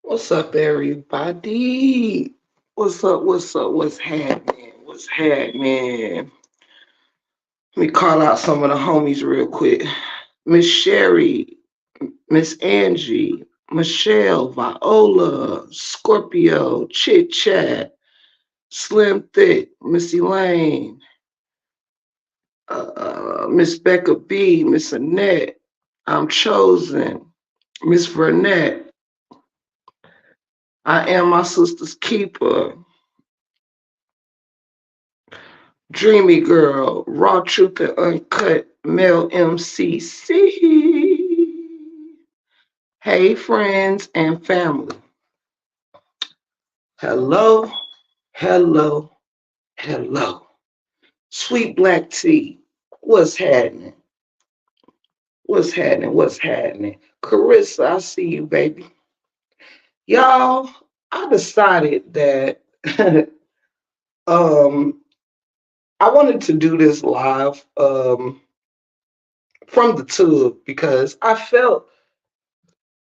What's up, everybody? What's up? What's up? What's happening? What's happening? Let me call out some of the homies real quick. Miss Sherry, Miss Angie, Michelle, Viola, Scorpio, Chit Chat, Slim Thick, Missy Lane, Miss Becca B, Miss Annette, I'm Chosen, Miss Vernette, I am my sister's keeper, Dreamy Girl, Raw Truth and Uncut, Mel MCC. Hey, friends and family. Hello, hello, hello. Sweet Black Tea, what's happening? What's happening? What's happening? Carissa, I see you, baby. Y'all, I decided that um I wanted to do this live from the tub because I felt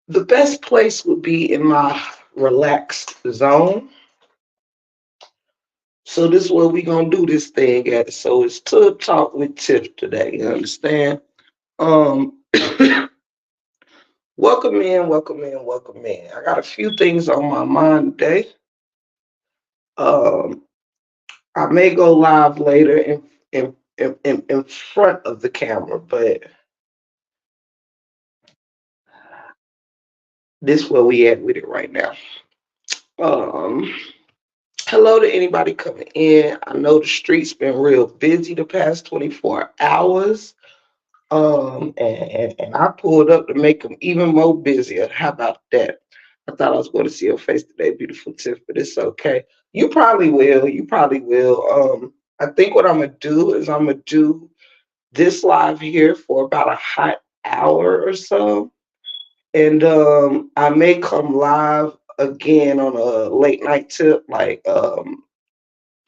the best place would be in my relaxed zone. So this is where we gonna do this thing at. So it's Tub Talk with Tiff today. You understand? Um, welcome in, welcome in, welcome in. I got a few things on my mind today. Um, I may go live later in front of the camera, but this where we at with it right now. Um, Hello to anybody coming in. I know the streets been real busy the past 24 hours. And I pulled up to make them even more busier. How about that? I thought I was going to see your face today, beautiful Tiff, but it's okay. You probably will. You probably will. I think what I'm gonna do is I'm gonna do this live here for about a hot hour or so, and I may come live again on a late night tip, like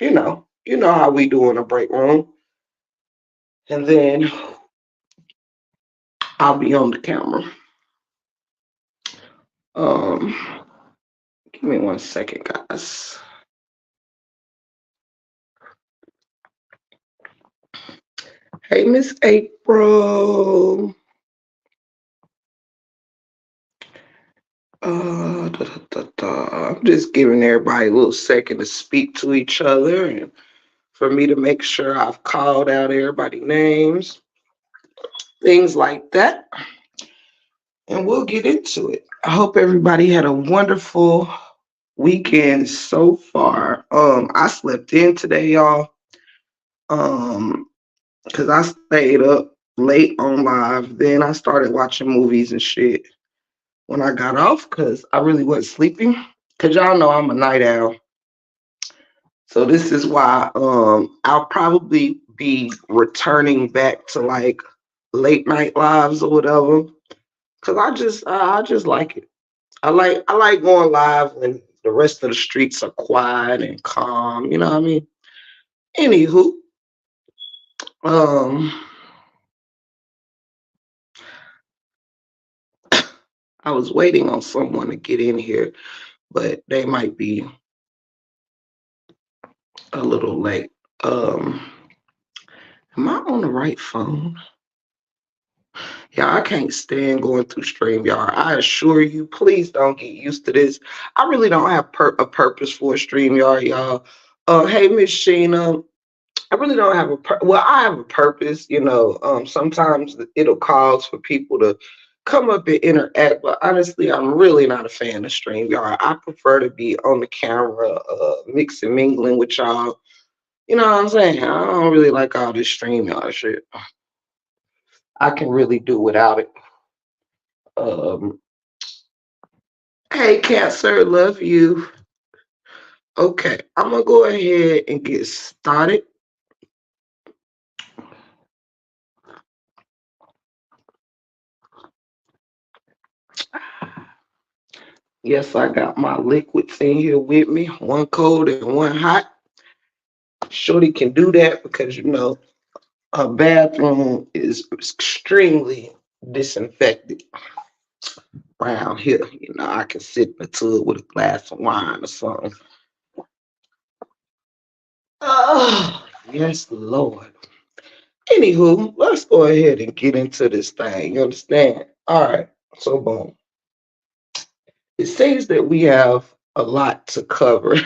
you know how we do in a break room, and then I'll be on the camera. Um, Give me 1 second, guys. Hey, Miss April. I'm just giving everybody a little second to speak to each other and for me to make sure I've called out everybody's names, things like that. And we'll get into it. I hope everybody had a wonderful weekend so far. I slept in today, y'all. Um, because I stayed up late on live. Then I started watching movies and shit when I got off because I really wasn't sleeping. Because y'all know I'm a night owl. So this is why I'll probably be returning back to like late night lives or whatever. Cause I just like it. I like going live when the rest of the streets are quiet and calm. You know what I mean? Anywho, um, I was waiting on someone to get in here, but they might be a little late. Um, am I on the right phone? Yeah, I can't stand going through StreamYard. I assure you, please don't get used to this. I really don't have a purpose for a StreamYard, y'all. Hey, Miss Sheena, I really don't have well, I have a purpose, you know. Sometimes it'll cause for people to come up and interact, but honestly, I'm really not a fan of StreamYard. I prefer to be on the camera, mixing, mingling with y'all. You know what I'm saying? I don't really like all this StreamYard shit. I can really do without it. Um, hey, Cancer, love you. Okay, I'm gonna go ahead and get started. Yes, I got my liquids in here with me, one cold and one hot. Shorty can do that because you know her bathroom is extremely disinfected. around here. I can sit in the tub with a glass of wine or something. Oh, yes, Lord. Anywho, let's go ahead and get into this thing. You understand? All right. So, boom. It seems that we have a lot to cover.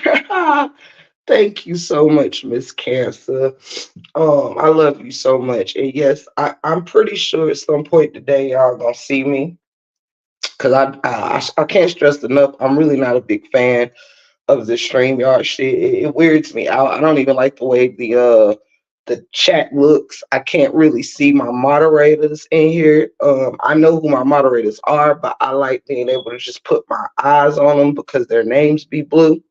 Thank you so much, Miss Cancer. I love you so much. And yes, I'm pretty sure at some point today y'all gonna see me. Cause I can't stress enough. I'm really not a big fan of the StreamYard shit. It weirds me out. I don't even like the way the chat looks. I can't really see my moderators in here. I know who my moderators are, but I like being able to just put my eyes on them because their names be blue.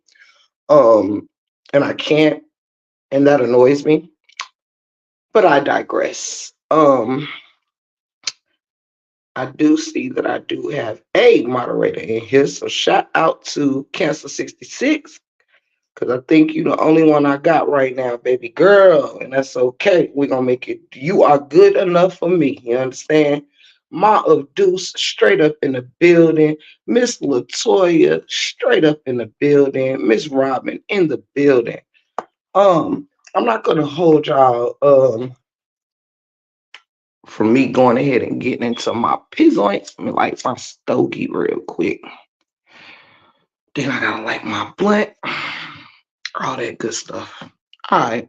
And I can't, and that annoys me. But I digress. I do see that I do have a moderator in here. So shout out to Cancer 66. Cause I think you the only one I got right now, baby girl. And that's okay. We're gonna make it. You are good enough for me. You understand? Ma of Deuce straight up in the building. Miss Latoya straight up in the building. Miss Robin in the building. I'm not gonna hold y'all for me going ahead and getting into my pizzoints. Let me light my stogie real quick. Then I gotta light my blunt. All that good stuff. All right.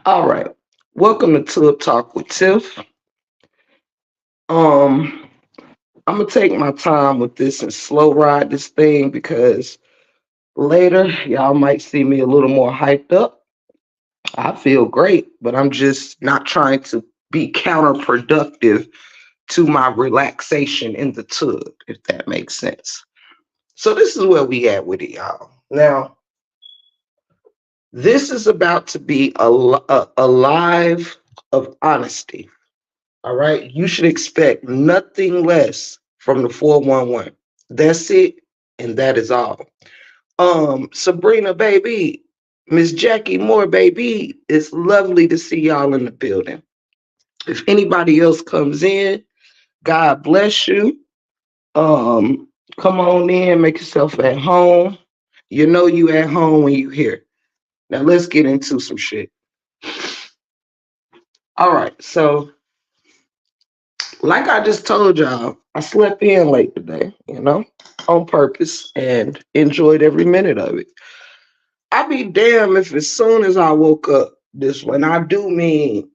All right. Welcome to Tub Talk with Tiff. I'm gonna take my time with this and slow ride this thing because later y'all might see me a little more hyped up. I feel great, but I'm just not trying to be counterproductive to my relaxation in the tub, if that makes sense. So this is where we at with it, y'all. Now, this is about to be a live of honesty. All right. You should expect nothing less from the 411. That's it. And that is all. Sabrina, baby, Miss Jackie Moore, baby, it's lovely to see y'all in the building. If anybody else comes in, God bless you. Um, Come on in, make yourself at home. You know you at home when you here. Now let's get into some shit. All right, so like I just told y'all, I slept in late today, on purpose and enjoyed every minute of it. I'd be damn if as soon as I woke up this when I do mean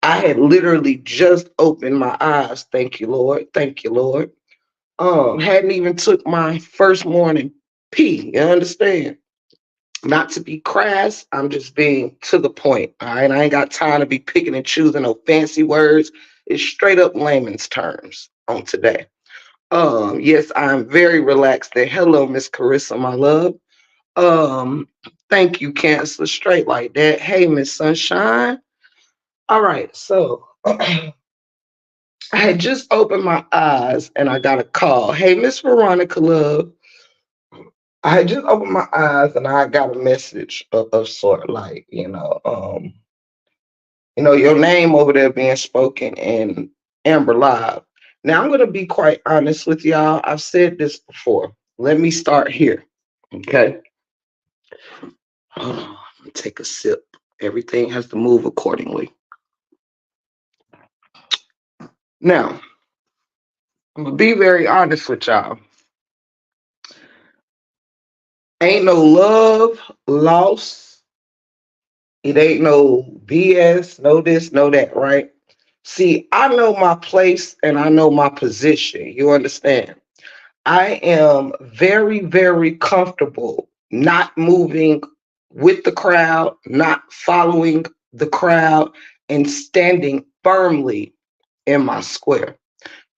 I had literally just opened my eyes. Thank you, Lord. Thank you, Lord. Hadn't even took my first morning pee. You understand? Not to be crass, I'm just being to the point. All right. I ain't got time to be picking and choosing no fancy words. It's straight up layman's terms on today. Yes, I'm very relaxed there. Hello, Miss Carissa, my love. Um, Thank you, Cancer. Straight like that. Hey, Miss Sunshine. All right, so I had just opened my eyes and I got a call. Hey, Miss Veronica, love. I had just opened my eyes and I got a message of sort like, your name over there being spoken in Amber Live. Now I'm gonna be quite honest with y'all. I've said this before. Let me start here. Okay. Hold on. Take a sip. Everything has to move accordingly. Now, I'm gonna be very honest with y'all. Ain't no love lost. It ain't no BS, no this, no that, right? See, I know my place and I know my position. You understand? I am very, very comfortable not moving with the crowd, not following the crowd, and standing firmly in my square.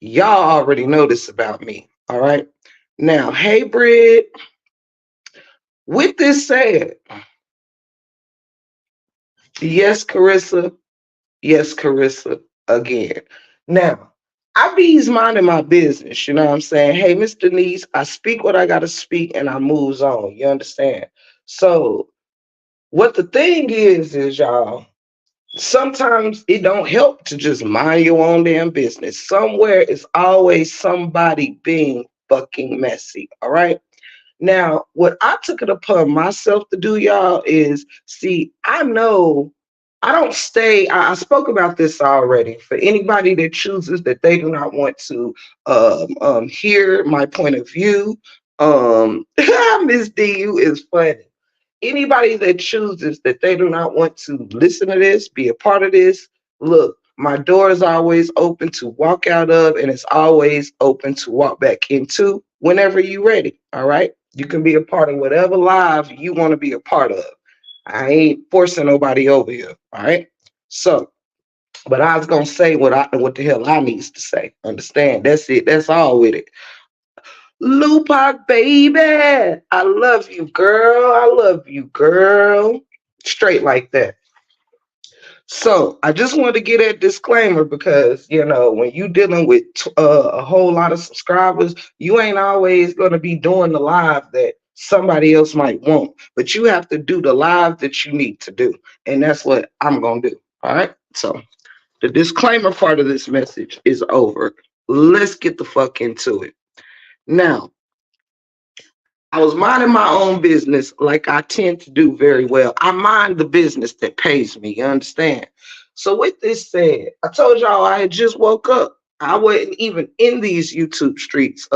Y'all already know this about me. All right. Now, hey, Brid, with this said, yes, Carissa. Yes, Carissa, again. Now, I be's minding my business, you know what I'm saying? Hey, Miss Denise, I speak what I gotta speak and I moves on. You understand? So what the thing is y'all, sometimes it don't help to just mind your own damn business. Somewhere is always somebody being fucking messy. All right. Now, what I took it upon myself to do, y'all, is see, I know I don't stay. I spoke about this already. For anybody that chooses that they do not want to hear my point of view, Miss DU is funny. Anybody that chooses that they do not want to listen to this, be a part of this, look, my door is always open to walk out of, and it's always open to walk back into whenever you're ready. All right. You can be a part of whatever live you want to be a part of. I ain't forcing nobody over here. All right. So, but I was gonna say what the hell I needs to say. Understand? That's it. That's all with it. Lupac, baby. I love you, girl. I love you, girl. Straight like that. So I just wanted to get that disclaimer because when you dealing with a whole lot of subscribers, you ain't always gonna be doing the live that somebody else might want, but you have to do the live that you need to do, and that's what I'm gonna do. All right. So the disclaimer part of this message is over. Let's get the fuck into it now. I was minding my own business like I tend to do very well. I mind the business that pays me, you understand? So with this said, I told y'all I had just woke up. I wasn't even in these YouTube streets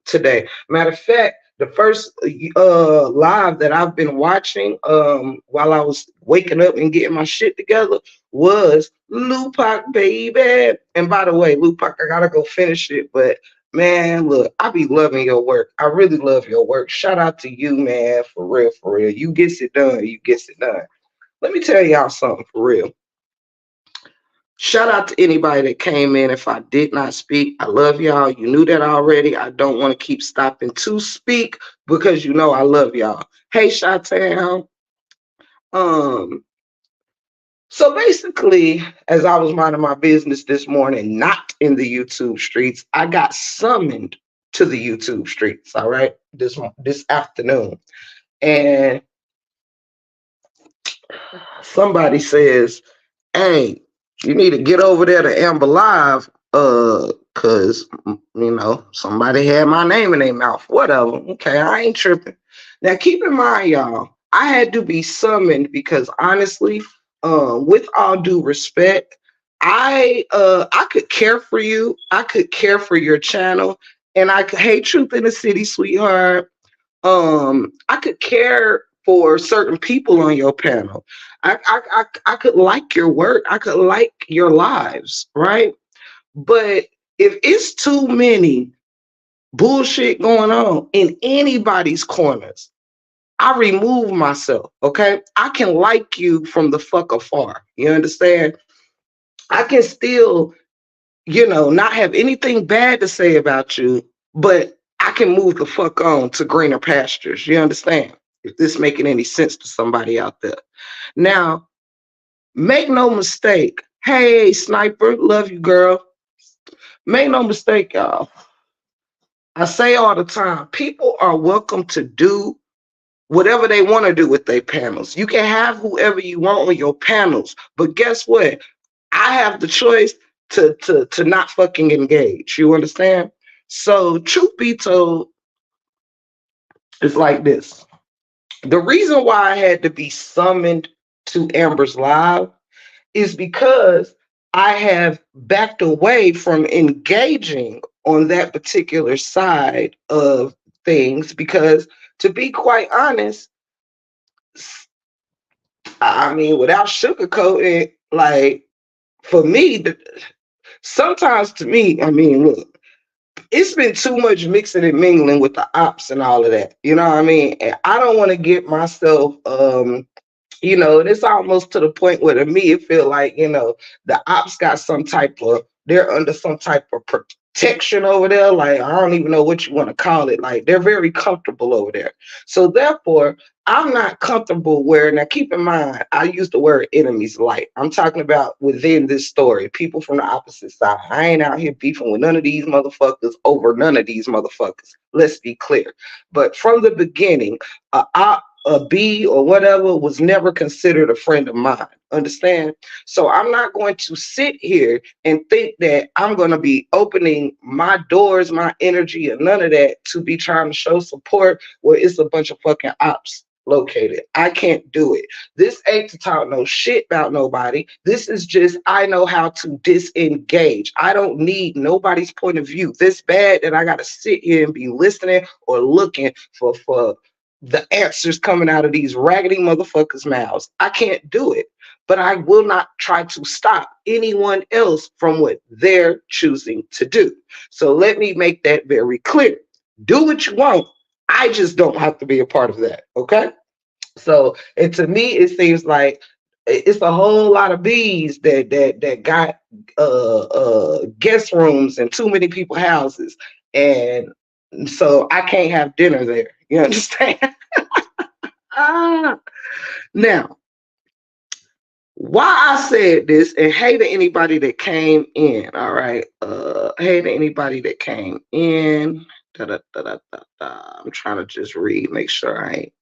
today. Matter of fact, the first live that I've been watching while I was waking up and getting my shit together was Lupac, baby. And by the way, Lupac, I gotta go finish it, but man, look, I be loving your work. I really love your work. Shout out to you, man, for real, for real. You gets it done. You gets it done. Let me tell y'all something for real. Shout out to anybody that came in. If I did not speak, I love y'all. You knew that already. I don't want to keep stopping to speak because I love y'all. Hey, Shottown. Um, so basically, as I was minding my business this morning, not in the YouTube streets, I got summoned to the YouTube streets. All right, this afternoon, and somebody says, "Hey, you need to get over there to Amber Live, cause somebody had my name in their mouth. Whatever. Okay, I ain't tripping. Now keep in mind, y'all, I had to be summoned because honestly, with all due respect, I could care for you. I could care for your channel, and I could hate Truth in the City, sweetheart. I could care for certain people on your panel. I could like your work. I could like your lives, right? But if it's too many bullshit going on in anybody's corners, I remove myself, okay? I can like you from the fuck afar. You understand? I can still, not have anything bad to say about you, but I can move the fuck on to greener pastures. You understand? If this making any sense to somebody out there. Now, make no mistake. Hey, Sniper, love you, girl. Make no mistake, y'all. I say all the time, people are welcome to do whatever they want to do with their panels. You can have whoever you want on your panels, but guess what? I have the choice to not fucking engage. You understand? So truth be told, it's like this. The reason why I had to be summoned to Amber's Live is because I have backed away from engaging on that particular side of things because, to be quite honest, I mean, without sugarcoating, like, for me, sometimes to me, I mean, look, it's been too much mixing and mingling with the ops and all of that. You know what I mean? And I don't want to get myself and it's almost to the point where to me it feel like, the ops got they're under some type of protection over there. Like, I don't even know what you want to call it. Like, they're very comfortable over there. So therefore, I'm not comfortable where, now keep in mind, I use the word enemies light. I'm talking about within this story, people from the opposite side. I ain't out here beefing with none of these motherfuckers over none of these motherfuckers. Let's be clear. But from the beginning, a B or whatever was never considered a friend of mine. Understand? So I'm not going to sit here and think that I'm going to be opening my doors, my energy, and none of that to be trying to show support where it's a bunch of fucking ops located. I can't do it. This ain't to talk no shit about nobody. This is just I know how to disengage. I don't need nobody's point of view this bad that I got to sit here and be listening or looking for the answers coming out of these raggedy motherfuckers' mouths. I can't do it, but I will not try to stop anyone else from what they're choosing to do. So let me make that very clear. Do what you want. I just don't have to be a part of that. Okay. So, and to me, it seems like it's a whole lot of bees that got guest rooms and too many people houses, and so I can't have dinner there. You understand? Now, why I said this, and hey to anybody that came in, all right? Hey to anybody that came in. Da, da, da, da, da, da. I'm trying to just read, make sure I ain't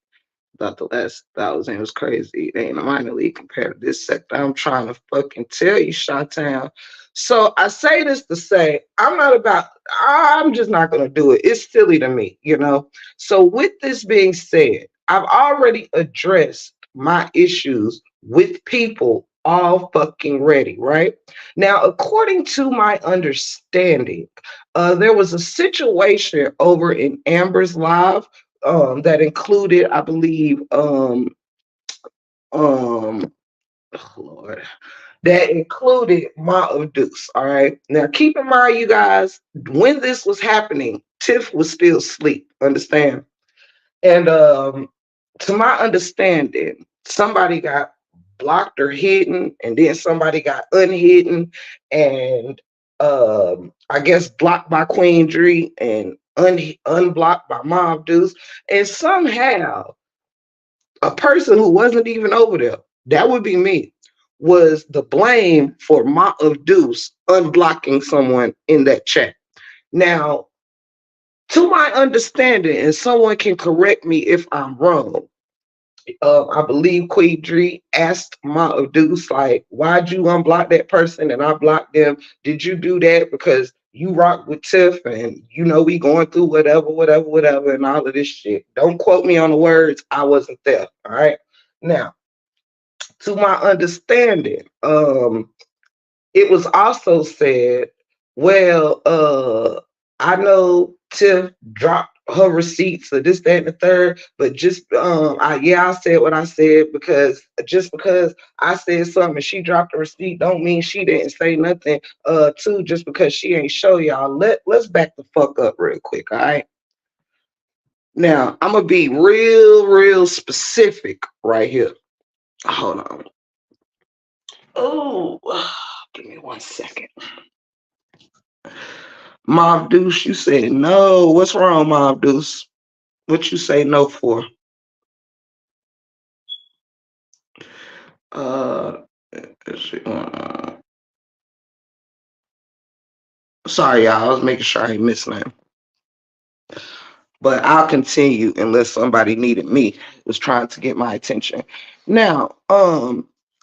thought the last 1,000 was crazy. They ain't a minor league compared to this sector. I'm trying to fucking tell you, Shot-Town. So I say this to say, I'm just not going to do it. It's silly to me, you know? So with this being said, I've already addressed my issues with people all fucking ready, right? Now, according to my understanding, there was a situation over in Amber's Live that included, I believe, oh Lord, that included Ma of Deuce. All right. Now, keep in mind, you guys, when this was happening, Tiff was still asleep. Understand? And to my understanding, somebody got blocked or hidden, and then somebody got unhidden, and I guess blocked by Queen Dree and unblocked by Mob Deuce. And somehow a person who wasn't even over there, that would be me, was the blame for Ma of Deuce unblocking someone in that chat. Now, to my understanding, and someone can correct me if I'm wrong, I believe Quadri asked Ma of Deuce, like, why'd you unblock that person and I blocked them? Did you do that because you rock with Tiff and you know we going through whatever, and all of this shit? Don't quote me on the words. I wasn't there. All right. Now, to my understanding, it was also said, well, I know Tiff dropped her receipts or this, that, and the third, but just I said what I said because just because I said something and she dropped a receipt don't mean she didn't say nothing too, just because she ain't show y'all. Let's back the fuck up real quick, all right? Now I'm gonna be real specific right here. Hold on. Oh, give me 1 second. Mob Deuce, you said no. What's wrong, Mob Deuce? What you say no for? Uh, sorry, y'all. I was making sure I ain't missing nothing. But I'll continue unless somebody needed me, was trying to get my attention. Now,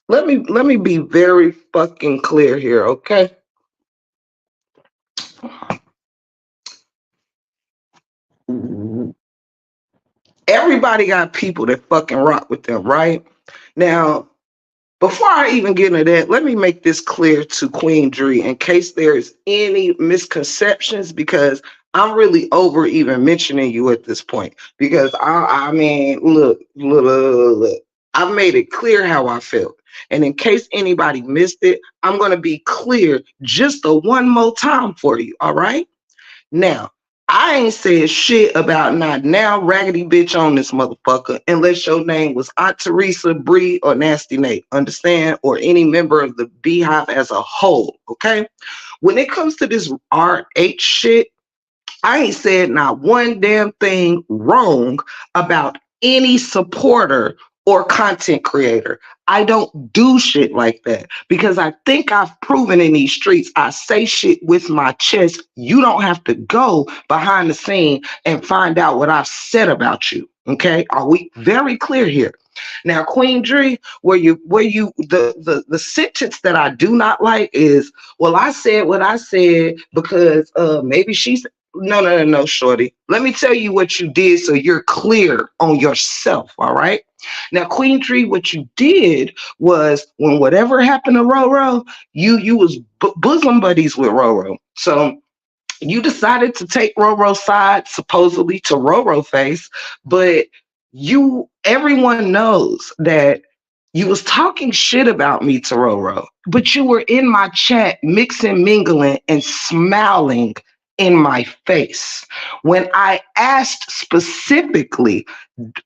let me be very fucking clear here, okay? Everybody got people that fucking rock with them, right? Now, before I even get into that, let me make this clear to Queen Dree in case there is any misconceptions, because I'm really over even mentioning you at this point. Because I mean, look, I've made it clear how I felt. And in case anybody missed it, I'm going to be clear just a one more time for you, all right? Now, I ain't said shit about not now raggedy bitch on this motherfucker unless your name was Aunt Teresa, Bree, or Nasty Nate, understand? Or any member of the Beehive as a whole, okay? When it comes to this RH shit, I ain't said not one damn thing wrong about any supporter or content creator. I don't do shit like that because I think I've proven in these streets I say shit with my chest. You don't have to go behind the scene and find out what I've said about you. Okay, are we very clear here? Now, Queen Dree, the sentence that I do not like is, well, I said what I said because maybe she's no, shorty. Let me tell you what you did so you're clear on yourself, all right? Now, Queen Dree, what you did was when whatever happened to Roro, you was bosom buddies with Roro. So you decided to take Roro's side, supposedly to Roro face, but everyone knows that you was talking shit about me to Roro, but you were in my chat mixing, mingling, and smiling in my face. When I asked specifically,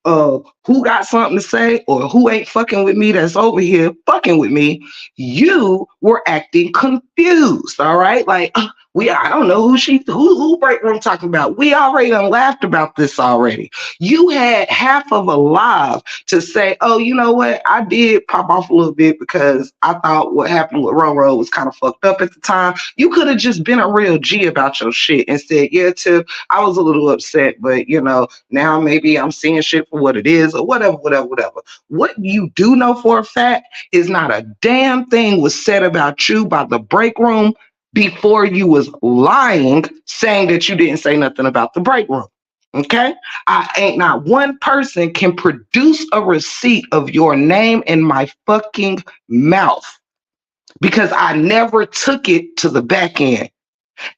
who got something to say or who ain't fucking with me that's over here fucking with me, you were acting confused. All right. Like, I don't know who break room talking about. We already done laughed about this already. You had half of a live to say, oh, you know what? I did pop off a little bit because I thought what happened with Roro was kind of fucked up at the time. You could have just been a real G about your shit and said, yeah, Tiff, I was a little upset, but now maybe I'm seeing shit for what it is or whatever. What you do know for a fact is not a damn thing was said about you by the break room before you was lying, saying that you didn't say nothing about the break room. Okay? I ain't not one person can produce a receipt of your name in my fucking mouth because I never took it to the back end.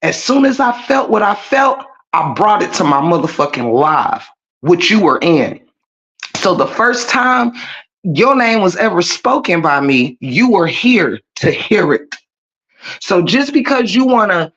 As soon as I felt what I felt, I brought it to my motherfucking live, which you were in. So the first time your name was ever spoken by me, you were here to hear it. So just because you wanna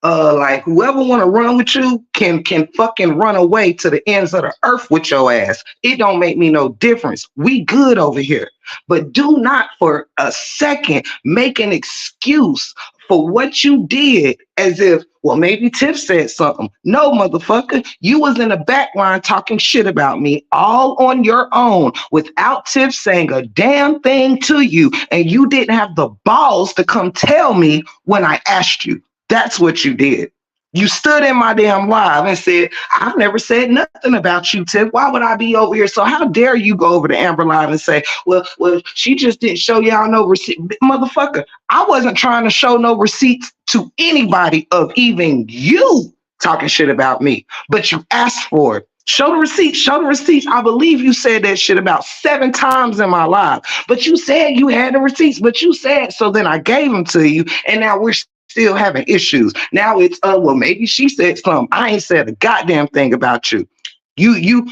like whoever wanna run with you can fucking run away to the ends of the earth with your ass. It don't make me no difference. We good over here. But do not for a second make an excuse for what you did as if, well, maybe Tiff said something. No, motherfucker, you was in the back line talking shit about me all on your own without Tiff saying a damn thing to you, and you didn't have the balls to come tell me when I asked you. That's what you did. You stood in my damn live and said, I've never said nothing about you, Tiff. Why would I be over here? So how dare you go over to Amber Live and say, well, she just didn't show y'all no receipt. Motherfucker, I wasn't trying to show no receipts to anybody of even you talking shit about me, but you asked for it. Show the receipts. Show the receipts. I believe you said that shit about 7 times in my live, but you said you had the receipts, but you said, so then I gave them to you, and now we're still having issues. Now it's, well, maybe she said something. I ain't said a goddamn thing about you. You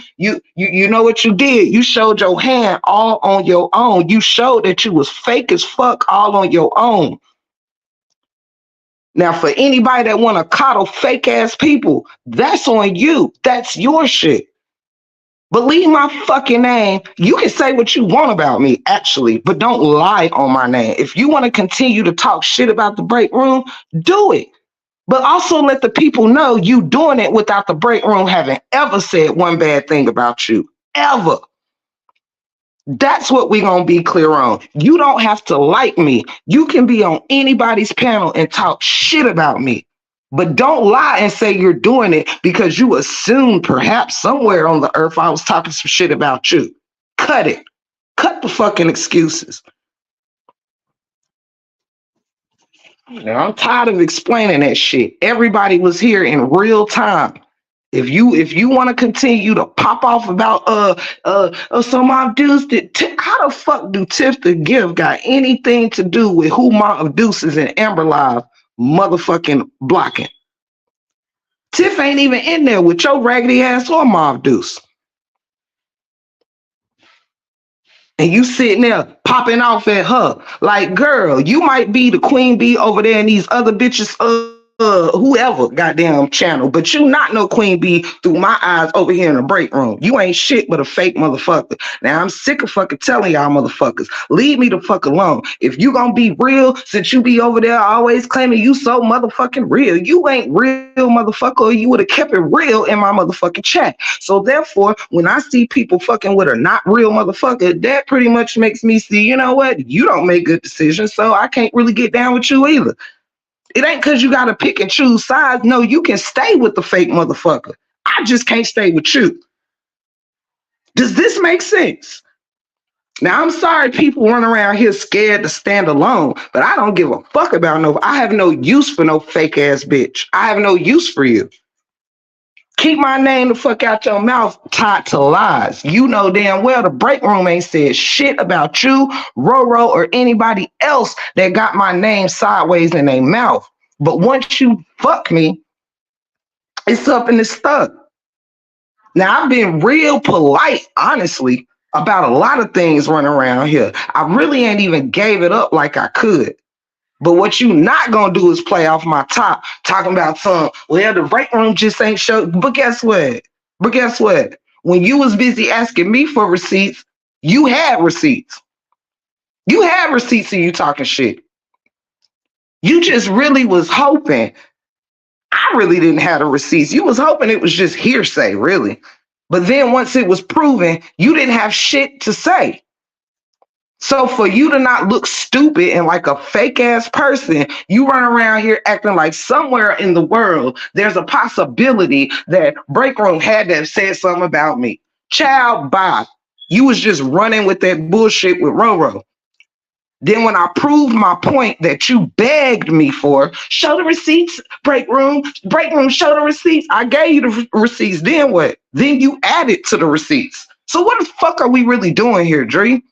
know what you did? You showed your hand all on your own. You showed that you was fake as fuck all on your own. Now, for anybody that want to coddle fake ass people, that's on you. That's your shit. Believe my fucking name. You can say what you want about me, actually, but don't lie on my name. If you want to continue to talk shit about the break room, do it. But also let the people know you doing it without the break room having ever said one bad thing about you. Ever. That's what we're going to be clear on. You don't have to like me. You can be on anybody's panel and talk shit about me. But don't lie and say you're doing it because you assumed perhaps somewhere on the earth I was talking some shit about you. Cut it. Cut the fucking excuses. Now, I'm tired of explaining that shit. Everybody was here in real time. If you want to continue to pop off about some Mob Deuce, how the fuck do Tiff the Gift got anything to do with who Mob Deuce is in Amber Live motherfucking blocking? Tiff ain't even in there with your raggedy ass or Mob Deuce. And you sitting there popping off at her. Like, girl, you might be the queen bee over there and these other bitches, whoever goddamn channel, but you not no queen bee through my eyes over here in the break room. You ain't shit but a fake motherfucker. Now I'm sick of fucking telling y'all motherfuckers, leave me the fuck alone. If you gonna be real, since you be over there always claiming you so motherfucking real, you ain't real motherfucker, or you would have kept it real in my motherfucking chat. So therefore, when I see people fucking with a not real motherfucker, that pretty much makes me see, you know what, you don't make good decisions, so I can't really get down with you either. It ain't because you got to pick and choose sides. No, you can stay with the fake motherfucker. I just can't stay with you. Does this make sense? Now, I'm sorry people run around here scared to stand alone, but I don't give a fuck about no, I have no use for no fake ass bitch. I have no use for you. Keep my name the fuck out your mouth, tied to lies. You know damn well the break room ain't said shit about you, Roro, or anybody else that got my name sideways in their mouth. But once you fuck me, it's up and it's stuck. Now, I've been real polite, honestly, about a lot of things running around here. I really ain't even gave it up like I could. But what you not gonna do is play off my top, talking about some, well, the break room just ain't show. But guess what? But guess what? When you was busy asking me for receipts, you had receipts. You had receipts and you talking shit. You just really was hoping. I really didn't have the receipts. You was hoping it was just hearsay, really. But then once it was proven, you didn't have shit to say. So for you to not look stupid and like a fake ass person, you run around here acting like somewhere in the world there's a possibility that Break Room had to have said something about me. Child, bye. You was just running with that bullshit with Roro. Then when I proved my point that you begged me for, show the receipts, break room, show the receipts. I gave you the receipts. Then what? Then you added to the receipts. So what the fuck are we really doing here, Dre?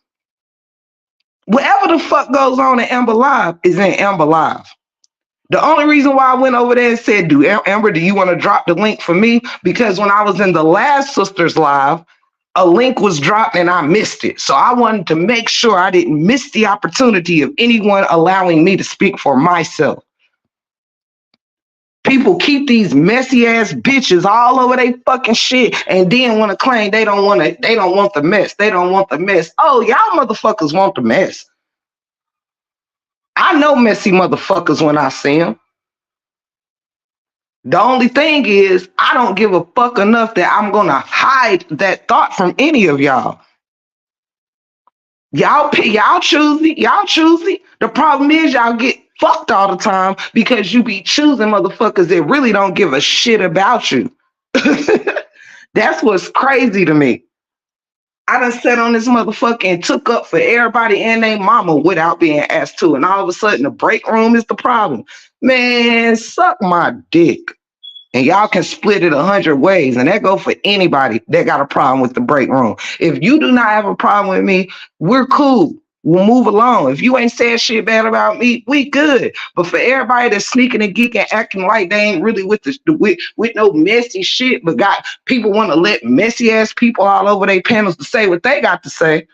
Whatever the fuck goes on in Amber Live is in Amber Live. The only reason why I went over there and said, Amber, do you want to drop the link for me? Because when I was in the last Sisters Live, a link was dropped and I missed it. So I wanted to make sure I didn't miss the opportunity of anyone allowing me to speak for myself. People keep these messy ass bitches all over they fucking shit and then want to claim they don't want the mess. They don't want the mess. Oh, y'all motherfuckers want the mess. I know messy motherfuckers when I see them. The only thing is, I don't give a fuck enough that I'm gonna hide that thought from any of y'all. Y'all choosy. The problem is y'all get fucked all the time because you be choosing motherfuckers that really don't give a shit about you. That's what's crazy to me. I done sat on this motherfucker and took up for everybody and their mama without being asked to. And all of a sudden, the break room is the problem. Man, suck my dick. And y'all can split it 100 ways. And that go for anybody that got a problem with the break room. If you do not have a problem with me, we're cool. We'll move along. If you ain't saying shit bad about me, we good. But for everybody that's sneaking and geeking, acting like they ain't really with no messy shit, but got people want to let messy ass people all over their panels to say what they got to say.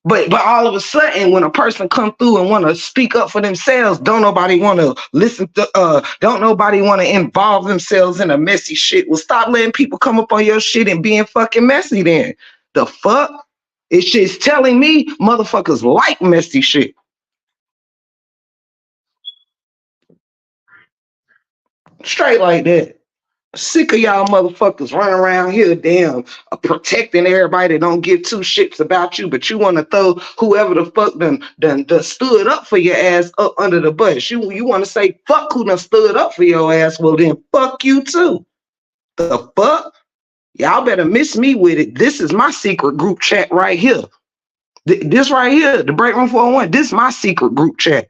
But all of a sudden, when a person come through and want to speak up for themselves, don't nobody want to listen to, don't nobody want to involve themselves in a messy shit. Well, stop letting people come up on your shit and being fucking messy then. The fuck? It's just telling me motherfuckers like messy shit. Straight like that. Sick of y'all motherfuckers running around here, damn, protecting everybody that don't give two shits about you, but you want to throw whoever the fuck done stood up for your ass up under the bus. You want to say fuck who done stood up for your ass? Well, then fuck you too. The fuck? Y'all better miss me with it. This is my secret group chat right here. This right here, the Break Room 401, this is my secret group chat.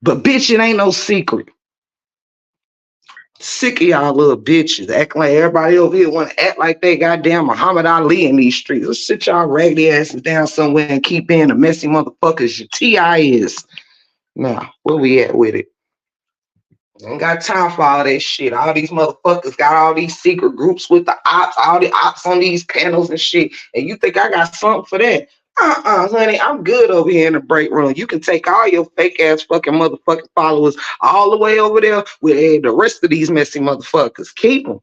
But bitch, it ain't no secret. Sick of y'all little bitches acting like everybody over here want to act like they goddamn Muhammad Ali in these streets. Let's sit y'all raggedy asses down somewhere and keep being the messy motherfuckers your TI is. Now, where we at with it? Ain't got time for all that shit. All these motherfuckers got all these secret groups with the ops, all the ops on these panels and shit. And you think I got something for that? Honey, I'm good over here in the break room. You can take all your fake ass fucking motherfucking followers all the way over there with the rest of these messy motherfuckers. Keep them,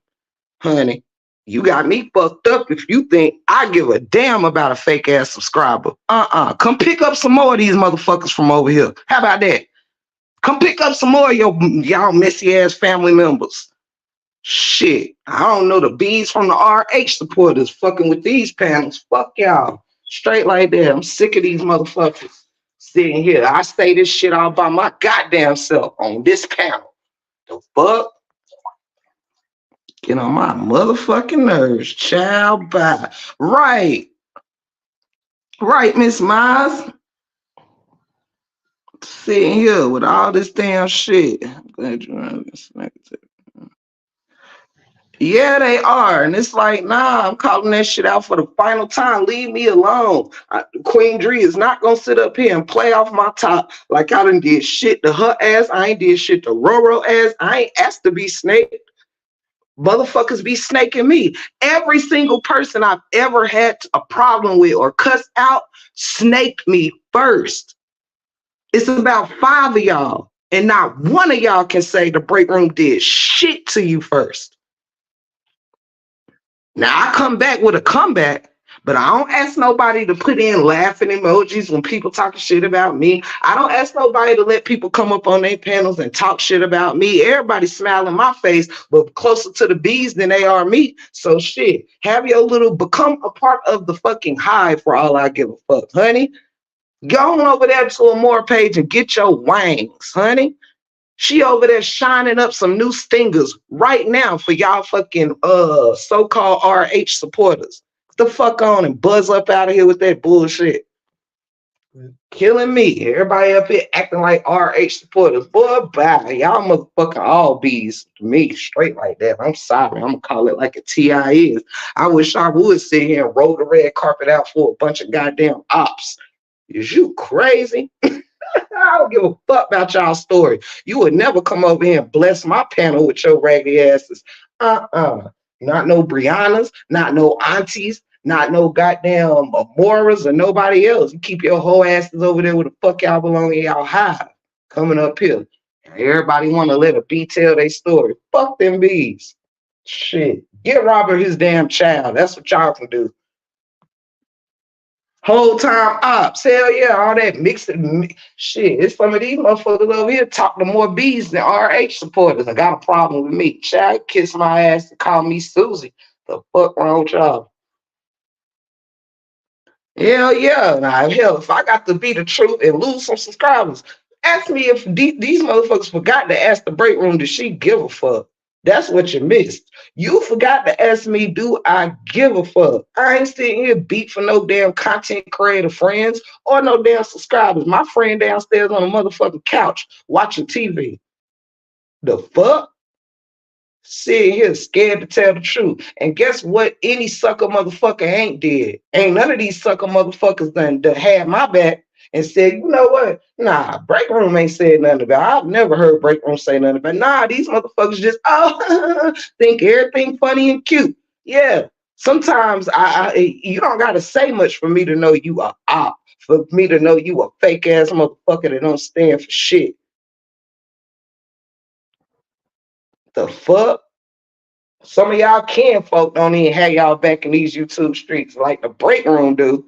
honey. You got me fucked up if you think I give a damn about a fake ass subscriber. Come pick up some more of these motherfuckers from over here. How about that? Come pick up some more of y'all messy ass family members. Shit, I don't know the bees from the RH supporters fucking with these panels. Fuck y'all. Straight like that. I'm sick of these motherfuckers sitting here. I say this shit all by my goddamn self on this panel. The fuck? Get on my motherfucking nerves. Child, bye. Right. Right, Miss Miles. Sitting here with all this damn shit. I'm glad you run this negative. Yeah, they are. And it's like, nah, I'm calling that shit out for the final time. Leave me alone. Queen Dree is not going to sit up here and play off my top like I done did shit to her ass. I ain't did shit to Roro ass. I ain't asked to be snaked. Motherfuckers be snaking me. Every single person I've ever had a problem with or cussed out snaked me first. It's about 5 of y'all, and not one of y'all can say the break room did shit to you first. Now I come back with a comeback, but I don't ask nobody to put in laughing emojis when people talking shit about me. I don't ask nobody to let people come up on their panels and talk shit about me. Everybody smile in my face, but closer to the bees than they are me. So shit, have your little become a part of the fucking hive for all I give a fuck, honey. Go on over there to a more page and get your wangs, honey. She over there shining up some new stingers right now for y'all fucking so-called RH supporters. Get the fuck on and buzz up out of here with that bullshit. Killing me. Everybody up here acting like RH supporters. Boy, bye. Y'all motherfucking all bees to me, straight like that. I'm sorry. I'm gonna call it like a TI is. I wish I would sit here and roll the red carpet out for a bunch of goddamn ops. Is you crazy? I don't give a fuck about y'all story. You would never come over here and bless my panel with your raggedy asses. Not no Briannas, not no aunties, not no goddamn Amoras or nobody else. You keep your whole asses over there with the fuck y'all belong in y'all hive. Coming up here. Everybody want to let a bee tell their story. Fuck them bees. Shit. Get Robert his damn child. That's what y'all can do. Whole time ops, hell yeah, all that mixed shit. It's some of these motherfuckers over here talk to more bees than RH supporters. I got a problem with me. Child, kiss my ass and call me Susie. The fuck wrong with y'all? Hell yeah. Now, hell, if I got to be the truth and lose some subscribers, ask me if these motherfuckers forgot to ask the break room, did she give a fuck? That's what you missed. You forgot to ask me, do I give a fuck? I ain't sitting here beat for no damn content creator friends or no damn subscribers. My friend downstairs on the motherfucking couch watching TV. The fuck? Sitting here scared to tell the truth. And guess what? Any sucker motherfucker ain't did. Ain't none of these sucker motherfuckers done had my back and said, you know what? Nah, break room ain't said nothing about it. I've never heard break room say nothing about it. Nah, these motherfuckers just think everything funny and cute. Yeah. Sometimes you don't gotta say much for me to know you a op, for me to know you a fake ass motherfucker that don't stand for shit. The fuck? Some of y'all kin folk don't even have y'all back in these YouTube streets like the break room do.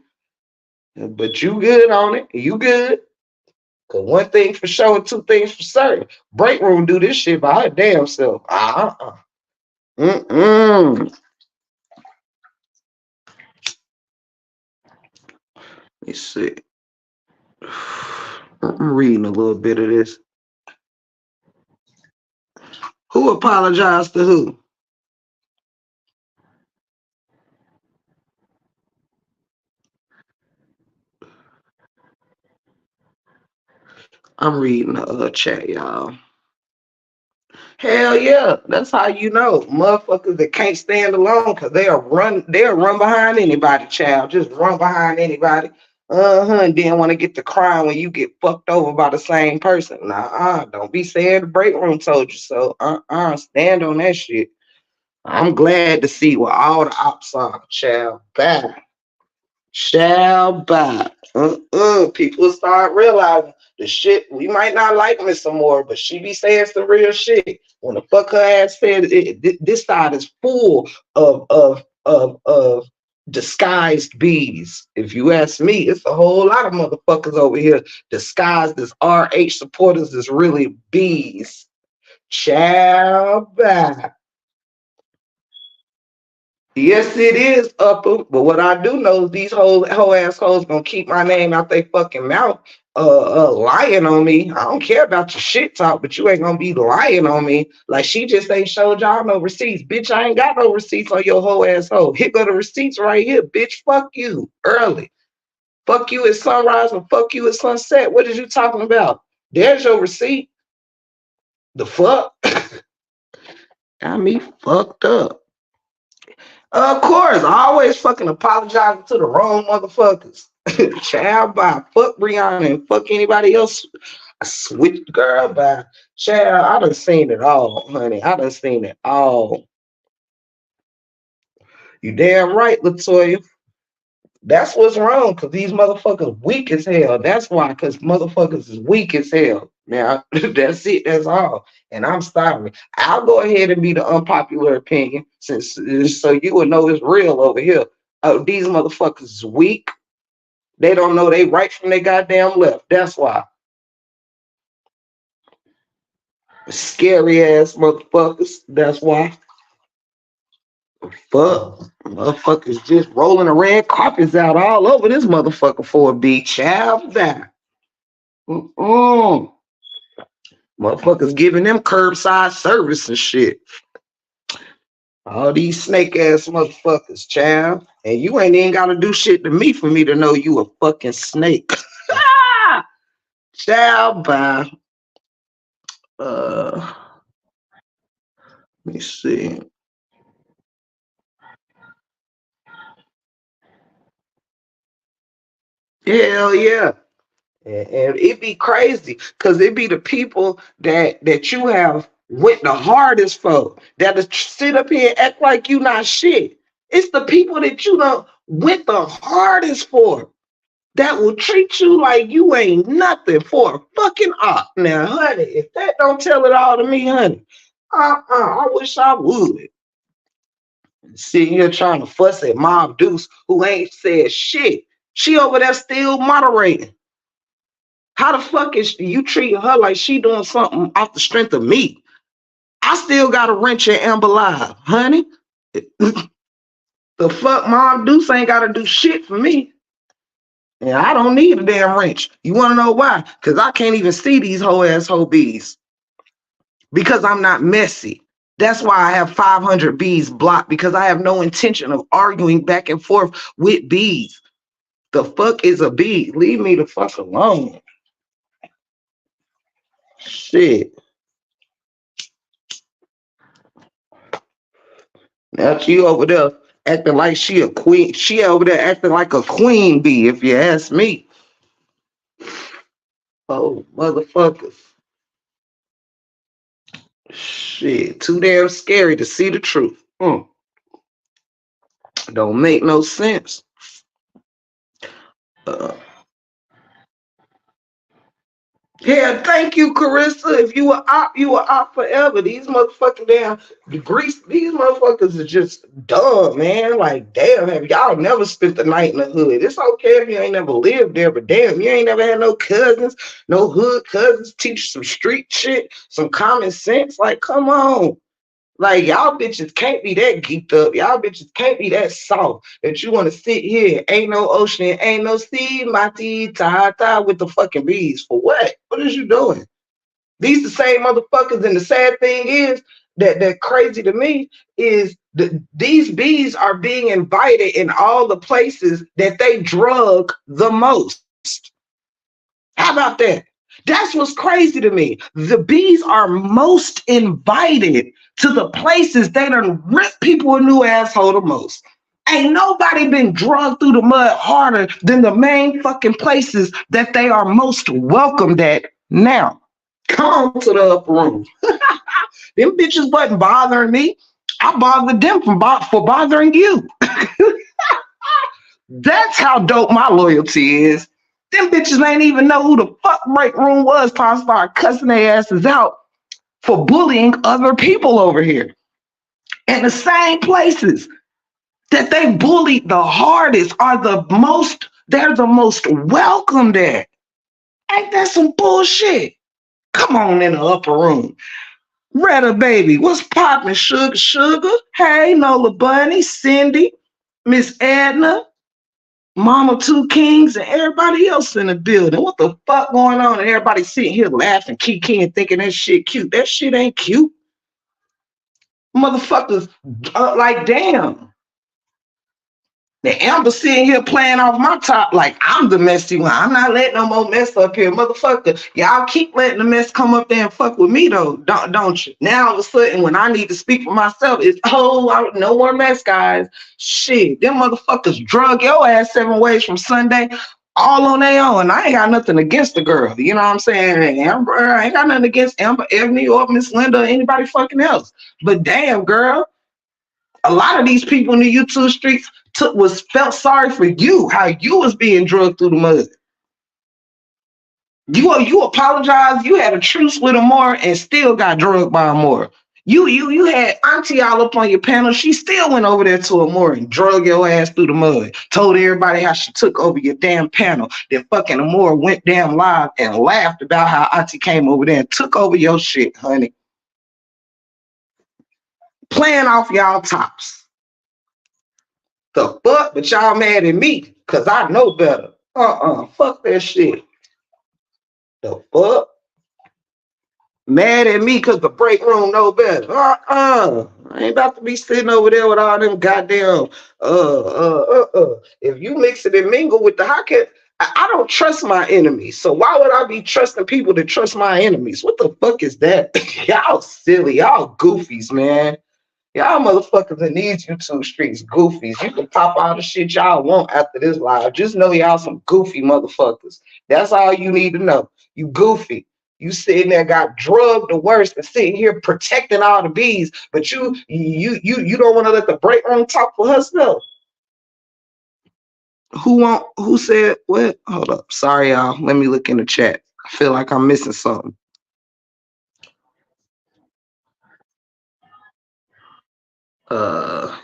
But you good on it. You good. Cause one thing for sure and two things for certain. Break room do this shit by her damn self. Mm-mm. Let me see. I'm reading a little bit of this. Who apologized to who? I'm reading the chat, y'all. Hell yeah, that's how you know motherfuckers that can't stand alone because they'll run behind anybody, child. Just run behind anybody. And then want to get the crime when you get fucked over by the same person. Nah, don't be saying the break room told you so. Stand on that shit. I'm glad to see what all the ops are, child. Bye. Shall buy. People start realizing the shit. We might not like me some more, but she be saying some real shit. When the fuck her ass said this side is full of disguised bees. If you ask me, it's a whole lot of motherfuckers over here disguised as RH supporters is really bees. Shall buy. Yes, it is upper. But what I do know is these whole assholes gonna keep my name out their fucking mouth lying on me. I don't care about your shit talk, but you ain't gonna be lying on me. Like she just ain't showed y'all no receipts. Bitch, I ain't got no receipts on your whole asshole. Here go the receipts right here, bitch. Fuck you early. Fuck you at sunrise and fuck you at sunset. What is you talking about? There's your receipt. The fuck? Got me fucked up. Of course, I always fucking apologizing to the wrong motherfuckers. Child, by fuck Brianna and fuck anybody else. I switched girl by child. I done seen it all, honey. I done seen it all. You damn right, Latoya. That's what's wrong, cause these motherfuckers weak as hell. That's why, cause motherfuckers is weak as hell. Now, that's it. That's all. And I'm sorry. I'll go ahead and be the unpopular opinion, since so you would know it's real over here. Oh, these motherfuckers is weak. They don't know they right from their goddamn left. That's why. Scary ass motherfuckers. That's why. Fuck. Motherfuckers just rolling the red carpets out all over this motherfucker for a beat. Child that. Mm-mm. Motherfuckers giving them curbside service and shit. All these snake ass motherfuckers, child. And you ain't even gotta do shit to me for me to know you a fucking snake. Child, bye. Let me see. Hell yeah. And it be crazy because it be the people that you have went the hardest for that sit up here and act like you not shit. It's the people that you don't went the hardest for that will treat you like you ain't nothing for a fucking op. Now, honey, if that don't tell it all to me, honey, I wish I would. Sitting here trying to fuss at Mom Deuce who ain't said shit. She over there still moderating. How the fuck is you treating her like she doing something off the strength of me? I still got a wrench in Amber Live, honey. The fuck, Mom Deuce ain't got to do shit for me. And I don't need a damn wrench. You want to know why? Because I can't even see these whole asshole bees. Because I'm not messy. That's why I have 500 bees blocked, because I have no intention of arguing back and forth with bees. The fuck is a bee? Leave me the fuck alone. Shit. Now she over there acting like she a queen. She over there acting like a queen bee, if you ask me. Oh, motherfuckers. Shit, too damn scary to see the truth. Don't make no sense. Uh, Yeah, thank you, Carissa. If you were op, you were op forever. These motherfucking damn degrees, these motherfuckers are just dumb, man. Like, damn, have y'all never spent the night in the hood? It's okay if you ain't never lived there, but damn, you ain't never had no cousins, no hood cousins, teach some street shit, some common sense. Like, come on. Like, y'all bitches can't be that geeked up. Y'all bitches can't be that soft that you want to sit here. Ain't no ocean, ain't no sea, mati, ta, with the fucking bees. For what? What is you doing? These the same motherfuckers. And the sad thing is that crazy to me is these bees are being invited in all the places that they drug the most. How about that? That's what's crazy to me. The bees are most invited to the places they done rip people a new asshole the most. Ain't nobody been drugged through the mud harder than the main fucking places that they are most welcomed at now. Come on to the upper room. Them bitches wasn't bothering me. I bothered them for bothering you. That's how dope my loyalty is. Them bitches ain't even know who the fuck break room was till I start cussing their asses out for bullying other people over here. And the same places that they bullied the hardest are they're the most welcomed at. Ain't that some bullshit? Come on in the upper room. Retta baby, what's poppin', sugar? Hey, Nola Bunny, Cindy, Miss Edna, Mama Two Kings and everybody else in the building. What the fuck going on? And everybody sitting here laughing, geeking, thinking that shit cute. That shit ain't cute. Motherfuckers, like, damn. The Amber sitting here playing off my top like I'm the messy one. I'm not letting no more mess up here, motherfucker. Y'all keep letting the mess come up there and fuck with me though, don't you? Now all of a sudden, when I need to speak for myself, it's no more mess, guys. Shit, them motherfuckers drug your ass 7 ways from Sunday, all on their own. I ain't got nothing against the girl. You know what I'm saying? Amber, I ain't got nothing against Amber, Ebony, or Miss Linda, or anybody fucking else. But damn, girl, a lot of these people in the YouTube streets felt sorry for you, how you was being drugged through the mud. You apologized, you had a truce with Amora and still got drugged by Amora. You had Auntie all up on your panel. She still went over there to Amora and drug your ass through the mud. Told everybody how she took over your damn panel. Then fucking Amora went damn live and laughed about how Auntie came over there and took over your shit, honey. Playing off y'all tops. The fuck? But y'all mad at me because I know better. Fuck that shit. The fuck? Mad at me because the break room know better. I ain't about to be sitting over there with all them goddamn If you mix it and mingle with the hockey, I don't trust my enemies. So why would I be trusting people to trust my enemies? What the fuck is that? Y'all silly. Y'all goofies, man. Y'all motherfuckers in these YouTube streets, goofies. You can pop all the shit y'all want after this live. Just know y'all some goofy motherfuckers. That's all you need to know. You goofy. You sitting there got drugged the worst and sitting here protecting all the bees, but you don't want to let the break room talk for herself. Who said what? Hold up. Sorry, y'all. Let me look in the chat. I feel like I'm missing something.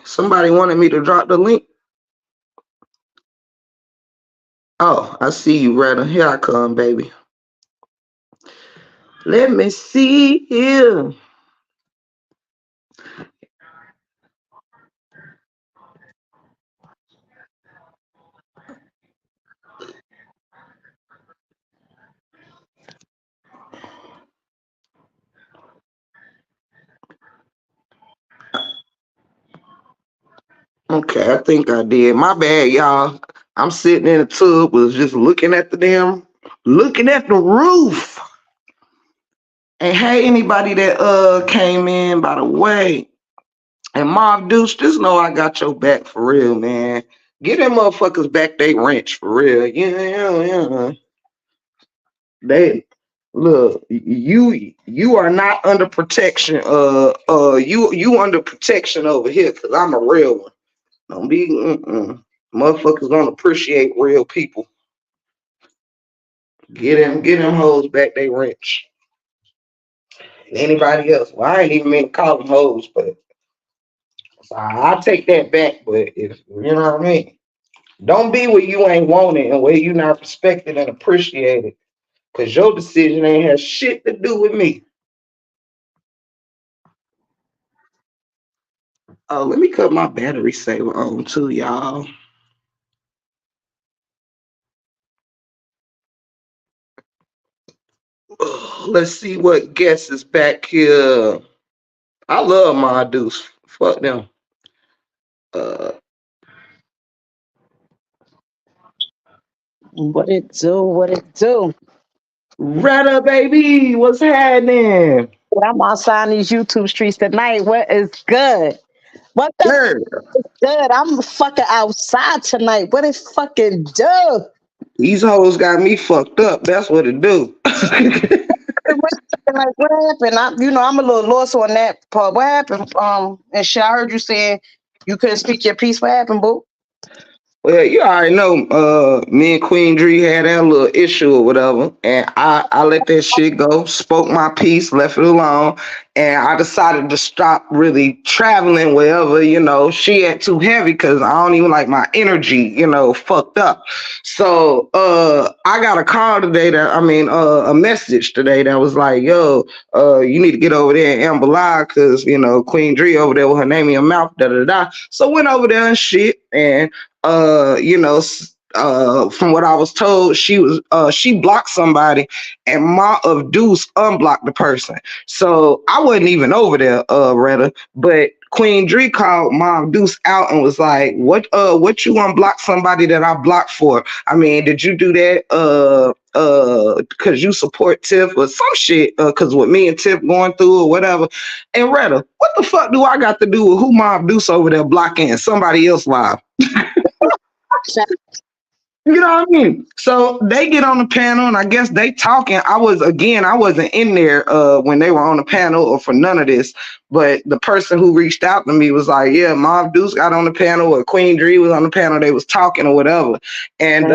Somebody wanted me to drop the link. Oh, I see you, Retta. Here I come, baby. Let me see here. Okay, I think I did. My bad, y'all. I'm sitting in the tub, was just looking at the roof. And hey, anybody that came in, by the way, and Mob Deuce, just know I got your back for real, man. Get them motherfuckers back they wrench for real. Yeah. They look, you are not under protection. You under protection over here because I'm a real one. Don't be motherfuckers don't appreciate real people. Get them hoes back they wrench. Anybody else? Well, I ain't even mean to call them hoes, but so I'll take that back. But if you know what I mean, don't be where you ain't wanted and where you not respected and appreciated. Cause your decision ain't has shit to do with me. Oh, let me cut my battery saver on too, y'all. Let's see what guest is back here. I love my Deuce. Fuck them. What it do? What it do? Retta, baby, what's happening? I'm outside these YouTube streets tonight. What is good? What the Girl, good? I'm fucking outside tonight. What it fucking do? these hoes got me fucked up. That's what it do. Like what happened? I'm a little lost on that part. What happened? And shit, I heard you saying you couldn't speak your piece. What happened, boo? Well, you already know, me and Queen Dree had that little issue or whatever, and I let that shit go, spoke my piece, left it alone, and I decided to stop really traveling wherever, she had too heavy because I don't even like my energy, fucked up. So I got a call today a message today that was like, yo, you need to get over there and Amber Live because, Queen Dree over there with her name in your mouth, da da da. So went over there and shit, and from what I was told, she blocked somebody, and Ma of Deuce unblocked the person. So I wasn't even over there, Retta. But Queen Dree called Ma of Deuce out and was like, what you unblock somebody that I blocked for? I mean, did you do that because you support Tiff or some shit, because what me and Tiff going through or whatever. And Retta, what the fuck do I got to do with who Ma of Deuce over there blocking somebody else live? You know what I mean? So they get on the panel, and I guess they talking. I wasn't in there when they were on the panel or for none of this. But the person who reached out to me was like, "Yeah, Mob Deuce got on the panel, or Queen Dree was on the panel. They was talking or whatever." And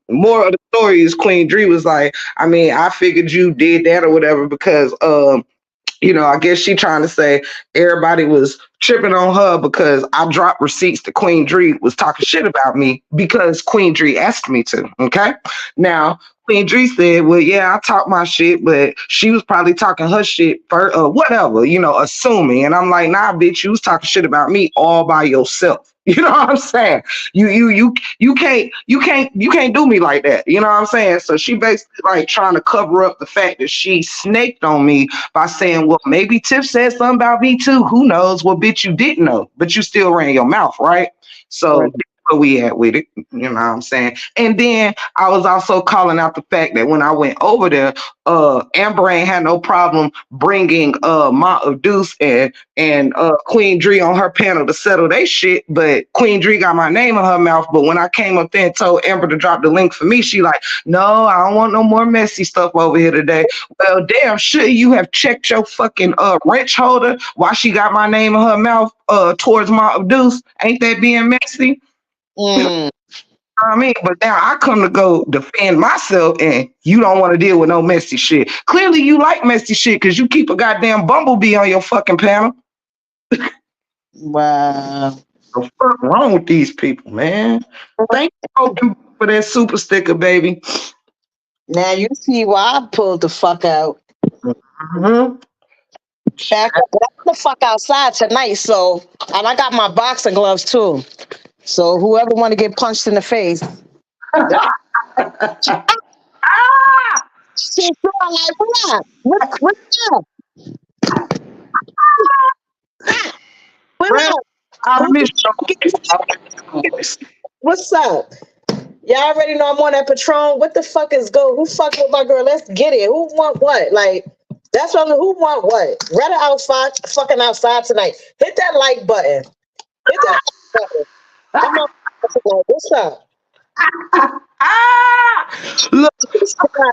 more of the story is Queen Dree was like, "I mean, I figured you did that or whatever because I guess she trying to say everybody was tripping on her because I dropped receipts to Queen Dree was talking shit about me because Queen Dree asked me to. Okay. Now, Queen Dree said, well, yeah, I talk my shit, but she was probably talking her shit for whatever, assuming. And I'm like, nah, bitch, you was talking shit about me all by yourself. You know what I'm saying? You can't do me like that. You know what I'm saying? So she basically like trying to cover up the fact that she snaked on me by saying, well, maybe Tiff said something about me too. Who knows? Well, bitch, you didn't know, but you still ran your mouth, right? So Right. that's where we at with it. You know what I'm saying? And then I was also calling out the fact that when I went over there, Amber ain't had no problem bringing Ma of Deuce and Queen Dree on her panel to settle they shit, but Queen Dree got my name in her mouth. But when I came up there and told Amber to drop the link for me, she like, no, I don't want no more messy stuff over here today. Well, damn, should you have checked your fucking wrench holder while she got my name in her mouth towards my Deuce? Ain't that being messy? You know Mm, what I mean? But now I come to go defend myself and you don't want to deal with no messy shit. Clearly you like messy shit because you keep a goddamn bumblebee on your fucking panel. wow. The fuck wrong with these people, man? Thank you for that super sticker, baby. Now you see why I pulled the fuck out. Mm-hmm. Back up. But I'm the fuck outside tonight, so and I got my boxing gloves too. So whoever want to get punched in the face, shit, I'm like, what up? What's up? What Brad, up? I Who miss the your What's up? Y'all already know I'm on that Patron. What the fuck is go? Who fuck with my girl? Let's get it. Who want what? Like, that's what I'm who want what? Rather outside, fucking outside tonight. Hit that like button. Hit that like button. I'm on tonight. What's up? Look, Come on,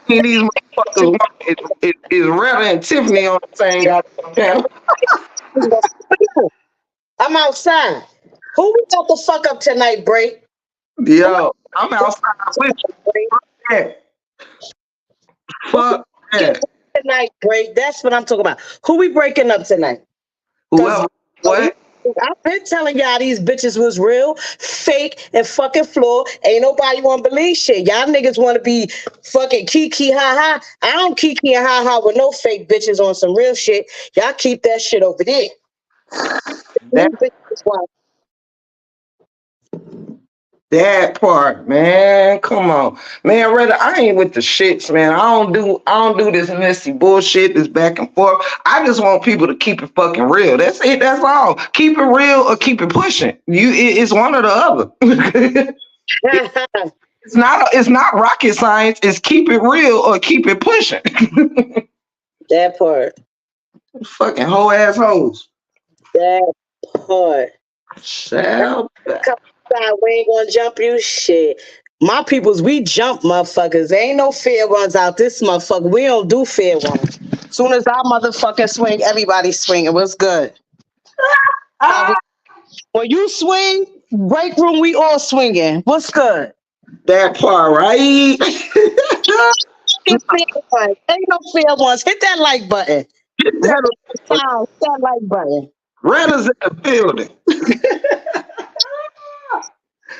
baby. these motherfuckers is Retta and Tiffany on the same goddamn panel. I'm outside. Who we got the fuck up tonight, Bray? Who Yo, I'm outside with Bray? you. Yeah. Who Fuck we that. tonight, Bray? That's what I'm talking about. Who we breaking up tonight? Cause Whoever, what? I've been telling y'all these bitches was real, fake, and fucking floor. Ain't nobody want to believe shit. Y'all niggas want to be fucking kiki ha ha. I don't kiki and ha ha with no fake bitches on some real shit. Y'all keep that shit over there. That These bitches want- that part, man. Come on. Man, Retta, I ain't with the shits, man. I don't do this messy bullshit, this back and forth. I just want people to keep it fucking real. That's it, that's all. Keep it real or keep it pushing. It's one or the other. It's not rocket science. It's keep it real or keep it pushing. that part. Fucking whole assholes. That part. Shall Come outside, we ain't gonna jump you shit. My peoples, we jump motherfuckers. There ain't no fair ones out this motherfucker. We don't do fair ones. Soon as our motherfucker swing, everybody swing. It was good. ah, When you swing, break room, we all swinging. What's good? that part, right? Ain't fair ones. Ain't no fair ones. Hit that like button. that Hit that like button. Retta's in the building.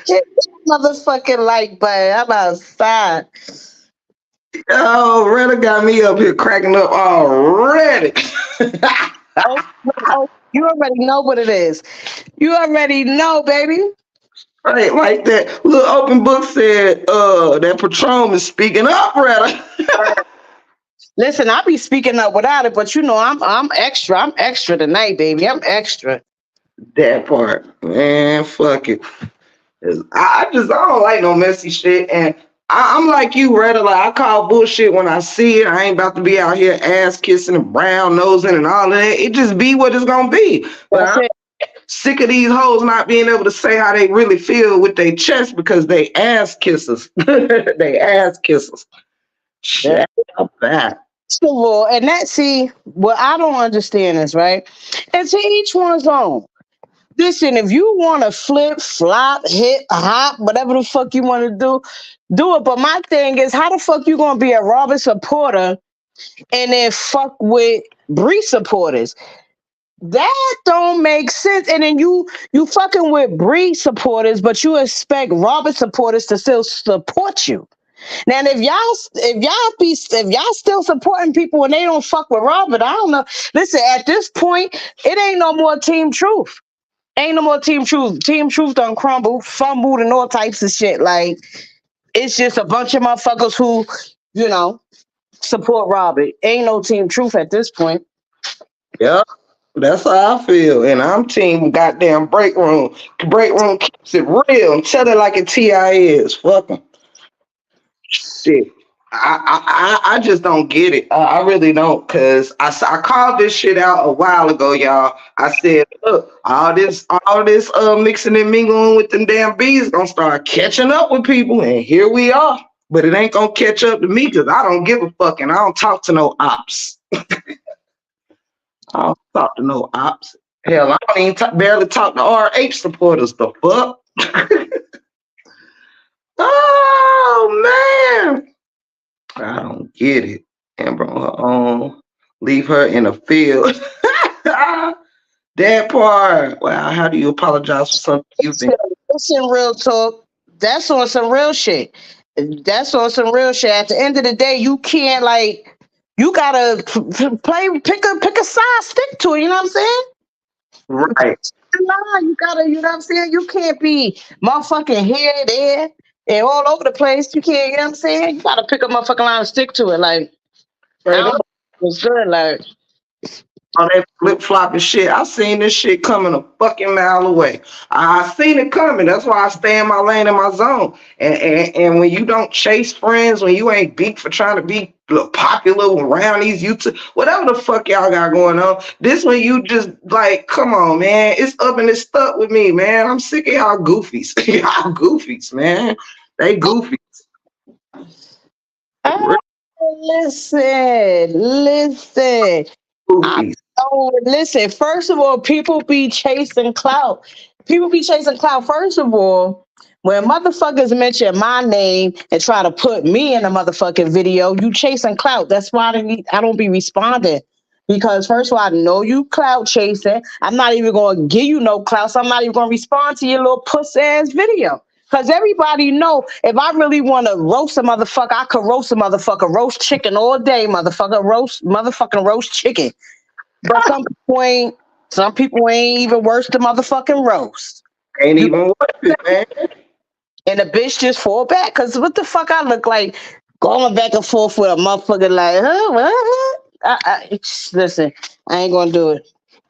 Hit that motherfucking like button. I'm outside. Oh, Retta got me up here cracking up already. Oh, oh, you already know what it is. You already know, baby. Right, like that little open book said, that Patron is speaking up, rather. Listen, I be speaking up without it, but you know I'm extra. I'm extra tonight, baby. I'm extra. That part. Man, fuck it. I don't like no messy shit. And I'm like you, Retta. Like, I call bullshit when I see it. I ain't about to be out here ass kissing and brown nosing and all of that. It just be what it's gonna be. But That's I'm it. sick of these hoes not being able to say how they really feel with their chest because they ass kissers. They ass kissers. Yeah. Shut up that. So, well, and that see, what I don't understand is right. And to each one's own. Listen, if you want to flip, flop, hit, hop, whatever the fuck you want to do it. But my thing is, how the fuck you gonna be a Robert supporter and then fuck with Bree supporters? That don't make sense. And then you fucking with Bree supporters, but you expect Robert supporters to still support you. Now, if y'all still supporting people when they don't fuck with Robert, I don't know. Listen, at this point, it ain't no more Team Truth. Ain't no more Team Truth. Team Truth done crumbled, fumbled, and all types of shit. Like, it's just a bunch of motherfuckers who, you know, support Robert. Ain't no Team Truth at this point. Yeah. That's how I feel. And I'm team goddamn break room. Break room keeps it real. Tell it like a TI is. Fuck 'em. Shit. I just don't get it. I really don't, cause I called this shit out a while ago, y'all. I said, look, all this mixing and mingling with them damn bees gonna start catching up with people, and here we are. But it ain't gonna catch up to me, cause I don't give a fuck, and I don't talk to no ops. I don't talk to no ops. Hell, I don't even barely talk to RH supporters. The fuck? Oh man. I don't get it. Amber on her own. Leave her in a field. That part. Wow, how do you apologize for something you've been? Listen, real talk. That's on some real shit. That's on some real shit. At the end of the day, you can't like you gotta pick a side, stick to it. You know what I'm saying? Right. You gotta, you know what I'm saying? You can't be motherfucking here, there, and all over the place. You can't, you know what I'm saying? You gotta pick a motherfucking line and stick to it. Like, I Straight don't up. know. It's good. Like, All that flip flopping shit. I seen this shit coming a fucking mile away. I seen it coming. That's why I stay in my lane and my zone. And when you don't chase friends, when you ain't beat for trying to be popular around these YouTube, whatever the fuck y'all got going on, this one you just like, come on, man. It's up and it's stuck with me, man. I'm sick of y'all goofies. Y'all goofies, man. They goofy. oh, Real listen. I goofies. know. Listen, first of all, people be chasing clout. People be chasing clout. First of all, when motherfuckers mention my name and try to put me in a motherfucking video, you chasing clout. That's why I don't be responding. Because first of all, I know you clout chasing. I'm not even gonna give you no clout. So I'm not even gonna respond to your little puss ass video. Cause everybody know if I really want to roast a motherfucker, I could roast a motherfucker, roast chicken all day, motherfucking roast chicken. But some people ain't even worse than motherfucking roast. Ain't You even worth it, man. and the bitch just fall back. Cause what the fuck I look like going back and forth with a motherfucker like, huh? What? Listen, I ain't gonna do it.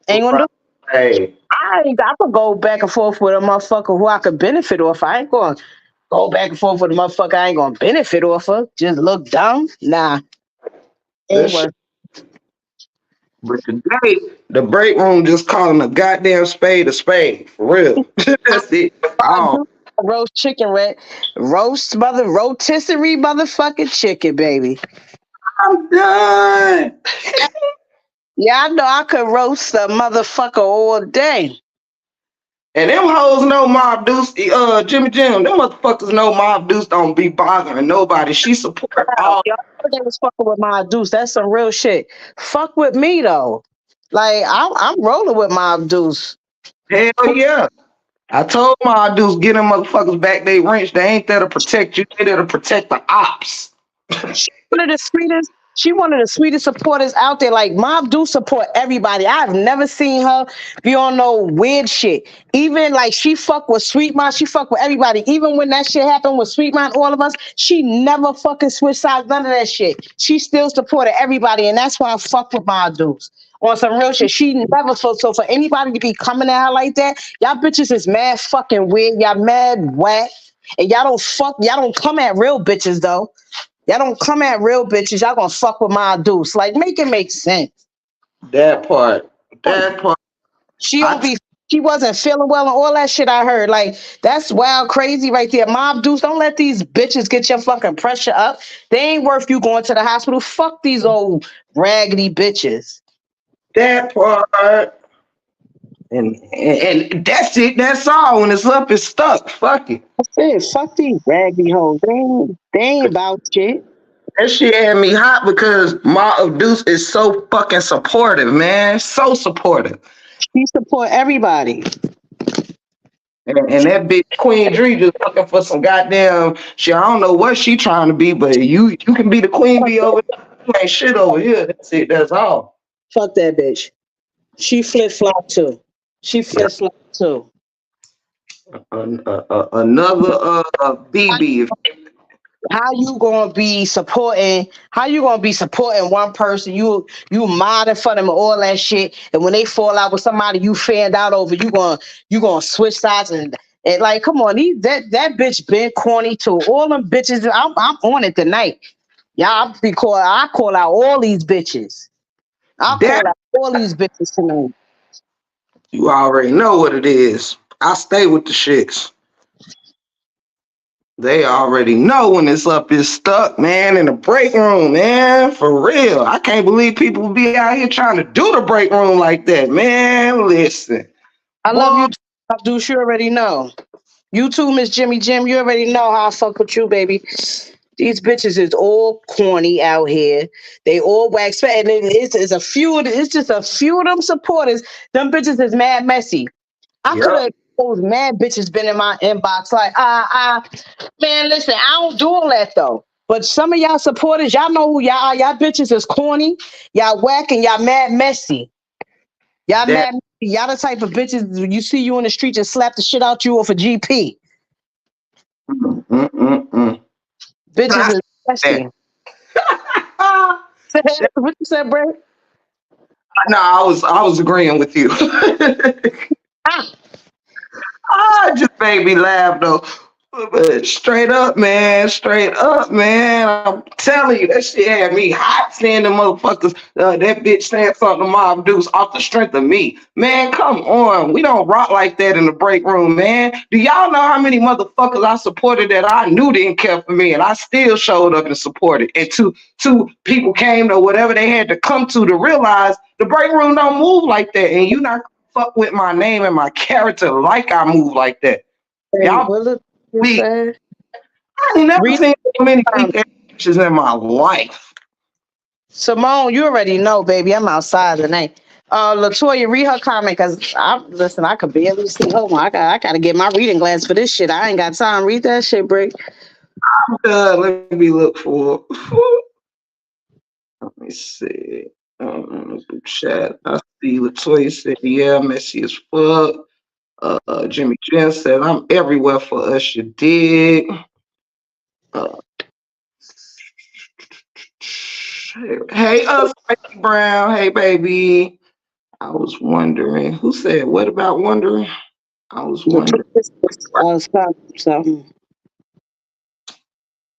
Ain't gonna do it. Hey, I could go back and forth with a motherfucker who I could benefit off. I ain't going to go back and forth with a motherfucker I ain't gonna benefit off of. Just look dumb. Nah, that ain't shit. worth. But today, the break room just calling a goddamn spade a spade. For real. That's it. I Oh, do roast chicken, rotisserie motherfucking chicken, baby. I'm done. Yeah, I know I could roast a motherfucker all day. And them hoes know Mob Deuce, Jimmy Jim, them motherfuckers know Mob Deuce don't be bothering nobody. She support all. Y'all they was fucking with my deuce. That's some real shit. Fuck with me though. Like I'm rolling with my deuce. Hell yeah. I told Mob Deuce, get them motherfuckers back they wrench. They ain't there to protect you. They there to protect the ops. One of the sweetest. She one of the sweetest supporters out there. Like Mom do support everybody. I've never seen her be on no weird shit. Even like she fuck with Sweet Mom, she fuck with everybody. Even when that shit happened with Sweet Mom, all of us, she never fucking switched sides, none of that shit. She still supported everybody, and that's why I fuck with my dudes. On some real shit. She never felt so for anybody to be coming at her like that. Y'all bitches is mad fucking weird. Y'all mad whack. And y'all don't come at real bitches though. Y'all don't come at real bitches. Y'all gonna fuck with my deuce. Like, make it make sense. That part. That part. She I don't be. She wasn't feeling well and all that shit. I heard. Like, that's wild, crazy right there. Mob deuce. Don't let these bitches get your fucking pressure up. They ain't worth you going to the hospital. Fuck these old raggedy bitches. that part. And that's it. That's all. When it's up, it's stuck. Fuck it. That's it. Fuck these raggedy hoes. They ain't about shit. That shit had me hot because Ma Deuce is so fucking supportive, man. So supportive. She support everybody. And that bitch Queen Dree just looking for some goddamn shit. I don't know what she trying to be, but you can be the queen bee over there. You ain't shit over here. That's it. That's all. Fuck that bitch. She flip flop too. She Yeah. flip flop too. Another BB. How you gonna be supporting one person, you modding for them and all that shit, and when they fall out with somebody you fanned out over, you gonna switch sides and like, come on, that bitch been corny too. All them bitches, I'm on it tonight. Y'all I call out all these bitches. I'll That call out all these bitches tonight. you already know what it is. I stay with the shits. They already know when it's up, it's stuck, man, in the break room, man. For real. I can't believe people be out here trying to do the break room like that, man. Listen. I love Boy, you too, Abdul. You already know. You too, Miss Jimmy Jim. You already know how I fuck with you, baby. These bitches is all corny out here. They all wax fat, and it's a few. It's just a few of them supporters. Them bitches is mad messy. I could yep. have those mad bitches been in my inbox like, man, listen, I don't do all that though. But some of y'all supporters, y'all know who y'all are. Y'all bitches is corny. Y'all whack and y'all mad messy. Y'all That mad. Y'all the type of bitches you see you in the street just slap the shit out you off a GP. mm. Bitches I is that. messy. What you said, Brett? No, I was agreeing with you. Ah, I just made me laugh though. But straight up, man. I'm telling you, that shit had me hot seeing the motherfuckers. That bitch saying something to Mob Deuce off the strength of me. Man, come on. We don't rock like that in the break room, man. Do y'all know how many motherfuckers I supported that I knew didn't care for me and I still showed up and supported? And two people came to whatever they had to come to realize the break room don't move like that. And you not fuck with my name and my character like I move like that. hey, Y'all what look you weak. said? I ain't never Read seen so many um, weak ass bitches in my life. Simone, you already know, baby. I'm outside tonight. Latoya, read her comment because I could barely see. Hold on, I gotta get my reading glass for this shit. I ain't got time. Read that shit, break. Let me look for. Let me see. Chat. I see Latoya said, "Yeah, messy as fuck." Jimmy Jen said, "I'm everywhere for us. You dig?" Uh, hey, Spicy Brown. Hey, baby. I was wondering who said what about wondering. I was wondering. Something.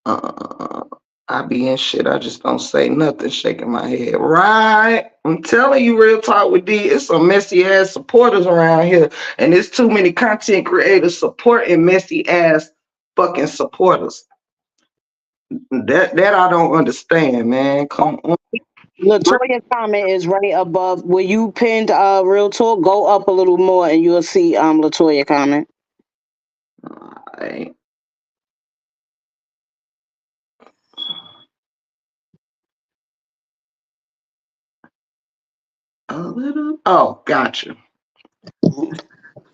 Uh, I be in shit. I just don't say nothing, shaking my head. Right? I'm telling you, real talk with D. It's some messy ass supporters around here, and there's too many content creators supporting messy ass fucking supporters. That I don't understand, man. Come on. Latoya comment is right above where you pinned real talk. Go up a little more and you'll see Latoya comment. Alright. A little. Oh, gotcha.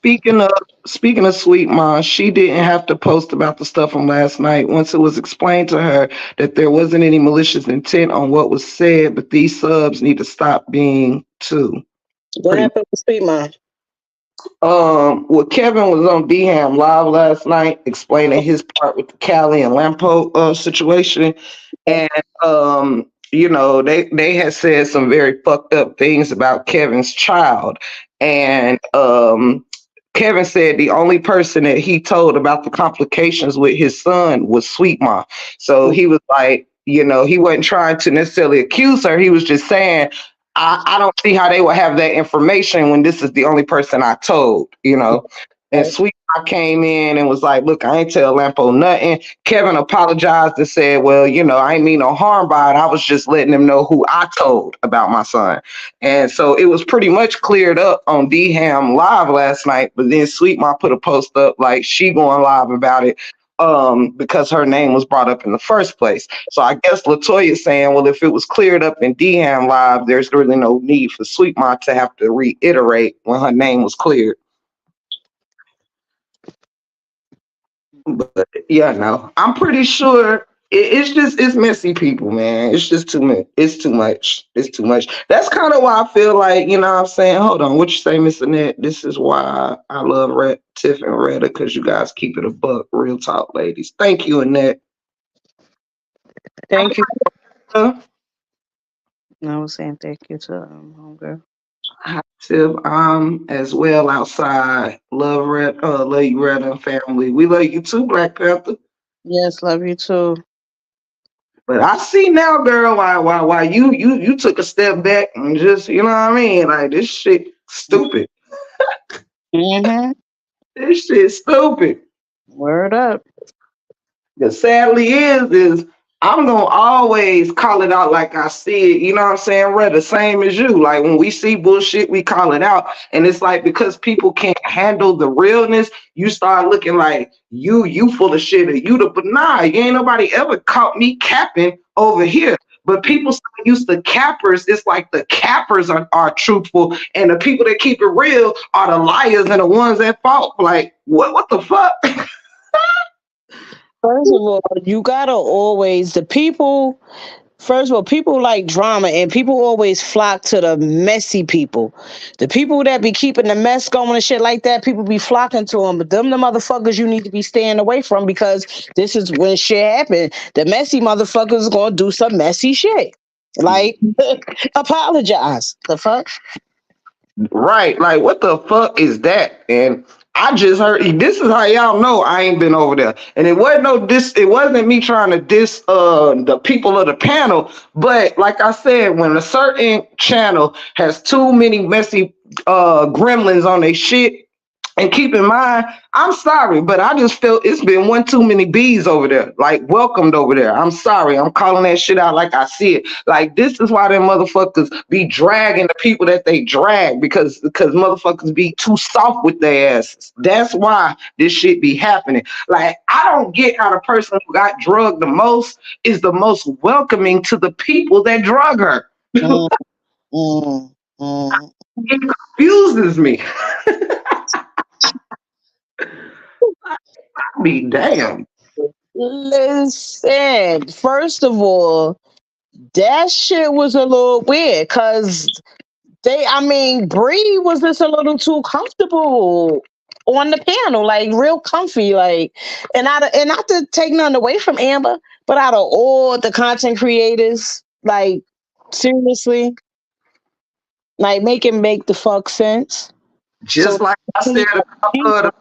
Speaking of speaking of Sweet Mom, she didn't have to post about the stuff from last night once it was explained to her that there wasn't any malicious intent on what was said, but these subs need to stop being too. What Pretty happened with Sweet Mom? well, Kevin was on Dham live last night explaining his part with the Cali and Lampo situation, and they had said some very fucked up things about Kevin's child, and Kevin said the only person that he told about the complications with his son was Sweet Mom. So he was like, he wasn't trying to necessarily accuse her. He was just saying, I don't see how they would have that information when this is the only person I told. And Right. Sweet Mom came in and was like, look, I ain't tell Lampo nothing. Kevin apologized and said, well, I ain't mean no harm by it. I was just letting him know who I told about my son. And so it was pretty much cleared up on Dham live last night. But then Sweet Mom put a post up like she going live about it because her name was brought up in the first place. So I guess Latoya's saying, well, if it was cleared up in Dham live, there's really no need for Sweet Mom to have to reiterate when her name was cleared. But yeah, no, I'm pretty sure it's messy people, man. It's just too much. It's too much. It's too much. That's kind of why I feel like, what I'm saying. Hold on, what you say, Miss Annette? This is why I love Tiff and Retta, because you guys keep it a buck, real talk, ladies. Thank you, Annette. Thank you. Huh? I was saying thank you to homegirl. Hi, Tiff. I'm as well outside. Love you, Retta and family. We love you too, Black Panther. Yes, love you too. But I see now, girl, why you took a step back and just, you know what I mean? Like, this shit stupid. Mm-hmm. This shit stupid. Word up. The sadly is I'm gonna always call it out like I see it. You know what I'm saying? Red, the same as you. Like when we see bullshit, we call it out, and it's like because people can't handle the realness, you start looking like you full of shit, or you the but nah, you ain't nobody ever caught me capping over here. But people so used to cappers, it's like the cappers are truthful, and the people that keep it real are the liars and the ones at fault. Like what the fuck? First of all, you gotta always the people. First of all, people like drama, and people always flock to the messy people. The people that be keeping the mess going and shit like that, people be flocking to them. But them, the motherfuckers you need to be staying away from because this is when shit happen. The messy motherfuckers gonna do some messy shit. Like, apologize. The fuck? Right. Like, what the fuck is that? And I just heard this is how y'all know I ain't been over there. And it wasn't me trying to diss the people of the panel, but like I said, when a certain channel has too many messy gremlins on their shit, and keep in mind, I'm sorry, but I just feel it's been one too many bees over there, like welcomed over there. I'm sorry. I'm calling that shit out like I see it. Like this is why them motherfuckers be dragging the people that they drag because motherfuckers be too soft with their asses. That's why this shit be happening. Like I don't get how the person who got drugged the most is the most welcoming to the people that drug her. Mm, mm, mm. It confuses me. Be damn. Listen, first of all, that shit was a little weird because I mean, Bree was just a little too comfortable on the panel, like real comfy, like, and not to take nothing away from Amber, but out of all the content creators, like, seriously, like, make the fuck sense. So, Just like I said about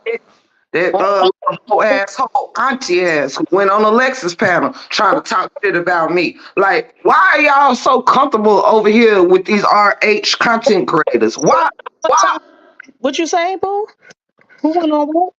that whole asshole auntie ass who went on Alexa's panel trying to talk shit about me. Like, why are y'all so comfortable over here with these RH content creators? Why? what you say, boo? Who went on what?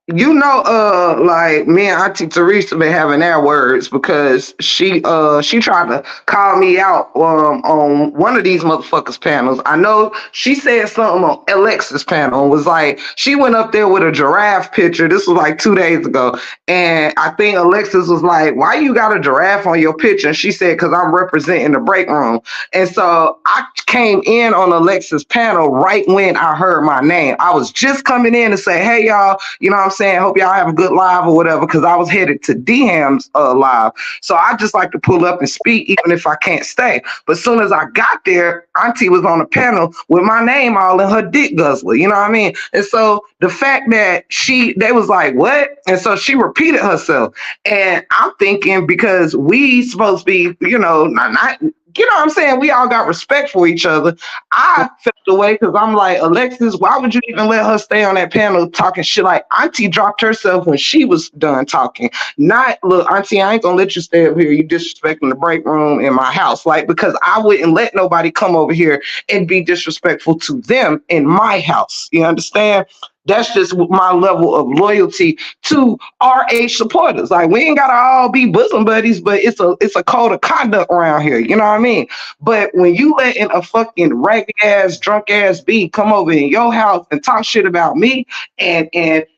Like me and Auntie Teresa been having our words because she tried to call me out on one of these motherfuckers panels. I know she said something on Alexa's panel and was like she went up there with a giraffe picture. This was like 2 days ago, and I think Alexis was like, "Why you got a giraffe on your picture?" And she said, "Because I'm representing the break room." And so I came in on Alexa's panel right when I heard my name. I was just coming in to say, "Hey y'all, you know what I'm saying? Hope y'all have a good live or whatever," because I was headed to DHAM's live. So I just like to pull up and speak even if I can't stay. But as soon as I got there, Auntie was on the panel with my name all in her dick guzzler. You know what I mean? And so the fact that they was like, "What?" And so she repeated herself. And I'm thinking because we supposed to be, not you know what I'm saying? We all got respect for each other. I felt the way because I'm like, Alexis, why would you even let her stay on that panel talking shit? Like, Auntie dropped herself when she was done talking. Not, look, Auntie, I ain't gonna let you stay up here. You disrespecting the break room in my house. Like, because I wouldn't let nobody come over here and be disrespectful to them in my house. You understand? That's just my level of loyalty to our age supporters. Like we ain't gotta all be bosom buddies, but it's a code of conduct around here. You know what I mean? But when you letting a fucking ragged ass, drunk ass B come over in your house and talk shit about me, and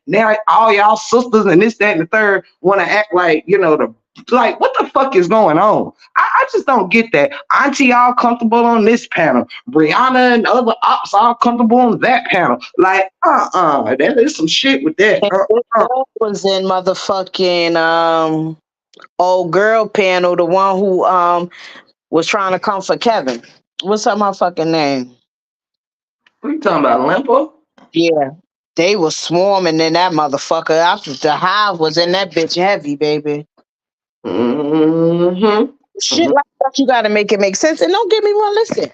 now all y'all sisters and this, that, and the third want to act like the like what the fuck is going on? I just don't get that. Auntie all comfortable on this panel. Brianna and other ops all comfortable on that panel. Like, there is some shit with that. Was in motherfucking old girl panel, the one who was trying to come for Kevin. What's her motherfucking name? What you talking about, Limpo? Yeah. They was swarming in that motherfucker. After the hive was in that bitch heavy, baby. Mm-hmm. Shit like that, you gotta make it make sense. And don't get me wrong, listen.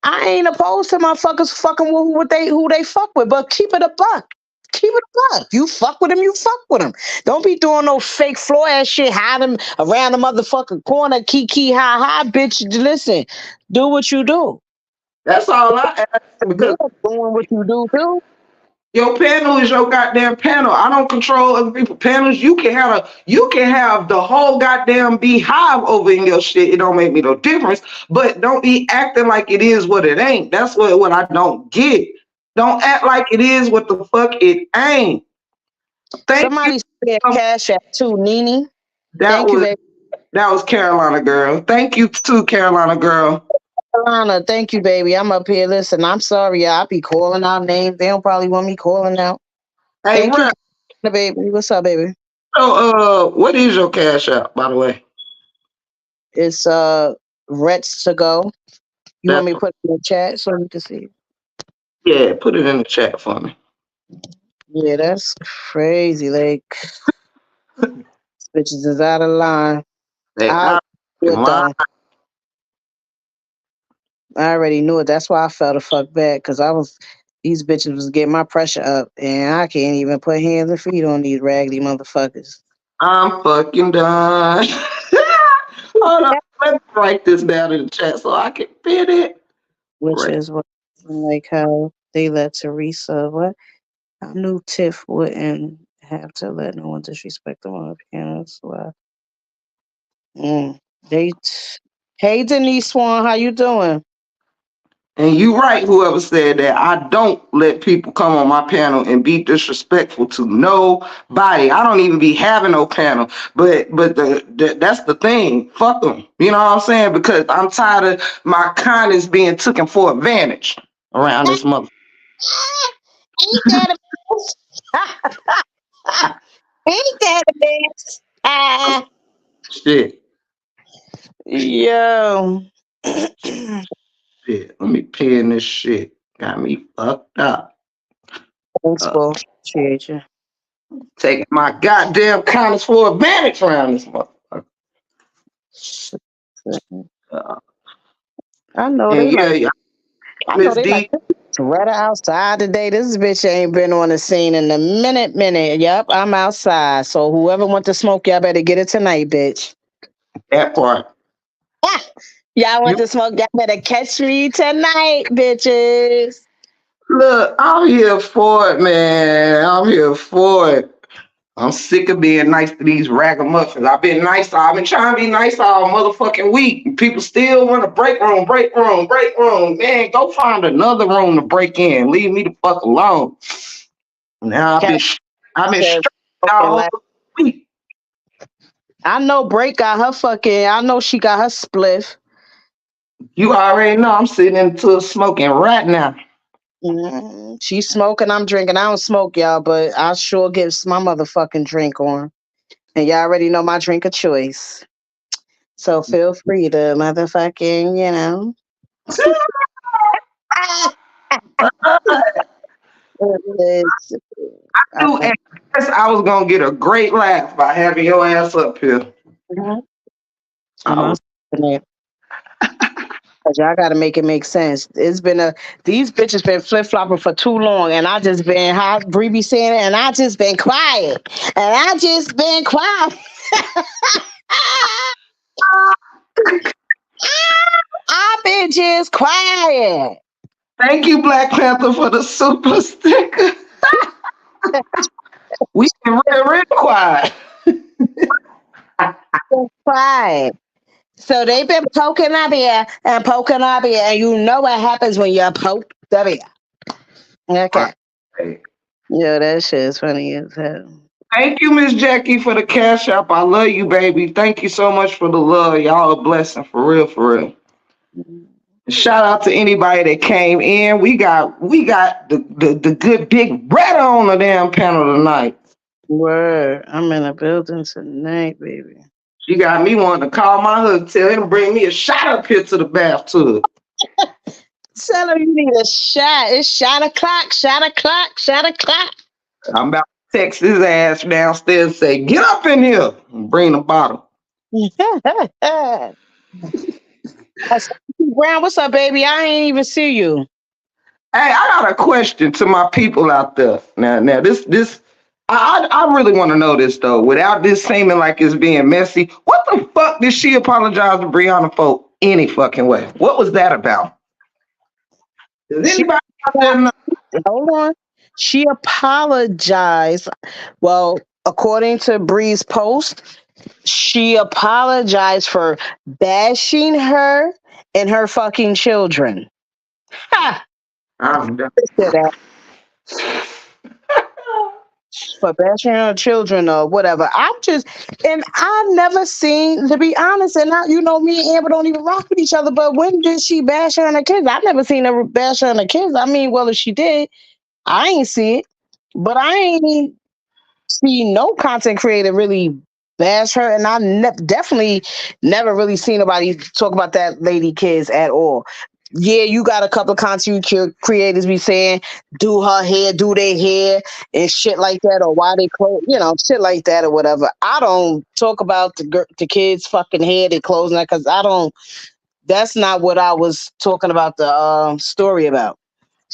I ain't opposed to motherfuckers fucking with who they fuck with, but keep it a buck. Keep it a buck. You fuck with them, you fuck with them. Don't be doing no fake floor ass shit, hide them around the motherfucking corner, kiki, hi, bitch. Listen, do what you do. That's all I ask They're because doing what you do too. your panel is your goddamn panel. I don't control other people's panels. You can have the whole goddamn beehive over in your shit. It don't make me no difference. But don't be acting like it is what it ain't. That's what I don't get. Don't act like it is what the fuck it ain't. Thank you. Somebody said cash app too, Nene. That Thank you, was baby. that was Carolina girl. Thank you too, Carolina girl. Alana, thank you, baby. I'm up here. Listen, I'm sorry. I'll be calling out names. They don't probably want me calling out. Hey, Thank you, Rep. baby. What's up, baby? So, what is your cash out, by the way? It's Reds to go. You want That me to put it in the chat so you can see? Yeah, put it in the chat for me. Yeah, that's crazy. Like, bitches is out of line. Hey, I knew it though. I already knew it. That's why I felt the fuck back because these bitches was getting my pressure up, and I can't even put hands and feet on these raggedy motherfuckers. I'm fucking done. Hold on, let me write this down in the chat so I can fit it. Which Right. is what, like how they let Teresa, what? I knew Tiff wouldn't have to let no one disrespect them on the piano. So mm, they, hey Denise Swan, how you doing? And you right, whoever said that. I don't let people come on my panel and be disrespectful to nobody. I don't even be having no panel. But that's the thing. Fuck them. You know what I'm saying? Because I'm tired of my kindness being taken for advantage around this mother. Ain't that a ain't that a bitch? Shit. Yo. Shit. Let me pin this shit. Got me fucked up. Thanks, Uh, bro. Appreciate you. Taking my goddamn kindness for advantage around this motherfucker. Uh, I know and they yeah, like. yeah, I know Miss they like. D. Right outside today. This bitch ain't been on the scene in a minute. Yep, I'm outside. So whoever want to smoke, y'all better get it tonight, bitch. That part. Ah, y'all want You to smoke, y'all better catch me tonight, bitches. look, I'm here for it, man. I'm here for it. I'm sick of being nice to these ragamuffins. I've been trying to be nice all motherfucking week. And people still want to break room, break room, break room. Man, go find another room to break in. Leave me the fuck alone. Now Cat I've been said stressed fucking all like week. I know Break got her fucking I know she got her spliff. You already know I'm sitting into a smoking right now. She's smoking, I'm drinking. I don't smoke, y'all, but I sure get my motherfucking drink on. And y'all already know my drink of choice. So feel free to motherfucking, It's, I knew at first I was gonna get a great laugh by having your ass up here. I I'm was it. Cause y'all gotta make it make sense. It's been these bitches been flip flopping for too long, and I just been how Bree be saying it, and I just been quiet, and I just been quiet. I've been just quiet. thank you, Black Panther, for the super sticker. We been real quiet. Been quiet. So they've been poking up here and poking up here, and you know what happens when you poke up here. Okay. Right. Yeah, that shit is funny as hell. Thank you, Miss Jackie, for the cash app. I love you, baby. Thank you so much for the love. Y'all a blessing for real, for real. Shout out to anybody that came in. We got the good big red on the damn panel tonight. Word. I'm in a building tonight, baby. She got me wanting to call my husband, tell him to bring me a shot up here to the bathtub. Tell him you need a shot. It's shot o'clock, shot o'clock, shot o'clock. I'm about to text his ass downstairs and say, get up in here and bring the bottle. Brown, what's up, baby? I ain't even see you. Hey, I got a question to my people out there. Now, I really want to know this though. Without this seeming like it's being messy, what the fuck did she apologize to Brianna for any fucking way? What was that about? Does She anybody out there know? hold on. She apologized. Well, according to Bree's post, she apologized for bashing her and her fucking children. Ha! I'm done. For bashing her children or whatever. And I've never seen, to be honest, and now, me and Amber don't even rock with each other, but when did she bash her and her kids? I've never seen her bash her and her kids. I mean, well, if she did, I ain't see it, but I ain't see no content creator really bash her, and definitely never really seen nobody talk about that lady kids at all. Yeah, you got a couple of content creators be saying do her hair, do their hair, and shit like that, or why they clothes, shit like that or whatever. I don't talk about the kids' fucking hair, their clothes, because I don't. That's not what I was talking about the story about.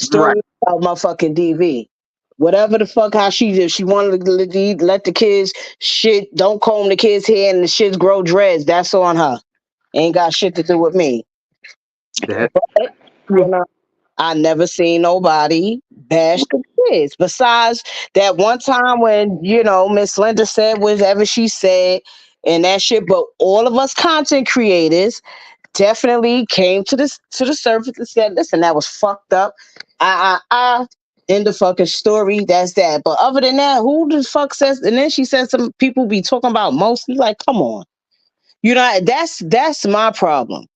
Right, Story about motherfucking DV. Whatever the fuck how she did, she wanted to let the kids shit, don't comb the kids' hair and the shits grow dreads. That's on her. Ain't got shit to do with me. that's But, you true. know, I never seen nobody bash the kids. Besides that one time when, Miss Linda said whatever she said and that shit. But all of us content creators definitely came to the surface and said, listen, that was fucked up. In the fucking story, that's that. But other than that, who the fuck says? And then she said some people be talking about mostly like, come on, that's my problem.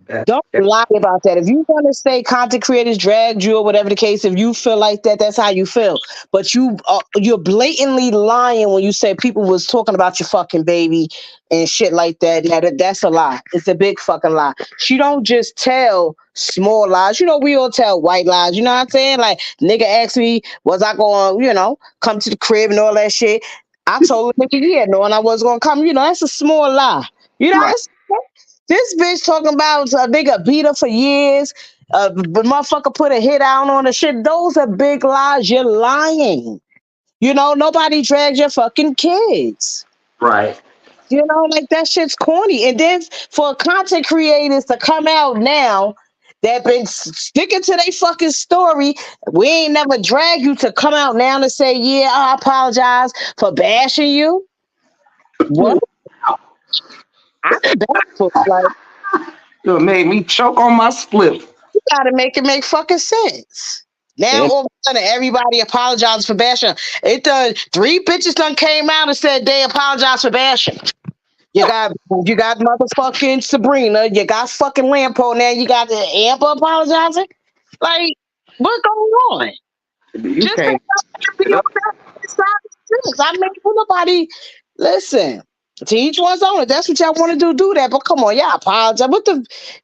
That, Don't that, lie about that. If you want to say content creators dragged you or whatever the case, if you feel like that, that's how you feel. But you're blatantly lying when you say people was talking about your fucking baby and shit like that. Now that's a lie. It's a big fucking lie. She don't just tell small lies. We all tell white lies. You know what I'm saying? Like nigga asked me, was I going, come to the crib and all that shit. I told the nigga, yeah, knowing I was gonna come. That's a small lie. right, That's this bitch talking about a nigga beat her for years. But motherfucker put a hit out on the shit. Those are big lies. You're lying. Nobody drags your fucking kids. right. Like that shit's corny. And then for content creators to come out now that been sticking to their fucking story. We ain't never drag you to come out now to say, yeah, I apologize for bashing you. What? I can bash folks. Like, You made me choke on my split. you gotta make it make fucking sense. Now And all of a sudden everybody apologizes for bashing. It done 3 bitches done came out and said they apologize for bashing. You got motherfucking Sabrina, you got fucking Lampo, now you got the Amber apologizing. Like, what's going on? you Just can't be it on up. that side of things. I mean, nobody listen. To each one's own. If that's what y'all want to do that. But come on, y'all apologize.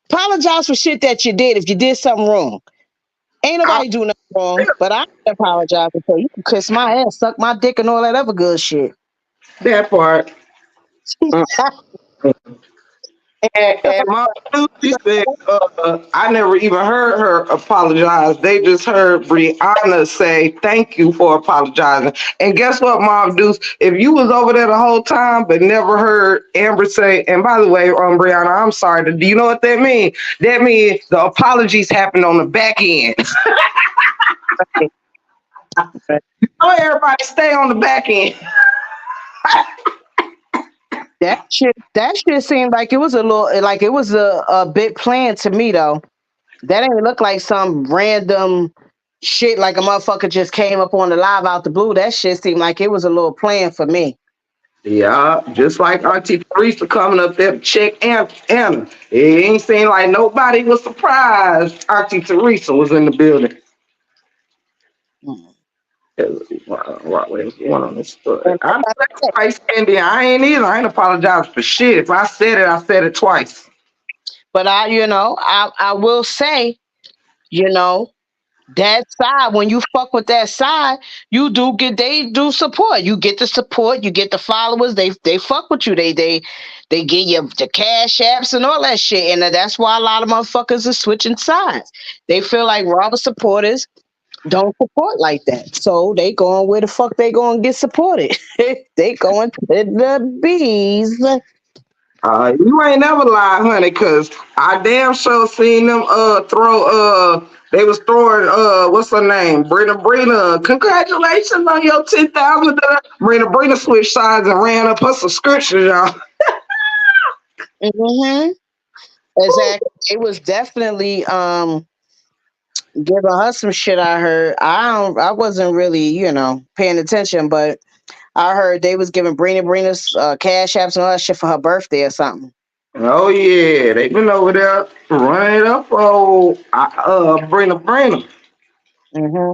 Apologize for shit that you did if you did something wrong. Ain't I, nobody do nothing wrong, but I apologize for you. You can kiss my ass, suck my dick, and all that other good shit. that part. Mm. And Mom Lucy said, I never even heard her apologize. They just heard Brianna say, thank you for apologizing. And guess what, Mom Deuce? If you was over there the whole time but never heard Amber say, and by the way, Brianna, I'm sorry, do you know what that means? That means the apologies happened on the back end. Oh, everybody stay on the back end. That shit seemed like it was a little, like it was a bit planned to me though. That ain't look like some random shit like a motherfucker just came up on the live out the blue. That shit seemed like it was a little plan for me. Yeah, just like Auntie Teresa coming up there to check Anna. It ain't seem like nobody was surprised Auntie Teresa was in the building. Mm. One on this foot. And I know that's twice, Andy. I ain't either. I ain't apologize for shit. If I said it twice. but I will say, you know, that side, when you fuck with that side, they do support. You get the support, you get the followers, they fuck with you. They get you the cash apps and all that shit. And that's why a lot of motherfuckers are switching sides. They feel like Robert supporters don't support like that. So they going where the fuck they going to get supported. They going to the bees. You ain't never lied, honey, cause I damn sure seen them throw they was throwing what's her name? Brina. Congratulations on your 10,000. Brina switched sides and ran up her subscription, y'all. Hmm. Exactly. It was definitely giving her some shit. I heard. I wasn't really paying attention, but I heard they was giving Brina's cash apps and all that shit for her birthday or something. Oh yeah, they been over there running it up. Oh, Brina. Hmm.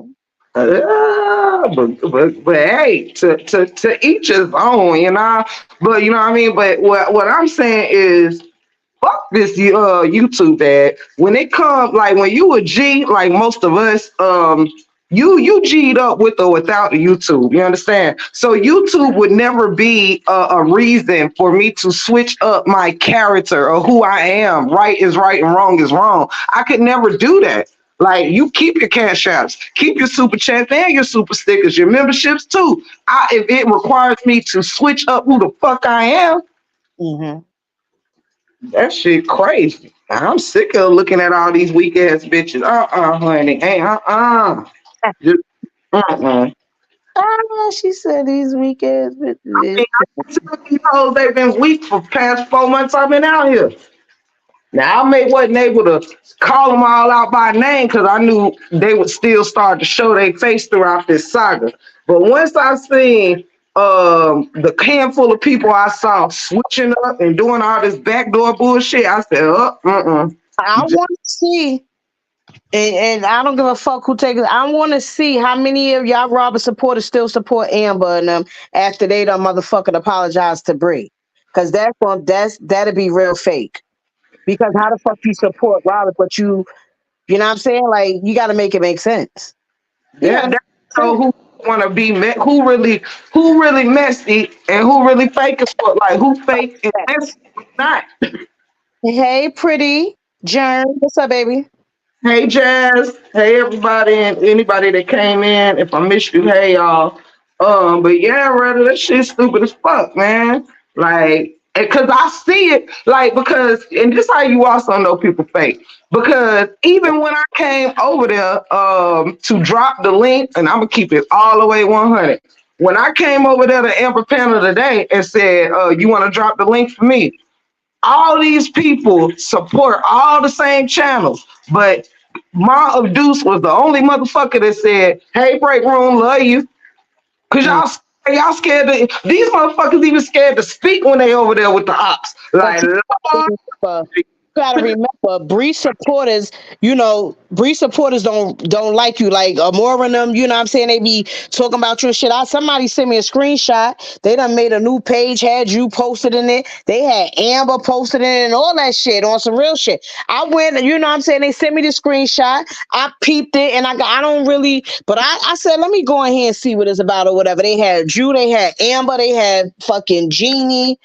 But hey, to each his own, you know. But you know what I mean. But what I'm saying is, fuck this YouTube ad. When it comes, like when you a G, like most of us, you G'd up with or without the YouTube. You understand? So YouTube would never be a reason for me to switch up my character or who I am. Right is right and wrong is wrong. I could never do that. Like you keep your cash apps, keep your super chats and your super stickers, your memberships too. If it requires me to switch up who the fuck I am, Hmm. that shit crazy. I'm sick of looking at all these weak ass bitches. Honey. Hey, Just, uh. Ah, she said these weekends. I tell these hoes they've been weak for past 4 months I've been out here. Now I may wasn't able to call them all out by name because I knew they would still start to show their face throughout this saga. But once I seen the handful of people I saw switching up and doing all this backdoor bullshit, I said, I want to see, and I don't give a fuck who takes it. I want to see how many of y'all Robert supporters still support Amber and them after they done motherfucking apologize to Bree, because that'd be real fake. Because how the fuck you support Robert, but you know what I'm saying? Like you got to make it make sense. You got to that make that it make so who want to be who really messy and who really fake as fuck, like who fake and sense. messy not. Hey, pretty Jern, what's up, baby? Hey Jazz, hey everybody and anybody that came in. If I missed you, hey y'all. But yeah, rather that shit stupid as fuck, man. Like Because I see it like because and this how you also know people fake. Because even when I came over there to drop the link, and I'm gonna keep it all the way 100. When I came over there to Amber Panel today and said, you want to drop the link for me? All these people support all the same channels, but Ma of Deuce was the only motherfucker that said, "Hey, break room, love you," cause y'all scared to, these motherfuckers even scared to speak when they over there with the ops. But Like, you gotta remember, Bree supporters, Bree supporters don't like you. Like more of them, you know what I'm saying? They be talking about your shit. Somebody sent me a screenshot. They done made a new page, had you posted in it. They had Amber posted in it and all that shit on some real shit. I went, you know what I'm saying? They sent me the screenshot. I peeped it and I don't really, but I said, let me go in here and see what it's about or whatever. They had Drew, they had Amber, they had fucking Jeannie.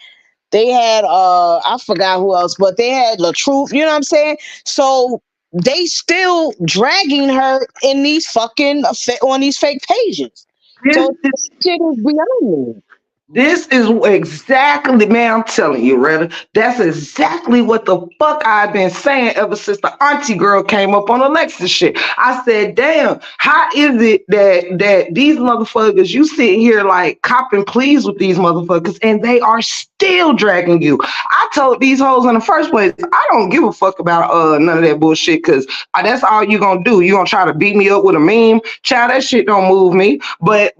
They had I forgot who else, but they had La Truth, you know what I'm saying? So they still dragging her in these fucking on these fake pages. this So this shit is beyond me. This is exactly, man, I'm telling you, Retta, that's exactly what the fuck I've been saying ever since the auntie girl came up on Alexis shit. I said, damn, how is it that these motherfuckers, you sit here like copping pleas with these motherfuckers and they are still dragging you? I told these hoes in the first place, I don't give a fuck about none of that bullshit because that's all you gonna do. You gonna try to beat me up with a meme? Child, that shit don't move me. But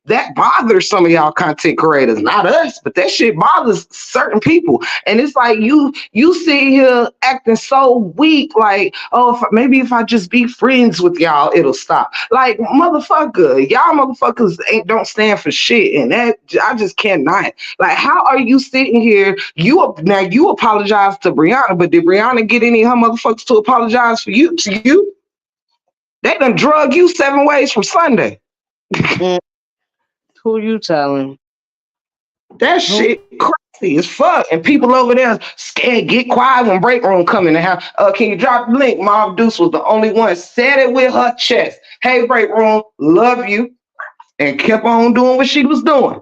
that bothers some of y'all content creators, not us, but that shit bothers certain people. And it's like you sit here acting so weak, like, oh, maybe if I just be friends with y'all, it'll stop. Like, motherfucker, y'all motherfuckers don't stand for shit, and that I just cannot. Like, how are you sitting here? You apologize to Brianna, but did Brianna get any of her motherfuckers to apologize for you? To you, they done drug you 7 ways from Sunday. Mm, who you telling? That Who? shit crazy as fuck. And people over there scared, get quiet when break room come in the house. Can you drop the link? Mom Deuce was the only one said it with her chest. Hey, break room, love you. And kept on doing what she was doing.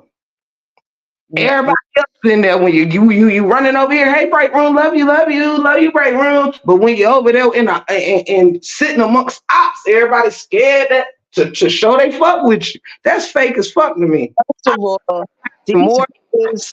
Everybody else in there when you running over here, hey break room, love you, break room. But when you're over there and sitting amongst ops, everybody's scared that to show they fuck with you. That's fake as fuck to me. First of all, these More bitches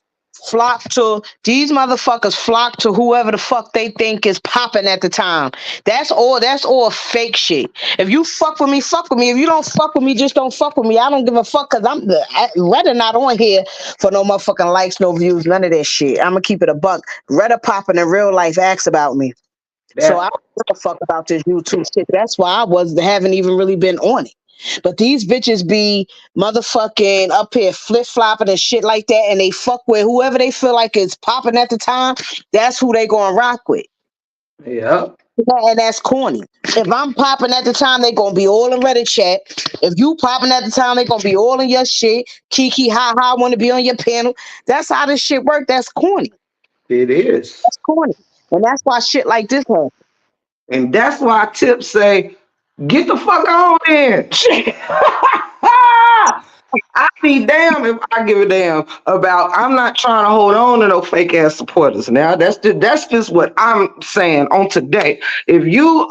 these motherfuckers flock to whoever the fuck they think is popping at the time. That's all fake shit. If you fuck with me, fuck with me. If you don't fuck with me, just don't fuck with me. I don't give a fuck because Redda not on here for no motherfucking likes, no views, none of that shit. I'm gonna keep it a buck. Redda popping in real life acts about me. So I that don't give a fuck about this YouTube shit. That's why haven't even really been on it. But these bitches be motherfucking up here flip flopping and shit like that, and they fuck with whoever they feel like is popping at the time. That's who they gonna rock with. yeah. And that's corny. If I'm popping at the time, they gonna be all in Reddit chat. If you popping at the time, they gonna be all in your shit. Kiki, ha ha, want to be on your panel. That's how this shit work. That's corny. It is. That's corny. And that's why shit like this happens. And that's why Tip say, get the fuck on then. I be damn if I give a damn about. I'm not trying to hold on to no fake ass supporters. Now that's just what I'm saying on today. If you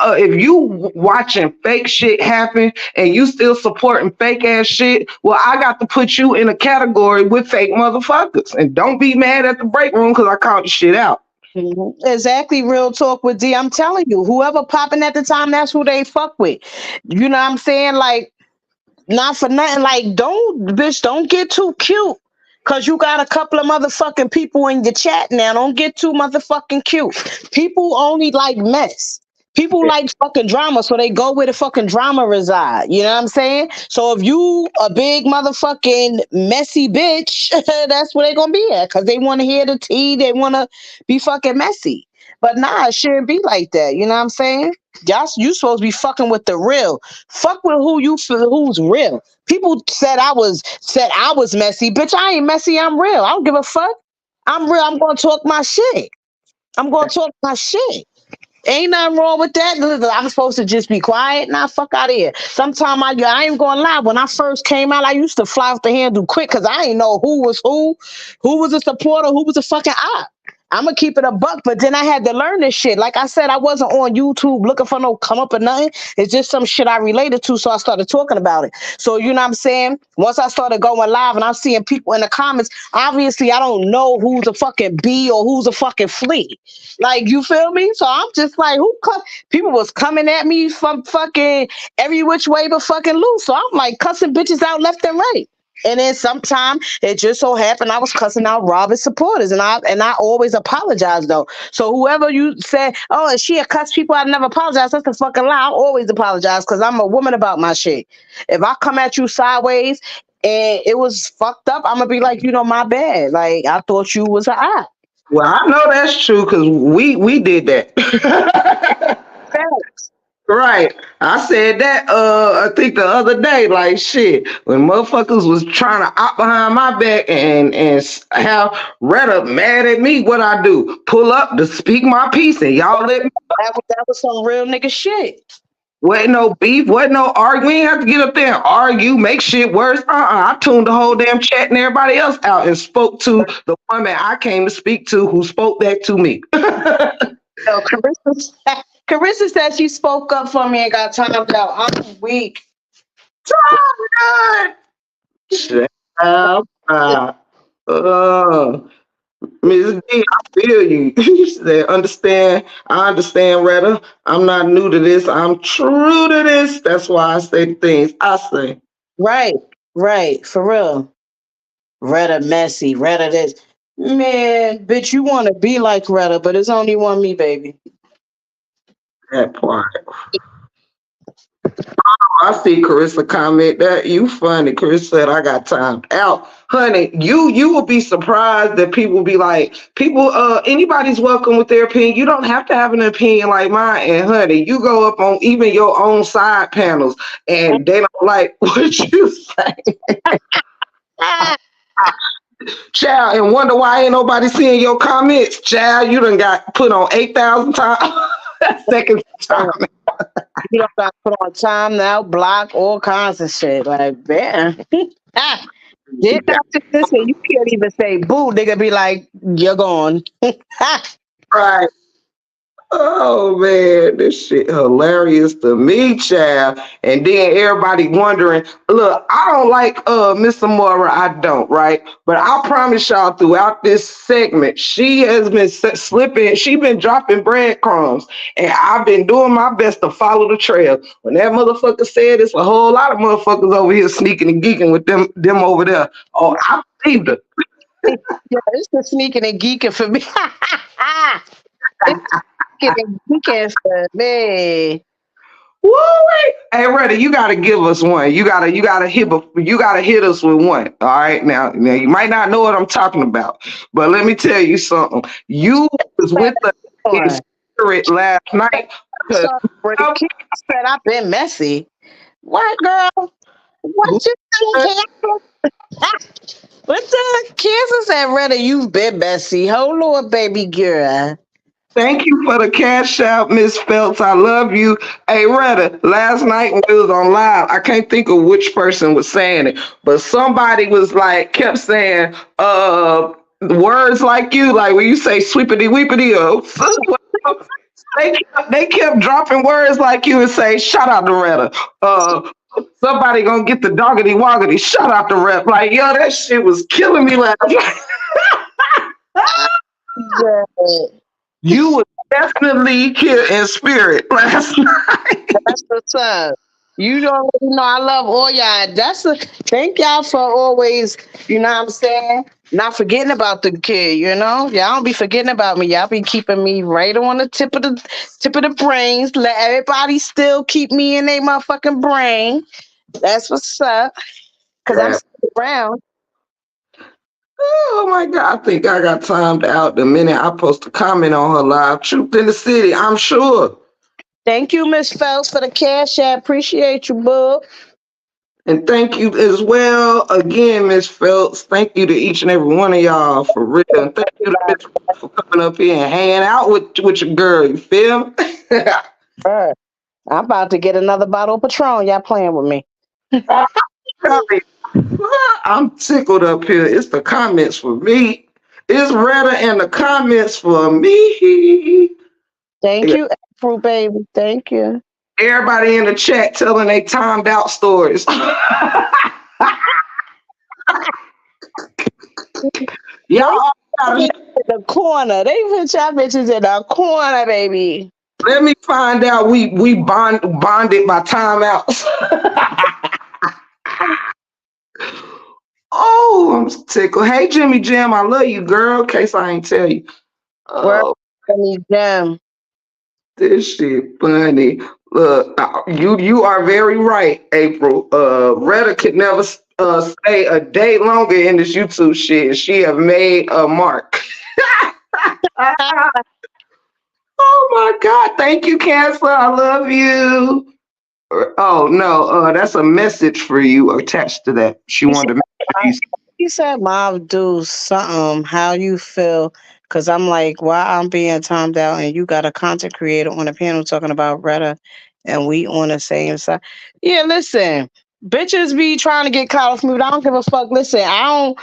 watching fake shit happen and you still supporting fake ass shit, well, I got to put you in a category with fake motherfuckers. And don't be mad at the break room because I called the shit out. Exactly, real talk with D. I'm telling you, whoever popping at the time, that's who they fuck with. You know what I'm saying? Like, not for nothing. Like, don't get too cute. Cause you got a couple of motherfucking people in your chat now. Don't get too motherfucking cute. People only like mess. People like fucking drama, so they go where the fucking drama reside. You know what I'm saying? So if you a big motherfucking messy bitch, that's where they gonna be at. Cause they want to hear the tea. They want to be fucking messy. But nah, it shouldn't be like that. You know what I'm saying? Y'all, you supposed to be fucking with the real. Fuck with who you feel who's real. People said I was messy. Bitch, I ain't messy. I'm real. I don't give a fuck. I'm real. I'm gonna talk my shit. I'm gonna talk my shit. Ain't nothing wrong with that. I'm supposed to just be quiet. Nah, fuck out of here. Sometime I ain't gonna lie. When I first came out, I used to fly off the handle quick because I ain't know who was a supporter, who was a fucking op. I'm gonna keep it a buck, but then I had to learn this shit. Like I said, I wasn't on YouTube looking for no come up or nothing. It's just some shit I related to, so I started talking about it. So you know what I'm saying? Once I started going live and I'm seeing people in the comments, obviously I don't know who's a fucking B or who's a fucking flea. Like you feel me? So I'm just like, people was coming at me from fucking every which way but fucking loose. So I'm like cussing bitches out left and right. And then sometime it just so happened I was cussing out Robin's supporters, and I always apologize though. So whoever you said, oh, is she a cuss people? I never apologize. That's a fucking lie. I always apologize because I'm a woman about my shit. If I come at you sideways and it was fucked up, I'm gonna be like, my bad. Like I thought you was a eye. Well, I know that's true because we did that. Right. I said that I think the other day, like shit, when motherfuckers was trying to op behind my back and have Retta mad at me, what I do? Pull up to speak my piece and y'all let me. That was some real nigga shit. Wasn't no beef, wasn't no arguing. We ain't have to get up there and argue, make shit worse. I tuned the whole damn chat and everybody else out and spoke to the woman I came to speak to who spoke back to me. So Carissa said she spoke up for me and got timed out. I'm weak. Shut up. Ms. D, I feel you. She said, I understand, Retta. I'm not new to this. I'm true to this. That's why I say the things I say. Right, for real. Retta messy, Retta this. Man, bitch, you want to be like Retta, but it's only one me, baby. That part. I see Carissa comment that you funny. Carissa said I got timed out. Honey, you will be surprised that people be like, anybody's welcome with their opinion. You don't have to have an opinion like mine. And honey, you go up on even your own side panels and they don't like what you say. Child, and wonder why ain't nobody seeing your comments. Child, you done got put on 8,000 times. Second time. You don't got to put on time now, block all kinds of shit. Like, man. Did after this, and you can't even say boo. Nigga be like, you're gone. Right. Oh man, this shit hilarious to me, child. And then everybody wondering, look, I don't like Miss Amora, I don't, right? But I promise y'all throughout this segment, she has been slipping, she been dropping breadcrumbs. And I've been doing my best to follow the trail. When that motherfucker said it's a whole lot of motherfuckers over here sneaking and geeking with them over there. Oh, I believed her. Yeah, it's the sneaking and geeking for me. It's sneaking and geeking for me. Woo! Hey, Reddy, you gotta give us one. You gotta hit us with one. All right, now you might not know what I'm talking about, but let me tell you something. You was with us in spirit last night. So, the kid said I've been messy. What, girl? What you think? What the Kansas said, Reddy, you've been messy. Hold on, baby girl. Thank you for the cash out, Miss Phelps. I love you. Hey, Retta, last night when we was on live, I can't think of which person was saying it, but somebody was like, kept saying, words like you, like when you say sweepity weepity, they kept dropping words like you and say, shout out to Retta. Somebody gonna get the doggity woggity, shout out to Rep. Like, yo, that shit was killing me last night. Yeah. You were definitely here in spirit last night. That's what's up. You don't really know I love all y'all. Thank y'all for always, you know what I'm saying? Not forgetting about the kid, Y'all don't be forgetting about me. Y'all be keeping me right on the tip of the brains. Let everybody still keep me in their motherfucking brain. That's what's up. Cause I'm still around. Oh my God, I think I got timed out the minute I post a comment on her live. Truth in the city, I'm sure. Thank you, Miss Phelps, for the cash app. Appreciate you, boo. And thank you as well again, Miss Phelps. Thank you to each and every one of y'all for real. And thank you to Miss Rose for coming up here and hanging out with your girl. You feel me? Bruh, I'm about to get another bottle of Patron. Y'all playing with me. I'm telling you, I'm tickled up here. It's the comments for me. It's Retta in the comments for me. Thank you, Fruit Baby. Thank you. Everybody in the chat telling they timed out stories. They Y'all gotta in the corner. They put y'all bitches in the corner, baby. let me find out we bonded by timeouts. Oh, I'm tickled. Hey Jimmy Jam, I love you, girl. In case I ain't tell you. Where Oh, me jam. this shit funny. Look, you are very right, April. Retta could never stay a day longer in this YouTube shit. She have made a mark. Oh my God. Thank you, Cancer. I love you. Oh no, that's a message for you attached to that. She He said, wanted to make sure he said, Mom, do something. How you feel? Because I'm like, why I'm being timed out and you got a content creator on the panel talking about Retta and we on the same side. Yeah, listen, bitches be trying to get caught off me, but I don't give a fuck. Listen, I don't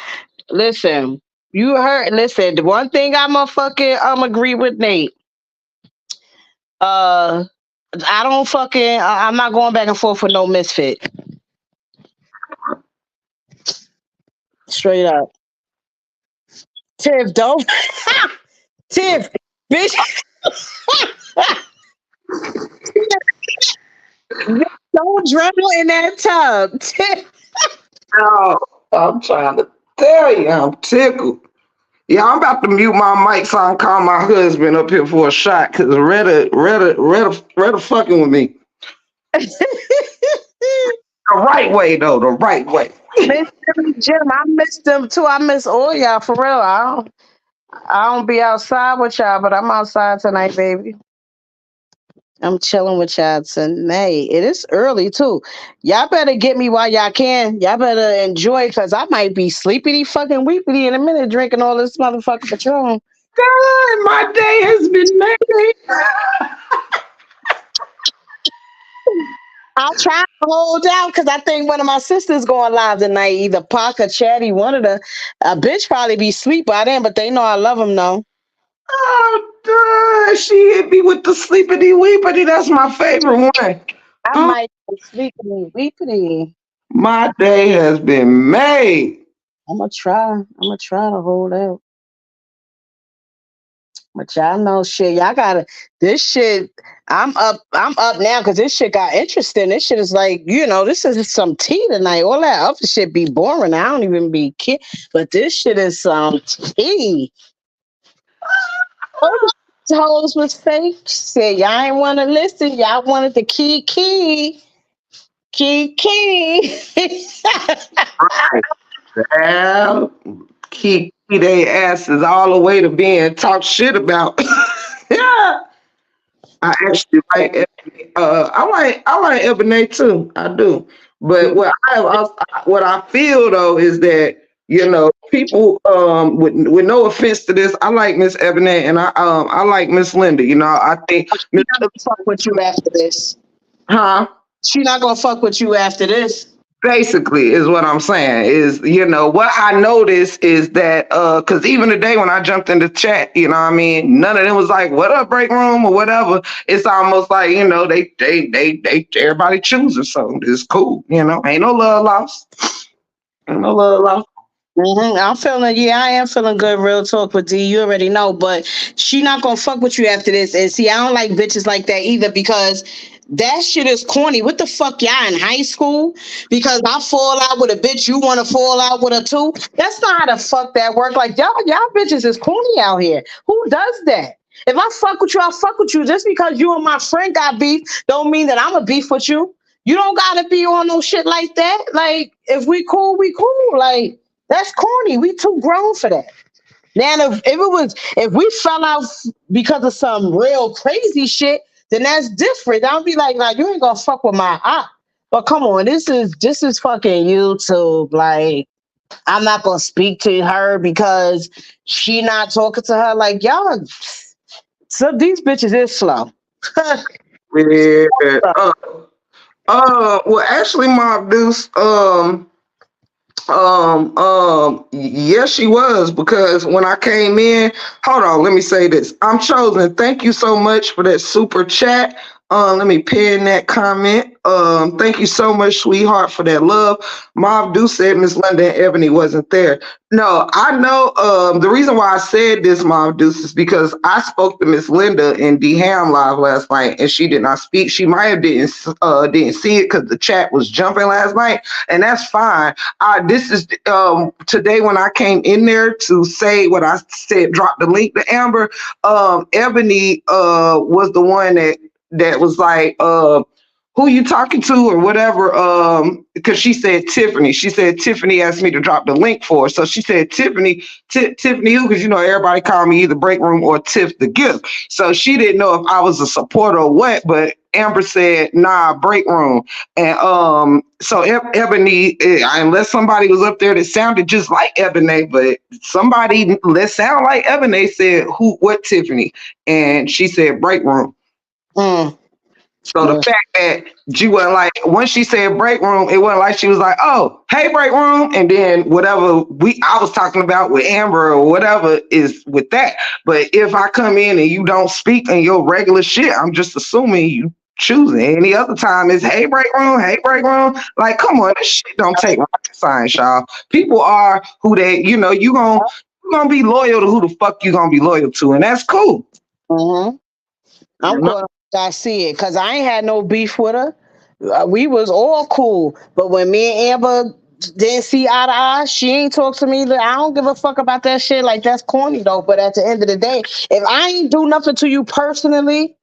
listen. You heard, listen, the one thing I'm a fucking agree with Nate. Uh, I don't fucking. I'm not going back and forth with no misfit. Straight up, Tiff. Don't Tiff, bitch. Don't drown in that tub, Tiff. Oh, I'm trying to tell you, I'm tickled. Yeah, I'm about to mute my mic so I can call my husband up here for a shot because Retta fucking with me. The right way, though, the right way. Miss Jim, I miss them too. I miss all y'all for real. I don't be outside with y'all, but I'm outside tonight, baby. I'm chilling with y'all tonight. It is early too. Y'all better get me while y'all can. Y'all better enjoy because I might be sleepity fucking weepity in a minute drinking all this motherfucking Patron. God, my day has been made. I'll try to hold out because I think one of my sisters going live tonight, either Pac or Chatty, one of the a bitch probably be sleep by then, but they know I love them though. Oh, duh, she hit me with the sleepity weepity. That's my favorite one. I Oh, might be sleeping weepity. my day has been made. I'm gonna try. I'm gonna try to hold out. But y'all know shit. Y'all gotta this shit. I'm up now because this shit got interesting. This shit is like, this is some tea tonight. All that other shit be boring. I don't even be kid. But this shit is some tea. All the hoes was fake. Said y'all ain't wanna listen. Y'all wanted the key. Well, keep their asses all the way to being talked shit about. Yeah, I actually like I like Ebony too. I do, but what I feel though is that people with no offense to this, I like Miss Ebony and I like Miss Linda. I think She Miss not gonna fuck with you after this. huh. She not gonna fuck with you after this. Basically is what I'm saying is what I noticed is that because even today when I jumped in the chat, what I mean, none of them was like what up break room or whatever. It's almost like they everybody choosing, so it's cool. Ain't no love lost. Ain't no love lost. I'm feeling, yeah, I am feeling good. Real talk with D, you already know, but she not gonna fuck with you after this. And see, I don't like bitches like that either because that shit is corny. What the fuck, y'all in high school? Because I fall out with a bitch, you want to fall out with her too? That's not how the fuck that work. Like y'all bitches is corny out here. Who does that? If I fuck with you, I fuck with you. Just because you and my friend got beef, don't mean that I'm a beef with you. You don't gotta be on no shit like that. Like if we cool, we cool. Like that's corny. We too grown for that. Now, if we fell out because of some real crazy shit, then that's different. I'll be like, nah, you ain't gonna fuck with my op. But come on, this is fucking YouTube. Like, I'm not gonna speak to her because she not talking to her. Like, y'all, so these bitches is slow. Yeah. Well, actually, Mob Deuce, yes, she was, because when I came in, hold on, let me say this. I'm chosen. Thank you so much for that super chat. Let me pin that comment. Thank you so much, sweetheart, for that love. Mob Do said Miss Linda and Ebony wasn't there. No, I know. The reason why I said this, Mob Deuce, is because I spoke to Miss Linda in D Ham live last night, and she did not speak. She might have didn't see it because the chat was jumping last night, and that's fine. This is today when I came in there to say what I said, drop the link to Amber. Ebony was the one that was like, who you talking to or whatever, because she said Tiffany. She said Tiffany asked me to drop the link for her. So she said Tiffany, Tiffany who? Because you know everybody called me either Break Room or Tiff the Gift. So she didn't know if I was a supporter or what, but Amber said, nah, Break Room. And so Ebony, unless somebody was up there that sounded just like Ebony, but somebody that sound like Ebony said, who, what Tiffany? And she said Break Room. Mm. So the fact that she wasn't like, once she said break room, it wasn't like she was like, oh, hey, break room. And then whatever I was talking about with Amber or whatever is with that. But if I come in and you don't speak in your regular shit, I'm just assuming you choosing. Any other time is hey, break room, hey, break room. Like, come on, this shit don't take rocket science, y'all. People are who they, you're gonna be loyal to who the fuck you gonna be loyal to. And that's cool. Mm-hmm. I'm caught up. I see it because I ain't had no beef with her. We was all cool, but when me and Amber didn't see eye to eye, she ain't talk to me. I don't give a fuck about that shit. Like, that's corny though. But at the end of the day, if I ain't do nothing to you personally,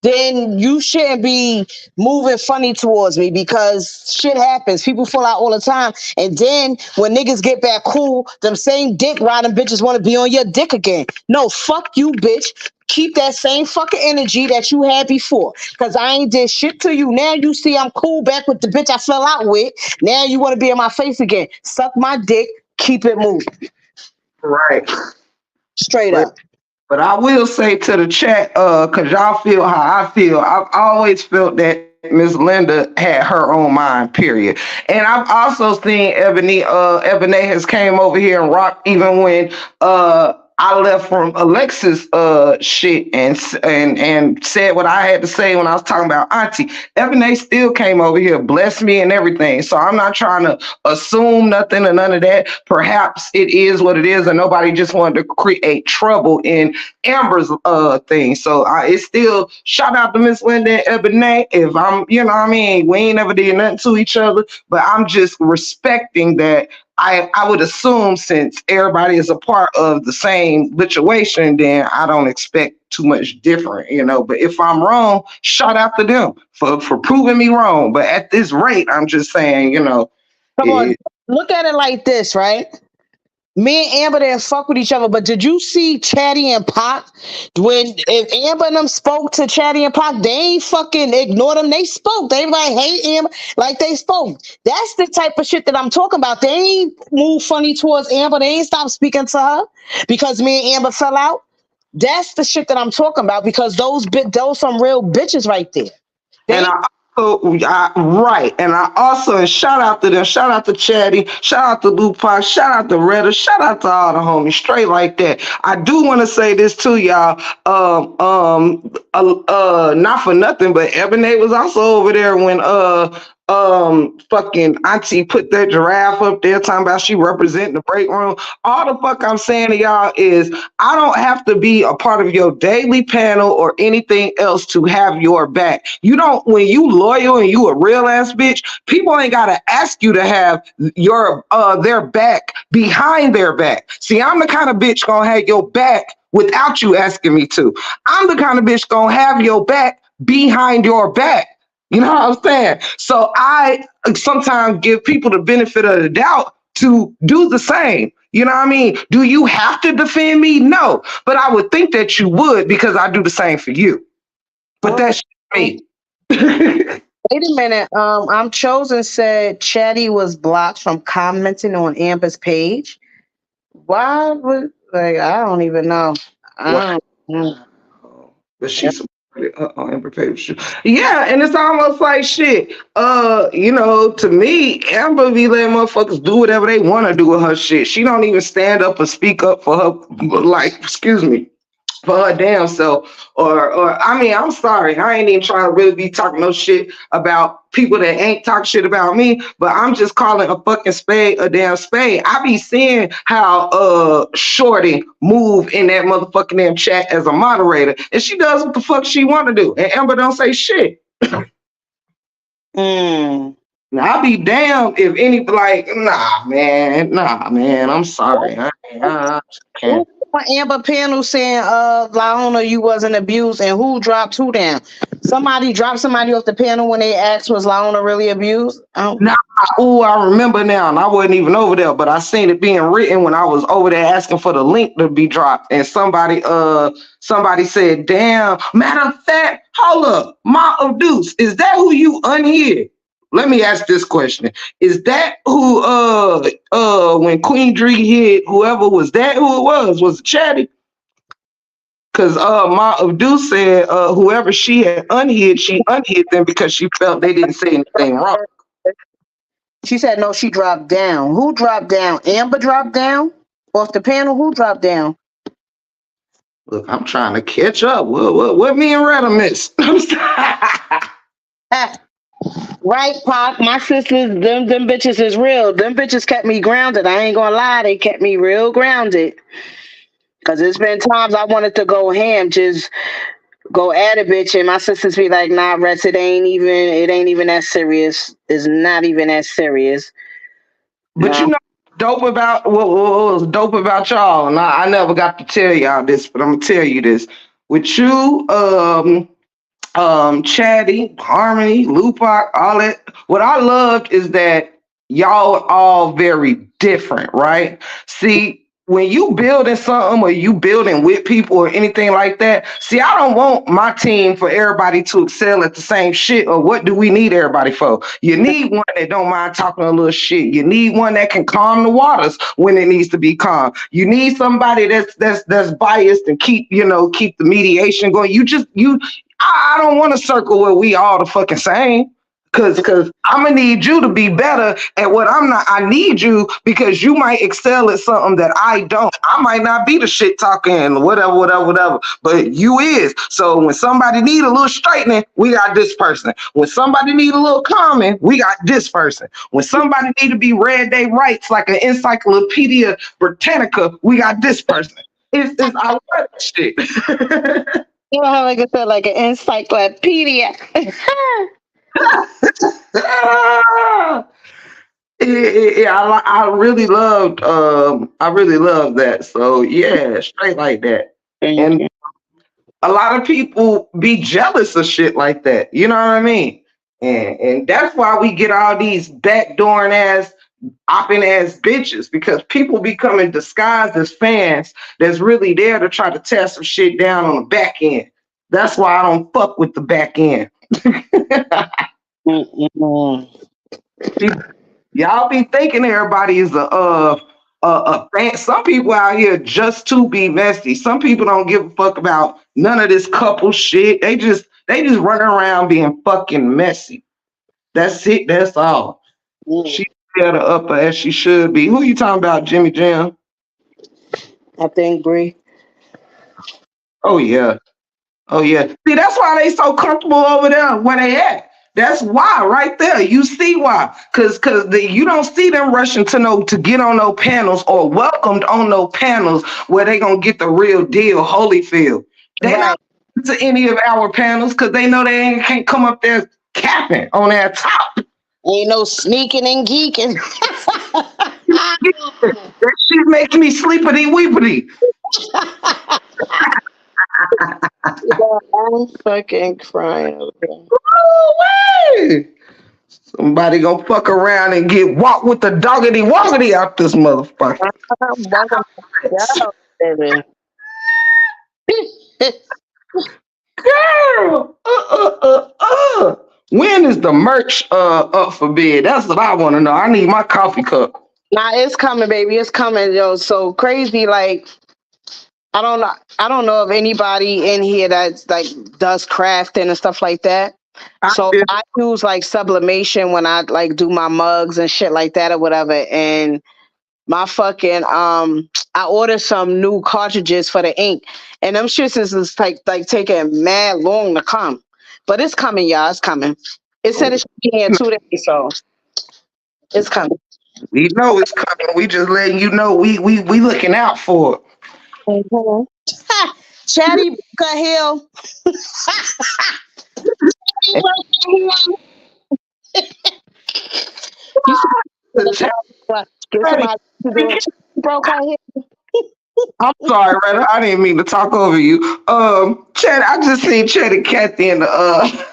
then you shouldn't be moving funny towards me because shit happens. People fall out all the time. And then when niggas get back cool, them same dick riding bitches want to be on your dick again. No, fuck you, bitch. Keep that same fucking energy that you had before. Cause I ain't did shit to you. Now you see I'm cool back with the bitch I fell out with. Now you want to be in my face again. Suck my dick. Keep it moving. Right. Straight But up. But I will say to the chat, cause y'all feel how I feel. I've always felt that Miss Linda had her own mind, period. And I've also seen Ebony has came over here and rocked even when I left from Alexis shit and said what I had to say when I was talking about Auntie. Ebony still came over here, blessed me and everything. So I'm not trying to assume nothing or none of that. Perhaps it is what it is, and nobody just wanted to create trouble in Amber's thing. So it's still shout out to Miss Linda and Ebony. If I'm, what I mean, we ain't never did nothing to each other, but I'm just respecting that. I would assume since everybody is a part of the same situation, then I don't expect too much different. But if I'm wrong, shout out to them for proving me wrong. But at this rate, I'm just saying, Come on. it, Look at it like this, right? Me and Amber didn't fuck with each other, but did you see Chatty and Pac? When if Amber and them spoke to Chatty and Pac, they ain't fucking ignored them. They spoke. They like, hey, Amber, like they spoke. That's the type of shit that I'm talking about. They ain't move funny towards Amber. They ain't stop speaking to her because me and Amber fell out. That's the shit that I'm talking about because those some real bitches right there. and They right. And I also, and shout out to them, shout out to Chatty, shout out to Lupac, shout out to Retta, shout out to all the homies, straight like that. I do want to say this too, y'all. Not for nothing, but Ebony was also over there when fucking Auntie put that giraffe up there talking about she representing the break room. All the fuck I'm saying to y'all is I don't have to be a part of your daily panel or anything else to have your back. You don't, when you loyal and you a real ass bitch, people ain't gotta ask you to have your their back behind their back. See, I'm the kind of bitch gonna have your back without you asking me to. I'm the kind of bitch gonna have your back behind your back. You know what I'm saying? So I sometimes give people the benefit of the doubt to do the same. You know what I mean? Do you have to defend me? No. But I would think that you would because I do the same for you. But that's me. Wait a minute. I'm chosen said Chatty was blocked from commenting on Amber's page. Why would like I don't even know. I don't, But she supported Amber Page. Yeah, and it's almost like shit. To me, Amber be letting motherfuckers do whatever they want to do with her shit. She don't even stand up and speak up for her, like, excuse me, for her damn self. Or I mean, I'm sorry, I ain't even trying to really be talking no shit about people that ain't talk shit about me, but I'm just calling a fucking spade a damn spade. I be seeing how Shorty move in that motherfucking damn chat as a moderator, and she does what the fuck she want to do, and Amber don't say shit. mm. Now, I'll be damned if any like, nah, man. I'm sorry, I Who can't. on Amber panel saying Laona you wasn't abused and who dropped who down? Somebody dropped somebody off the panel when they asked was Laona really abused? Oh. Nah, I remember now, and I wasn't even over there, but I seen it being written when I was over there asking for the link to be dropped, and somebody said, "Damn." Matter of fact, hold up, Ma of Deuce, is that who you unhid? Let me ask this question: is that who when Queen Dree hid whoever was that who it was? Was it Chatty? Because Ma of Deuce said whoever she unhid them because she felt they didn't say anything wrong. She said no, she dropped down. Who dropped down? Amber dropped down? Off the panel, who dropped down? Look, I'm trying to catch up. What me and Retta missed? Ah, right, Pac. My sisters, them bitches is real. Them bitches kept me grounded. I ain't gonna lie, they kept me real grounded. Cause it's been times I wanted to go ham, just go at a bitch, and my sisters be like, "Nah, Rex, it ain't even that serious. It's not even that serious." But No, dope about what was dope about y'all, and I never got to tell y'all this, but I'm gonna tell you this. With you, Chatty, Harmony, Lupac, all that. What I loved is that y'all are all very different, right? See, when you building something or you building with people or anything like that, see, I don't want my team for everybody to excel at the same shit. Or what do we need everybody for? You need one that don't mind talking a little shit. You need one that can calm the waters when it needs to be calm. You need somebody that's biased and keep the mediation going. I don't want a circle where we all the fucking same. Cause I'm gonna need you to be better at what I'm not. I need you because you might excel at something that I don't. I might not be the shit talking, whatever. But you is. So when somebody need a little straightening, we got this person. When somebody need a little calming, we got this person. When somebody need to be read they rights like an encyclopedia Britannica, we got this person. It's I love that shit. you know how like I said, like an encyclopedia. Yeah, I really loved that. So yeah, straight like that. Thank And you. a lot of people be jealous of shit like that. You know what I mean? And that's why we get all these backdooring ass opping ass bitches because people becoming disguised as fans that's really there to try to tear some shit down on the back end. That's why I don't fuck with the back end. Mm-mm. Y'all be thinking everybody is a fan. Some people out here just to be messy. Some people don't give a fuck about none of this couple shit. They just running around being fucking messy. That's it. That's all. Mm. She had her upper as she should be. Who you talking about, Jimmy Jam? I think Bree. Oh yeah. Oh yeah. See, that's why they so comfortable over there where they at. That's why right there. You see why? Cause you don't see them rushing to get on no panels or welcomed on no panels where they gonna get the real deal, Holyfield. They not Right. to any of our panels because they know they can't come up there capping on that top. Ain't no sneaking and geeking. That shit makes me sleepity weepity. I'm fucking crying. Ooh-wee. Somebody gonna fuck around and get walk with the doggity woggity out this motherfucker. Yeah, baby. Girl, When is the merch up for bid? That's what I want to know. I need my coffee cup. Nah, it's coming, baby. It's coming, yo. So crazy, like I don't know. I don't know of anybody in here that's like does crafting and stuff like that. I So feel I use like sublimation when I like do my mugs and shit like that or whatever. And my fucking I ordered some new cartridges for the ink, and them shits is like taking mad long to come, but it's coming, y'all. It's coming. It said it should be here in 2 days, so it's coming. we know it's coming. We just letting you know we looking out for it. Mhm. Chatty Booker Hill. And You see, the chat, get somebody to do it. Broke her hill. I'm sorry, Retta. I didn't mean to talk over you. Chad, I just seen Chad and Kathy in the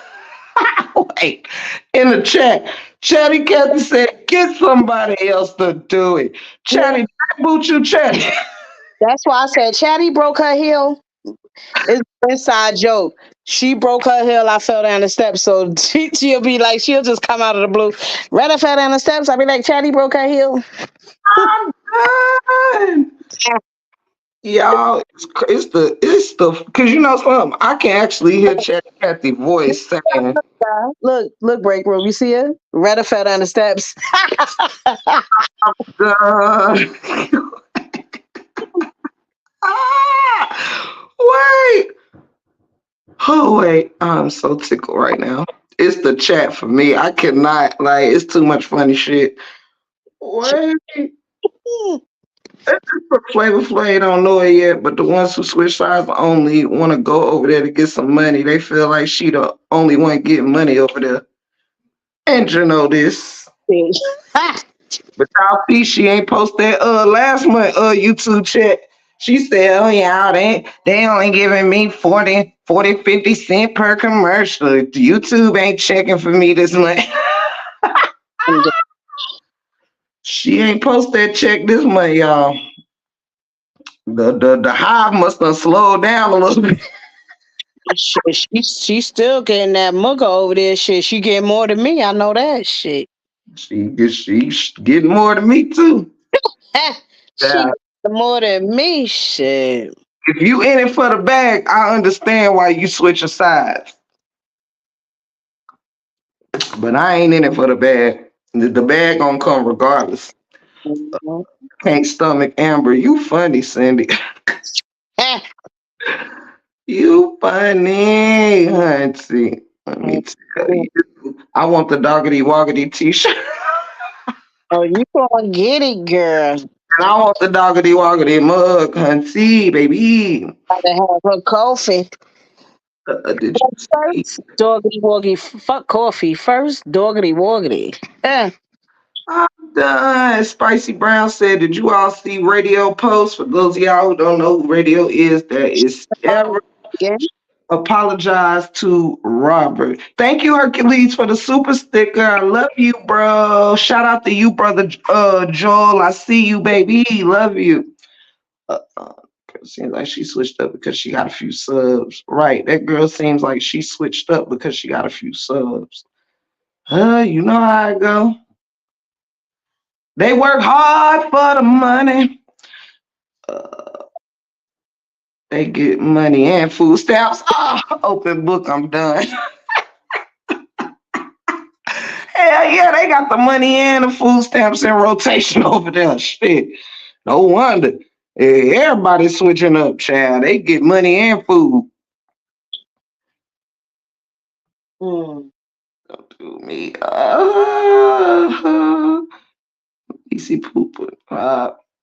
wait in the chat. Chatty Cathy said, "Get somebody else to do it." Yeah, Chatty, boot you, Chatty. that's why I said Chatty broke her heel. It's an inside joke. She broke her heel. I fell down the steps. So she'll be like, she'll just come out of the blue. Retta fell down the steps. I'll be like, Chatty broke her heel. I'm done. Y'all, it's the because you know something. I can actually hear Chatty Cathy voice saying, Look, break room. You see her? Retta fell down the steps. "Done." Wait. Oh wait, I'm so tickled right now. It's the chat for me. I cannot like. It's too much funny shit. Wait, Flavor Flav don't know it yet, but the ones who switch sides only want to go over there to get some money. They feel like she the only one getting money over there. And you know this. But y'all see she ain't post that last month YouTube chat. She said, "Oh yeah, they only giving me 50 cent per commercial. YouTube ain't checking for me this month." She ain't post that check this month, y'all. The hive must have slowed down a little bit. Shit, she still getting that mugger over there. Shit, she get more than me. I know that shit. She's getting more than me too. She Yeah. get more than me. Shit. If you in it for the bag, I understand why you switching sides. But I ain't in it for the bag. The bag gonna come regardless. Mhm. Can't stomach Amber. You funny, Cindy. You funny, Hunty. Let me tell you. I want the doggity woggity t-shirt. Oh, you gonna get it, girl. And I want the doggity woggity mug, Hunty, baby. Gotta have her coffee. Did you see? First, doggity woggity. Fuck coffee. First, doggity woggity. I'm done. Spicy Brown said, "Did you all see Radio Post?" For those of y'all who don't know who Radio is, that is ever Yeah. apologize to Robert. Thank you, Hercules, for the super sticker. I love you, bro. Shout out to you, brother Joel. I see you, baby. Love you. Seems like she switched up because she got a few subs. Right. That girl seems like she switched up because she got a few subs. You know how I go. They work hard for the money. Uh, they get money and food stamps. Open book. I'm done. Hell yeah, they got the money and the food stamps in rotation over there. Shit. No wonder. Everybody's switching up, child. They get money and food. Mm. Don't do me. Easy poop.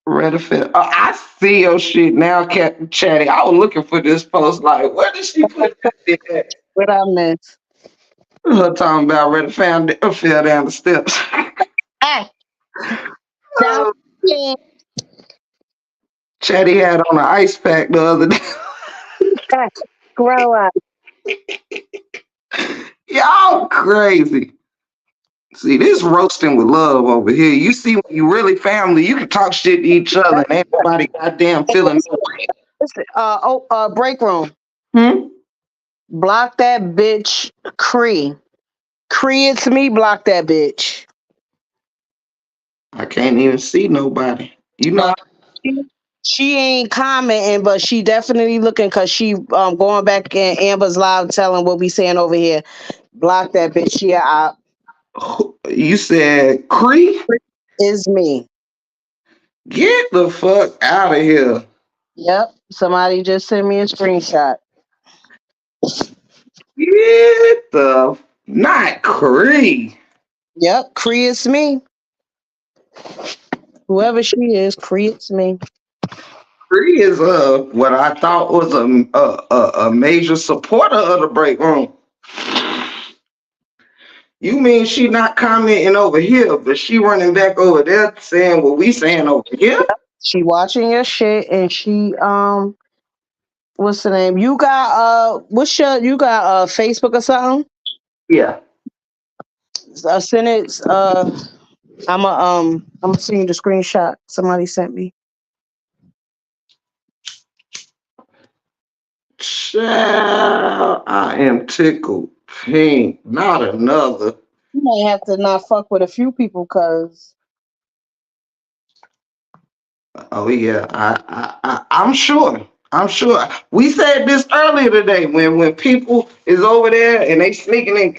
Redifit. I see your shit now, Captain Chatty. I was looking for this post. Like, where did she put that at? What I miss? Her talking about Reddit found fell down the steps. Ah, down here. Chatty had on an ice pack the other day. Ah, grow up. Y'all crazy. See, this roasting with love over here. You see, when you really family, you can talk shit to each other and ain't nobody goddamn feeling no way. Break room. Hmm? Block that bitch Cree. Creates me, block that bitch. I can't even see nobody. You know, Uh, she, she ain't commenting, but she definitely looking because she going back in Amber's live telling what we saying over here. Block that bitch. She you said Cree? is me. Get the fuck out of here. Yep. Somebody just sent me a screenshot. Get the not Cree. Yep. Creates me. Whoever she is, creates me. Cree is what I thought was a major supporter of the break room. You mean she not commenting over here, but she running back over there saying what we saying over here? She watching your shit and she what's the name? You got what's your you got Facebook or something? Yeah. Send it I'm gonna send you the screenshot somebody sent me. Child, I am tickled pink. Not another. You might have to not fuck with a few people cause Oh yeah, I'm sure. I'm sure. We said this earlier today when people is over there and they sneaking in.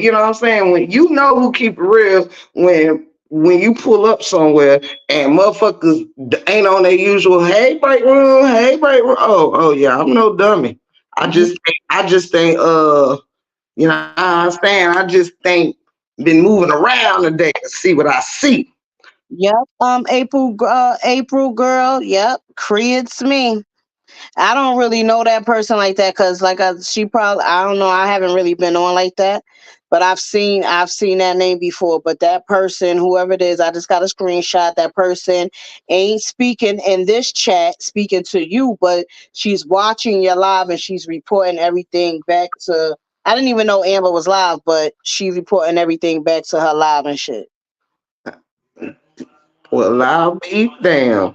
You know what I'm saying? When you know who keep it real when you pull up somewhere and motherfuckers ain't on their usual. Hey, break room. Hey, break room. Oh yeah. I'm no dummy. I just think. You know what I'm saying? I just think been moving around today to see what I see. yep, April girl, yep, creates me. I don't really know that person like that because, she probably I don't know. I haven't really been on like that, but I've seen that name before. But that person, whoever it is, I just got a screenshot. That person ain't speaking in this chat, speaking to you, but she's watching your live and she's reporting everything back to. I didn't even know Amber was live, but she reporting everything back to her live and shit. Well, I'll be damn.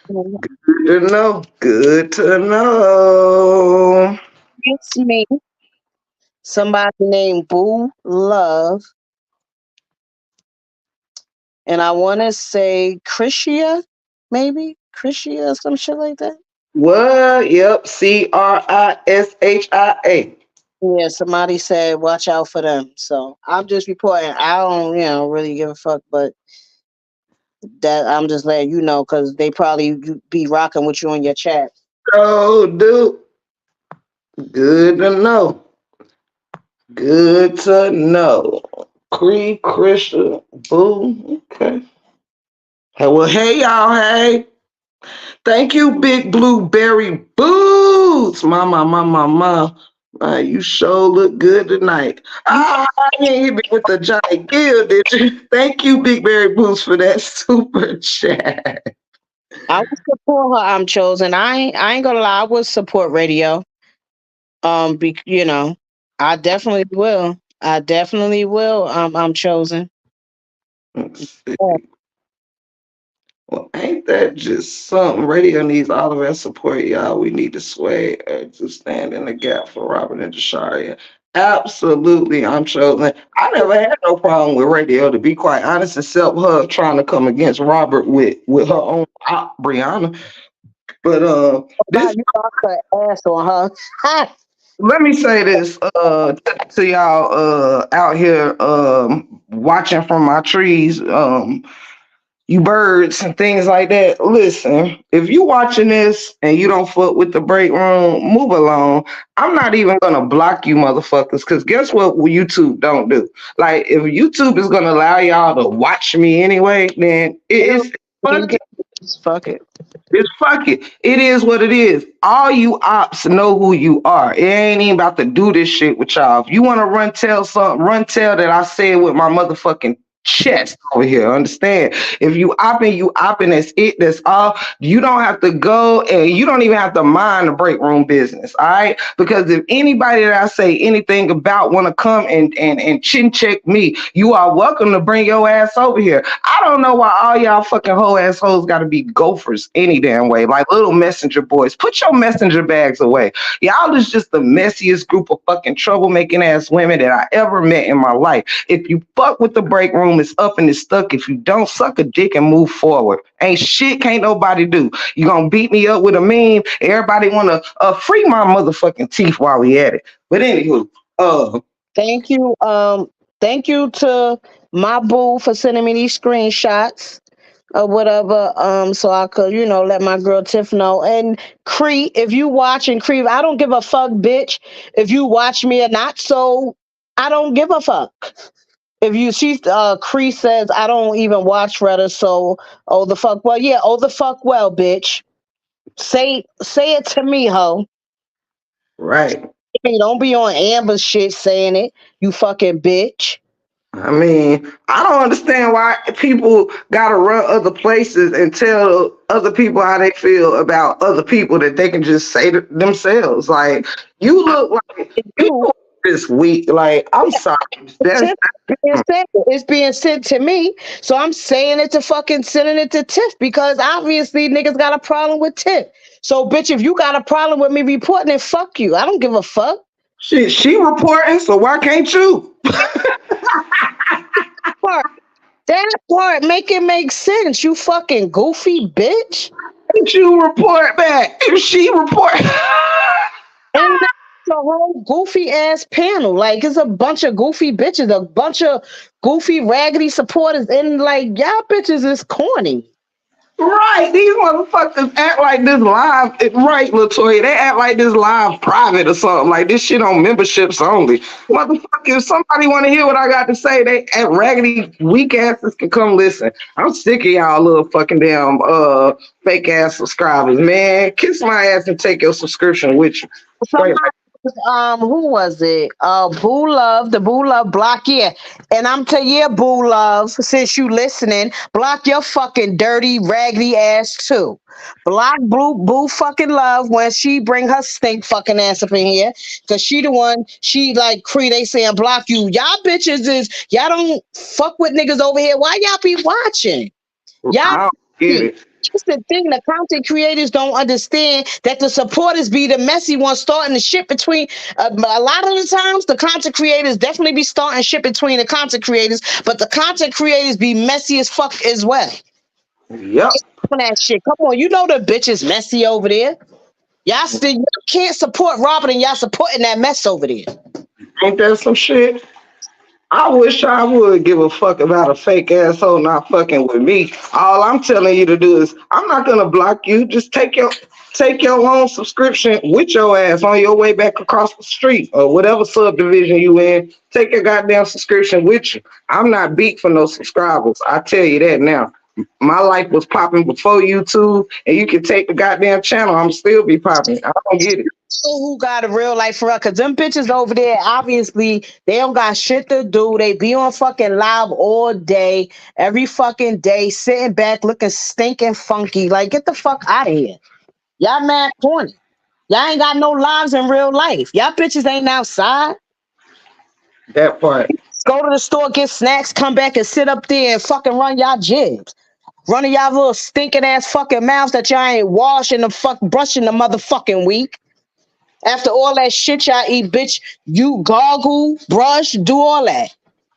Mhm. Good to know. Good to know. It's me, somebody named Boo Love. And I want to say Chrisia, maybe Chrisia or some shit like that. What? Yep. Crishia. Yeah, somebody said watch out for them. So I'm just reporting. I don't, really give a fuck, but that I'm just letting you know because they probably be rocking with you in your chat. Oh, dude. Good to know. Good to know. Cree, Christian, Boo. Okay. Hey, well, hey, y'all. Hey. Thank you, Big Blueberry Boots. Mama. You sure look good tonight. Ah, you ain't hit me with the giant gill, did you? Thank you, Big Berry Boots, for that super chat. I would support her. I'm chosen. I ain't gonna lie. I would support radio. I definitely will. I definitely will. I'm chosen. Let's see. Well, ain't that just something? Radio needs all of our support, y'all. We need to sway to stand in the gap for Robert and Jasharia. Absolutely, I'm chosen. I never had no problem with radio, to be quite honest, except her trying to come against Robert with her own op, Brianna. But this You got her ass on her. let me say this to y'all out here watching from my trees. You birds and things like that. Listen, if you watching this and you don't fuck with the break room, move along. I'm not even gonna block you motherfuckers because guess what YouTube don't do? Like if YouTube is gonna allow y'all to watch me anyway, then it's fuck it. Fuck it. It's fuck it. It is what it is. All you ops know who you are. It ain't even about to do this shit with y'all. If you wanna run tell something, run tell that I said with my motherfucking chest over here. Understand? If you opping, that's it, that's all. You don't have to go and you don't even have to mind the break room business. All right. Because if anybody that I say anything about want to come and chin check me, you are welcome to bring your ass over here. I don't know why all y'all fucking hoe assholes gotta be gophers any damn way. Like little messenger boys. Put your messenger bags away. Y'all is just the messiest group of fucking troublemaking ass women that I ever met in my life. If you fuck with the break room, it's up and it's stuck. If you don't, suck a dick and move forward. Ain't shit can't nobody do. You gonna beat me up with a meme? Everybody wanna free my motherfucking teeth while we at it. But anywho, Thank you. Thank you to my boo for sending me these screenshots or whatever. So I could, let my girl Tiff know. And Cree, if you watching Cree, I don't give a fuck, bitch, if you watch me or not. So I don't give a fuck. If you see Cree says I don't even watch Reddit, so oh the fuck well, yeah, oh the fuck well, bitch. Say it to me, ho. right. Hey, don't be on Amber shit saying it, you fucking bitch. I mean, I don't understand why people gotta run other places and tell other people how they feel about other people that they can just say to themselves. Like, you look like You you this week. Like, I'm sorry. That's Tiff being said, it's being sent to me, so I'm saying it to fucking sending it to Tiff because obviously niggas got a problem with Tiff. So bitch, if you got a problem with me reporting it, fuck you. I don't give a fuck. she reporting, so why can't you? Part that part make it make sense. You fucking goofy bitch. Can't you report back? If she report And that's a whole goofy ass panel. Like it's a bunch of goofy bitches, a bunch of goofy raggedy supporters, and like y'all bitches is corny. right, these motherfuckers act like this live. Right, Latoya, they act like this live private or something. Like this shit on memberships only. Motherfucker, if somebody want to hear what I got to say, they at raggedy weak asses can come listen. I'm sick of y'all little fucking damn fake ass subscribers, man. Kiss my ass and take your subscription with you. Straight Somebody, who was it? Boo Love, the Boo Love block, yeah. And I'm telling you, Boo Love, since you listening, block your fucking dirty, raggedy ass too. Block Boo fucking Love when she bring her stink fucking ass up in here. Cause she the one, she like Cree, they saying block you. Y'all bitches y'all don't fuck with niggas over here. Why y'all be watching? like, Y'all I don't get see, it. that's the thing. The content creators don't understand that the supporters be the messy ones starting the shit between. A lot of the times, the content creators definitely be starting shit between the content creators, but the content creators be messy as fuck as well. Yep. On that shit, come on, you know the bitch is messy over there. Y'all still you can't support Robert and y'all supporting that mess over there. Ain't that some shit? I wish I would give a fuck about a fake asshole not fucking with me. All I'm telling you to do is I'm not gonna block you. Just take your own subscription with your ass on your way back across the street or whatever subdivision you in. Take your goddamn subscription with you. I'm not beat for no subscribers. I tell you that now. My life was popping before YouTube, and you can take the goddamn channel. I'm still be popping. I don't get it. Who got a real life for real? Cause them bitches over there, obviously, they don't got shit to do. They be on fucking live all day, every fucking day, sitting back, looking stinking funky. Like, get the fuck out of here. Y'all mad corny. Y'all ain't got no lives in real life. Y'all bitches ain't outside. That part. Go to the store, get snacks, come back and sit up there and fucking run y'all jibs. Running y'all little stinking ass fucking mouths that y'all ain't washing the fuck brushing the motherfucking week. After all that shit y'all eat, bitch, you gargle, brush, do all that.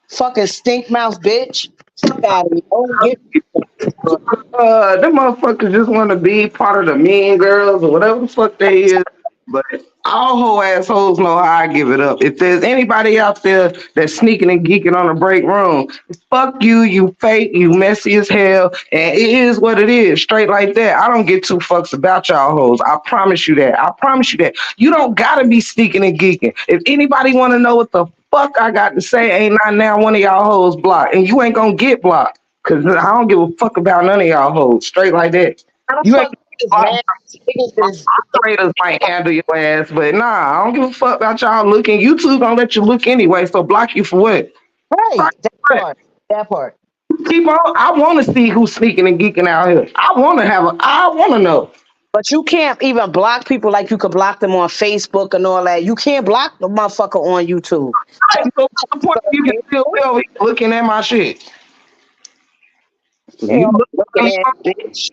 Fucking stink mouth, bitch. Fuck out of here. Don't get Them motherfuckers just want to be part of the mean girls or whatever the fuck they is. But all whole assholes know how I give it up. If there's anybody out there that's sneaking and geeking on a break room, fuck you, you fake, you messy as hell, and it is what it is, straight like that. I don't get two fucks about y'all hoes. I promise you that. I promise you that. You don't gotta be sneaking and geeking. If anybody want to know what the fuck I got to say, ain't not now one of y'all hoes blocked, and you ain't gonna get blocked. Cause I don't give a fuck about none of y'all hoes. Straight like that. how the You ain't fuck is blocked. mad niggas is Moderators might handle your ass, but nah, I don't give a fuck about y'all looking. YouTube gonna let you look anyway, so block you for what? right. Block That you for what? part. That part. Keep on. I want to see who's sneaking and geeking out here. I want to know. But you can't even block people like you could block them on Facebook and all that. You can't block the motherfucker on YouTube. Right, so what's the point? You can still be over here looking at my shit. You You know, look looking ass bitch.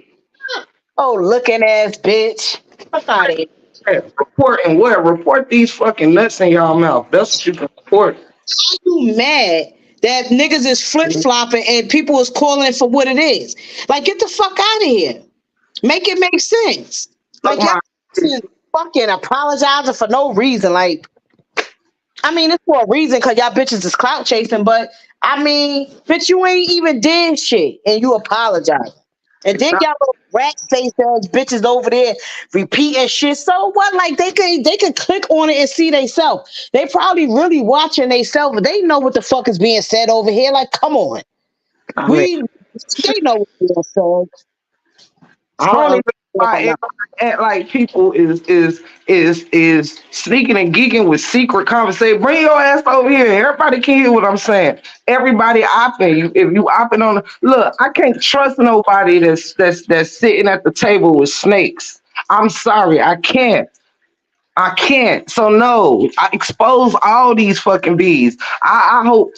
Oh, looking ass bitch. Fuck out of here. reporting what? Report these fucking nuts in y'all mouth. That's what you can report. Why you mad that niggas is flip flopping and people is calling it for what it is? Like, get the fuck out of here. Make it make sense. Fuck Like, y'all my fucking apologizing for no reason. Like, I mean, it's for a reason because y'all bitches is clout chasing, but I mean, bitch, you ain't even did shit and you apologize. And then y'all little rat face ass bitches over there repeating shit. So what? Like they can click on it and see themselves. They probably really watching themselves. They know what the fuck is being said over here. Like, come on. I mean, We they know what's being said. I don't Tony, understand why everybody act like people is sneaking and geeking with secret conversation. Bring your ass over here. Everybody can hear what I'm saying. Everybody opping you. If you opping on look, I can't trust nobody that's sitting at the table with snakes. I'm sorry, I can't. I can't. So no, I expose all these fucking bees. I hope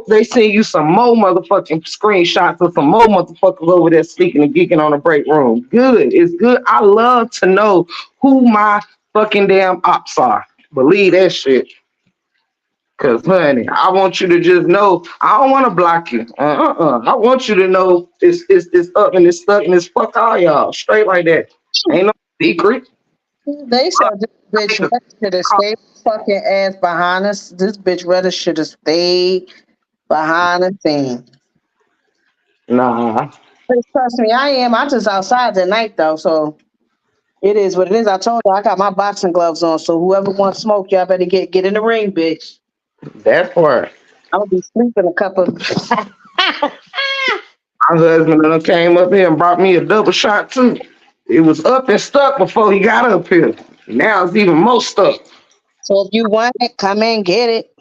they send you some more motherfucking screenshots of some more motherfuckers over there speaking and geeking on the break room. Good. It's good. I love to know who my fucking damn ops are. Believe that shit. Cause honey, I want you to just know I don't want to block you. I want you to know it's up and it's stuck and it's fuck all y'all. Straight like that. Ain't no secret. they said this bitch Retta should have stayed fucking ass behind us. This bitch Retta should have stayed behind the scene. Nah. But trust me, I am. I just outside tonight though, so it is what it is. I told you I got my boxing gloves on, so whoever wants smoke, y'all better get in the ring, bitch. That part. I'm gonna be sleeping a couple. My husband done came up here and brought me a double shot too. It was up and stuck before he got up here. Now it's even more stuck. So if you want it, come in get it.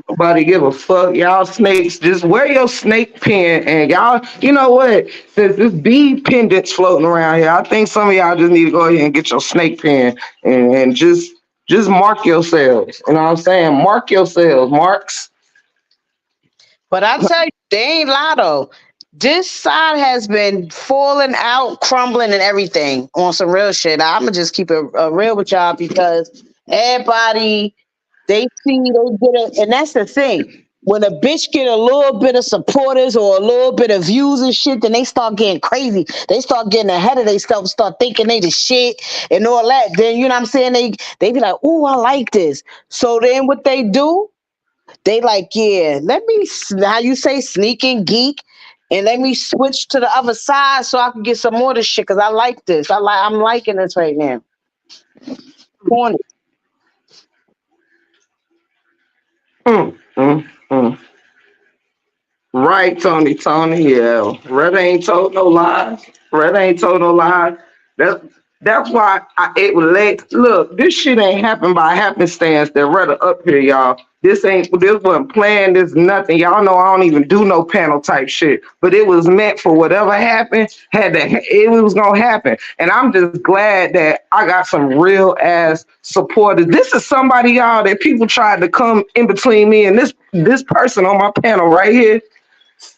Nobody give a fuck. Y'all snakes, just wear your snake pin and y'all, you know what? Since this bee pendants floating around here, I think some of y'all just need to go ahead and get your snake pin and just mark yourselves. You know what I'm saying? Mark yourselves, marks. But I tell you, they ain't lie though. This side has been falling out, crumbling, and everything on some real shit. I'm gonna just keep it real with y'all because everybody they see they get it, and that's the thing. When a bitch get a little bit of supporters or a little bit of views and shit, then they start getting crazy. They start getting ahead of themselves, start thinking they the shit and all that. Then you know what I'm saying? They be like, "Ooh, I like this." So then what they do? They like, yeah, let me how you say sneaking geek, and let me switch to the other side so I can get some more of this shit because I like this. I'm liking this right now. Corny. Mm, mm. Right, Tony. Yeah, Red ain't told no lies. Red ain't told no lies. That's that's why it was late. Look, this shit ain't happened by happenstance. That Red up here, y'all. This wasn't planned. This nothing. Y'all know I don't even do no panel type shit. But it was meant for whatever happened. It was gonna happen. And I'm just glad that I got some real ass supporters. This is somebody, y'all, that people tried to come in between me and this person on my panel right here.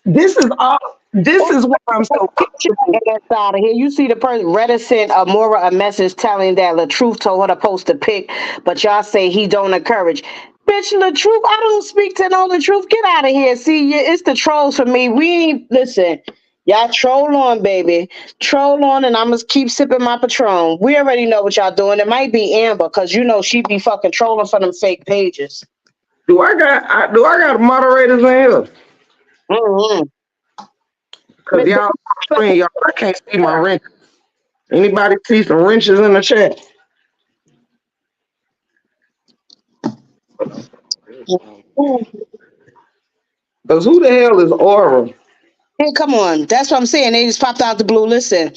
This is all. This is why I'm so comfortable. Out of here. You see the person Reddit sent Amora a message telling that LaTruth told her to post a pic, but y'all say he don't encourage. Bitch, LaTruth, I don't speak to no LaTruth. Get out of here. See, it's the trolls for me. We ain't listen. Y'all troll on, baby. Troll on, and I'm gonna keep sipping my Patron. We already know what y'all doing. It might be Amber, because you know she be fucking trolling for them fake pages. Do I got moderators in here? Mm-hmm. Cause y'all screen, y'all, I can't see my wrench. Anybody see some wrenches in the chat? Cause who the hell is Aura? Hey, come on. That's what I'm saying. They just popped out the blue. Listen,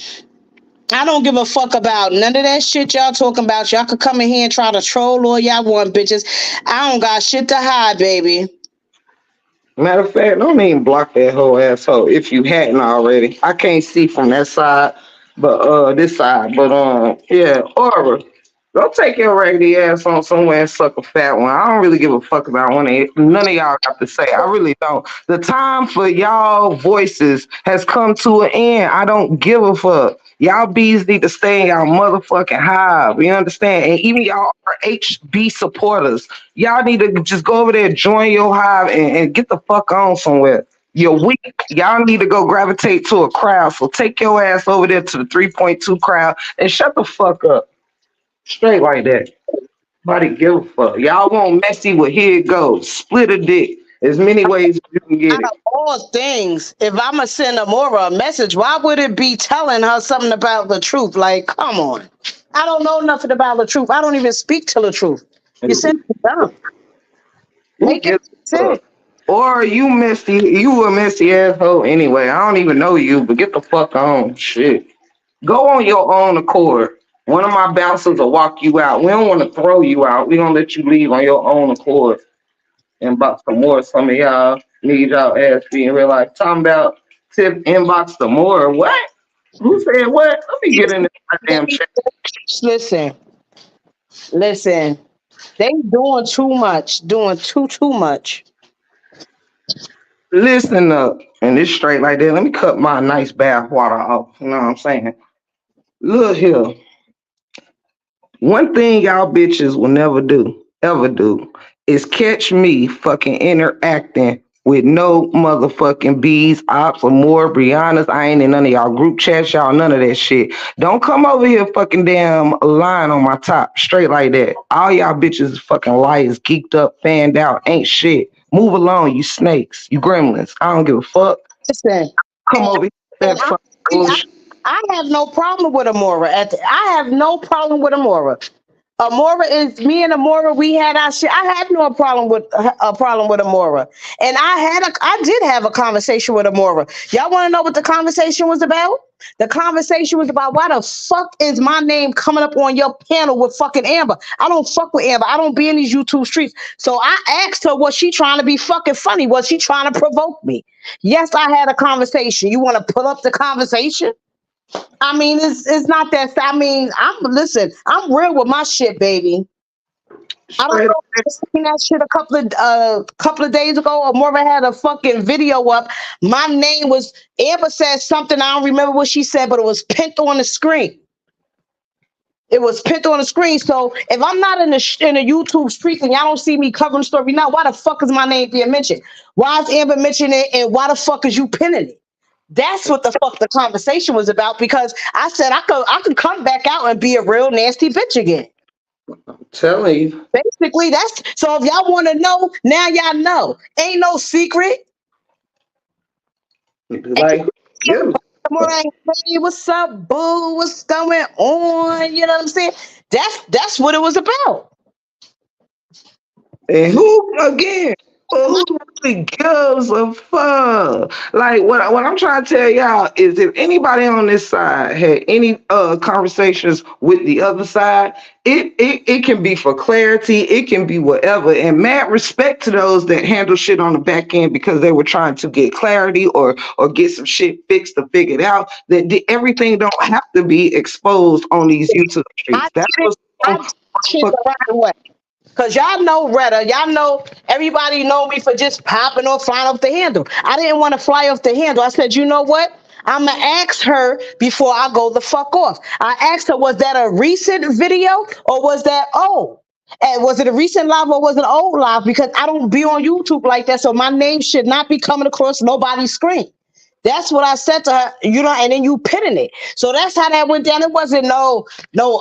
I don't give a fuck about none of that shit y'all talking about. Y'all could come in here and try to troll all y'all want, bitches. I don't got shit to hide, baby. Matter of fact, don't even block that whole asshole if you hadn't already. I can't see from that side, but this side. But yeah, Aura, go take your raggedy ass on somewhere and suck a fat one. I don't really give a fuck about none of y'all got to say. I really don't. The time for y'all voices has come to an end. I don't give a fuck. Y'all bees need to stay in y'all motherfucking hive. You understand? And even y'all HB supporters, y'all need to just go over there, join your hive, and get the fuck on somewhere. You're weak. Y'all need to go gravitate to a crowd. So take your ass over there to the 3.2 crowd and shut the fuck up. Straight like that. Nobody give a fuck. Y'all want messy? Well, here it goes. Split a dick. As many ways as you can get Out it. of all things, if I'ma send Amora a message, why would it be telling her something about the truth? Like, come on. I don't know nothing about the truth. I don't even speak to the truth. You Who send it dumb. Make it gives a sense. fuck? Or you messy, you a messy asshole anyway. I don't even know you, but get the fuck on. Shit. Go on your own accord. One of my bouncers will walk you out. We don't want to throw you out. We gonna let you leave on your own accord. Inbox some more. Some of y'all need y'all ass being real life. Talking about tip inbox some more. What? Who said what? Let me get in this goddamn chat. Listen, listen. They doing too much, doing too much. Listen up. And it's straight like that. Let me cut my nice bath water off. You know what I'm saying? Look here. One thing y'all bitches will never do, ever do, is catch me fucking interacting with no motherfucking bees, ops, or more Briannas. I ain't in none of y'all group chats, y'all, none of that shit. Don't come over here fucking damn lying on my top, straight like that. All y'all bitches is fucking liars, geeked up, fanned out, ain't shit. Move along, you snakes, you gremlins. I don't give a fuck. Listen, Come over here with and that fucking bullshit. I have no problem with Amora. I have no problem with Amora. Amora is me and Amora. We had our shit. I had no problem with Amora, and I did have a conversation with Amora. Y'all want to know what the conversation was about? The conversation was about why the fuck is my name coming up on your panel with fucking Amber? I don't fuck with Amber. I don't be in these YouTube streets. So I asked her, was she trying to be fucking funny? Was she trying to provoke me? Yes, I had a conversation. You want to pull up the conversation? I mean, it's not that. I mean, I'm real with my shit, baby. I don't Straight know if you seen that shit a couple of days ago. Or Morva had a fucking video up. My name was Amber said something. I don't remember what she said, but it was pinned on the screen. It was pinned on the screen. So if I'm not in the YouTube streets and y'all don't see me covering the story now, why the fuck is my name being mentioned? Why is Amber mentioning it, and why the fuck is you pinning it? That's what the fuck the conversation was about, because I said I could come back out and be a real nasty bitch again. telling you. Basically, that's so if y'all want to know, now y'all know. Ain't no secret. Like, give a Hey, what's up, boo? What's going on? You know what I'm saying? That's what it was about. And who again? Who really gives a fuck? Like what I'm trying to tell y'all is if anybody on this side had any conversations with the other side, it can be for clarity, it can be whatever. And mad respect to those that handle shit on the back end because they were trying to get clarity or get some shit fixed or figured out. Everything don't have to be exposed on these YouTube I streets. That's did it. I did shit the right way. Cause y'all know Retta, y'all know everybody know me for just popping or flying off the handle. I didn't want to fly off the handle. I said, you know what? I'ma ask her before I go the fuck off. I asked her, was that a recent video or was that old? And was it a recent live or was it an old live? Because I don't be on YouTube like that, so my name should not be coming across nobody's screen. That's what I said to her, you know, and then you pinning it. So that's how that went down. It wasn't no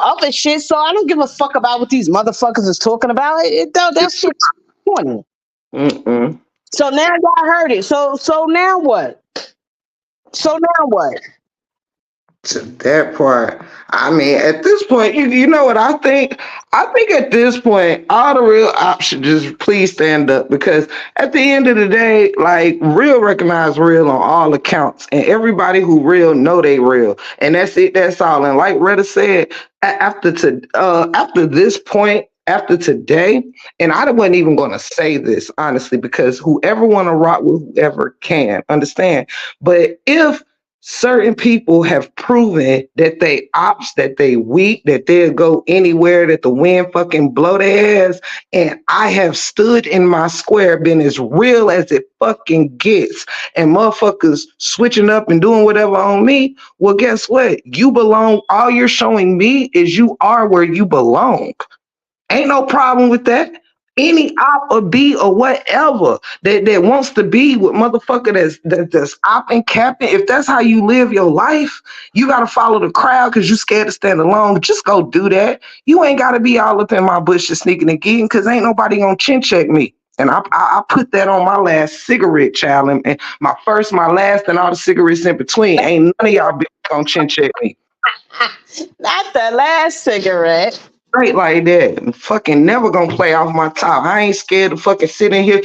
other shit. So I don't give a fuck about what these motherfuckers is talking about. That shit's corny. Mm-mm. So now y'all heard it. So now what? So now what? To that part. I mean, at this point, you know what I think? I think at this point, all the real options just please stand up because at the end of the day, like real recognize real on all accounts, and everybody who real know they real, and that's it. That's all. And like Retta said, after this point. after today, and I wasn't even going to say this honestly, because whoever want to rock with whoever can understand. But if certain people have proven that they ops, that they weak, that they'll go anywhere, that the wind fucking blow their ass, and I have stood in my square, been as real as it fucking gets, and motherfuckers switching up and doing whatever on me, well, guess what? You belong. All you're showing me is you are where you belong. Ain't no problem with that. Any op or B or whatever that wants to be with motherfucker that's op and capping. If that's how you live your life, you gotta follow the crowd because you scared to stand alone. Just go do that. You ain't gotta be all up in my bushes sneaking and geeking because ain't nobody gonna chin check me. And I put that on my last cigarette, child, and my first, my last, and all the cigarettes in between. Ain't none of y'all bitches gonna chin check me. Not the last cigarette. Straight like that. Fucking never gonna play off my top. I ain't scared to fucking sit in here.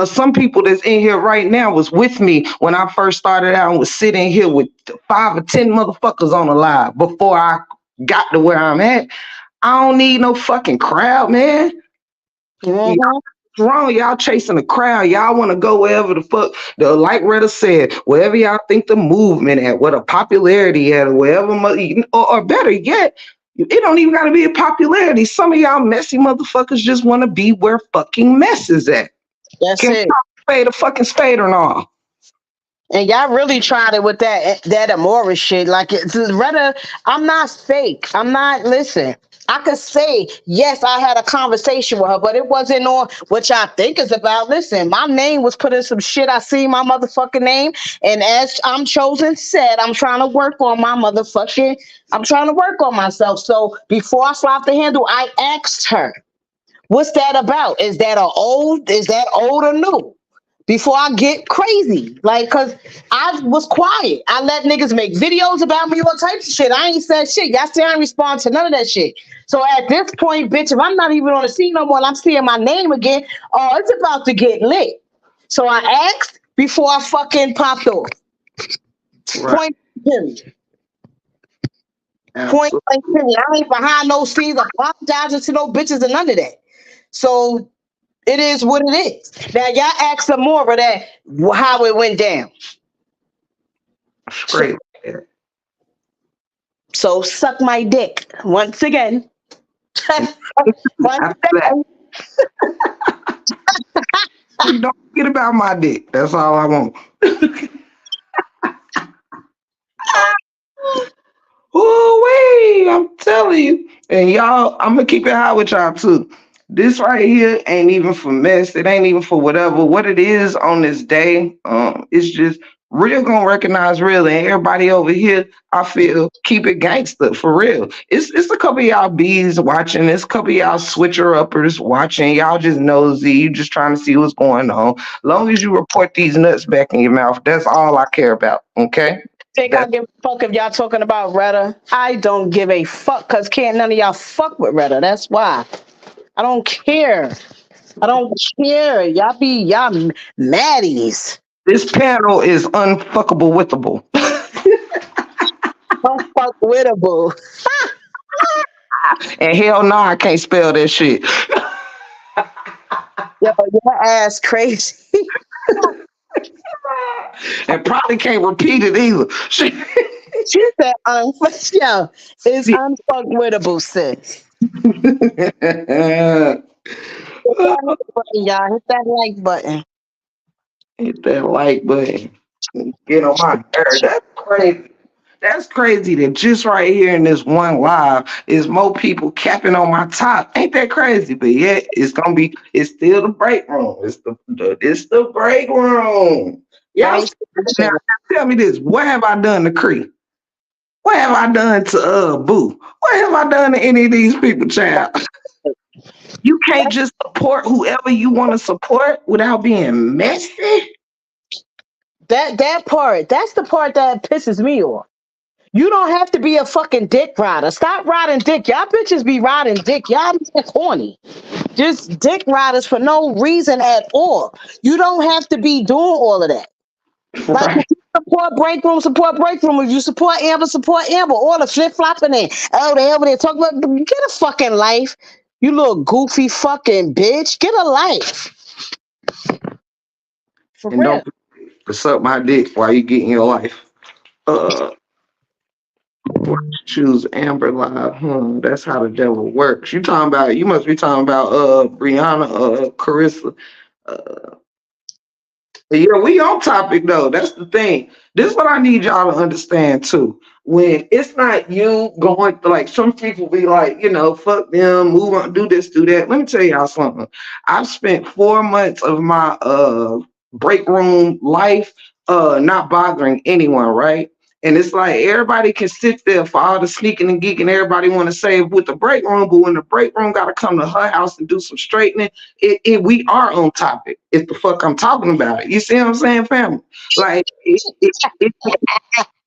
Some people that's in here right now was with me when I first started out and was sitting here with 5 or 10 motherfuckers on the live before I got to where I'm at. I don't need no fucking crowd, man. Mm-hmm. What's wrong? Y'all chasing the crowd. Y'all want to go wherever the fuck, like Retta said, wherever y'all think the movement at, where the popularity at, or wherever, or better yet, it don't even got to be a popularity. Some of y'all messy motherfuckers just want to be where fucking mess is at. That's Can it. spade a fucking spade or not? And y'all really tried it with that Amora shit. Like, it's rather, I'm not fake. I'm not, listen, I could say, yes, I had a conversation with her, but it wasn't on what y'all think is about. Listen, my name was put in some shit. I see my motherfucking name. And as I'm chosen said, I'm trying to work on I'm trying to work on myself. So before I slapped the handle, I asked her, what's that about? Is that old or new? Before I get crazy. Like, cause I was quiet. I let niggas make videos about me, all types of shit. I ain't said shit. Y'all see, I ain't respond to none of that shit. So at this point, bitch, if I'm not even on the scene no more and I'm seeing my name again, oh, it's about to get lit. So I asked before I fucking popped off. Right. Point period. Point Absolutely. blank period. I ain't behind no scenes apologizing to no bitches and none of that. So it is what it is. Now y'all ask some more of that how it went down. Straight. So suck my dick once again. Once After that, again. don't forget about my dick. That's all I want. Ooh-wee, I'm telling you. And y'all, I'm gonna keep it high with y'all too. This right here ain't even for mess. It ain't even for whatever. What it is on this day, it's just real gonna recognize real. And everybody over here, I feel, keep it gangster for real. It's a couple of y'all bees watching. It's a couple of y'all switcher uppers watching. Y'all just nosy. You just trying to see what's going on. Long as you report these nuts back in your mouth, that's all I care about. Okay. Think I That's give a fuck if y'all talking about Retta? I don't give a fuck because can't none of y'all fuck with Retta. That's why. I don't care. I don't care. Y'all maddies. This panel is unfuckable withable. Unfuckwittable. And hell no, I can't spell that shit. Yo, your ass crazy. And probably can't repeat it either. Shit. She said, yo, it's unfuckwittable, sis. Hit that like button, y'all. Hit that like button. Hit that like button. Get on my nerve. That's crazy. That's crazy that just right here in this one live is more people capping on my top. Ain't that crazy? But yet it's still the break room. It's the break room. I Y'all ain't now tell me this. What have I done to Cree? What have I done to Boo? What have I done to any of these people, child? You can't just support whoever you want to support without being messy. that part. That's the part that pisses me off. You don't have to be a fucking dick rider. Stop riding dick. Y'all bitches be riding dick. Y'all be corny. Just dick riders for no reason at all. You don't have to be doing all of that. Like, if Right. you support break room, support break room. If you support Amber, support Amber. All the flip flopping and oh, they over there talking about, get a fucking life. You little goofy fucking bitch. Get a life. For And real. don't suck my dick while you getting your life. Uh, choose Amber Live. That's how the devil works. You talking about? You must be talking about Brianna, Carissa. Uh, Yeah, we on topic though. That's the thing. This is what I need y'all to understand too. When it's not you going to, like, some people be like, fuck them, move on, do this, do that. Let me tell y'all something. I've spent 4 months of my break room life not bothering anyone, right? And it's like everybody can sit there for all the sneaking and geeking everybody want to say with the break room, but when the break room got to come to her house and do some straightening, we are on topic. It's the fuck I'm talking about. You see what I'm saying, family? Like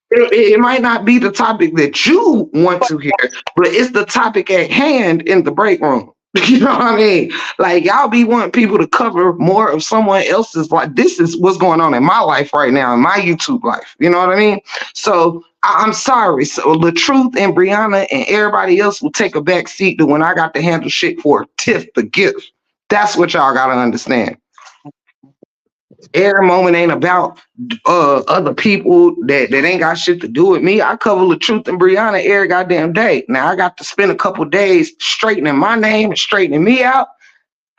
it might not be the topic that you want to hear, but it's the topic at hand in the break room. You know what I mean? Like, y'all be wanting people to cover more of someone else's life. This is what's going on in my life right now, in my YouTube life. You know what I mean? So I'm sorry. So the truth and Brianna and everybody else will take a back seat to when I got to handle shit for Tiff the gift. That's what y'all gotta understand. Every moment ain't about other people that ain't got shit to do with me. I cover the truth and Brianna every goddamn day. Now I got to spend a couple days straightening my name and straightening me out.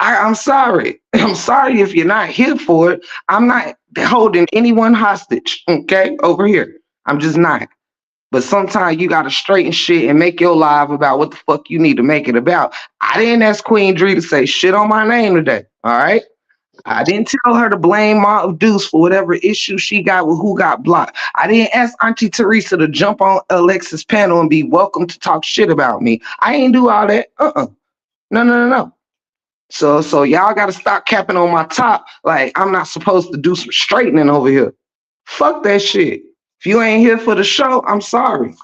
I'm sorry. I'm sorry if you're not here for it. I'm not holding anyone hostage, okay, over here. I'm just not. But sometimes you gotta straighten shit and make your live about what the fuck you need to make it about. I didn't ask Queen Dree to say shit on my name today. All right. I didn't tell her to blame Ma Deuce for whatever issue she got with who got blocked. I didn't ask Auntie Teresa to jump on Alexa's panel and be welcome to talk shit about me. I ain't do all that. No, no, no, no. So y'all gotta stop capping on my top like I'm not supposed to do some straightening over here. Fuck that shit. If you ain't here for the show, I'm sorry.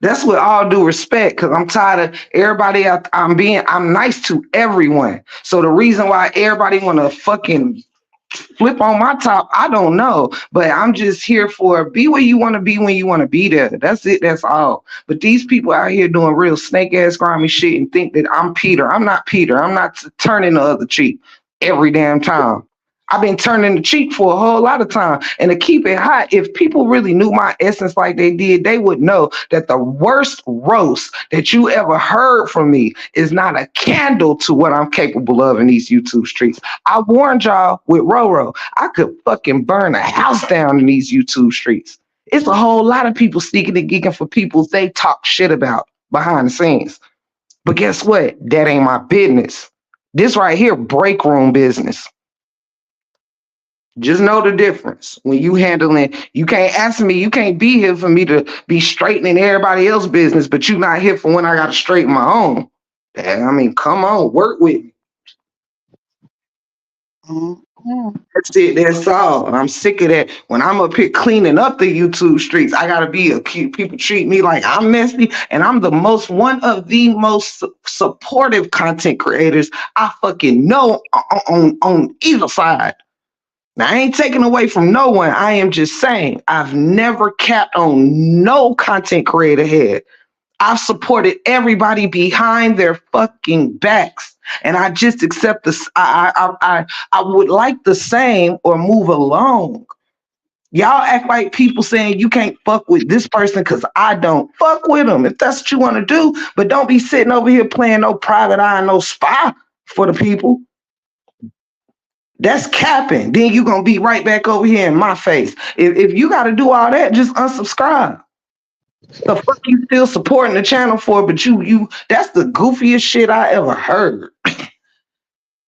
That's with all due respect, because I'm tired of everybody. I'm nice to everyone. So the reason why everybody wanna fucking flip on my top, I don't know. But I'm just here for be where you want to be when you want to be there. That's it. That's all. But these people out here doing real snake ass grimy shit and think that I'm Peter. I'm not Peter. I'm not turning the other cheek every damn time. I've been turning the cheek for a whole lot of time. And to keep it hot, if people really knew my essence like they did, they would know that the worst roast that you ever heard from me is not a candle to what I'm capable of in these YouTube streets. I warned y'all with Roro, I could fucking burn a house down in these YouTube streets. It's a whole lot of people sneaking and geeking for people they talk shit about behind the scenes. But guess what? That ain't my business. This right here, break room business. Just know the difference when you handling. You can't ask me. You can't be here for me to be straightening everybody else's business, but you not here for when I got to straighten my own. I mean, come on, work with me. That's it. That's all. I'm sick of that. When I'm up here cleaning up the YouTube streets, I gotta be a cute. People treat me like I'm messy, and I'm one of the most supportive content creators I fucking know on either side. Now, I ain't taking away from no one. I am just saying I've never capped on no content creator head. I've supported everybody behind their fucking backs, and I just accept this. I would like the same or move along. Y'all act like people saying you can't fuck with this person because I don't fuck with them. If that's what you want to do, but don't be sitting over here playing no private eye, no spy for the people. That's capping. Then you gonna be right back over here in my face. If you got to do all that, just unsubscribe. The fuck you still supporting the channel for? But you that's the goofiest shit I ever heard.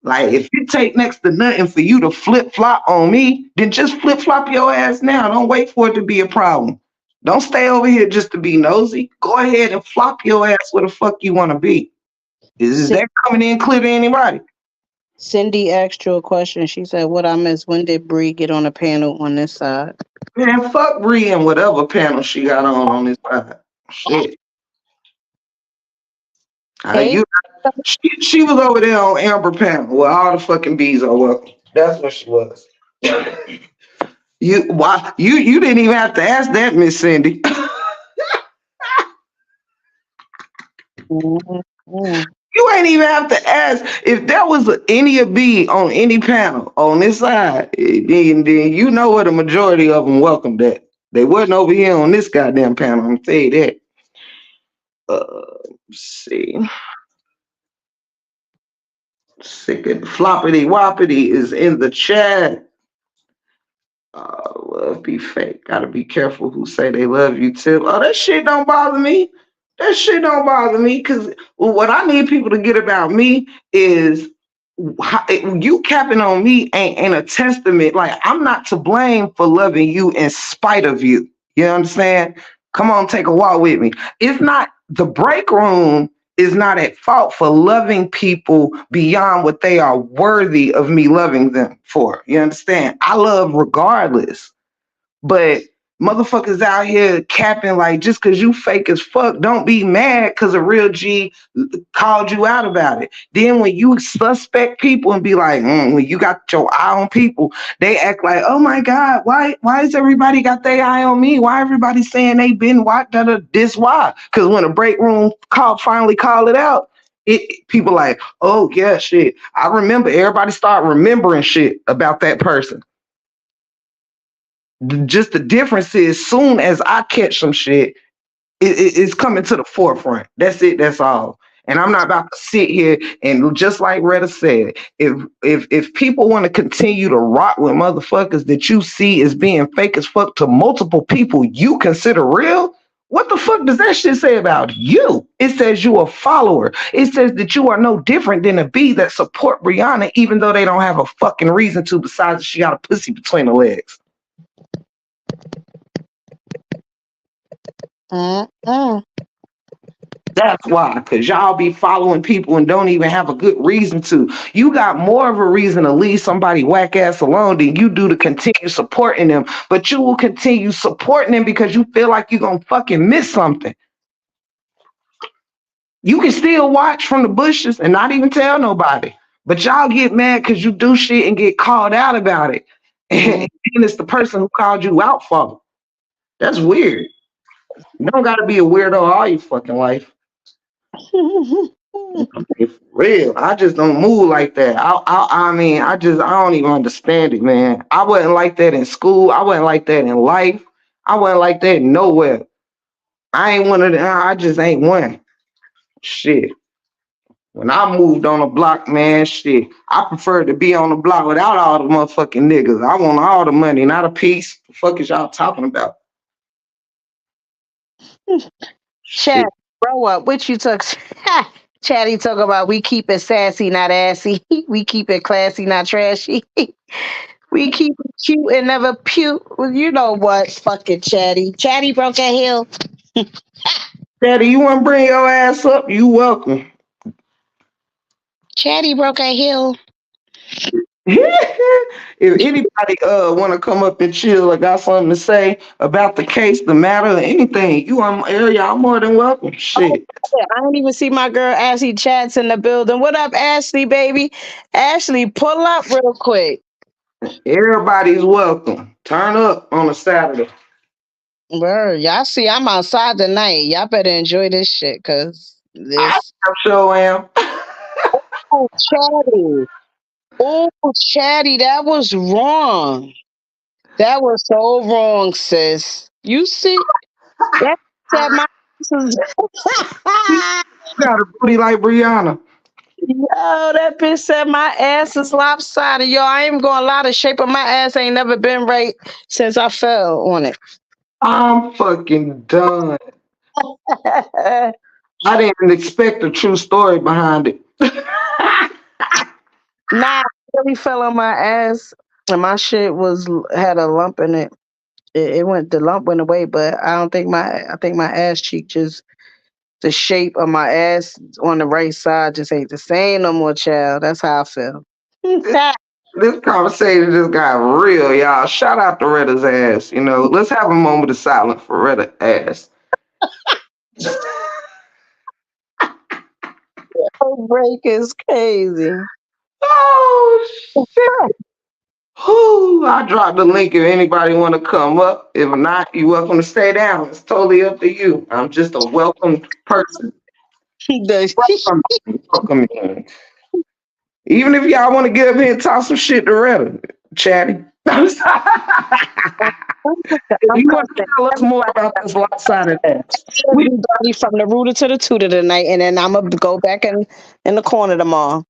Like, if you take next to nothing for you to flip flop on me, then just flip flop your ass now. Don't wait for it to be a problem. Don't stay over here just to be nosy. Go ahead and flop your ass where the fuck you want to be. Is that coming in clear to anybody? Cindy asked you a question. She said, "What I miss? When did Bree get on a panel on this side?" Man, fuck Bree and whatever panel she got on this side. Shit. Hey, She was over there on Amber panel where all the fucking bees are welcome. That's what she was. You didn't even have to ask that, Miss Cindy. You You ain't even have to ask. If there was any of B on any panel on this side, then you know what the majority of them welcomed that. They wasn't over here on this goddamn panel. I'm tell you that. Let's see. Sick of floppity woppity is in the chat. Love be fake. Gotta be careful who say they love you too. Oh, that shit don't bother me. That shit don't bother me because what I need people to get about me is you capping on me ain't a testament. Like I'm not to blame for loving you in spite of you. You understand? Come on, take a walk with me. It's not the break room is not at fault for loving people beyond what they are worthy of me loving them for. You understand? I love regardless. But motherfuckers out here capping like just because you fake as fuck, don't be mad because a real G called you out about it. Then when you suspect people and be like, when you got your eye on people, they act like, oh my God, why is everybody got their eye on me? Why everybody saying they been watched? This why? Because when a break room finally call it out, people like, oh yeah, shit. I remember everybody start remembering shit about that person. Just the difference is soon as I catch some shit, it's coming to the forefront. That's it. That's all. And I'm not about to sit here and just like Retta said, if people want to continue to rock with motherfuckers that you see as being fake as fuck to multiple people you consider real, what the fuck does that shit say about you? It says you a follower. It says that you are no different than a B that support Rihanna, even though they don't have a fucking reason to besides she got a pussy between her legs. Mm-mm. That's why, because y'all be following people and don't even have a good reason to. You got more of a reason to leave somebody whack ass alone than you do to continue supporting them. But you will continue supporting them because you feel like you're going to fucking miss something. You can still watch from the bushes and not even tell nobody. But y'all get mad because you do shit and get called out about it. And it's the person who called you out for it. That's weird. You don't got to be a weirdo all your fucking life. For real, I just don't move like that. I mean, I don't even understand it, man. I wasn't like that in school. I wasn't like that in life. I wasn't like that nowhere. I ain't one of the. I just ain't one. Shit. When I moved on the block, man, shit, I prefer to be on the block without all the motherfucking niggas. I want all the money, not a piece. The fuck is y'all talking about? Chat, Shit. grow up. Which you took. Chatty talk about we keep it sassy, not assy. We keep it classy, not trashy. We keep it cute and never puke. Well, you know what? Fucking Chatty. Chatty broke a heel. Daddy, you want to bring your ass up? You welcome. Chatty broke a heel. If anybody want to come up and chill or got something to say about the case, the matter, or anything, you on my area, I'm more than welcome. Oh, Shit. I don't even see my girl Ashley Chats in the building. What up, Ashley, baby? Ashley, pull up real quick. Everybody's welcome. Turn up on a Saturday. Word, y'all see I'm outside tonight. Y'all better enjoy this shit, cause I this. sure am. Oh, Chatty. Oh, Chatty, that was wrong. That was so wrong, sis. You see, that said my You got a booty like Brianna. Yo, that bitch said my ass is lopsided. Yo, I ain't gonna lie, the shape of my ass ain't never been right since I fell on it. I'm fucking done. I didn't expect a true story behind it. Nah, I really fell on my ass, and my shit was had a lump in it. It went, the lump went away, but I think my ass cheek just, the shape of my ass on the right side just ain't the same no more, child. That's how I feel. This conversation just got real, y'all. Shout out to Retta's ass. You know, let's have a moment of silence for Retta's ass. Break is crazy. Oh shit. Whew, I dropped the link if anybody want to come up. If not, you're welcome to stay down. It's totally up to you. I'm just a welcome person. The- Welcome in. Even if y'all want to get up here and talk some shit to Retta, chatty. If I'm you want to cussing tell us more everybody. about this lopsided ass, we Everybody from the rooter to the tutor tonight, and then I'm gonna go back in the corner tomorrow.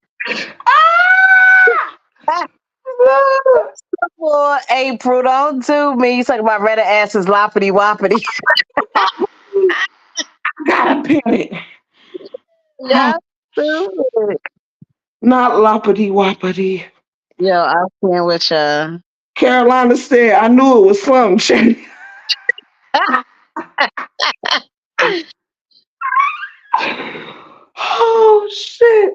For April, don't do me. You talking about red ass is loppity woppity. gotta pin it. Yeah, do it. Not loppity woppity. Yo, I'm playing with ya. Carolina said, I knew it was something, chatty. Oh shit.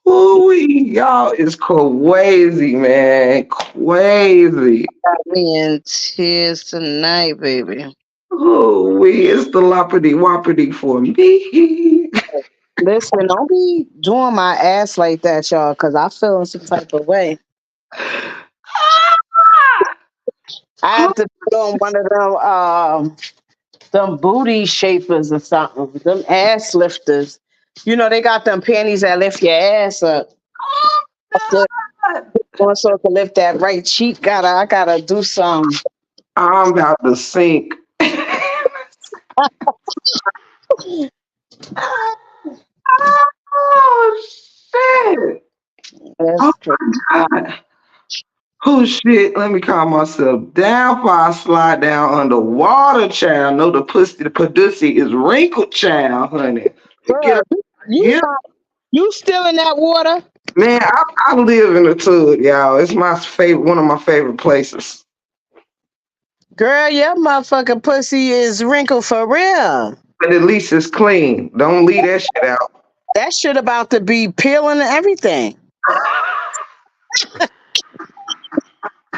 Ooh, y'all is crazy, man. Crazy. Got me in tears tonight, baby. Ooh, it's the loppity woppity for me. Listen, don't be doing my ass like that, y'all, because I feel in some type of way. I have to put on one of them booty shapers or something. Them ass lifters. You know, they got them panties that lift your ass up. Going so to lift that right cheek. I gotta do some. I'm about to sink. Oh shit. Oh That's pretty. my god. Oh shit. Let me calm myself down before I slide down underwater, child. No, the pussy is wrinkled, child, honey. Get Girl, up. you Get up. you still in that water? Man, I live in the tub, y'all. It's my favorite, one of my favorite places. Girl, your motherfucking pussy is wrinkled for real. But at least it's clean. Don't leave that shit out. That shit about to be peeling and everything.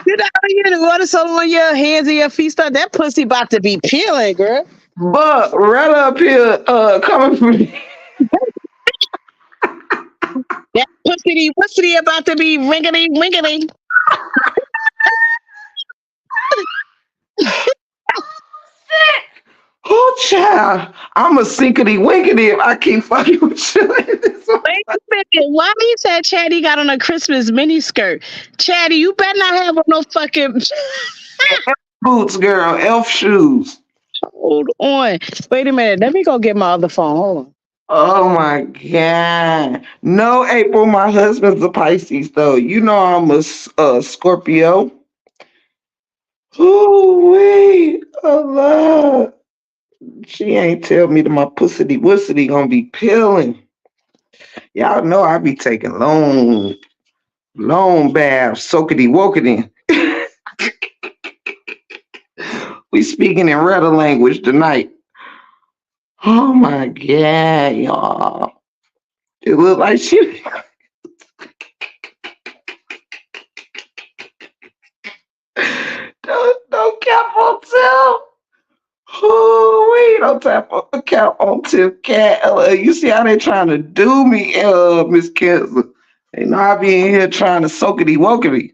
You know, you in the water so when your hands and your feet start, that pussy about to be peeling, girl. But right up here, coming from me. That pussy about to be ringity wingity. Oh, child. I'm a sinkity winkety if I keep fucking with you. Wait a minute. Why you said Chatty got on a Christmas mini skirt? Chatty, you better not have on no fucking. Boots, girl. Elf shoes. Hold on. Wait a minute. Let me go get my other phone. Hold on. Oh my god. No, April, my husband's a Pisces though. You know I'm a Scorpio. Ooh, wait. Allah. She ain't tell me that my pussity wussity gonna be peeling. Y'all know I be taking long baths, soakity wokity. We speaking in Retta language tonight. Oh my god, y'all. It look like she don't cap on tip. Oh wait, don't tap on cap on tip cat. You see how they trying to do me, Miss Kensler. They know I be in here trying to soakity wokity.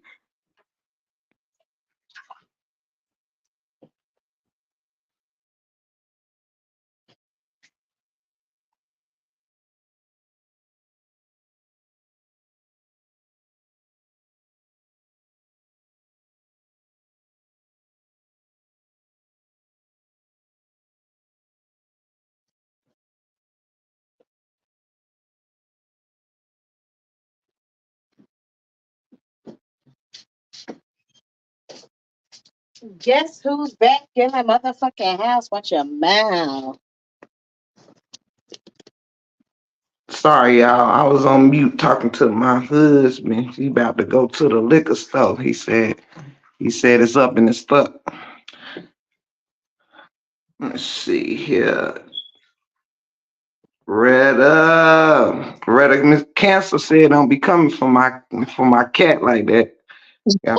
Guess who's back in my motherfucking house? Watch your mouth. Sorry, y'all. I was on mute talking to my husband. He about to go to the liquor store. He said it's up and it's stuck. Let's see here. Retta Miss Cancer said don't be coming for my cat like that. Yeah,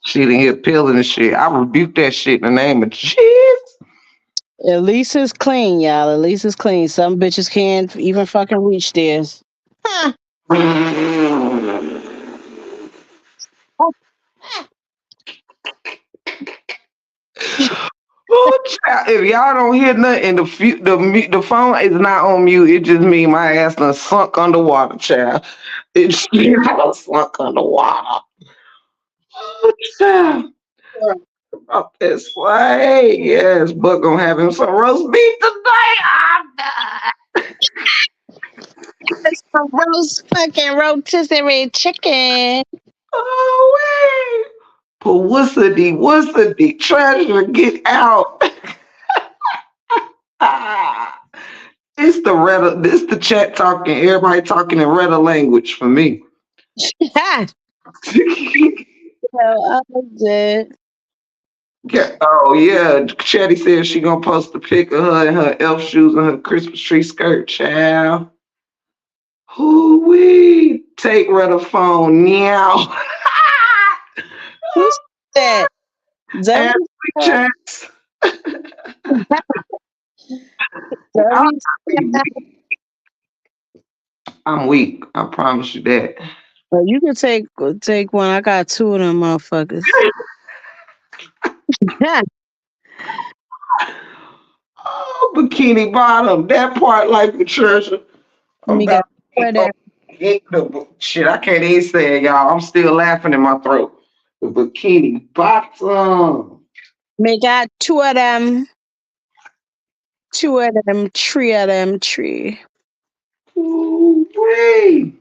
shit in here peeling and shit. I rebuke that shit in the name of Jesus. At least it's clean, y'all. At least it's clean. Some bitches can't even fucking reach theirs. Oh, If y'all don't hear nothing, the phone is not on mute. It just mean my ass done sunk underwater, child. It's sunk underwater. Oh, child. Oh, this way. Yes, but gonna have him some roast beef today. I'm done. It's a roast fucking rotisserie chicken. Oh, wait. Publicity, treasure, get out. Ah. It's the Reddit, this the chat talking, everybody talking in Reddit language for me. Ha! I did. Oh yeah, Chatty said she gonna post a pic of her in her elf shoes and her Christmas tree skirt, child. Who we take Reddit phone now? Who's that? And Debbie. chats. I'm Debbie. I'm weak. I promise you that. Well, you can take one. I got two of them motherfuckers. Ha! Oh, bikini bottom. That part like Patricia. I'm Me got about two to of them. get the shit. I can't even say it, y'all. I'm still laughing in my throat. The bikini bottom. Me got two of them. Two of them. Three of them. Three. Ooh-wee.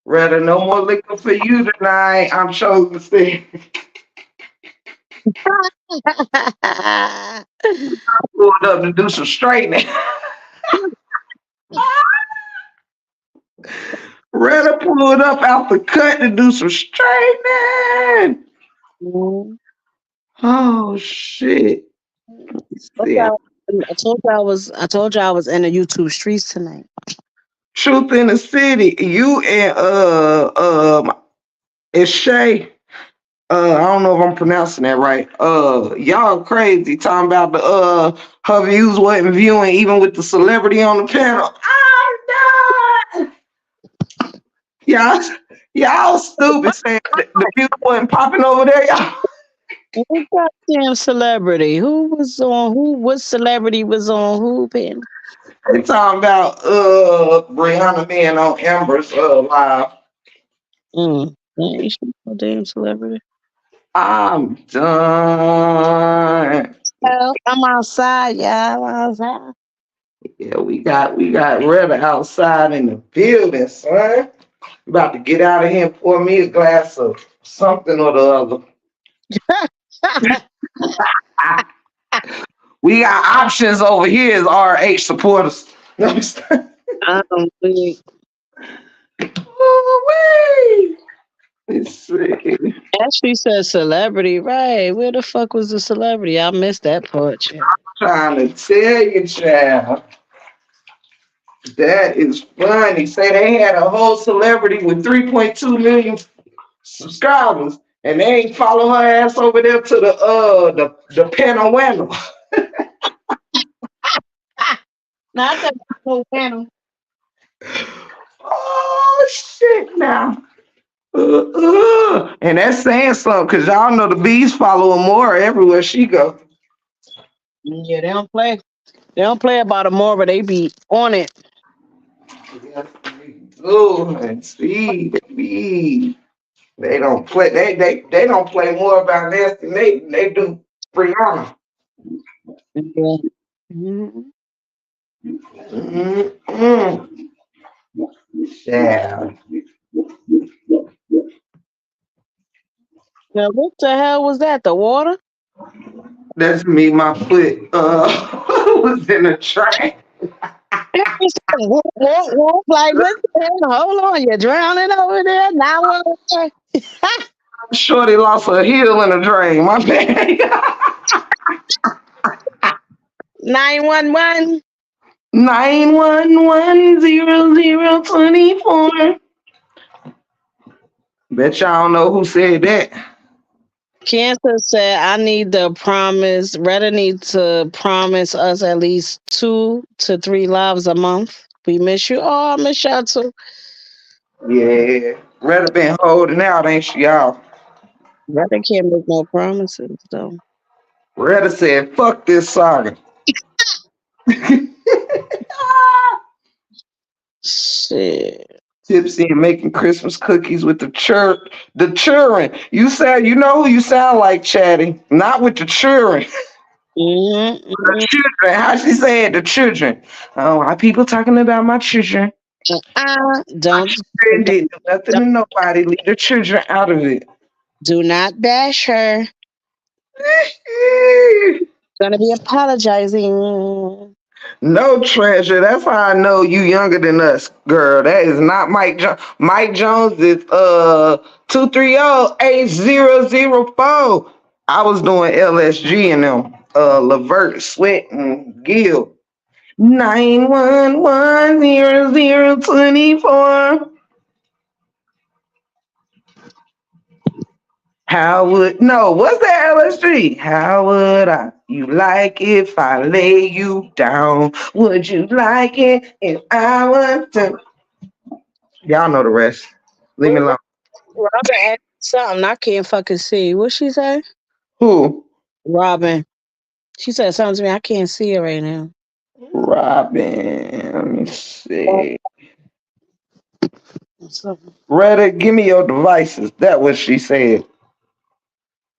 Rather no more liquor for you tonight. I'm chosen to stay. Pulled up to do some straightening. Rather pulled up out the cut to do some straightening. Mm. Oh shit. Okay, See, I told you I was in the YouTube streets tonight. truth in the city. You and it's Shay. I don't know if I'm pronouncing that right. Y'all crazy talking about the her views wasn't viewing even with the celebrity on the panel. I'm done. Y'all, y'all stupid saying that the views wasn't popping over there, y'all. What goddamn celebrity? Who was on who? What celebrity was on who panel? They talking about Brianna being on Amber's live. You should no damn celebrity. I'm done. Well, I'm outside, y'all. I'm outside. Yeah, we got Retta outside in the building, son. About to get out of here and pour me a glass of something or the other. We got options over here as RH supporters. Weak. Ooh-wee. Let's see. Ashley said celebrity, right? Where the fuck was the celebrity? I missed that part. Child. Trying to tell you, child. That is funny. Say they had a whole celebrity with 3.2 million subscribers, and they ain't follow her ass over there to the Panorama. Not that whole panel. Oh shit! Now, and that's saying something because y'all know the bees follow her more everywhere she go. Yeah, they don't play. They don't play about it but they be on it. Yes, we do. And see, baby. They don't play. They don't play more about this than they do Brianna. Yeah. Mhm. Mm-mm. Yeah, Now, what the hell was that? The water? that's me. My foot was in a track. Whoop, whoop, whoop. Like, what the hell? Hold on, you're drowning over there. Now what? Shorty lost her heel in a drain. My bad. 911. 9110024. Bet y'all don't know who said that. Cancer said, I need the promise. Retta needs to promise us at least 2 to 3 lives a month. We miss you. Oh, I miss y'all too. Yeah. Retta been holding out, ain't she, y'all? Retta can't make no promises, though. Retta said, fuck this saga. Shit. Tipsy and making Christmas cookies with the children. You sound, you know who you sound like, Chatty. Not with the children. The Mm-mm. children. How she said the children. Oh, why people talking about my children? My Don't, children didn't do nothing don't to nobody. Leave the children out of it. do not bash her. Gonna be apologizing. No, Treasure. That's how I know you younger than us, girl. That is not Mike Jones. Mike Jones is 230-8004. I was doing LSG and them. Levert, Sweat, and Gill. 9110024. How would no? What's that LSG? How would you like if I lay you down? Would you like it if I were to? Y'all know the rest. Leave me alone. Robin asked something I can't fucking see. What she say? Who? Robin. She said something to me. I can't see it right now. Robin. Let me see. Something. Retta, give me your devices. That what she said.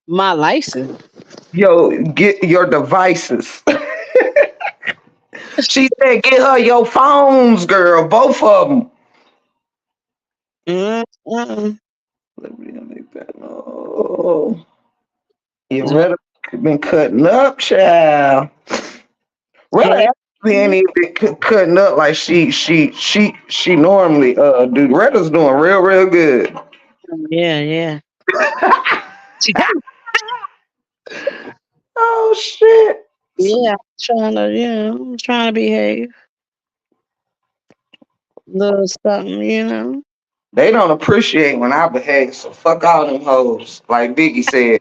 My license. Yo, get your devices. She said, get her your phones, girl. Both of them. Mm-mm. Let me make that. Oh, you Retta been cutting up, child. Retta Hey. actually ain't even cutting up like she normally do. Retta's doing real good. Yeah, yeah. Oh shit. So Yeah, I'm trying to behave. Little something, they don't appreciate when I behave, so fuck all them hoes. Like Biggie said.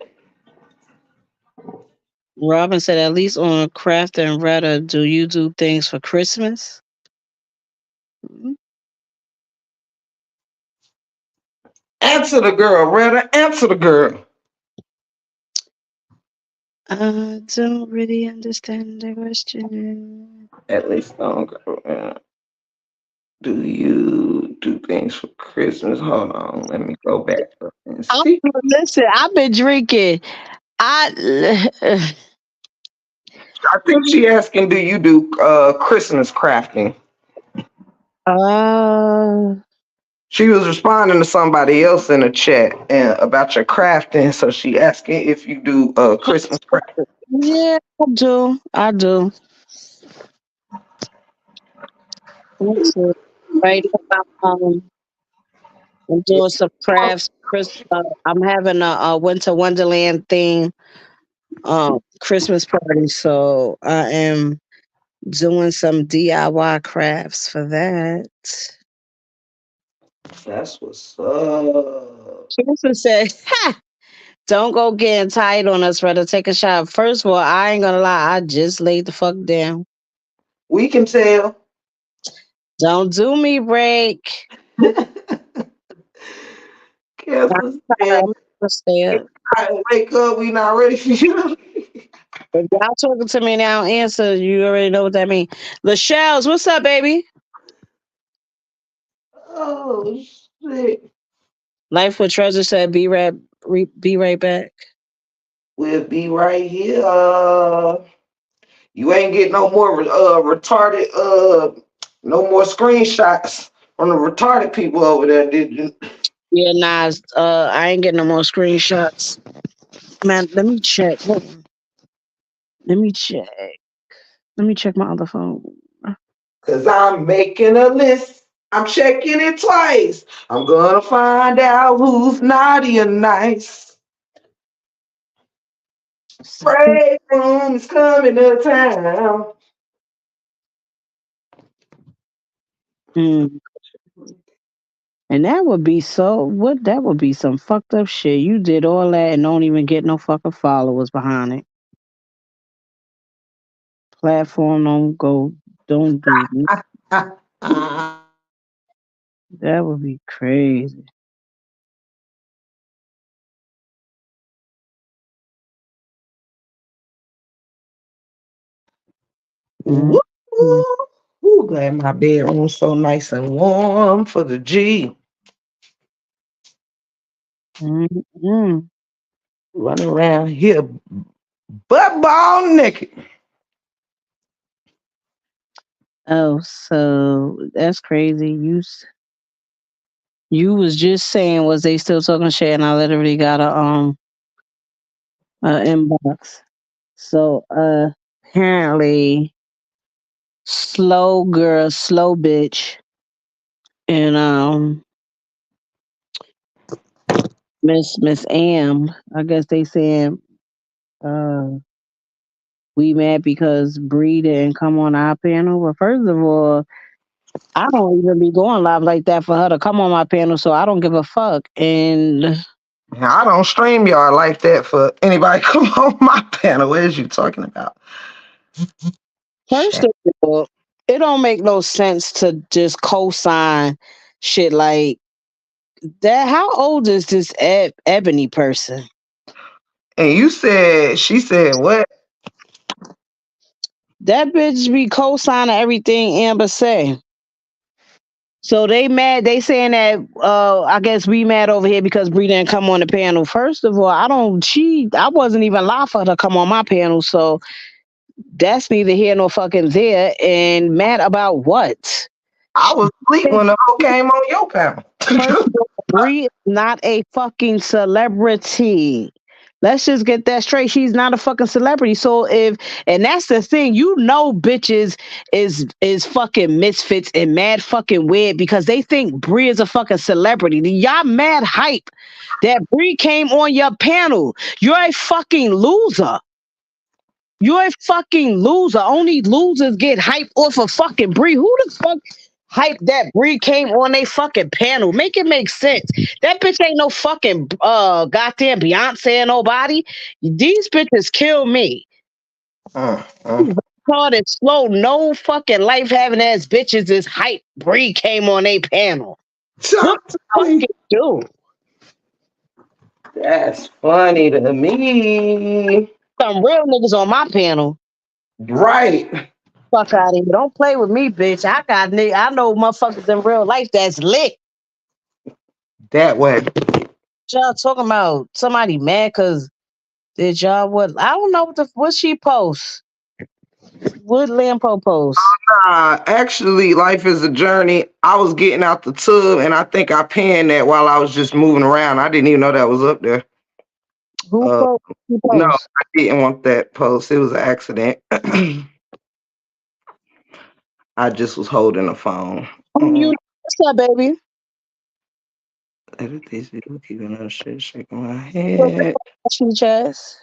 Robin said, at least on Craft and Reddit, do you do things for Christmas? Mm, Answer the girl, Retta. Answer the girl. I don't really understand the question. At least don't go. Do you do things for Christmas? Hold on. Let me go back up and Oh, see. listen, I've been drinking. I I think she asking, do you do Christmas crafting? uh She was responding to somebody else in the chat about your crafting, so she asking if you do Christmas craft. yeah, I do. I do. Let's see. Right now, I'm doing some crafts. I'm having a winter wonderland theme Christmas party, so I am doing some DIY crafts for that. That's what's up. Kirsten said, ha, don't go getting tight on us, brother. Take a shot. First of all, I ain't gonna lie, I just laid the fuck down. We can tell. Don't do me, break. Careful, man. I'm gonna stay up. I wake up, we not ready for you. If y'all talking to me now, answer. You already know what that means. Lachelle's, what's up, baby? Oh shit. Life with Treasure said, be right back. We'll be right here. You ain't get no more retarded no more screenshots from the retarded people over there, did you? Yeah, nah, I ain't getting no more screenshots. Man, let me check. Hold on. Let me check. Let me check my other phone. Cause I'm making a list. I'm checking it twice. I'm gonna find out who's naughty or nice. Break room is coming to town. Hmm. And that would be so what that would be some fucked up shit. You did all that and don't even get no fucking followers behind it. Platform don't do that would be crazy. Woo! Ooh, glad my bedroom's so nice and warm for the G. Mm-mm. Running around here butt ball naked. Oh, so that's crazy. You was just saying, was they still talking shit? And I literally got a inbox. So apparently, slow girl, slow bitch, and Miss Am. I guess they saying uh we mad because Bree didn't come on our panel. Well, first of all, I don't even be going live like that for her to come on my panel, so I don't give a fuck. And Now, I don't stream y'all like that for anybody come on my panel. What is you talking about? first Shit. of all, it don't make no sense to just co-sign shit like that. How old is this Ebony person? And you said, she said what? That bitch be co-signing everything Amber say. So they mad. They saying that I guess we mad over here because Bree didn't come on the panel. First of all, I wasn't even live for her to come on my panel. So that's neither here nor fucking there. And mad about what? I was asleep when the hoe came on your panel. First of all, Brie is not a fucking celebrity. Let's just get that straight. She's not a fucking celebrity. So if and that's the thing, bitches is fucking misfits and mad fucking weird because they think Brie is a fucking celebrity. Y'all mad hype that Brie came on your panel. You're a fucking loser. You're a fucking loser. Only losers get hyped off of fucking Brie. Who the fuck hype that Brie came on a fucking panel? Make it make sense. That bitch ain't no fucking goddamn Beyonce or nobody. These bitches kill me. uh, uh. Hard and slow, no fucking life having ass bitches is hype. Brie came on a panel. What the Charlie, fucking do? that's funny to me. Some real niggas on my panel. Right. Fuck out of here. Don't play with me, bitch. I know motherfuckers in real life that's lit. That way. Y'all talking about somebody mad because did y'all what? I don't know what she posts. What Lampo post? Actually, life is a journey. I was getting out the tub and I think I panned that while I was just moving around. I didn't even know that was up there. Who Uh, post? Who no, post? I didn't want that post. It was an accident. I just was holding the phone. You. What's up, baby? Edit these people keeping on shit, shaking my head. She chest,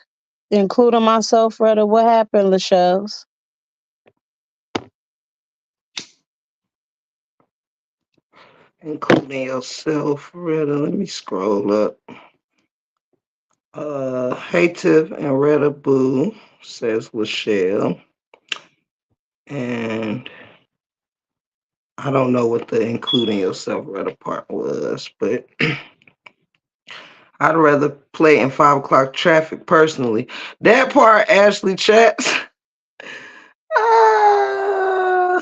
including myself, Retta. What happened, Lachels? Including yourself, Retta. Let me scroll up. Hey Tiff and Retta Boo, says Lachelle. And I don't know what the including yourself Retta part was, but I'd rather play in 5 o'clock traffic personally. That part, Ashley chats. Ah,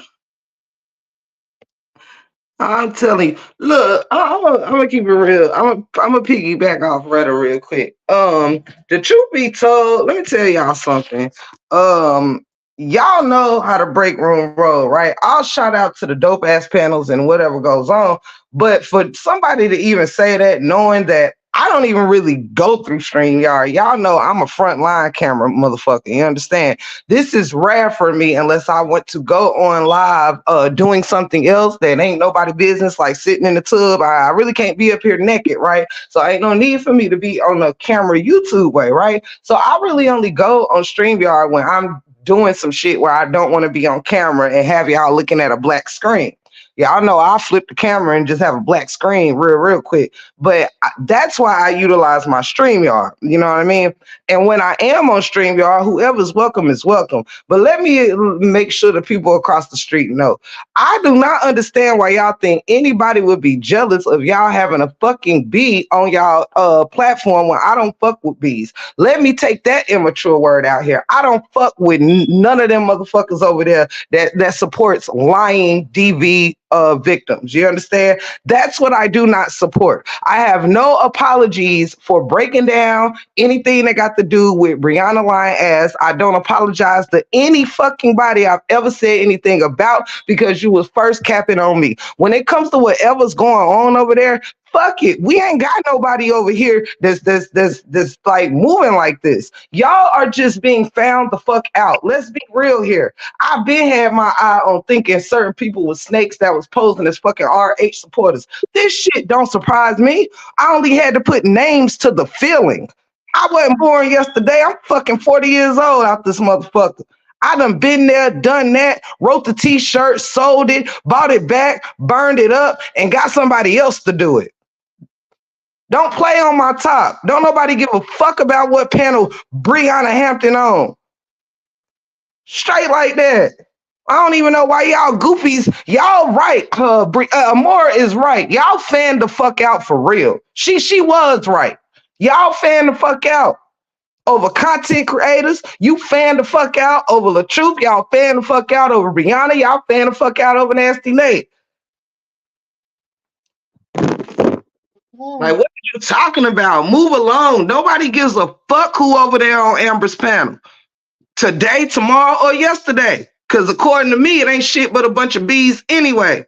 I'm telling you, look, I'm gonna keep it real. I'm gonna piggyback off Retta real quick. The truth be told, let me tell y'all something. Um, y'all know how to break room roll, right? I'll shout out to the dope ass panels and whatever goes on, but for somebody to even say that, knowing that I don't even really go through StreamYard, y'all know I'm a frontline camera motherfucker. You understand? This is rare for me unless I want to go on live doing something else that ain't nobody business, like sitting in the tub. I really can't be up here naked, right? So ain't no need for me to be on the camera YouTube way, right? So I really only go on StreamYard when I'm doing some shit where I don't want to be on camera and have y'all looking at a black screen. Y'all know I flip the camera and just have a black screen real quick. But that's why I utilize my StreamYard. You know what I mean? And when I am on StreamYard, whoever's welcome is welcome. But let me make sure the people across the street know. I do not understand why y'all think anybody would be jealous of y'all having a fucking bee on y'all platform when I don't fuck with bees. Let me take that immature word out here. I don't fuck with none of them motherfuckers over there that supports lying DV victims. You understand? That's what I do not support. I have no apologies for breaking down anything that got to do with Brianna lying ass. I don't apologize to any fucking body I've ever said anything about because you was first capping on me. When it comes to whatever's going on over there, fuck it. We ain't got nobody over here that's like moving like this. Y'all are just being found the fuck out. Let's be real here. I've been had my eye on thinking certain people with snakes that was posing as fucking RH supporters. This shit don't surprise me. I only had to put names to the feeling. I wasn't born yesterday. I'm fucking 40 years old out this motherfucker. I done been there, done that, wrote the t-shirt, sold it, bought it back, burned it up, and got somebody else to do it. Don't play on my top. Don't nobody give a fuck about what panel Brianna Hampton on. Straight like that. I don't even know why y'all goofies. Y'all right. Amora is right. Y'all fan the fuck out for real. She was right. Y'all fan the fuck out over content creators. You fan the fuck out over La Truth. Y'all fan the fuck out over Brianna. Y'all fan the fuck out over Nasty Nate. Like, what are you talking about? Move along. Nobody gives a fuck who over there on Amber's panel. Today, tomorrow, or yesterday. Because according to me, it ain't shit but a bunch of bees anyway.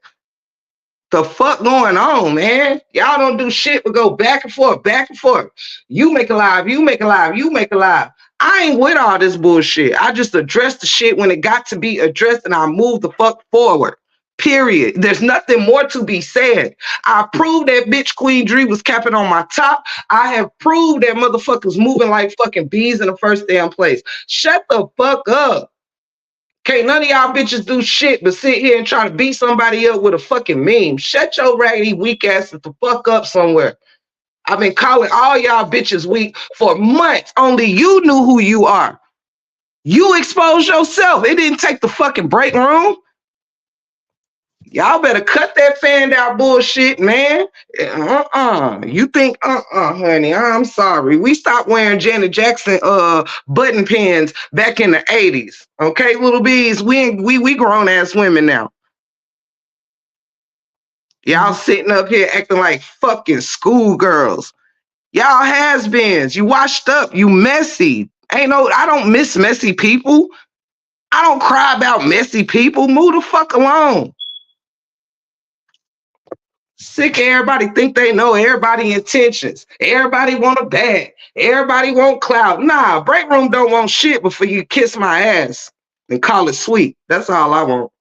The fuck going on, man? Y'all don't do shit but go back and forth, back and forth. You make a live, you make a live, you make a live. I ain't with all this bullshit. I just addressed the shit when it got to be addressed and I moved the fuck forward. Period. There's nothing more to be said. I proved that bitch Queen Dree was capping on my top. I have proved that motherfuckers moving like fucking bees in the first damn place. Shut the fuck up. Can't none of y'all bitches do shit but sit here and try to beat somebody up with a fucking meme. Shut your raggedy weak ass the fuck up somewhere. I've been calling all y'all bitches weak for months. Only you knew who you are. You exposed yourself. It didn't take the fucking break room. Y'all better cut that fanned out bullshit, man. You think, honey, I'm sorry. We stopped wearing Janet Jackson button pins back in the 80s. Okay, little bees, we grown ass women now. Y'all sitting up here acting like fucking schoolgirls. Y'all has-beens. You washed up. You messy. I don't miss messy people. I don't cry about messy people. Move the fuck along. Sick of everybody think they know everybody intentions. Everybody want a bag. Everybody want clout. Nah, break room don't want shit before you kiss my ass and call it sweet. That's all I want.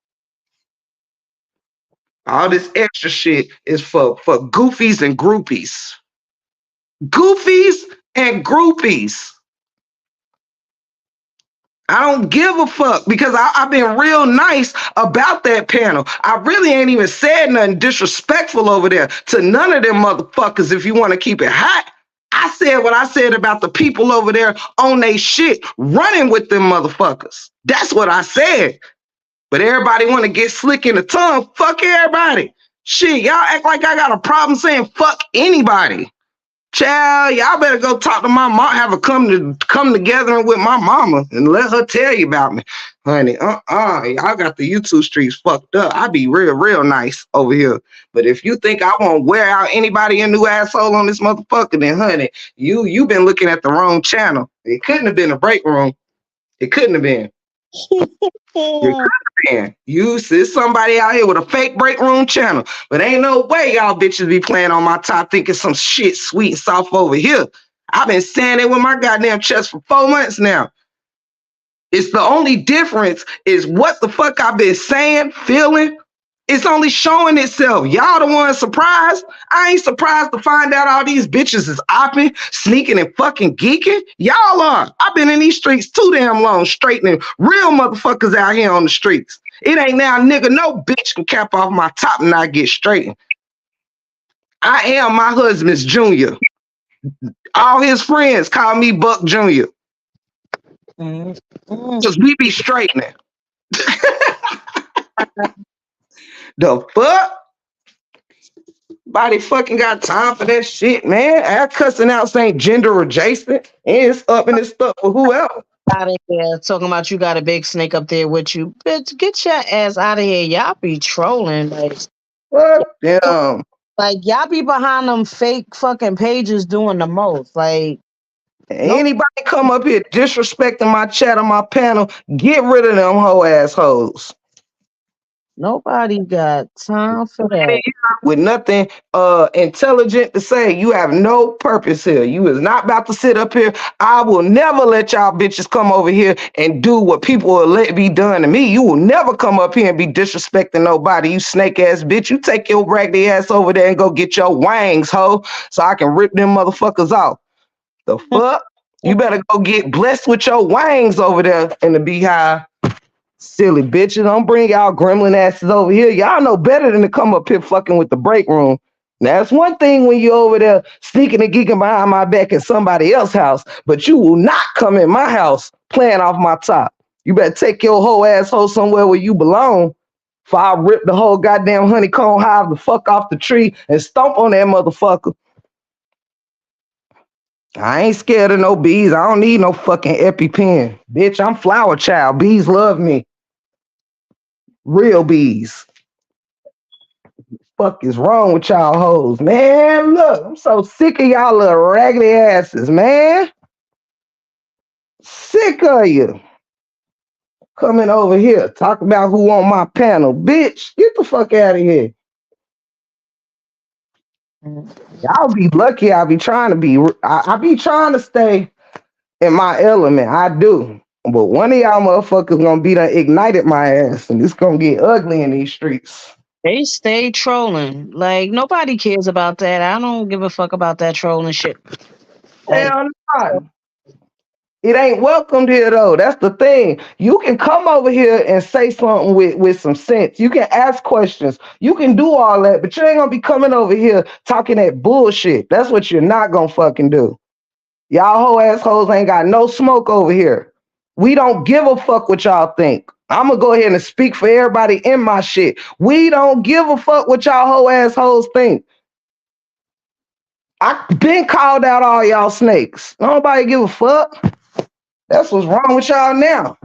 All this extra shit is for goofies and groupies. Goofies and groupies. I don't give a fuck because I've been real nice about that panel. I really ain't even said nothing disrespectful over there to none of them motherfuckers if you want to keep it hot. I said what I said about the people over there on they shit, running with them motherfuckers. That's what I said. But everybody want to get slick in the tongue. Fuck everybody. Shit, y'all act like I got a problem saying fuck anybody. Child, y'all better go talk to my mom, have a come together with my mama and let her tell you about me. Honey, y'all got the YouTube streets fucked up. I be real nice over here. But if you think I won't wear out anybody a new asshole on this motherfucker, then honey, you been looking at the wrong channel. It couldn't have been a break room. It couldn't have been. You see somebody out here with a fake break room channel, but ain't no way y'all bitches be playing on my top thinking some shit sweet and soft over here. I've been saying it with my goddamn chest for 4 months now. It's the only difference is what the fuck I've been saying, feeling. It's only showing itself. Y'all the ones surprised. I ain't surprised to find out all these bitches is opping, sneaking, and fucking geeking. Y'all are. I've been in these streets too damn long, straightening real motherfuckers out here on the streets. It ain't now, nigga. No bitch can cap off my top and not get straightened. I am my husband's junior. All his friends call me Buck Junior. Cause we be straightening. The fuck? Body fucking got time for that shit, man. Our cussing out ain't gender adjacent. And it's up and it's stuff for whoever. Out of here talking about you got a big snake up there with you. Bitch, get your ass out of here. Y'all be trolling. Fuck them. Like y'all be behind them fake fucking pages doing the most. Like Anybody come up here disrespecting my chat on my panel, get rid of them hoe assholes. nobody got time for that. With nothing intelligent to say, you have no purpose here. You is not about to sit up here. I will never let y'all bitches come over here and do what people will let be done to me. You will never come up here and be disrespecting nobody, you snake ass bitch. You take your raggedy ass over there and go get your wangs, ho, so I can rip them motherfuckers off. The fuck? You better go get blessed with your wangs over there in the beehive. Silly bitches. Don't bring y'all gremlin asses over here. Y'all know better than to come up here fucking with the break room. Now, that's one thing when you're over there sneaking and geeking behind my back at somebody else's house, but you will not come in my house playing off my top. You better take your whole asshole somewhere where you belong, before I rip the whole goddamn honeycomb hive the fuck off the tree and stomp on that motherfucker. I ain't scared of no bees. I don't need no fucking EpiPen. Bitch, I'm flower child. Bees love me. Real bees. Fuck is wrong with y'all hoes, man? Look, I'm so sick of y'all little raggedy asses, man. Sick of you. Coming over here, talk about who on my panel. Bitch, get the fuck out of here. Y'all be lucky. I be trying to stay in my element. I do. But one of y'all motherfuckers gonna be done ignited my ass, and it's gonna get ugly in these streets. They stay trolling. Like nobody cares about that. I don't give a fuck about that trolling shit. Like, Hell no. It ain't welcomed here though. That's the thing. You can come over here and say something with some sense. You can ask questions. You can do all that, but you ain't gonna be coming over here talking that bullshit. That's what you're not gonna fucking do. Y'all whole assholes ain't got no smoke over here. We don't give a fuck what y'all think. I'm gonna go ahead and speak for everybody in my shit. We don't give a fuck what y'all whole assholes think. I been called out all y'all snakes. Nobody give a fuck. That's what's wrong with y'all now.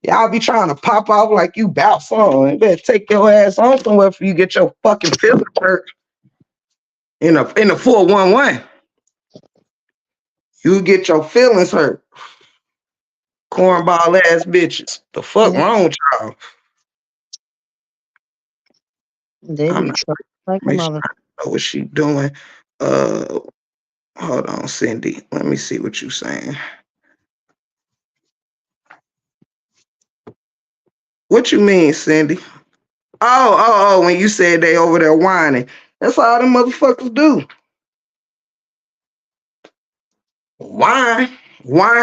Y'all be trying to pop off like you bout something. You better take your ass on somewhere before you get your fucking feelings hurt. In the 411. You get your feelings hurt. Cornball ass bitches. The fuck wrong with y'all? they be trolling like a mother. Know what she doing. Hold on, Cindy. Let me see what you saying. What you mean, Cindy? Oh, when you said they over there whining. That's all them motherfuckers do. Whine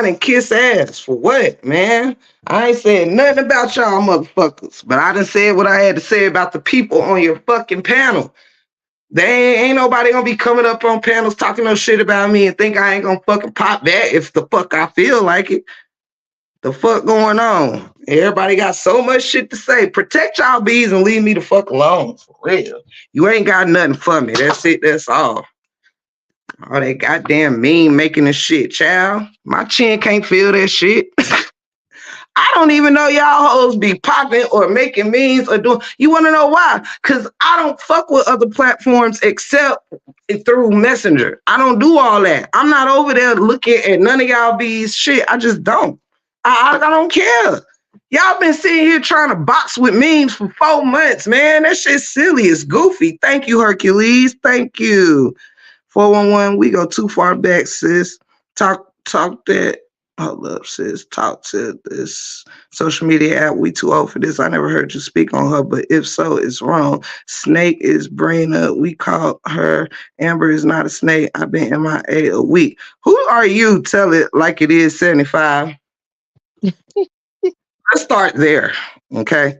and kiss ass. For what, man? I ain't saying nothing about y'all motherfuckers, but I done said what I had to say about the people on your fucking panel. They ain't nobody gonna be coming up on panels talking no shit about me and think I ain't gonna fucking pop back if the fuck I feel like it. The fuck going on? Everybody got so much shit to say. Protect y'all bees and leave me the fuck alone. For real. You ain't got nothing for me. That's it. That's all. All that goddamn meme making the shit, child. My chin can't feel that shit. I don't even know y'all hoes be popping or making memes or doing. You want to know why? Because I don't fuck with other platforms except through Messenger. I don't do all that. I'm not over there looking at none of y'all bees shit. I just don't. I don't care. Y'all been sitting here trying to box with memes for 4 months, man. That shit's silly. It's goofy. Thank you, Hercules. Thank you. 411, we go too far back, sis. Talk that. Hold up, sis. Talk to this social media app. We too old for this. I never heard you speak on her, but if so, it's wrong. Snake is Brina. We call her. Amber is not a snake. I've been MIA a week. Who are you? Tell it like it is 75. Let's start there. Okay.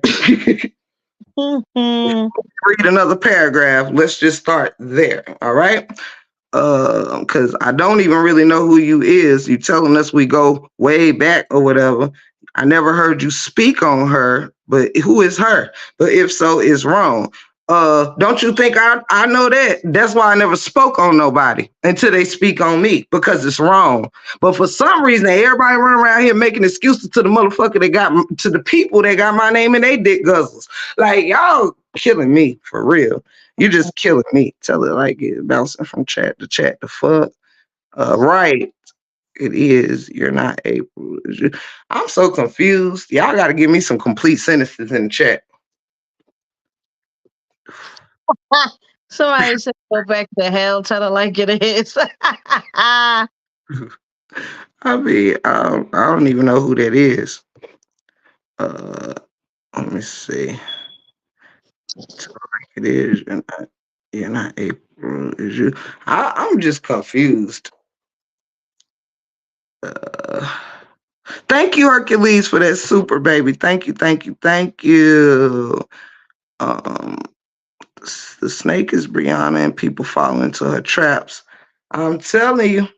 Mhm. Read another paragraph. Let's just start there. All right. Because I don't even really know who you is. You telling us we go way back or whatever. I never heard you speak on her, but who is her? But if so, it's wrong. Don't you think I know that? That's why I never spoke on nobody until they speak on me because it's wrong. But for some reason, everybody run around here making excuses to the motherfucker that got to the people that got my name in they dick guzzles. Like y'all killing me for real. You just killing me. Tell it like it, bouncing from chat to chat. The fuck. Right. It is. You're not April. I'm so confused. Y'all got to give me some complete sentences in the chat. Somebody said go back to hell, tell her like it is. I mean, I don't even know who that is. Uh, Let me see. Tell it like it is. You're not April. Is you? I'm just confused. Uh, Thank you, Hercules, for that super baby. Thank you, thank you, thank you. Um, the snake is Brianna, and people fall into her traps. I'm telling you.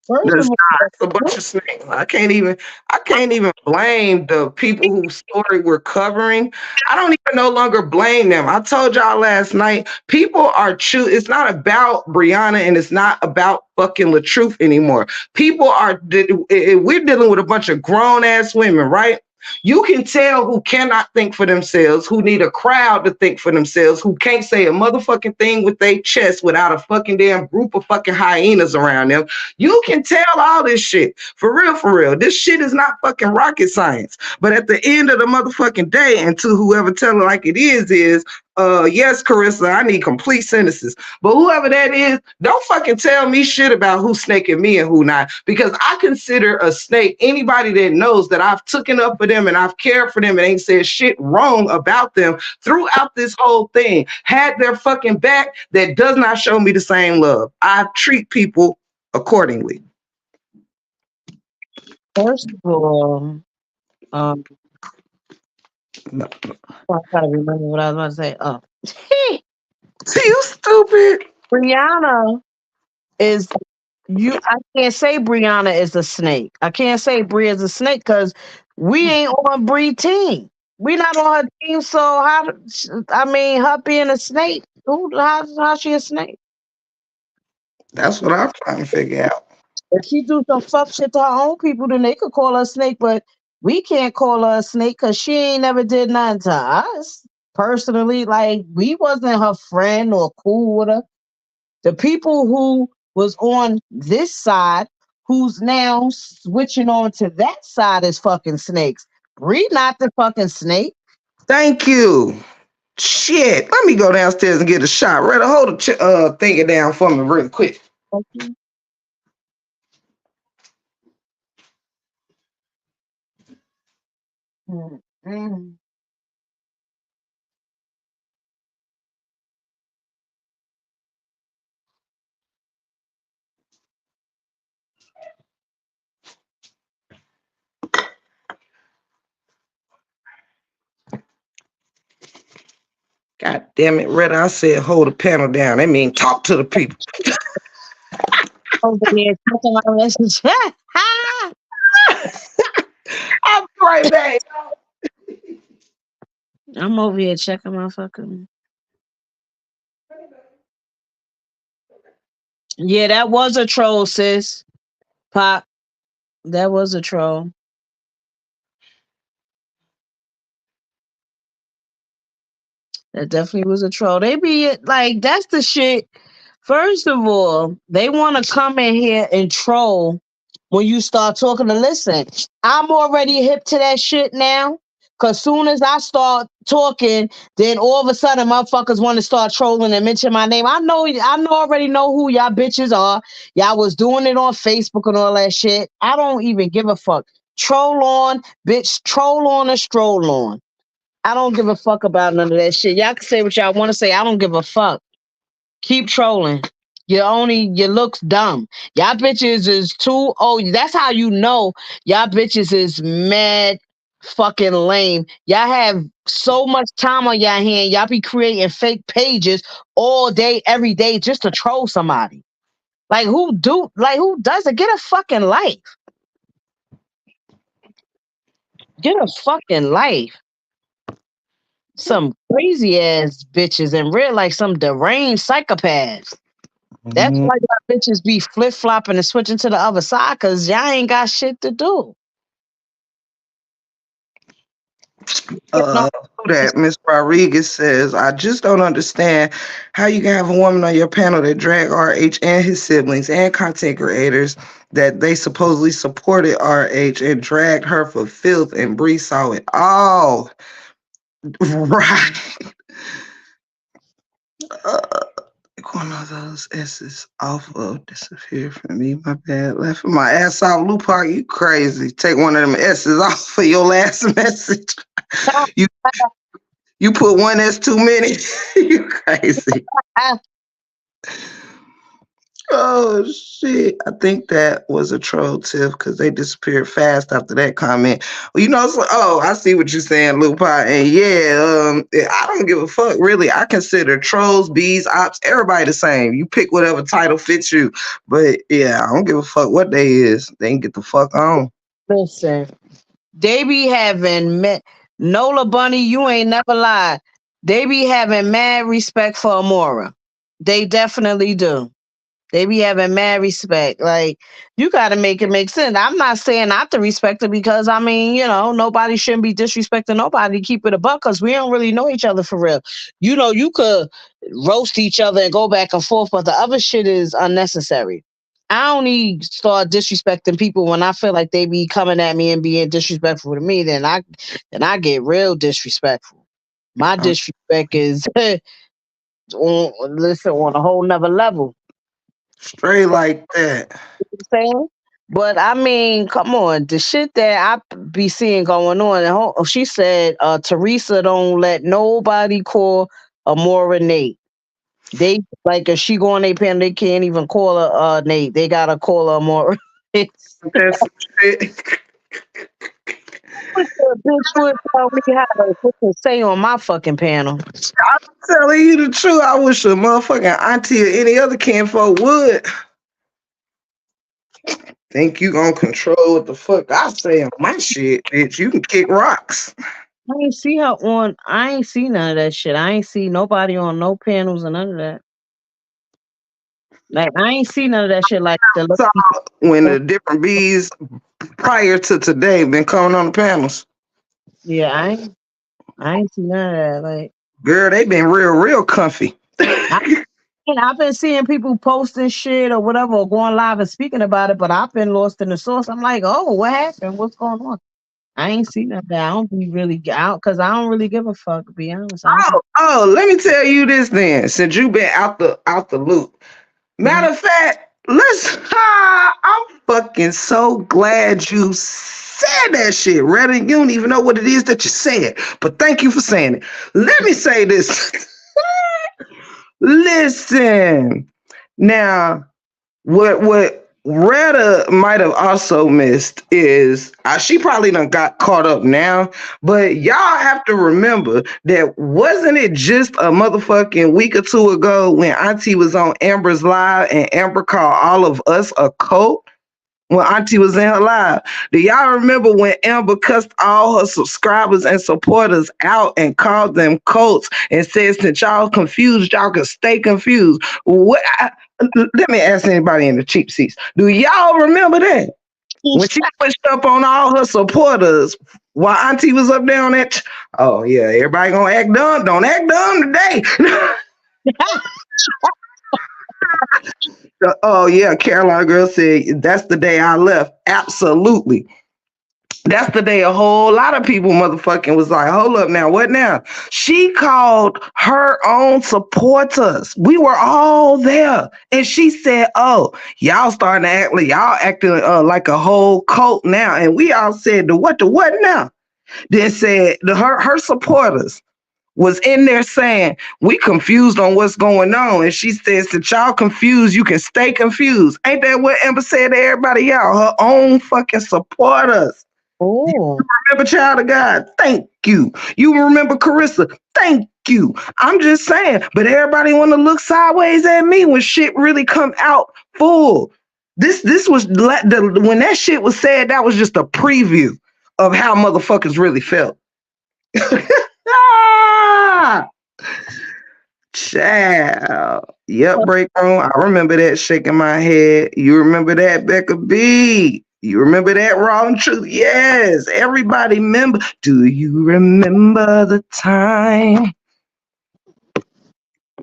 First There's of not. It's a bunch of snakes. I can't even blame the people whose story we're covering. I don't even no longer blame them. I told y'all last night, people are true. It's not about Brianna and it's not about fucking LaTruth anymore. People are we're dealing with a bunch of grown ass women, right? You can tell who cannot think for themselves, who need a crowd to think for themselves, who can't say a motherfucking thing with their chest without a fucking damn group of fucking hyenas around them. You can tell all this shit. For real, for real. This shit is not fucking rocket science. But at the end of the motherfucking day, and to whoever tell it like it is, yes, Carissa, I need complete sentences. But whoever that is, don't fucking tell me shit about who's snaking me and who not. Because I consider a snake anybody that knows that I've taken up for them and I've cared for them and ain't said shit wrong about them throughout this whole thing. Had their fucking back that does not show me the same love. I treat people accordingly. First of all, um, I gotta remember what I was about to say. Oh, You stupid. Brianna is you. I can't say Brianna is a snake. I can't say Bri is a snake because we ain't on Bri team. We not on her team. So how? I mean, her being a snake. Who? How she a snake? That's what I'm trying to figure out. If she do some fuck shit to her own people, then they could call her a snake. But we can't call her a snake because she ain't never did nothing to us personally. Like we wasn't her friend or cool with her. The people who was on this side, who's now switching on to that side, is fucking snakes. Bree not the fucking snake. Thank you. Shit. Let me go downstairs and get a shot. Rather hold the thing it down for me real quick. Okay. Mm. God damn it, Red. I said hold the panel down. That mean talk to the people. Over here talking my message. I'll be right back. I'm over here checking my fucking. Yeah, that was a troll, sis. Pop. That was a troll. That definitely was a troll. They be like, that's the shit. First of all, they want to come in here and troll when you start talking to listen. I'm already hip to that shit now. Cause soon as I start talking, then all of a sudden motherfuckers want to start trolling and mention my name. Already know who y'all bitches are. Y'all was doing it on Facebook and all that shit. I don't even give a fuck. Troll on, bitch, troll on or stroll on. I don't give a fuck about none of that shit. Y'all can say what y'all want to say. I don't give a fuck. Keep trolling. You looks dumb. Y'all bitches is too old. That's how you know y'all bitches is mad fucking lame. Y'all have so much time on y'all hand. Y'all be creating fake pages all day, every day, just to troll somebody. Who does it? Get a fucking life. Get a fucking life. Some crazy ass bitches and real like some deranged psychopaths. That's Mhm. why y'all bitches be flip flopping and switching to the other side because y'all ain't got shit to do. You know, Uh, that Miss Rodriguez says, I just don't understand how you can have a woman on your panel that drag RH and his siblings and content creators that they supposedly supported RH and dragged her for filth, and Bree saw it all. Right. Uh, one of those S's off of disappear from me. My bad. Left my ass off. Lupac, you crazy. Take one of them S's off for your last message. You you put one S too many. You crazy. Oh shit! I think that was a troll tip because they disappeared fast after that comment. Well, oh, I see what you're saying, Lupa. And yeah, I don't give a fuck really. I consider trolls, bees, ops, everybody the same. You pick whatever title fits you. But yeah, I don't give a fuck what they is. They can get the fuck on. listen, they be having Nola Bunny, you ain't never lied. They be having mad respect for Amora. They definitely do. They be having mad respect. Like, you got to make it make sense. I'm not saying not to respect her because, I mean, nobody shouldn't be disrespecting nobody. Keep it a buck because we don't really know each other for real. You could roast each other and go back and forth, but the other shit is unnecessary. I only start disrespecting people when I feel like they be coming at me and being disrespectful to me. Then I get real disrespectful. My I'm disrespect is on a whole nother level. straight like that. Saying. But I mean, come on, the shit that I be seeing going on. And she said, Teresa don't let nobody call Amora Nate. They like if she go on their pen, they can't even call her Nate. They gotta call her Amora. That's some shit. Bitch would tell me how to fucking say on my fucking panel. I'm telling you the truth. I wish a motherfucking auntie or any other kinfolk would. Think you gonna control what the fuck I say on my shit, bitch? You can kick rocks. I ain't see none of that shit. I ain't see nobody on no panels or none of that. Like I ain't see none of that shit like the So when the different bees prior to today been coming on the panels, yeah, I ain't see none of that. Like girl, they been real comfy. I and I've been seeing people posting shit or whatever or going live and speaking about it, but I've been lost in the source. I'm like, oh, what happened? What's going on? I ain't seen none of that. I don't be really out because I don't really give a fuck, to be honest. I don't. Let me tell you this then. Since you been out the loop. Mhm. Matter of fact, I'm fucking so glad you said that shit. Rather, you don't even know what it is that you said, but thank you for saying it. Let me say this. Listen, now, what Retta might have also missed is she probably done got caught up now, but y'all have to remember that wasn't it just a motherfucking week or two ago when Auntie was on Amber's live and Amber called all of us a cult? When Auntie was in her live. Do y'all remember when Amber cussed all her subscribers and supporters out and called them cults and said, since y'all confused, y'all can stay confused? Let me ask anybody in the cheap seats. Do y'all remember that? When she pushed up on all her supporters while Auntie was up there on that, oh yeah, everybody gonna act dumb. Don't act dumb today. Oh yeah, Caroline girl said that's the day I left. Absolutely. That's the day a whole lot of people motherfucking was like, hold up now, what now? She called her own supporters. We were all there. And she said, oh, y'all starting to act like y'all acting like a whole cult now. And we all said, the what now? Then said her supporters was in there saying, we confused on what's going on. And she says that y'all confused, you can stay confused. Ain't that what Amber said to everybody, y'all? Her own fucking supporters. Oh, Remember Child of God? Thank you. You remember Carissa? Thank you. I'm just saying, but everybody want to look sideways at me when shit really come out full. This was when that shit was said. That was just a preview of how motherfuckers really felt. Ah, child. Yep, break room. I remember that shaking my head. You remember that, Becca B? You remember that Raw and Truth? Yes. Everybody remember. Do you remember the time?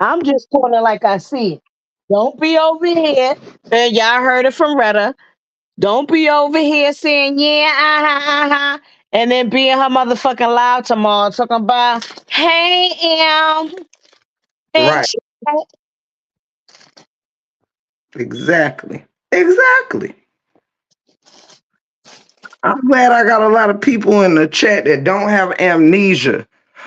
I'm just calling it like I see it. Don't be over here. And y'all heard it from Retta. Don't be over here saying, yeah, and then being her motherfucking loud tomorrow, talking about, hey, Right. bitch. Exactly. Exactly. I'm glad I got a lot of people in the chat that don't have amnesia.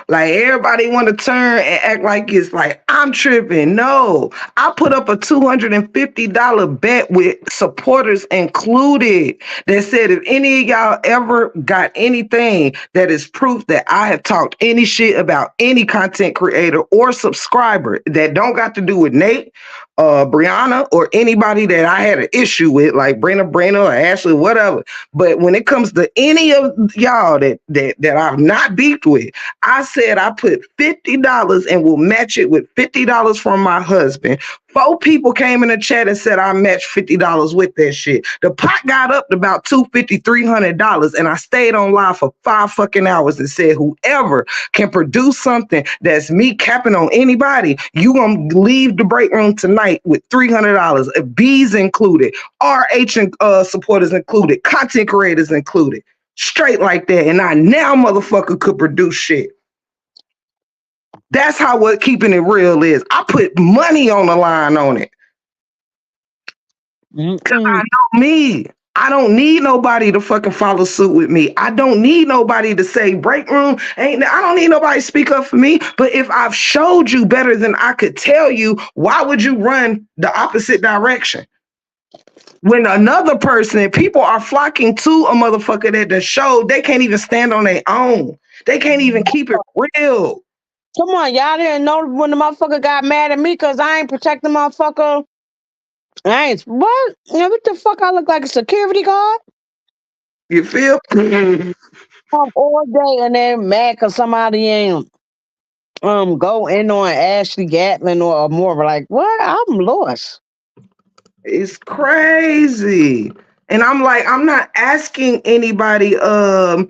Like everybody want to turn and act like it's like I'm tripping. No, I put up a $250 bet with supporters included that said if any of y'all ever got anything that is proof that I have talked any shit about any content creator or subscriber that don't got to do with Nate, Brianna, or anybody that I had an issue with, like Brenna, or Ashley, whatever. But when it comes to any of y'all that I've not beefed with, I said I put $50 and will match it with $50 from my husband. 4 people came in the chat and said I matched $50 with that shit. The pot got up to about $250, $300, and I stayed on live for 5 fucking hours and said whoever can produce something that's me capping on anybody, you gonna leave the break room tonight with $300. Bees included, RH supporters included, content creators included, straight like that. And I now motherfucker could produce shit. That's how what keeping it real is. I put money on the line on it. Cause I know me. I don't need nobody to fucking follow suit with me. I don't need nobody to say break room. I don't need nobody to speak up for me. But if I've showed you better than I could tell you, why would you run the opposite direction? When another person, people are flocking to a motherfucker that the show, they can't even stand on their own. They can't even keep it real. Come on, y'all didn't know when the motherfucker got mad at me because I ain't protect the motherfucker. I ain't, what? What the fuck I look like a security guard? You feel? All day and then mad because somebody ain't go in on Ashley Gatlin or more like what? I'm lost. It's crazy. And I'm like, I'm not asking anybody to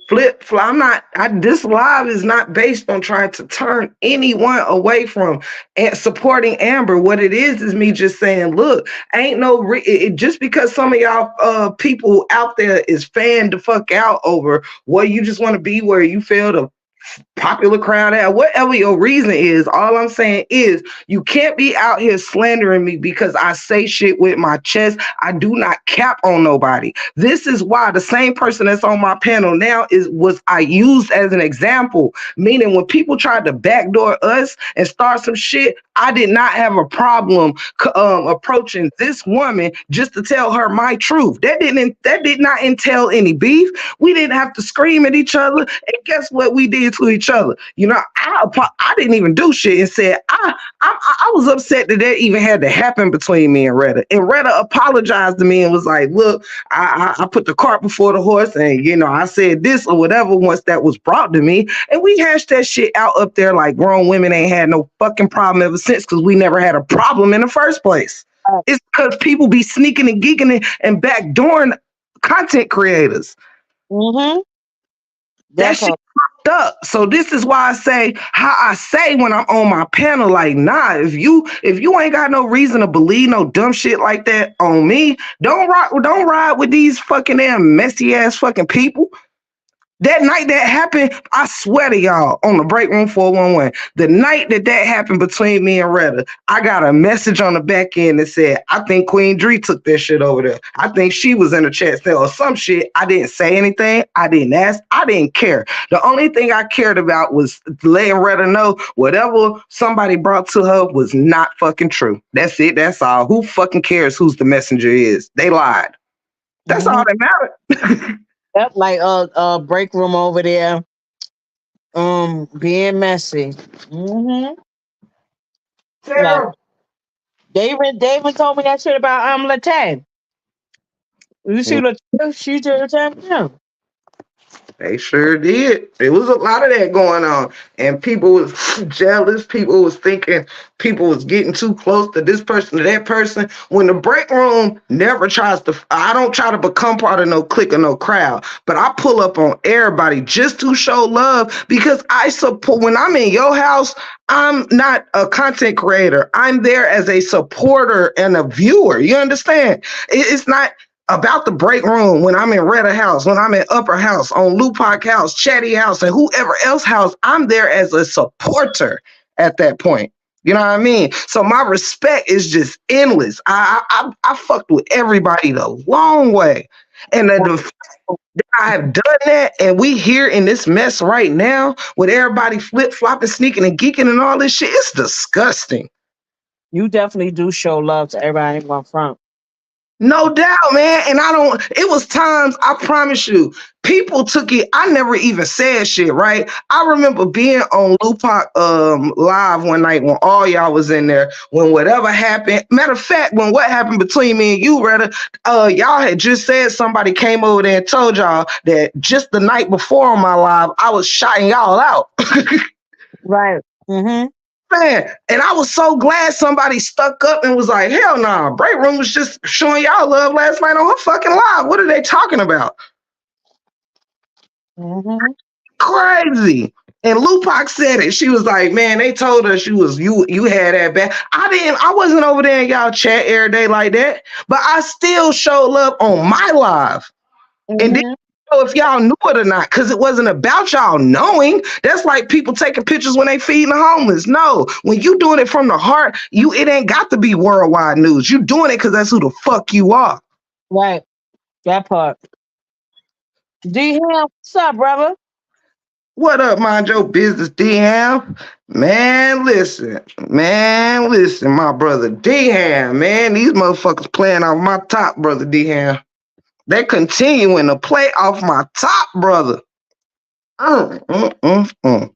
flip flop. This live is not based on trying to turn anyone away from supporting Amber. What it is me just saying, look, ain't no just because some of y'all people out there is fanned the fuck out over well, you just want to be where you feel the popular crowd at, whatever your reason is. All I'm saying is you can't be out here slandering me because I say shit with my chest. I do not cap on nobody. This is why the same person that's on my panel now was I used as an example, meaning when people tried to backdoor us and start some shit, I did not have a problem approaching this woman just to tell her my truth. That did not entail any beef. We didn't have to scream at each other. And guess what we did to each other? You know, I didn't even do shit and said I was upset that even had to happen between me and Retta. And Retta apologized to me and was like, look, I put the cart before the horse and, you know, I said this or whatever once that was brought to me. And we hashed that shit out up there like grown women ain't had no fucking problem ever since because we never had a problem in the first place. It's because people be sneaking and geeking and backdooring content creators. Mm-hmm. That shit fucked up. So this is why I say how I say when I'm on my panel, like, nah, if you ain't got no reason to believe no dumb shit like that on me, don't ride with these fucking damn messy ass fucking people. That night that happened, I swear to y'all, on the break room 411, the night that happened between me and Retta, I got a message on the back end that said, I think Queen Dree took that shit over there. I think she was in the chat still or some shit. I didn't say anything. I didn't ask. I didn't care. The only thing I cared about was letting Retta know whatever somebody brought to her was not fucking true. That's it. That's all. Who fucking cares whose the messenger is? They lied. That's all that mattered. Yep, like break room over there, being messy. Like Terrible. David told me that shit about Latte. You see Latte? She did the same thing. They sure did. There was a lot of that going on. And people was jealous. People was thinking people was getting too close to this person, to that person. When the break room never tries to, I don't try to become part of no clique or no crowd, but I pull up on everybody just to show love because I support, when I'm in your house, I'm not a content creator. I'm there as a supporter and a viewer. You understand? It's not about the break room when I'm in Redder House, when I'm in Upper House, on Lupac House, Chatty House, and whoever else house, I'm there as a supporter at that point. You know what I mean? So my respect is just endless. I fucked with everybody the long way. And the I have done that, and we here in this mess right now with everybody flip flopping, sneaking, and geeking and all this shit. It's disgusting. You definitely do show love to everybody in one front. No doubt, man. And I don't, it was times, I promise you, people took it. I never even said shit, right? I remember being on Lupac live one night when all y'all was in there, when whatever happened. Matter of fact, when what happened between me and you, Retta, y'all had just said somebody came over there and told y'all that just the night before on my live, I was shouting y'all out. Right. Mm-hmm. Man, and I was so glad somebody stuck up and was like, hell nah, Break Room was just showing y'all love last night on her fucking live. What are they talking about? Mm-hmm. Crazy. And Lupac said it. She was like, man, they told us you had that bad. I wasn't over there in y'all chat every day like that, but I still showed love on my live. And then Mm-hmm. know if y'all knew it or not, because it wasn't about y'all knowing. That's like people taking pictures when they feeding the homeless. No, when you doing it from the heart, it ain't got to be worldwide news. You doing it because that's who the fuck you are. Right. That part. D Ham, what's up, brother? What up, mind your business, DM? Man, listen, my brother DM, man, these motherfuckers playing off my top, brother DM. They continuing to play off my top, brother. Mm, mm, mm, mm.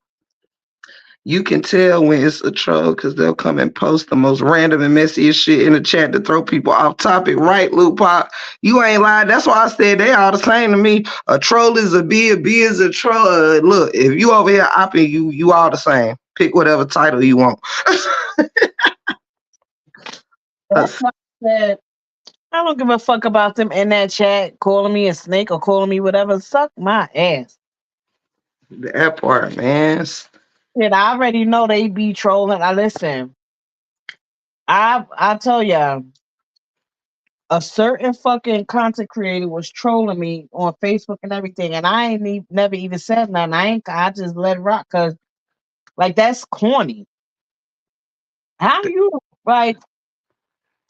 You can tell when it's a troll because they'll come and post the most random and messiest shit in the chat to throw people off topic, right, Lupac? You ain't lying. That's why I said they all the same to me. A troll is a bee is a troll. Look, if you over here opping, you all the same. Pick whatever title you want. That's why I said I don't give a fuck about them in that chat calling me a snake or calling me whatever. Suck my ass. That part, man. Shit, I already know they be trolling. I listen. I tell ya, a certain fucking content creator was trolling me on Facebook and everything, and I ain't never even said nothing. I just let it rock because like that's corny. How you like?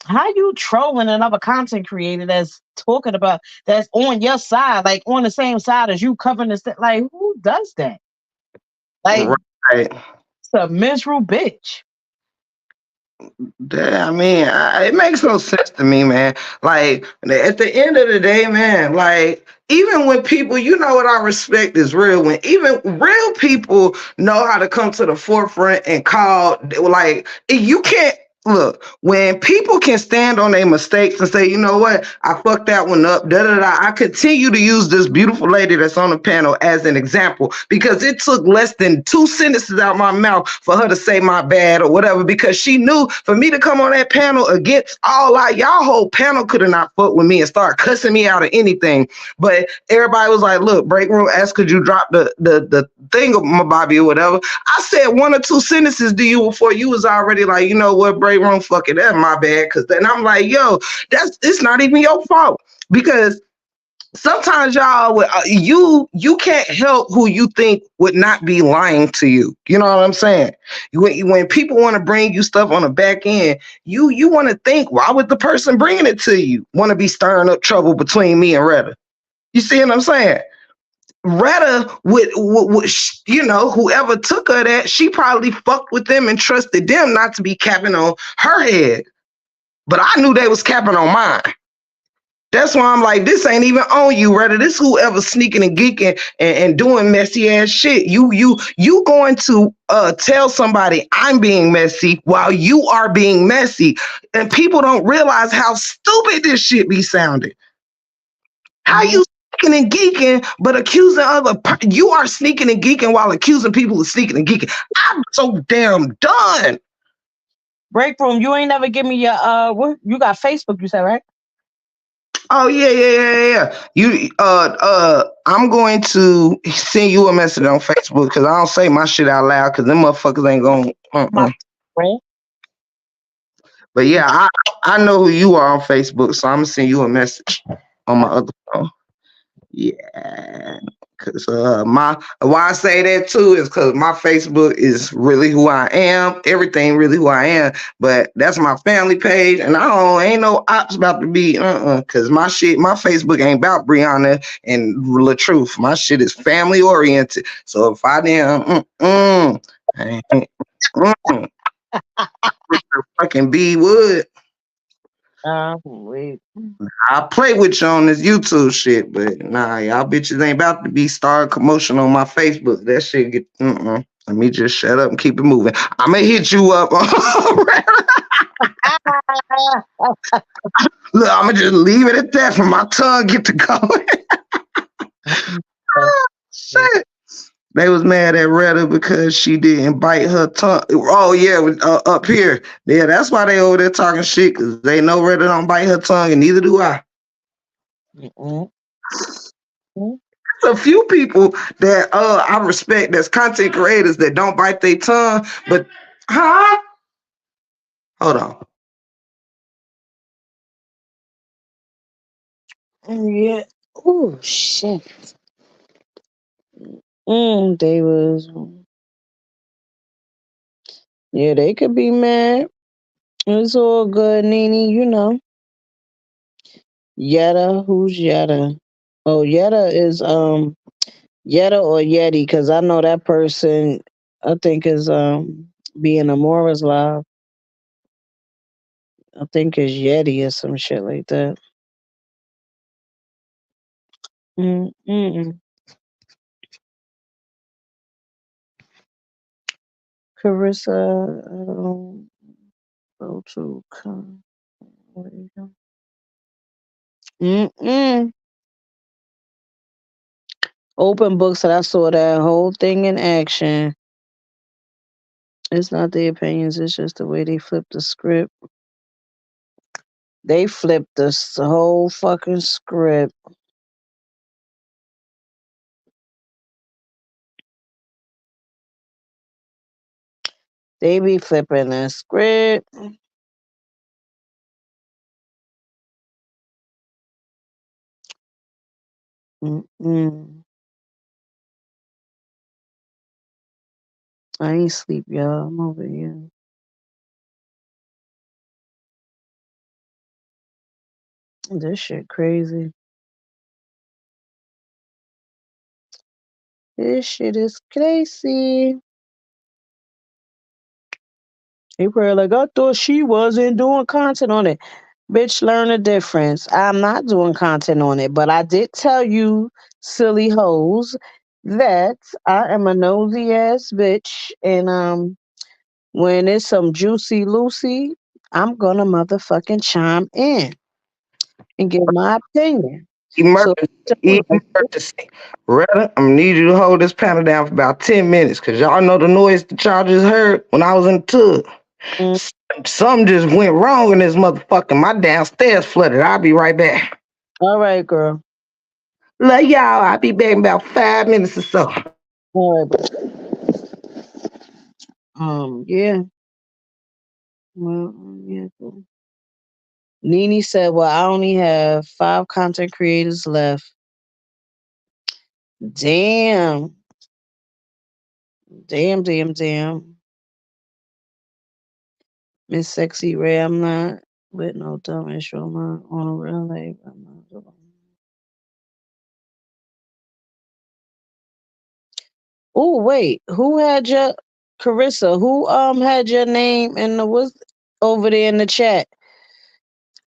How you trolling another content creator that's talking about that's on your side, like on the same side as you covering this? Like who does that? Like Right. it's a miserable bitch. I mean, it makes no sense to me, man. Like at the end of the day, man, like even when people, you know what I respect is real. When even real people know how to come to the forefront and call, like you can't look when people can stand on their mistakes and say, you know what, I fucked that one up. Da da da. I continue to use this beautiful lady that's on the panel as an example because it took less than 2 sentences out my mouth for her to say my bad or whatever because she knew for me to come on that panel against all y'all whole panel could have not fucked with me and start cussing me out of anything. But everybody was like, look, break room asked, could you drop the thing of my Bobby or whatever? I said 1 or 2 sentences to you before you was already like, you know what, break room, fuck it, that's my bad. Cause then I'm like, yo, it's not even your fault because sometimes y'all you can't help who you think would not be lying to you. You know what I'm saying? When people want to bring you stuff on the back end, you want to think, why would the person bringing it to you want to be stirring up trouble between me and Retta? You see what I'm saying? Retta would you know, whoever took her that, she probably fucked with them and trusted them not to be capping on her head. But I knew they was capping on mine. That's why I'm like, this ain't even on you, rather. This whoever sneaking and geeking and doing messy ass shit. You going to tell somebody I'm being messy while you are being messy. And people don't realize how stupid this shit be sounding. How Mhm. you sneaking and geeking, but accusing you are sneaking and geeking while accusing people of sneaking and geeking. I'm so damn done. Break room. You ain't never give me your what you got Facebook, you said, right? Oh yeah. You I'm going to send you a message on Facebook because I don't say my shit out loud because them motherfuckers ain't going. My friend. But yeah, I know who you are on Facebook, so I'm gonna send you a message on my other phone. Yeah, cause my why I say that too is cause my Facebook is really who I am. Everything really who I am. But that's my family page, and I don't ain't no ops about to be cause my Facebook ain't about Brianna and LaTruth. My shit is family oriented. So if I damn I ain't, fucking B Wood. Wait. I play with you on this YouTube shit, but nah, y'all bitches ain't about to be starting commotion on my Facebook. That shit get Let me just shut up and keep it moving. I'ma hit you up. Look, I'ma just leave it at that for my tongue get to going. Shit. They was mad at Retta because she didn't bite her tongue. Oh yeah, up here. Yeah, that's why they over there talking shit because they know Retta don't bite her tongue, and neither do I. Mm-mm. A few people that I respect that's content creators that don't bite their tongue, but huh? Hold on. Yeah. Oh shit. They was. Yeah, they could be mad. It's all good, Nene. You know. Yetta, who's Yetta? Oh, Yetta is Yetta or Yeti, because I know that person. I think is being a Morris live. I think it's Yeti or some shit like that. Mm-mm. Carissa, go to come. Mm-mm. Open books that I saw that whole thing in action. It's not the opinions, it's just the way they flipped the script. They flipped the whole fucking script. They be flipping the script. Mm-mm. I ain't sleep, y'all. I'm over here. This shit crazy. This shit is crazy. They probably like, I thought she wasn't doing content on it. Bitch, learn the difference. I'm not doing content on it, but I did tell you, silly hoes, that I am a nosy ass bitch. And when it's some juicy Lucy, I'm gonna motherfucking chime in and give my opinion. So Emergency. Emergency. Retta, I'm gonna need you to hold this panel down for about 10 minutes because y'all know the noise the y'all just heard when I was in the tub. mm, Something just went wrong in this motherfucker. My downstairs flooded. I'll be right back. all right, girl. Love y'all. I'll be back in about 5 minutes or so. All right, bro. Yeah. Well, yeah. Cool. Nene said, "Well, I only have 5 content creators left." Damn. Damn. Miss Sexy Ray, I'm not with no dumb issue. I'm not on a real life. I'm not doing. Oh, wait. Who had your Carissa? Who had your name and the was over there in the chat?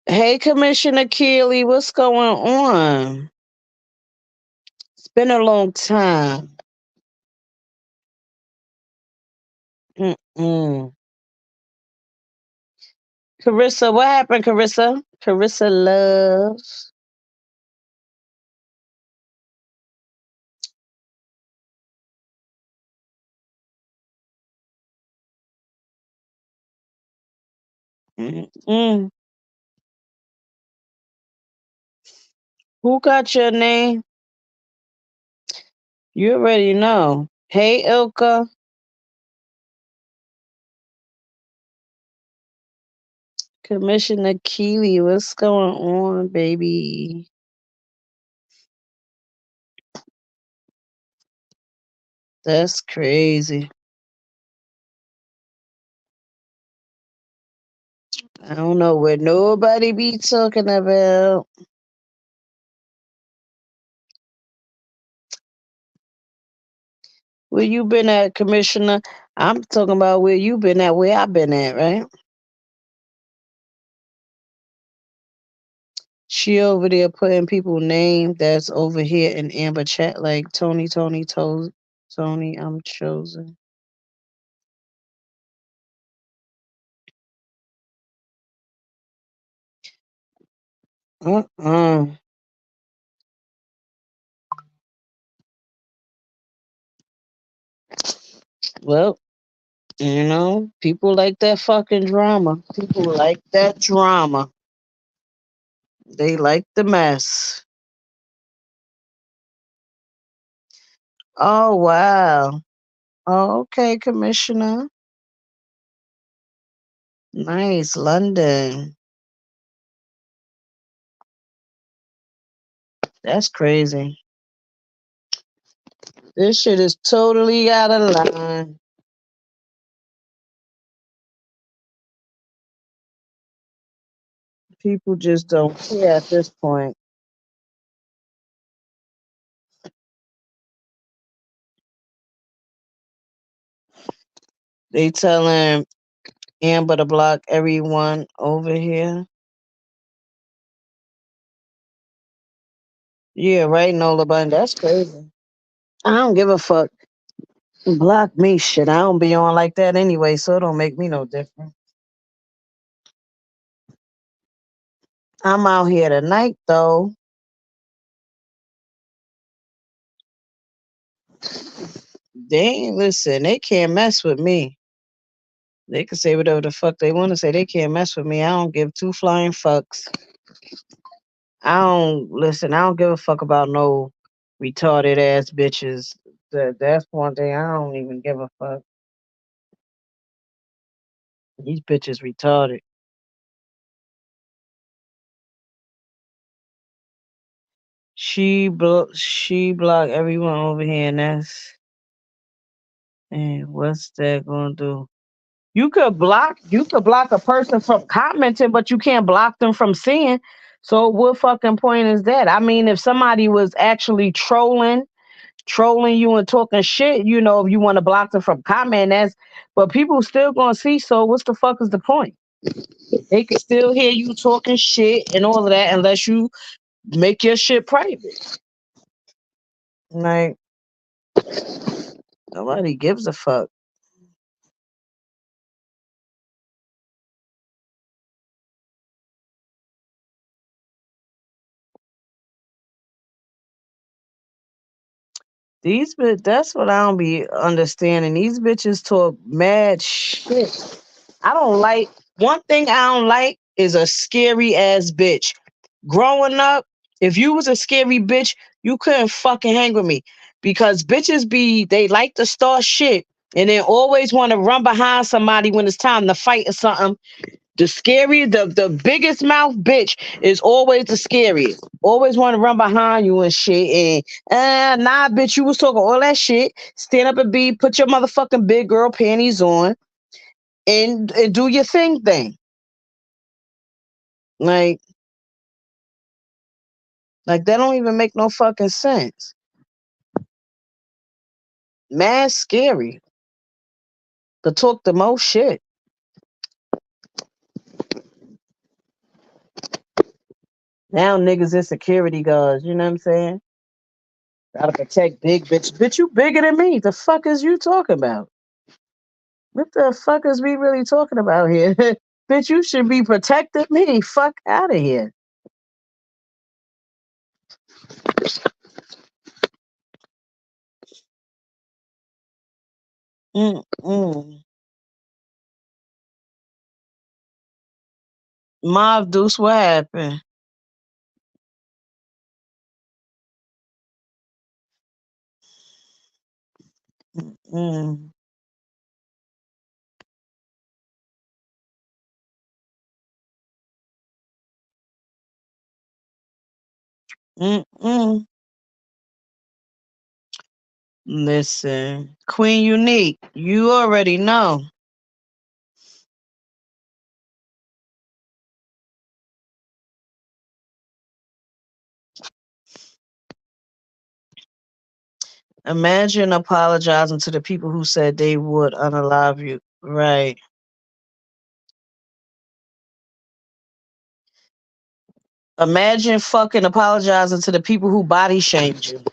Hey, Commissioner Keeley, what's going on? It's been a long time. Mm-mm. Carissa, what happened, Carissa? Carissa loves. Mm-mm. Who got your name? You already know. Hey, Ilka. Commissioner Keeley, what's going on, baby? That's crazy. I don't know what nobody be talking about. Where you been at, Commissioner? I'm talking about where you been at, where I been at, right? She over there putting people name that's over here in Amber chat like Tony, I'm chosen. Uh-uh. Well, people like that fucking drama. People like that drama. They like the mess. Oh wow. Oh, okay, Commissioner. Nice, London. That's crazy. This shit is totally out of line. People just don't care at this point. They telling Amber to block everyone over here. Yeah, right, Nola Bun. That's crazy. I don't give a fuck. Block me, shit. I don't be on like that anyway, so it don't make me no different. I'm out here tonight, though. They ain't listen. They can't mess with me. They can say whatever the fuck they want to say. They can't mess with me. I don't give two flying fucks. I don't listen. I don't give a fuck about no retarded ass bitches. That's one thing I don't even give a fuck. These bitches retarded. She blocked everyone over here, and what's that gonna do? You could block a person from commenting, but you can't block them from seeing. So what fucking point is that? I mean, if somebody was actually trolling you and talking shit, if you want to block them from commenting, but people still gonna see. So what's the fuck is the point? They can still hear you talking shit and all of that unless you make your shit private. Like nobody gives a fuck. That's what I don't be understanding. These bitches talk mad shit. I don't like one thing I don't like is a scary ass bitch. Growing up, if you was a scary bitch, you couldn't fucking hang with me. Because bitches they like to start shit and then always want to run behind somebody when it's time to fight or something. The biggest mouth bitch is always the scariest. Always want to run behind you and shit. And nah, bitch, you was talking all that shit. Stand up and put your motherfucking big girl panties on and do your thing. Like, like that don't even make no fucking sense. Mad scary. To talk the most shit. Now niggas is security guards, you know what I'm saying? Gotta protect big bitch. Bitch, you bigger than me. The fuck is you talking about? What the fuck is we really talking about here? Bitch, you should be protecting me. Fuck out of here. Mm-mm. Mob Deuce, what happened? Mm-mm. Mm-mm. Listen, Queen Unique, you already know. Imagine apologizing to the people who said they would unalive you. Right. Imagine fucking apologizing to the people who body shamed you.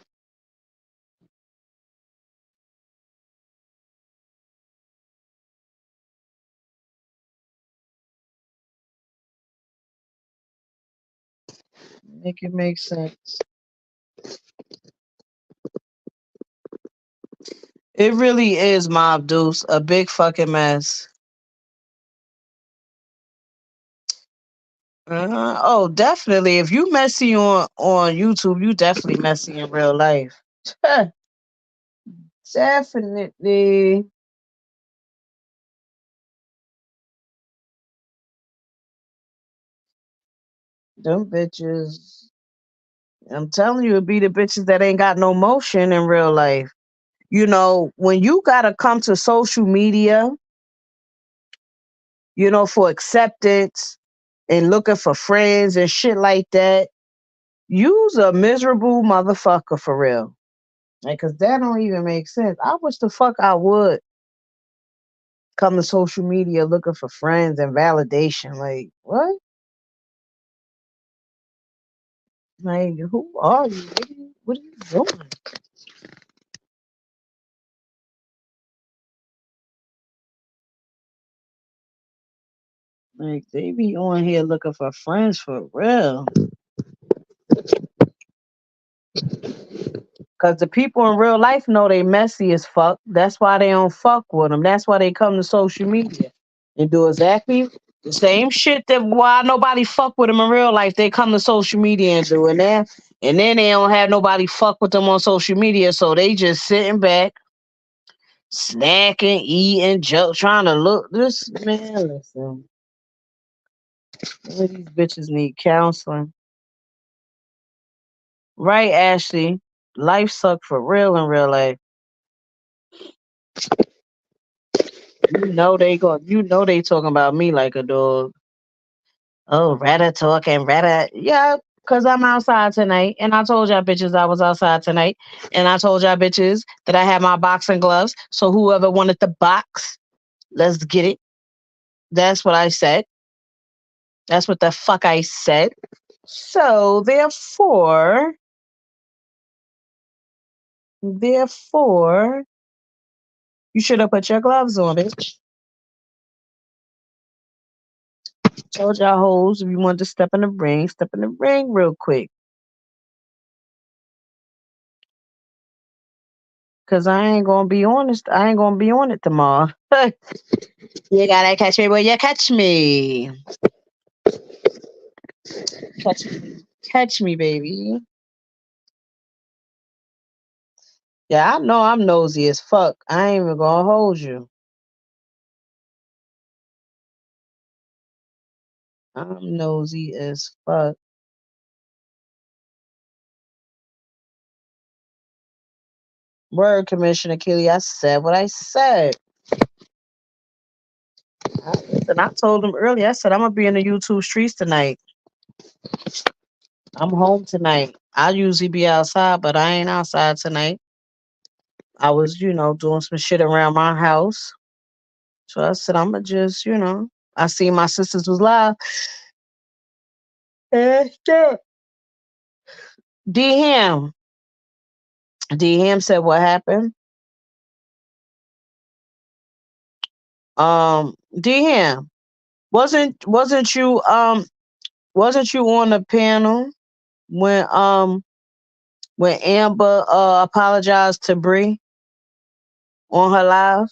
Make it make sense. It really is, Mob Deuce, a big fucking mess. Oh, definitely. If you messy on YouTube, you definitely messy in real life. Definitely. Them bitches. I'm telling you, it be the bitches that ain't got no motion in real life. You know, when you gotta come to social media, for acceptance and looking for friends and shit like that, you's a miserable motherfucker for real. Like, cause that don't even make sense. I wish the fuck I would come to social media looking for friends and validation. Like, what? Like, who are you? What are you doing? Like, they be on here looking for friends for real. Cause the people in real life know they messy as fuck. That's why they don't fuck with them. That's why they come to social media and do exactly the same shit that why nobody fuck with them in real life. They come to social media and do, and then they don't have nobody fuck with them on social media, so they just sitting back, snacking, eating, trying to look. This man, listen, all these bitches need counseling, right, Ashley? Life suck for real in real life. You know they talking about me like a dog. Oh, rather talk and rather, yeah, cause I'm outside tonight, and I told y'all bitches I was outside tonight, and I told y'all bitches that I had my boxing gloves. So whoever wanted the box, let's get it. That's what I said. That's what the fuck I said. So therefore, you should have put your gloves on, bitch. Told y'all hoes if you wanted to step in the ring real quick. Cause I ain't gonna be honest. I ain't gonna be on it tomorrow. You gotta catch me where you catch me. Catch me. Catch me, baby. Yeah, I know I'm nosy as fuck. I ain't even gonna hold you. I'm nosy as fuck. Word, Commissioner Kelly. I said what I said. And I told him earlier, I said I'm gonna be in the YouTube streets tonight. I'm home tonight. I usually be outside, but I ain't outside tonight. I was, doing some shit around my house. So I said I'm gonna just. I see my sisters was live. Yeah. D Ham. D Ham said what happened. D Ham, wasn't you on the panel when Amber apologized to Bree on her live?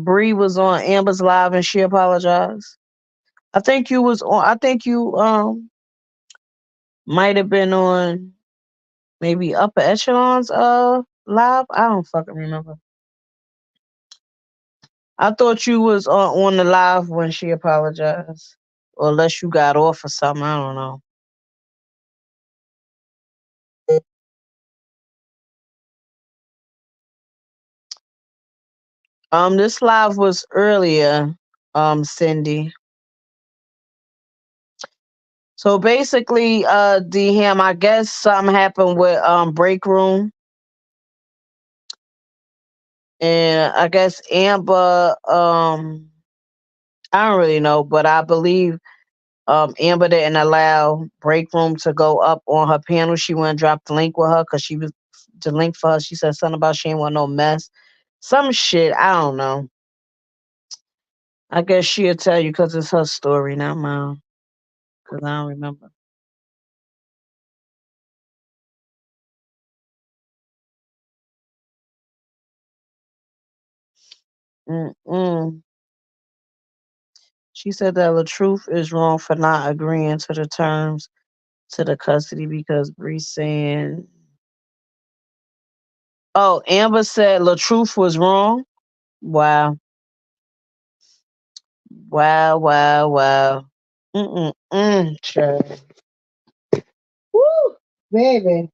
Bree was on Amber's live and she apologized. I think you was on. I think you might have been on maybe Upper Echelons live. I don't fucking remember. I thought you was on the live when she apologized, or unless you got off or something. I don't know. This live was earlier, Cindy. So basically, D Ham, I guess something happened with break room, and I guess Amber, I don't really know, but I believe Amber didn't allow break room to go up on her panel. She wouldn't drop the link with her because she was the link for her. She said something about she ain't want no mess, some shit. I don't know. I guess she'll tell you because it's her story, not mine. Because I don't remember. Mm-mm. She said that the truth is wrong for not agreeing to the terms to the custody because Bree saying, "Oh, Amber said LaTruth was wrong." Wow, wow, wow, wow. Child. Woo, baby.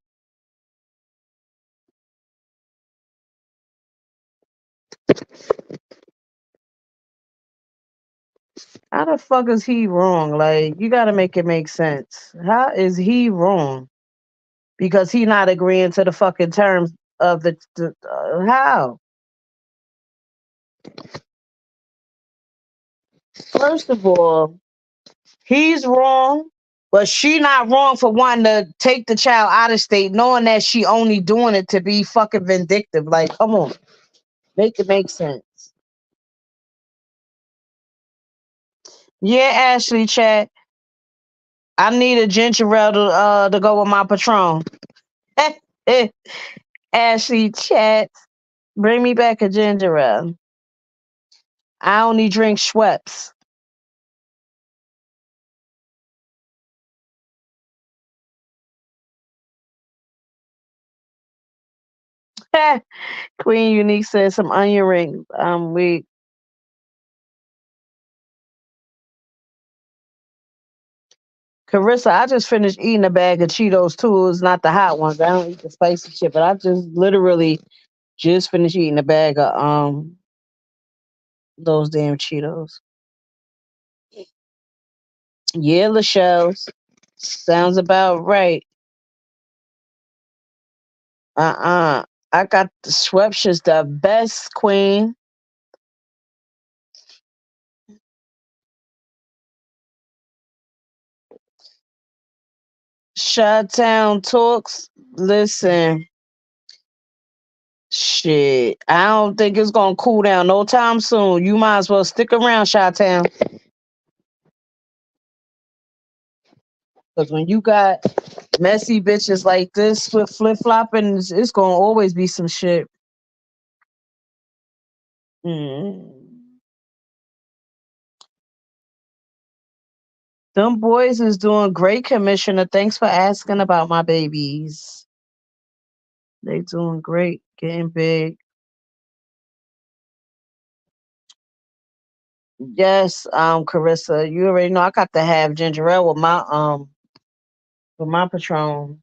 How the fuck is he wrong? Like, you gotta make it make sense. How is he wrong? Because he not agreeing to the fucking terms of the how? First of all, he's wrong, but she not wrong for wanting to take the child out of state, knowing that she only doing it to be fucking vindictive. Like, come on, make it make sense. Yeah, Ashley, chat. I need a ginger ale to go with my Patron. Ashley, chat. Bring me back a ginger ale. I only drink Schweppes. Queen Unique says some onion rings. I'm weak. Carissa, I just finished eating a bag of Cheetos too. It's not the hot ones. I don't eat the spicy shit, but I just literally just finished eating a bag of those damn Cheetos. Yeah, Lachelle. Sounds about right. Uh-uh. I got the Schweppes, the best queen. Shot talks. Listen, shit. I don't think it's gonna cool down no time soon. You might as well stick around, Shot Town. Because when you got messy bitches like this with flip flopping, it's gonna always be some shit. Mm. Them boys is doing great, Commissioner. Thanks for asking about my babies. They doing great, getting big. Yes, Carissa, you already know I got to have ginger ale with my Patron.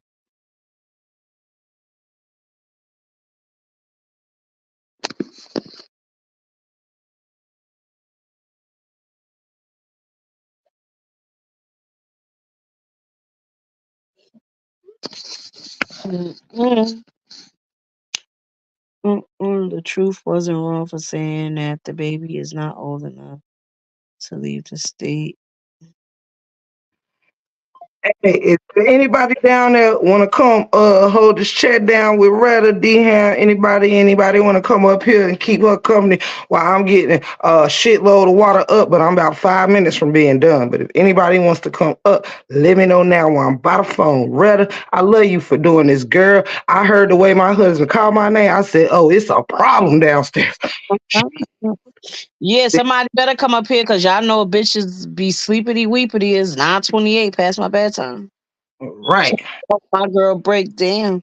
Mm-mm. Mm-mm. The truth wasn't wrong for saying that the baby is not old enough to leave the state. Hey, if anybody down there want to come hold this chat down with Retta D Ham, anybody want to come up here and keep her company while I'm getting a shitload of water up, but I'm about 5 minutes from being done. But if anybody wants to come up, let me know now while I'm by the phone. Retta, I love you for doing this, girl. I heard the way my husband called my name. I said, "Oh, it's a problem downstairs." Yeah, somebody better come up here because y'all know bitches be sleepity weepity. Is 9:28 past my bedtime. Right. My girl break down.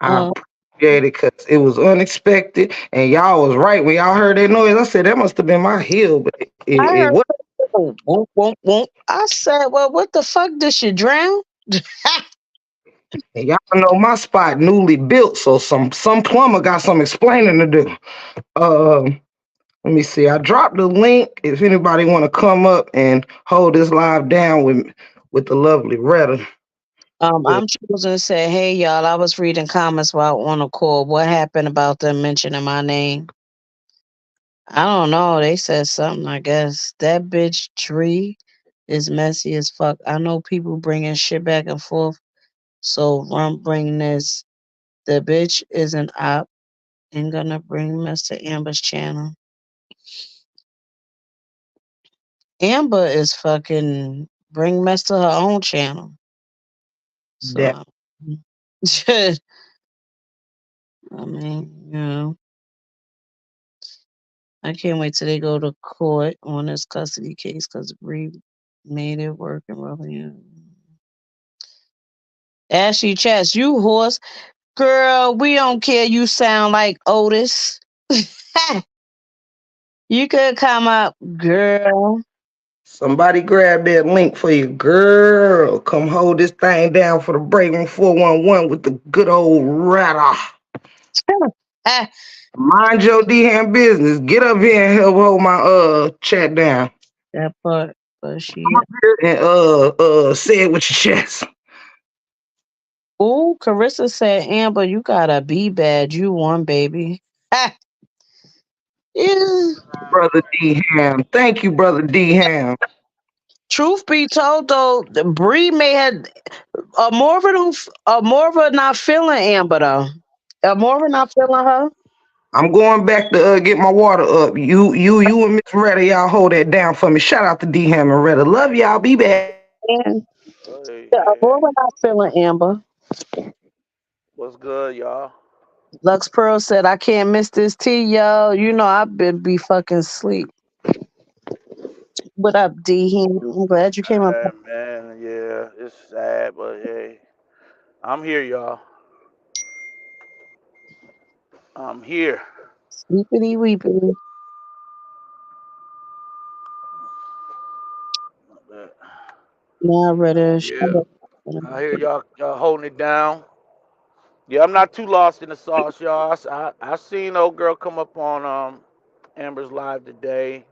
I Uh, appreciate it because it was unexpected, and y'all was right when y'all heard that noise. I said that must have been my heel, but I it heard was. whoop, whoop, whoop, whoop. I said, well, what the fuck? Did she drown? And y'all know my spot newly built, so some plumber got some explaining to do. Let me see. I dropped the link if anybody want to come up and hold this live down with the lovely Retta. But I'm choosing to say, hey y'all, I was reading comments while on a call. What happened about them mentioning my name? I don't know. They said something, I guess. That bitch tree is messy as fuck. I know people bringing shit back and forth. So I'm bringing this. The bitch is an op and gonna bring mess to Amber's channel. Amber is fucking bring mess to her own channel. that So I mean, I can't wait till they go to court on this custody case because Bree made it work and really. Ashley Chess, you horse. Girl, we don't care. You sound like Otis. You could come up, girl. somebody grab that link for you, girl. Come hold this thing down for the Braven 411 with the good old Retta. Ah, Mind your damn business. Get up here and help hold my chat down. that part. But she. And say it with your chest. Oh, Carissa said, Amber, you got a B badge. You won, baby. Ah, yeah. Brother D Ham. Thank you, brother D Ham. Truth be told, though, Bree may have Morva not feeling Amber though. Morva not feeling her. I'm going back to get my water up. You and Miss Retta, y'all hold that down for me. Shout out to D Ham and Retta. Love y'all. Be back. And Hey, yeah, hey, Morva hey. not feeling Amber. What's good, y'all? Lux Pearl said, I can't miss this tea, yo. You know I've been be fucking sleep. What up, D? I'm glad you came up. Man, yeah, it's sad, but hey, I'm here, y'all. I'm here. Sleepity weepity. But, Now I read it. yeah, I hear y'all holding it down. Yeah, I'm not too lost in the sauce, y'all. I seen old girl come up on Amber's live today,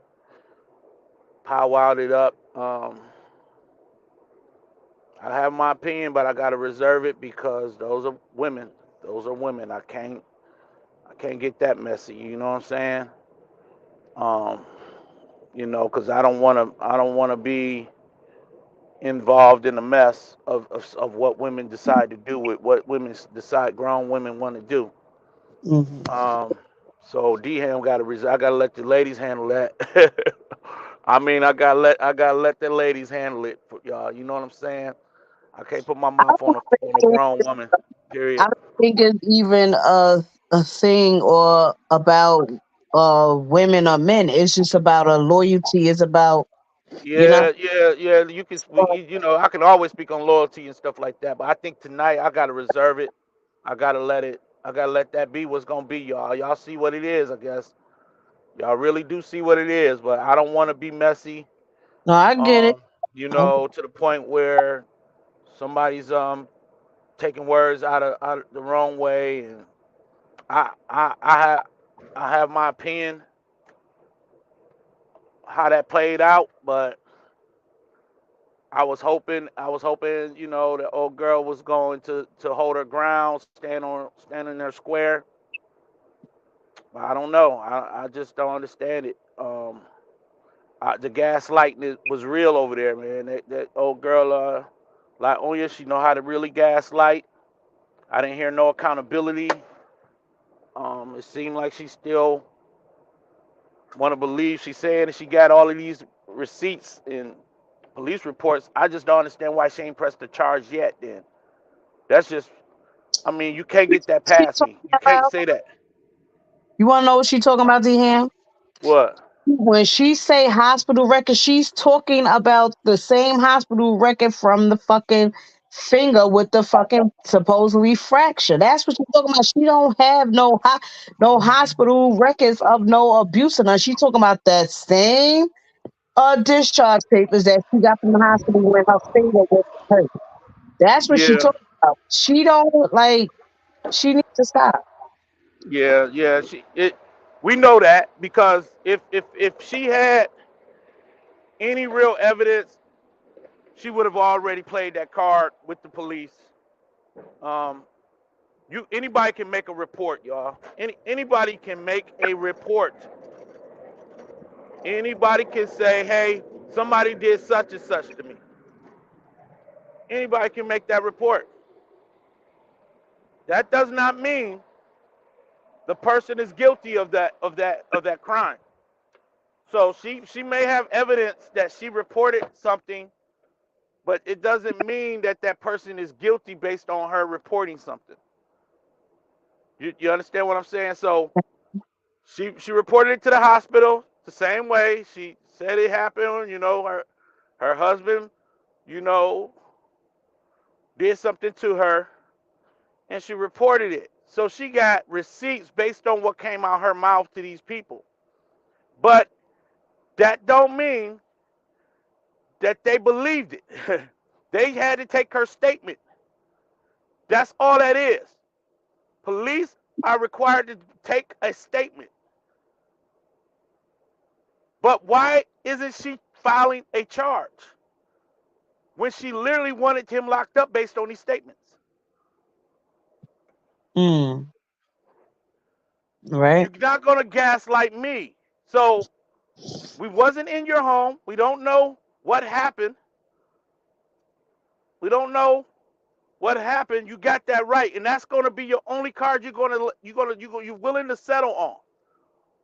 powwowed it up. I have my opinion, but I gotta reserve it because those are women. Those are women. I can't get that messy. You know what I'm saying? Um, because I don't want to be involved in the mess of what women decide to do with what women decide grown women want to do. Mm-hmm. Um, so D-Ham got to I got to let the ladies handle that. I mean, I gotta let the ladies handle it, for y'all. You know what I'm saying? I can't put my mouth on a grown woman. I Period. don't think it's even a thing or about women or men. It's just about a loyalty. It's about you know. Yeah. You can, I can always speak on loyalty and stuff like that. But I think tonight I gotta reserve it. I gotta let it. I gotta let that be what's gonna be, y'all. Y'all see what it is, I guess. Y'all really do see what it is, but I don't want to be messy. No, I get it. Um, to the point where somebody's taking words out of the wrong way, and I have my opinion how that played out, but I was hoping, the old girl was going to hold her ground, stand in there square. But I don't know. I just don't understand it. The gaslighting was real over there, man. That old girl. Like Onya, she know how to really gaslight. I didn't hear no accountability. It seemed like she still want to believe she's saying that she got all of these receipts and police reports. I just don't understand why she ain't pressed the charge yet. Then that's just, I mean, you can't get that She past talking me. You can't about? say that. You want to know what she talking about, D-Ham? What? When she say hospital record, she's talking about the same hospital record from the fucking finger with the fucking supposedly fracture. That's what she's talking about. She don't have no hospital records of no abuse in her. She talking about that same discharge papers that she got from the hospital when her finger was hurt. That's what she Yeah, talking about. She don't like. She needs to stop. yeah. We know that because if she had any real evidence, she would have already played that card with the police. Um, anybody can make a report, y'all. Anybody can make a report. Anybody can say, hey, somebody did such and such to me. Anybody can make that report. That does not mean the person is guilty of that crime. So she may have evidence that she reported something, but it doesn't mean that that person is guilty based on her reporting something. You understand what I'm saying? So she reported it to the hospital the same way she said it happened. Her husband, you know, did something to her, and she reported it. So she got receipts based on what came out her mouth to these people. But that don't mean that they believed it. They had to take her statement. That's all that is. Police are required to take a statement. But why isn't she filing a charge when she literally wanted him locked up based on these statements? Mm, right. You're not gonna gaslight me. So we wasn't in your home. We don't know what happened. We don't know what happened. You got that right, and that's gonna be your only card you're willing to settle on.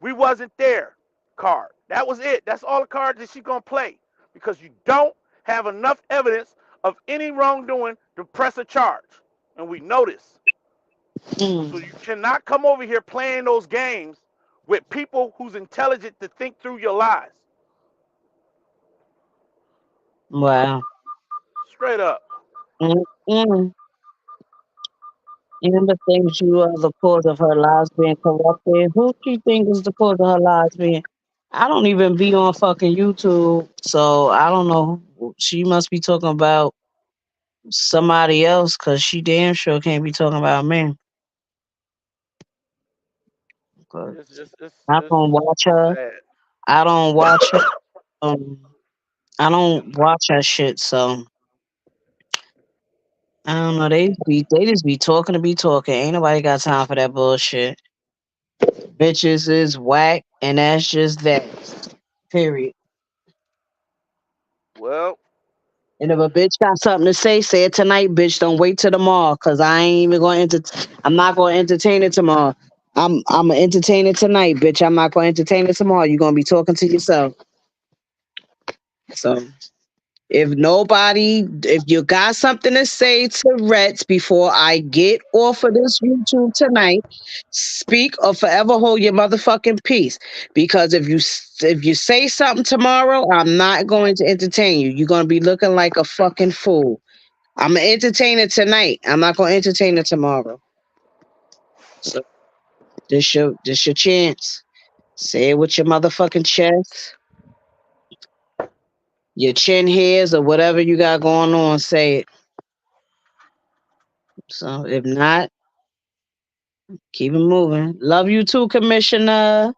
We wasn't there card. That was it. That's all the cards that she's gonna play because you don't have enough evidence of any wrongdoing to press a charge, and we know this. So Mm, you cannot come over here playing those games with people who's intelligent to think through your lies. wow. Straight up. Mm-mm. And the things you are the cause of her lives being corrupted. Who she think is the cause of her lives being? I don't even be on fucking YouTube, so I don't know. She must be talking about somebody else because she damn sure can't be talking about me. 'Cause I It's don't watch her. sad. I don't watch her. Um, I don't watch her shit, so I don't know. They just be talking to be talking. Ain't nobody got time for that bullshit. Bitches is whack, and that's just that. Period. Well, And if a bitch got something to say it tonight, bitch. Don't wait till tomorrow, cause I ain't even going to. I'm not going to entertain it tomorrow. I'm gonna entertain it tonight, bitch. I'm not going to entertain it tomorrow. You're gonna be talking to yourself. So if you got something to say to Reds before I get off of this YouTube tonight, speak or forever hold your motherfucking peace. Because if you say something tomorrow, I'm not going to entertain you. You're gonna be looking like a fucking fool. I'm gonna entertain it tonight. I'm not gonna entertain it tomorrow. So this your chance. Say it with your motherfucking chest, your chin hairs, or whatever you got going on. Say it. So if not, keep it moving. Love you too, Commissioner.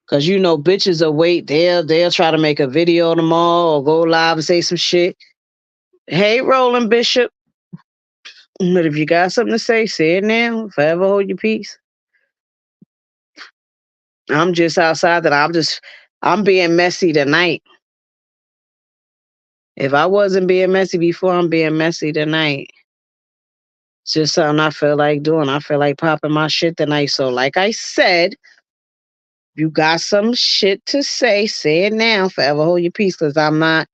Cause you know bitches will wait. They'll try to make a video tomorrow or go live and say some shit. Hey, Roland Bishop. But if you got something to say it now. Forever hold your peace. I'm just outside that I'm being messy tonight. If I wasn't being messy before, I'm being messy tonight. It's just something I feel like doing. I feel like popping my shit tonight. So, like I said, you got some shit to say it now. Forever hold your peace, because I'm not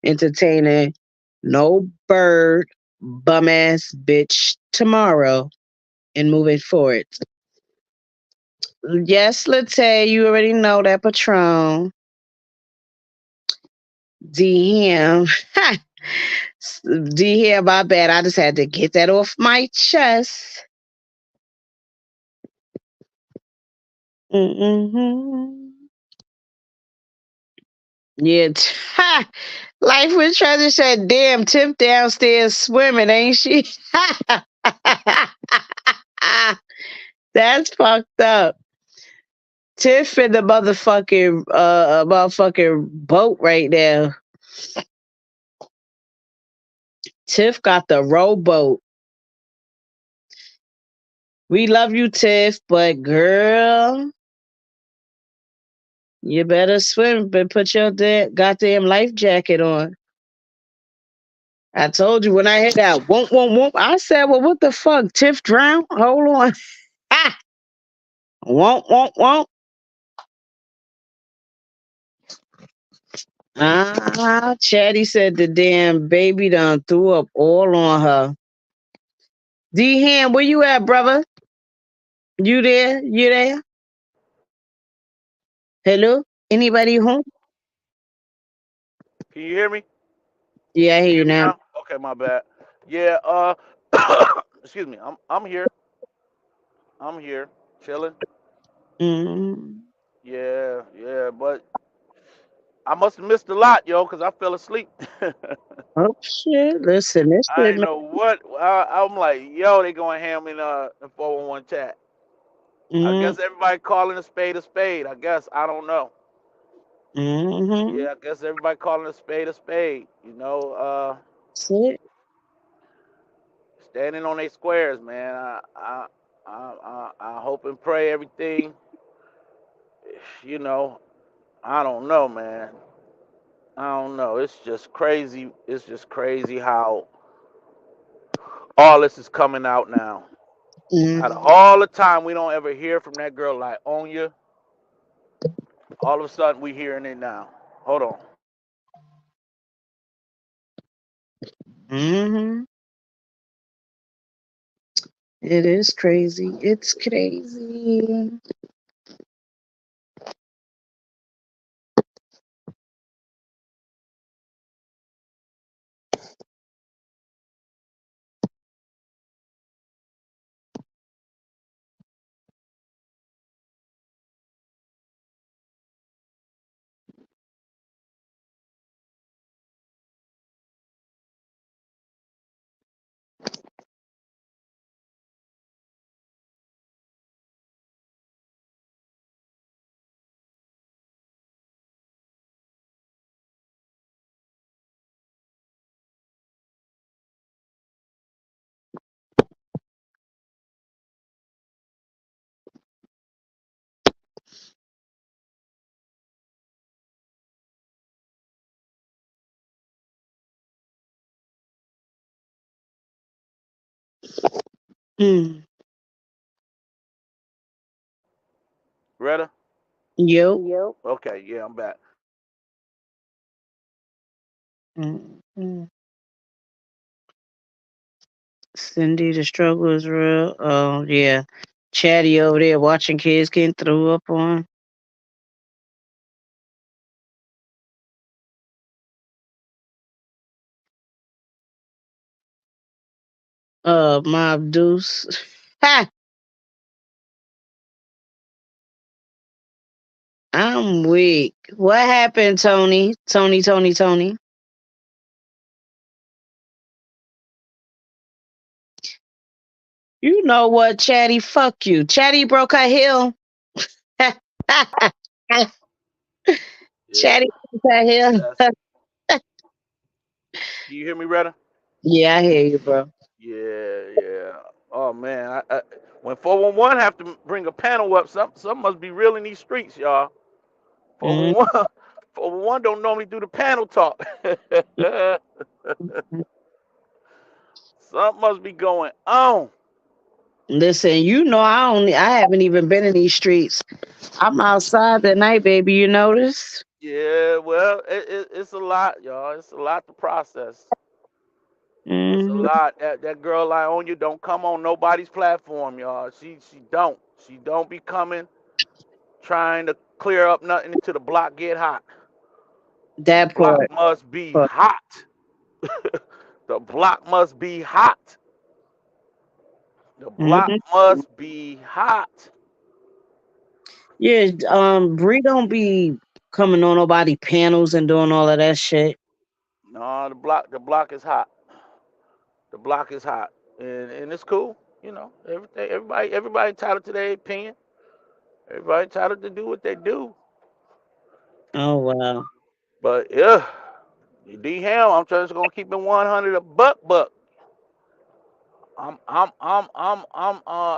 entertaining no bird bum ass bitch tomorrow and moving forward. Yes, Latte, you already know that Patron. DM. DM, my bad. I just had to get that off my chest. Mm-hmm. Yeah. Ha! Life with Treasure said, damn, Tip downstairs swimming, ain't she? That's fucked up. Tiff in the motherfucking boat right now. Tiff got the rowboat. We love you, Tiff, but girl, you better swim, but put your goddamn life jacket on. I told you when I hit that whoop whoop whoop. I said, well, what the fuck? Tiff drown? Hold on. Ah, won't won't won't. Chatty said the damn baby done threw up all on her. D Ham, where you at, brother? You there? You there? Hello? Anybody home? Can you hear me? Yeah, I Can hear you you hear me now. now? Okay, my bad. Yeah. Excuse me. I'm here. I'm here, chilling. Mm. Yeah, yeah. But I must have missed a lot, yo, because I fell asleep. Oh shit! Listen, this I shit. ain't know what. I'm like, yo, they going ham in 411 chat. I Mm, guess everybody calling a spade a spade. I guess I don't know. mm-hmm. Yeah, I guess everybody calling a spade a spade. Shit. Standing on their squares, man. I hope and pray everything. You know, I don't know, man. I don't know. It's just crazy. It's just crazy how all this is coming out now. Out of Mm, all the time we don't ever hear from that girl like Onya, all of a sudden we hearing it now. Hold on. mm-hmm. It is crazy. It's crazy. Mm. Retta? Yo. Okay, yeah, I'm back. Mm, mm. Cindy, the struggle is real. Oh yeah. Chatty over there watching kids getting threw up on. Mob Deuce. Ha! I'm weak. What happened, Tony? Tony. You know what, Chatty? Fuck you. Chatty broke her heel. Yeah, Chatty broke her heel. that's. Can you hear me, Retta? Yeah, I hear you, bro. Yeah, yeah. Oh man, when 411 have to bring a panel up, some must be real in these streets, y'all. Mm, 411, one don't normally do the panel talk. Something must be going on. Listen, you know I haven't even been in these streets. I'm outside at night, baby. You notice? Yeah, well, it's a lot, y'all. It's a lot to process. It's a Hmm. lot. That girl Ionia don't come on nobody's platform, y'all. She don't. She don't be coming trying to clear up nothing until the block get hot. The That block part. must be part. hot. The block must be hot. The block Hmm. must be hot. Yeah, Bree don't be coming on nobody panels and doing all of that shit. No, the block is hot. The block is hot, and it's cool. You know, everybody entitled to their opinion. Everybody entitled to do what they do. Oh wow. But yeah, D Ham, I'm just gonna keep it 100 a buck.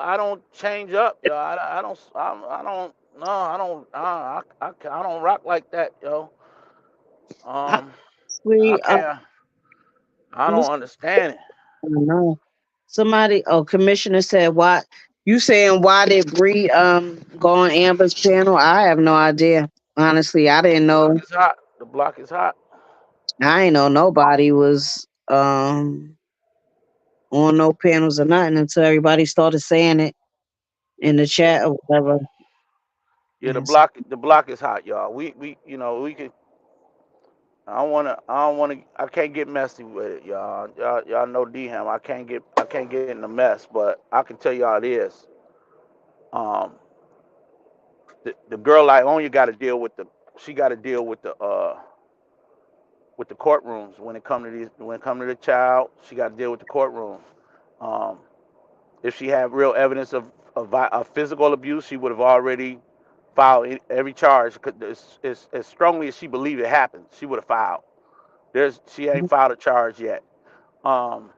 I don't change up, yo. I don't, no, I don't, I don't rock like that, yo. I, Um, I we can't, I don't understand it. I don't know. Somebody, commissioner said, "Why you saying why did Bree go on Amber's panel?" I have no idea. Honestly, I didn't The block know. is hot. The block is hot. I ain't know nobody was on no panels or nothing until everybody started saying it in the chat or whatever. Yeah, the Yes. block is hot, y'all. We can. I don't wanna, I can't get messy with it, y'all. Y'all know D Ham. I can't get in the mess, but I can tell y'all it is. Um, the girl like Onya got to deal with the, she got to deal with the courtrooms when it come to these, when it come to the child. She got to deal with the courtroom. Um, if she had real evidence of physical abuse, she would have already filed every charge. As strongly as she believed it happened, she would have filed. She ain't filed a charge yet. Um,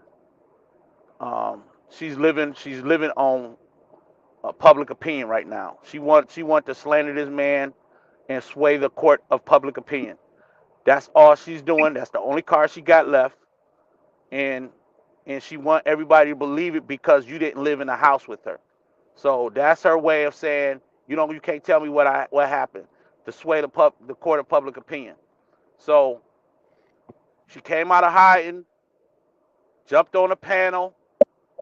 she's living on public opinion right now. She want to slander this man and sway the court of public opinion. That's all she's doing. That's the only card she got left, and she want everybody to believe it because you didn't live in the house with her. So that's her way of saying, you can't tell me what happened, to sway the court of public opinion. So she came out of hiding, jumped on a panel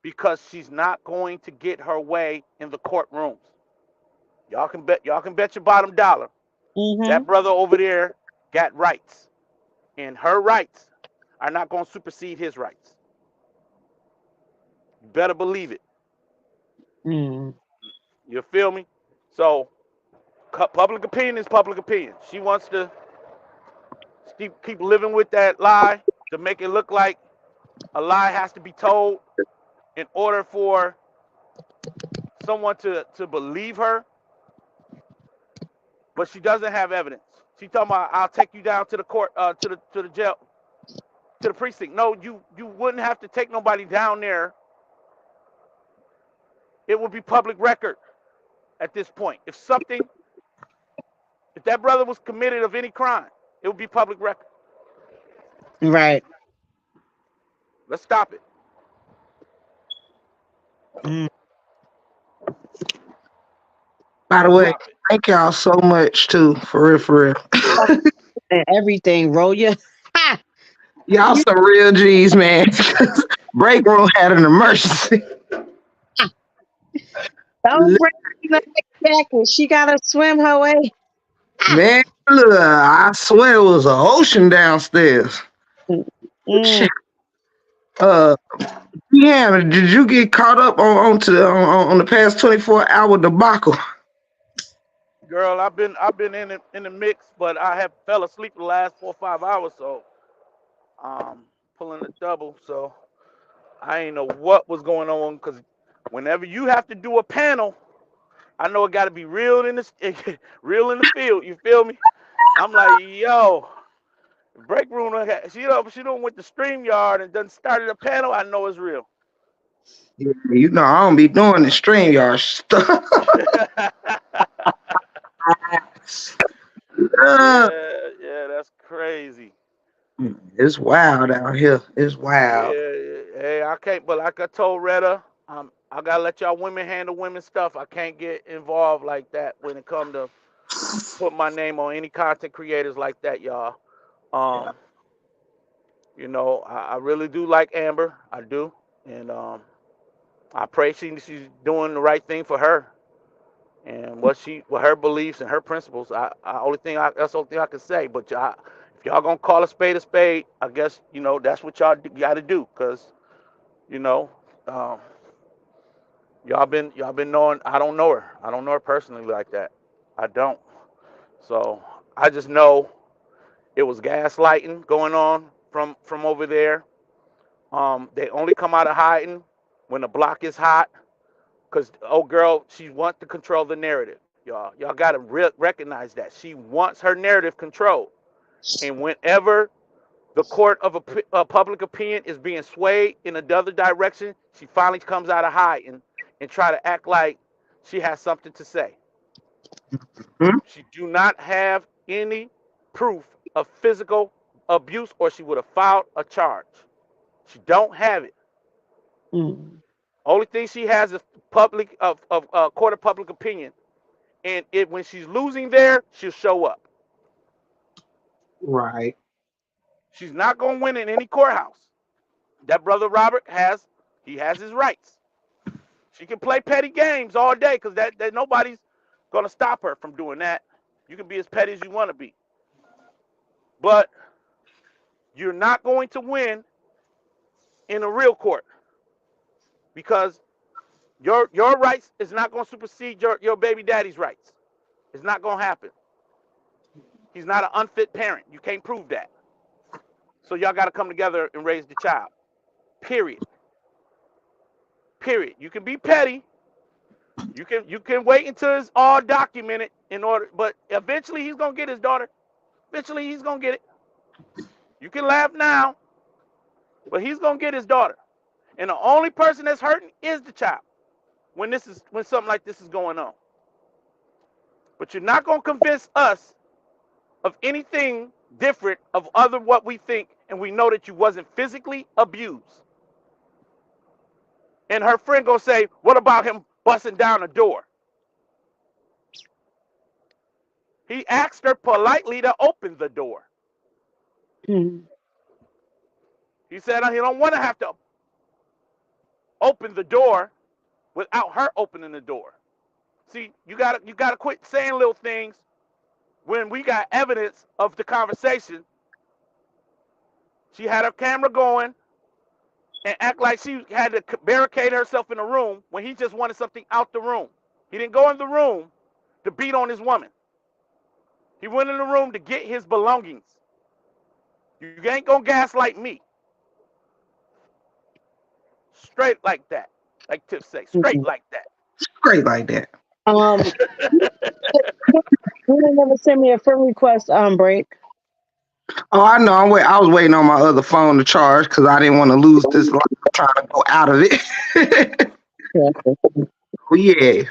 because she's not going to get her way in the courtrooms. Y'all can bet your bottom dollar Mm-hmm. that brother over there got rights, and her rights are not going to supersede his rights. You better believe it. Mm. You feel me? So public opinion is public opinion. She wants to keep living with that lie to make it look like a lie has to be told in order for someone to believe her, but she doesn't have evidence. She talking about, I'll take you down to the court, to the jail, to the precinct. No, you wouldn't have to take nobody down there. It would be public record at this point. If that brother was committed of any crime, it would be public record. Right. Let's stop it. Mm. By the Let's way, stop it. thank y'all so much too, for real, for real. And everything, roll you. Ha! Y'all You some real G's, man. Break room had an emergency. don't break the jacket. She gotta swim her way. Ah. Man, look, I swear it was an ocean downstairs. Mm. Shit. Uh, yeah, did you get caught up on the past 24-hour debacle? Girl, I've been in the mix, but I have fell asleep the last 4 or 5 hours, so pulling a double. So I ain't know what was going on, because whenever you have to do a panel, I know it got to be real in the real in the field. You feel me? I'm like, yo, break room. She don't went to StreamYard and done started a panel. I know it's real. Yeah, you know I don't be doing the StreamYard stuff. Yeah, uh, yeah, It's wild out here. It's wild. Yeah, hey, I can't. But like I told Retta, I gotta let y'all women handle women stuff. I can't get involved like that when it come to put my name on any content creators like that, y'all. Yeah. Um, I really do like Amber. I do, and I pray she's doing the right thing for her and what her beliefs and her principles. That's the only thing I can say. But if y'all gonna call a spade, I guess that's what y'all got to do, cause you know. Um, y'all been knowing. I don't know her. I don't know her personally like that. I don't. So I just know it was gaslighting going on from over there. They only come out of hiding when the block is hot, cause oh girl, she wants to control the narrative. Y'all gotta recognize that she wants her narrative controlled, and whenever the court of public opinion is being swayed in another direction, she finally comes out of hiding and try to act like she has something to say. Hmm? She do not have any proof of physical abuse, or she would have filed a charge. She don't have it. Mm. Only thing she has is public of court of public opinion, and when she's losing there, she'll show up. Right. She's not gonna win in any courthouse. That brother Robert has his rights. She can play petty games all day, because that nobody's gonna stop her from doing that. You can be as petty as you want to be, but you're not going to win in a real court, because your rights is not going to supersede your baby daddy's rights. It's not going to happen. He's not an unfit parent. You can't prove that. So y'all got to come together and raise the child. Period. Period. You can be petty. You can wait until it's all documented in order, but eventually he's gonna get his daughter. Eventually he's gonna get it. You can laugh now, but he's gonna get his daughter. And the only person that's hurting is the child when something like this is going on. But you're not gonna convince us of anything different of other what we think, and we know that you wasn't physically abused. And her friend gonna say, "What about him busting down the door?" He asked her politely to open the door. Mm. He said he don't want to have to open the door without her opening the door. See, you gotta quit saying little things when we got evidence of the conversation. She had her camera going and act like she had to barricade herself in a room when he just wanted something out the room. He didn't go in the room to beat on his woman. He went in the room to get his belongings. You ain't gonna gaslight me. Straight like that. Like Tip say, straight Mm. like that. Great like that. Um, you didn't never send me a friend request. Break. Oh, I know. I was waiting on my other phone to charge because I didn't want to lose this line. I'm trying to go out of it. Yeah. Well, yeah.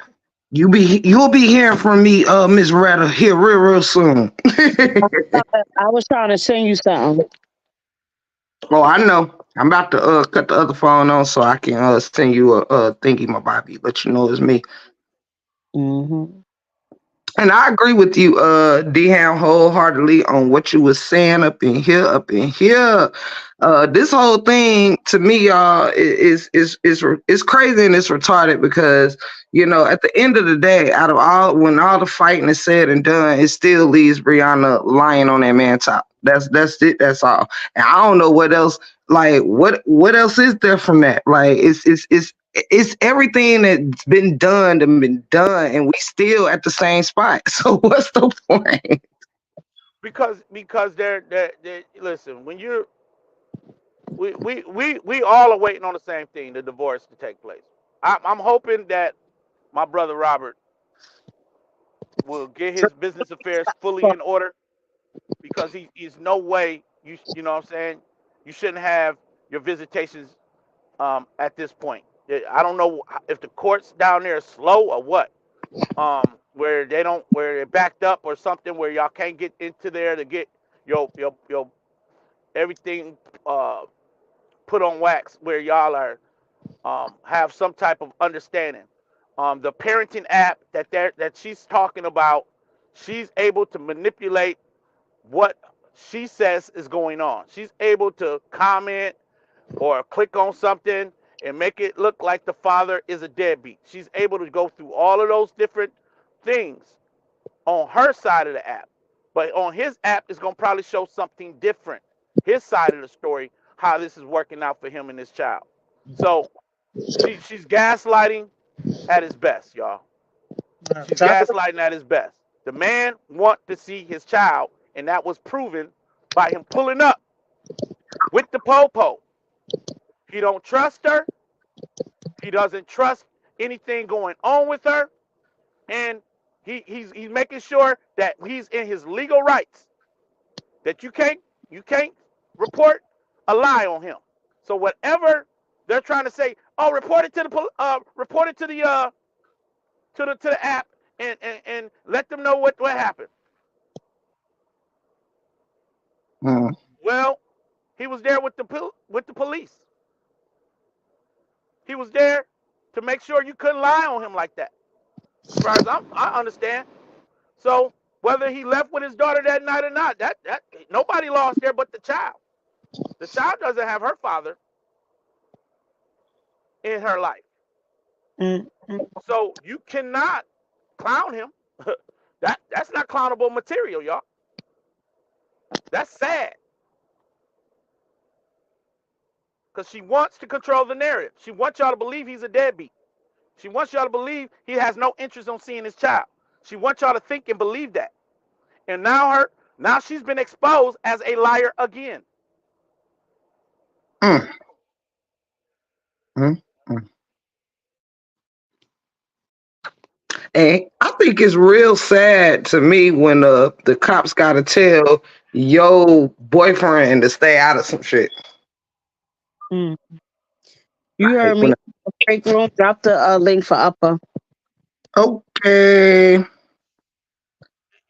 You'll be hearing from me, Miss Retta, here real soon. I was trying to send you something. Oh, I know. I'm about to cut the other phone on so I can send you a thingy, my Bobby. Let you know it's me. Hmm. And I agree with you, Dham, wholeheartedly on what you was saying up in here, up in here. This whole thing to me, y'all, is crazy and it's retarded because at the end of the day, out of when all the fighting is said and done, it still leaves Brianna lying on that man top. That's it. That's all. And I don't know what else. Like what else is there from that? Like it's everything that's been done, and we still at the same spot. So what's the point? Because they're listen, when you're we all are waiting on the same thing, the divorce to take place. I'm hoping that my brother Robert will get his business affairs fully in order, because he's no way you know what I'm saying, you shouldn't have your visitations at this point. I don't know if the courts down there are slow or what, where they're backed up or something, where y'all can't get into there to get your everything uh, put on wax where y'all are have some type of understanding. The parenting app that she's talking about, she's able to manipulate what she says is going on. She's able to comment or click on something and make it look like the father is a deadbeat. She's able to go through all of those different things on her side of the app. But on his app, it's going to probably show something different. His side of the story, how this is working out for him and his child. So she's gaslighting at his best, y'all. She's gaslighting at his best. The man want to see his child, and that was proven by him pulling up with the popo. He don't trust her. He doesn't trust anything going on with her, and he's making sure that he's in his legal rights. That you can't report a lie on him. So whatever they're trying to say, oh, report it to the app and let them know what happened. Mm. Well, he was there with the police. He was there to make sure you couldn't lie on him like that. As far as I understand. So whether he left with his daughter that night or not, that nobody lost there but the child. The child doesn't have her father in her life. Mm. So you cannot clown him. That's not clownable material, y'all. That's sad. Because she wants to control the narrative. She wants y'all to believe he's a deadbeat. She wants y'all to believe he has no interest on seeing his child. She wants y'all to think and believe that. And now she's been exposed as a liar again. Mm. Mm. Mm. And I think it's real sad to me when the cops got to tell your boyfriend to stay out of some shit. Mm. You Like heard me. when Break room. Drop the link for upper. okay,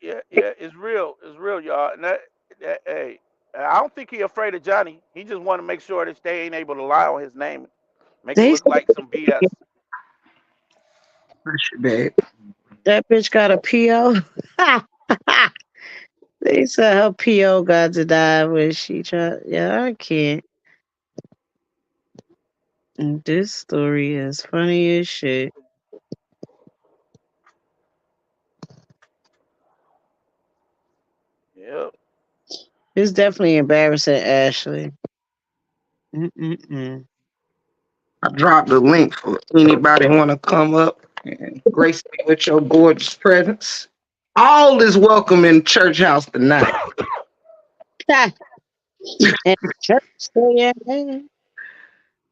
Yeah, it's real. It's real, y'all. And hey, I don't think he afraid of Johnny. He just want to make sure that they ain't able to lie on his name, make it They look said like some BS. that's your bad. that bitch got a PO. They said her PO got to die when she tried. Yeah, I can't. This story is funny as shit. Yep. It's definitely embarrassing, Ashley. Mm-mm-mm. I dropped the link for anybody want to come up and grace me with your gorgeous presence. All is welcome in church house tonight. And church, so yeah.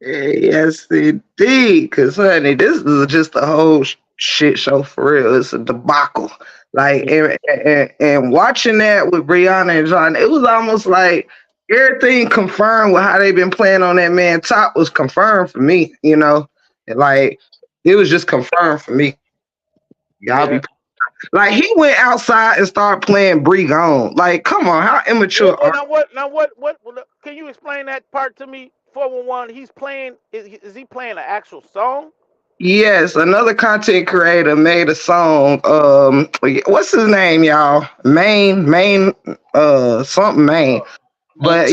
Yes, indeed. Cause honey, this is just a whole shit show for real. It's a debacle. Like and watching that with Brianna and John, it was almost like everything confirmed with how they been playing on that man top was confirmed for me. And like it was just confirmed for me. Y'all Yeah. be like he went outside and started playing Brie Gone. Like, come on, how Yeah. immature Yeah. are Now what? Now what? Can you explain that part to me? 411. He's playing. Is he playing an actual song? Yes, another content creator made a song. What's his name, y'all? Something Main. But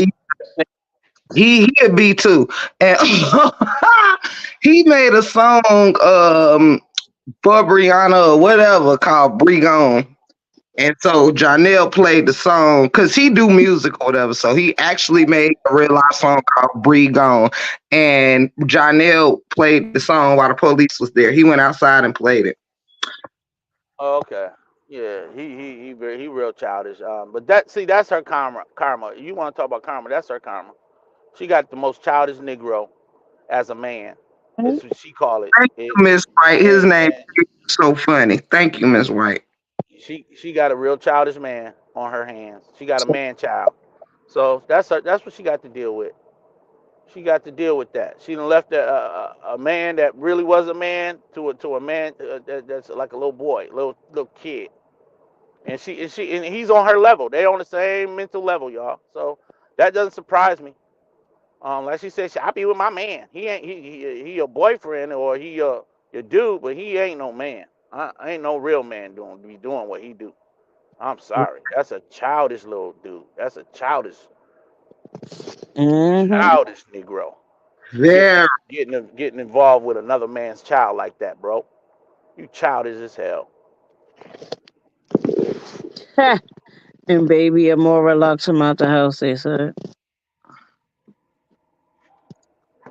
he a B too, and he made a song for Brianna or whatever called Brie Gone. And so Janelle played the song because he do music or whatever. So he actually made a real life song called Bree Gone. And Janelle played the song while the police was there. He went outside and played it. Oh, okay. Yeah. He real childish. But that's her karma. Karma. You want to talk about karma? That's her karma. She got the most childish Negro as a man. It's what she call it. Thank It you, Miss White. His name and is so funny. Thank you, Miss White. she got a real childish man on her hands. She got a man child. So that's what she got to deal with. She got to deal with that. She done left a man that really was a man to a man that's like a little boy, little kid. And he's on her level. They on the same mental level, y'all. So That doesn't surprise me. Like she said, I be with my man. He ain't he your boyfriend or he your dude, but he ain't no man. I ain't no real man doing what he do. I'm sorry. That's a childish little dude. That's a Mm-hmm. childish Negro. Very. Getting involved with another man's child like that, bro. You childish as hell. And baby are more reluctant out the house, they said.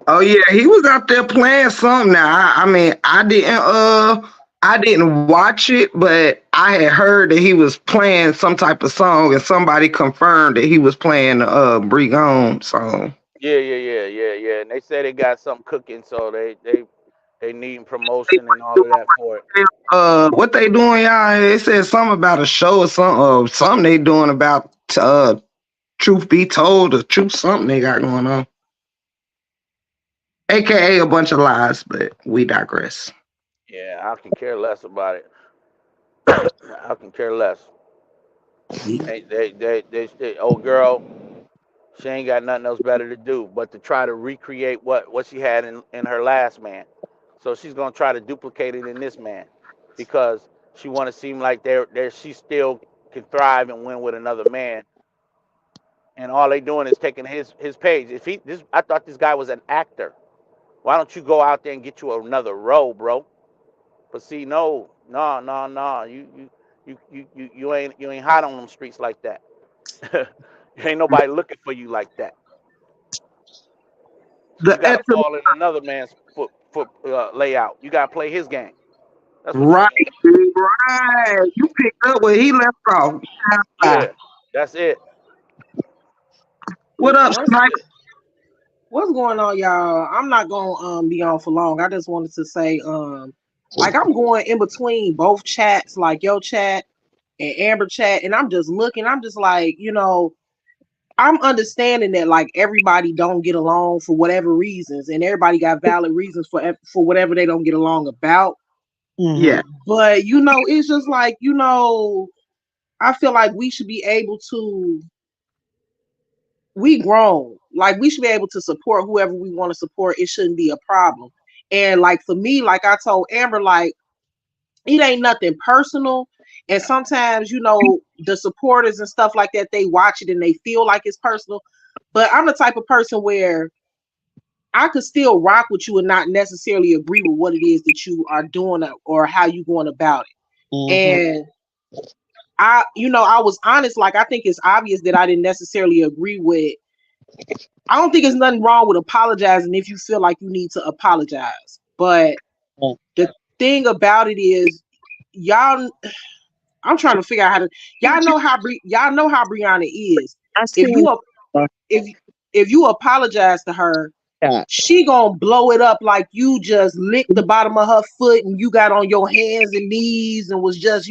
Oh yeah, he was out there playing something. Now, I mean, I didn't watch it, but I had heard that he was playing some type of song, and somebody confirmed that he was playing the Brie Gone song. Yeah. And they say they got something cooking, so they need promotion and all of that for it. What they doing, y'all? They said something about a show or something they doing about truth be told, or truth something they got going on. AKA a bunch of lies, but we digress. Yeah, I can care less about it. I can care less. Old girl, she ain't got nothing else better to do but to try to recreate what she had in her last man. So she's gonna try to duplicate it in this man because she want to seem like she still can thrive and win with another man. And all they doing is taking his page. If he this, I thought this guy was an actor. Why don't you go out there and get you another role, bro? But see, no. You ain't hot on them streets like that. Ain't nobody looking for you like that. So you The got to at the fall in another man's foot layout. You got to play his game. That's what you right, got to do. right. You picked up where he left off. Yeah, that's it. What up, That's What's Sniper? it. what's going on, y'all? I'm not gonna be on for long. I just wanted to say, like I'm going in between both chats, like your chat and Amber chat, and I'm just looking, I'm just like, I'm understanding that like everybody don't get along for whatever reasons, and everybody got valid reasons for whatever they don't get along about. Mm-hmm. Yeah, But it's just like, I feel like we should be able to we grown. Like we should be able to support whoever we want to support. It shouldn't be a problem. And like for me, like I told Amber, like it ain't nothing personal. And sometimes, the supporters and stuff like that, they watch it and they feel like it's personal. But I'm the type of person where I could still rock with you and not necessarily agree with what it is that you are doing or how you going about it. Mm-hmm. And I was honest, like I think it's obvious that I didn't necessarily agree with. I don't think there's nothing wrong with apologizing if you feel like you need to apologize. But the thing about it is, y'all, I'm trying to figure out how to. Y'all know how Brianna is. I If seen you if if you apologize to her, that. she gonna blow it up like you just licked the bottom of her foot and you got on your hands and knees and was just.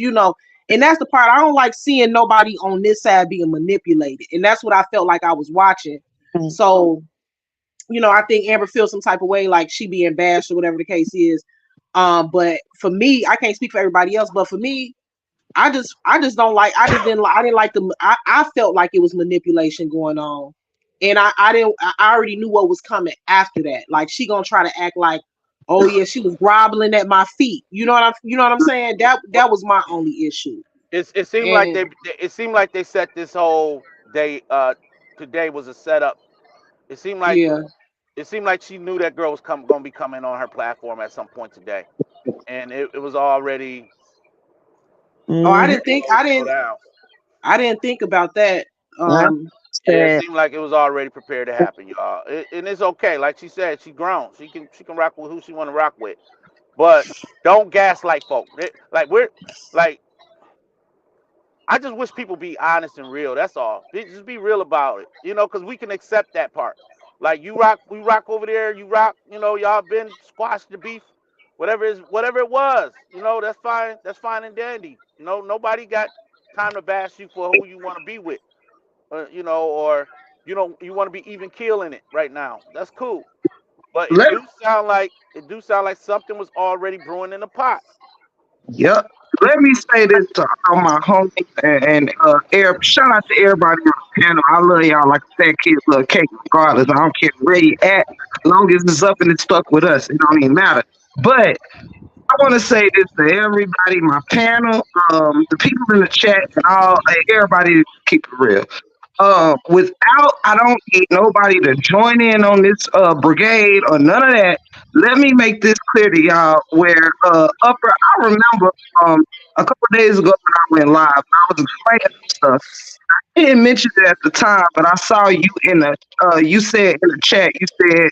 And that's the part I don't like seeing nobody on this side being manipulated. And that's what I felt like I was watching. So I think Amber feels some type of way, like she being bashed or whatever the case is. But for me, I can't speak for everybody else, but for me, I just don't like. I didn't like the. I felt like it was manipulation going on, and I didn't. I already knew what was coming after that. Like she gonna try to act like, oh yeah, she was groveling at my feet. You know what I'm saying? That was my only issue. It seemed like And they set this whole day. Today was a setup. It seemed like yeah. it seemed like she knew that girl was going to be coming on her platform at some point today, and it was already Oh, I Mm-hmm. didn't think. slow, slow down. I didn't think about that. I Yeah, it said, seemed like it was already prepared to happen, y'all. And it's okay. Like she said, she grown. She can rock with who she want to rock with. But don't gaslight folk. Like we're like I just wish people be honest and real. That's all. Just be real about it. Because we can accept that part. Like you rock, we rock over there. You rock. Y'all been squashed the beef, whatever it was. That's fine. That's fine and dandy. Nobody got time to bash you for who you want to be with. Or you want to be even killing it right now. That's cool. But let it do sound like something was already brewing in the pot. yep. let me say this to all my homies shout out to everybody on the panel. I love y'all like a fat kid love cake, regardless. I don't care where you at, as long as it's up and it's stuck with us. It don't even matter. But I want to say this to everybody, my panel, the people in the chat, and everybody. Keep it real. I don't need nobody to join in on this brigade or none of that. Let me make this clear to y'all. Where I remember a couple of days ago when I went live, I was explaining some stuff. I didn't mention it at the time, but I saw you in the you said in the chat, you said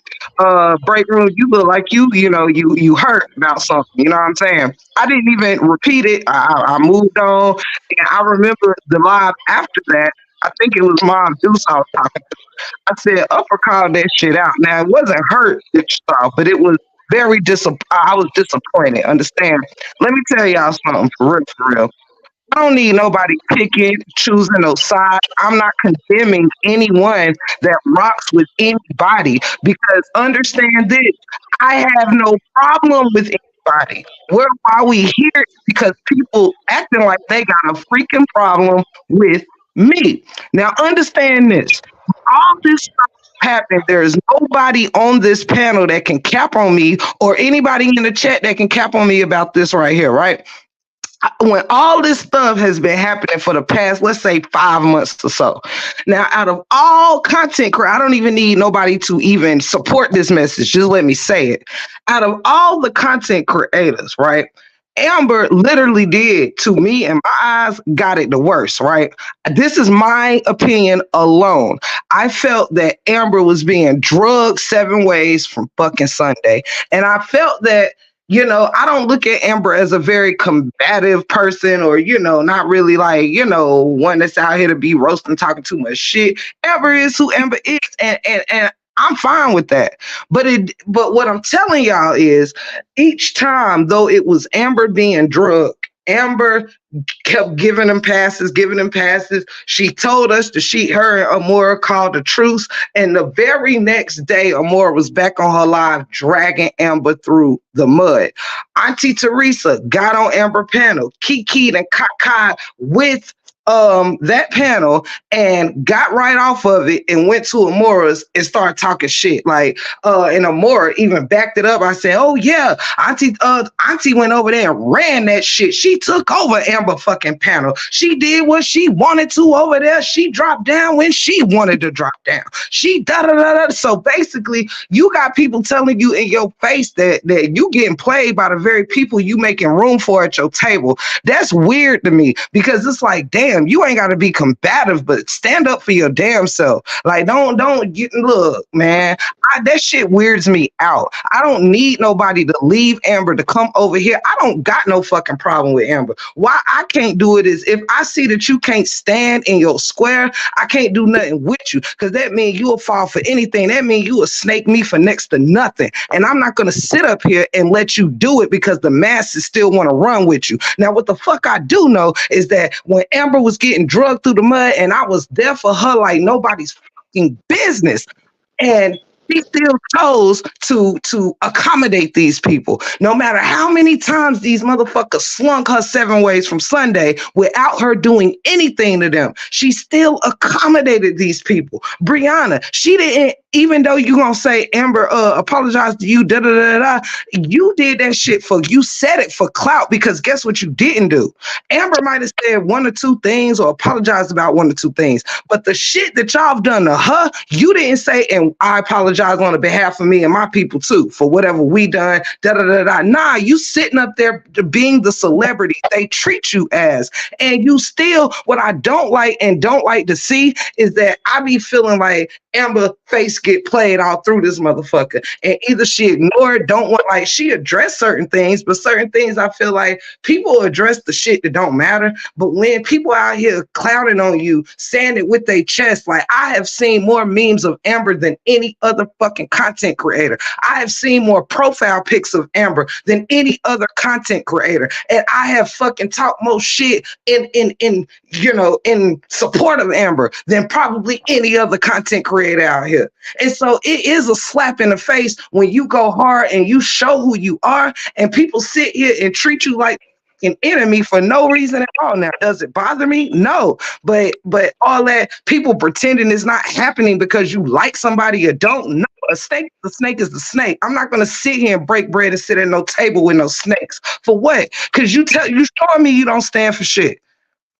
break room, you look like you hurt about something, you know what I'm saying? I didn't even repeat it. I moved on, and I remember the live after that. I think it was Mom Deuce I was talking to. I said upper called that shit out. Now it wasn't hurt that you saw, but it was very I was disappointed. Understand? Let me tell y'all something for real, for real. I don't need nobody picking, choosing no side. I'm not condemning anyone that rocks with anybody because understand this, I have no problem with anybody. Why we here is because people acting like they got a freaking problem with me. Now understand this. All this stuff happened. There is nobody on this panel that can cap on me or anybody in the chat that can cap on me about this right here, right? When all this stuff has been happening for the past, let's say 5 months or so. Now, out of all content, I don't even need nobody to even support this message. Just let me say it. Out of all the content creators, right? Amber literally did, to me in my eyes, got it the worst, right? This is my opinion alone. I felt that Amber was being drugged 7 ways from fucking Sunday. And I felt that I don't look at Amber as a very combative person or, not really like, one that's out here to be roasting, talking too much shit. Amber is who Amber is. And I'm fine with that. But what I'm telling y'all is each time, though it was Amber being drugged, Amber kept giving them passes. She told us her and Amora called the truce. And the very next day, Amora was back on her live dragging Amber through the mud. Auntie Teresa got on Amber panel, Kiki and Kakai with that panel and got right off of it and went to Amora's and started talking shit. And Amora even backed it up. I said, oh yeah, Auntie went over there and ran that shit. She took over Amber fucking panel. She did what she wanted to over there. She dropped down when she wanted to drop down. She da da da da. So basically, you got people telling you in your face that you getting played by the very people you making room for at your table. That's weird to me because it's like, damn, you ain't got to be combative, but stand up for your damn self. Like, don't look, man. That shit weirds me out. I don't need nobody to leave Amber to come over here. I don't got no fucking problem with Amber. Why I can't do it is if I see that you can't stand in your square, I can't do nothing with you because that means you'll fall for anything. That means you will snake me for next to nothing. And I'm not going to sit up here and let you do it because the masses still want to run with you. Now, what the fuck I do know is that when Amber was getting drugged through the mud and I was there for her like nobody's fucking business. And she still chose to accommodate these people. No matter how many times these motherfuckers slunk her 7 ways from Sunday without her doing anything to them, she still accommodated these people. Brianna, she didn't, even though you gonna say Amber apologized to you, you did that shit you said it for clout because guess what you didn't do? Amber might have said 1 or 2 things or apologized about 1 or 2 things, but the shit that y'all have done to her, you didn't say, and I apologize on the behalf of me and my people too for whatever we done. Nah, you sitting up there being the celebrity they treat you as, and you still. What I don't like and don't like to see is that I be feeling like Amber face get played all through this motherfucker, and either she ignored, don't want, like she addressed certain things, but certain things I feel like people address the shit that don't matter. But when people out here clowning on you, saying it with their chest, like I have seen more memes of Amber than any other fucking content creator. I have seen more profile pics of Amber than any other content creator, and I have fucking talked more shit in support of Amber than probably any other content creator out here. And so it is a slap in the face when you go hard and you show who you are, and people sit here and treat you like an enemy for no reason at all. Now, does it bother me? No. But all that people pretending is not happening because you like somebody or don't. No, the snake is the snake. I'm not gonna sit here and break bread and sit at no table with no snakes. For what? Because you showing me you don't stand for shit.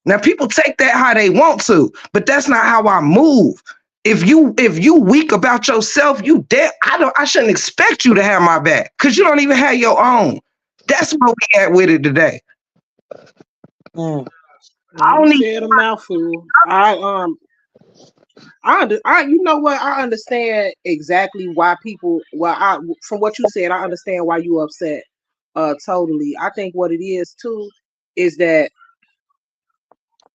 Now people take that how they want to, but that's not how I move. If you weak about yourself, you dead. I shouldn't expect you to have my back because you don't even have your own. That's where we at with it today. Mm. I You don't need said a mouthful. You know what? I understand exactly why people. Well, from what you said, I understand why you upset. Totally. I think what it is too is that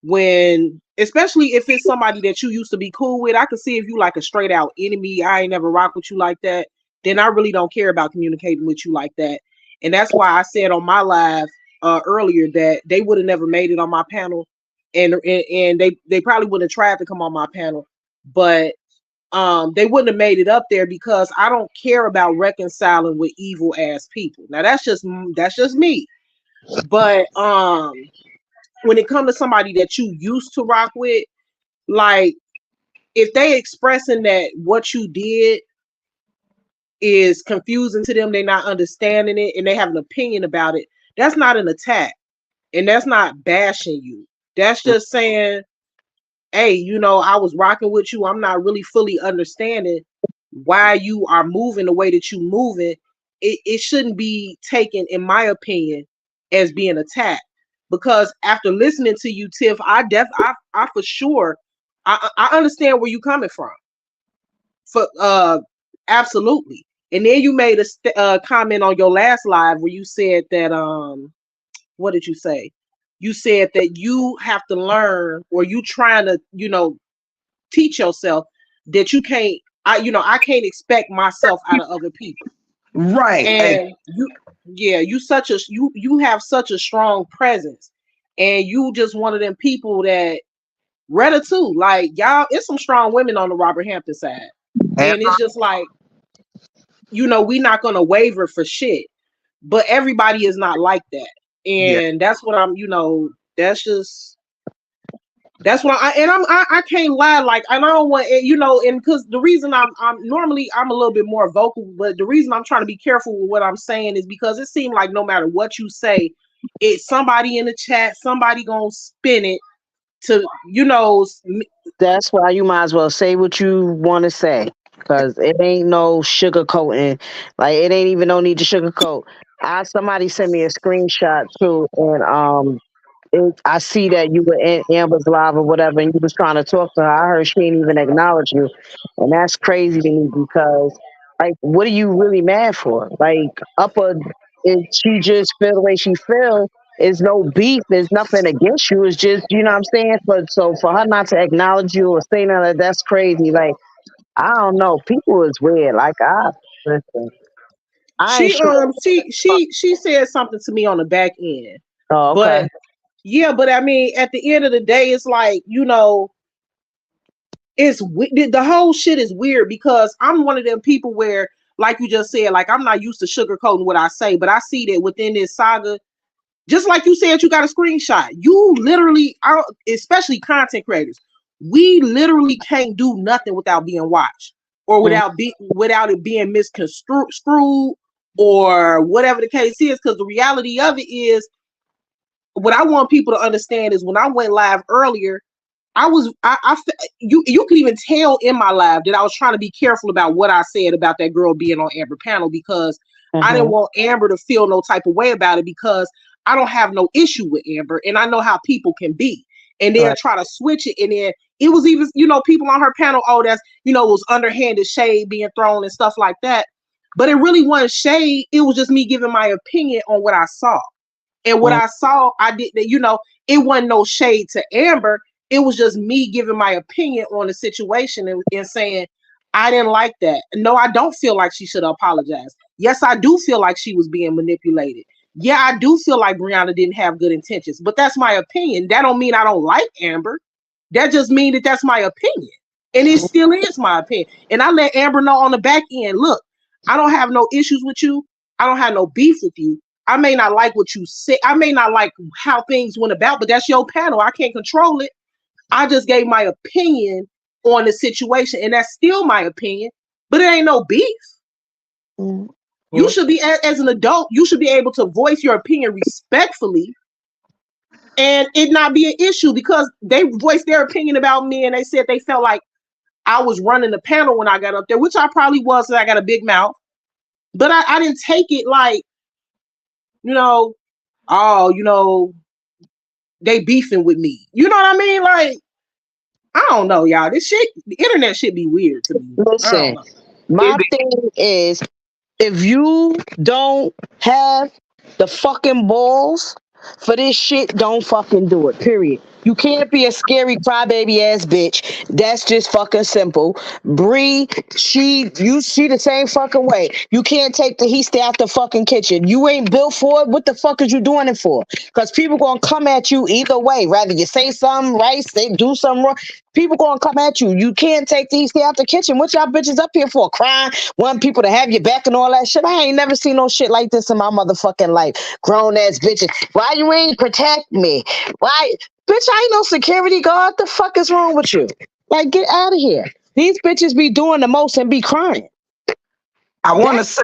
when, especially if it's somebody that you used to be cool with, I can see if you like a straight out enemy. I ain't never rock with you like that. Then I really don't care about communicating with you like that. And that's why I said on my live earlier that they would have never made it on my panel, and they probably wouldn't have tried to come on my panel, but they wouldn't have made it up there because I don't care about reconciling with evil ass people. Now that's just me. But when it comes to somebody that you used to rock with, like if they expressing that what you did is confusing to them, they're not understanding it, and they have an opinion about it, that's not an attack, and that's not bashing you. That's just saying, hey, I was rocking with you. I'm not really fully understanding why you are moving the way that you moving. It shouldn't be taken, in my opinion, as being attacked. Because after listening to you, Tiff, I for sure, I understand where you coming from. For absolutely. And then you made a comment on your last live where you said that what did you say? You said that you have to learn, or you trying to, teach yourself that you can't. I can't expect myself out of other people. right. And you have such a strong presence, and you just one of them people that Retta too. Like y'all, it's some strong women on the Robert Hampton side, And and it's just like we not gonna waver for shit. But everybody is not like that, yeah, and that's what I'm. That's what I can't lie. Like, and I don't want, and because the reason I'm normally I'm a little bit more vocal, but the reason I'm trying to be careful with what I'm saying is because it seems like no matter what you say, it's somebody in the chat, somebody gonna spin it to, That's why you might as well say what you want to say, because it ain't no sugarcoating. Like it ain't even no need to sugarcoat. Somebody sent me a screenshot too, and I see that you were in Amber's live or whatever, and you was trying to talk to her. I heard she didn't even acknowledge you, and that's crazy to me because, like, what are you really mad for? Like, she just feel the way she feel. Is no beef. There's nothing against you. It's just, you know what I'm saying. But so for her not to acknowledge you or say nothing, that's crazy. Like, I don't know. People is weird. Like, listen. I ain't she sure. she said something to me on the back end, Oh, but okay. yeah, but I mean, at the end of the day, it's like the whole shit is weird because I'm one of them people where, like you just said, like I'm not used to sugarcoating what I say, but I see that within this saga, just like you said, you got a screenshot. You literally, especially content creators, we literally can't do nothing without being watched or Mm. without it being misconstrued or whatever the case is. Because the reality of it is, what I want people to understand is when I went live earlier, you could even tell in my live that I was trying to be careful about what I said about that girl being on Amber panel because I didn't Mm-hmm. want Amber to feel no type of way about it because I don't have no issue with Amber and I know how people can be. And they'll Right. try to switch it. And then it was even, people on her panel, oh, that's, it was underhanded shade being thrown and stuff like that. But it really wasn't shade. It was just me giving my opinion on what I saw. And what Mm. I saw, I did that, it wasn't no shade to Amber. It was just me giving my opinion on the situation and saying, I didn't like that. No, I don't feel like she should apologize. Yes, I do feel like she was being manipulated. Yeah, I do feel like Brianna didn't have good intentions, but that's my opinion. That don't mean I don't like Amber. That just means that that's my opinion. And it still is my opinion. And I let Amber know on the back end, look, I don't have no issues with you. I don't have no beef with you. I may not like what you said. I may not like how things went about, but that's your panel. I can't control it. I just gave my opinion on the situation, and that's still my opinion, but it ain't no beef. Mm. You should be, as an adult, you should be able to voice your opinion respectfully and it not be an issue, because they voiced their opinion about me and they said they felt like I was running the panel when I got up there, which I probably was, because I got a big mouth. But I didn't take it like, they beefing with me. You know what I mean? Like, I don't know, y'all. This shit, the internet should be weird to me. I don't Listen, know. my thing is, if you don't have the fucking balls for this shit, don't fucking do it. Period. You can't be a scary crybaby ass bitch. That's just fucking simple. Bree, she the same fucking way. You can't take the heat, stay out the fucking kitchen. You ain't built for it. What the fuck is you doing it for? Because people gonna come at you either way. Rather you say something right, say do something wrong. People gonna come at you. You can't take the heat, stay out the kitchen. What y'all bitches up here for? Crying, want people to have your back and all that shit. I ain't never seen no shit like this in my motherfucking life. Grown ass bitches. Why you ain't protect me? Why? Bitch, I ain't no security guard. The fuck is wrong with you? Like, get out of here. These bitches be doing the most and be crying. I want to say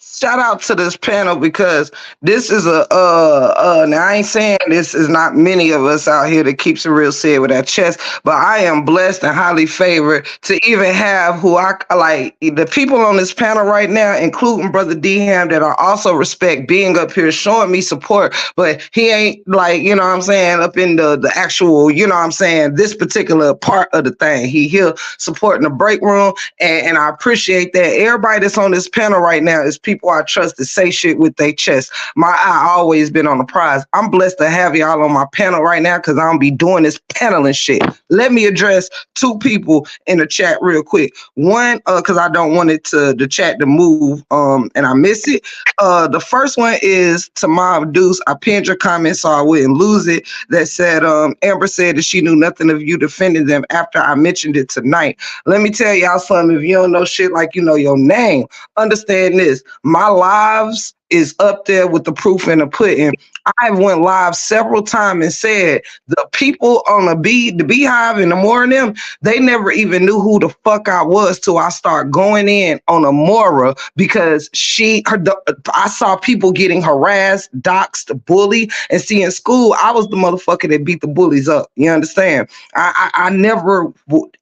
shout out to this panel, because this is now I ain't saying this is not many of us out here that keeps it real said with that chest, but I am blessed and highly favored to even have who I like, the people on this panel right now, including Brother D-Ham, that I also respect being up here showing me support, but he ain't like, you know what I'm saying, up in the actual, you know what I'm saying, this particular part of the thing. He here supporting the break room, and I appreciate that. Everybody that's on this panel right now is people I trust to say shit with their chest. My eye always been on the prize. I'm blessed to have y'all on my panel right now, because I don't be doing this paneling shit. Let me address two people in the chat real quick. One, because I don't want it to the chat to move, and I miss it. The first one is to Mob Deuce. I pinned your comment so I wouldn't lose it. That said, Amber said that she knew nothing of you defending them after I mentioned it tonight. Let me tell y'all something. If you don't know shit like you know your name, understand this. My lives is up there with the proof and the pudding. I went live several times and said the people on the Beehive and the more of them, they never even knew who the fuck I was till I start going in on Amora, because I saw people getting harassed, doxxed, bullied, and see in school I was the motherfucker that beat the bullies up. You understand? I never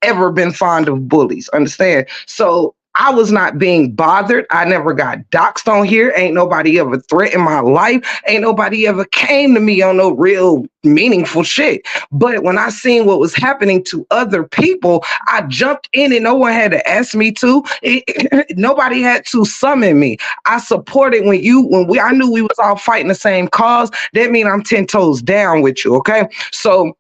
ever been fond of bullies. Understand? So I was not being bothered. I never got doxxed on here. Ain't nobody ever threatened my life. Ain't nobody ever came to me on no real meaningful shit. But when I seen what was happening to other people, I jumped in, and no one had to ask me to. Nobody had to summon me. I supported I knew we was all fighting the same cause. That means I'm 10 toes down with you. Okay. So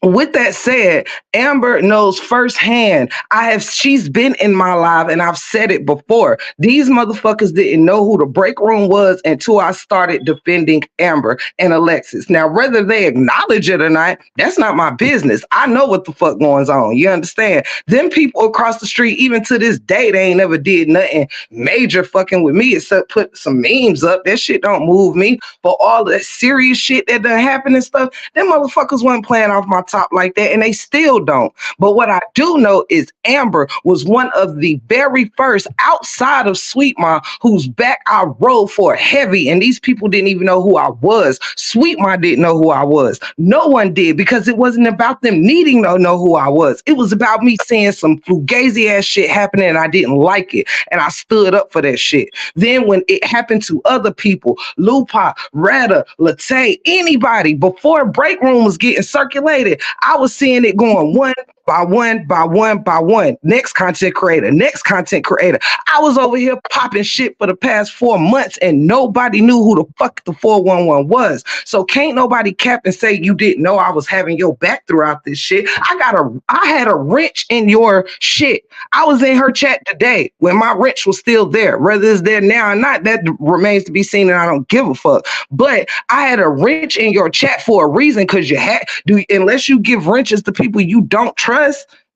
with that said, Amber knows firsthand. She's been in my life, and I've said it before. These motherfuckers didn't know who the break room was until I started defending Amber and Alexis. Now, whether they acknowledge it or not, that's not my business. I know what the fuck going on. You understand? Them people across the street, even to this day, they ain't never did nothing major fucking with me except put some memes up. That shit don't move me. For all the serious shit that done happened and stuff, them motherfuckers wasn't playing off my top like that, and they still don't. But what I do know is Amber was one of the very first outside of Sweet Ma whose back I rode for heavy, and these people didn't even know who I was. Sweet Ma didn't know who I was. No one did, because it wasn't about them needing to know who I was. It was about me seeing some fugazi ass shit happening, and I didn't like it, and I stood up for that shit. Then when it happened to other people, Lupa, Retta, Latte, anybody, before break room was getting circulated, I was seeing it going one by one by one by one. Next content creator, next content creator. I was over here popping shit for the past 4 months, and nobody knew who the fuck the 411 was. So can't nobody cap and say you didn't know I was having your back throughout this shit. I had a wrench in your shit. I was in her chat today when my wrench was still there. Whether it's there now or not, that remains to be seen, and I don't give a fuck. But I had a wrench in your chat for a reason, because unless you give wrenches to people you don't trust,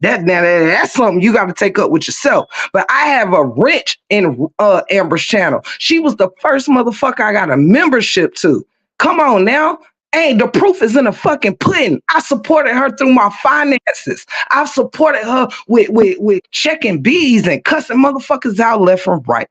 That's something you got to take up with yourself. But I have a wrench in Amber's channel. She was the first motherfucker I got a membership to. Come on now. Hey, the proof is in the fucking pudding. I supported her through my finances. I've supported her with checking bees and cussing motherfuckers out left and right.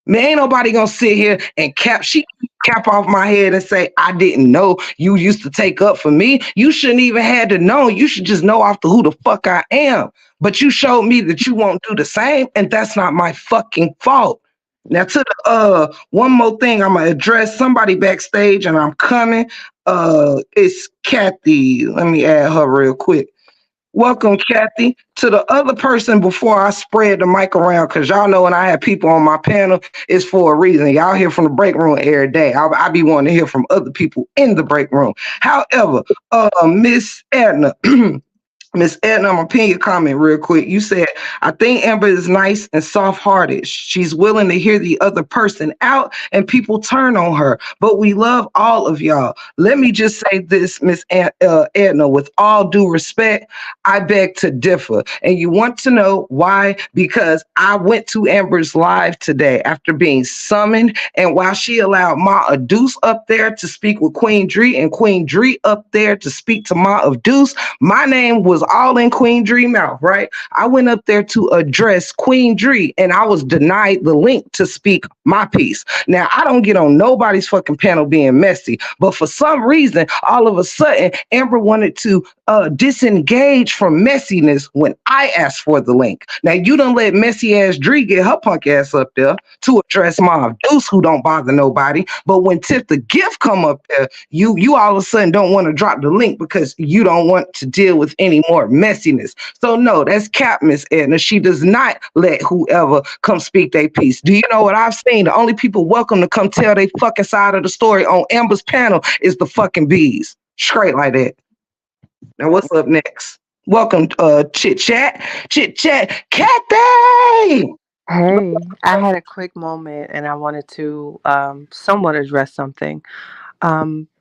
Man, ain't nobody gonna sit here and cap off my head and say, I didn't know you used to take up for me. You shouldn't even had to know. You should just know off the who the fuck I am. But you showed me that you won't do the same, and that's not my fucking fault. Now to the one more thing, I'm gonna address somebody backstage and I'm coming. It's Kathy. Let me add her real quick. Welcome, Kathy. To the other person before I spread the mic around, because y'all know when I have people on my panel, it's for a reason. Y'all hear from the break room every day. I be wanting to hear from other people in the break room. However, Miss Edna, Miss Edna, I'm gonna pin your comment real quick. You said, I think Amber is nice and soft-hearted. She's willing to hear the other person out and people turn on her. But we love all of y'all. Let me just say this, Miss Edna, with all due respect, I beg to differ. And you want to know why? Because I went to Amber's live today after being summoned. And while she allowed Ma Deuce up there to speak with Queen Dree and Queen Dree up there to speak to Ma of Deuce, my name was all in Queen Dree mouth, right? I went up there to address Queen Dree and I was denied the link to speak my piece. Now, I don't get on nobody's fucking panel being messy, but for some reason, all of a sudden, Amber wanted to disengage from messiness when I asked for the link. Now, you done let messy ass Dree get her punk ass up there to address Mom Deuce, who don't bother nobody. But when Tip the Gift come up there, you all of a sudden don't want to drop the link because you don't want to deal with any more messiness. So no, that's Cap, Miss Edna. She does not let whoever come speak their piece. Do you know what I've seen? The only people welcome to come tell their fucking side of the story on Amber's panel is the fucking bees. Straight like that. Now what's up next? Welcome, chit chat, Kathy. Hey, I had a quick moment and I wanted to somewhat address something.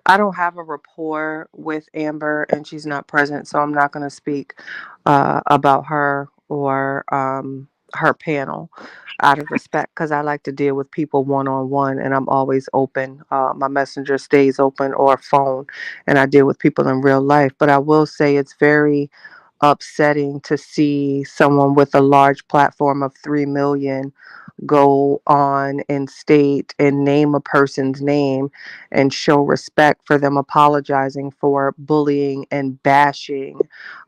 I don't have a rapport with Amber and she's not present, so I'm not going to speak about her or her panel out of respect because I like to deal with people one on one and I'm always open. My messenger stays open or phone, and I deal with people in real life. But I will say it's very upsetting to see someone with a large platform of 3 million go on and state and name a person's name and show respect for them apologizing for bullying and bashing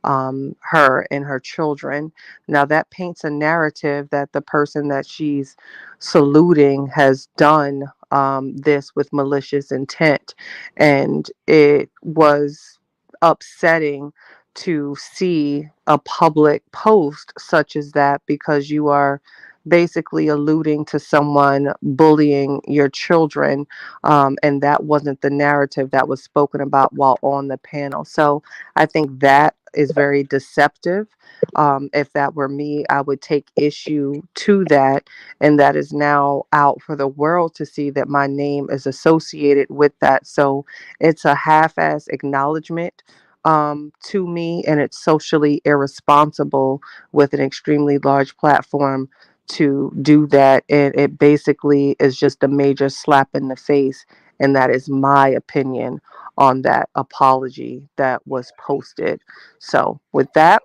her and her children. Now, that paints a narrative that the person that she's saluting has done this with malicious intent. And it was upsetting to see a public post such as that because you are basically alluding to someone bullying your children, and that wasn't the narrative that was spoken about while on the panel. So I think that is very deceptive. If that were me, I would take issue to that, and that is now out for the world to see that my name is associated with that. So it's a half-ass acknowledgement to me, and it's socially irresponsible with an extremely large platform to do that. And it basically is just a major slap in the face. And that is my opinion on that apology that was posted. So, with that,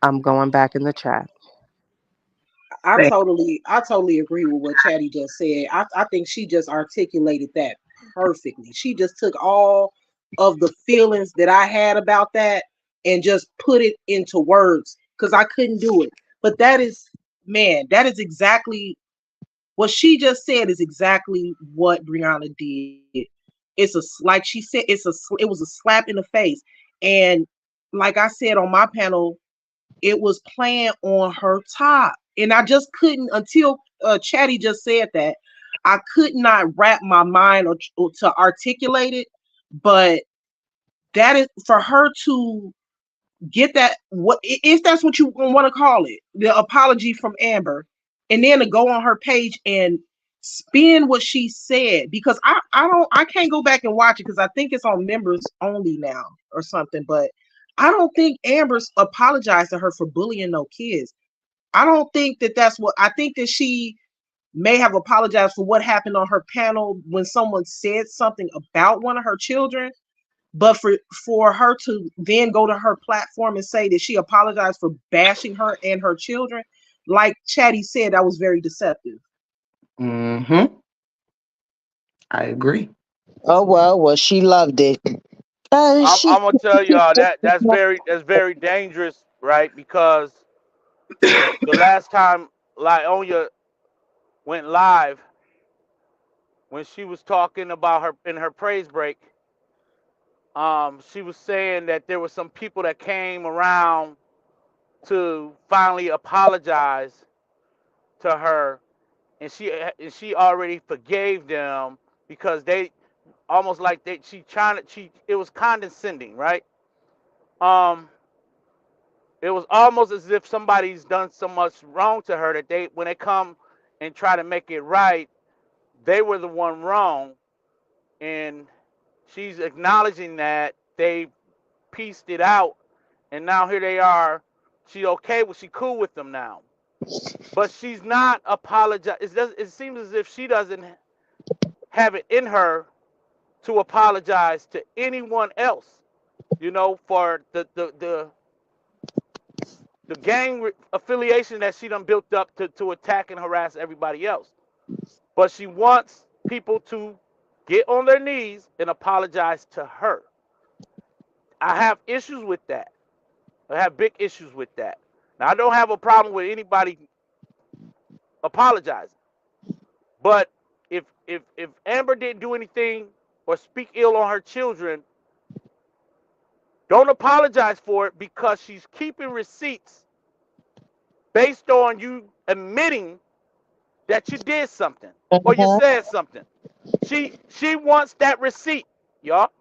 I'm going back in the chat. I totally agree with what Chatty just said. I think she just articulated that perfectly. She just took all of the feelings that I had about that and just put it into words because I couldn't do it. But that is, man, that is exactly what she just said is exactly what Brianna did. It's like she said, it was a slap in the face. And like I said on my panel, it was playing on her top. And I just couldn't until Chatty just said that. I could not wrap my mind or to articulate it, but that is for her to get that, what if that's what you want to call it, the apology from Amber, and then to go on her page and spin what she said, because I can't go back and watch it because I think it's on members only now or something, but I don't think Amber's apologized to her for bullying no kids. I don't think that that's what I think that she may have apologized for what happened on her panel when someone said something about one of her children. But for her to then go to her platform and say that she apologized for bashing her and her children, like Chatty said, that was very deceptive. Mm-hmm. I agree. Oh well, she loved it. She I'm gonna tell y'all that that's very dangerous, right? Because the last time Lionia went live, when she was talking about her in her praise break, she was saying that there were some people that came around to finally apologize to her, and she already forgave them because they almost like they she trying to she it was condescending, right? Um, it was almost as if somebody's done so much wrong to her that they when they come and try to make it right, they were the one wrong, and she's acknowledging that they pieced it out, and now here they are. She okay with she cool with them now, but she's not apologize. It seems as if she doesn't have it in her to apologize to anyone else. You know, for the gang affiliation that she done built up to attack and harass everybody else. But she wants people to get on their knees and apologize to her. I have issues with that. I have big issues with that. Now I don't have a problem with anybody apologizing. But if Amber didn't do anything or speak ill on her children, don't apologize for it because she's keeping receipts based on you admitting that you did something or you Mhm. said something. She wants that receipt, y'all.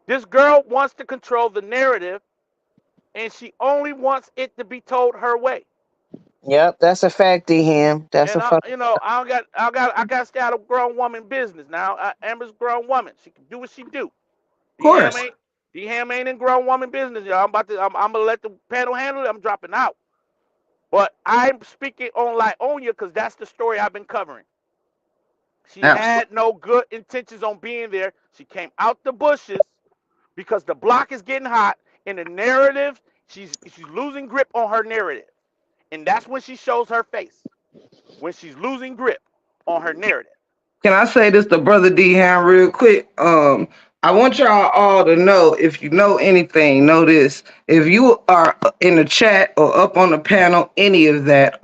This girl wants to control the narrative and she only wants it to be told her way. Yep, that's a fact, him. That's And a fact. I got to stay out of grown woman business now. Amber's a grown woman. She can do what she do. Of D Ham course. ain't D Ham ain't in grown woman business, y'all. I'm gonna let the panel handle it. I'm dropping out. But I'm speaking on Lionia because that's the story I've been covering. She Absolutely. had no good intentions on being there. She came out the bushes because the block is getting hot and the narrative, she's losing grip on her narrative. And that's when she shows her face. When she's losing grip on her narrative. Can I say this to Brother D Ham real quick? I want y'all all to know, if you know anything, know this. If you are in the chat or up on the panel, any of that,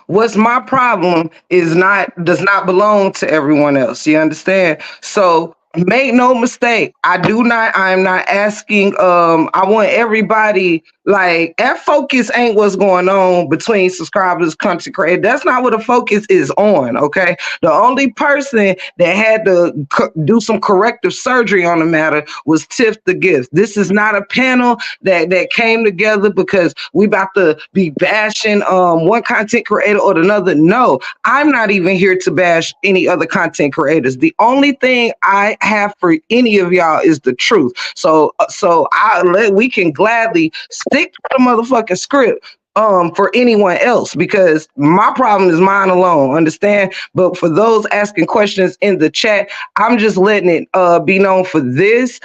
what's my problem is not does not belong to everyone else. You understand? So make no mistake, I am not asking, I want everybody, like, that focus ain't what's going on between subscribers, content creators. That's not what the focus is on, okay? The only person that had to do some corrective surgery on the matter was Tiff the Gift. This is not a panel that came together because we about to be bashing one content creator or another. No, I'm not even here to bash any other content creators. The only thing I have for any of y'all is the truth. We can gladly stick to the motherfucking script for anyone else, because my problem is mine alone, understand? But for those asking questions in the chat, I'm just letting it be known for this.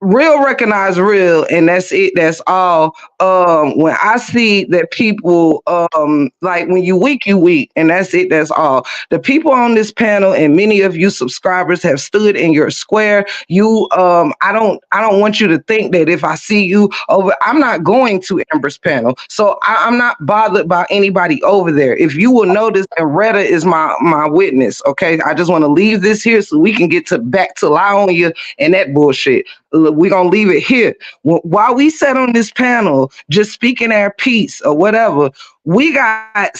Real recognize real, and that's it, that's all. When I see that people, like, when you weak, and that's it, that's all. The people on this panel and many of you subscribers have stood in your square. I don't want you to think that if I see you over, I'm not going to Amber's panel, so I'm not bothered by anybody over there. If you will notice, and Retta is my witness, okay? I just want to leave this here so we can get to back to lie on you and that bullshit. We're gonna leave it here. While we sat on this panel just speaking our piece or whatever, We got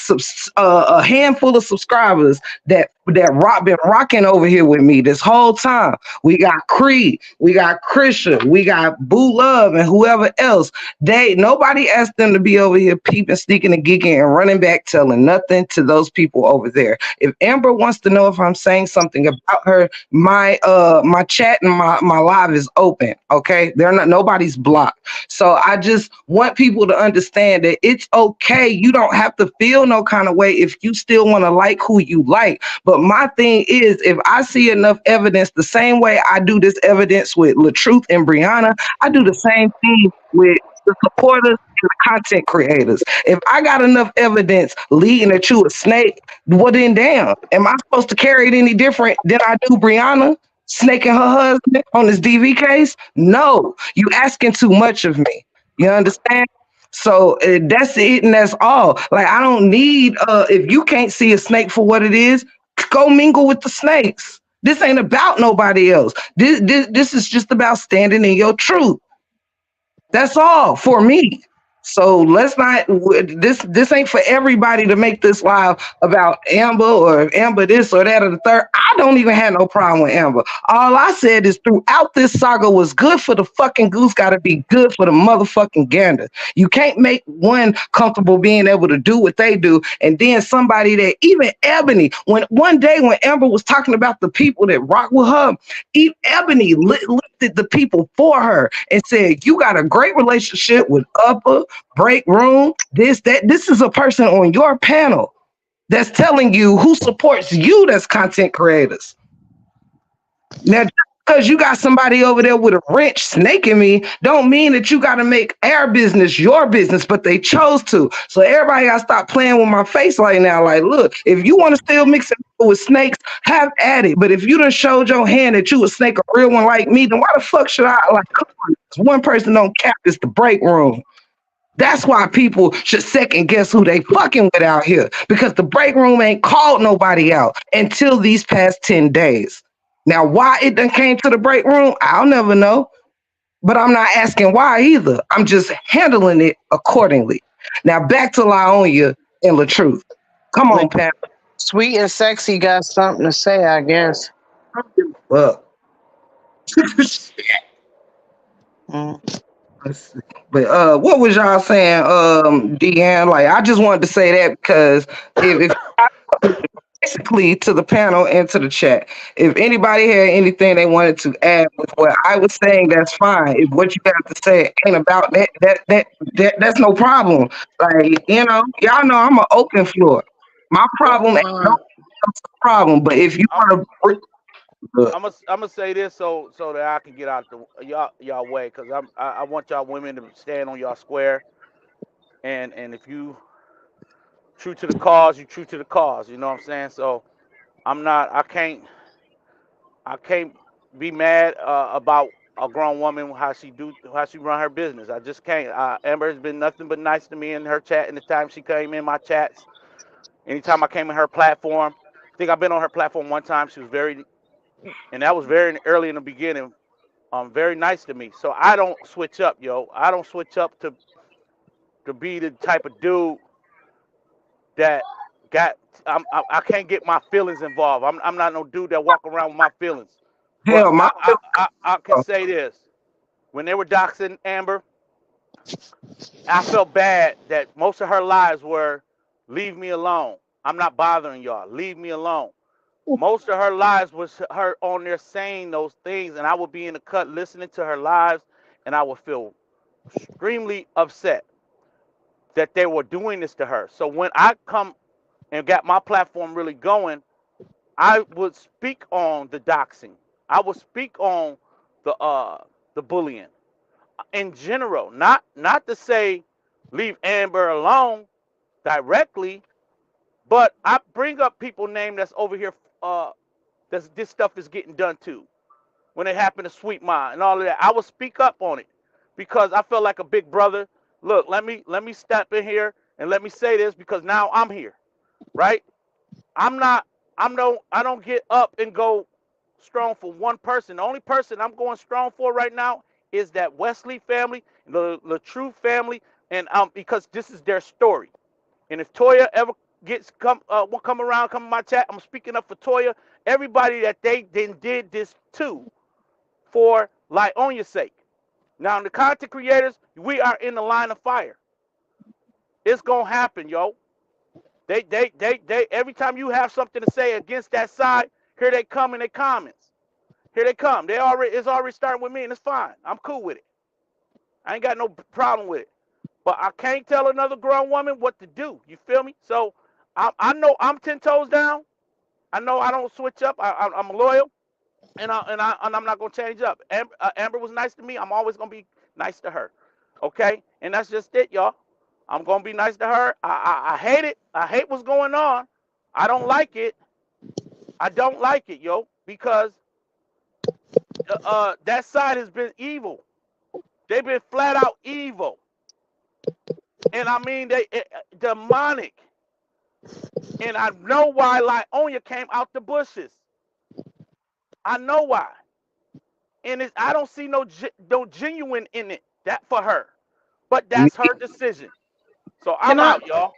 a handful of subscribers that been rocking over here with me this whole time. We got Creed, we got Christian, we got Boo Love, and whoever else. They nobody asked them to be over here peeping, sneaking, and geeking, and running back telling nothing to those people over there. If Amber wants to know if I'm saying something about her, my chat and my live is open. Okay, they're not nobody's blocked. So I just want people to understand that it's okay. You don't have to feel no kind of way if you still want to like who you like. But my thing is, if I see enough evidence, the same way I do this evidence with LaTruth and Brianna, I do the same thing with the supporters and the content creators. If I got enough evidence leading that you a snake, well then damn, am I supposed to carry it any different than I do Brianna? Snaking her husband on this DV case? No, you asking too much of me. You understand? So that's it, and that's all. Like I don't need. If you can't see a snake for what it is, go mingle with the snakes. This ain't about nobody else. This is just about standing in your truth. That's all for me. So let's not this ain't for everybody to make this live about Amber or Amber this or that or the third. I don't even have no problem with Amber. All I said is throughout this saga was good for the fucking goose gotta be good for the motherfucking gander. You can't make one comfortable being able to do what they do, and then somebody that even Ebony, when one day when Amber was talking about the people that rock with her, Ebony lifted the people for her and said, "You got a great relationship with Upper Break Room. This is a person on your panel that's telling you who supports you. That's content creators. Now, just because you got somebody over there with a wrench snaking me, don't mean that you got to make our business your business, but they chose to. So everybody got to stop playing with my face right now. Like, look, if you want to still mix it with snakes, have at it. But if you done showed your hand that you a snake, a real one like me, then why the fuck should I like? Come on, one person don't cap. It's the break room. That's why people should second guess who they fucking with out here because the break room ain't called nobody out until these past 10 days. Now, why it done came to the break room, I'll never know, but I'm not asking why either. I'm just handling it accordingly. Now, back to Laonia and LaTruth. Come on, Like, Pat. Sweet and Sexy got something to say, I guess. Fuck. Mm. Let's see. But what was y'all saying, Deanne? Like, I just wanted to say that because if basically to the panel and to the chat. If anybody had anything they wanted to add with what I was saying, that's fine. If what you got to say ain't about that's no problem. Like, y'all know I'm an open floor. My Well, problem ain't no problem. But if you I'm want to, I'm gonna say this so that I can get out the y'all way, cause I want y'all women to stand on y'all square, and if you true to the cause, you true to the cause. You know what I'm saying? So I'm not. I can't be mad about a grown woman how she run her business. I just can't. Amber has been nothing but nice to me in her chat. In the time she came in my chats, anytime I came in her platform, I think I've been on her platform one time. She was very, and that was very early in the beginning. Very nice to me. So I don't switch up, yo. I don't switch up to be the type of dude that got. I can't get my feelings involved. I'm not no dude that walk around with my feelings. But hell, my I can say this: when they were doxing Amber, I felt bad that most of her lives were, "Leave me alone. I'm not bothering y'all. Leave me alone." Most of her lives was her on there saying those things, and I would be in the cut listening to her lives, and I would feel extremely upset that they were doing this to her. So when I come and got my platform really going, I would speak on the doxing. I would speak on the bullying in general, not to say leave Amber alone directly, but I bring up people name that's over here this stuff is getting done to. When it happened to Sweet Ma and all of that, I would speak up on it because I felt like a big brother. Look, let me step in here and let me say this because now I'm here, right? I'm not. I don't get up and go strong for one person. The only person I'm going strong for right now is that Wesley family, the True family, and because this is their story. And if Toya ever will come around, come in my chat, I'm speaking up for Toya. Everybody that they then did this to for Lionya's sake. Now, the content creators, we are in the line of fire. It's gonna happen, yo. They. Every time you have something to say against that side, here they come in their comments. Here they come. It's already starting with me, and it's fine. I'm cool with it. I ain't got no problem with it. But I can't tell another grown woman what to do. You feel me? So I know I'm 10 toes down. I know I don't switch up. I'm loyal, and I'm not gonna change up. Amber was nice to me. I'm always gonna be nice to her. Okay, and that's just it, y'all. I'm gonna be nice to her. I hate it. I hate what's going on. I don't like it. I don't like it, yo, because that side has been evil. They've been flat out evil, and I mean demonic. And I know why Lionya came out the bushes. I know why, and I don't see no genuine in it that for her, but that's her decision. So Can I'm I out, y'all.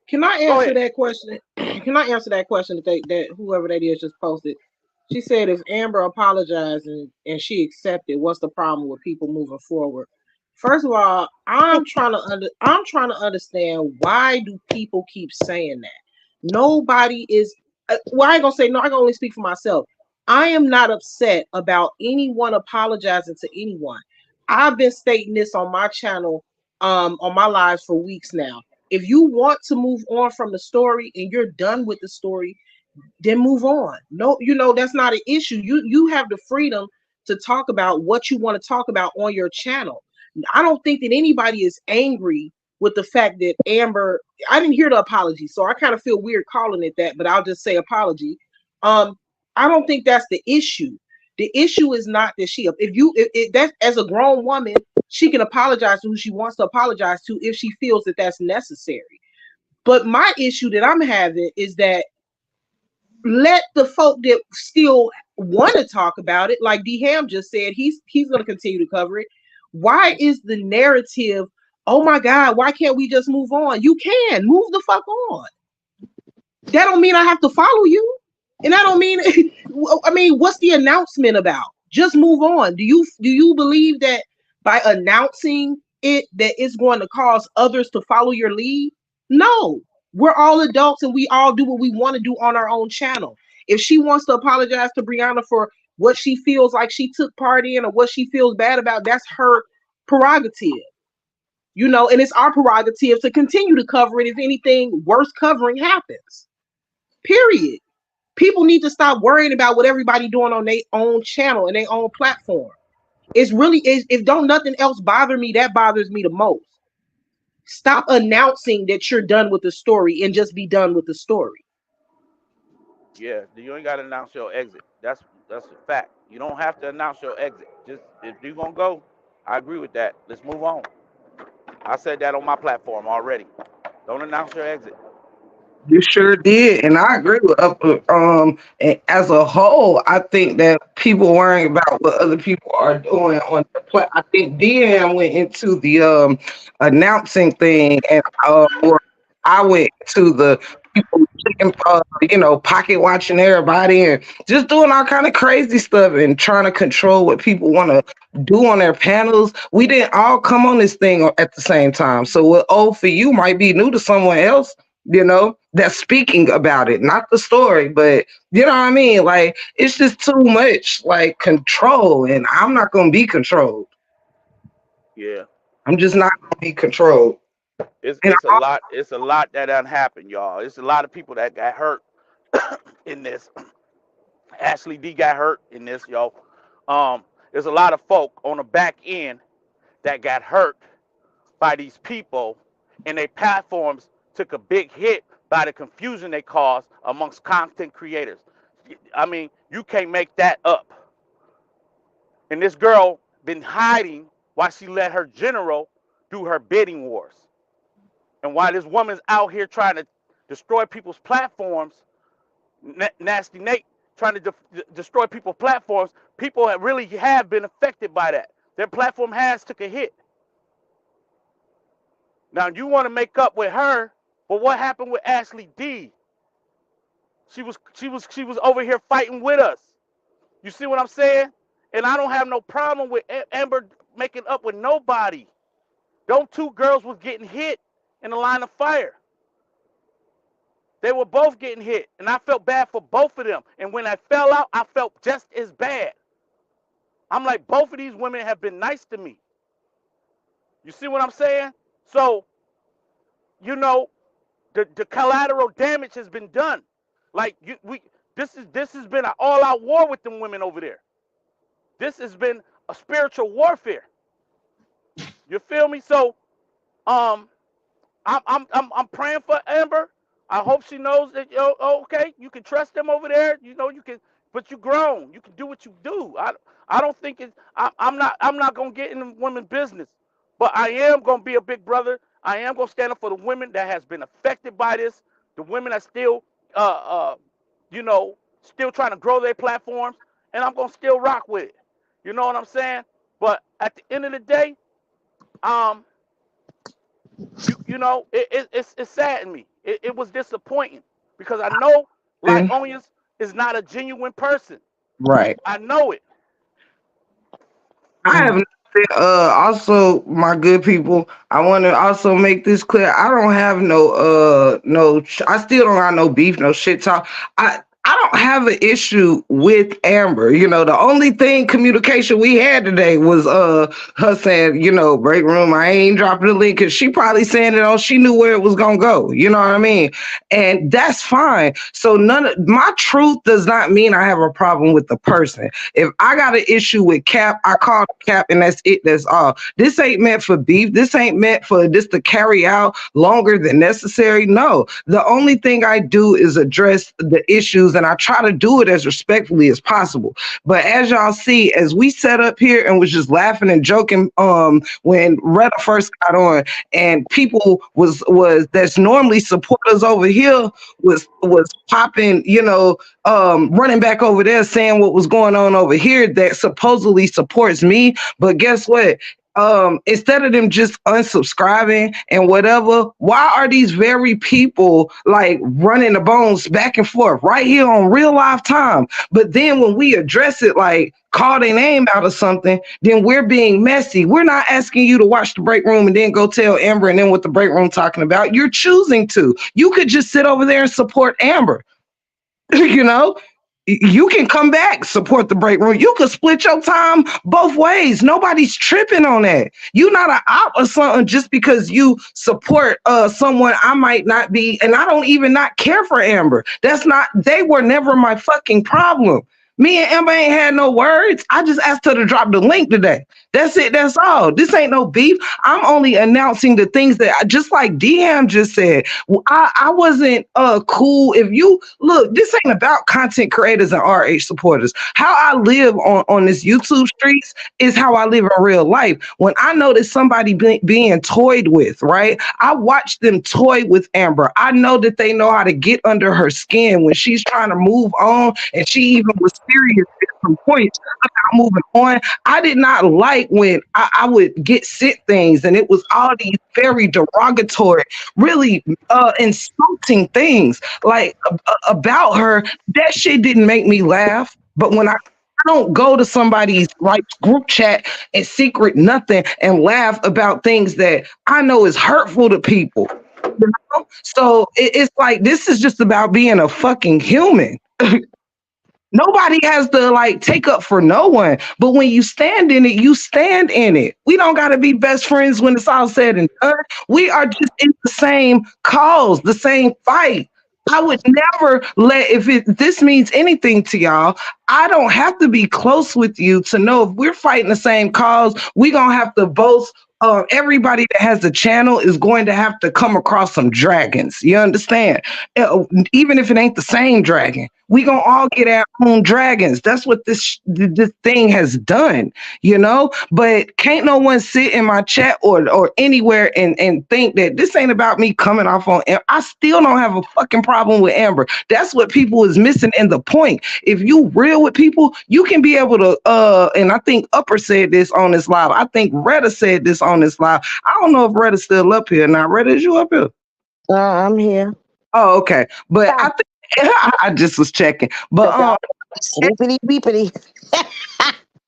can I Go answer ahead. that question? Can I answer that question that whoever that is just posted? She said if Amber apologized and she accepted, what's the problem with people moving forward? First of all, I'm trying to understand why do people keep saying that? Nobody is well, I ain't gonna say no, I can only speak for myself. I am not upset about anyone apologizing to anyone. I've been stating this on my channel, on my lives for weeks now. If you want to move on from the story and you're done with the story, then move on. No, that's not an issue. You have the freedom to talk about what you want to talk about on your channel. I don't think that anybody is angry with the fact that Amber, I didn't hear the apology, so I kind of feel weird calling it that, but I'll just say apology. um I don't think that's the issue. The issue is not that if that, as a grown woman, she can apologize to who she wants to apologize to if she feels that that's necessary. But my issue that I'm having is that, let the folk that still want to talk about it, like D Ham just said, he's going to continue to cover it. Why is the narrative, oh my God, why can't we just move on? You can move the fuck on. That don't mean I have to follow you. And I don't mean I mean, what's the announcement about? Just move on. Do you believe that by announcing it that it's going to cause others to follow your lead? No. We're all adults and we all do what we want to do on our own channel. If she wants to apologize to Brianna for what she feels like she took part in or what she feels bad about, that's her prerogative. And it's our prerogative to continue to cover it if anything worth covering happens. Period. People need to stop worrying about what everybody doing on their own channel and their own platform. It's really is if don't nothing else bother me, that bothers me the most. Stop announcing that you're done with the story and just be done with the story. Yeah, you ain't got to announce your exit. That's a fact. You don't have to announce your exit. Just if you're gonna go, I agree with that. Let's move on. I said that on my platform already. Don't announce your exit. You sure did, and I agree with and as a whole, I think that people worrying about what other people are doing on their I think DM went into the announcing thing, and or I went to the people checking, pocket watching everybody and just doing all kind of crazy stuff and trying to control what people want to do on their panels. We didn't all come on this thing at the same time, so what old for you might be new to someone else, that's speaking about it, not the story, but you know what I mean? Like, it's just too much like control, and I'm not gonna be controlled. Yeah, I'm just not gonna be controlled. it's And it's a lot. It's a lot that done happened, y'all. It's a lot of people that got hurt in this. Ashley D got hurt in this, yo. There's a lot of folk on the back end that got hurt by these people, and their platforms took a big hit by the confusion they caused amongst content creators. I mean, you can't make that up. And this girl been hiding while she let her general do her bidding wars. And while this woman's out here trying to destroy people's platforms, Nasty Nate trying to destroy people's platforms, people that really have been affected by that. Their platform has took a hit. Now you want to make up with her But what happened with Ashley D? She was over here fighting with us. You see what I'm saying? And I don't have no problem with Amber making up with nobody. Those two girls was getting hit in the line of fire. They were both getting hit, and I felt bad for both of them. And when I fell out, I felt just as bad. I'm like, both of these women have been nice to me. You see what I'm saying? So, you know, the collateral damage has been done. Like this has been an all-out war with them women over there. This has been a spiritual warfare. You feel me? So, um, I'm praying for Amber. I hope she knows that okay, you can trust them over there. You know you can, but you grown. You can do what you do. I don't think it's. I'm not gonna get in the women's business, but I am gonna be a big brother. I am gonna stand up for the women that has been affected by this. The women that still you know still trying to grow their platforms, and I'm gonna still rock with it. You know what I'm saying? But at the end of the day, um, it's saddened me. It was disappointing because I know And Lyonius is not a genuine person. right. I know it. I have nothing. Also, my good people, I want to also make this clear. I don't have I still don't have no beef, no shit talk. I don't have an issue with Amber. You know, the only thing communication we had today was her saying, break room. I ain't dropping the link because she probably saying it on. She knew where it was gonna go. You know what I mean? And that's fine. So none of my truth does not mean I have a problem with the person. If I got an issue with Cap, I call Cap, and that's it. That's all. This ain't meant for beef. This ain't meant for this to carry out longer than necessary. No, the only thing I do is address the issues, and I try to do it as respectfully as possible. But as y'all see, as we set up here and was just laughing and joking, when Retta first got on, and people was that's normally supporters over here was popping, running back over there saying what was going on over here that supposedly supports me. But guess what? Instead of them just unsubscribing and whatever, why are these very people like running the bones back and forth right here on real life time? But then when we address it, like call their name out of something, then we're being messy. We're not asking you to watch the break room and then go tell Amber and then what the break room talking about. You're choosing to. You could just sit over there and support Amber. you know you can come back, support the break room. You could split your time both ways. Nobody's tripping on that. You're not an out or something just because you support someone I might not be, and I don't even not care for Amber. They were never my fucking problem. Me and Amber ain't had no words. I just asked her to drop the link today. That's it. That's all. This ain't no beef. I'm only announcing the things that just like DM just said. I wasn't cool. If you look, this ain't about content creators and RH supporters. How I live on this YouTube streets is how I live in real life. When I notice somebody being toyed with, right? I watch them toy with Amber. I know that they know how to get under her skin when she's trying to move on, and she even was serious at some points about moving on. I did not like when I would get sent things and it was all these very derogatory, really insulting things like about her. That shit didn't make me laugh. But when I don't go to somebody's like group chat and secret nothing and laugh about things that I know is hurtful to people. So it's like this is just about being a fucking human. Nobody has to like take up for no one. But when you stand in it, you stand in it. We don't got to be best friends when it's all said and done. We are just in the same cause, the same fight. I would never this means anything to y'all, I don't have to be close with you to know if we're fighting the same cause. We gonna have to both. Everybody that has a channel is going to have to come across some dragons. You understand? Even if it ain't the same dragon, we gonna all get our own dragons. That's what this thing has done, But can't no one sit in my chat or anywhere and think that this ain't about me coming off on. I still don't have a fucking problem with Amber. That's what people is missing in the point. If you real with people, you can be able to. And I think Upper said this on this live. I think Retta said this on this live. I don't know if Retta's still up here now. Retta, is you up here? I'm here. Oh, okay. But Stop. I think I just was checking. But The dog. Sleepity beepity.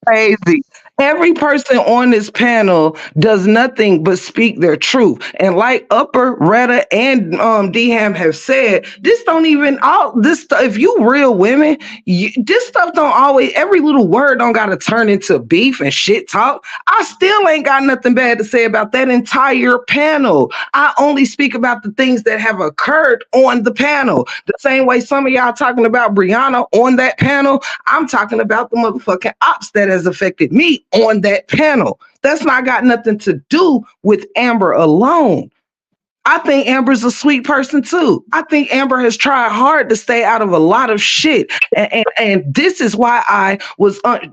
crazy. Every person on this panel does nothing but speak their truth. And like Upper, Retta, and Dham have said, this don't even all this stuff. If you real women, this stuff don't always every little word don't gotta turn into beef and shit talk. I still ain't got nothing bad to say about that entire panel. I only speak about the things that have occurred on the panel. The same way some of y'all talking about Brianna on that panel, I'm talking about the motherfucking ops that has affected me on that panel. That's not got nothing to do with Amber alone. I think Amber's a sweet person too. I think Amber has tried hard to stay out of a lot of shit, and this is why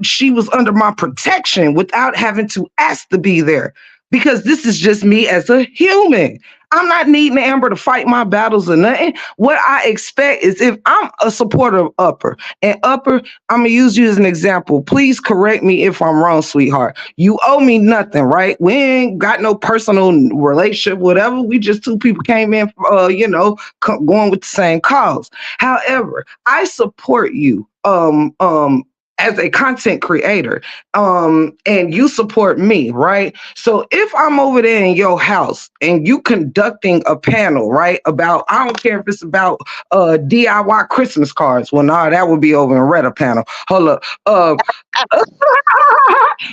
she was under my protection without having to ask to be there, because this is just me as a human. I'm not needing Amber to fight my battles or nothing. What I expect is if I'm a supporter of Upper, and Upper, I'm gonna use you as an example. Please correct me if I'm wrong, sweetheart. You owe me nothing, right? We ain't got no personal relationship, whatever. We just two people came in, going with the same cause. However, I support you. As a content creator, and you support me, right? So if I'm over there in your house and you conducting a panel, right, about, I don't care if it's about DIY Christmas cards. Well, nah, that would be over in Reddit panel. Hold up.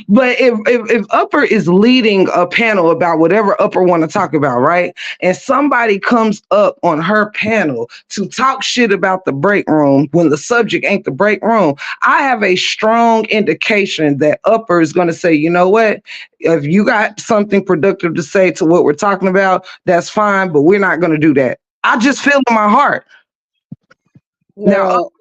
But if Upper is leading a panel about whatever Upper want to talk about, right? And somebody comes up on her panel to talk shit about the break room when the subject ain't the break room, I have a strong indication that Upper is going to say, you know what? If you got something productive to say to what we're talking about, that's fine, but we're not going to do that. I just feel in my heart. Now, No.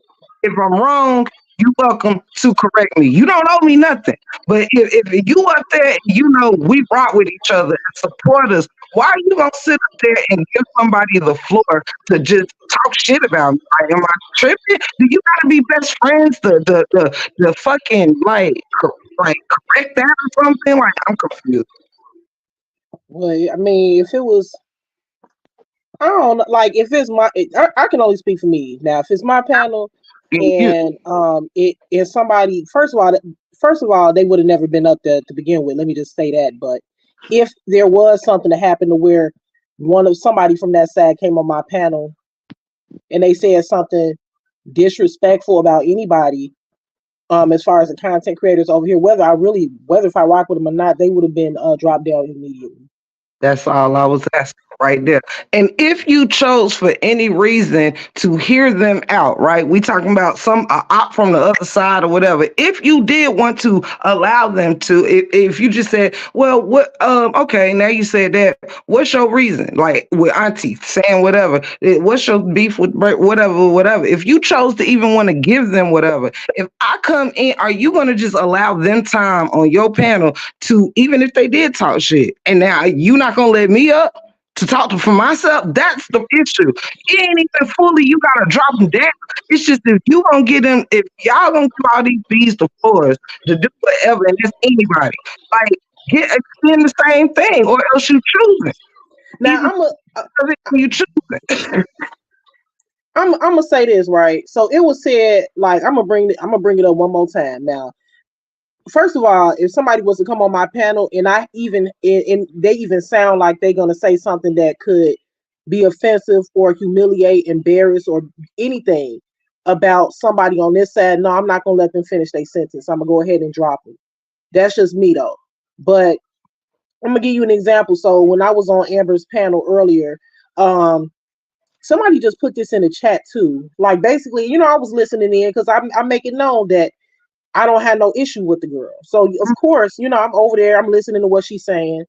if I'm wrong, you're welcome to correct me. You don't owe me nothing. But if you up there, we rock with each other and support us, why are you gonna sit up there and give somebody the floor to just talk shit about me? Like, am I tripping? Do you gotta be best friends the fucking like correct that or something? Like, I'm confused. Well, I mean, if it was, I don't know, like if it's I can only speak for me. Now, if it's my panel You, and it is somebody, first of all, they would have never been up there to begin with. Let me just say that. But if there was something that happened to where somebody from that side came on my panel and they said something disrespectful about anybody, as far as the content creators over here, whether if I rock with them or not, they would have been dropped down immediately. That's all I was asking right there. And if you chose for any reason to hear them out, right? We talking about some op from the other side or whatever. If you did want to allow them to, if you just said, well, what? Okay, now you said that. What's your reason? Like with Auntie saying whatever. What's your beef with whatever, whatever? If you chose to even want to give them whatever, if I come in, are you going to just allow them time on your panel to, even if they did talk shit, and now you not gonna let me up to talk to for myself? That's the issue. You ain't even fully, you gotta drop them down. It's just if you gonna get them, if y'all gonna give all these bees the floors to do whatever, and it's anybody, like get extend the same thing, or else you choosing. Now, Either of it, you choosing. I'm gonna say this, right. So it was said, like, I'm gonna bring it up one more time. Now, first of all, if somebody was to come on my panel and they even sound like they're gonna say something that could be offensive or humiliate, embarrass, or anything about somebody on this side, no, I'm not gonna let them finish their sentence. I'm gonna go ahead and drop them. That's just me though. But I'm gonna give you an example. So when I was on Amber's panel earlier, um, somebody just put this in the chat too. Like, basically, I was listening in because I'm making known that I don't have no issue with the girl. So of course, I'm over there, I'm listening to what she's saying.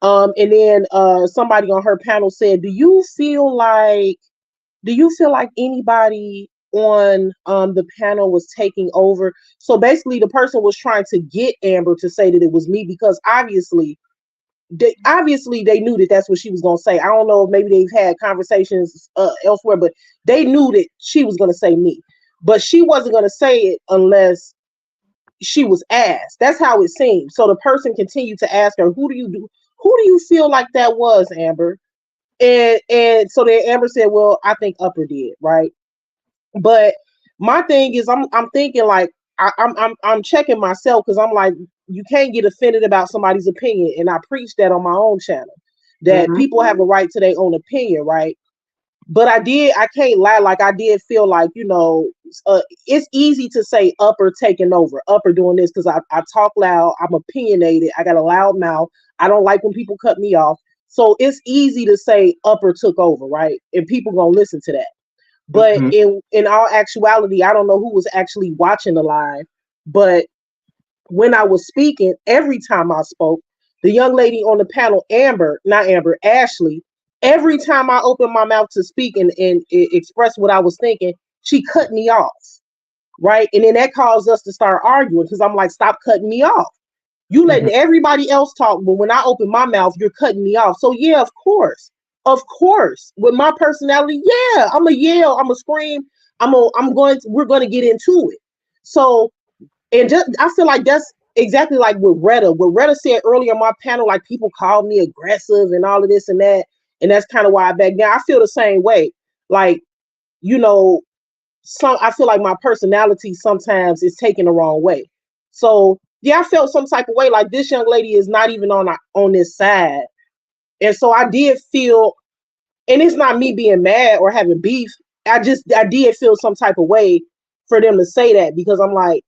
And then somebody on her panel said, do you feel like anybody on the panel was taking over? So basically the person was trying to get Amber to say that it was me, because obviously they knew that that's what she was going to say. I don't know if maybe they've had conversations elsewhere, but they knew that she was going to say me. But she wasn't going to say it unless she was asked. That's how it seemed. So the person continued to ask her, who do you feel like that was, Amber? And so then Amber said, well, I think Upper did, right? But my thing is, I'm thinking like I'm checking myself because I'm like, you can't get offended about somebody's opinion, and I preach that on my own channel that Mhm. people have a right to their own opinion, right? But I can't lie, like I did feel like, it's easy to say Upper taking over, Upper doing this because I talk loud, I'm opinionated, I got a loud mouth, I don't like when people cut me off. So it's easy to say Upper took over, right? And people gonna listen to that. But Mhm. in all actuality, I don't know who was actually watching the live, but when I was speaking, every time I spoke, the young lady on the panel, Amber, not Amber, Ashley, every time I opened my mouth to speak and express what I was thinking, she cut me off, right? And then that caused us to start arguing because I'm like, stop cutting me off. You Mhm. letting everybody else talk, but when I open my mouth, you're cutting me off. So yeah, of course. Of course. With my personality, yeah, I'm a yell, I'm a scream, we're gonna get into it. So and just I feel like that's exactly like with Retta. What Retta said earlier on my panel, like people called me aggressive and all of this and that. And that's kind of why I back down. I feel the same way. Like, you know, I feel like my personality sometimes is taken the wrong way. So yeah, I felt some type of way like this young lady is not even on this side. And so I did feel, and it's not me being mad or having beef. I did feel some type of way for them to say that because I'm like,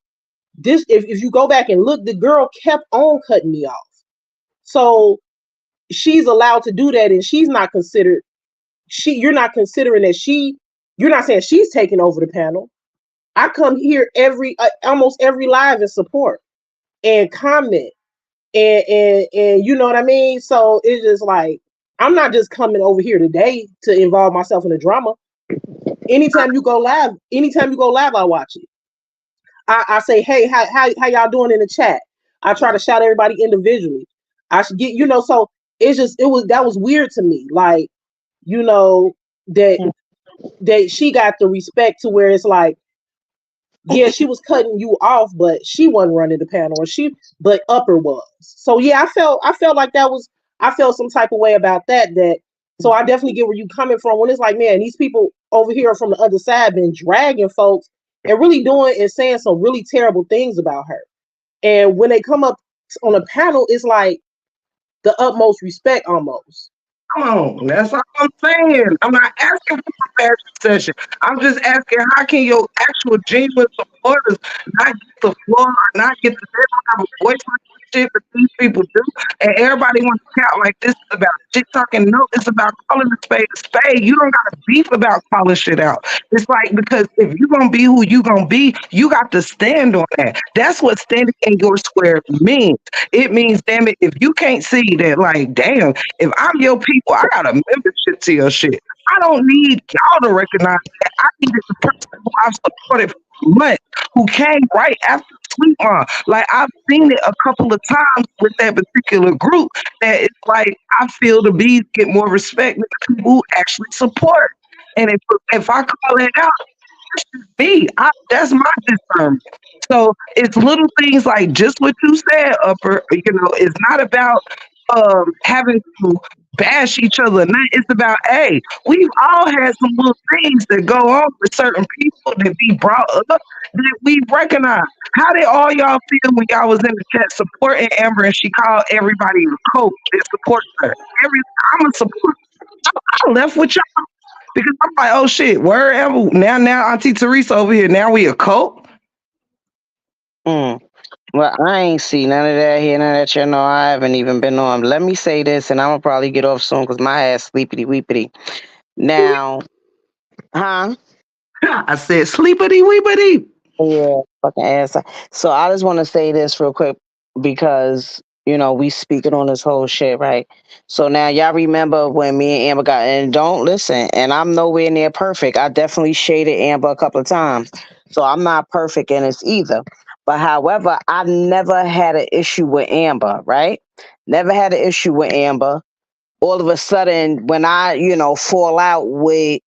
this if you go back and look, the girl kept on cutting me off. So she's allowed to do that and she's not considered you're not considering that you're not saying she's taking over the panel. I come here almost every live and support and comment and you know what I mean? So it's just like I'm not just coming over here today to involve myself in the drama. Anytime you go live, I watch it. I say, hey, how y'all doing in the chat? I try to shout everybody individually. I should get, so that was weird to me. Like, you know, that she got the respect to where it's like, yeah, she was cutting you off, but she wasn't running the panel, but Upper was. So yeah, I felt like I felt some type of way about that. So I definitely get where you coming from when it's like, man, these people over here from the other side been dragging folks and really doing and saying some really terrible things about her. And when they come up on a panel, it's like the utmost respect almost. Come on, that's all I'm saying. I'm not asking for a bad session. I'm just asking how can your actual genuine supporters not get the floor or not get the they don't have a voice like the shit that these people do, and everybody wants to count like this is about shit talking. No, it's about calling a spade a spade. You don't got to beef about calling shit out. It's like because if you gonna be who you gonna be, you got to stand on that. That's what standing in your square means. It means, damn it, if you can't see that, like, damn. If I'm your people, I got a membership to your shit. I don't need y'all to recognize that. I needed the person who I've supported for months, who came right after Sweet Mom. Like I've seen it a couple of times with that particular group. That it's like I feel the bees get more respect than the people who actually support. And if I call it out me. That's my discernment. So it's little things like just what you said, Upper. It's not about having to bash each other. It's about, hey, we've all had some little things that go on with certain people that be brought up that we recognize. How did all y'all feel when y'all was in the chat supporting Amber and she called everybody a coach that supports her? I'm a supporter. I left with y'all because I'm like, oh shit, wherever now Auntie Teresa over here. Now we a cult. Mm. Well, I ain't see none of that here, none of that. You know, I haven't even been on. Let me say this, and I'm gonna probably get off soon because my ass sleepity weepity. Now, huh? I said sleepity weepity. Yeah, fucking ass. So I just want to say this real quick because we speaking on this whole shit, right? So now y'all remember when me and Amber got and don't listen, and I'm nowhere near perfect. I definitely shaded Amber a couple of times, so I'm not perfect in this either. But however, I never had an issue with Amber, right? Never had an issue with Amber. All of a sudden, when I fall out with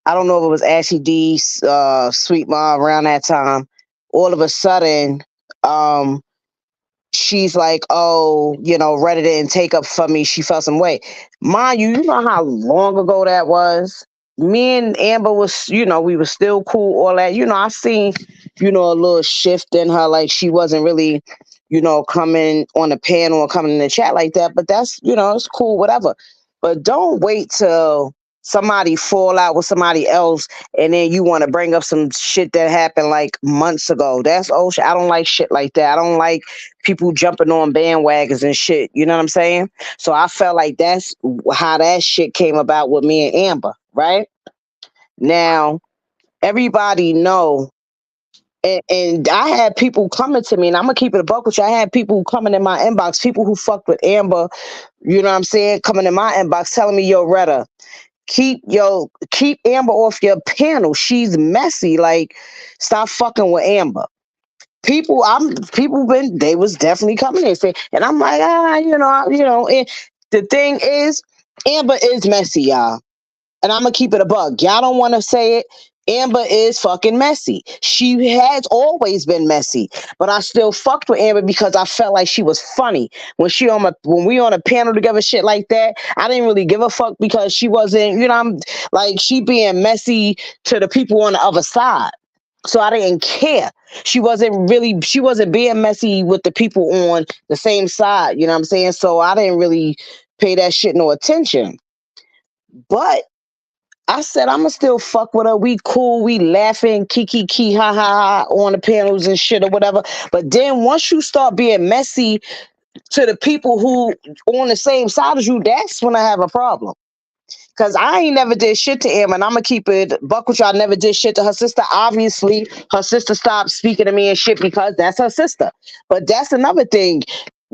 I don't know if it was Ashley D's Sweet Mom around that time. All of a sudden, um, she's like, oh, Reddit didn't take up for me. She felt some way. Mind you, you know how long ago that was? Me and Amber was, we were still cool, all that. I seen, a little shift in her. Like she wasn't really, coming on the panel or coming in the chat like that. But that's, it's cool, whatever. But don't wait till somebody fall out with somebody else and then you want to bring up some shit that happened like months ago. That's old shit. I don't like shit like that. I don't like people jumping on bandwagons and shit. You know what I'm saying? So I felt like that's how that shit came about with me and Amber, right? Now, everybody know, and I had people coming to me, and I'm gonna keep it a buck with you. I had people coming in my inbox, people who fucked with Amber, you know what I'm saying, coming in my inbox telling me, yo, Retta, keep Amber off your panel. She's messy. Like, stop fucking with Amber. They was definitely coming in saying, and I'm like, and the thing is, Amber is messy, y'all. And I'm gonna keep it a bug. Y'all don't want to say it. Amber is fucking messy. She has always been messy, but I still fucked with Amber because I felt like she was funny when we on a panel together, shit like that. I didn't really give a fuck because she wasn't, I'm like she being messy to the people on the other side. So I didn't care. She wasn't being messy with the people on the same side. You know what I'm saying? So I didn't really pay that shit no attention. But I said I'ma still fuck with her. We cool, we laughing, kiki key, ha ha ha on the panels and shit or whatever. But then once you start being messy to the people who on the same side as you, that's when I have a problem. Cause I ain't never did shit to Emma, and I'm gonna keep it buck with y'all. I never did shit to her sister. Obviously, her sister stopped speaking to me and shit because that's her sister. But that's another thing.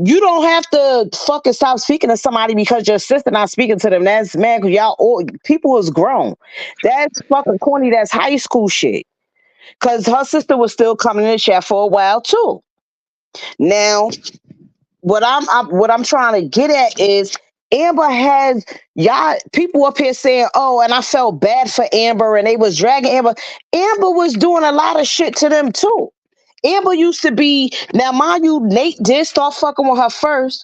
You don't have to fucking stop speaking to somebody because your sister not speaking to them. That's man, cause y'all all people is grown. That's fucking corny. That's high school shit. Cause her sister was still coming in the chat for a while too. Now, what I'm trying to get at is Amber has y'all people up here saying, oh, and I felt bad for Amber and they was dragging Amber. Amber was doing a lot of shit to them too. Amber used to be, now mind you, Nate did start fucking with her first,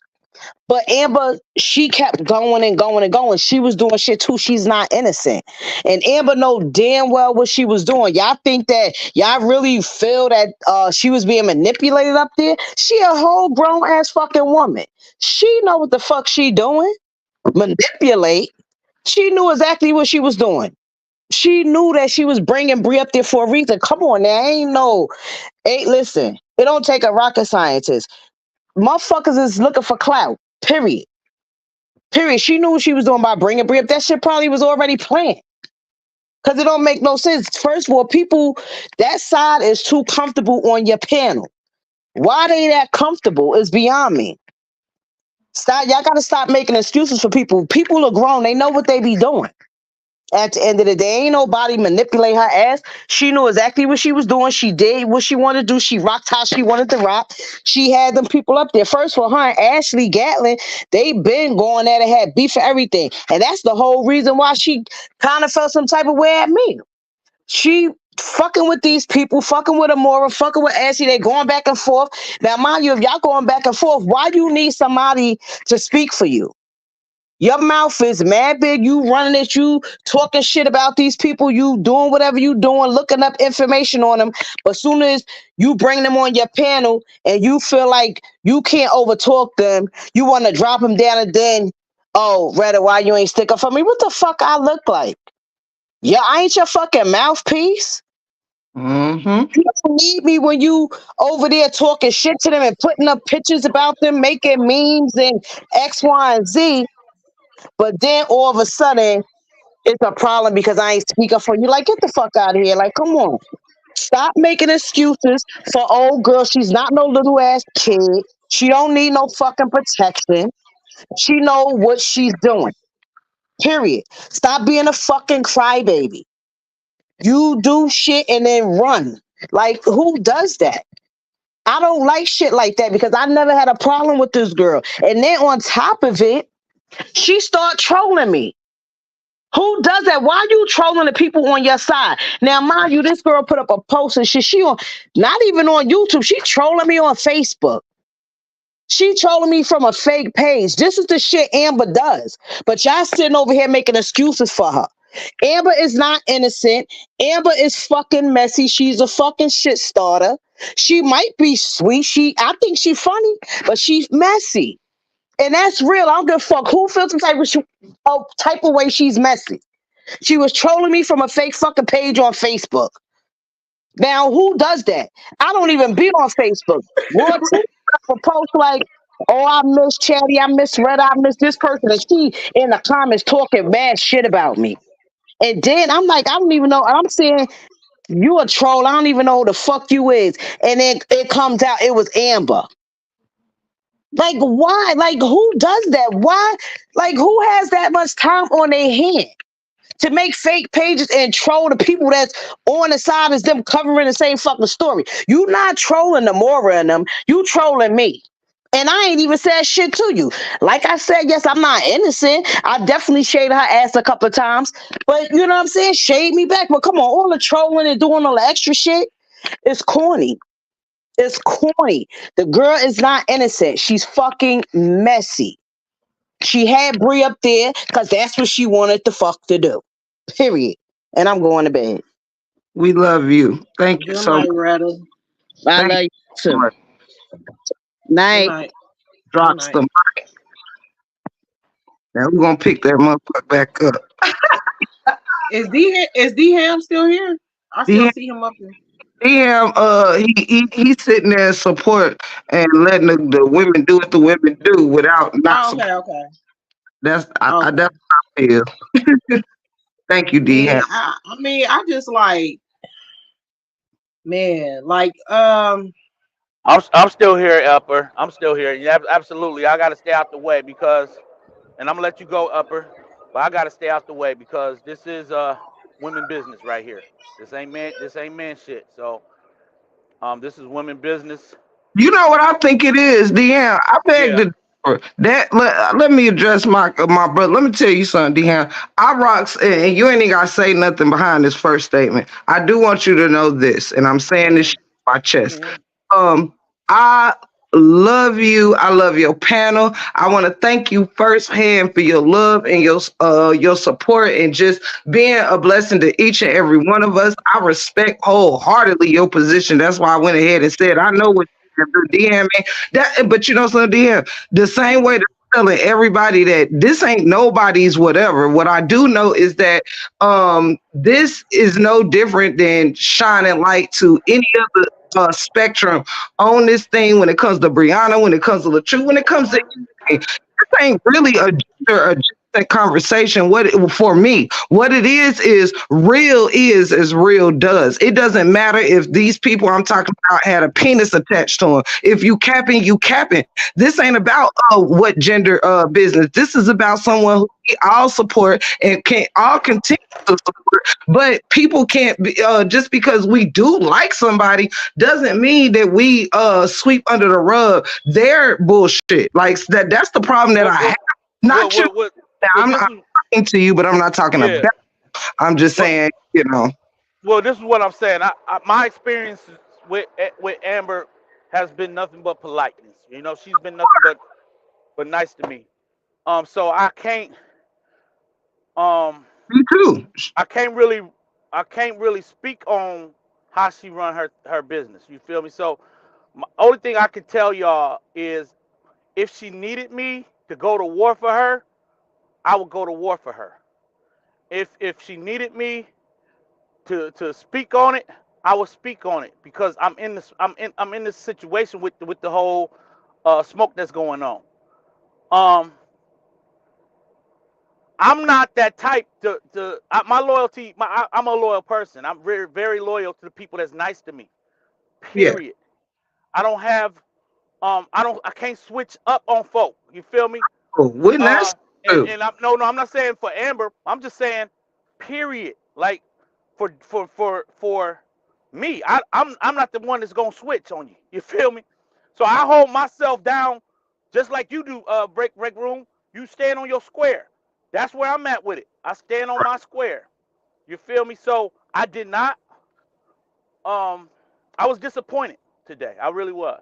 but Amber, she kept going and going and going. She was doing shit too. She's not innocent. And Amber know damn well what she was doing. Y'all think that y'all really feel that she was being manipulated up there? She a whole grown ass fucking woman. She know what the fuck she doing. Manipulate. She knew exactly what she was doing. She knew that she was bringing Bree up there for a reason. Come on now, listen. It don't take a rocket scientist. Motherfuckers is looking for clout. Period. Period. She knew what she was doing by bringing Brie up. That shit probably was already planned. Because it don't make no sense. First of all, people, that side is too comfortable on your panel. Why they that comfortable is beyond me. Y'all got to stop making excuses for people. People are grown. They know what they be doing. At the end of the day, ain't nobody manipulate her ass. She knew exactly what she was doing. She did what she wanted to do. She rocked how she wanted to rock. She had them people up there. First for her and Ashley Gatlin, they been going at it, had beef for everything. And that's the whole reason why she kind of felt some type of way at me. She fucking with these people, fucking with Amora, fucking with Ashley. They going back and forth. Now, mind you, if y'all going back and forth, why do you need somebody to speak for you? Your mouth is mad big. You running it. You talking shit about these people. You doing whatever you doing, looking up information on them. But soon as you bring them on your panel and you feel like you can't overtalk them, you want to drop them down and then, oh, Retta, why you ain't stick up for me? What the fuck I look like? Yeah, I ain't your fucking mouthpiece. Mm-hmm. You don't need me when you over there talking shit to them and putting up pictures about them, making memes and X, Y, and Z. But then all of a sudden, it's a problem because I ain't speak up for you. Like, get the fuck out of here. Like, come on. Stop making excuses for old girl. She's not no little ass kid. She don't need no fucking protection. She know what she's doing. Period. Stop being a fucking crybaby. You do shit and then run. Like, who does that? I don't like shit like that because I never had a problem with this girl. And then on top of it, she start trolling me. Who does that? Why are you trolling the people on your side? Now, mind you, this girl put up a post and shit. She on not even on YouTube. She trolling me on Facebook. She trolling me from a fake page. This is the shit Amber does. But y'all sitting over here making excuses for her. Amber is not innocent. Amber is fucking messy. She's a fucking shit starter. She might be sweet. I think she's funny, but she's messy. And that's real. I don't give a fuck who feels some type of way she's messy. She was trolling me from a fake fucking page on Facebook. Now, who does that? I don't even be on Facebook. Raw T will post like, oh, I miss Chatty, I miss Red, I miss this person. And she in the comments talking bad shit about me. And then I'm like, I don't even know. I'm saying, you a troll. I don't even know who the fuck you is. And then it comes out it was Amber. Like, why? Like, who does that? Why? Like, who has that much time on their hand to make fake pages and troll the people that's on the side as them covering the same fucking story? You not trolling the Mora and them. You trolling me. And I ain't even said shit to you. Like I said, yes, I'm not innocent. I definitely shaded her ass a couple of times. But you know what I'm saying? Shade me back. But come on, all the trolling and doing all the extra shit is corny. It's corny. The girl is not innocent. She's fucking messy. She had Bree up there because that's what she wanted the fuck to do. Period. And I'm going to bed. We love you. Thank you Good so much. night, Retta. I Thank love you you so too. much. Good Night. night. Good Drops night. the mic. Now we're gonna pick that motherfucker back up. Is D Ham still here? I still DM, see him up there. he's sitting there in support and letting the women do what the women do without not Oh, support. okay, okay, That's okay. how I feel. Thank you, DM. Man, I mean, I just like, man, like, I'm still here, Upper. I'm still here. Yeah, absolutely. I gotta stay out the way because, and I'm gonna let you go, Upper, but I gotta stay out the way because this is women business right here. This ain't man. This ain't man shit. So this is women business. You know what I think it is, DM. I beg Yeah. to differ. Let me address my brother. Let me tell you something, DM. I rocks, and you ain't even gotta say nothing behind this first statement. I do want you to know this, and I'm saying this mhm, shit in my chest. mhm. Um, I love you. I love your panel. I want to thank you firsthand for your love and your support and just being a blessing to each and every one of us. I respect wholeheartedly your position. That's why I went ahead and said I know what you DM me that, but you know something, DM the same way that I'm telling everybody that this ain't nobody's whatever. What I do know is that this is no different than shining light to any other spectrum on this thing when it comes to Brianna, when it comes to LaTrue, when it comes to anything. This ain't really a gender adjacent conversation. For me, what it is real is as real does. It doesn't matter if these people I'm talking about had a penis attached to them. If you capping, you capping. This ain't about what gender business. This is about someone who we all support and can all continue to support. But people can't be just because we do like somebody doesn't mean that we sweep under the rug their bullshit. Like that's the problem that What I have. what what Not you. what what? Now, Well, I'm this not is talking to you, but I'm not talking yeah. about. I'm just Well, saying, you know. well, this is what I'm saying. My experience with Amber has been nothing but politeness. You know, she's been nothing but nice to me. So um Me too. I can't really I can't really speak on how she run her business. You feel me? So my only thing I can tell y'all is if she needed me to go to war for her, I would go to war for her. If she needed me to speak on it, I would speak on it because I'm in this situation with the whole smoke that's going on. Um, I'm not that type my loyalty. I'm a loyal person. I'm very loyal to the people that's nice to me. Yeah. Period. I don't have I can't switch up on folk. You feel me? Oh, wouldn't that true? And I'm no, I'm not saying for Amber. I'm just saying, period. Like for me, I'm not the one that's gonna switch on you. You feel me? So I hold myself down, just like you do. Break room. You stand on your square. That's where I'm at with it. I stand on my square. You feel me? So I did not. Um, I was disappointed today. I really was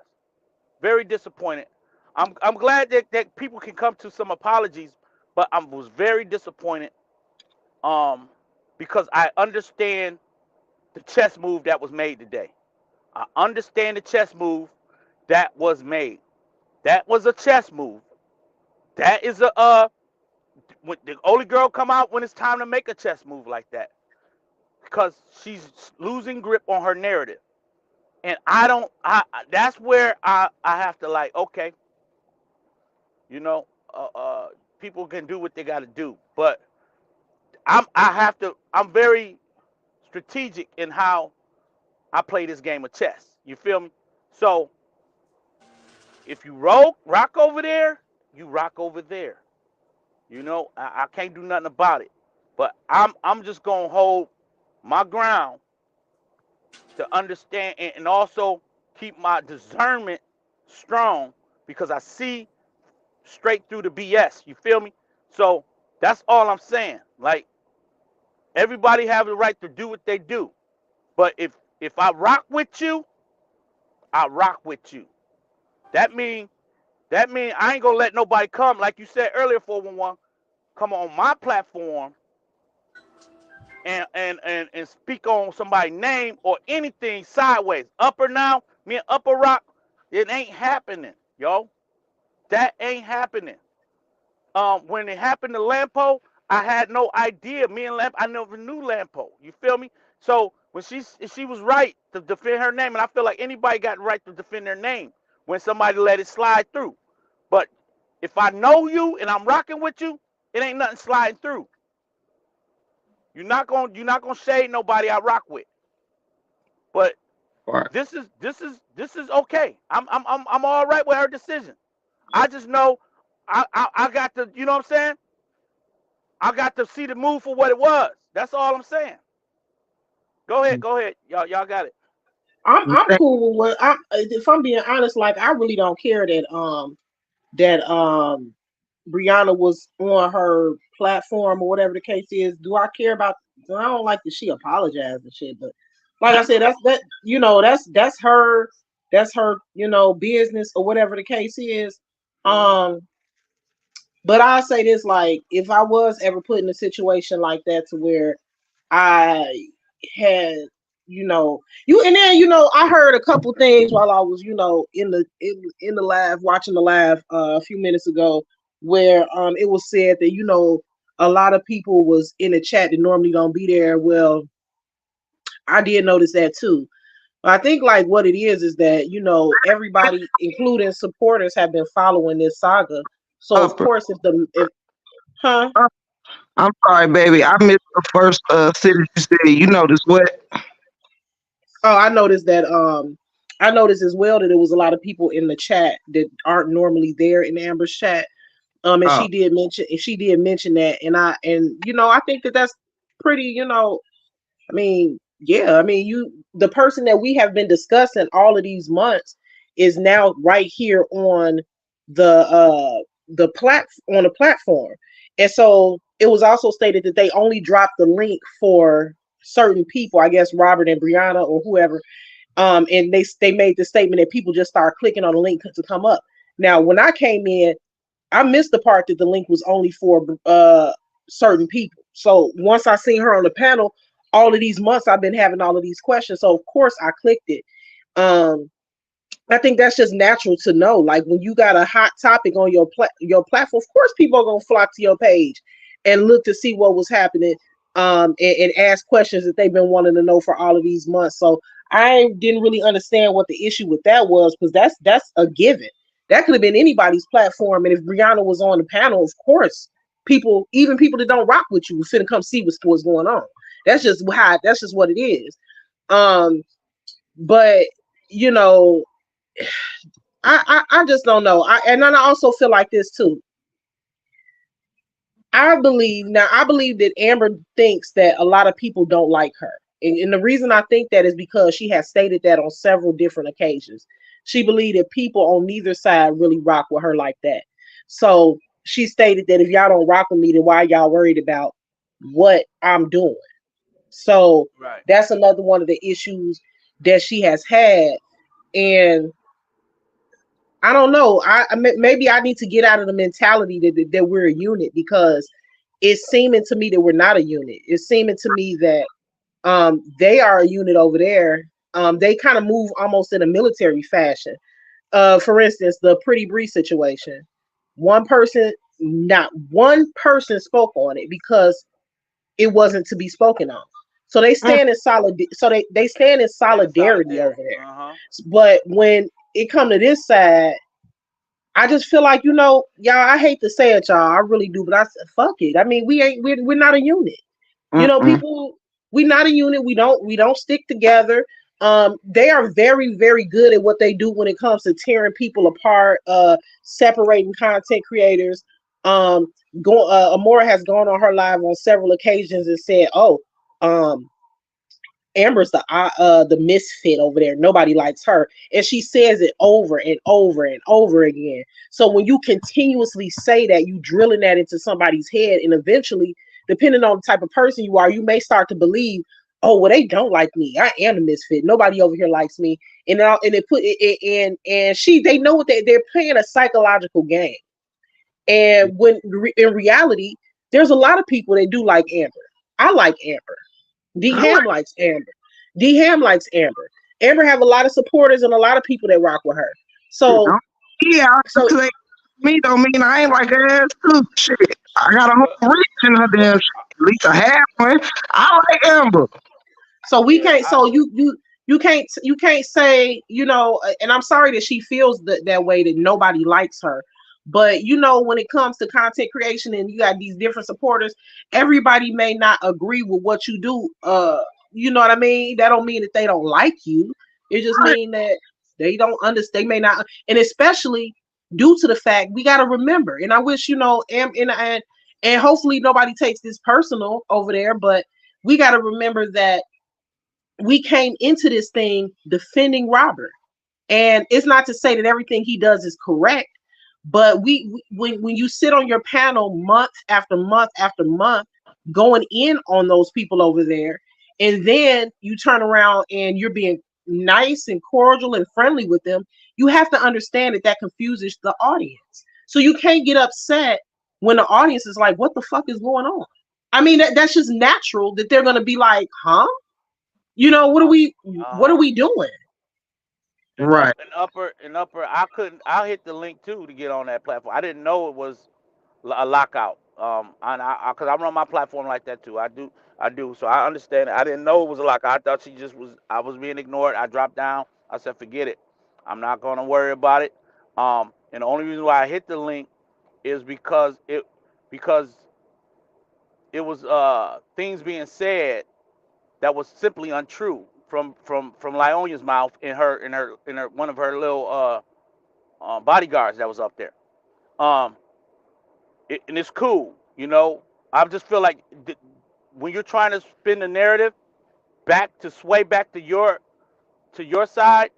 very disappointed. I'm glad that people can come to some apologies, but I was very disappointed um because I understand the chess move that was made today. I understand the chess move that was made. That was a chess move. That is a when the only girl come out when it's time to make a chess move like that because she's losing grip on her narrative. And I don't that's where I have to like okay, you know, people can do what they got to do, but I'm very strategic in how I play this game of chess. You feel me? So if you rock over there, you rock over there. You know, I can't do nothing about it. But I'm just gonna hold my ground to understand and also keep my discernment strong because I see straight through the BS. You feel me? So that's all I'm saying. Like everybody have the right to do what they do. But if I rock with you, I rock with you. That mean I ain't gonna let nobody come, like you said earlier, 411, come on my platform and speak on somebody's name or anything sideways. Up or now, me and Upper Rock, it ain't happening, yo. That ain't happening. When it happened to Lampo, I had no idea. Me and Lampo, I never knew Lampo. You feel me? So when she was right to defend her name, and I feel like anybody got the right to defend their name when somebody let it slide through. But if I know you and I'm rocking with you, it ain't nothing sliding through. You're not gonna shade nobody I rock with. But Right. this is okay. I'm all right with her decision. I just know I got to, you know what I'm saying? I got to see the move for what it was. That's all I'm saying. Go ahead. Y'all got it. I'm cool with what I if I'm being honest, like I really don't care that Brianna was on her platform or whatever the case is. Do I care about I don't like that she apologized and shit, but like I said, that's her, business or whatever the case is. Hmm. Um but I say this, like if I was ever put in a situation like that to where I had, and then I heard a couple things while I was, in the live watching the live a few minutes ago, where it was said that a lot of people was in the chat that normally don't be there. Well, I did notice that too. I think like what it is that everybody, including supporters, have been following this saga. So of Upper. course, if huh. I'm sorry, baby. I missed the first sentence you said. You notice what? Oh, I noticed as well that there was a lot of people in the chat that aren't normally there in Amber's chat. And Oh, she did mention that, and I think that that's pretty, I mean, yeah, I mean, the person that we have been discussing all of these months is now right here on the platform. And so it was also stated that they only dropped the link for certain people, I guess Robert and Brianna or whoever. And they made the statement that people just start clicking on the link to come up. Now, when I came in, I missed the part that the link was only for certain people. So once I seen her on the panel, all of these months I've been having all of these questions. So of course I clicked it. Um, I think that's just natural to know. Like when you got a hot topic on your platform, of course people are gonna flock to your page and look to see what was happening, and ask questions that they've been wanting to know for all of these months. So I didn't really understand what the issue with that was, because that's a given. That could have been anybody's platform, and if Brianna was on the panel, of course, even people that don't rock with you, was finna come see what's going on. That's just what it is. Um, but you know, I just don't know. And then I also feel like this too. I believe that Amber thinks that a lot of people don't like her. And the reason I think that is because she has stated that on several different occasions. She believed that people on neither side really rock with her like that. So she stated that if y'all don't rock with me, then why y'all worried about what I'm doing? So Right. that's another one of the issues that she has had. And I don't know. Maybe I need to get out of the mentality that we're a unit, because it's seeming to me that we're not a unit. It's seeming to me that they are a unit over there. They kind of move almost in a military fashion. For instance, the Pretty Bree situation. One person, not one person spoke on it because it wasn't to be spoken on. So they Mm, stand in solid. So they stand in Stand in solidarity over solidarity. there. Uh-huh. But when it come to this side, I just feel like, y'all. I hate to say it, y'all. I really do, but I said, fuck it. I mean, we're not a unit. mm-mm. People, we not a unit. We don't stick together. They are very, very good at what they do when it comes to tearing people apart, separating content creators. Um, Amora has gone on her live on several occasions and said, "Oh, um, Amber's the misfit over there. Nobody likes her," and she says it over and over and over again. So when you continuously say that, you drilling that into somebody's head, and eventually, depending on the type of person you are, you may start to believe, "Oh, well, they don't like me. I am the misfit. Nobody over here likes me." And it put it and they know what they're playing a psychological game. And when in reality, there's a lot of people that do like Amber. I like Amber. D I like Ham likes Amber. D Ham likes Amber. Amber have a lot of supporters and a lot of people that rock with her. it. So Yeah, so because they me don't mean I ain't like her ass too. Shit, I got a Well, whole reach in her damn shit. At least a half one. I like Amber. so we yeah, can't so you can't say, and I'm sorry that she feels that way, that nobody likes her. But when it comes to content creation and you got these different supporters, everybody may not agree with what you do. You know what I mean? That don't mean that they don't like you. It just mean that they don't understand. They may not, and especially due to the fact, we got to remember. And I wish, and hopefully nobody takes this personal over there, but we got to remember that we came into this thing defending Robert. And it's not to say that everything he does is correct, but when you sit on your panel month after month after month, going in on those people over there, and then you turn around and you're being nice and cordial and friendly with them, you have to understand that that confuses the audience. So you can't get upset when the audience is like, "What the fuck is going on?" I mean, that's just natural that they're going to be like, "Huh? What are uh, we what are uh-huh. we doing?" And Right. upper. I couldn't. I hit the link too to get on that platform. I didn't know it was a lockout. And cause I run my platform like that too. I do. So I understand it. I didn't know it was a lockout. I thought she just was. I was being ignored. I dropped down. I said, forget it. I'm not gonna worry about it. And the only reason why I hit the link is because it was things being said that was simply untrue from Lyonia's mouth in her one of her little bodyguards that was up there. Um, and it's cool, you know. I just feel like when you're trying to spin the narrative back to sway back to your side,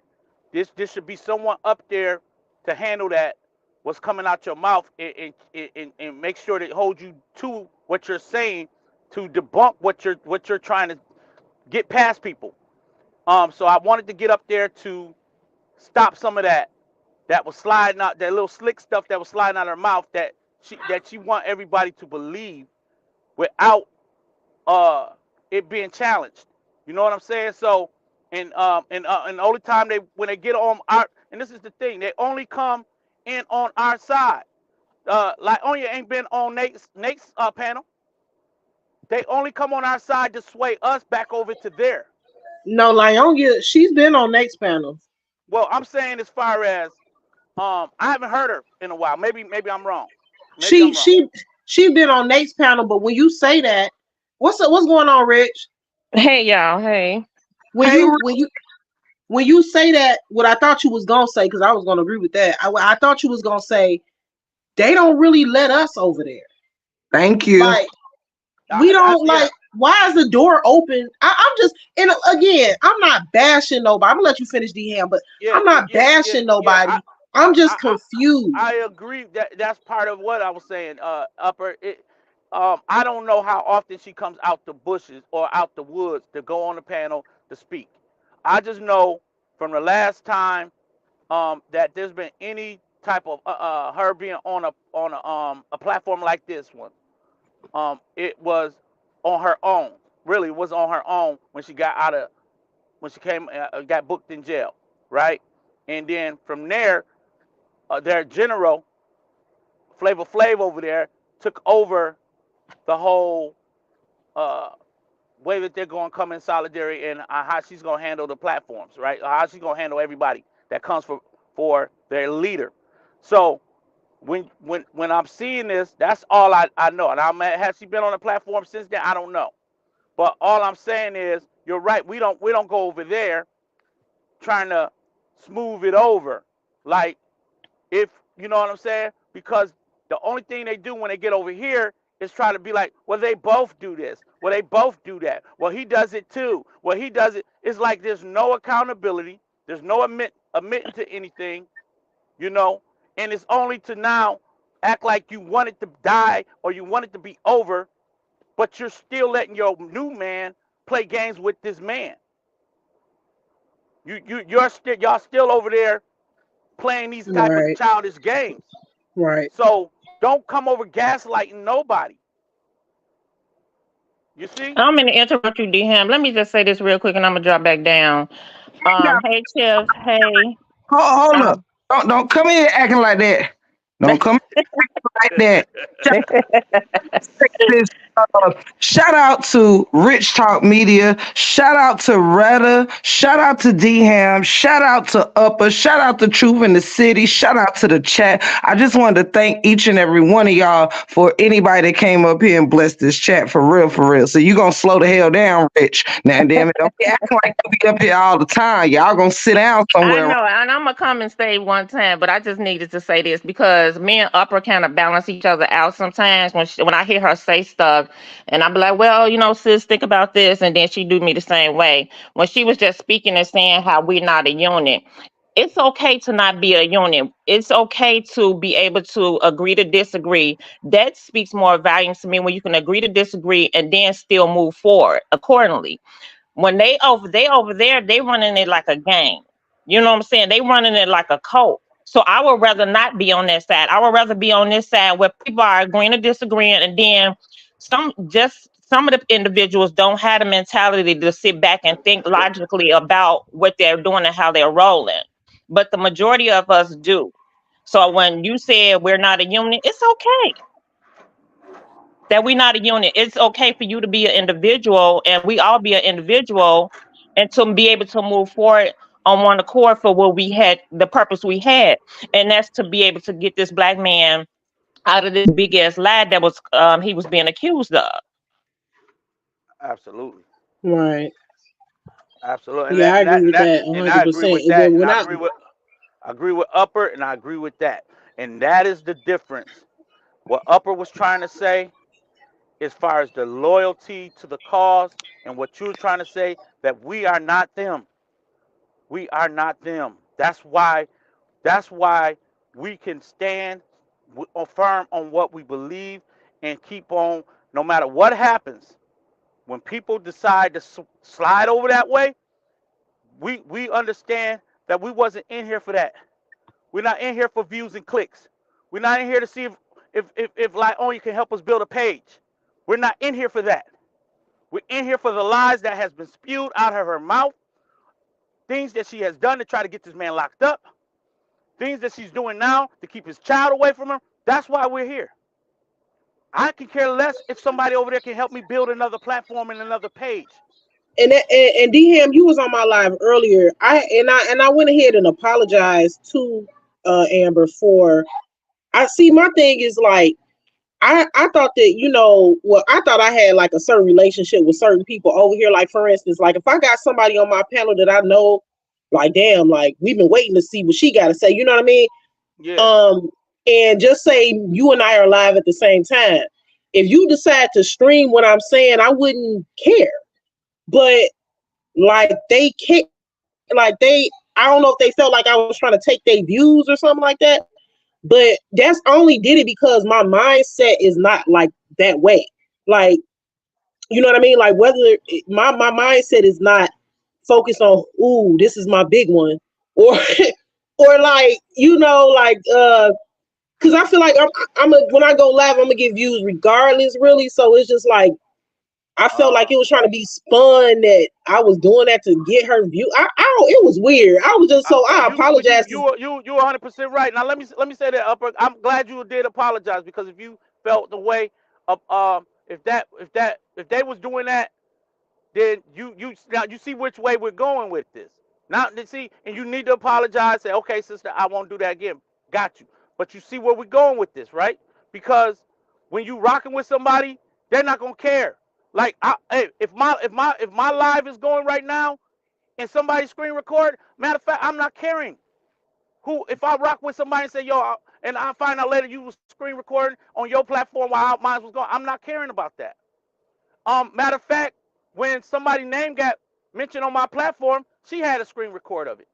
this should be someone up there to handle that. What's coming out your mouth, and make sure to hold you to what you're saying to debunk what you're trying to get past people. So I wanted to get up there to stop some of that was sliding out, that little slick stuff that was sliding out of her mouth that she want everybody to believe without uh it being challenged. You know what I'm saying? So and the only time they when they get on our, and this is the thing, they only come in on our side. Like Onya ain't been on Nate's panel. They only come on our side to sway us back over to there. No, Lyonia, she's been on next panel. Well, I'm saying as far as I haven't heard her in a while. Maybe I'm wrong. Maybe She I'm wrong. she she been on Nate's panel, but when you say that, what's going on, Rich? Hey y'all, hey. When Hey, you when you when you say that, what I thought you was gonna say, because I was gonna agree with that. I thought you was gonna say they don't really let us over there. thank you. Like we don't Yeah, like. Why is the door open? I'm just, and again, I'm not bashing nobody. I'm gonna let you finish, D Ham, but yeah, I'm not yeah, bashing yeah. I, nobody. I'm I, just I, I confused. agree that that's part of what I was saying. Upper, I don't know how often she comes out the bushes or out the woods to go on the panel to speak. I just know from the last time. that there's been any type of her being on a platform like this one. It was on her own. Really, it was on her own when she got out of when she came got booked in jail, right? And then from there, their general Flavor Flav over there took over the whole uh, way that they're going to come in solidarity and how she's going to handle the platforms, right? How she's going to handle everybody that comes for their leader. So when I'm seeing this, that's all I know. And has she been on the platform since then? I don't know. But all I'm saying is, you're right. We don't go over there trying to smooth it over, like if you know what I'm saying, because the only thing they do when they get over here is try to be like, well, they both do this, well, they both do that, well, he does it too, well, he does it. It's like there's no accountability, there's no admitting to anything, you know, and it's only to now act like you want it to die or you want it to be over, but you're still letting your new man play games with this man. Y'all still over there playing these type of Right, childish games. right. So don't come over gaslighting nobody. You see? I'm gonna interrupt you, DM. Let me just say this real quick, and I'm gonna drop back down. Hey, Tiff. Hey. Hold up. Um. Don't come in acting like that. Don't come like that. This shout out to Rich Talk Media, shout out to Retta, shout out to D Ham, shout out to Upper, shout out to Truth in the City, shout out to the chat. I just wanted to thank each and every one of y'all for anybody that came up here and blessed this chat for real, for real. So you gonna slow the hell down, Rich. Now damn it, don't be acting like you be up here all the time. Y'all gonna sit down I somewhere. know, and I'm gonna come and stay one time, but I just needed to say this because me and Upper kind of balance each other out sometimes. When I hear her say stuff, and I'm like, well, sis, think about this, and then she do me the same way. When she was just speaking and saying how we're not a unit, it's okay to not be a unit. It's okay to be able to agree to disagree. That speaks more volumes to me when you can agree to disagree and then still move forward accordingly. When they over there, they running it like a game. You know what I'm saying? They running it like a cult. So I would rather not be on that side. I would rather be on this side where people are agreeing to disagreeing, and then some of the individuals don't have the mentality to sit back and think logically about what they're doing and how they're rolling. But the majority of us do. So when you said we're not a unit, it's okay that we're not a unit. It's okay for you to be an individual, and we all be an individual, and to be able to move forward on one accord for what we had, the purpose we had, and that's to be able to get this black man out of this big ass lie that was he was being accused of. Absolutely. Right. Absolutely. Yeah, I agree with that And I agree 100%. with And that. then And when I agree with Upper and I agree with that. And that is the difference. What Upper was trying to say as far as the loyalty to the cause and what you're trying to say that we are not them. We are not them. That's why we can stand firm on what we believe and keep on no matter what happens. When people decide to slide over that way, we understand that we wasn't in here for that. We're not in here for views and clicks. We're not in here to see if like oh you can help us build a page. We're not in here for that. We're in here for the lies that has been spewed out of her mouth, things that she has done to try to get this man locked up, things that she's doing now to keep his child away from him. That's why we're here. I can care less if somebody over there can help me build another platform and another page. and DM, you was on my live earlier. I went ahead and apologized to Amber for. I see. My thing is like I thought that well I thought I had like a certain relationship with certain people over here. Like for instance, like if I got somebody on my panel that I know, like damn, like we've been waiting to see what she got to say. You know what I mean? Yeah, Um, and just say you and I are live at the same time. If you decide to stream what I'm saying, I wouldn't care. But like they can't, like I don't know if they felt like I was trying to take their views or something like that. But that's only did it because my mindset is not like that way. Like, you know what I mean? Like whether my mindset is not focused on, ooh, this is my big one, or or like like because I feel like when I go live, I'm gonna get views regardless, really. So it's just like I felt like Uh, it was trying to be spun that I was doing that to get her view. I don't. It was weird. I was just so I you apologize. you you 100% right. Now let me say that, Upper. I'm glad you did apologize, because if you felt the way of if they was doing that, then you now you see which way we're going with this. Now you see, and you need to apologize. Say, okay, sister, I won't do that again. Got you. But you see where we're going with this, right? Because when you rocking with somebody, they're not gonna care. Like, hey, if my live is going right now and somebody screen record, matter of fact, I'm not caring. Who, if I rock with somebody and say, yo, and I find out later you was screen recording on your platform while mine was going, I'm not caring about that. Matter of fact, when somebody's name got mentioned on my platform, she had a screen record of it.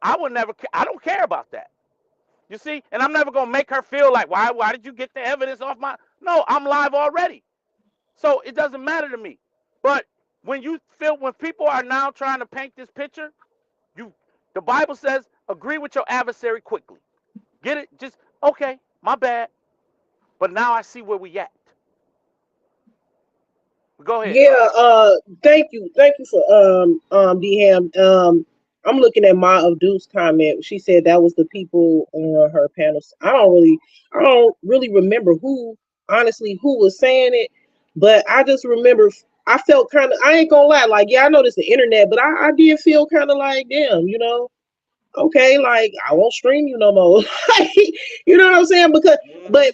I would never. I don't care about that. You see, and I'm never gonna make her feel like, why did you get the evidence off my? No, I'm live already, so it doesn't matter to me. But when people are now trying to paint this picture, you, the Bible says, agree with your adversary quickly. Get it? Just okay. My bad. But now I see where we at. Go ahead, Yeah, Upper. thank you for Dham. I'm looking at Ma Abdul's comment. She said that was the people on her panel. I don't really remember who was saying it, but I just remember I felt kind of, I ain't gonna lie, like, yeah, I know this the internet, but I did feel kind of like, damn, okay, like I won't stream you no more. Like, you know what I'm saying? Because, Hmm. but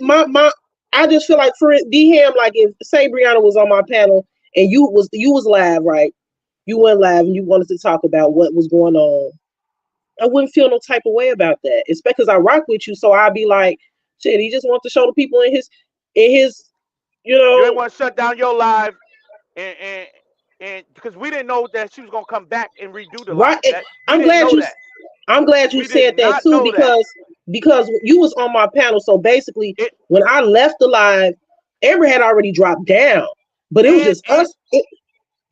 I just feel like for Dham, like if say Brianna was on my panel and you was live, right? You went live and you wanted to talk about what was going on. I wouldn't feel no type of way about that. It's because I rock with you, so I'd be like, shit, he just wants to show the people in his, you You ain't know, want to shut down your live, and because we didn't know that she was gonna come back and redo the right. live. That we I'm didn't glad know you that. I'm glad you We did said that not too, know that. because you was on my panel. So basically, It when I left the live, Amber had already dropped down, but it was and just us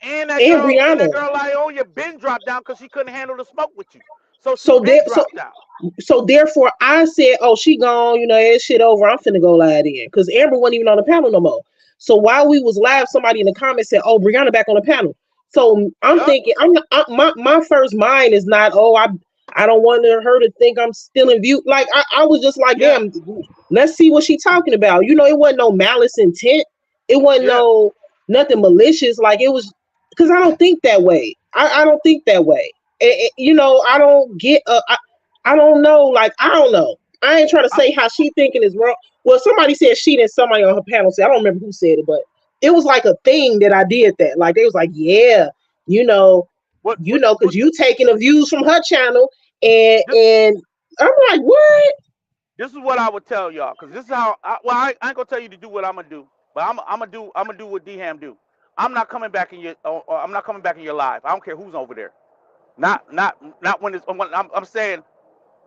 and that and girl and Brianna. that girl Ionia been dropped down because she couldn't handle the smoke with you. So she So been there, so dropped down. so therefore, I said, "Oh, she gone. That shit over. I'm finna go live in," because Amber wasn't even on the panel no more. So while we was live, somebody in the comments said, "Oh, Brianna back on the panel." So I'm Yup. thinking, I'm not, my first mind is not, "Oh, I don't want her to think I'm still in view." Like I was just like, Yeah. "Damn, let's see what she talking about." It wasn't no malice intent. It wasn't Yeah. no nothing malicious. Like it was because I don't think that way. I don't think that way. I don't get. I don't know. Like I don't know. I ain't trying to I, say how she thinking is wrong. Well, somebody said she did. Somebody on her panel said, I don't remember who said it, but it was like a thing that I did that. Like they was like, yeah, you know, because what you taking the views from her channel, and this and I'm like, what? this is what I would tell y'all, because this is how. I ain't gonna tell you to do what I'm gonna do, but I'm gonna do what D-Ham do. I'm not coming back in your. I'm not coming back in your live. I don't care who's over there. Not when it's. I'm saying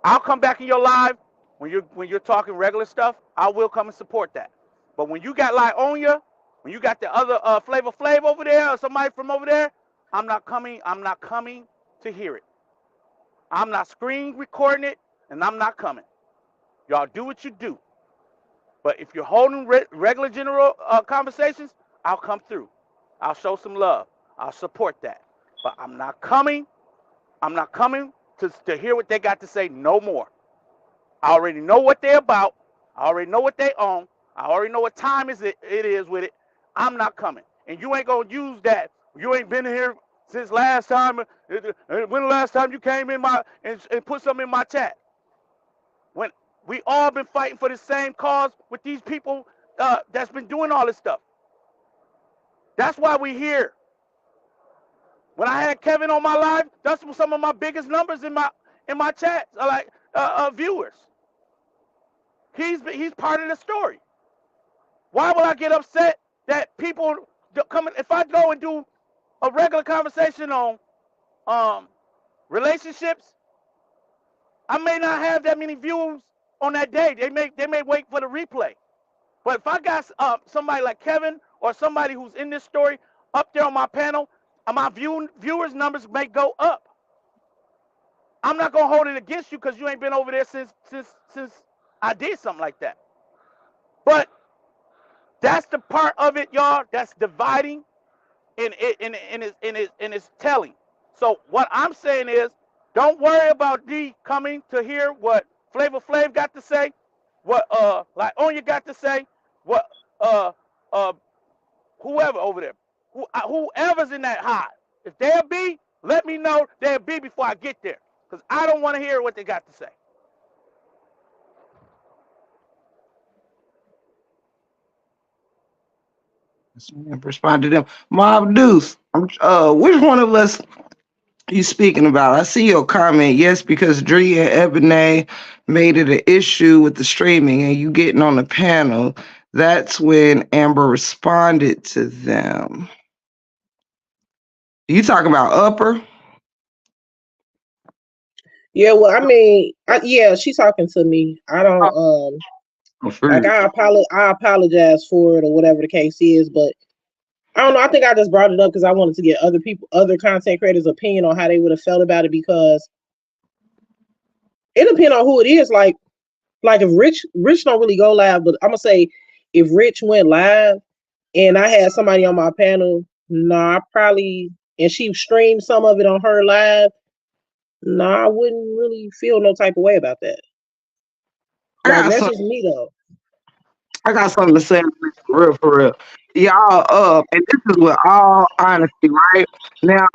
I'll come back in your live when you're talking regular stuff. I will come and support that. But when you got like on you, when you got the other Flavor Flav over there or somebody from over there, I'm not coming. I'm not coming to hear it. I'm not screen recording it, and I'm not coming. Y'all do what you do. But if you're holding regular general conversations, I'll come through. I'll show some love. I'll support that. But I'm not coming. I'm not coming to hear what they got to say no more. I already know what they're about. I already know what they own. I already know what time it is with it. I'm not coming. And you ain't gonna use that. You ain't been here since last time. When the last time you came in and put something in my chat? When we all been fighting for the same cause with these people that's been doing all this stuff. That's why we here. When I had Kevin on my live, that's some of my biggest numbers in my chat, like viewers. He's part of the story. Why would I get upset that people come if I go and do a regular conversation on um, relationships? I may not have that many views on that day. They may wait for the replay. But if I got somebody like Kevin or somebody who's in this story up there on my panel, my viewers numbers may go up. I'm not gonna hold it against you because you ain't been over there since I did something like that. But that's the part of it, y'all, that's dividing and it's telling. So what I'm saying is, don't worry about D coming to hear what Flavor Flav got to say, what like Onya got to say, what uh uh whoever over there, whoever's in that hive. If they'll be, let me know they'll be before I get there, because I don't want to hear what they got to say. Respond to them. Mob Deuce. Which one of us you speaking about? I see your comment. Yes, because Dree and Ebony made it an issue with the streaming and you getting on the panel. That's when Amber responded to them. You talking about Upper? Yeah, well, I mean, yeah, she's talking to me. I don't Oh, like free. I apologize for it or whatever the case is, but I don't know. I think I just brought it up because I wanted to get other content creators' opinion on how they would have felt about it, because it depends on who it is. Like if Rich don't really go live, but I'm gonna say if Rich went live and I had somebody on my panel, nah, I probably, and she streamed some of it on her live, nah, I wouldn't really feel no type of way about that. I Like got that's some. just me though. I got something to say for real, for real. Y'all, and this is with all honesty, right? Now,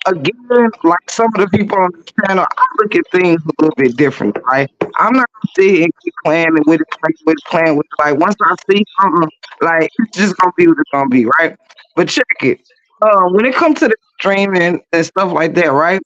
again, like some of the people on this channel, I look at things a little bit different, right? I'm not gonna sit here and keep playing with it. Like once I see something, like it's just gonna be what it's gonna be, right? But check it. When it comes to the streaming and stuff like that, right?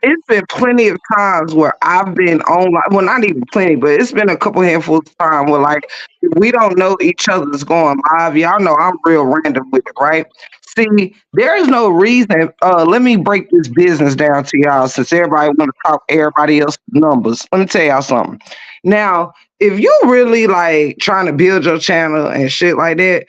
It's been plenty of times where I've been on, like, well, not even plenty, but it's been a couple handfuls of time where, like, if we don't know each other's going live. Y'all know I'm real random with it, right? See, there is no reason. Let me break this business down to y'all since everybody want to talk everybody else's numbers. Let me tell y'all something. Now, if you really like trying to build your channel and shit like that,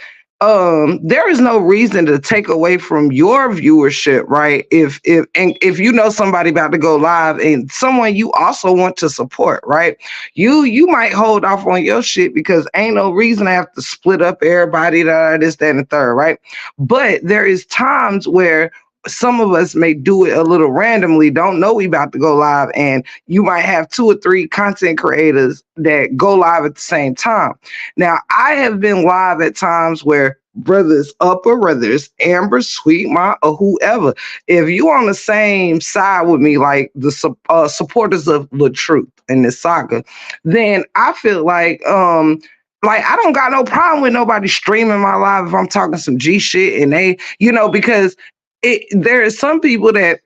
there is no reason to take away from your viewership, right? If you know somebody about to go live and someone you also want to support, right? You might hold off on your shit because ain't no reason to have to split up everybody, this, that, and the third, right? But there is times where some of us may do it a little randomly, don't know we about to go live, and you might have two or three content creators that go live at the same time. Now, I have been live at times where whether it's Upper, whether it's Amber, Sweet Ma, or whoever, if you on the same side with me, like the supporters of the truth in this saga, then I feel like I don't got no problem with nobody streaming my live if I'm talking some G shit and they, because there is some people that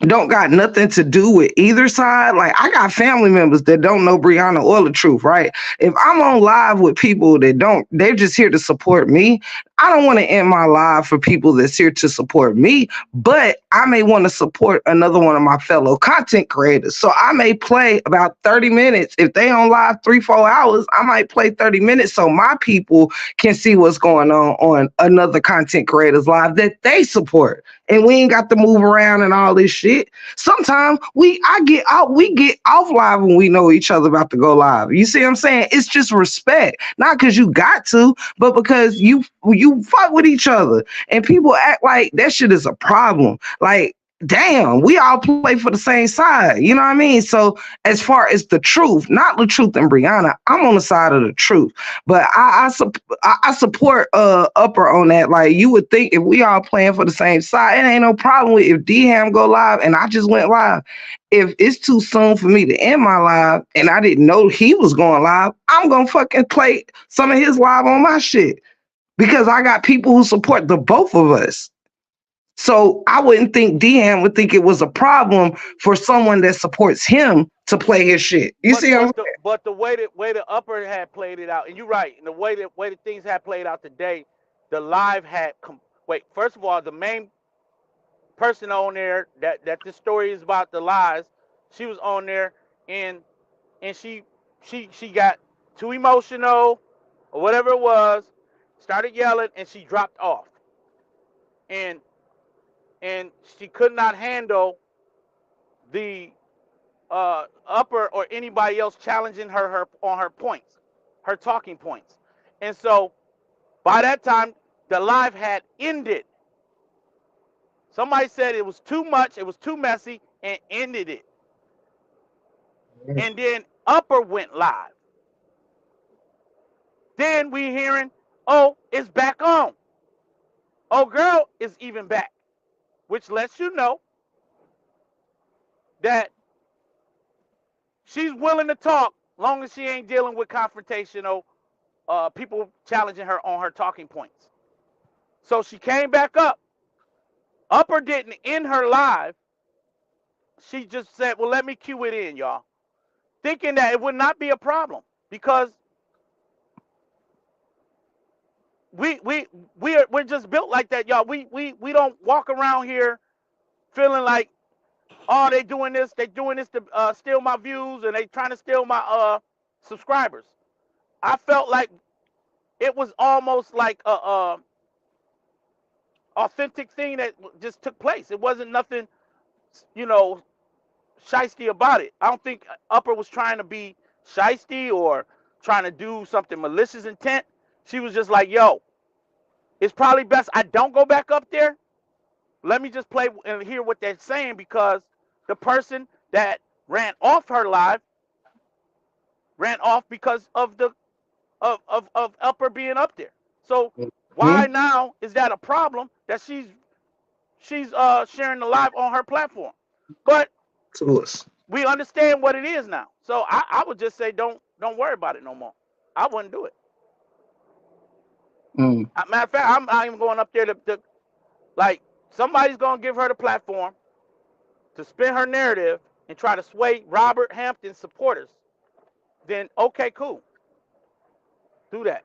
don't got nothing to do with either side. Like I got family members that don't know Brianna or the truth, right? If I'm on live with people that don't, they're just here to support me. I don't want to end my live for people that's here to support me, but I may want to support another one of my fellow content creators. So I may play about 30 minutes. If they on live 3-4 hours, I might play 30 minutes so my people can see what's going on another content creator's live that they support, and we ain't got to move around and all this shit. Sometimes we get off live when we know each other about to go live. You see what I'm saying? It's just respect, not because you got to, but because you fuck with each other, and people act like that shit is a problem. Like, damn, we all play for the same side. You know what I mean? So as far as the truth, not the truth and Brianna, I'm on the side of the truth. But I support Upper on that. Like you would think if we all playing for the same side, it ain't no problem with if D-Ham go live and I just went live. If it's too soon for me to end my live and I didn't know he was going live, I'm gonna fucking play some of his live on my shit because I got people who support the both of us. So I wouldn't think D-Ham would think it was a problem for someone that supports him to play his shit. You But see what I'm but the way the Upper had played it out, and you're right, and the way the things had played out today, the live had wait. First of all, the main person on there that this story is about, the lies, she was on there, and she got too emotional or whatever it was, started yelling, and she dropped off, and and she could not handle the Upper or anybody else challenging her on her points, her talking points. And so by that time, the live had ended. Somebody said it was too much, it was too messy, and ended it. And then Upper went live. Then we hearing, oh, it's back on. Oh, girl is even back, which lets you know that she's willing to talk long as she ain't dealing with confrontational people challenging her on her talking points. So she came back up. Upper didn't end her live. She just said, well, let me cue it in, y'all. Thinking that it would not be a problem because we're just built like that, y'all. We don't walk around here feeling like, oh, they doing this to steal my views and they trying to steal my subscribers. I felt like it was almost like a authentic thing that just took place. It wasn't nothing, you know, shisty about it. I don't think Upper was trying to be shisty or trying to do something malicious intent. She was just like, yo, it's probably best I don't go back up there. Let me just play and hear what they're saying because the person that ran off her live ran off because of the of Upper being up there. So why Mhm. now is that a problem that she's sharing the live on her platform? But To us. we understand what it is now. So I would just say don't worry about it no more. I wouldn't do it. Mm. Matter of fact, I'm not even going up there to like somebody's gonna give her the platform to spin her narrative and try to sway Robert Hampton's supporters. Then okay, cool, do that.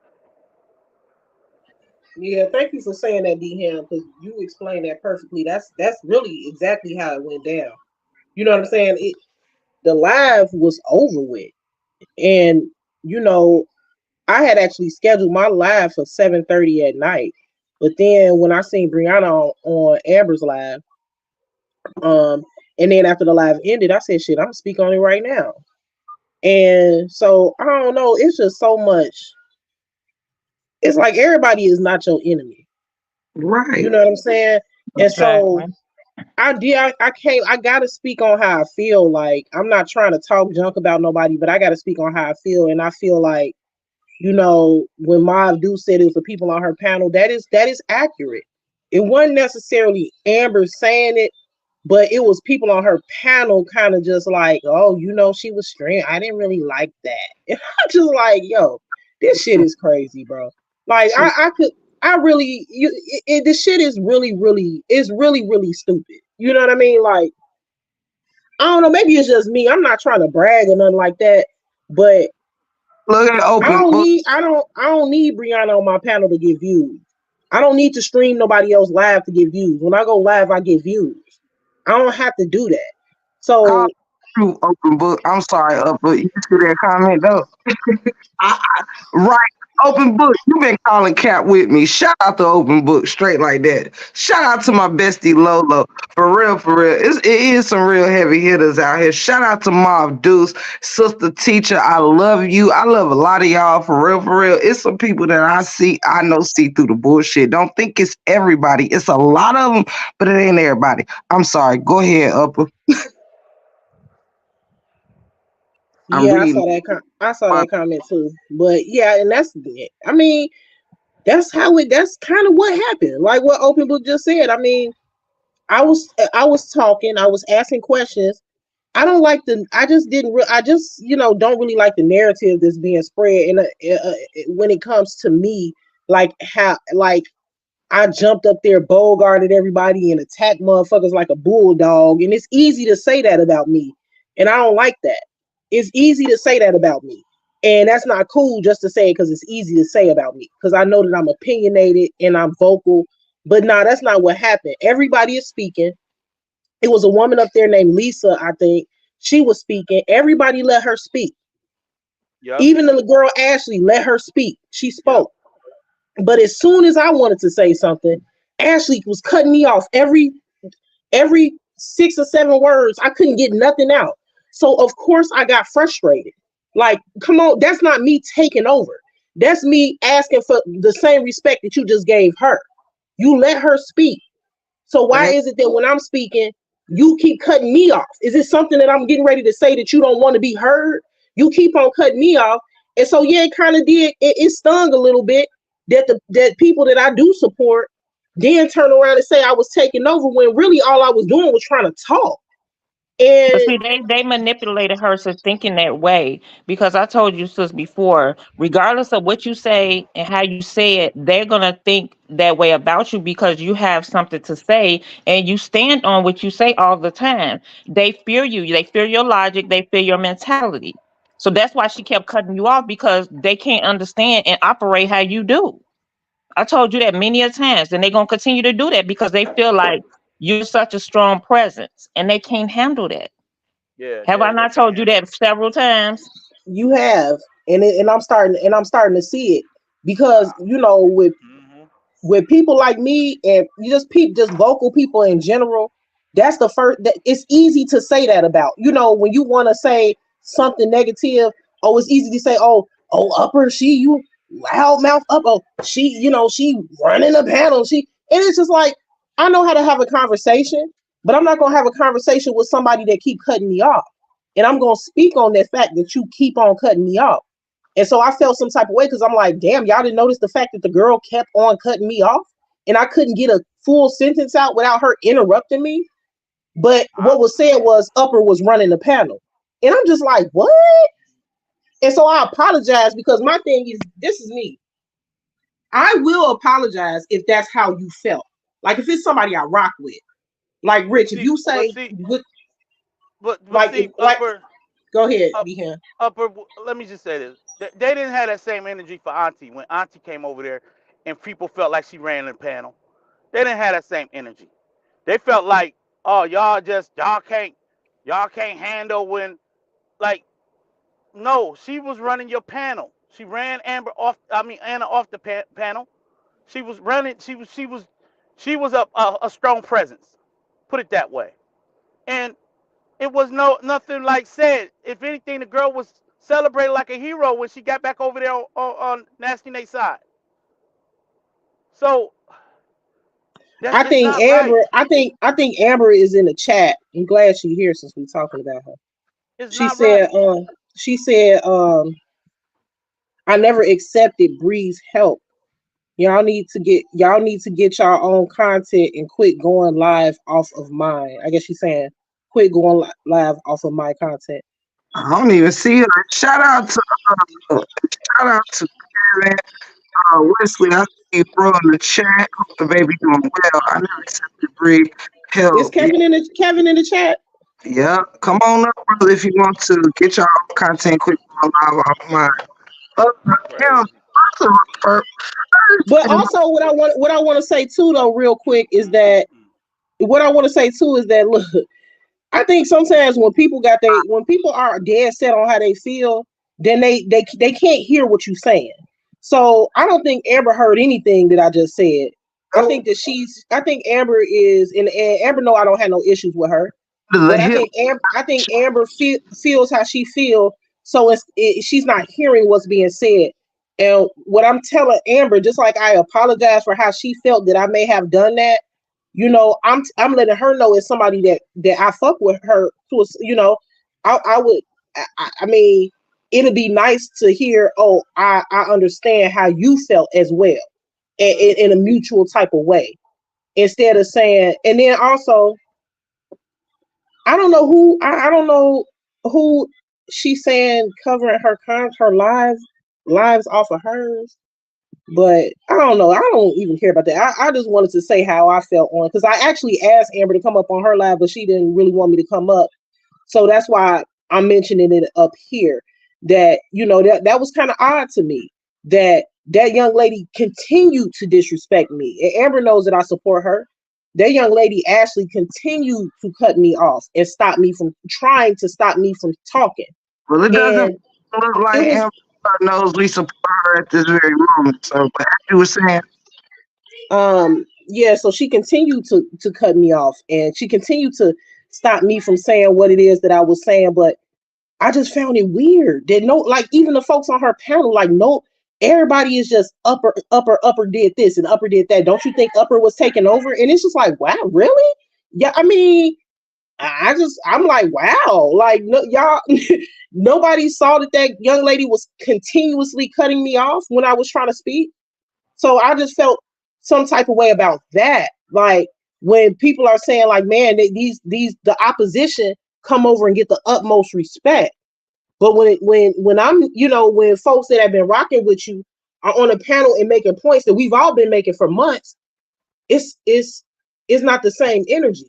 Yeah, thank you for saying that, D Ham, because you explained that perfectly. That's really exactly how it went down. You know what I'm saying? The live was over with. And you know, I had actually scheduled my live for 7:30 at night. But then when I seen Brianna on Amber's live, um, and then after the live ended, I said, shit, I'm gonna speak on it right now. And so I don't know, it's just so much. It's like everybody is not your enemy. You Right. know what I'm saying? And so Exactly. I can't I gotta speak on how I feel. Like I'm not trying to talk junk about nobody, but I gotta speak on how I feel. And I feel like, you know, when Mav Do said it was the people on her panel, that is accurate. It wasn't necessarily Amber saying it, but it was people on her panel kind of just like, oh, you know, she was strange. I didn't really like that. And I'm just like, yo, this shit is crazy, bro. Like So I could I really this shit is really stupid. You know what I mean? Like I don't know, maybe it's just me. I'm not trying to brag or nothing like that, but look at open book. I don't need Brianna on my panel to get views. I don't need to stream nobody else live to get views. When I go live, I get views. I don't have to do that. Call So you open book. I'm sorry, but you see that comment though. Right. Open book. You been calling Cap with me. Shout out to Open Book straight like that. Shout out to my bestie Lolo. For real, for real. It is some real heavy hitters out here. Shout out to Mob Deuce, sister teacher. I love you. I love a lot of y'all. For real, for real. It's some people that I know see through the bullshit. Don't think it's everybody. It's a lot of them, but it ain't everybody. I'm sorry. Go ahead, Upper. I'm yeah, reading I saw my that comment too. But yeah, and that's it. I mean, that's kind of what happened. Like what Open Book just said. I mean, I was talking, I was asking questions. I just didn't I just, you know, don't really like the narrative that's being spread. And when it comes to me, like how, like I jumped up there, bogarted everybody and attacked motherfuckers like a bulldog. And it's easy to say that about me. And I don't like that. It's easy to say that about me. And that's not cool just to say it because it's easy to say about me. Because I know that I'm opinionated and I'm vocal. But nah, that's not what happened. Everybody is speaking. It was a woman up there named Lisa, I think. She was speaking. Everybody let her speak. Yep, Even the girl Ashley let her speak. She yep. spoke. But as soon as I wanted to say something, Ashley was cutting me off every 6 or 7 words. I couldn't get nothing out. So of course I got frustrated. Like, come on, that's not me taking over. That's me asking for the same respect that you just gave her. You let her speak. So why Thank is it that when I'm speaking, you keep cutting me off? Is it something that I'm getting ready to say that you don't want to be heard? You keep on cutting me off. And so yeah, it kind of did, it stung a little bit that that people that I do support then turn around and say I was taking over when really all I was doing was trying to talk. But And see, they manipulated her to thinking that way because I told you sis before, regardless of what you say and how you say it, they're gonna think that way about you because you have something to say and you stand on what you say all the time. They fear you, they fear your logic, they fear your mentality. So that's why she kept cutting you off because they can't understand and operate how you do. I told you that many a times, and they're gonna continue to do that because they feel like you're such a strong presence and they can't handle that. Yeah, Have I they not can't told you handle that several times? you have, and I'm starting to see it because it. with people like me and you just vocal people in general, that's the first that it's easy to say that about. When you want to say something negative, oh, it's easy to say, oh, upper, she, you loud mouth up, oh, she running a panel, and it's just like, I know how to have a conversation, but I'm not gonna have a conversation with somebody that keep cutting me off. And I'm gonna speak on that fact that you keep on cutting me off. And so I felt some type of way because I'm like, damn, y'all didn't notice the fact that the girl kept on cutting me off and I couldn't get a full sentence out without her interrupting me. But I, what was said was Upper was running the panel. And I'm just like, what? And so I apologize because my thing is, this is me. I will apologize if that's how you felt. Like if it's somebody I rock with. Like Rich, if see, you but say, see, what, but like, if, see, like, go ahead, up, be here. upper. Let me just say this: they didn't have that same energy for Auntie when Auntie came over there, and people felt like she ran the panel. They didn't have that same energy. They felt like, oh, y'all can't handle when, like, no, she was running your panel. She ran Amber off. I mean Anna off the panel. She was running. She was a strong presence. Put it that way. And it was nothing like said. If anything, the girl was celebrated like a hero when she got back over there on Nasty Nate's side. So that's I it's think not right. Amber, I think Amber is in the chat. I'm glad she's here since we're talking about her. It's She not said, right. I never accepted Bree's help. Y'all need to get your own content and quit going live off of mine. I guess she's saying quit going live off of my content. I don't even see her. Shout out to Kevin Wesley. I see you, bro, in the chat. Hope the baby doing well. I never accepted Bree Is help. Yeah, Kevin in the chat? yeah. Come on up, brother, if you want to get your own content. Quit going live off mine. Kim, Crazy. But also, what I want to say too, though, real quick, is that Mm. what I want to say too is that, look, I think sometimes when people are dead set on how they feel, then they can't hear what you're saying. So I don't think Amber heard anything that I just said. Nope. I think Amber is, and Amber know I don't have no issues with her, The but hip. I think Amber feels how she feel, so she's not hearing what's being said. And what I'm telling Amber, just like I apologize for how she felt that I may have done that, I'm letting her know as somebody that I fuck with her to I would I mean, it'd be nice to hear, oh, I understand how you felt as well, in a mutual type of way, instead of saying. And then also, I don't know who she's saying covering her lives off of hers. But I don't know. I don't even care about that. I just wanted to say how I felt on, because I actually asked Amber to come up on her live, but she didn't really want me to come up. So that's why I'm mentioning it up here. That that was kind of odd to me that young lady continued to disrespect me. And Amber knows that I support her. That young lady actually continued to cut me off and trying to stop me from talking. Well, it doesn't And look it like was Amber knows we support her at this very moment. So, but as you were saying, yeah, so she continued to cut me off, and she continued to stop me from saying what it is that I was saying. But I just found it weird that no, like even the folks on her panel, like no, everybody is just upper did this and upper did that. Don't you think upper was taking over? And it's just like, wow, really? Yeah, I mean, I'm like, wow, like no, y'all, nobody saw that young lady was continuously cutting me off when I was trying to speak. So I just felt some type of way about that. Like when people are saying, like, man, these the opposition come over and get the utmost respect. But when I'm, when folks that have been rocking with you are on a panel and making points that we've all been making for months, it's not the same energy.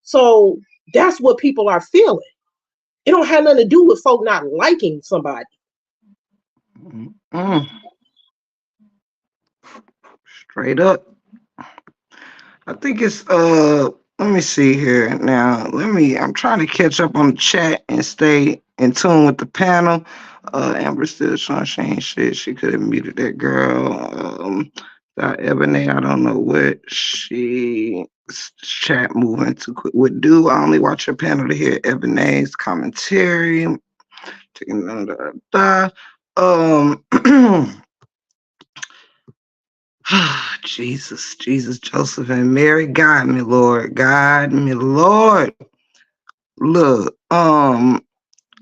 So that's what people are feeling. It don't have nothing to do with folk not liking somebody. Mm. Straight up. I think it's let me see here now. I'm trying to catch up on the chat and stay in tune with the panel. Amber still showing she ain't shit. She could have muted that girl. That Ebony, I don't know what she chat moving too quick. Would do I only watch your panel to hear Ebony's commentary. Taking another Jesus, Jesus, Joseph, and Mary, guide me, Lord, guide me, Lord. Look, I'm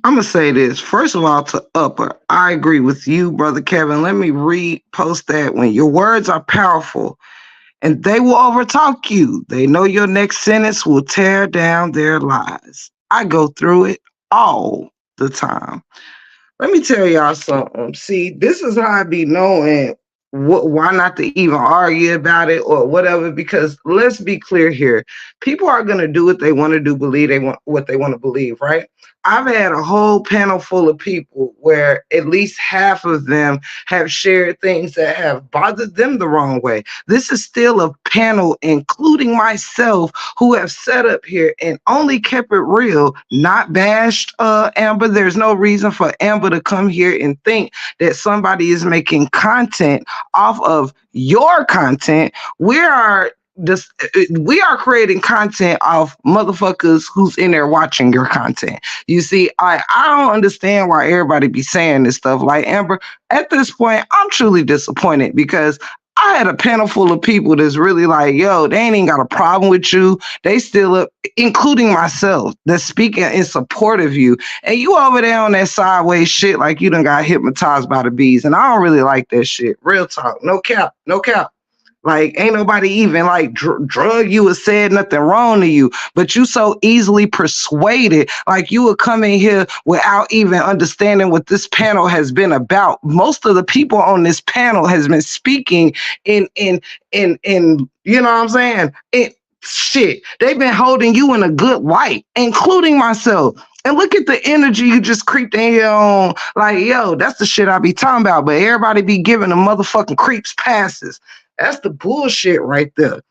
gonna say this. First of all, to Upper, I agree with you, brother Kevin. Let me repost that. When your words are powerful and they will overtalk you, they know your next sentence will tear down their lies. I go through it all the time. Let me tell y'all something. See, this is how I be knowing why not to even argue about it or whatever. Because let's be clear here, people are gonna do what they want to do, believe they want what they want to believe, right? I've had a whole panel full of people where at least half of them have shared things that have bothered them the wrong way. This is still a panel, including myself, who have set up here and only kept it real, not bashed Amber. There's no reason for Amber to come here and think that somebody is making content off of your content. We are creating content off motherfuckers who's in there watching your content. You see, I don't understand why everybody be saying this stuff. Like Amber, at this point, I'm truly disappointed because I had a panel full of people that's really like, yo, they ain't even got a problem with you. They still up, including myself, that's speaking in support of you. And you over there on that sideways shit like you done got hypnotized by the bees. And I don't really like that shit. Real talk. No cap. No cap. Like, ain't nobody even like drug you or said nothing wrong to you, but you so easily persuaded, like you would come in here without even understanding what this panel has been about. Most of the people on this panel has been speaking in you know what I'm saying? Shit, they've been holding you in a good light, including myself. And look at the energy you just creeped in here on. Like, yo, that's the shit I be talking about. But everybody be giving the motherfucking creeps passes. That's the bullshit right there.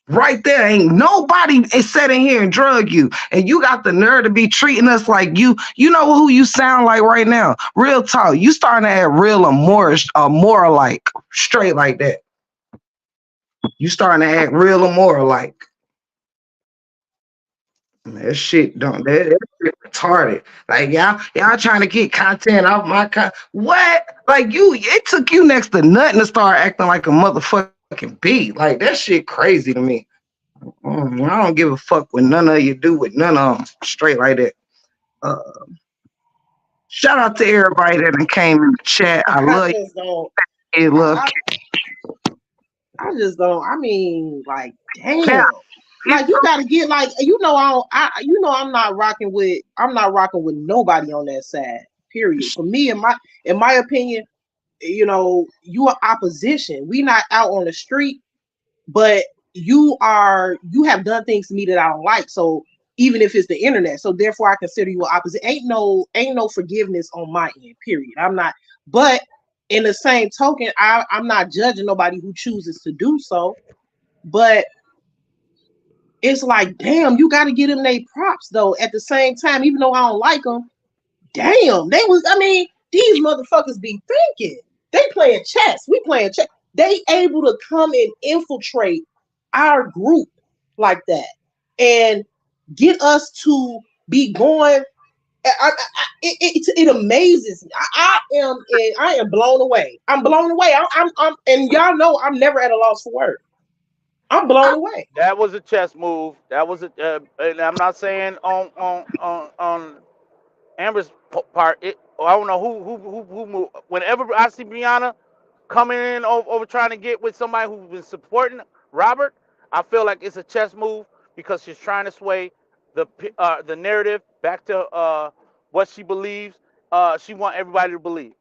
Right there. Ain't nobody is sitting here and drug you. And you got the nerve to be treating us like you know who you sound like right now. Real talk. You starting to act real more like straight like that. You starting to act real or more like. That shit that shit retarded. Like y'all trying to get content off my what? Like it took you next to nothing to start acting like a motherfucking bee. Like that shit crazy to me. I don't give a fuck what none of you do with none of them. Straight like that. Uh, Shout out to everybody that came in the chat. I love you. Love I just don't. I mean, like, damn. Cap. Like you gotta get like I'm not rocking with nobody on that side. Period. For me, in my opinion, you are opposition. We not out on the street, but you have done things to me that I don't like. So even if it's the internet, so therefore I consider you an opposite. Ain't no forgiveness on my end. Period. I'm not. But in the same token, I'm not judging nobody who chooses to do so. But it's like, damn, you got to get them their props though. At the same time, even though I don't like them, damn, these motherfuckers be thinking. They playing chess. We playing chess. They able to come and infiltrate our group like that and get us to be going it amazes me. I am blown away. I'm blown away. And y'all know I'm never at a loss for words. I'm blown away. That was a chess move. That was a, and I'm not saying on Amber's part. I don't know who moved. Whenever I see Brianna coming in over trying to get with somebody who's been supporting Robert, I feel like it's a chess move because she's trying to sway the narrative back to what she believes. She want everybody to believe.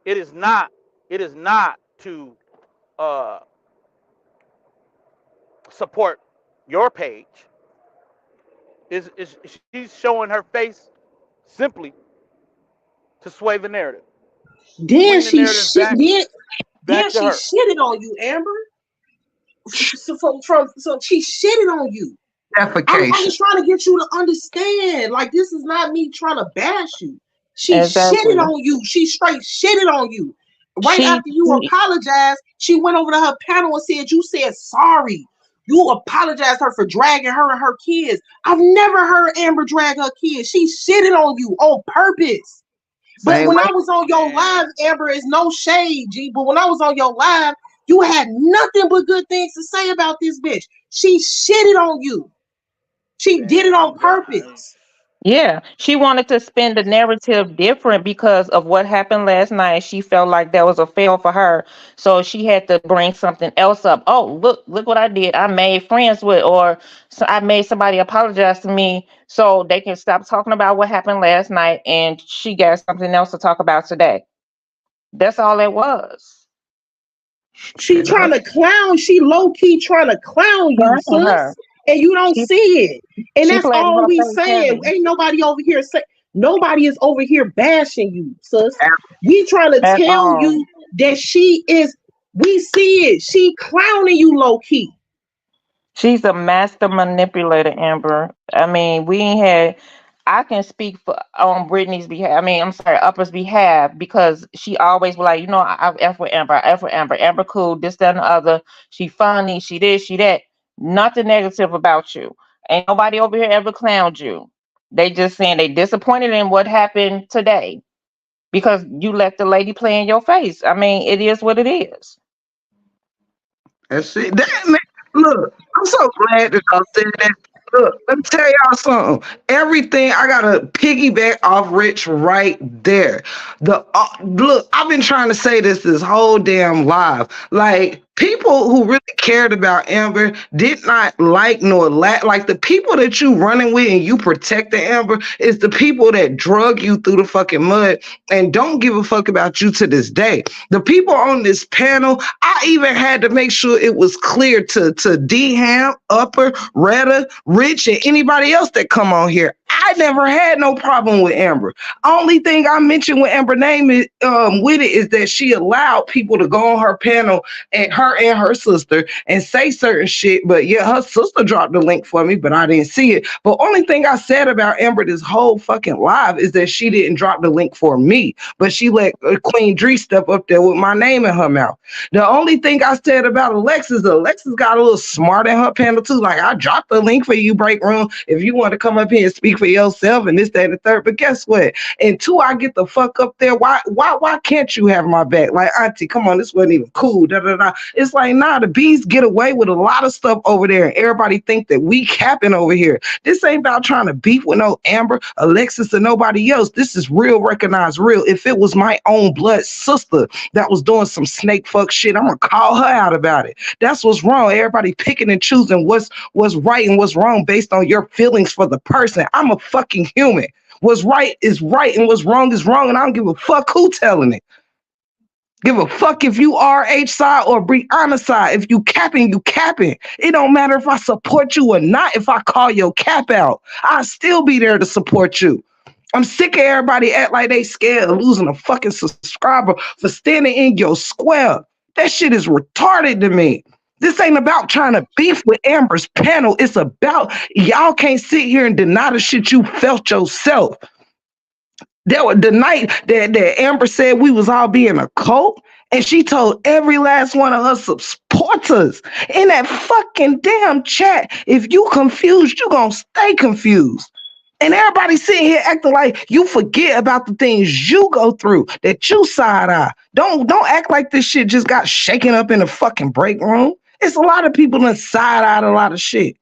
It is not. It is not to uh, support your page. Is she's showing her face simply to sway the narrative, to Then bring the she narrative shit. Then back to she her. shitted on you, Amber. So she shitted on you. I'm Defecation. just trying to get you to understand. Like, this is not me trying to bash you. She Exactly. shitted on you. She straight shitted on you. Right She, after you she apologized, she went over to her panel and said, you said sorry. You apologized her for dragging her and her kids. I've never heard Amber drag her kids. She shitted on you on purpose. But Same when way. I was on your live, Man, Amber, is no shade, G. But when I was on your live, you had nothing but good things to say about this bitch. She shitted on you. She did man, it on I'm done. purpose. Yeah, she wanted to spin the narrative different because of what happened last night. She felt like that was a fail for her, so she had to bring something else up. Oh, look what I did! I made friends with, or so I made somebody apologize to me, so they can stop talking about what happened last night, and she got something else to talk about today. That's all it was. She trying to clown. She low key trying to clown you, Trying sis, her. and you don't She see it. And she that's played all her we face saying. heavy Ain't nobody over here say. Nobody is over here bashing you, sis. We trying to at tell all. you that she is. We see it. She clowning you low key. She's a master manipulator, Amber. I mean, we ain't had. I can speak for on Brittany's behalf. I mean, I'm sorry, Upper's behalf because she always was like, I F with Amber, I F with Amber, Amber cool, this, that, and the other. She funny, she this, she that. Nothing negative about you. Ain't nobody over here ever clowned you. They just saying they disappointed in what happened today because you let the lady play in your face. I mean, it is what it is. That's it. That man, look, I'm so glad that y'all said that. Look, let me tell y'all something. Everything I gotta piggyback off Rich right there. The look, I've been trying to say this whole damn live. Like people who really cared about Amber did not like nor like the people that you running with and you protect the Amber is the people that drug you through the fucking mud and don't give a fuck about you to this day. The people on this panel, I even had to make sure it was clear to D Ham, Upper, Retta, Rich, and anybody else that come on here. I never had no problem with Amber. Only thing I mentioned with Amber name is with it is that she allowed people to go on her panel and her sister and say certain shit. But yeah, her sister dropped the link for me, but I didn't see it. But only thing I said about Amber this whole fucking live is that she didn't drop the link for me, but she let Queen Dree step up there with my name in her mouth. The only thing I said about Alexis got a little smart in her panel too. Like I dropped the link for you, break room, if you want to come up here and speak for yourself and this, that, and the third. But guess what? Until I get the fuck up there, why can't you have my back? Like Auntie, come on, this wasn't even cool. Da, da, da. It's like nah, the bees get away with a lot of stuff over there, and everybody think that we capping over here. This ain't about trying to beef with no Amber, Alexis, or nobody else. This is real, recognized real. If it was my own blood sister that was doing some snake fuck shit, I'm gonna call her out about it. That's what's wrong. Everybody picking and choosing what's right and what's wrong based on your feelings for the person. I'm a fucking human. What's right is right and what's wrong is wrong, and I don't give a fuck who telling it. Give a fuck if you RH side or Brianna side. If you capping, you capping. It don't matter if I support you or not. If I call your cap out, I'll still be there to support you. I'm sick of everybody act like they scared of losing a fucking subscriber for standing in your square. That shit is retarded to me. This ain't about trying to beef with Amber's panel. It's about y'all can't sit here and deny the shit you felt yourself. There was the night that Amber said we was all being a cult, and she told every last one of her supporters in that fucking damn chat, if you confused, you gonna stay confused. And everybody sitting here acting like you forget about the things you go through, that you side eye. Don't act like this shit just got shaken up in the fucking break room. It's a lot of people that side eyed a lot of shit.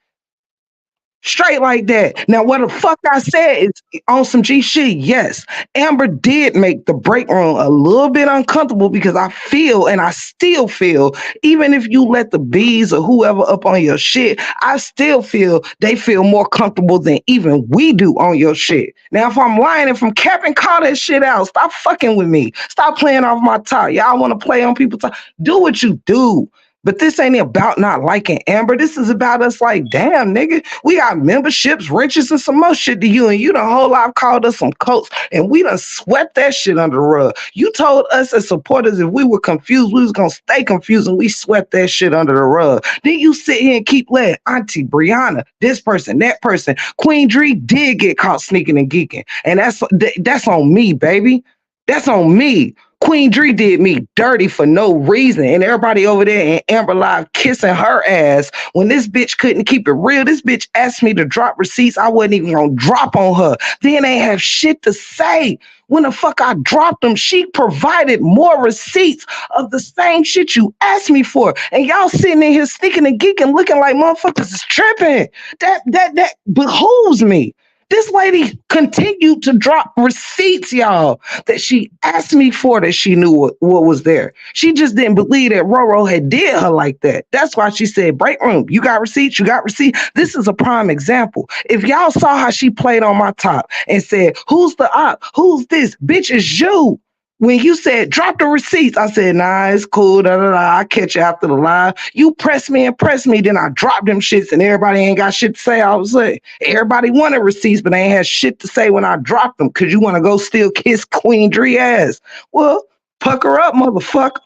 Straight like that. Now, what the fuck I said is on some G shit. Yes, Amber did make the break room a little bit uncomfortable because I feel and I still feel, even if you let the bees or whoever up on your shit, I still feel they feel more comfortable than even we do on your shit. Now, if I'm lying, if I'm capping, call that shit out. Stop fucking with me. Stop playing off my top. Y'all want to play on people's top? Do what you do. But this ain't about not liking Amber. This is about us like, damn, nigga, we got memberships, riches, and some more shit to you. And you the whole life called us some cults, and we done swept that shit under the rug. You told us as supporters if we were confused, we was gonna stay confused, and we swept that shit under the rug. Then you sit here and keep letting Auntie Brianna, this person, that person. Queen Dree did get caught sneaking and geeking. And that's on me, baby. That's on me. Queen Dree did me dirty for no reason. And everybody over there in Amber Live kissing her ass. When this bitch couldn't keep it real, this bitch asked me to drop receipts. I wasn't even gonna drop on her. Then they have shit to say. When the fuck I dropped them, she provided more receipts of the same shit you asked me for. And y'all sitting in here sneaking and geeking, looking like motherfuckers is tripping. That behooves me. This lady continued to drop receipts, y'all, that she asked me for, that she knew what was there. She just didn't believe that Roro had did her like that. That's why she said, break room, you got receipts, you got receipts. This is a prime example. If y'all saw how she played on my top and said, who's the op? Who's this? Bitch, it's you. When you said, drop the receipts, I said, nah, it's cool. Da, da, da. I'll catch you after the live. You press me and press me. Then I dropped them shits and everybody ain't got shit to say. I was like, everybody wanted receipts, but they ain't had shit to say when I dropped them because you want to go still kiss Queen Dree ass. Well, pucker up, motherfucker.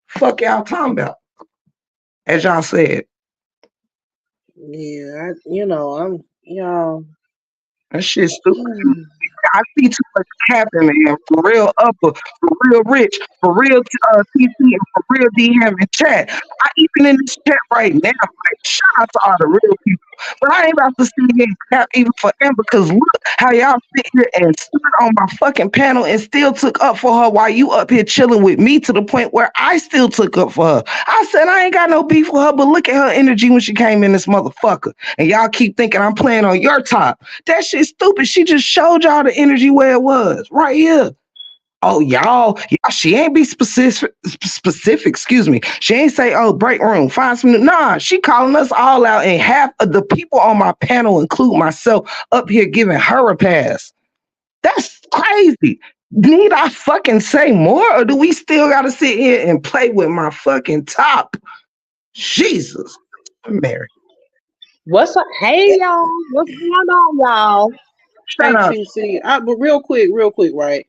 Fuck y'all talking about. As y'all said. Yeah, I'm y'all. That shit's stupid. I see too much capping, man. For real upper, for real rich, for real TC, and for real DM and chat. I even in this chat right now, like, shout out to all the real people. But I ain't about to sit here and cap even for Amber, because look how y'all sit here and stood on my fucking panel and still took up for her while you up here chilling with me to the point where I still took up for her. I said I ain't got no beef with her, but look at her energy when she came in this motherfucker. And y'all keep thinking I'm playing on your top. That shit's stupid. She just showed y'all the energy where it was right here. Oh, y'all, she ain't be specific, excuse me. She ain't say, oh, break room, find some. Nah, she calling us all out, and half of the people on my panel, include myself, up here giving her a pass. That's crazy. Need I fucking say more, or do we still gotta sit here and play with my fucking top? Jesus, I'm married. What's up? Hey y'all, what's going on, y'all? Shut Hey, up. TC. But real quick, right?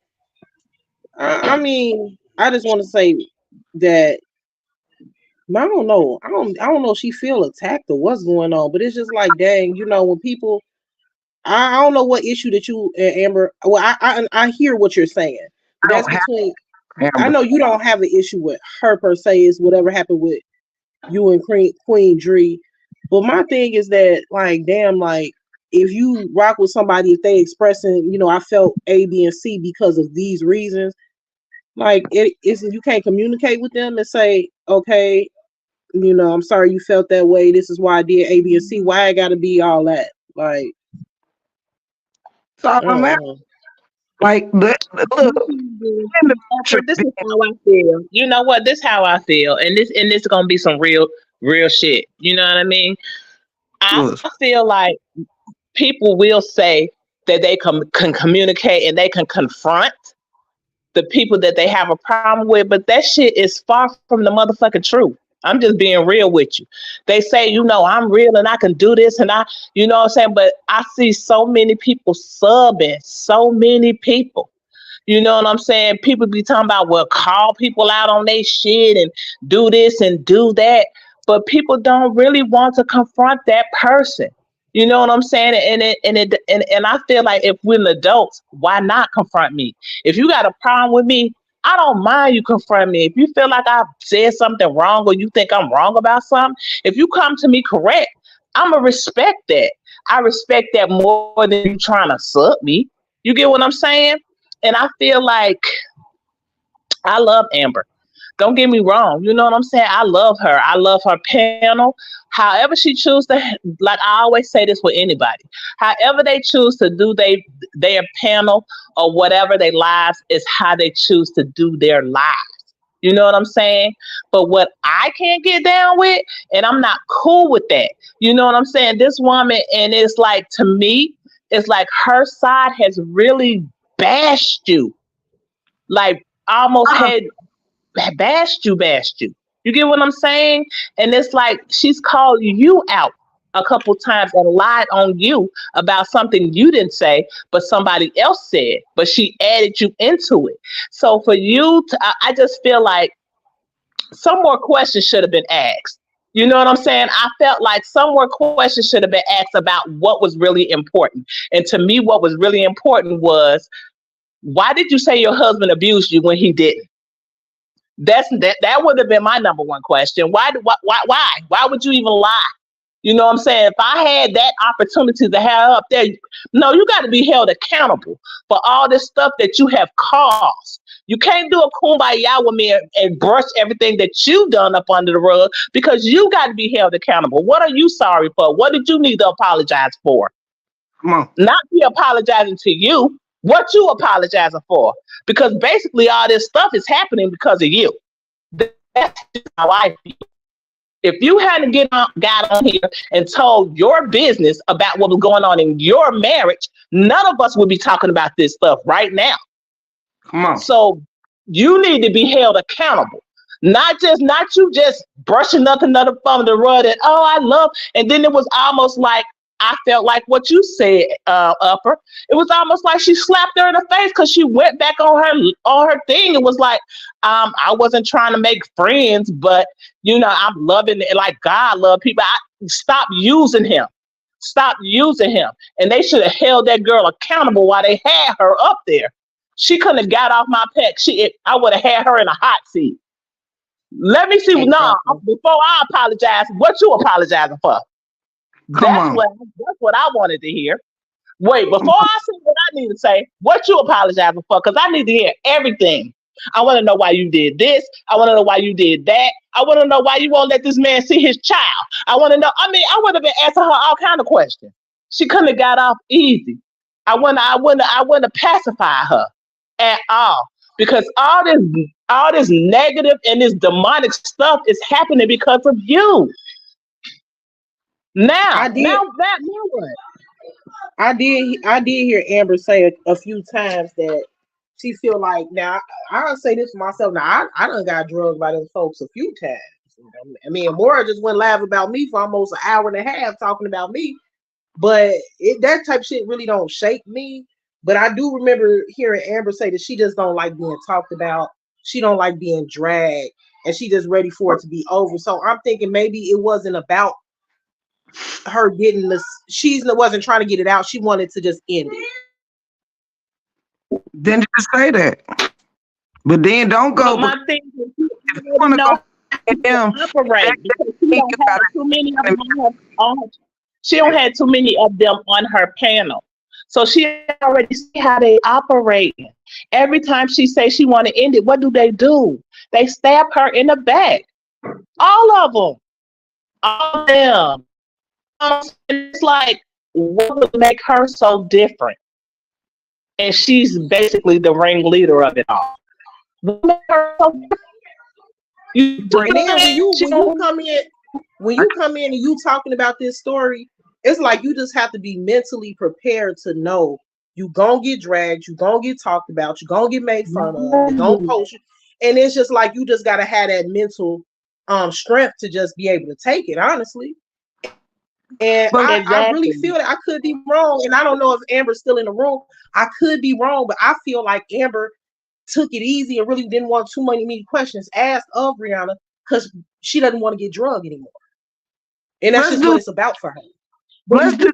I mean, I just want to say that I don't know. I don't know if she feel attacked or what's going on, but it's just like, dang, when people, I don't know what issue that you, Amber. Well, I hear what you're saying, but I that's don't have between. I Amber. know you don't have an issue with her per se. Is whatever happened with you and Queen Dree. But my thing is that, like, damn, like, if you rock with somebody, if they expressing, I felt A, B, and C because of these reasons, like, it isn't, you can't communicate with them and say, okay, I'm sorry you felt that way. This is why I did A, B, and C. Why I gotta be all that? Like, So I I'm don't at, know. like, look, My in thing is, the picture, Alfred, this is how I feel. You know what? This is how I feel, and this is gonna be some real shit. You know what I mean? I feel like people will say that they can communicate and they can confront the people that they have a problem with, but that shit is far from the motherfucking truth. I'm just being real with you. They say, I'm real and I can do this and you know what I'm saying? But I see so many people subbing, so many people. You know what I'm saying? People be talking about, well, call people out on their shit and do this and do that. But people don't really want to confront that person. You know what I'm saying? And I feel like if we're adults, why not confront me? If you got a problem with me, I don't mind you confront me. If you feel like I've said something wrong or you think I'm wrong about something, if you come to me correct, I'ma respect that. I respect that more than you trying to suck me. You get what I'm saying? And I feel like I love Amber. Don't get me wrong. You know what I'm saying? I love her. I love her panel. However she chooses to, like I always say this with anybody. However they choose to do their panel or whatever their lives is how they choose to do their lives. You know what I'm saying? But what I can't get down with, and I'm not cool with that. You know what I'm saying? This woman, and it's like to me, it's like her side has really bashed you, like almost had bashed you. You get what I'm saying? And it's like she's called you out a couple times and lied on you about something you didn't say, but somebody else said, but she added you into it. So for you to, I just feel like some more questions should have been asked. You know what I'm saying? I felt like some more questions should have been asked about what was really important. And to me, what was really important was, why did you say your husband abused you when he didn't? That would have been my number one question. Why would you even lie? You know what I'm saying? If I had that opportunity to have up there, no, you got to be held accountable for all this stuff that you have caused. You can't do a kumbaya with me and brush everything that you've done up under the rug, because you got to be held accountable. What are you sorry for? What did you need to apologize for? Come on. Not be apologizing to you. What you apologizing for? Because basically all this stuff is happening because of you. That's how I feel. If you hadn't got on here and told your business about what was going on in your marriage, none of us would be talking about this stuff right now. Come on. So you need to be held accountable. Not you just brushing nothing under the rug and I love. And then it was almost like, I felt like what you said, Upper. It was almost like she slapped her in the face because she went back on her thing. It was like, I wasn't trying to make friends, but I'm loving it like God love people. Stop using him. Stop using him. And they should have held that girl accountable while they had her up there. She couldn't have got off my pec. I would have had her in a hot seat. Let me see. Exactly. No, before I apologize, what you apologizing for? That's what I wanted to hear. Wait, before I say what I need to say, what you apologizing for? Because I need to hear everything. I want to know why you did this. I want to know why you did that. I want to know why you won't let this man see his child. I want to know. I mean, I would have been asking her all kind of questions. She couldn't have got off easy. I wouldn't have pacified her at all, because all this negative and this demonic stuff is happening because of you. Now what? I did hear Amber say a few times that she feel like, now I'll say this for myself. Now I done got drugged by them folks a few times. I mean, Amora just went live about me for almost an hour and a half talking about me, but that type of shit really don't shake me. But I do remember hearing Amber say that she just don't like being talked about. She don't like being dragged, and she just ready for it to be over. So I'm thinking maybe it wasn't about her getting this. She wasn't trying to get it out. She wanted to just end it. Then just say that. But then don't go. But my thing is, you want to know go them, operate because she don't have too many of them she don't have too many of them on her panel. So she already see how they operate. Every time she says she want to end it, what do? They stab her in the back. All of them. All of them. It's like, what would make her so different? And she's basically the ringleader of it all. What make her so different? And then when you come in and you talking about this story, it's like you just have to be mentally prepared to know you gonna get dragged, you gonna get talked about, you gonna get made fun of, they gonna post you. And it's just like you just gotta have that mental strength to just be able to take it, honestly. And I really feel that I could be wrong, and I don't know if Amber's still in the room. I could be wrong, but I feel like Amber took it easy and really didn't want too many questions asked of Brianna because she doesn't want to get drugged anymore. And that's just what it's about for her. Let's do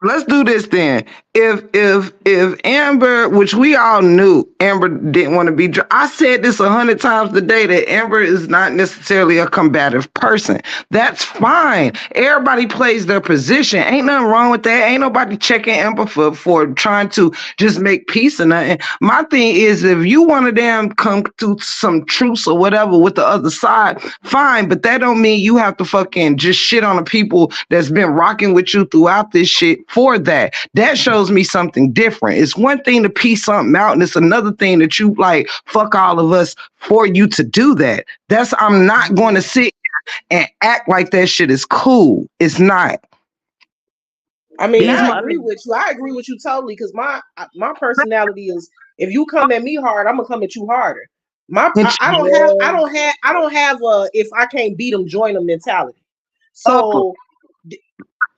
let's do this then. If Amber, which we all knew, Amber didn't want to be. I said this 100 times today that Amber is not necessarily a combative person. That's fine. Everybody plays their position. Ain't nothing wrong with that. Ain't nobody checking Amber for trying to just make peace or nothing. My thing is, if you want to damn come to some truce or whatever with the other side, fine. But that don't mean you have to fucking just shit on the people that's been rocking with you throughout this shit for that. That shows me something different. It's one thing to piece something out, and it's another thing that you like fuck all of us for you to do that. That's I'm not going to sit and act like that shit is cool. It's not. I mean, These I my agree with you. I agree with you totally because my personality is if you come at me hard, I'm gonna come at you harder. I don't have a if I can't beat them, join them mentality. So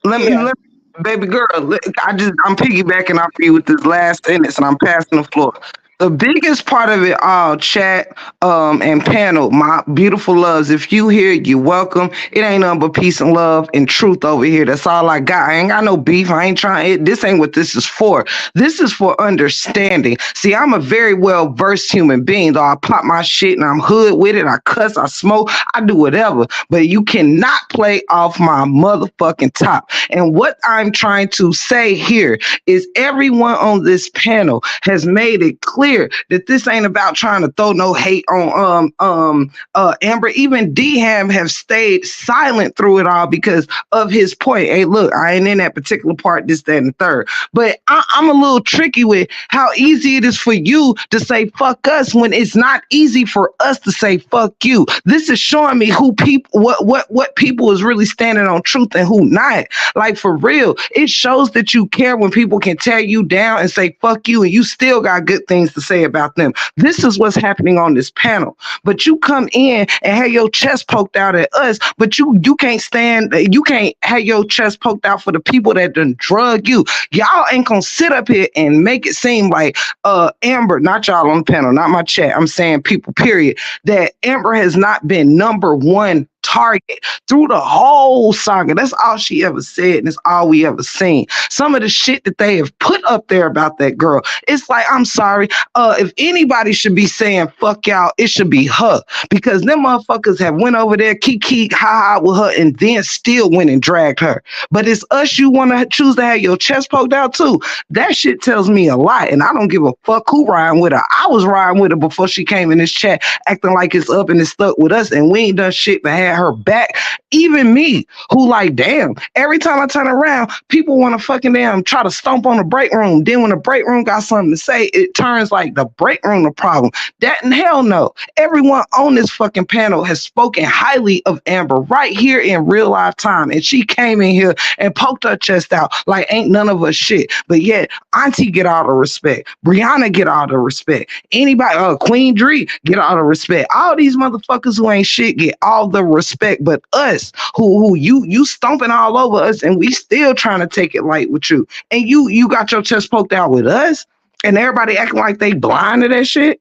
yeah, let baby girl, I'm piggybacking off you with this last sentence and I'm passing the floor. The biggest part of it all, chat, and panel, my beautiful loves. If you here, you welcome. It ain't nothing but peace and love and truth over here. That's all I got. I ain't got no beef. I ain't trying. This ain't what this is for. This is for understanding. See, I'm a very well versed human being. Though I pop my shit and I'm hood with it. I cuss. I smoke. I do whatever. But you cannot play off my motherfucking top. And what I'm trying to say here is everyone on this panel has made it clear that this ain't about trying to throw no hate on Amber. Even D-Ham have stayed silent through it all because of his point. Hey, look, I ain't in that particular part, this, that, and the third. But I'm a little tricky with how easy it is for you to say fuck us when it's not easy for us to say fuck you. This is showing me who people what people is really standing on truth and who not. Like for real, it shows that you care when people can tear you down and say fuck you and you still got good things to say about them. This is what's happening on this panel. But you come in and have your chest poked out at us, but you can't have your chest poked out for the people that done drug you. Y'all ain't gonna sit up here and make it seem like Amber, not y'all on the panel, not my chat, I'm saying people, period, that Amber has not been number one target through the whole saga. That's all she ever said, and it's all we ever seen. Some of the shit that they have put up there about that girl, it's like, I'm sorry, if anybody should be saying fuck y'all, it should be her, because them motherfuckers have went over there kiki ha ha with her and then still went and dragged her. But it's us you want to choose to have your chest poked out too. That shit tells me a lot, and I don't give a fuck who riding with her. I was riding with her before she came in this chat acting like it's up and it's stuck with us, and we ain't done shit but had her back. Even me, who like, damn, every time I turn around, people want to fucking damn try to stomp on the break room. Then when the break room got something to say, it turns like the break room the problem. That and hell no. Everyone on this fucking panel has spoken highly of Amber right here in real life time. And she came in here and poked her chest out like ain't none of us shit. But yet, Auntie get all the respect. Brianna get all the respect. Anybody, Queen Dree get all the respect. All these motherfuckers who ain't shit get all the respect. But us, who you stomping all over us, and we still trying to take it light with you. And you got your chest poked out with us, and everybody acting like they blind to that shit.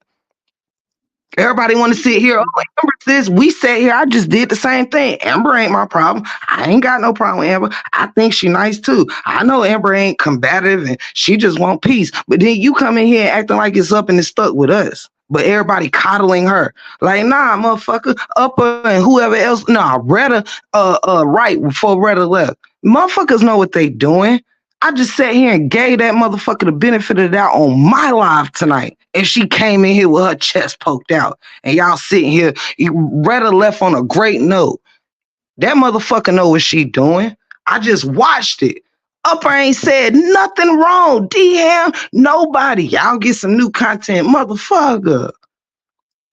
Everybody want to sit here. Oh, Amber says we sat here. I just did the same thing. Amber ain't my problem. I ain't got no problem with Amber. I think she nice too. I know Amber ain't combative and she just want peace. But then you come in here acting like it's up and it's stuck with us. But everybody coddling her. Like, nah, motherfucker, Upper and whoever else. Nah, Retta, right before Retta left. Motherfuckers know what they doing. I just sat here and gave that motherfucker the benefit of the doubt on my live tonight. And she came in here with her chest poked out. And y'all sitting here, Retta left on a great note. That motherfucker know what she doing. I just watched it. Upper ain't said nothing wrong. D-Ham, nobody. Y'all get some new content, motherfucker.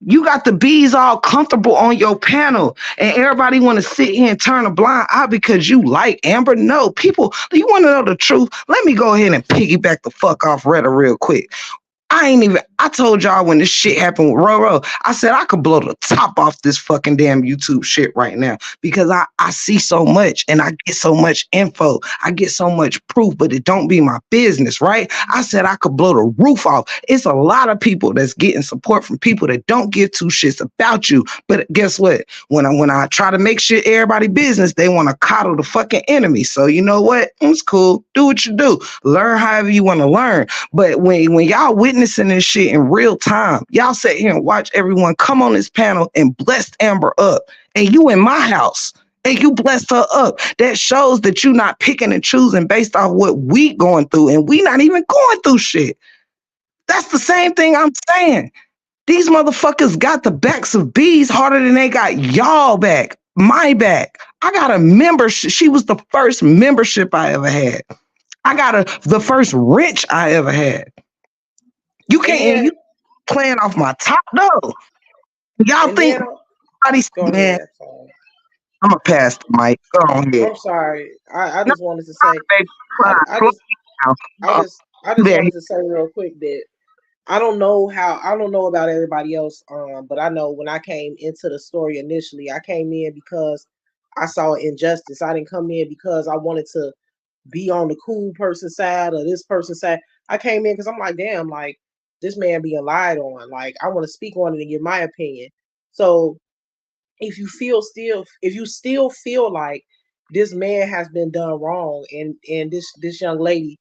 You got the bees all comfortable on your panel, and everybody want to sit here and turn a blind eye because you like Amber. No, people, you want to know the truth? Let me go ahead and piggyback the fuck off Retta real quick. I told y'all when this shit happened with Roro, I said I could blow the top off this fucking damn YouTube shit right now because I see so much and I get so much info. I get so much proof, but it don't be my business, right? I said I could blow the roof off. It's a lot of people that's getting support from people that don't give two shits about you. But guess what? When I try to make shit everybody business, they want to coddle the fucking enemy. So you know what? It's cool. Do what you do. Learn however you want to learn. But when y'all witnessing this shit in real time, y'all sit here and watch everyone come on this panel and bless Amber up. And you in my house. And you blessed her up. That shows that you not picking and choosing based off what we going through. And we not even going through shit. That's the same thing I'm saying. These motherfuckers got the backs of bees harder than they got y'all back. My back. I got a membership. She was the first membership I ever had. I got the first wrench I ever had. You And can't, and then you playing off my top. No. Y'all and think then go man, ahead. Sorry. I'm going to pass the mic. Go on ahead. I'm sorry. I No, just wanted to say baby, I, fine. I Slow just down. I Uh, just I just there. wanted to say real quick that I don't know about everybody else, but I know when I came into the story initially, I came in because I saw injustice. I didn't come in because I wanted to be on the cool person side or this person's side. I came in because I'm like, damn, like this man being lied on. Like I want to speak on it and give my opinion. So if you still feel like this man has been done wrong and this young lady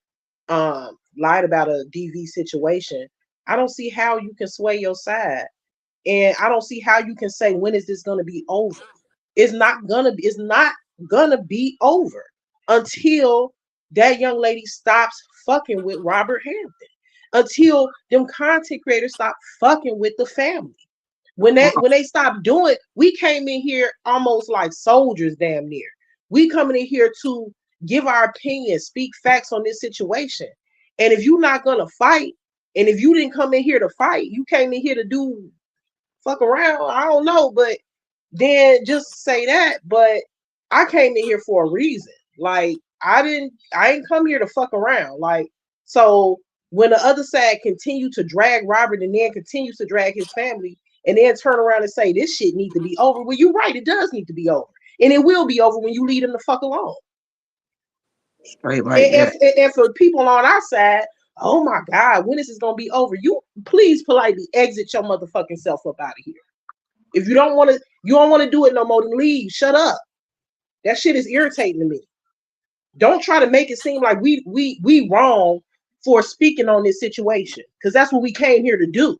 lied about a DV situation, I don't see how you can sway your side. And I don't see how you can say when is this gonna be over? It's not gonna be over until that young lady stops fucking with Robert Hampton. Until them content creators stop fucking with the family. When they stopped doing, we came in here almost like soldiers, damn near. We coming in here to give our opinion, speak facts on this situation. And if you're not gonna fight, and if you didn't come in here to fight, you came in here to do fuck around. I don't know, but then just say that. But I came in here for a reason. Like I ain't come here to fuck around. Like so when the other side continue to drag Robert and then continues to drag his family and then turn around and say this shit needs to be over. Well, you're right, it does need to be over. And it will be over when you leave them the fuck alone. Straight like that. And for people on our side, oh my God, when is this gonna be over? You please politely exit your motherfucking self up out of here. If you don't want to do it no more, then leave. Shut up. That shit is irritating to me. Don't try to make it seem like we wrong for speaking on this situation because that's what we came here to do.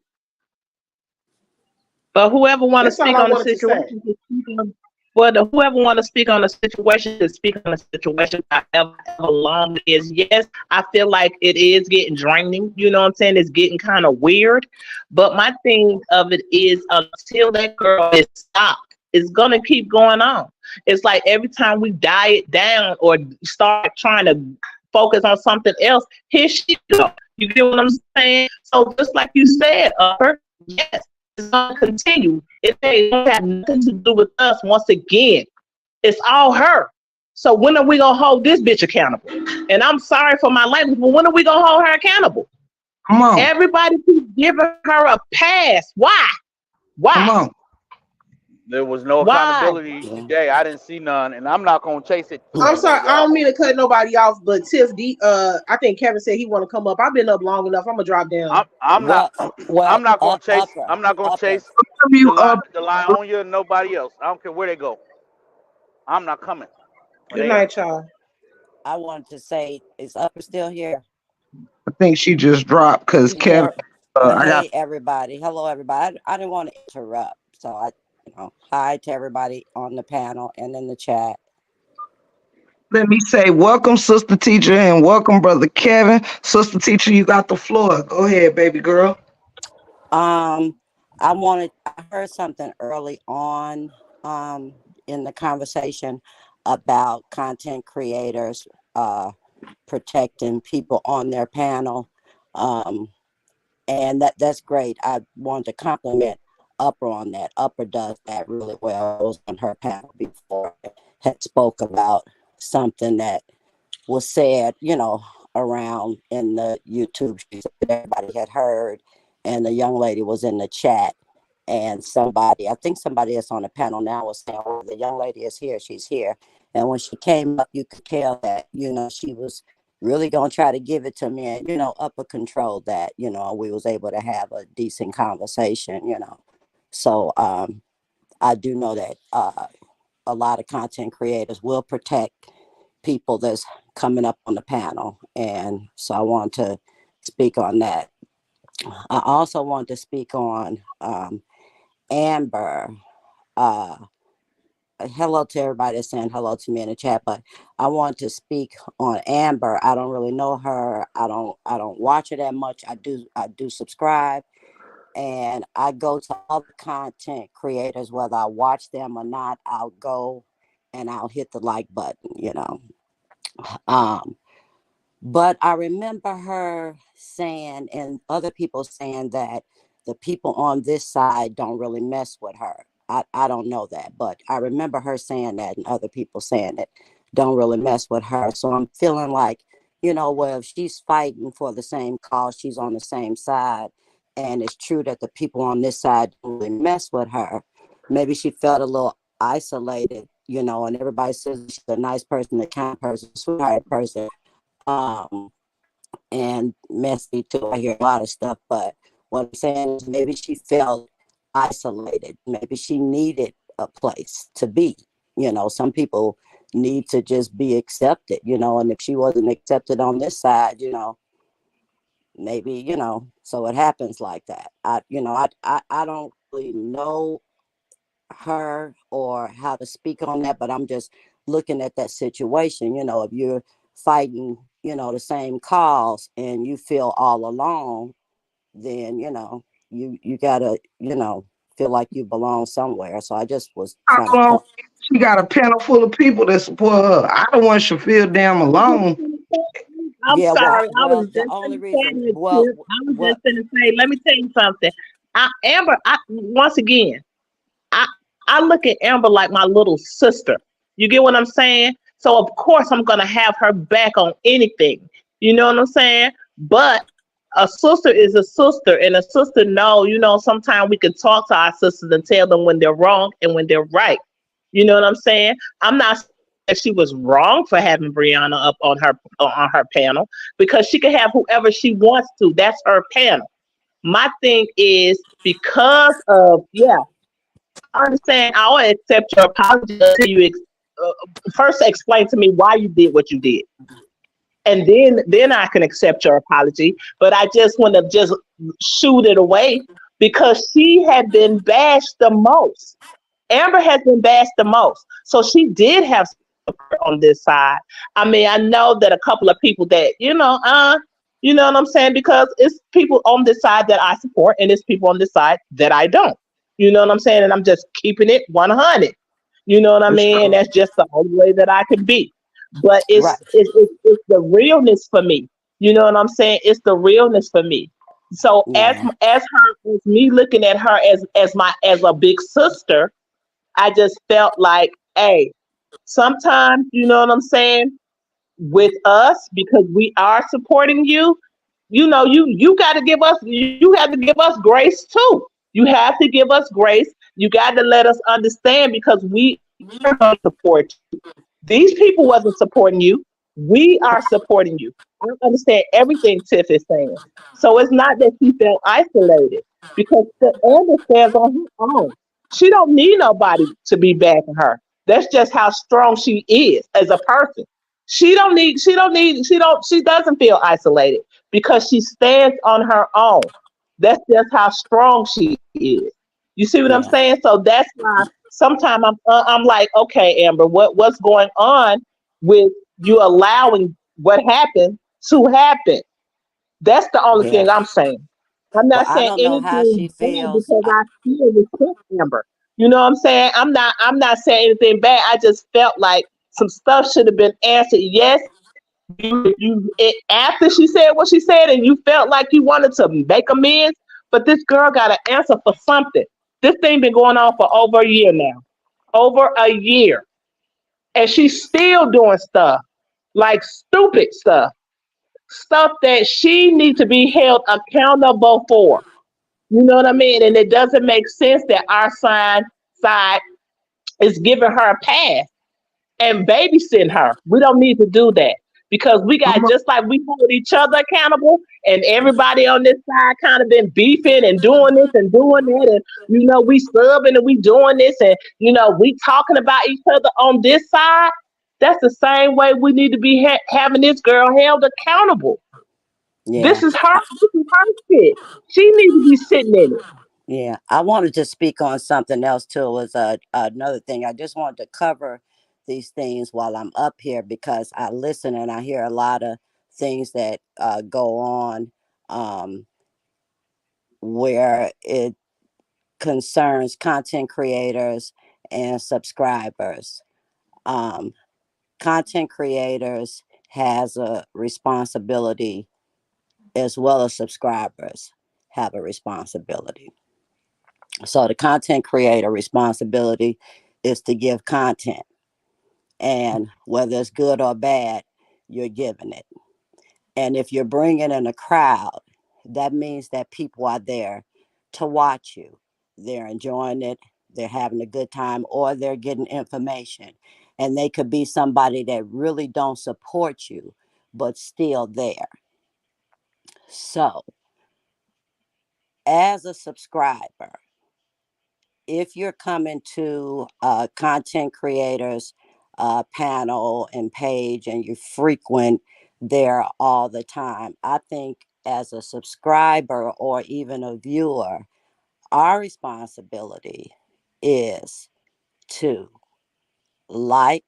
But whoever want to That's all speak I on the wanted to say. situation, can speak on, whoever want to speak on the situation, can speak on the situation however long it is. Yes, I feel like it is getting draining. You know what I'm saying? It's getting kind of weird. But my thing of it is until that girl is stopped, it's gonna keep going on. It's like every time we diet down or start trying to focus on something else, here she go. You get what I'm saying? So just like you said, Upper, yes, it's gonna continue. It don't have nothing to do with us. Once again, it's all her. So when are we gonna hold this bitch accountable? And I'm sorry for my language, but when are we gonna hold her accountable? Come on. Everybody keeps giving her a pass. Why? Come Why? on. There was no Why? accountability today. I didn't see none, and I'm not gonna chase it I'm sorry, today, I y'all. don't mean to cut nobody off, but Tiff D I think Kevin said he want to come up. I've been up long enough. I'm gonna drop down. I'm not Well, well, I'm not gonna chase. upper, I'm not gonna upper. chase You up. the line on you and nobody else. I don't care where they go. I'm not coming when Good they are. night, y'all. I wanted to say, is upper still here? I think she just dropped because Kevin. Yeah. I got. Hey, everybody. Hello, everybody. I didn't want to interrupt, so hi to everybody on the panel and in the chat. Let me say, welcome, sister teacher, and welcome, brother Kevin. Sister teacher, you got the floor. Go ahead, baby girl. Um, I heard something early on, in the conversation about content creators, protecting people on their panel. Um, and that's great. I wanted to compliment Upper on that. Upper does that really well. I was on her panel before, had spoke about something that was said, around in the YouTube. She said everybody had heard, and the young lady was in the chat. And somebody, I think somebody that's on the panel now was saying, "Oh, the young lady is here. She's here." And when she came up, you could tell that she was really gonna try to give it to me, and upper control that. We was able to have a decent conversation. So I do know that a lot of content creators will protect people that's coming up on the panel. And so I want to speak on that. I also want to speak on Amber. Uh, Hello to everybody that's saying hello to me in the chat, but I want to speak on Amber. I don't really know her. I don't watch her that much. I do subscribe, and I go to all the content creators, whether I watch them or not. I'll go and I'll hit the like button. Um, but I remember her saying, and other people saying, that the people on this side don't really mess with her. I don't know that, but I remember her saying that, and other people saying it don't really mess with her. So I'm feeling like, well, if she's fighting for the same cause, she's on the same side, and it's true that the people on this side don't really mess with her. Maybe she felt a little isolated, and everybody says she's a nice person, a kind person, sweetheart person, um, and messy too. I hear a lot of stuff, but what I'm saying is maybe she felt isolated. Maybe she needed a place to be. Some people need to just be accepted, and if she wasn't accepted on this side, maybe, so it happens like that. I don't really know her or how to speak on that, but I'm just looking at that situation. If you're fighting, the same cause, and you feel all alone, then you gotta feel like you belong somewhere. So I just was How trying to long point. she got a panel full of people that support her? I don't want you to feel damn alone. I'm Yeah, sorry. I was well, just the gonna only say reason, that, well, Tip. I was well, just gonna say, let me tell you something. Amber, once again, I I look at Amber like my little sister. You get what I'm saying? So of course I'm gonna have her back on anything. You know what I'm saying? But a sister is a sister, and a sister know. Sometimes we can talk to our sisters and tell them when they're wrong and when they're right. You know what I'm saying? I'm not saying that she was wrong for having Brianna up on her panel, because she can have whoever she wants to. That's her panel. My thing is, because of, yeah, I understand. I will accept your apology until you uh, first explain to me why you did what you did, and then I can accept your apology. But I just want to just shoot it away, because she had been bashed the most. Amber has been bashed the most, so she did have support on this side. I mean, I know that a couple of people that you know what I'm saying, because it's people on this side that I support, and it's people on this side that I don't. You know what I'm saying, and I'm just keeping it 100. You know what I For mean, and sure. that's just the only way that I can be. But right, it's the realness for me. You know what I'm saying? It's the realness for me. So yeah, as me looking at her as a big sister, I just felt like, hey, sometimes, you know what I'm saying, with us, because we are supporting you, you got to give us, you have to give us grace too. You have to give us grace. You got to let us understand, because we are going to support you. These people wasn't supporting you. We are supporting you. I understand everything Tiff is saying. So it's not that she felt isolated, because Amber stands on her own. She don't need nobody to be backing her. That's just how strong she is as a person. She doesn't feel isolated, because she stands on her own. That's just how strong she is. You see what I'm yeah, saying? So that's why sometimes I'm like, okay, Amber, what's going on with you allowing what happened to happen? That's the only yeah. thing I'm saying. I'm Well, not I saying don't know how she anything bad, feels. because I still respect Amber. You know what I'm saying? I'm not saying anything bad. I just felt like some stuff should have been answered. Yes, after she said what she said, and you felt like you wanted to make amends, but this girl got an answer for something. This thing been going on for over a year now. Over a year. And she's still doing stuff, like stupid stuff. stuff that she needs to be held accountable for. You know what I mean? And it doesn't make sense that our side is giving her a pass and babysitting her. We don't need to do that because we got I'm a, just like we hold each other accountable, and everybody on this side kind of been beefing and doing this and doing that, and we subbing and we doing this, and we talking about each other on this side. That's the same way we need to be having this girl held accountable. Yeah. This is her. This is her shit. She needs to be sitting in it. Yeah, I wanted to speak on something else too. Was another thing. I just wanted to cover these things while I'm up here because I listen and I hear a lot of things that go on um, where it concerns content creators and subscribers. Um, Content creators has a responsibility as well as subscribers have a responsibility. So the content creator responsibility is to give content, and whether it's good or bad, you're giving it. And if you're bringing in a crowd, that means that people are there to watch you. They're enjoying it, they're having a good time, or they're getting information. And they could be somebody that really don't support you, but still there. So, as a subscriber, if you're coming to content creators panel and page and you frequent there all the time, I think as a subscriber or even a viewer, our responsibility is to like,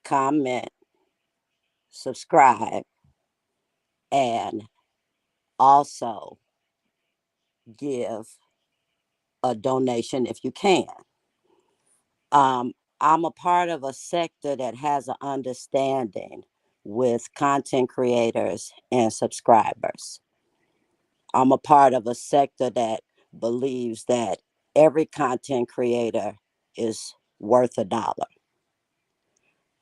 comment, subscribe, and also give a donation if you can. um, I'm a part of a sector that has an understanding with content creators and subscribers. I'm a part of a sector that believes that every content creator is worth $1.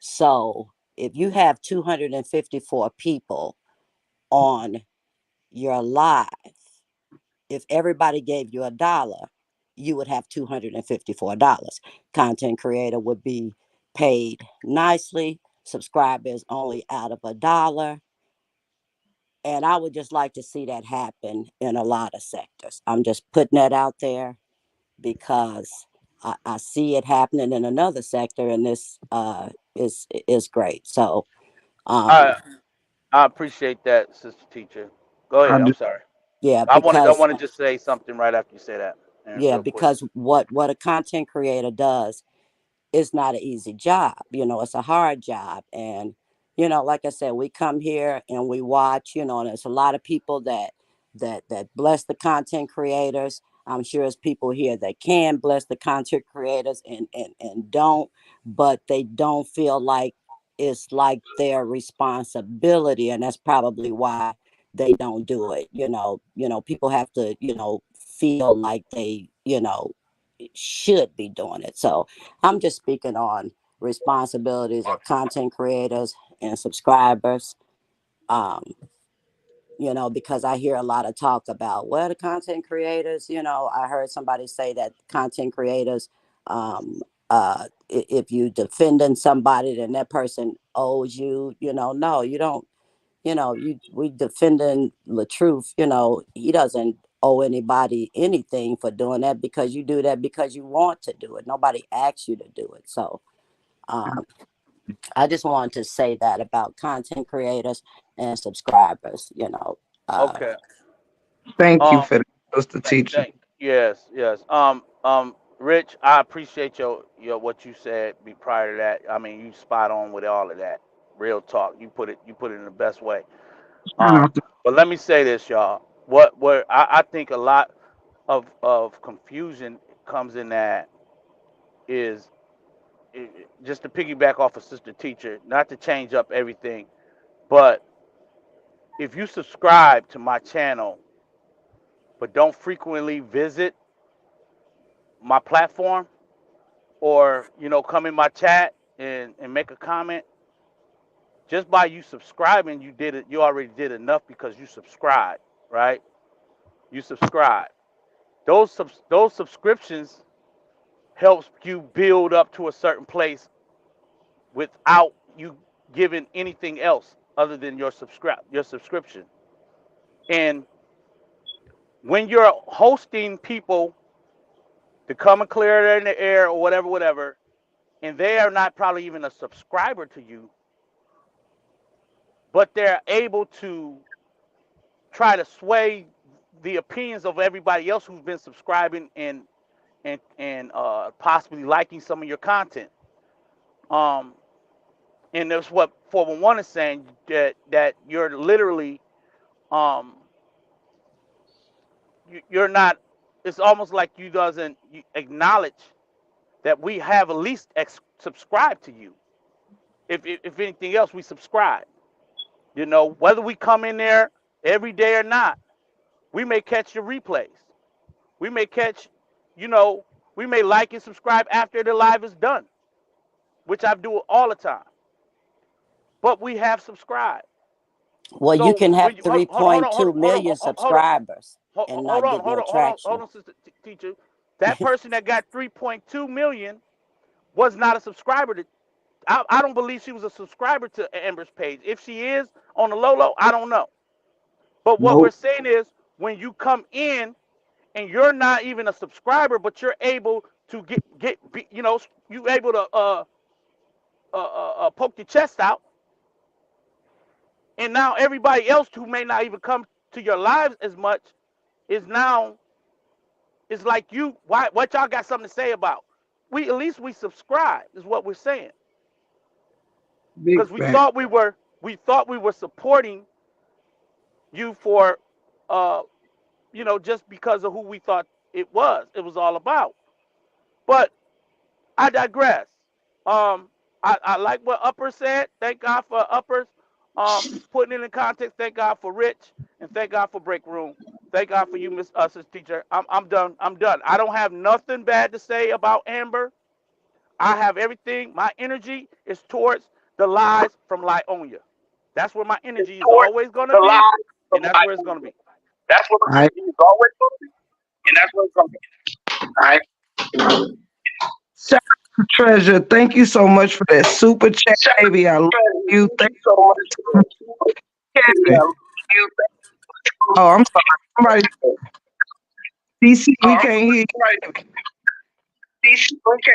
So if you have 254 people on your live, if everybody gave you $1, you would have $254. Content creator would be paid nicely, subscribers only out of $1. And I would just like to see that happen in a lot of sectors. I'm just putting that out there because I see it happening in another sector, and this is great. So um, I I appreciate that, sister teacher. Go I ahead. I'm just sorry. yeah, I because wanted to say something right after you say that, and yeah, real quick. because what a content creator does, it's not an easy job. It's a hard job. And, like I said, we come here and we watch, and there's a lot of people that bless the content creators. I'm sure there's people here that can bless the content creators and don't, but they don't feel like it's like their responsibility. And that's probably why they don't do it. People have to, feel like they, should be doing it. So I'm just speaking on responsibilities of content creators and subscribers. Um, because I hear a lot of talk about, well, the content creators, I heard somebody say that content creators, if you defending somebody, then that person owes you, no, you don't, we defending the truth, he doesn't owe anybody anything for doing that because you do that because you want to do it. Nobody asked you to do it. So um, I just wanted to say that about content creators and subscribers, uh, Okay. thank you Um. for that, Sister Teacher. Yes. Yes. Rich, I appreciate your what you said. Be prior to that. I mean, you spot on with all of that. Real talk. You put it in the best way. Try Um. not to- But let me say this, y'all. What I think a lot of confusion comes in that is just to piggyback off of sister teacher, not to change up everything, but if you subscribe to my channel but don't frequently visit my platform or come in my chat and make a comment, Just by you subscribing, you did it. You already did enough because you subscribed, right? You subscribe. Those subscriptions helps you build up to a certain place without you giving anything else other than your subscription. And when you're hosting people to come and clear it in the air or whatever, whatever, and they are not probably even a subscriber to you, but they're able to try to sway the opinions of everybody else who's been subscribing and possibly liking some of your content. Um, and that's what 411 is saying, that you're literally um, you're not. It's almost like you doesn't acknowledge that we have at least subscribed to you. If anything else, we subscribe. You know, whether we come in there every day or not, we may catch the replays. We may catch, you know, we may like and subscribe after the live is done, which I do all the time. But we have subscribed. Well, you So can have when you $3.2 million subscribers and not get no traction. hold on, sister teacher. That person that got 3.2 million was not a subscriber to. I don't believe she was a subscriber to Amber's page. If she is on the low, I don't know. But what we're Nope. saying is, when you come in and you're not even a subscriber, but you're able to you know, you able to poke your chest out, and now everybody else who may not even come to your lives as much is now, it's like, you, why, what y'all got something to say about? We, at least we subscribe is what we're saying, Big because fact. we thought we were supporting you for uh you know, just because of who we thought it was all about. But I digress. I like what Upper said. Thank God for Uppers. Putting it in context. Thank God for Rich, and thank God for Break Room. Thank God for you, Miss Us's teacher. I'm done. I'm done. I don't have nothing bad to say about Amber. I have everything. My energy is towards the lies from Lyonia. That's where my energy is Towards always gonna the be, lies from and that's where it's Bible. gonna be. That's what my energy is always going to be, and that's what it's going to be. All right. Shout out to Treasure. Thank you so much for that super chat, Shout out baby. I love to Treasure. you. Thank Thank you so much for you, that super baby. I Kevin. love you. Oh, I'm sorry. Somebody, DC, we can't hear Right. you. Okay.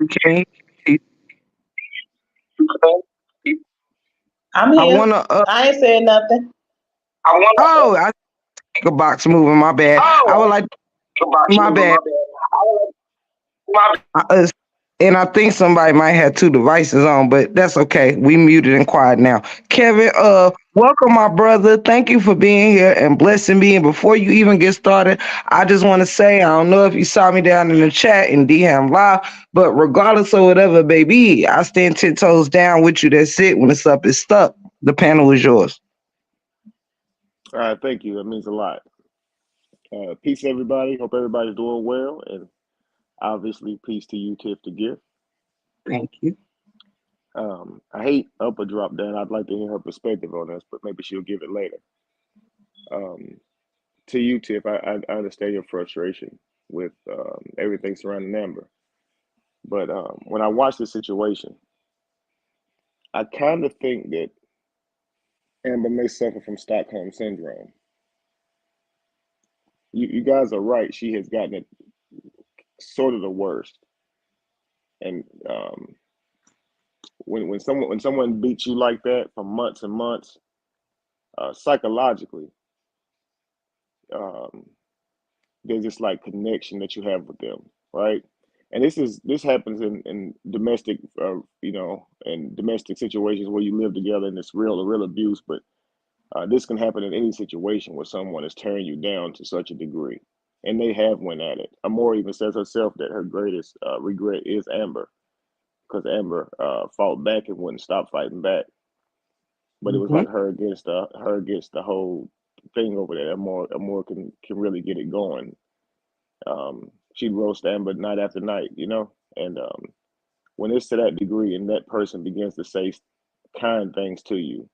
We can't hear you. I'm I here. want to, I ain't saying nothing. I want to. I think a box moving. My bad. I would Oh, like, about my you, bad. my bad. My Uh, and I think somebody might have two devices on, but that's okay. We muted and quiet now. Kevin, welcome, my brother. Thank you for being here and blessing me. And before you even get started, I just want to say, I don't know if you saw me down in the chat in DM Live, but regardless of whatever, baby, I stand 10 toes down with you. That's it. When it's up, it's stuck. The panel is yours. All right, thank you. That means a lot. Peace, everybody. Hope everybody's doing well, and obviously, peace to you, Tiff the Gift. Thank you. I hate Upper drop down. I'd like to hear her perspective on this, but maybe she'll give it later. Um, to you, Tiff, I understand your frustration with everything surrounding Amber, but when I watch the situation, I kind of think that Amber may suffer from Stockholm syndrome. You guys are right. She has gotten it sort of the worst, and when someone beats you like that for months and months, psychologically, um, there's this like connection that you have with them, right? And this happens in domestic, in domestic situations where you live together and it's real abuse. But this can happen in any situation where someone is tearing you down to such a degree, and they have went at it. Amora even says herself that her greatest regret is Amber, because Amber fought back and wouldn't stop fighting back. But it was Hmm. like her against the whole thing over there. Amora can really get it going. She'd roast Amber night after night, and when it's to that degree and that person begins to say kind things to you,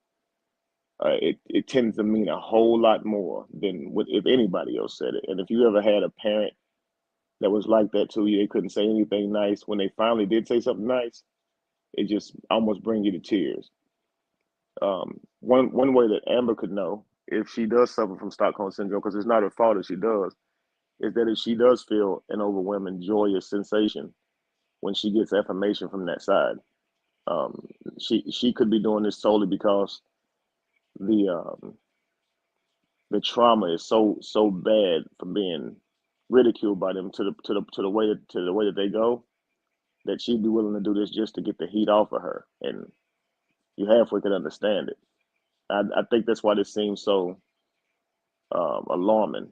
it tends to mean a whole lot more than if anybody else said it. And if you ever had a parent that was like that to you, they couldn't say anything nice. When they finally did say something nice, it just almost bring you to tears. One way that Amber could know if she does suffer from Stockholm syndrome, because it's not her fault if she does, is that if she does feel an overwhelming joyous sensation when she gets affirmation from that side. She could be doing this solely because the um, the trauma is so bad from being ridiculed by them to the way that they go, that she'd be willing to do this just to get the heat off of her, and you halfway could understand it. I think that's why this seems so alarming.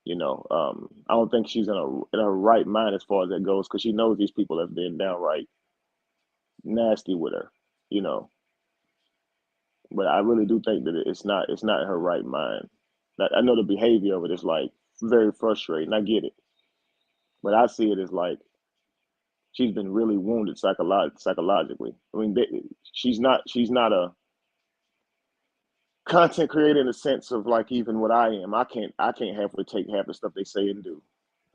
I don't think she's in her right mind as far as that goes, because she knows these people have been downright nasty with her. You know, but I really do think that it's not her right mind. I know the behavior of it is like very frustrating. I get it, but I see it as like she's been really wounded psychologically. I mean, she's not a content creator in the sense of like even what I am. I can't halfway take half the stuff they say and do.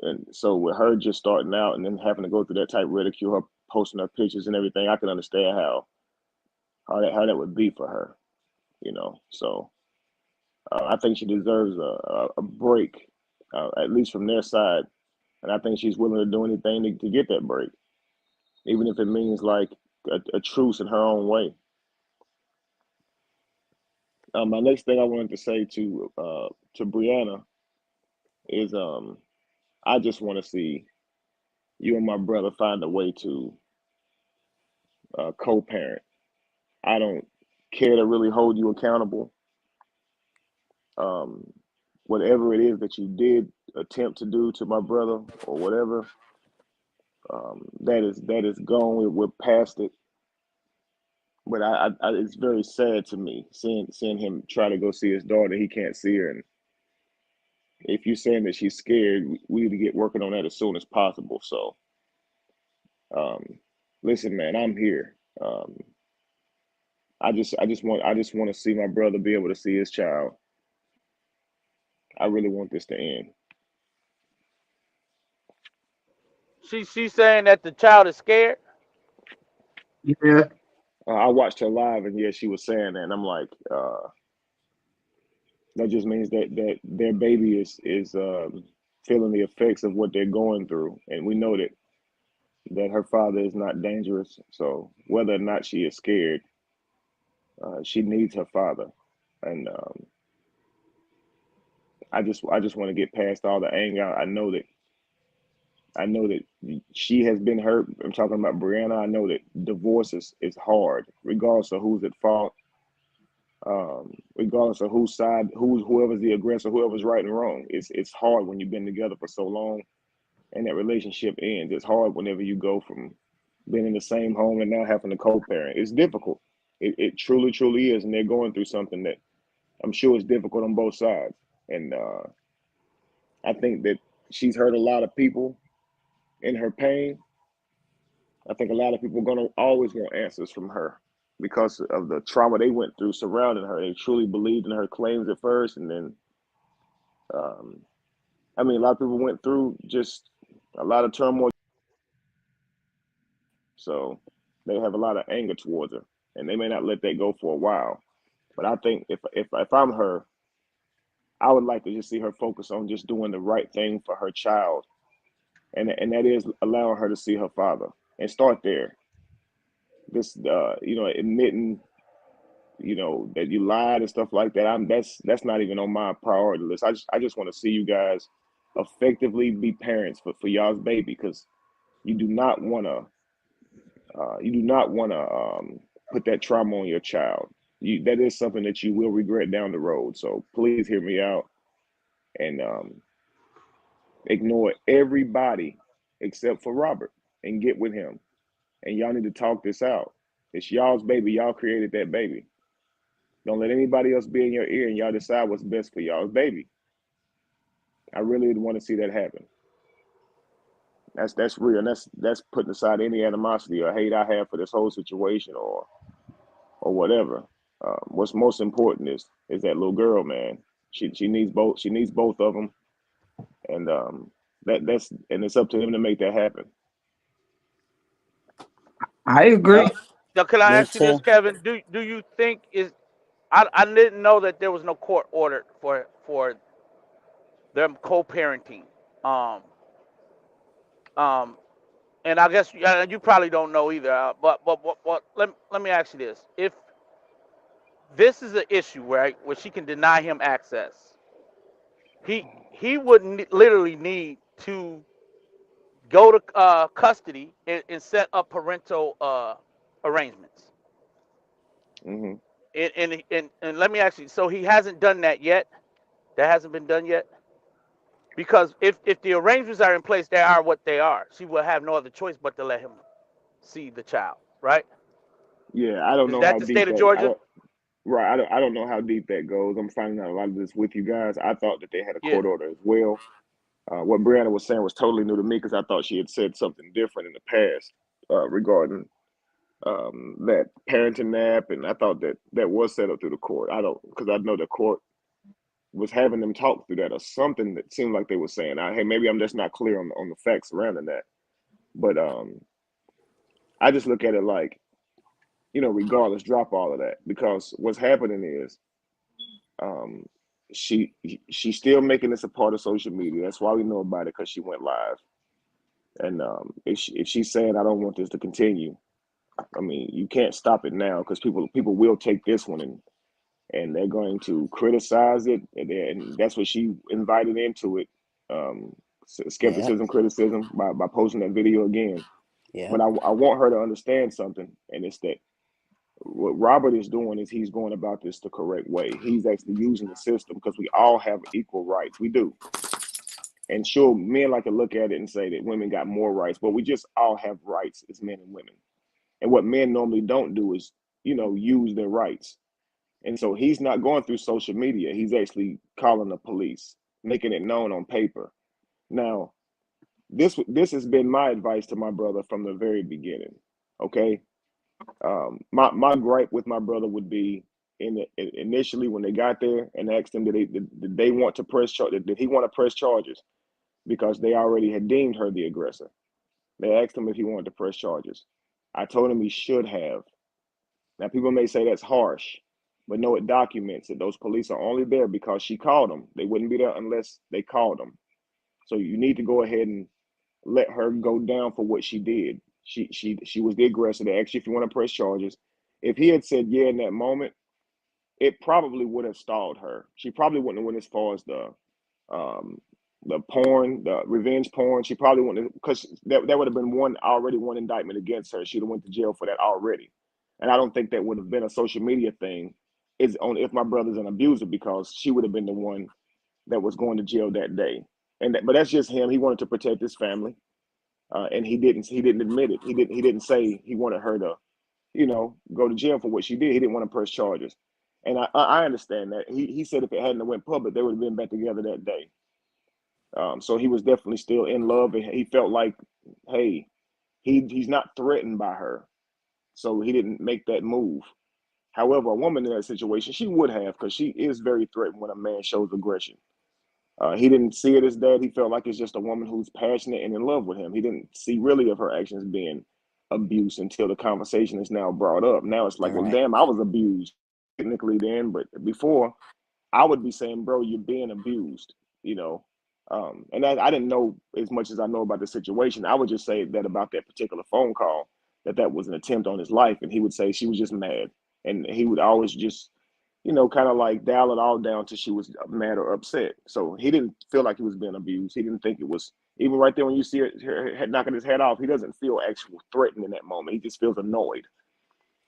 And so with her just starting out and then having to go through that type of ridicule, her posting her pictures and everything, I can understand how that would be for her. So I think she deserves a break, at least from their side, and I think she's willing to do anything to get that break, even if it means like a truce in her own way. My next thing I wanted to say to Brianna is I just want to see you and my brother find a way to co-parent. I don't care to really hold you accountable. Um, Whatever it is that you did attempt to do to my brother or whatever, that is gone. We're past it. But it's very sad to me seeing him try to go see his daughter. He can't see her, and if you're saying that she's scared, we need to get working on that as soon as possible. So, um, listen, man, I'm here. I just want to see my brother be able to see his child. I really want this to end. She's saying that the child is scared. Yeah. I watched her live, and yeah, she was saying that, and I'm like, that just means that their baby is feeling the effects of what they're going through, and we know that her father is not dangerous. So whether or not she is scared, she needs her father, and I just want to get past all the anger. I know that she has been hurt. I'm talking about Brianna. I know that divorce is hard, regardless of who's at fault, regardless of whose side, whoever's the aggressor, whoever's right and wrong. It's hard when you've been together for so long and that relationship ends. It's hard whenever you go from being in the same home and now having to co-parent. It's difficult. It truly, truly is, and they're going through something that I'm sure is difficult on both sides. And I think that she's hurt a lot of people in her pain. I think a lot of people are gonna always want answers from her because of the trauma they went through surrounding her. They truly believed in her claims at first, and then, um, I mean, a lot of people went through just a lot of turmoil, so they have a lot of anger towards her, and they may not let that go for a while. But I think if I'm her, I would like to just see her focus on just doing the right thing for her child, and that is allowing her to see her father and start there. This, admitting, that you lied and stuff like that. That's not even on my priority list. I just want to see you guys effectively be parents for y'all's baby, because you do not want to put that trauma on your child. That is something that you will regret down the road. So please hear me out and ignore everybody except for Robert and get with him. And y'all need to talk this out. It's y'all's baby. Y'all created that baby. Don't let anybody else be in your ear and y'all decide what's best for y'all's baby. I really want to see that happen. That's real. And that's putting aside any animosity or hate I have for this whole situation or whatever. What's most important is that little girl, man. She needs both. She needs both of them, and and it's up to them to make that happen. I agree. Now, can I Me ask you this, too. Kevin? Do you think is I didn't know that there was no court order for them co-parenting. Um, um, and I guess you probably don't know either. But let me ask you this: if this is an issue, right, where she can deny him access, he would literally need to go to custody and set up parental arrangements. Hmm. And let me ask you, so he hasn't done that yet? That hasn't been done yet? Because if the arrangements are in place, they are what they are. She will have no other choice but to let him see the child, right? Yeah, I don't Is know that how the state deep of that. I Georgia? don't. Right. I don't know how deep that goes. I'm finding out a lot of this with you guys. I thought that they had a Yeah. court order as well. What Brianna was saying was totally new to me because I thought she had said something different in the past regarding that parenting nap, and I thought that that was set up through the court. I don't because I know the court was having them talk through that or something that seemed like they were saying. Hey, maybe I'm just not clear on the facts surrounding that, but I just look at it like regardless, drop all of that because what's happening is um, she she's still making this a part of social media. That's why we know about it because she went live. And if she's saying I don't want this to continue, I mean you can't stop it now because people will take this one and they're going to criticize it, and that's what she invited into it. Um, Yep. Skepticism, criticism by posting that video again. But Yep. I want her to understand something, and it's that what Robert is doing is he's going about this the correct way. He's actually using the system because we all have equal rights. We do. And sure, men like to look at it and say that women got more rights, but we just all have rights as men and women. And what men normally don't do is, use their rights. And so he's not going through social media. He's actually calling the police, making it known on paper. Now, this has been my advice to my brother from the very beginning. Okay, my gripe with my brother would be initially when they got there and asked him did they want to press charge did he want to press charges because they already had deemed her the aggressor. They asked him if he wanted to press charges. I told him he should have. Now people may say that's harsh, but no, it documents it. Those police are only there because she called them. They wouldn't be there unless they called them. So you need to go ahead and let her go down for what she did. She was the aggressor. They asked you if you want to press charges. If he had said yeah in that moment, it probably would have stalled her. She probably wouldn't have went as far as um the porn, the revenge porn. She probably wouldn't because that would have been one indictment against her. She'd have went to jail for that already. And I don't think that would have been a social media thing. Is on if my brother's an abuser because she would have been the one that was going to jail that day. But that's just him. He wanted to protect his family, and he didn't. He didn't admit it. He didn't say he wanted her to, go to jail for what she did. He didn't want to press charges, and I understand that. He said if it hadn't went public, they would have been back together that day. So he was definitely still in love, and he felt like, hey, he's not threatened by her, so he didn't make that move. However, a woman in that situation, she would have, because she is very threatened when a man shows aggression. He didn't see it as that. He felt like it's just a woman who's passionate and in love with him. He didn't see really of her actions being abuse until the conversation is now brought up. Now it's like, All well, right. damn, I was abused technically then, but before I would be saying, bro, you're being abused, you know. And I didn't know as much as I know about the situation. I would just say that about that particular phone call, that was an attempt on his life, and he would say she was just mad, and he would always just, kind of like dial it all down till she was mad or upset. So he didn't feel like he was being abused. He didn't think it was even right there when you see her head knocking his head off. He doesn't feel actual threatened in that moment. He just feels annoyed.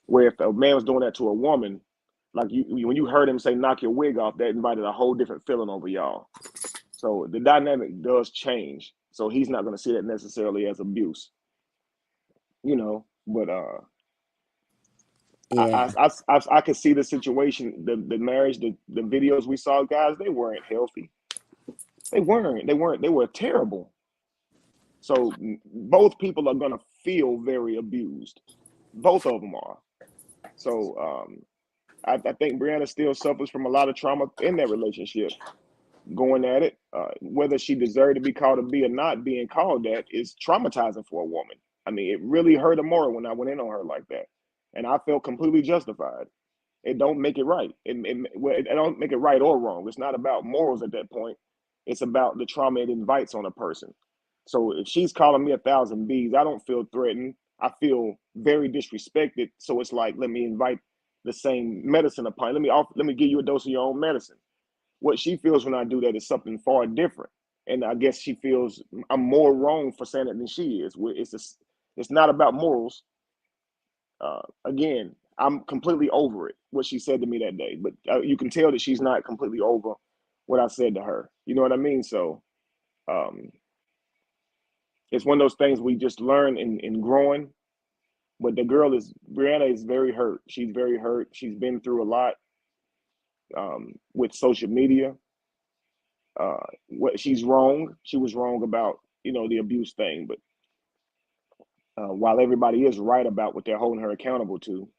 Where if a man was doing that to a woman, like when you heard him say "knock your wig off," that invited a whole different feeling over y'all. So the dynamic does change. So he's not going to see that necessarily as abuse, But Yeah. I could see the situation, the marriage, the videos we saw, guys. They weren't healthy. They weren't. They were terrible. So both people are gonna feel very abused. Both of them are. So I think Brianna still suffers from a lot of trauma in that relationship. Going at it, whether she deserved to be called a B or not, being called that is traumatizing for a woman. I mean, it really hurt Amora when I went in on her like that, and I felt completely justified. It don't make it right. It don't make it right or wrong. It's not about morals at that point. It's about the trauma it invites on a person. So if she's calling me 1,000 B's, I don't feel threatened. I feel very disrespected. So it's like, let me invite the same medicine upon. Let me give you a dose of your own medicine. What she feels when I do that is something far different. And I guess she feels I'm more wrong for saying it than she is. It's not about morals. Again, I'm completely over it, what she said to me that day. But you can tell that she's not completely over what I said to her. You know what I mean? So um, it's one of those things we just learn in growing. But Brianna is very hurt. She's very hurt. She's been through a lot with social media. What she's wrong. She was wrong about the abuse thing, but while everybody is right about what they're holding her accountable to,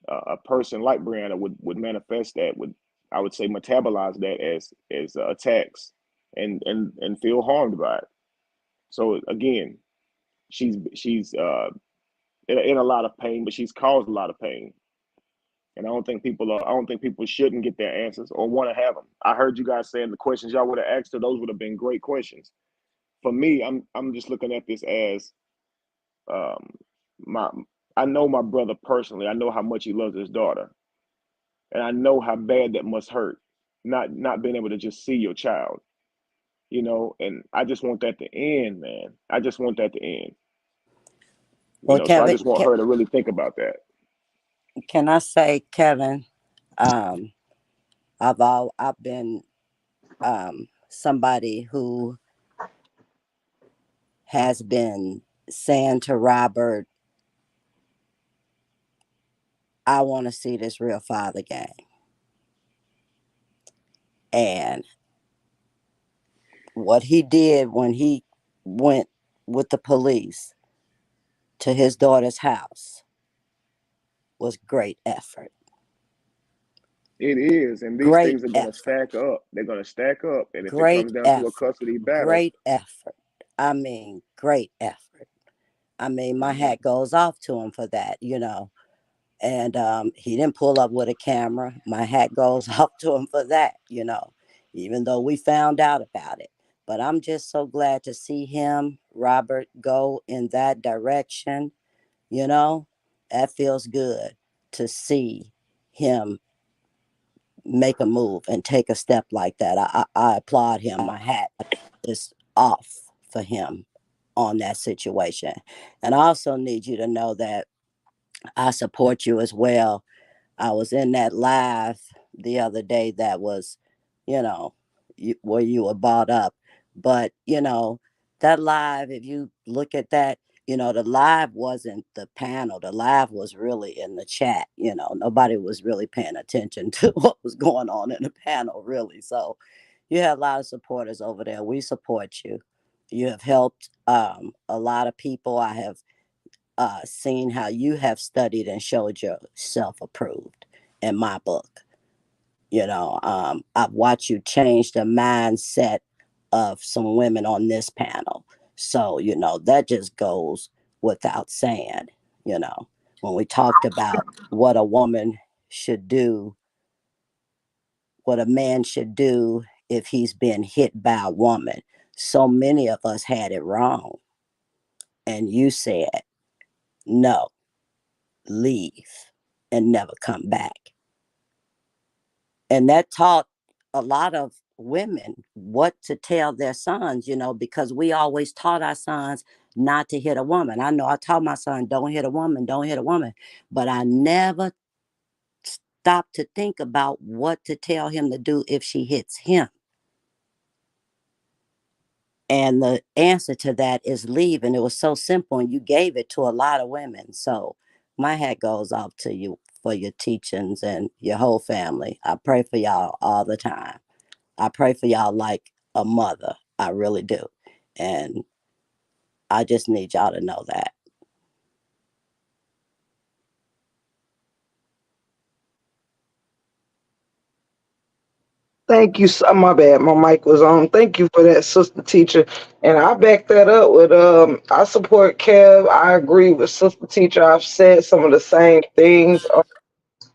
a person like Brianna would manifest that, would I would say metabolize that as attacks and feel harmed by it. So again, she's in a lot of pain, but she's caused a lot of pain. And I don't think people shouldn't get their answers or want to have them. I heard you guys saying the questions y'all would have asked her; those would have been great questions. For me, I'm just looking at this as um, my. I know my brother personally. I know how much he loves his daughter, and I know how bad that must hurt, not being able to just see your child. And I just want that to end, man. I just want that to end. Well, So I Kevin, just want her to really think about that. can I say, Kevin? Um, I've been somebody who has been saying to Robert, I want to see this real father game. And what he did when he went with the police to his daughter's house was great effort. It is, and these Great things are going to effort. stack up. They're going to stack up, and if it Great comes down to a effort. custody battle, Great effort. I mean, great effort. I mean, my mhm. hat goes off to him for that. And he didn't pull up with a camera. My hat goes off to him for that, even though we found out about it. But I'm just so glad to see him, Robert, go in that direction. You know, that feels good to see him make a move and take a step like that. I applaud him. My hat is off for him on that situation. And I also need you to know that I support you as well. I was in that live the other day that was, you know, where you were brought up. But that live, if you look at that, the live wasn't the panel. The live was really in the chat. Nobody was really paying attention to what was going on in the panel, really. So you have a lot of supporters over there. We support you. You have helped a lot of people. I have seen how you have studied and showed yourself approved in my book. I've watched you change the mindset of some women on this panel. So that just goes without saying. You know, when we talked about what a woman should do, what a man should do if he's been hit by a woman, so many of us had it wrong. And you said, no, leave and never come back. And that taught a lot of women what to tell their sons, because we always taught our sons not to hit a woman. I know I taught my son, don't hit a woman, don't hit a woman. But I never stopped to think about what to tell him to do if she hits him. And the answer to that is leave. And it was so simple. And you gave it to a lot of women. So my hat goes off to you for your teachings and your whole family. I pray for y'all all the time. I pray for y'all like a mother. I really do. And I just need y'all to know that. Thank you. So, my bad. My mic was on. Thank you for that, sister teacher. And I back that up with I support Kev. I agree with sister teacher. I've said some of the same things.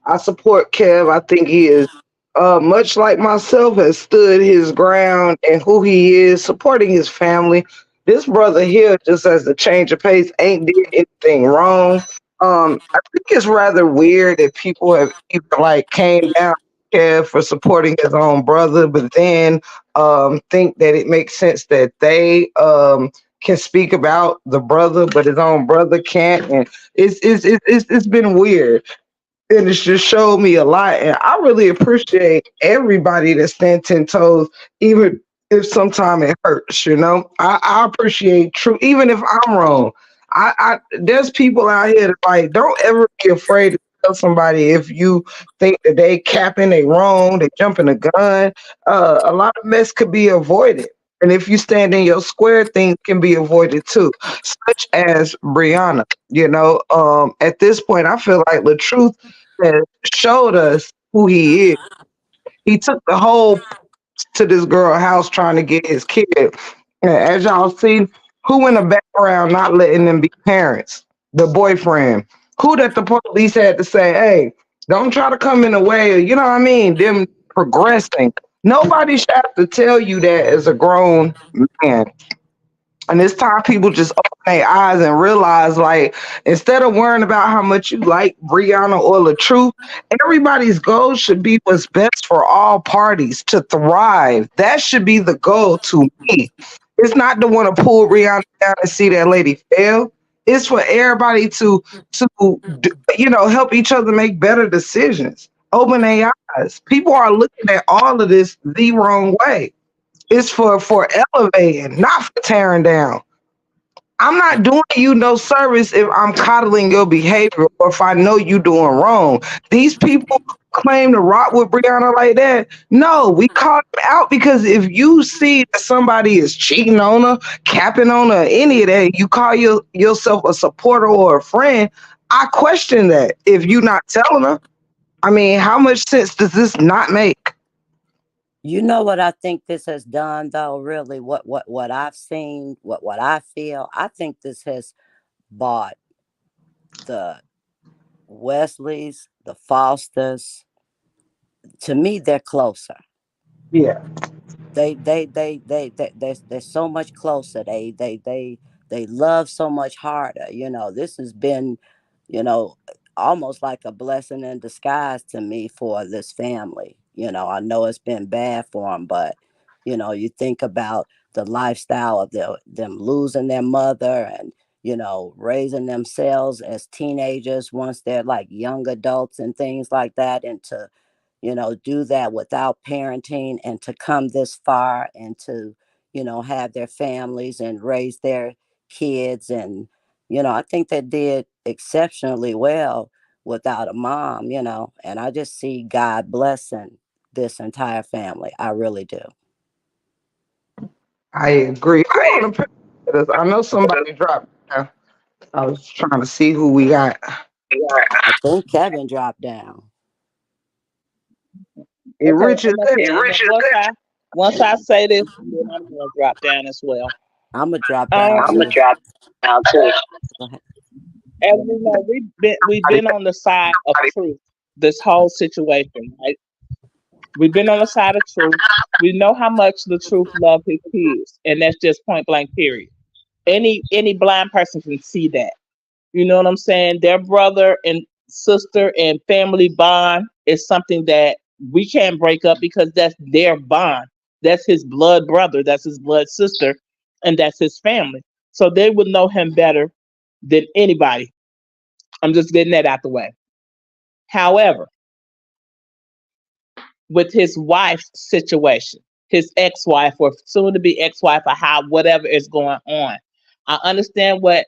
I support Kev. I think he is, much like myself, has stood his ground and who he is, supporting his family. This brother here, just as a change of pace, ain't did anything wrong. I think it's rather weird that people have even like came down on Kev for supporting his own brother, but then think that it makes sense that they can speak about the brother, but his own brother can't. And it's been weird, and it's just showed me a lot. And I really appreciate everybody that stand 10 toes, even if sometimes it hurts. I appreciate true, even if I'm wrong. There's people out here that like don't ever be afraid to tell somebody if you think that they capping, they wrong, they jumping the gun. A lot of mess could be avoided. And if you stand in your square, things can be avoided too, such as Brianna. At this point, I feel like the truth that showed us who he is. He took the whole to this girl house trying to get his kid. And as y'all see, who in the background not letting them be parents? The boyfriend. Who that the police had to say, hey, don't try to come in the way of, you know what I mean? Them progressing. Nobody should have to tell you that as a grown man. And it's time people just open their eyes and realize, like, instead of worrying about how much you like Brianna or the truth, everybody's goal should be what's best for all parties to thrive. That should be the goal to me. It's not to want to pull Brianna down and see that lady fail. It's for everybody to help each other make better decisions. Open their eyes. People are looking at all of this the wrong way. It's for elevating, not for tearing down. I'm not doing you no service if I'm coddling your behavior or if I know you doing wrong. These people claim to rock with Brianna like that. No, we call them out because if you see that somebody is cheating on her, capping on her, any of that, you call yourself a supporter or a friend. I question that if you're not telling her. I mean, how much sense does this not make? You know what I think this has done, though. Really, what I've seen, what I feel. I think this has brought the Wesleys, the Fosters. To me, they're closer. Yeah. They're so much closer. They love so much harder. This has been, you know almost like a blessing in disguise to me for this family. I know it's been bad for them, but you think about the lifestyle of them losing their mother, and raising themselves as teenagers once they're like young adults and things like that, and to do that without parenting, and to come this far, and to, have their families and raise their kids. And, I think they did exceptionally well without a mom, and I just see God blessing this entire family. I really do. I agree. Who on the panel? I know somebody dropped down. I was trying to see who we got. I think Kevin dropped down. It Okay, Rich is I'm up there. here. And then once I say this, then I'm gonna drop down as well. I'm going to drop down Um, too. Go ahead. as we know, we've been on the side of truth this whole situation, right? We've been on the side of truth. We know how much the truth love his kids, and that's just point blank. Period. Any blind person can see that. You know what I'm saying? Their brother and sister and family bond is something that we can't break up because that's their bond. That's his blood brother, that's his blood sister, and that's his family. So they would know him better than anybody. I'm just getting that out the way. However, with his wife's situation, his ex-wife or soon to be ex-wife, or how whatever is going on, I understand what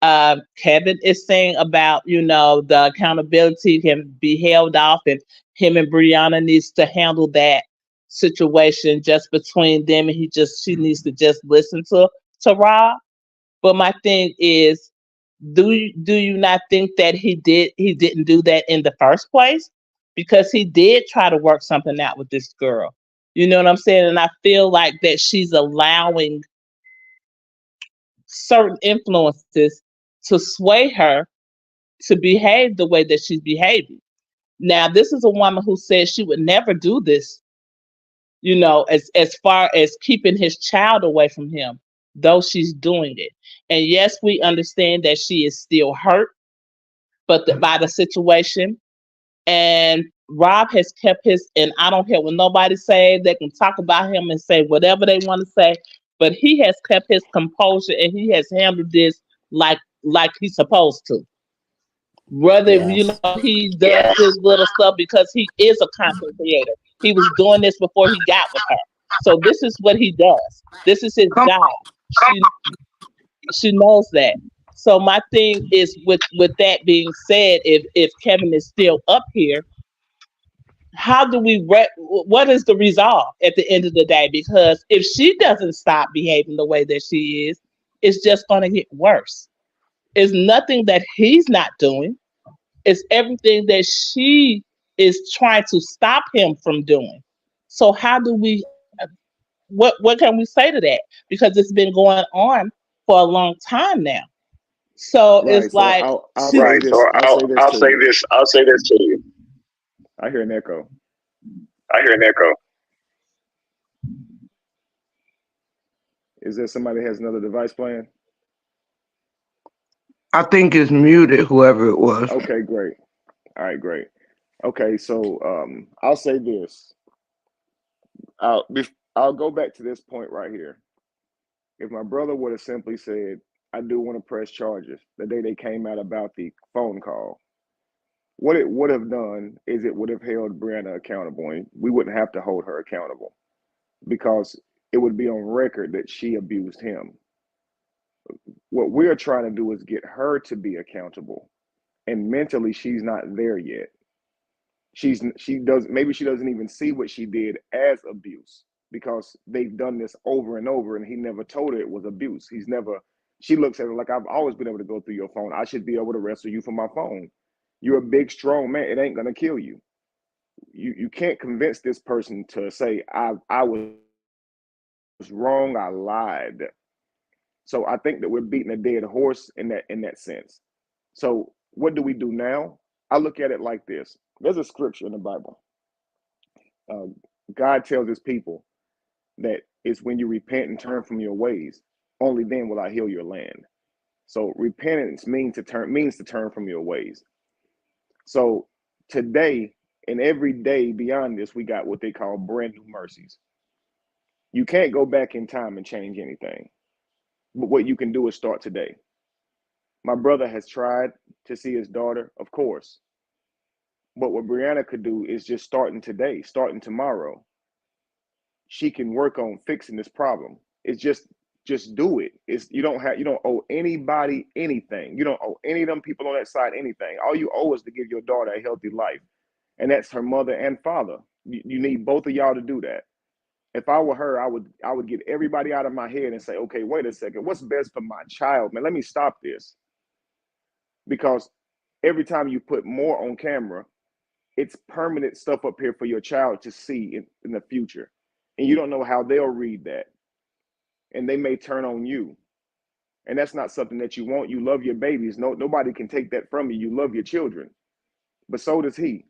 Kevin is saying about, the accountability can be held off, and him and Brianna needs to handle that situation just between them, and she needs to just listen to Rob. But my thing is, do you not think that he didn't do that in the first place? Because he did try to work something out with this girl. You know what I'm saying? And I feel like that she's allowing certain influences to sway her to behave the way that she's behaving. Now, this is a woman who said she would never do this, as far as keeping his child away from him, though she's doing it. And yes, we understand that she is still hurt, by the situation. And Rob has kept his, and I don't care what nobody say. They can talk about him and say whatever they want to say, but he has kept his composure and he has handled this like he's supposed to. Whether Yes. he does this little stuff because he is a content creator. He was doing this before he got with her. So this is what he does. This is his Come job. She knows that. So my thing is, with that being said, if Kevin is still up here, how do what is the resolve at the end of the day? Because if she doesn't stop behaving the way that she is, it's just going to get worse. It's nothing that he's not doing. It's everything that she is trying to stop him from doing. So how do we what can we say to that? Because it's been going on for a long time now. So Right. it's So like I'll she say this. I'll say this I'll to say you. this. I'll say this to you. I hear an echo. I hear an echo. Is there somebody that has another device playing? I think it's muted, whoever it was. Okay, great. All right, great. Okay, so I'll say this. I'll I'll go back to this point right here. If my brother would have simply said, "I do want to press charges," the day they came out about the phone call, what it would have done is it would have held Brianna accountable, and we wouldn't have to hold her accountable because it would be on record that she abused him. What we're trying to do is get her to be accountable, and mentally, she's not there yet. She doesn't even see what she did as abuse because they've done this over and over, and he never told her it was abuse. He's never. She looks at it like, I've always been able to go through your phone. I should be able to wrestle you from my phone. You're a big, strong man. It ain't gonna kill you. You can't convince this person to say I was wrong. I lied. So I think that we're beating a dead horse in that sense. So what do we do now? I look at it like this. There's a scripture in the Bible. Uh, God tells his people that it's when you repent and turn from your ways, only then will I heal your land. So repentance means to turn from your ways. So today and every day beyond this, we got what they call brand new mercies. You can't go back in time and change anything, but what you can do is start today. My brother has tried to see his daughter, of course, but what Brianna could do is just starting today, starting tomorrow, she can work on fixing this problem. It's just do it. You don't owe anybody anything. You don't owe any of them people on that side anything. All you owe is to give your daughter a healthy life. And that's her mother and father. You need both of y'all to do that. If I were her, I would get everybody out of my head and say, okay, wait a second, what's best for my child, man? Let me stop this. Because every time you put more on camera, it's permanent stuff up here for your child to see in the future. And you don't know how they'll read that. And they may turn on you. And that's not something that you want. You love your babies. Nobody can take that from you. You love your children. But so does he.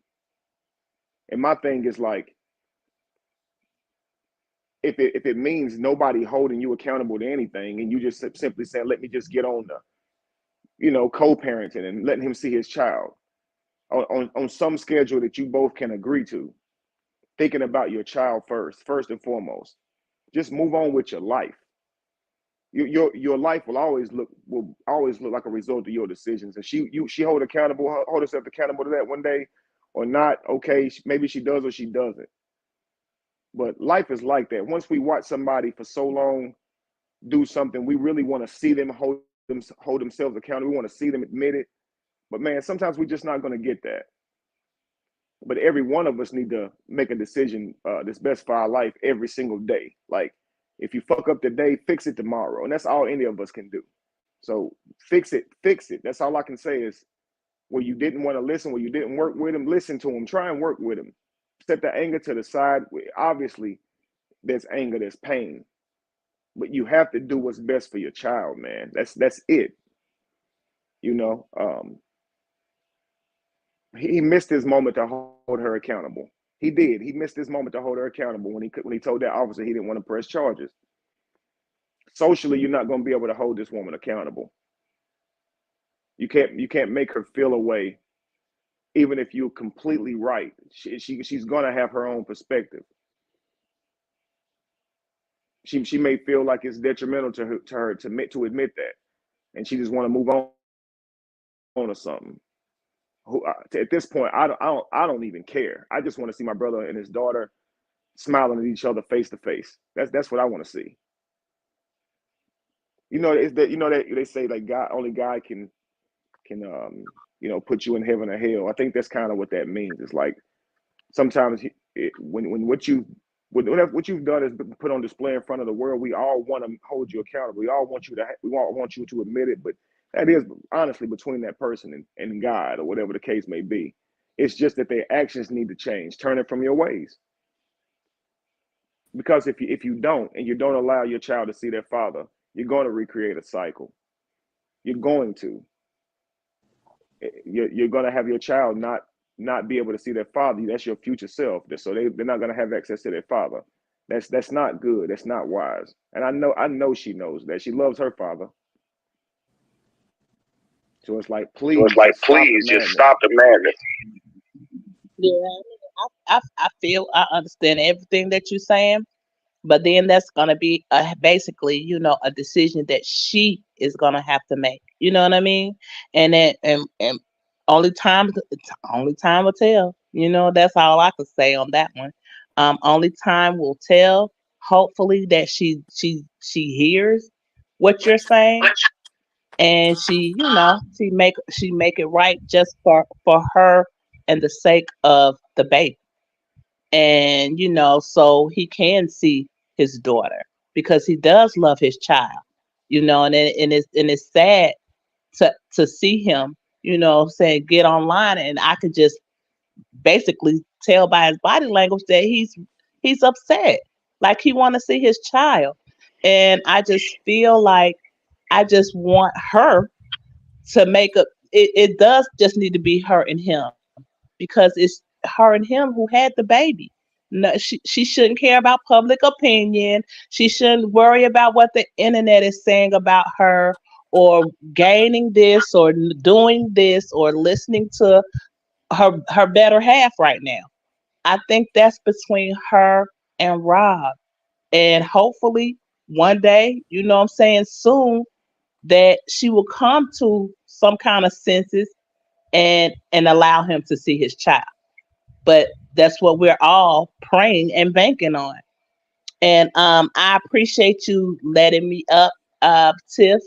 And my thing is like, if it means nobody holding you accountable to anything, and you just simply saying, let me just get on the, co-parenting and letting him see his child on some schedule that you both can agree to, thinking about your child first and foremost. Just move on with your life. Your life will always look like a result of your decisions. And she hold herself accountable to that one day, or not. Okay, maybe she does or she doesn't. But life is like that. Once we watch somebody for so long do something, we really want to see them hold themselves accountable. We want to see them admit it. But man, sometimes we're just not going to get that. But every one of us need to make a decision that's best for our life every single day. Like, if you fuck up today, fix it tomorrow, and that's all any of us can do. So fix it. That's all I can say is where you didn't want to listen, where you didn't work with him, listen to him. Try and work with him. Set the anger to the side. Obviously, there's anger, there's pain, but you have to do what's best for your child, man. That's it. You know, he missed his moment to hold her accountable. He did. He missed his moment to hold her accountable when he told that officer he didn't want to press charges. Socially, you're not going to be able to hold this woman accountable. You can't make her feel a way, even if you're completely right. She's going to have her own perspective. She may feel like it's detrimental to her to admit that, and she just want to move on or something. At this point, I don't even care. I just want to see my brother and his daughter smiling at each other face to face. That's what I want to see. That they say like God can put you in heaven or hell. I think that's kind of what that means. It's like sometimes when what you've done is been put on display in front of the world, we all want to hold you accountable. We all want you to admit it, but that is honestly between that person and God or whatever the case may be. It's just that their actions need to change. Turn it from your ways. Because if you don't and you don't allow your child to see their father, you're going to recreate a cycle. You're going to. You're going to have your child not be able to see their father. That's your future self. So they're not going to have access to their father. That's not good. That's not wise. And I know she knows that. She loves her father. So it's like, So it's please like, just stop the please just madness. stop the madness. Yeah, I feel I understand everything that you're saying, but then that's gonna be basically, a decision that she is gonna have to make. You know what I mean? And only time will tell. That's all I could say on that one. Only time will tell. Hopefully that she hears what you're saying, and she make it right just for her and the sake of the baby, and so he can see his daughter, because he does love his child, and it's sad to see him, saying get online, and I could just basically tell by his body language that he's upset, like he want to see his child. And I just feel like I just want her to make up. It does just need to be her and him, because it's her and him who had the baby. No, she shouldn't care about public opinion. She shouldn't worry about what the internet is saying about her, or gaining this, or doing this, or listening to her better half right now. I think that's between her and Rob. And hopefully one day, what I'm saying, soon, that she will come to some kind of senses and allow him to see his child. But that's what we're all praying and banking on. And I appreciate you letting me up, Tiff.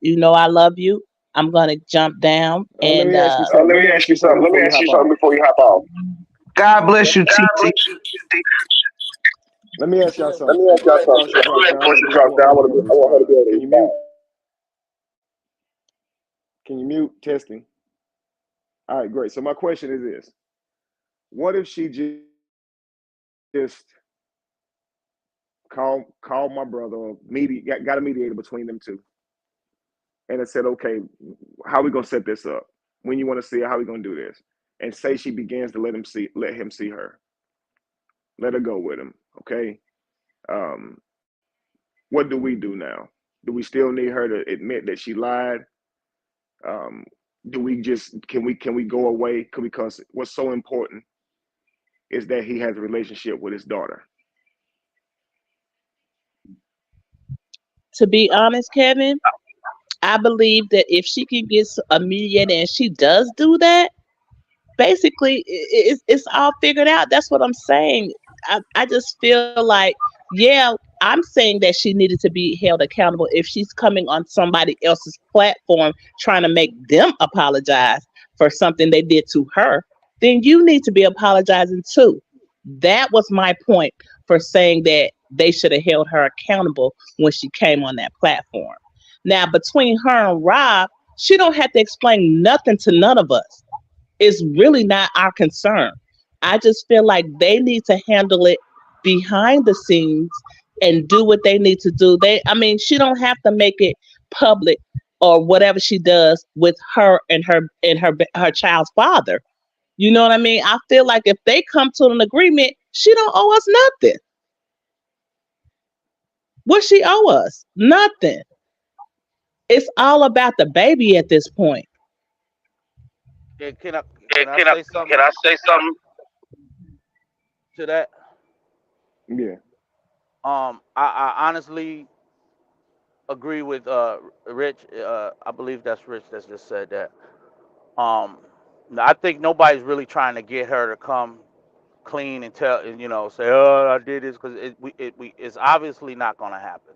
I love you. I'm gonna jump down Let and me ask you Let something. Let me me ask ask you you something something. Let me before you ask you hop something off. before you hop off. God bless you, God TT. bless you. Let me ask y'all Let something. me ask Go y'all ahead, something. Portia, Go drop ahead, down. Portia, I drop want down. her to be able to I want her to respond. be able to Can you respond. mute? Can you mute? Testing. All right, great. So my question is this: what if she just called my brother, or got a mediator between them two, and it said, okay, how we gonna set this up? When you want to see her, how we gonna do this? And say she begins to let him see her, let her go with him. Okay. Um, what do we do now? Do we still need her to admit that she lied? Um, do we just can we go away? Because what's so important is that he has a relationship with his daughter. to be honest, Kevin, I believe that if she can get a mediator and she does do that, basically it's all figured out. That's what I'm saying. I just feel like, yeah, I'm saying that she needed to be held accountable if she's coming on somebody else's platform trying to make them apologize for something they did to her. Then you need to be apologizing too. That was my point for saying that they should have held her accountable when she came on that platform. Now, between her and Rob, she don't have to explain nothing to none of us. It's really not our concern. I just feel like they need to handle it behind the scenes and do what they need to do. I mean, she don't have to make it public or whatever she does with her and her child's father. You know what I mean? I feel like if they come to an agreement, she don't owe us nothing. What she owe us? Nothing. It's all about the baby at this point. Yeah, can I Can I say can something I say something? to that? Yeah. I honestly agree with Rich. I believe that's Rich that's just said that. Um, I think nobody's really trying to get her to come clean and tell and say, "Oh, I did this," because it's obviously not going to happen.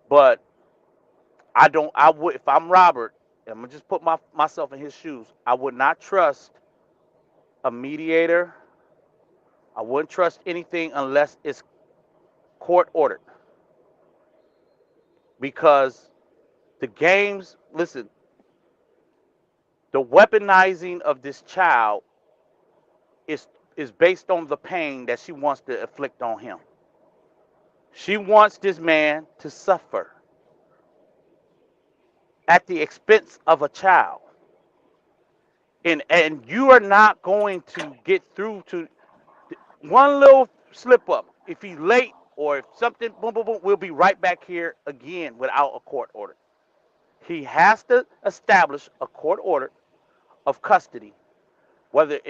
But I don't. I would if I'm Robert. I'm gonna just put myself in his shoes. I would not trust a mediator. I wouldn't trust anything unless it's court ordered, because the games. Listen, the weaponizing of this child is is based on the pain that she wants to inflict on him. She wants this man to suffer at the expense of a child. And you are not going to get through to one little slip up. If he's late or if something boom boom boom, we'll be right back here again without a court order. He has to establish a court order of custody, whether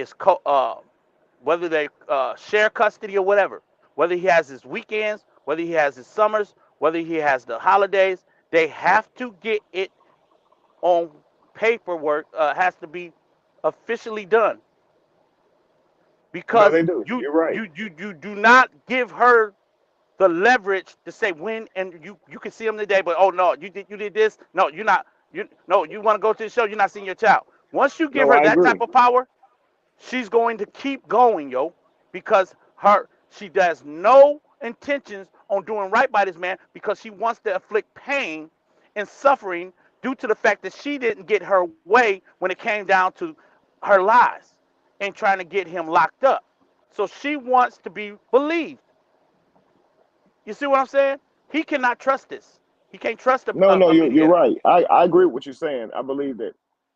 whether they share custody or whatever, whether he has his weekends, whether he has his summers, whether he has the holidays. They have to get it on paperwork. Has to be officially done, No, because they do. you You're right. you you you do not give her the leverage to say when, and you can see them today, but oh no, you did this. No, you're not. You want to go to the show. You're not seeing your child. Once you give No, her I that type agree. of power, she's going to keep going, yo, because she does no intentions on doing right by this man, because she wants to inflict pain and suffering due to the fact that she didn't get her way when it came down to her lies and trying to get him locked up. So she wants to be believed. You see what I'm saying? He cannot trust this. He can't trust No, no, a you're mediator. right. I agree with what you're saying. I believe that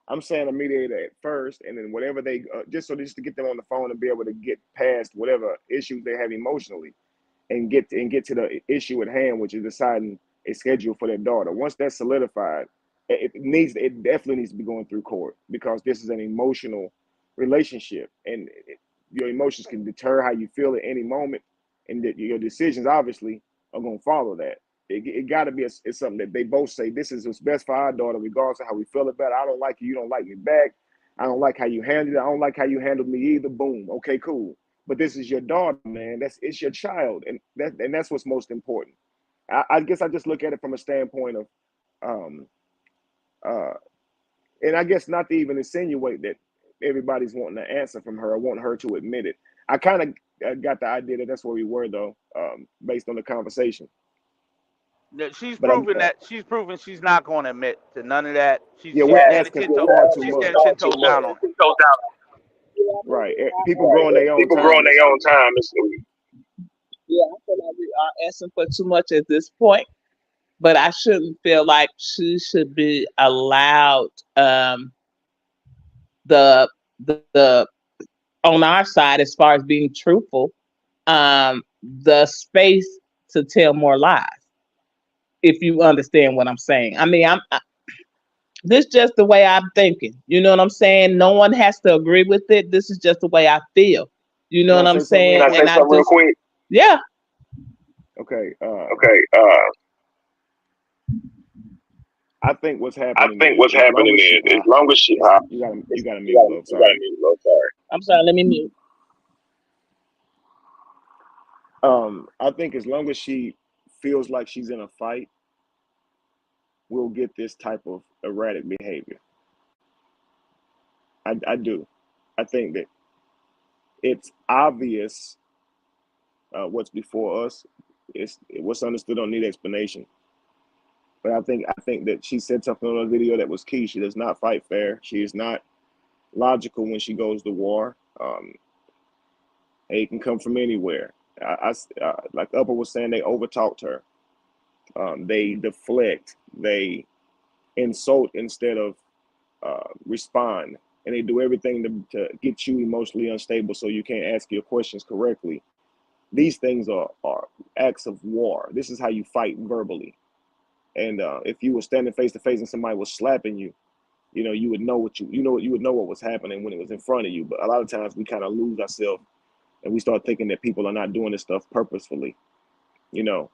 I'm saying a mediator at first, and then whatever they just to get them on the phone and be able to get past whatever issues they have emotionally, and get to the issue at hand, which is deciding a schedule for their daughter. Once that's solidified, it definitely needs to be going through court, because this is an emotional relationship, and your emotions can deter how you feel at any moment, and that your decisions obviously are going to follow that. It got to be it's something that they both say, this is what's best for our daughter, regardless of how we feel about it. I don't like you, you don't like me back. I don't like how you handled it. I don't like how you handled me either. Boom. Okay, cool. But this is your daughter, man. It's your child, and that's what's most important. I guess I just look at it from a standpoint of, um, uh, and I guess not to even insinuate that everybody's wanting an answer from her. I want her to admit it. I kind of got the idea that that's where we were, though, based on the conversation. She's But I'm, proven that she's not going to admit to none of that. yeah, She's we're standing asking ten for toe. far too She's much. standing 10 toes down on it. Right. People Right. growing their own People growing time. their own time. Yeah, I feel like we are asking for too much at this point, but I shouldn't feel like she should be allowed the the on our side, as far as being truthful, the space to tell more lies. If you understand what I'm saying, I mean, this just the way I'm thinking. You know what I'm saying? No one has to agree with it. This is just the way I feel. You know Can I what I'm say something real saying? Can I say And quick? I something real just, quick? yeah, Okay. Okay. I think what's I happening think is, what's as long happening as she, is, as long as she, you got to mute, love. Sorry. mute, love. Sorry. I'm sorry. Let me mute. I think as long as she feels like she's in a fight, we'll get this type of erratic behavior. I do. I think that it's obvious what's before us. It's what's understood don't need explanation. But I think that she said something on a video that was key. She does not fight fair. She is not logical when she goes to war. It can come from anywhere. Like Upper was saying, they overtalked her. They deflect. They insult instead of respond, and they do everything to get you emotionally unstable so you can't ask your questions correctly. These things are acts of war. This is how you fight verbally. And if you were standing face to face and somebody was slapping you, you would know you would know what was happening when it was in front of you. But a lot of times we kind of lose ourselves and we start thinking that people are not doing this stuff purposefully. You know,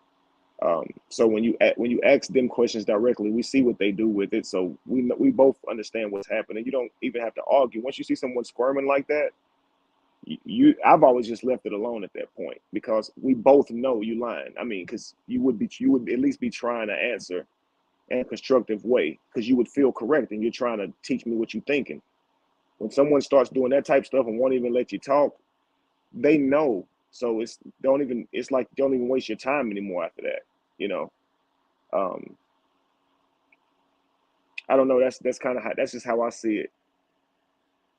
so when you ask them questions directly, we see what they do with it. So we both understand what's happening. You don't even have to argue. Once you see someone squirming like that, I've always just left it alone at that point because we both know you lying. I mean, because you would at least be trying to answer in a constructive way because you would feel correct and you're trying to teach me what you're thinking. When someone starts doing that type of stuff and won't even let you talk, they know. So it's like don't even waste your time anymore after that. You know, um, I don't know. That's kind of how that's just how I see it.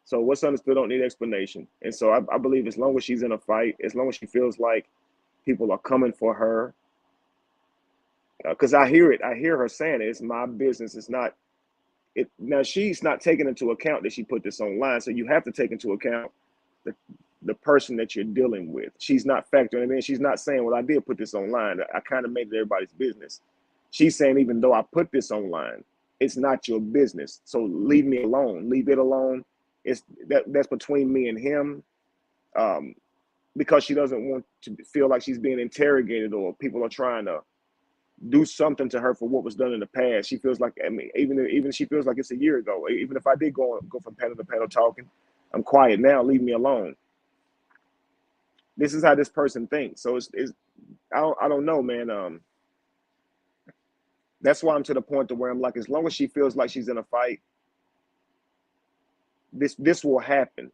So what's understood don't need explanation. And so I believe as long as she's in a fight, as long as she feels like people are coming for her, because I hear it. I hear her saying it. It's my business. It's not. It now she's not taking into account that she put this online. So you have to take into account the the person that you're dealing with. She's not factoring it in. She's not saying, "Well, I did put this online. I kind of made it everybody's business." She's saying, "Even though I put this online, it's not your business. So leave me alone. Leave it alone. It's that's between me and him." Um, because she doesn't want to feel like she's being interrogated or people are trying to do something to her for what was done in the past. She feels like, I mean, even she feels like it's a year ago. Even if I did go from panel to panel talking, I'm quiet now. Leave me alone. This is how this person thinks. So it's I don't know, man. That's why I'm to the point to where I'm like, as long as she feels like she's in a fight, this will happen.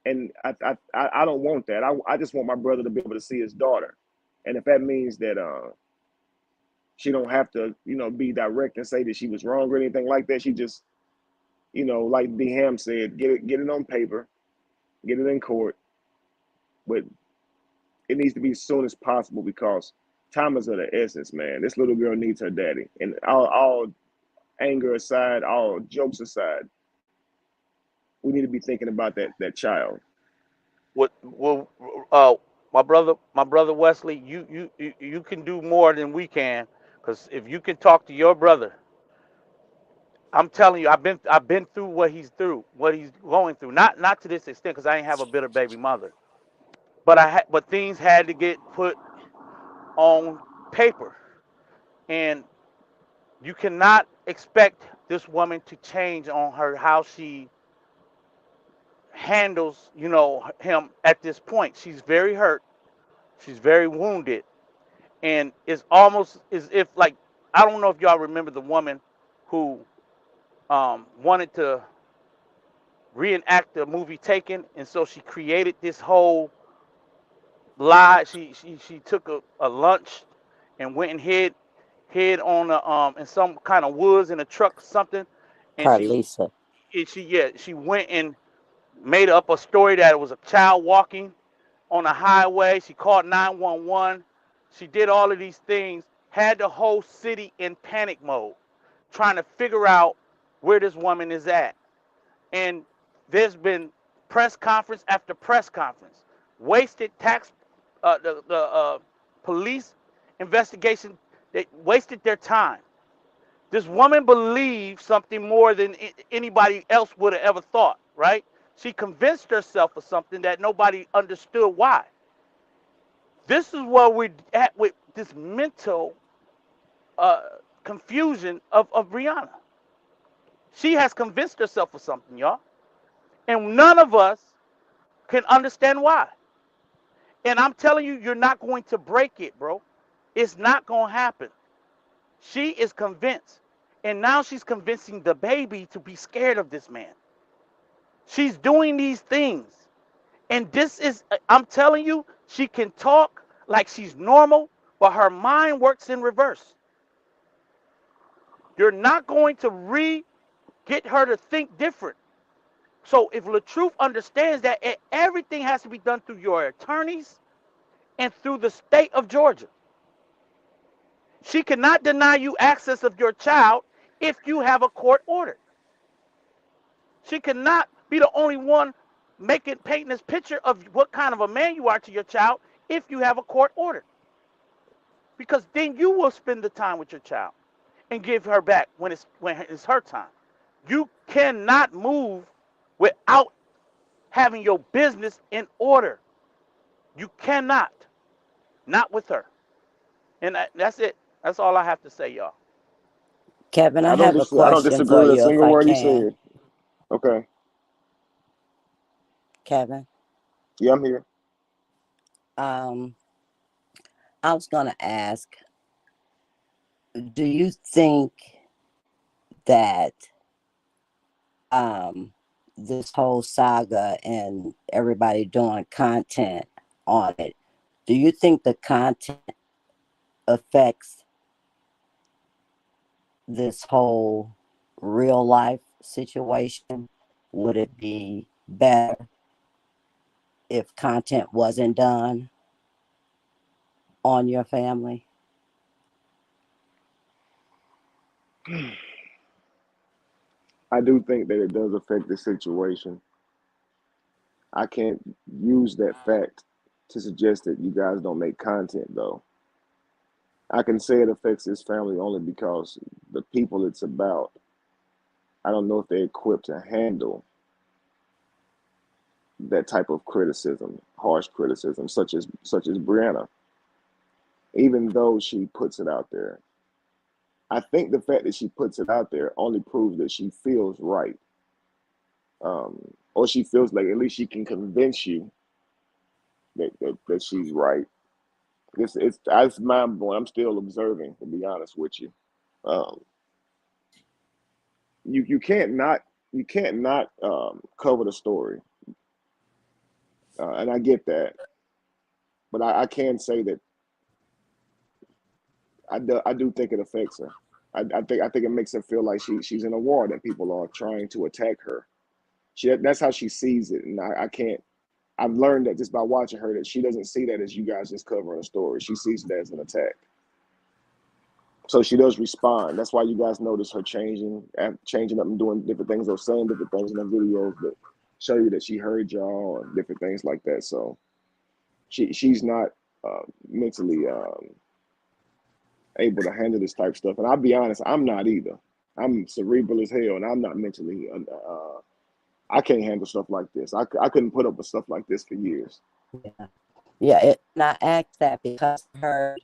And I don't want that. I just want my brother to be able to see his daughter. And if that means that she don't have to, be direct and say that she was wrong or anything like that, she just, like D Ham said, get it on paper, get it in court, but it needs to be as soon as possible because time is of the essence, man. This little girl needs her daddy. And all anger aside, all jokes aside, we need to be thinking about that child. What? Well, uh, my brother Wesley, you can do more than we can, because if you can talk to your brother, I'm telling you, I've been through what he's going through. Not to this extent, because I ain't have a bitter baby mother, but but things had to get put on paper, and you cannot expect this woman to change on her how she handles, him at this point. She's very hurt. She's very wounded, and it's almost as if, like, I don't know if y'all remember the woman who wanted to reenact the movie Taken, and so she created this whole lie. She took a lunch and went and hid on in some kind of woods in a truck or something, and Carlisa. she went and made up a story that it was a child walking on a highway. She called 911. She did all of these things, had the whole city in panic mode, trying to figure out where this woman is at. And there's been press conference after press conference, wasted the police investigation. They wasted their time. This woman believed something more than anybody else would have ever thought, right? She convinced herself of something that nobody understood why. This is where we're at with this mental uh, confusion of Brianna. She has convinced herself of something, y'all, and none of us can understand why. And I'm telling you, you're not going to break it, bro. It's not going to happen. She is convinced. And now she's convincing the baby to be scared of this man. She's doing these things. And this is, I'm telling you, she can talk like she's normal, but her mind works in reverse. You're not going to get her to think different. So if LaTruth understands that everything has to be done through your attorneys and through the state of Georgia, she cannot deny you access of your child if you have a court order. She cannot be the only one painting this picture of what kind of a man you are to your child if you have a court order. Because then you will spend the time with your child and give her back when it's her time. You cannot move without having your business in order. You cannot. Not with her. And that's it. That's all I have to say, y'all. Kevin, I have a I don't question disagree for with a you if single I word he can. said. Okay. Kevin. Yeah, I'm here. I was gonna ask, do you think that this whole saga and everybody doing content on it, do you think the content affects this whole real life situation? Would it be better if content wasn't done on your family? I do think that it does affect the situation. I can't use that fact to suggest that you guys don't make content, though. I can say it affects his family only because the people it's about, I don't know if they're equipped to handle that type of criticism, harsh criticism, such as Brianna, even though she puts it out there. I think the fact that she puts it out there only proves that she feels right, or she feels like at least she can convince you that she's right. It's mind blowing. I'm still observing, to be honest with you. Um, you can't not cover the story, and I get that, but I can say that I do think it affects her. I think it makes her feel like she's in a war, that people are trying to attack her. That's how she sees it, and I can't. I've learned that just by watching her, that she doesn't see that as you guys just covering a story. She sees it as an attack. So she does respond. That's why you guys notice her changing up and doing different things or saying different things in the videos that show you that she heard y'all and different things like that. So she's not mentally able to handle this type of stuff. And I'll be honest, I'm not either. I'm cerebral as hell, and I'm not mentally. I can't handle stuff like this. I couldn't put up with stuff like this for years. Yeah. Yeah, and I asked that because I heard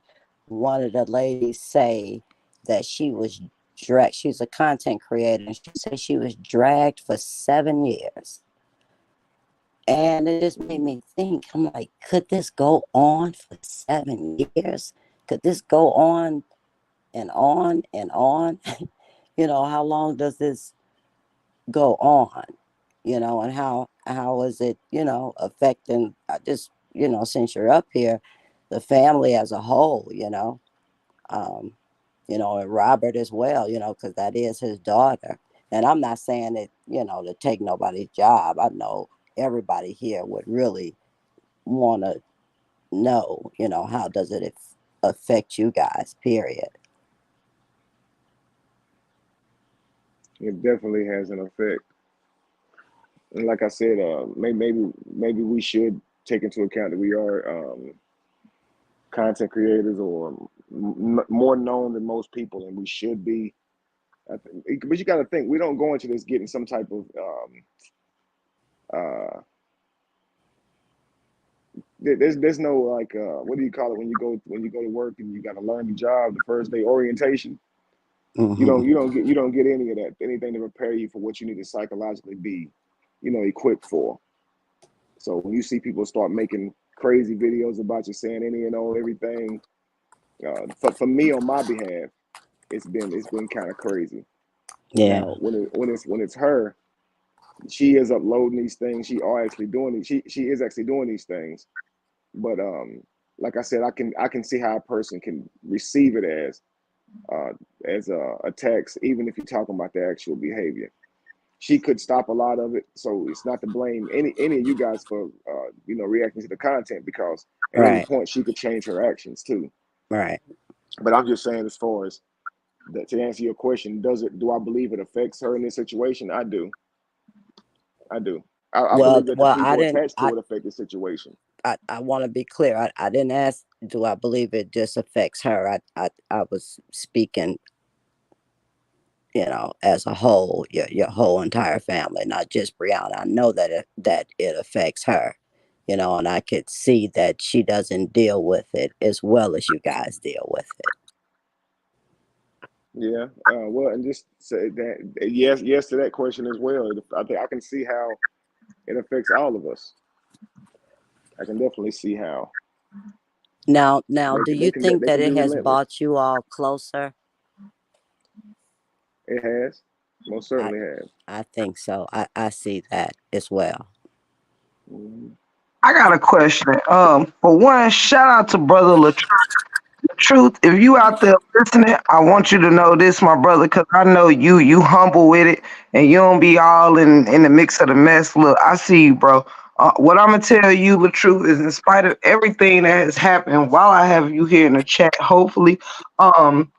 one of the ladies say that she was dragged. She's a content creator, and she said she was dragged for 7 years. And it just made me think, I'm like, could this go on for 7 years? Could this go on and on and on? How long does this go on? And how is it, affecting just, since you're up here, the family as a whole, um, and Robert as well, because that is his daughter. And I'm not saying it, to take nobody's job. I know everybody here would really want to know, how does it affect you guys, period. It definitely has an effect. And like I said, maybe we should take into account that we are content creators, or more known than most people, and we should be. But you got to think, we don't go into this getting some type of uh, there's no like what do you call it when you go to work and you got to learn the job the first day, orientation. You don't Hmm. you don't get any of that, anything to prepare you for what you need to psychologically be, equipped for. So when you see people start making crazy videos about you, saying any and all everything, for me on my behalf, it's been kind of crazy. Yeah. Now when it's her, she is uploading these things. She is actually doing these things. But like I said, I can see how a person can receive it as uh, as attacks, even if you're talking about the actual behavior. She could stop a lot of it, so it's not to blame any of you guys for reacting to the content, because at any Right. point she could change her actions too. Right. But I'm just saying, as far as that, to answer your question, do I believe it affects her in this situation? I do. I do. I Well, believe that the well, I people didn't. attached to it affect the situation. I want to be clear. I didn't ask. Do I believe it just affects her? I was speaking, as a whole, your whole entire family, not just Brianna. I know that it affects her, and I could see that she doesn't deal with it as well as you guys deal with it. Yeah. Well, and just say that yes to that question as well. I think I can see how it affects all of us. I can definitely see how Now, do you think they that can be it has relentless. brought you all closer? It has, most I certainly has. I think so. I see that as well. Mhm. I got a question. For one, shout out to brother Truth. If you out there listening, I want you to know this, my brother, because I know you humble with it, and you don't be all in the mix of the mess. Look, I see you, bro. What I'm gonna tell you, the truth is, in spite of everything that has happened, while I have you here in the chat, hopefully, um,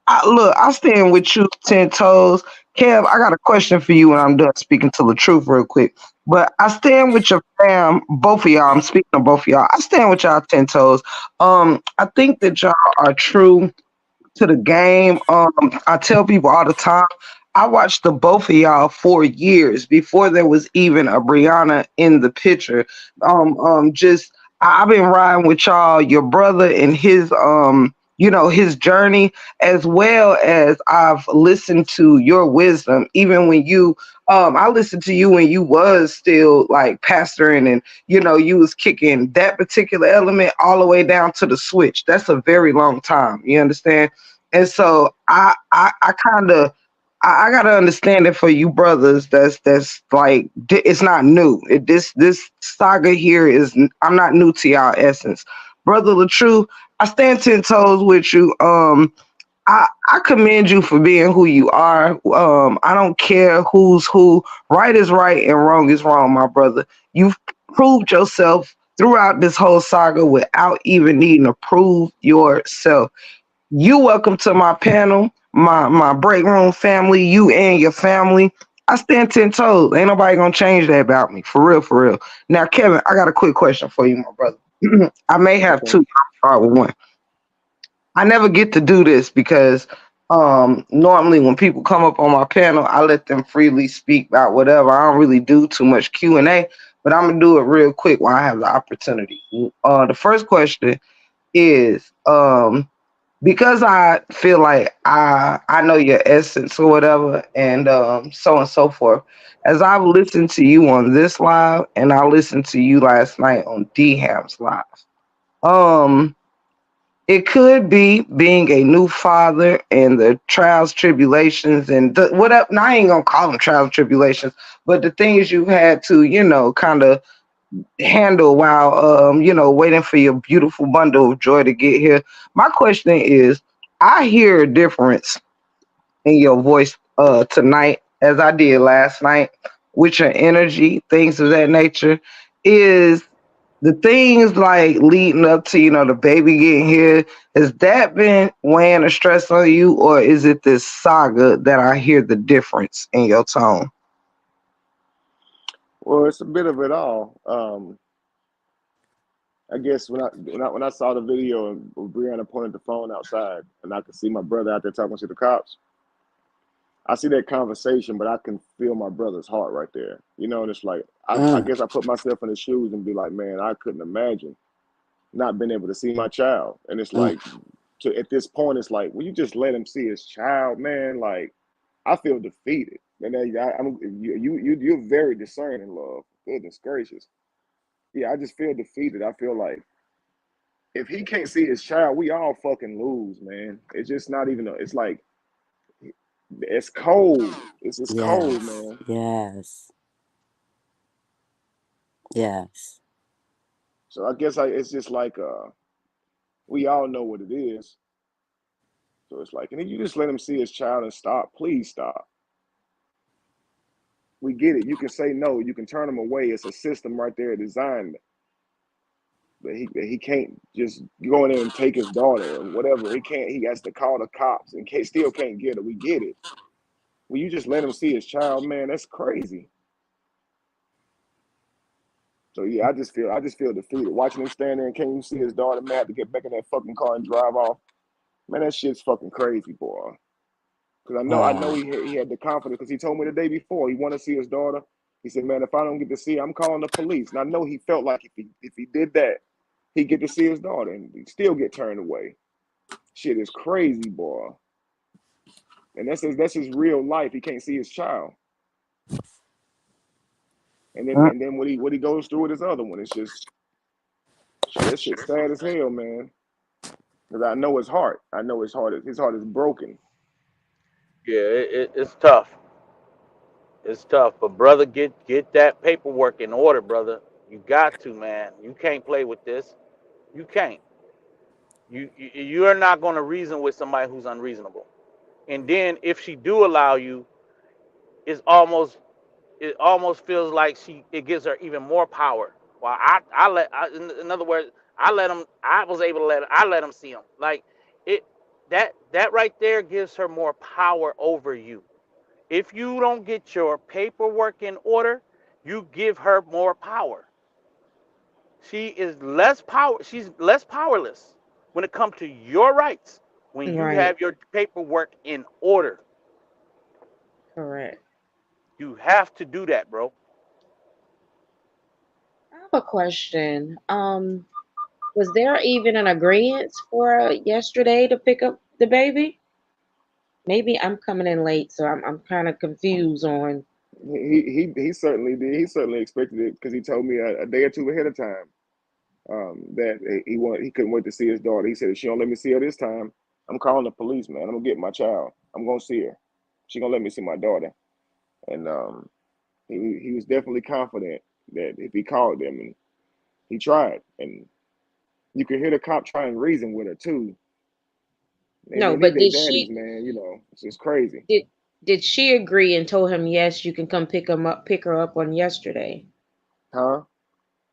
I stand with you 10 toes. Kev, I got a question for you when I'm done speaking to the truth real quick. But I stand with your fam, both of y'all. I'm speaking to both of y'all. I stand with y'all 10 toes. I think that y'all are true to the game. I tell people all the time, I watched the both of y'all for years before there was even a Brianna in the picture. Just I've been riding with y'all, your brother and his his journey, as well as I've listened to your wisdom, even when I listened to you when you was still like pastoring, and you was kicking that particular element all the way down to the switch. That's a very long time. You understand? And so I kind of I gotta understand it for you brothers. That's like it's not new. This saga here is I'm not new to y'all essence, brother. The truth. I stand 10 toes with you. I commend you for being who you are. I don't care who's who. Right is right and wrong is wrong, my brother. You've proved yourself throughout this whole saga without even needing to prove yourself. You welcome to my panel, my break room family, you and your family. I stand 10 toes. Ain't nobody gonna change that about me. For real, for real. Now, Kevin, I got a quick question for you, my brother. I may have Okay. two. I'll start with one. I never get to do this because normally when people come up on my panel, I let them freely speak about whatever. I don't really do too much Q&A, but I'm gonna do it real quick while I have the opportunity. The first question is because I feel like I know your essence or whatever, and so on and so forth. As I've listened to you on this live, and I listened to you last night on D Ham's live, um, it could be being a new father and the trials, tribulations, and whatever. Now, I ain't gonna call them trials, tribulations, but the things you had to, kind of handle while waiting for your beautiful bundle of joy to get here. My question is, I hear a difference in your voice tonight as I did last night with your energy, things of that nature. Is the things like leading up to the baby getting here, has that been weighing a stress on you, or is it this saga that I hear the difference in your tone? Well, it's a bit of it all. I guess when I saw the video of Brianna pointed the phone outside, and I could see my brother out there talking to the cops, I see that conversation, but I can feel my brother's heart right there. And it's like I Mm, guess I put myself in his shoes and be like, man, I couldn't imagine not being able to see my child. And it's mm. like, at this point, it's like, will you just let him see his child, man? Like, I feel defeated. And you're very discerning, love. Goodness gracious. Yeah, I just feel defeated. I feel like if he can't see his child, we all fucking lose, man. It's just not even. It's like it's cold. It's cold, Yes, man. yes, yes. So I guess it's just like we all know what it is. So it's like, and then you just let him see his child and stop. Please stop. We get it. You can say no. You can turn him away. It's a system right there designed. But he can't just go in there and take his daughter or whatever. He can't. He has to call the cops and still can't get her. We get it. When you just let him see his child, man, that's crazy. So yeah, I just feel defeated. Watching him stand there and can't even see his daughter, man, have to get back in that fucking car and drive off. Man, that shit's fucking crazy, boy. Because I know he had the confidence because he told me the day before he wanted to see his daughter. He said, "Man, if I don't get to see her, I'm calling the police." And I know he felt like if he did that, he'd get to see his daughter and he'd still get turned away. Shit is crazy, boy. And that's his real life. He can't see his child. And then what he goes through with his other one, it's just shit. That shit's sad as hell, man. Because I know his heart. I know his heart is broken. Yeah, it's tough. It's tough, but brother, get that paperwork in order, brother. You got to, man. You can't play with this. You can't. You are not going to reason with somebody who's unreasonable. And then if she do allow you, it's almost it almost feels like it gives her even more power. Well, in other words, I was able to I let him see him. Like it that right there gives her more power over you. If you don't get your paperwork in order, you give her more power. She's less powerless when it comes to your rights when you Right. have your paperwork in order. Correct. You have to do that, bro. I have a question. Was there even an agreement for yesterday to pick up the baby? Maybe I'm coming in late, so I'm kind of confused on. He certainly did. He certainly expected it because he told me a day or two ahead of time that he couldn't wait to see his daughter. He said if she don't let me see her this time, I'm calling the police, man. I'm gonna get my child. I'm gonna see her. She gonna let me see my daughter. And he was definitely confident that if he called them and he tried, and you could hear the cop try and reason with her too. No, They need but their did daddies, she man. It's just crazy, did did she agree and told him yes, you can come pick her up on yesterday? huh?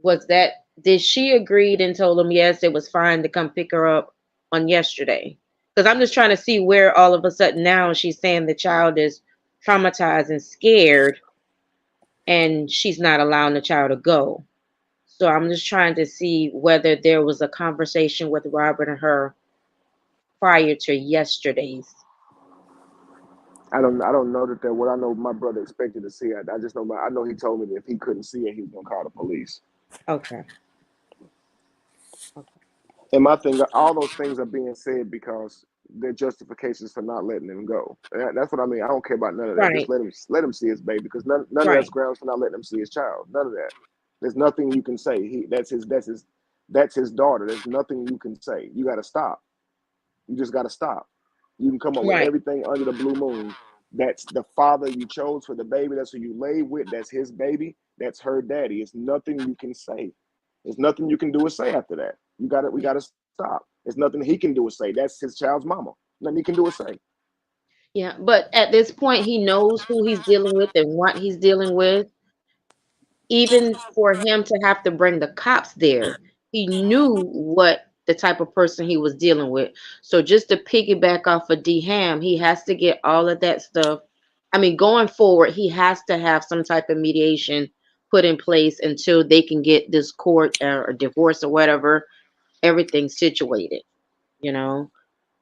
Was that did she agreed and told him yes, it was fine to come pick her up on yesterday? Because I'm just trying to see where all of a sudden now she's saying the child is traumatized and scared, and she's not allowing the child to go. So I'm just trying to see whether there was a conversation with Robert and her prior to yesterday's. I don't know that what I know my brother expected to see. I just know I know he told me that if he couldn't see it, he was gonna call the police. Okay. Okay. And my thing, all those things are being said because they're justifications for not letting him go. That's what I mean. I don't care about none of that. Just Right. let him see his baby because none of that's Right. grounds for not letting him see his child. None of that. There's nothing you can say. That's his daughter. There's nothing you can say. You got to stop. You just got to stop. You can come up with Right. everything under the blue moon. That's the father you chose for the baby. That's who you lay with. That's his baby. That's her daddy. It's nothing you can say. There's nothing you can do or say after that. We gotta stop. There's nothing he can do or say. That's his child's mama. Nothing he can do or say. Yeah. But at this point, he knows who he's dealing with and what he's dealing with. Even for him to have to bring the cops there, he knew what the type of person he was dealing with. So just to piggyback off of D Ham, he has to get all of that stuff. I mean, going forward, he has to have some type of mediation put in place until they can get this court or divorce or whatever, everything situated, you know,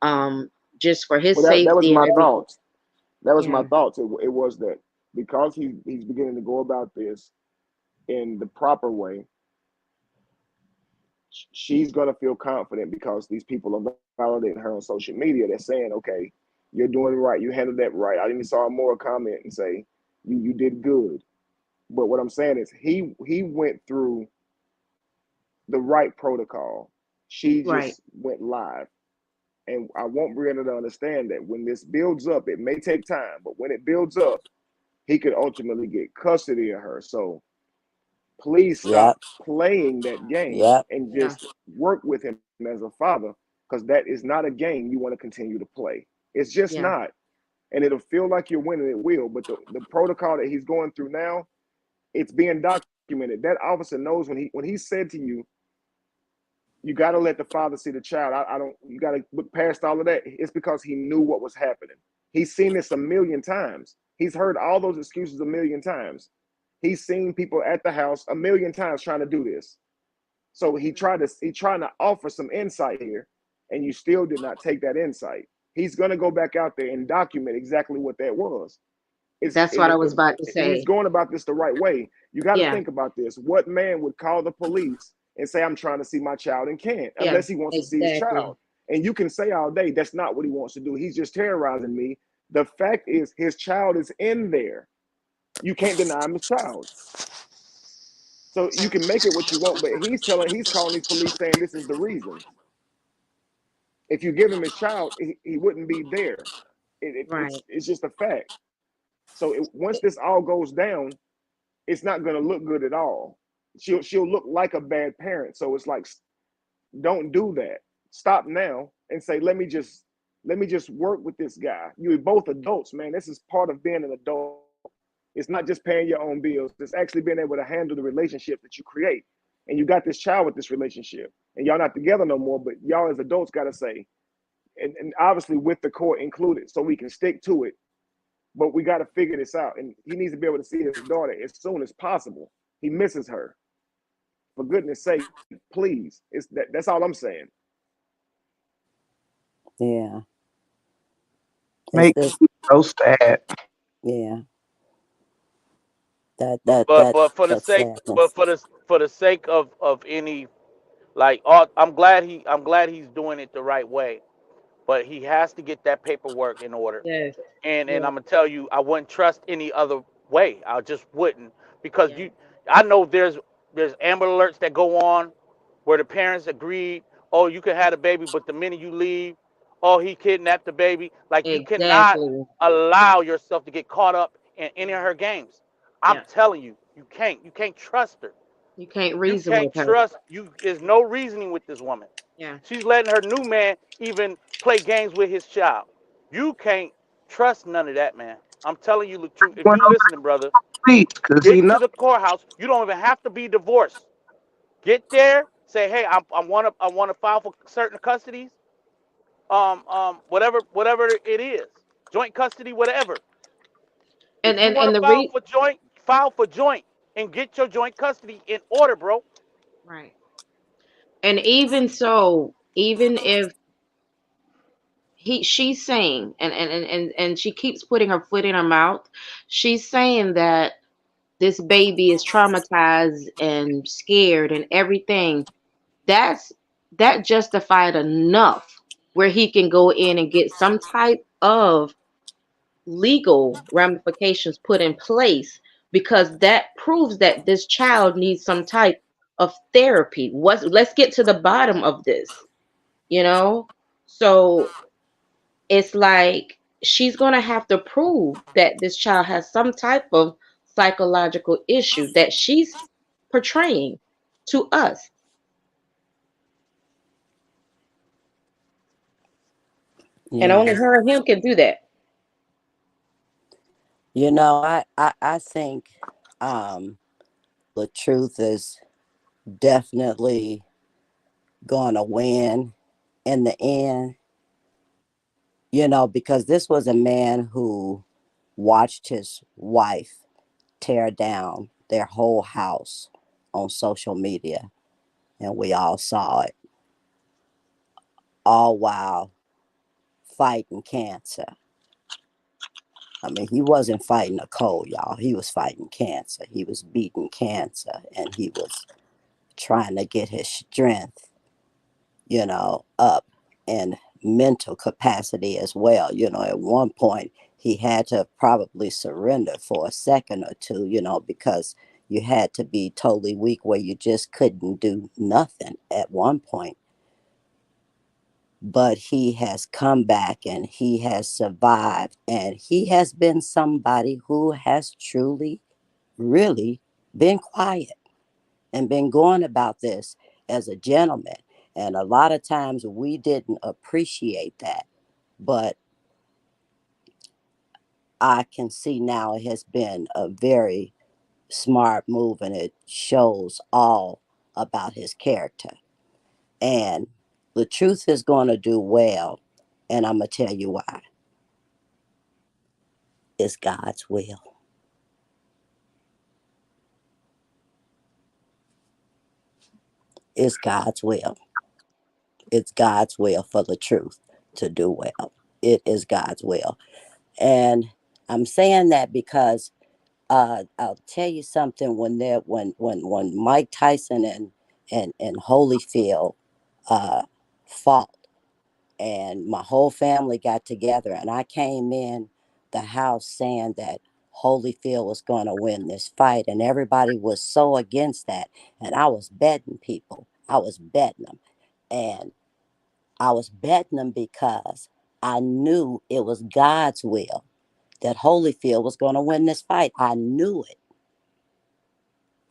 um, just for his Well, that was safety and my everything. thoughts. That was my Yeah, thoughts. It was that because he's beginning to go about this in the proper way, she's gonna feel confident because these people are validating her on social media. They're saying, "Okay, you're doing it right. You handled that right." I even saw more comment and say, "You did good." But what I'm saying is, he went through the right protocol. She right, just went live. And I want Brianna to understand that when this builds up, it may take time, but when it builds up, he could ultimately get custody of her. So please Yep. stop playing that game Yep. and yeah, just work with him as a father because that is not a game you want to continue to play. It's just Yeah. not. And it'll feel like you're winning, it will. But the protocol that he's going through now, it's being documented. That officer knows when he said to you, you got to let the father see the child. I don't, you got to look past all of that. It's because he knew what was happening. He's seen this a million times. He's heard all those excuses a million times. He's seen people at the house a million times trying to do this. So he trying to offer some insight here, and you still did not take that insight. He's gonna go back out there and document exactly what that was. It's That's what I was about to he's say. going about this the right way. You got to Yeah. think about this. What man would call the police and say, "I'm trying to see my child," and can't, Yeah. unless he wants to see his Exactly. child? And you can say all day that's not what he wants to do. He's just terrorizing me. The fact is, his child is in there. You can't deny him his child. So you can make it what you want, but he's calling these police saying this is the reason. If you give him his child, he wouldn't be there. Right. It's just a fact. So once this all goes down, it's not going to look good at all. She'll look like a bad parent. So it's like, don't do that. Stop now and say, let me just work with this guy. You're both adults, man. This is part of being an adult. It's not just paying your own bills. It's actually being able to handle the relationship that you create. And you got this child with this relationship, and y'all not together no more. But y'all as adults got to say, and obviously with the court included, so we can stick to it. But we got to figure this out, and he needs to be able to see his daughter as soon as possible. He misses her. For goodness sake, please. That's all I'm saying. Yeah. It's Makes this. me so sad. Yeah. That But that but for the that sake but sadness. for the sake of any, like, I'm glad he's doing it the right way. But he has to get that paperwork in order. Yes. And Yes. I'm gonna tell you, I wouldn't trust any other way. I just wouldn't, because Yes. I know there's Amber Alerts that go on where the parents agreed, oh, you can have the baby, but the minute you leave, oh, he kidnapped the baby. Like, you cannot Exactly. allow yourself to get caught up in any of her games. I'm Yeah. telling you, you can't trust her. You can't You reason with can't her. trust you. There's no reasoning with this woman. Yeah. She's letting her new man even play games with his child. You can't trust none of that, man. I'm telling you the truth. If Went you on listening, brother, police because he get knows to the courthouse. You don't even have to be divorced. Get there. Say, hey, I want to file for certain custodies. Whatever it is, joint custody, whatever. And If you and want and to the re file for joint and get your joint custody in order, bro. right. And even so, even if she's saying, and she keeps putting her foot in her mouth, she's saying that this baby is traumatized and scared and everything. That's that justified enough where he can go in and get some type of legal ramifications put in place, because that proves that this child needs some type of therapy. Let's get to the bottom of this, you know? So it's like she's going to have to prove that this child has some type of psychological issue that she's portraying to us. And Yeah. only her and him can do that. I think um the truth is definitely gonna win in the end, because this was a man who watched his wife tear down their whole house on social media, and we all saw it, all while fighting cancer. I mean, he wasn't fighting a cold, y'all. He was fighting cancer. He was beating cancer, and he was trying to get his strength, up, and mental capacity as well. At one point, he had to probably surrender for a second or two, because you had to be totally weak where you just couldn't do nothing at one point. But he has come back and he has survived, and he has been somebody who has truly, really been quiet and been going about this as a gentleman. And a lot of times we didn't appreciate that. But I can see now it has been a very smart move, and it shows all about his character. And the truth is going to do well. And I'm going to tell you why. It's God's will. It's God's will. It's God's will for the truth to do well. It is God's will. And I'm saying that because I'll tell you something. When Mike Tyson and Holyfield fought, and my whole family got together, and I came in the house saying that Holyfield was going to win this fight, and everybody was so against that, and I was betting people. I was betting them, and I was betting them because I knew it was God's will that Holyfield was going to win this fight. I knew it.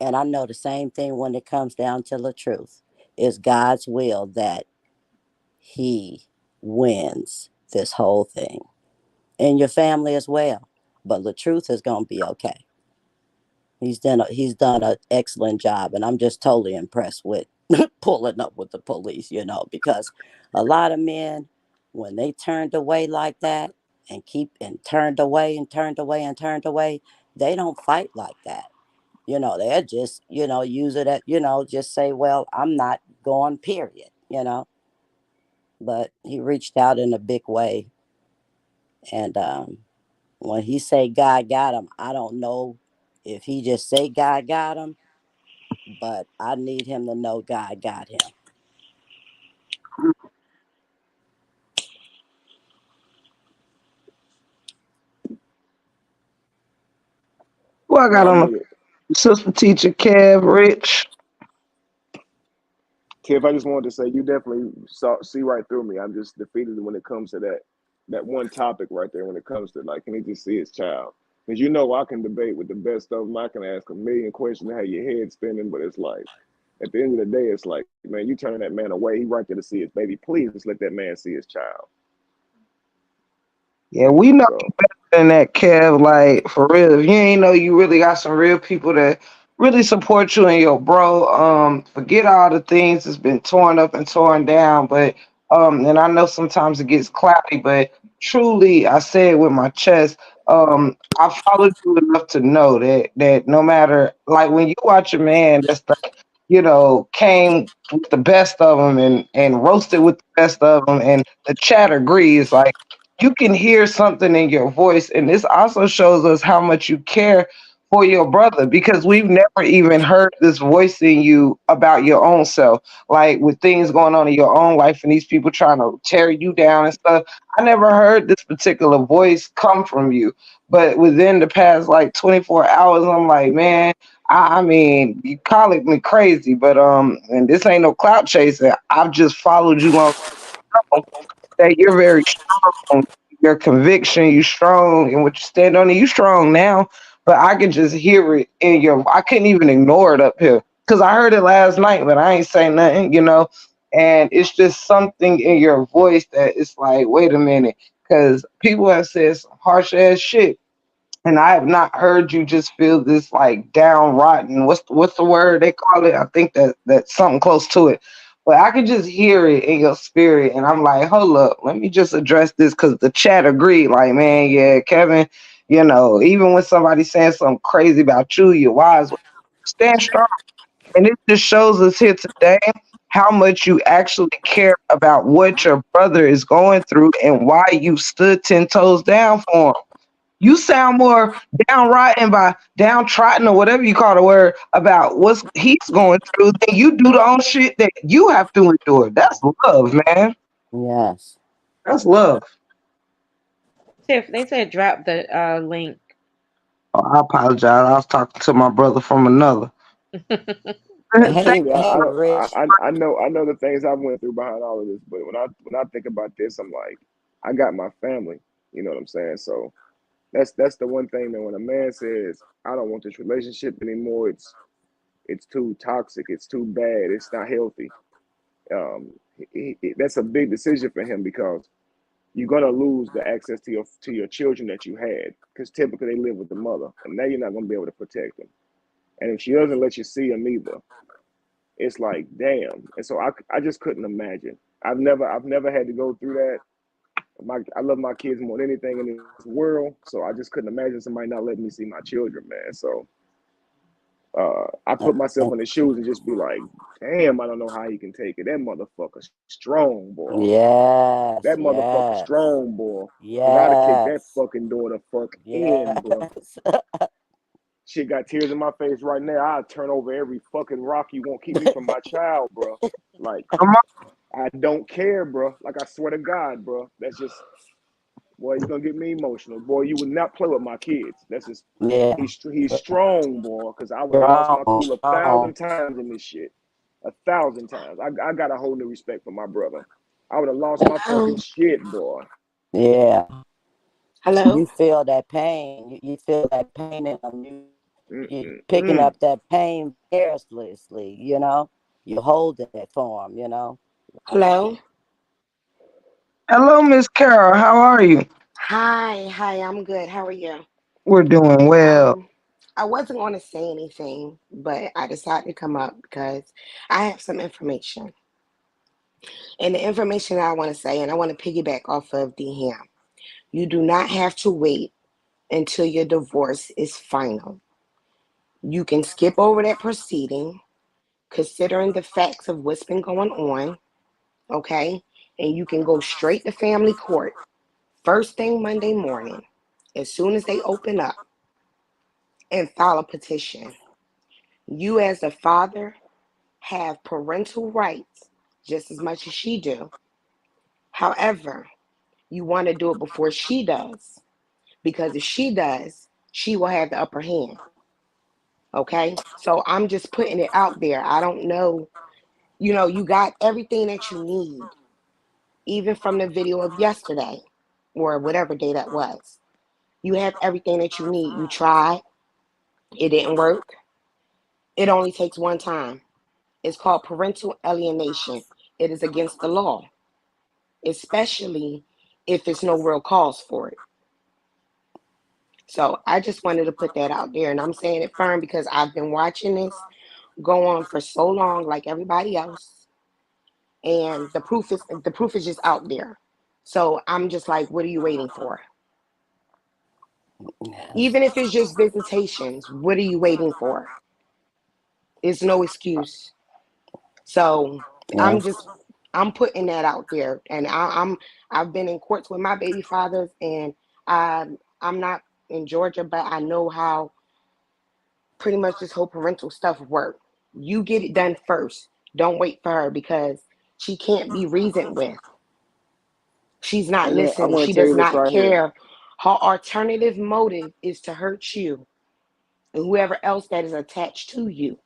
And I know the same thing when it comes down to the truth. It's God's will that he wins this whole thing. And your family as well. But the truth is going to be okay. He's done an excellent job, and I'm just totally impressed with pulling up with the police, because a lot of men, when they turned away like that and turned away and turned away and turned away, they don't fight like that. They'll just, use it at, just say, well, I'm not going, period. But he reached out in a big way. And when he say God got him, I don't know if he just say God got him, but I need him to know God got him. Who I got No, on I'm the with it. sister teacher Kev Rich? Tiff, I just wanted to say you definitely see right through me. I'm just defeated when it comes to that one topic right there. When it comes to like, can he just see his child? Because I can debate with the best of them. I can ask a million questions, have your head spinning, but it's like at the end of the day, it's like, man, you turning that man away. He right there to see his baby. Please just let that man see his child. Yeah, we know So than that, Kev. Like for real, if you ain't know, you really got some real people that really support you and your bro. Forget all the things that's been torn up and torn down. But and I know sometimes it gets cloudy, but truly, I say it with my chest. I followed you enough to know that no matter like when you watch a man that's like came with the best of them and roasted with the best of them, and the chat agrees like you can hear something in your voice, and this also shows us how much you care for your brother because we've never even heard this voice in you about your own self, like with things going on in your own life and these people trying to tear you down and stuff. I never heard this particular voice come from you, but within the past like 24 hours I'm like, man, I mean, you call it me crazy, but and this ain't no clout chasing. I've just followed you long enough that you're very strong. Your conviction, you strong, and what you stand on, you strong now. But I can just hear it in your. I couldn't even ignore it up here because I heard it last night, but I ain't say nothing. And it's just something in your voice that it's like, wait a minute, because people have said some harsh ass shit, and I have not heard you just feel this like down rotten. What's the word they call it? I think that's something close to it. But I can just hear it in your spirit, and I'm like, hold up, let me just address this because the chat agreed. Like, man, yeah, Kevin, even when somebody's saying something crazy about you, you're wise. Stand strong, and it just shows us here today how much you actually care about what your brother is going through and why you stood 10 toes down for him. You sound more downright by downtrodden or whatever you call the word about what he's going through than you do the own shit that you have to endure. That's love, man. Yes. That's love. Tiff, they said drop the link. Oh, I apologize. I was talking to my brother from another. Hey, Thank yeah, hey, I don't. Rich. I know the things I went through behind all of this, but when I think about this, I'm like, I got my family. You know what I'm saying? So that's the one thing that when a man says, I don't want this relationship anymore, it's too toxic, it's too bad, it's not healthy. That's a big decision for him because you're gonna lose the access to your children that you had because typically they live with the mother, and now you're not gonna be able to protect them. And if she doesn't let you see them either, it's like damn. And so I just couldn't imagine. I've never had to go through that. I love my kids more than anything in this world, so I just couldn't imagine somebody not letting me see my children, man. So I put myself in the shoes and just be like, damn, I don't know how he can take it. That motherfucker strong, boy. Yes, That motherfucker yes, strong, boy. Cause I'd have kicked that yes, fucking door the fuck in, bro. yes. Shit got tears in my face right now. I'd turn over every fucking rock you won't keep me from my child, bro. Like, Come I don't care, bro. Like, I swear to God, bro. That's just, boy, you're gonna get me emotional. Boy, you would not play with my kids. That's just, Yeah, he's strong, boy. Cause I would have lost my strong, cool a thousand strong. times in this shit. 1,000 times. I got a whole new respect for my brother. I would have lost my fucking Hello. shit, boy. Yeah, Hello. you feel that pain. You feel that pain in them. You picking Mm-mm-mm. up that pain carelessly. You holding it for them. Hello. Hello, Miss Carol. How are you? Hi. Hi. I'm good. How are you? We're doing well. Um, I wasn't going to say anything, but I decided to come up because I have some information. And the information that I want to say, and I want to piggyback off of the ham. You do not have to wait until your divorce is final. You can skip over that proceeding, considering the facts of what's been going on, okay? And you can go straight to family court first thing Monday morning, as soon as they open up, and file a petition. You, as a father, have parental rights just as much as she do. However, you want to do it before she does, because if she does, she will have the upper hand. Okay, so I'm just putting it out there. I don't know. You got everything that you need, even from the video of yesterday or whatever day that was. You have everything that you need. You tried, it didn't work. It only takes one time. It's called parental alienation. It is against the law, especially if it's no real cause for it. So I just wanted to put that out there. And I'm saying it firm because I've been watching this go on for so long, like everybody else. And the proof is just out there. So I'm just like, what are you waiting for? Yes. Even if it's just visitations, what are you waiting for? It's no excuse. So Yeah. I'm just I'm putting that out there, and I've been in courts with my baby fathers, and I'm not in Georgia, but I know how pretty much this whole parental stuff works. You get it done first. Don't wait for her because she can't be reasoned with. She's not Hey man, I listening. want She to tell does you this not right here. care. Her alternative motive is to hurt you and whoever else that is attached to you.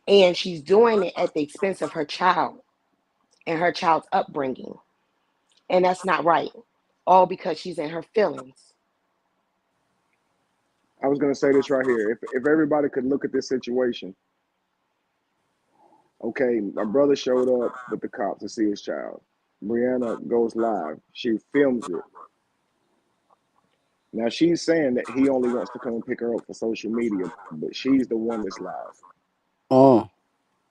And she's doing it at the expense of her child and her child's upbringing. And that's not right. All because she's in her feelings. I was gonna say this right here. If everybody could look at this situation, okay, my brother showed up with the cops to see his child. Brianna goes live. She films it. Now she's saying that he only wants to come and pick her up for social media, but she's the one that's live. Mm.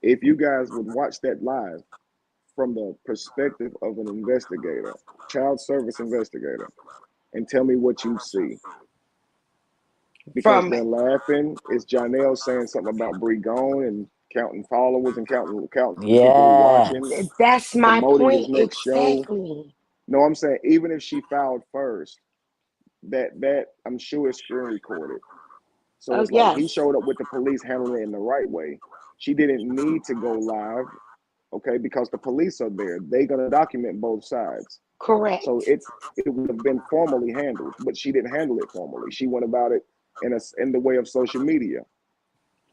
If you guys would watch that live from the perspective of an investigator, child service investigator, and tell me what you see. Because From they're laughing. It's Janelle saying something about Bree gone and counting followers and counting people who watching, Yes. that's my promoting his point next show. exactly. No, I'm saying even if she filed first, that I'm sure is screen recorded. So Oh it's like he yes, showed up with the police handling it in the right way. She didn't need to go live, okay, because the police are there. They're gonna document both sides. So correct, it would have been formally handled, but she didn't handle it formally. She went about it in the way of social media.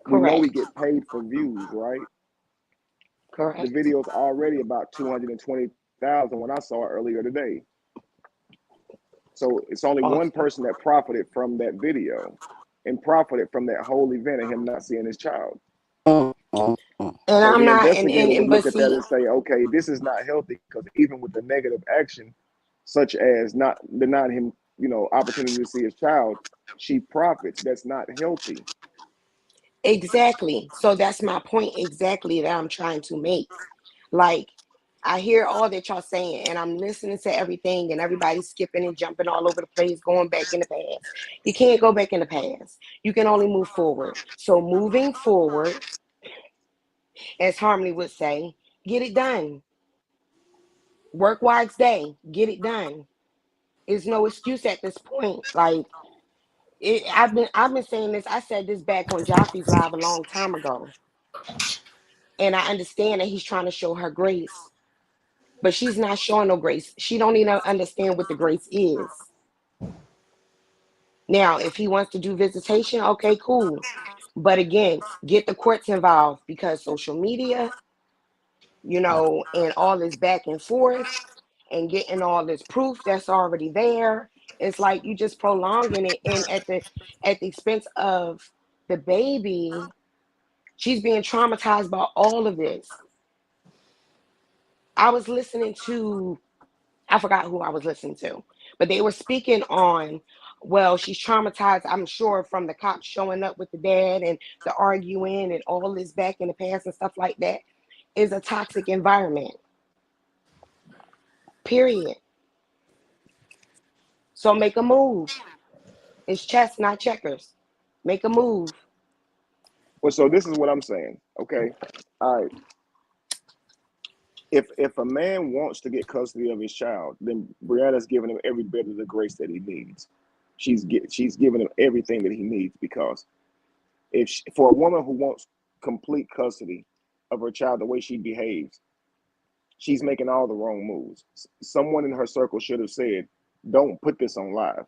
We know we correct, get paid for views, right? The correct. video's already about 220,000 when I saw it earlier today. So it's only one Awesome. person that profited from that video and profited from that whole event of him not seeing his child. Mm. Mm. And So I'm the not, investigator would but look at that see, and say, okay, this is not healthy because even with the negative action, such as not denying him, opportunity to see his child, she profits. That's not healthy. exactly. So that's my point exactly that I'm trying to make. Like, I hear all that y'all saying, and I'm listening to everything, and everybody's skipping and jumping all over the place, going back in the past. You can't go back in the past. You can only move forward. So moving forward, as Harmony would say, get it done. Work while it's day. Get it done. There's no excuse at this point. Like, I've been saying this. I said this back on Joffrey's live a long time ago, and I understand that he's trying to show her grace, but she's not showing no grace. She don't even understand what the grace is. Now, if he wants to do visitation, okay, cool. But again, get the courts involved because social media, and all this back and forth and getting all this proof that's already there. It's like you just prolonging it, and at the expense of the baby, she's being traumatized by all of this. I was listening to, I forgot who I was listening to, but they were speaking on, well, she's traumatized, I'm sure, from the cops showing up with the dad and the arguing and all this back in the past and stuff like that. Is a toxic environment, period. So make a move. It's chess, not checkers. Make a move. Well, so this is what I'm saying. Okay, all right. If a man wants to get custody of his child, then Brianna's giving him every bit of the grace that he needs. She's giving him everything that he needs because for a woman who wants complete custody of her child, the way she behaves, she's making all the wrong moves. Someone in her circle should have said, "Don't put this on live.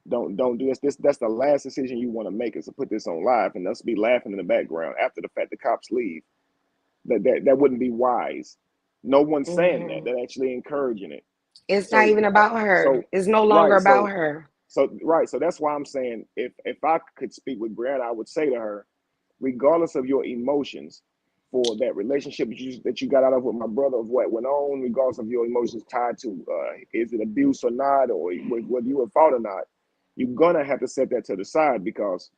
Don't do this. That's the last decision you want to make is to put this on live and us be laughing in the background after the fact the cops leave. That wouldn't be wise. No one's saying that. Hmm. They're actually encouraging it. It's not So even about her. so It's no longer right. about her. So that's why I'm saying if I could speak with Brianna, I would say to her, regardless of your emotions for that relationship that you got out of with my brother, of what went on, regardless of your emotions tied to is it abuse or not, or whether you were fault or not, you're gonna have to set that to the side because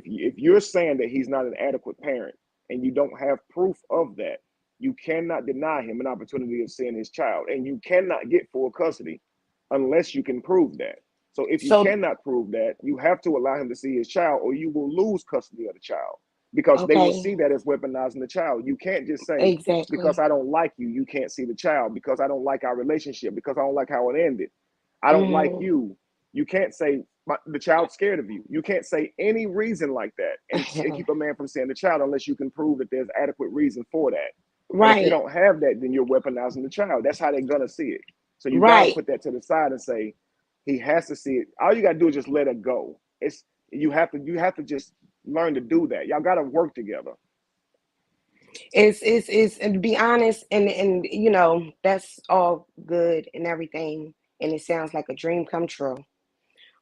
if you're saying that he's not an adequate parent and you don't have proof of that, you cannot deny him an opportunity of seeing his child, and you cannot get full custody unless you can prove that. So if you So, cannot prove that, you have to allow him to see his child, or you will lose custody of the child because they will okay, see that as weaponizing the child. You can't just say, because exactly. I don't like you, you can't see the child, because I don't like our relationship, because I don't like how it ended. I don't like Hmm. you. You can't say the child's scared of you. You can't say any reason like that and keep a man from seeing the child unless you can prove that there's adequate reason for that. And if you Right, don't have that, then you're weaponizing the child. That's how they're gonna see it. So you got to right. put that to the side and say he has to see it. All you got to do is just let it go. You have to just learn to do that. Y'all got to work together. It's and to be honest, and that's all good and everything, and it sounds like a dream come true.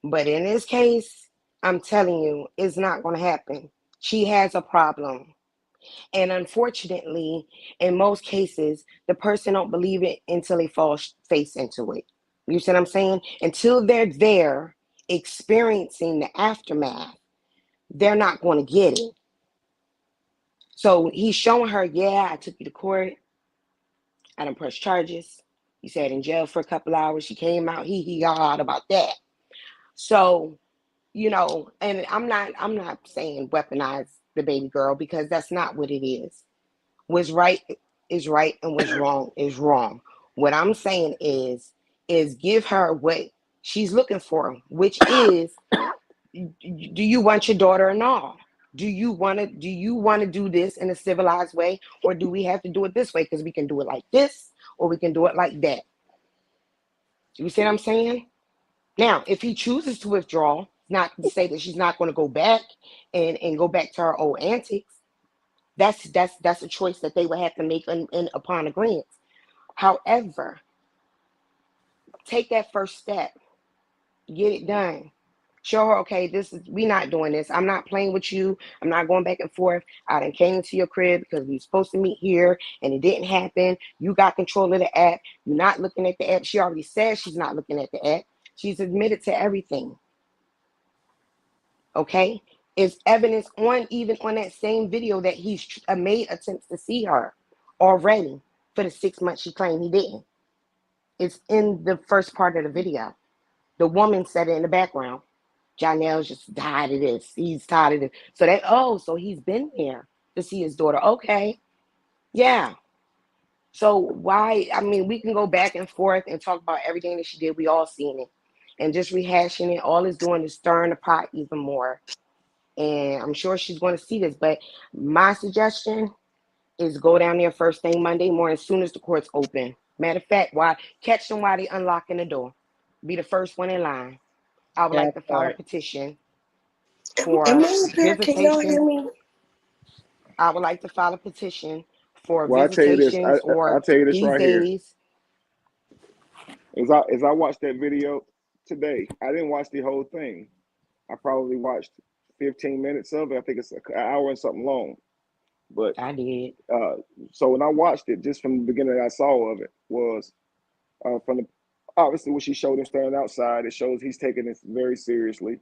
But in this case, I'm telling you, it's not going to happen. She has a problem. And unfortunately, in most cases, the person don't believe it until they fall face into it. You see what I'm saying? Until they're there experiencing the aftermath, they're not going to get it. So he's showing her, yeah, I took you to court. I done pressed charges. You sat in jail for a couple hours. She came out, he got about that. So, and I'm not saying weaponize the baby girl because that's not what it is. What's right is right and what's wrong is wrong. What I'm saying is give her what she's looking for, which is, do you want your daughter or not? Do you want to do this in a civilized way, or do we have to do it this way because we can do it like this or we can do it like that? You see what I'm saying? Now, if he chooses to withdraw, not to say that she's not going to go back and go back to her old antics. That's a choice that they would have to make in upon agreement. However, take that first step, get it done. Show her, okay, we not doing this. I'm not playing with you. I'm not going back and forth. I done came into your crib because we were supposed to meet here and it didn't happen. You got control of the app. You're not looking at the app. She already said she's not looking at the app. She's admitted to everything. Okay? It's evidence even on that same video that he's made attempts to see her already for the 6 months she claimed he didn't. It's in the first part of the video. The woman said it in the background. Janelle's just tired of this. He's tired of this. So he's been there to see his daughter. Okay. Yeah. So why, I mean, we can go back and forth and talk about everything that she did. We all seen it. And just rehashing it, all it's doing is stirring the pot even more. And I'm sure she's going to see this. But my suggestion is go down there first thing Monday morning as soon as the court's open. Matter of fact, catch them while they unlocking the door. Be the first one in line. I would That like to file a part. petition Am for I up here? Can y'all hear visitation. me? I would like to file a petition for Well, I tell you this. visitations I'll or tell you this these right here. days. As I watched that video today, I didn't watch the whole thing. I probably watched 15 minutes of it. I think it's an hour and something long. But I did. so when I watched it, just from the beginning that I saw of it was from the obviously when she showed him standing outside, it shows he's taking this very seriously.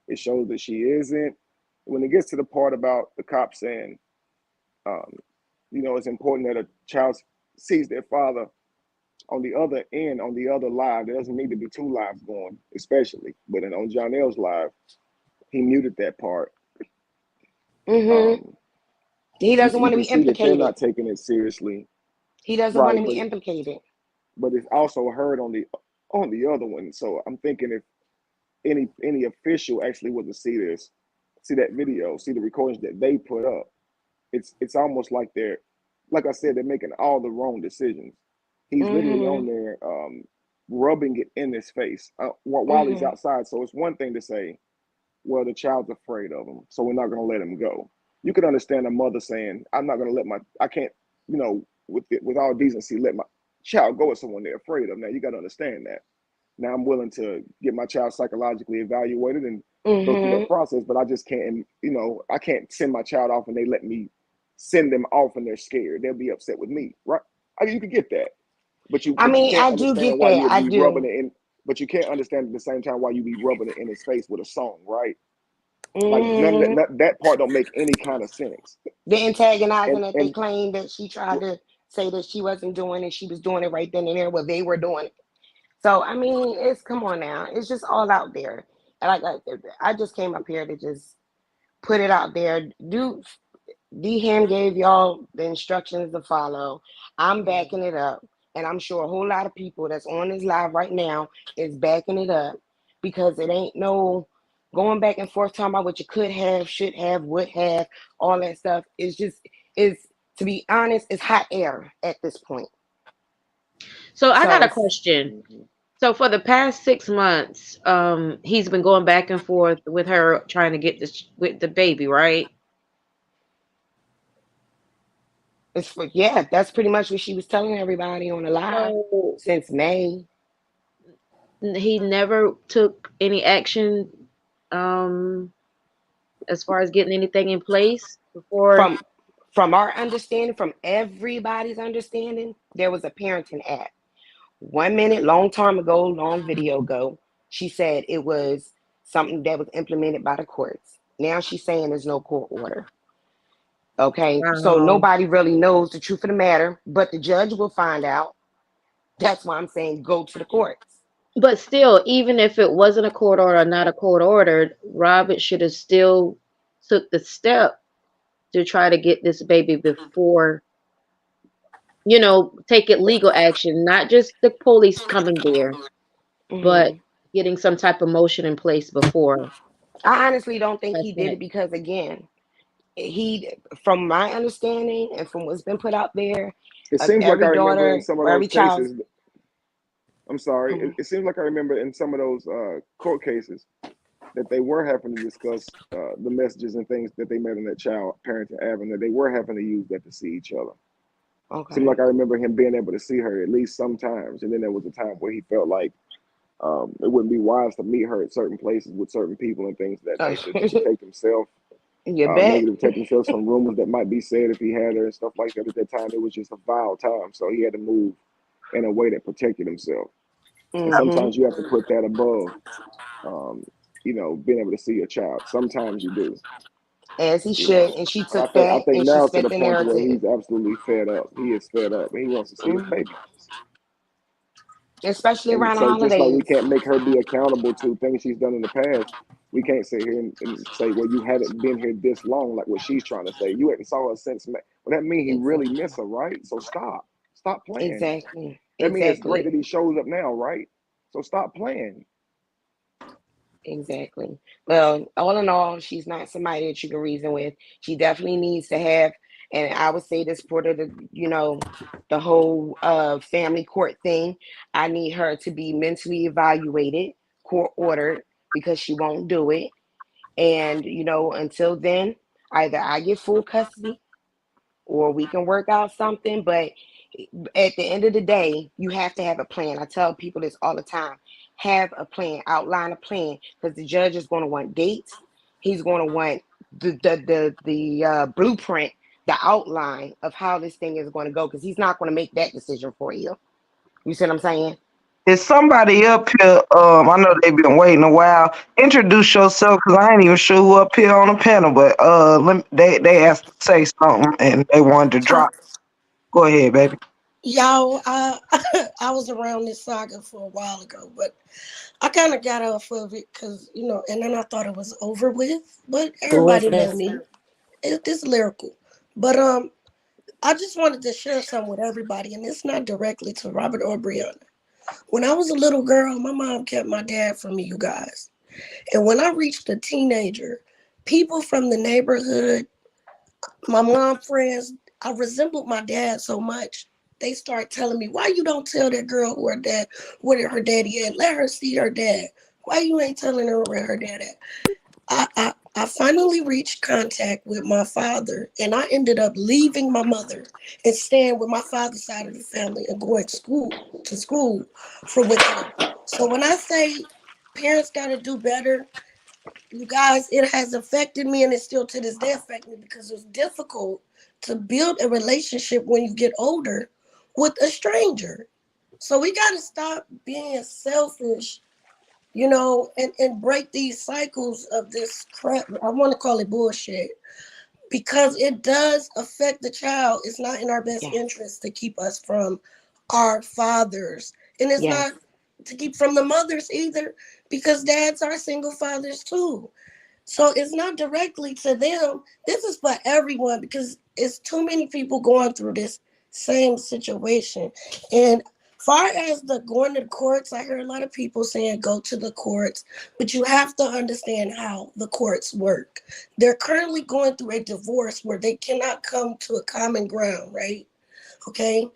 It shows that she isn't. When it gets to the part about the cop saying, um, it's important that a child sees their father on the other end, on the other live. There doesn't need to be two lives going, especially. But on Jonelle's live, he muted that part. Mm-hmm. Um, He you, doesn't you want to can be see that they're implicated. not taking it seriously, He doesn't want right? to be But implicated. it's also heard on the other one. So I'm thinking if any official actually was to see that video, see the recordings that they put up, it's almost like like I said, they're making all the wrong decisions. He's literally Mm-hmm. on there rubbing it in his face while he's Mm-hmm. outside. So it's one thing to say, well, the child's afraid of him, so we're not going to let him go. You can understand a mother saying, I'm not going to I can't, with all decency, let my child go with someone they're afraid of. Now, you got to understand that. Now, I'm willing to get my child psychologically evaluated and go through Mm-hmm. that process, but I just can't, I can't send my child off and they let me send them off and they're scared. They'll be upset with me, right? I mean, you can get that, but you I but you mean, can't I do understand get why you that. would I be rubbing do. it in. But you can't understand at the same time why you be rubbing it in his face with a song, right? Like none of that, Mm-hmm. that part don't make any kind of sense. The antagonizing And that they and claimed that she tried to say that she wasn't doing and she was doing it right then and there, they were doing it. So I mean, come on now. It's just all out there. And I just came up here to just put it out there. D Ham gave y'all the instructions to follow. I'm backing it up. And I'm sure a whole lot of people that's on this live right now is backing it up because it ain't no going back and forth talking about what you could have, should have, would have, all that stuff. Is to be honest, it's hot air at this point. So I got So a question. Mhm. So for the past 6 months, he's been going back and forth with her trying to get this with the baby, right? yeah, that's pretty much what she was telling everybody on the live So since May. he never took any action, um, as far as getting anything in place before. From from our understanding, from everybody's understanding, there was a parenting act. 1 minute, long time ago, long video ago, she said it was something that was implemented by the courts. Now she's saying there's no court order. Okay, so Wow. nobody really knows the truth of the matter, but the judge will find out. That's why I'm saying go to the courts. But still, even if it wasn't a court order or not a court order, Robert should have still took the step to try to get this baby before, take it legal action, not just the police coming there, but Hmm. getting some type of motion in place before. I honestly don't think That's he did that. it because, again, he, from my understanding and from what's been put out there, It of seems like I every remember in daughter some of or every those child. cases. I'm sorry. Mhm. It seems like I remember in some of those court cases that they were having to discuss the messages and things that they made on that child parenting avenue. They were having to use that to see each other. Seemed Okay. like I remember him being able to see her at least sometimes, and then there was a time where he felt like It wouldn't be wise to meet her at certain places with certain people and things of that nature, just to take themselves, You maybe bet. to protect themselves from rumors that might be said if he had her and stuff like that. At that time, it was just a vile time, so he had to move in a way that protected himself. And Hmm. sometimes you have to put that above, um, being able to see a child. Sometimes you do, As he you know. should, and she But took I that think and she now to the spent the point to where narrative. he's absolutely fed up. He is fed up, and he wants to see his Hmm. baby. Especially And around the so, just like we holidays. can't make her be accountable to things she's done in the past, we can't sit here and say, "Well, you haven't been here this long," like what she's trying to say. You hadn't saw her since May. Well, that means he really Exactly. miss her, right? So stop playing. Exactly. That means it's great Exactly. that he shows up now, right? So stop playing. Exactly. Well, all in all, she's not somebody that you can reason with. She definitely needs to have, and I would say this for the whole family court thing. I need her to be mentally evaluated, court ordered, because she won't do it. And until then, either I get full custody or we can work out something. But at the end of the day, you have to have a plan. I tell people this all the time. Have a plan, outline a plan, because the judge is going to want dates. He's going to want the blueprint, the outline of how this thing is going to go, because he's not going to make that decision for you. You see what I'm saying? Is somebody up here? I know they've been waiting a while. Introduce yourself, cause I ain't even sure who up here on the panel. But they asked to say something and they wanted to Oh, drop. Go ahead, baby. y'all, I was around this saga for a while ago, but I kind of got off of it because, and then I thought it was over with. But Who is everybody know this? me. It's lyrical. But I just wanted to share something with everybody, and it's not directly to Robert or Brianna. When I was a little girl, my mom kept my dad from me, you guys. And when I reached a teenager, people from the neighborhood, my mom friends, I resembled my dad so much. They start telling me, why you don't tell that girl who her dad, where her daddy at? Let her see her dad. Why you ain't telling her where her dad at? I finally reached contact with my father, and I ended up leaving my mother and staying with my father's side of the family and going to school with them. So when I say parents got to do better, you guys, it has affected me, and it's still to this day affecting me because it's difficult to build a relationship when you get older with a stranger. So we got to stop being selfish, and break these cycles of this crap. I want to call it bullshit because it does affect the child. It's not in our best Yes. interest to keep us from our fathers, and it's Yes. not to keep from the mothers either because dads are single fathers too. So it's not directly to them. This is for everyone because it's too many people going through this same situation. And far as the going to the courts, I hear a lot of people saying go to the courts, but you have to understand how the courts work. They're currently going through a divorce where they cannot come to a common ground, right? Okay.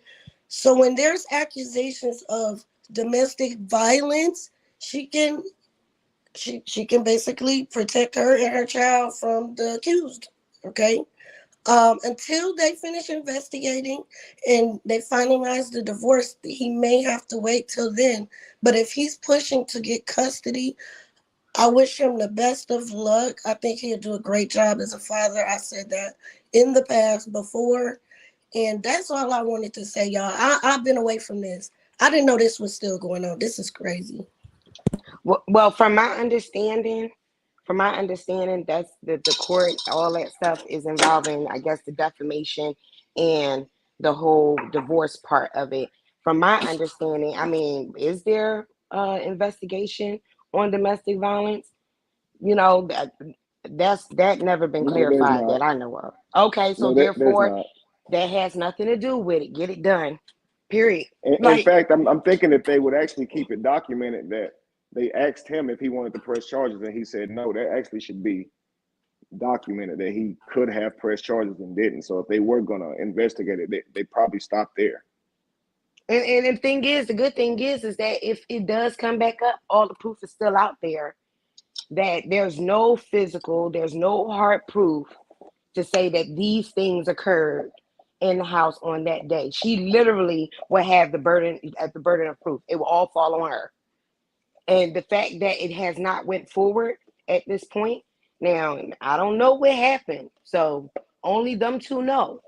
So when there's accusations of domestic violence, she can she can basically protect her and her child from the accused. Okay. Until they finish investigating and they finalize the divorce, he may have to wait till then. But if he's pushing to get custody, I wish him the best of luck. I think he'll do a great job as a father. I said that in the past before. And that's all I wanted to say, y'all. I've been away from this. I didn't know this was still going on. This is crazy. Well, from my understanding, that's the court, all that stuff is involving, I guess, the defamation and the whole divorce part of it. From my understanding, I mean, is there investigation on domestic violence? That never been No, there's clarified not. that I know of. Okay, so No, there's therefore, not. that has nothing to do with it. Get it done. Period. In Like, fact, I'm thinking that they would actually keep it documented that they asked him if he wanted to press charges, and he said no. That actually should be documented that he could have pressed charges and didn't. So if they were going to investigate it, they probably stopped there. and the thing is, the good thing is that if it does come back up, all the proof is still out there. That there's no physical, there's no hard proof to say that these things occurred in the house on that day. She literally will have the burden of proof. It will all fall on her. And the fact that it has not went forward at this point, now I don't know what happened, so only them two know.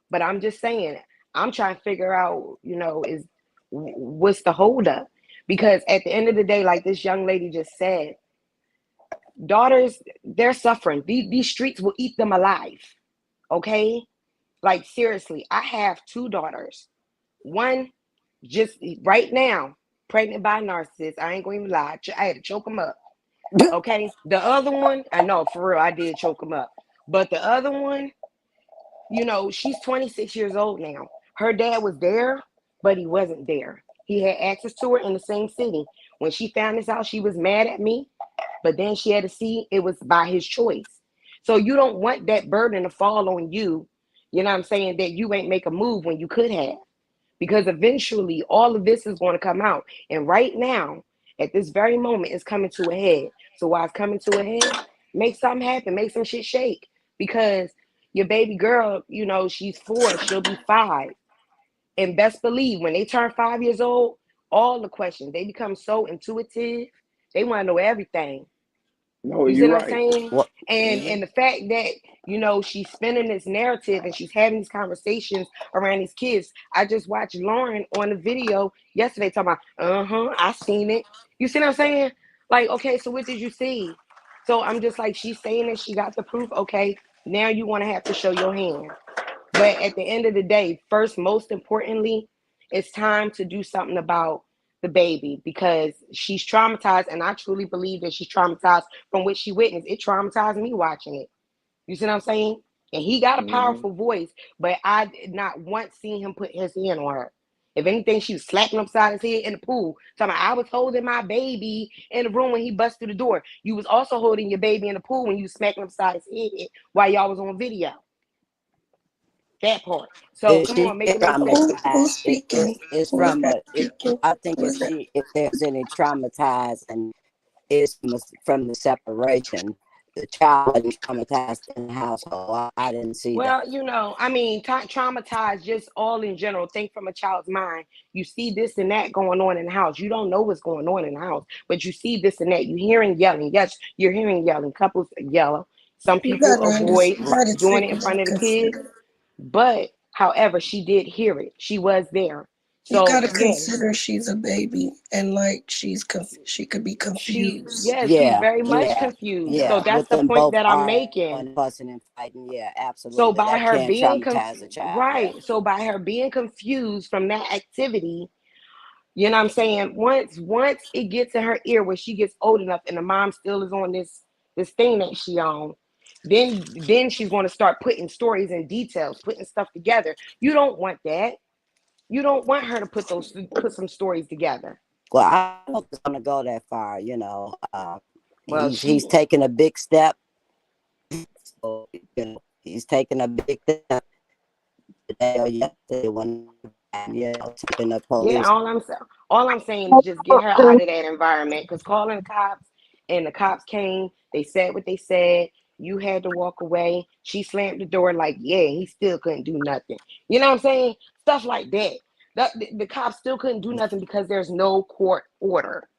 But I'm just saying, I'm trying to figure out, is what's the holdup? Because at the end of the day, like this young lady just said, daughters, they're suffering. These streets will eat them alive. Okay, like seriously, I have two daughters. One just right now pregnant by a narcissist. I ain't going to even lie. I had to choke him up. Okay, the other one, I know for real, I did choke him up. But the other one, she's 26 years old now. Her dad was there, but he wasn't there. He had access to her in the same city. When she found this out, she was mad at me, but then she had to see it was by his choice. So you don't want that burden to fall on you, you know what I'm saying, that you ain't make a move when you could have. Because eventually all of this is going to come out. And right now, at this very moment, it's coming to a head. So while it's coming to a head, make something happen, make some shit shake. Because your baby girl, she's 4, she'll be 5. And best believe when they turn 5 years old, all the questions, they become so intuitive. They want to know everything. No, You see you're what I'm right. saying? Well, And the fact that, she's spinning this narrative and she's having these conversations around these kids. I just watched Lauren on the video yesterday talking about, I seen it. You see what I'm saying? Like, okay, so what did you see? So I'm just like, she's saying that she got the proof. Okay, now you want to have to show your hand. But at the end of the day, first, most importantly, it's time to do something about the baby because she's traumatized. And I truly believe that she's traumatized from what she witnessed. It traumatized me watching it. You see what I'm saying? And he got a Hmm. powerful voice, but I did not once see him put his hand on her. If anything, she was slapping upside his head in the pool. Talking about, I was holding my baby in the room when he busted through the door. You was also holding your baby in the pool when you was smacking upside his head while y'all was on video. That part. So if come she on, make is it make sense. Who's traumatized, speaking? it's Who is from that it. speaking? I think Who is that? if there's any traumatized and is from the separation, the child wasn't traumatized in the household. I didn't see that. Well, I mean, traumatized just all in general. Think from a child's mind. You see this and that going on in the house. You don't know what's going on in the house, but you see this and that. You hearing yelling. Yes, you're hearing yelling. Couples yell. Some You people gotta avoid understand. You gotta doing take it in into front of the kids. consider. But, however, she did hear it. She was there. You So, gotta yes, consider she's a baby and like she could be confused. she's Yeah, very much yeah, confused. So yeah. that's With the them point both that I'm making. arguing, fussing, and fighting. Yeah, So absolutely. by That her can being traumatize a child. Yeah. right, so by her being confused from that activity, you know what I'm saying? Once it gets in her ear where she gets old enough and the mom still is on this thing that she on, then she's going to start putting stories and details, putting stuff together. You don't want that. You don't want her to put some stories together. Well, I don't think it's gonna go that far. Well, He's taking a big step. So, he's taking a big step today or yesterday when taking the yeah, police. all I'm saying is just get her out of that environment. Cause calling the cops and the cops came, they said what they said. You had to walk away. She slammed the door like, yeah, he still couldn't do nothing. You know what I'm saying? Stuff like that. The cops still couldn't do nothing because there's no court order.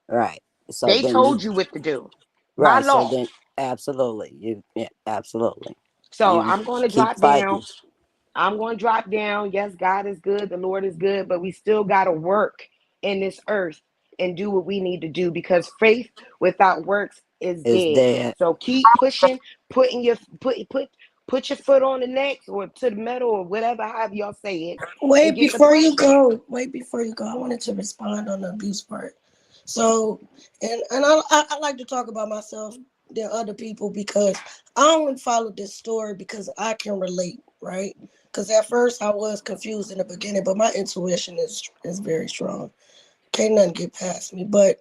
Right. So They then you told you what to do by right. So law. then absolutely. Yeah, absolutely. So You I'm going to keep drop fighting. down. I'm going to drop down. Yes, God is good. The Lord is good, but we still got to work in this earth and do what we need to do because faith without works is Is dead. dead. So keep pushing, putting your put your foot on the next or to the metal or whatever, however y'all say it, and get to pushing. Wait before you go. I wanted to respond on the abuse part. So, and I like to talk about myself than other people because I only followed this story because I can relate, right? Because at first I was confused in the beginning, but my intuition is very strong. Can't nothing get past me. But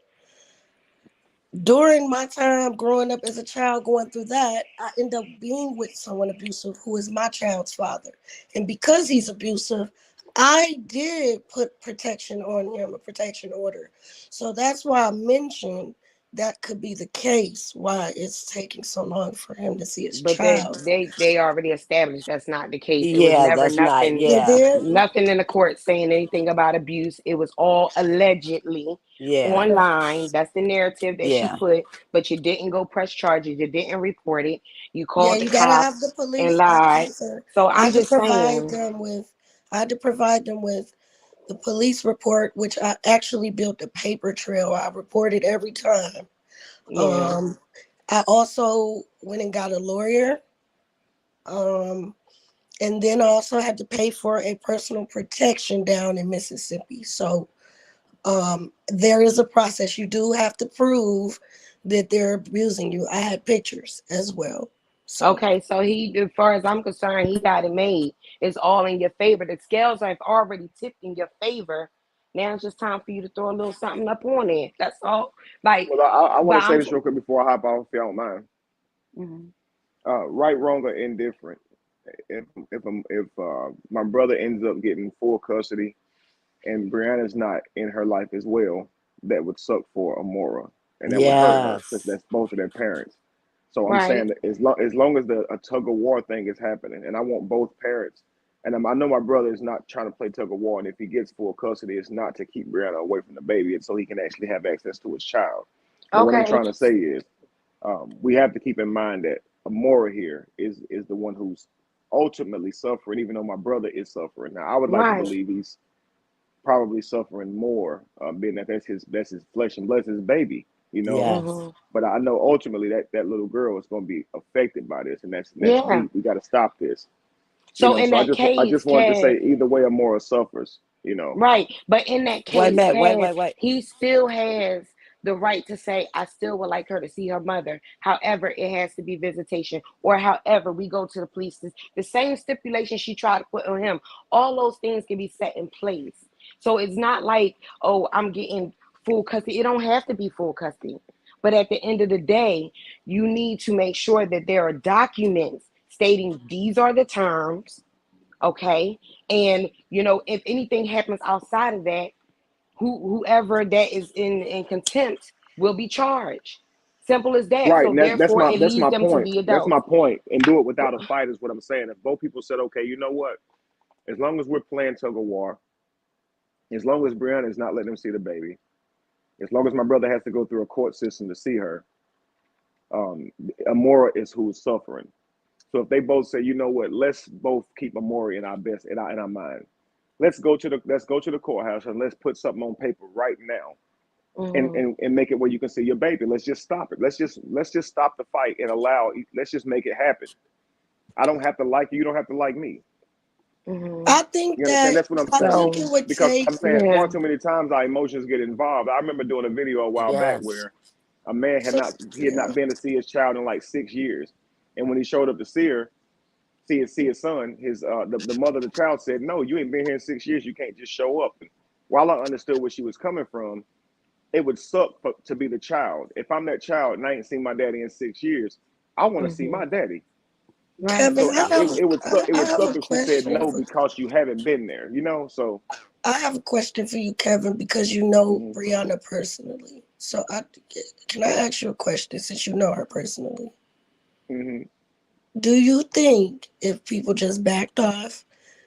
during my time growing up as a child going through that, I end up being with someone abusive who is my child's father. And because he's abusive, I did put protection on him, a protection order. So that's why I mentioned that could be the case. Why it's taking so long for him to see his But child. they already established that's not the case. It was Yeah, never that's not. nothing It Yeah, did. nothing in the court saying anything about abuse. It was all allegedly yeah, online. That's the narrative that she yeah, put, but you didn't go press charges. You didn't report it. You Yeah, called the you gotta have the cops and police lied. officer. So I I'm had to just provide saying, them with. I had to provide them with the police report, which I actually built a paper trail. I reported every time. yeah. Um, I also went and got a lawyer. Um, and then I also had to pay for a personal protection down in Mississippi. So there is a process. You do have to prove that they're abusing you. I had pictures as well. So Okay, so he, as far as I'm concerned, he got it made. It's all in your favor. The scales have already tipped in your favor. Now it's just time for you to throw a little something up on it. That's all. Like, Well, I but want to say I'm. this real quick before I hop off, if you don't mind. Mhm. Right, wrong, or indifferent. If my brother ends up getting full custody and Brianna's not in her life as well, that would suck for Amora, and that would hurt her because yes, that's both of their parents. So I'm Right. saying that as long as a tug of war thing is happening, and I want both parents, and I know my brother is not trying to play tug of war, and if he gets full custody, it's not to keep Brianna away from the baby, and so he can actually have access to his child. But what I'm Okay. trying to say is, we have to keep in mind that Amora here is the one who's ultimately suffering, even though my brother is suffering. Now, I would like to Right. believe he's probably suffering more, being that that's his flesh and blood, his baby, you know. yes, Hmm. But I know ultimately that little girl is going to be affected by this, and that's Yeah. deep. We got to stop this, you So know. in So I that just I case, just wanted to Kev, say either way, Amora suffers, you know. right. But in that wait a case, minute, Kev, wait. he still has the right to say, I still would like her to see her mother. However, it has to be visitation, or however, we go to the police. The same stipulation she tried to put on him, all those things can be set in place. So it's not like, oh, I'm getting full custody. It don't have to be full custody. But at the end of the day, you need to make sure that there are documents stating these are the terms, okay? And if anything happens outside of that, whoever that is in contempt will be charged. Simple as that. Right, So and that's therefore my it that's leads my them to point. be That's my adults. point. And do it without a fight is what I'm saying. If both people said, okay, you know what? As long as we're playing tug of war, as long as Brianna is not letting him see the baby, as long as my brother has to go through a court system to see her, um, Amora is who's suffering. So if they both say, you know what, let's both keep Amora in our best in our mind. Let's go to the courthouse and let's put something on paper right now, and, Hmm. and and make it where you can see your baby. Let's just stop it. Let's just stop the fight and allow. Let's just make it happen. I don't have to like you. You don't have to like me. Hmm. I think You understand? that That's what I'm I saying. think So it would Because take. I'm saying yeah. far too many times our emotions get involved. I remember doing a video a while back yes. where a man had So not he had yeah, not been to see his child in like 6 years, and when he showed up to see his son, the mother of the child said, "No, you ain't been here in 6 years. You can't just show up." And while I understood where she was coming from, it would suck to be the child. If I'm that child and I ain't seen my daddy in 6 years, I want to see Hmm. my daddy. Right. Kevin, So it would suck. It I would have suck a if she said question no for because you haven't been there. You know. So. I have a question for you, Kevin, because you know Mhm. Brianna personally. So can I ask you a question since you know her personally? Mhm. Do you think if people just backed off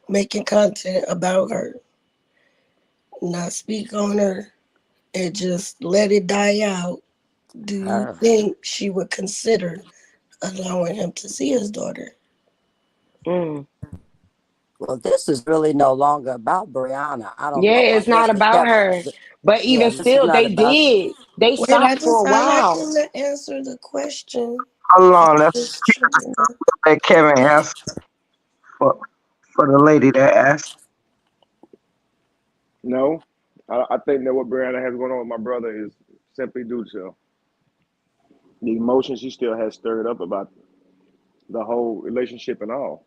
making content about her, not speak on her, and just let it die out, do you Her. think she would consider allowing him to see his daughter? Mm. Well, this is really no longer about Brianna. I don't Yeah, know. I it's not guess the about Kevin. her. But Yeah, even this is still, not they about. did. They Wait, I stopped for just a I like while. him to answer the question. Hold I on, let's just, you know. let Kevin answer for for the lady that asked. No, I think that what Brianna has going on with my brother is simply due to the emotions she still has stirred up about the whole relationship and all.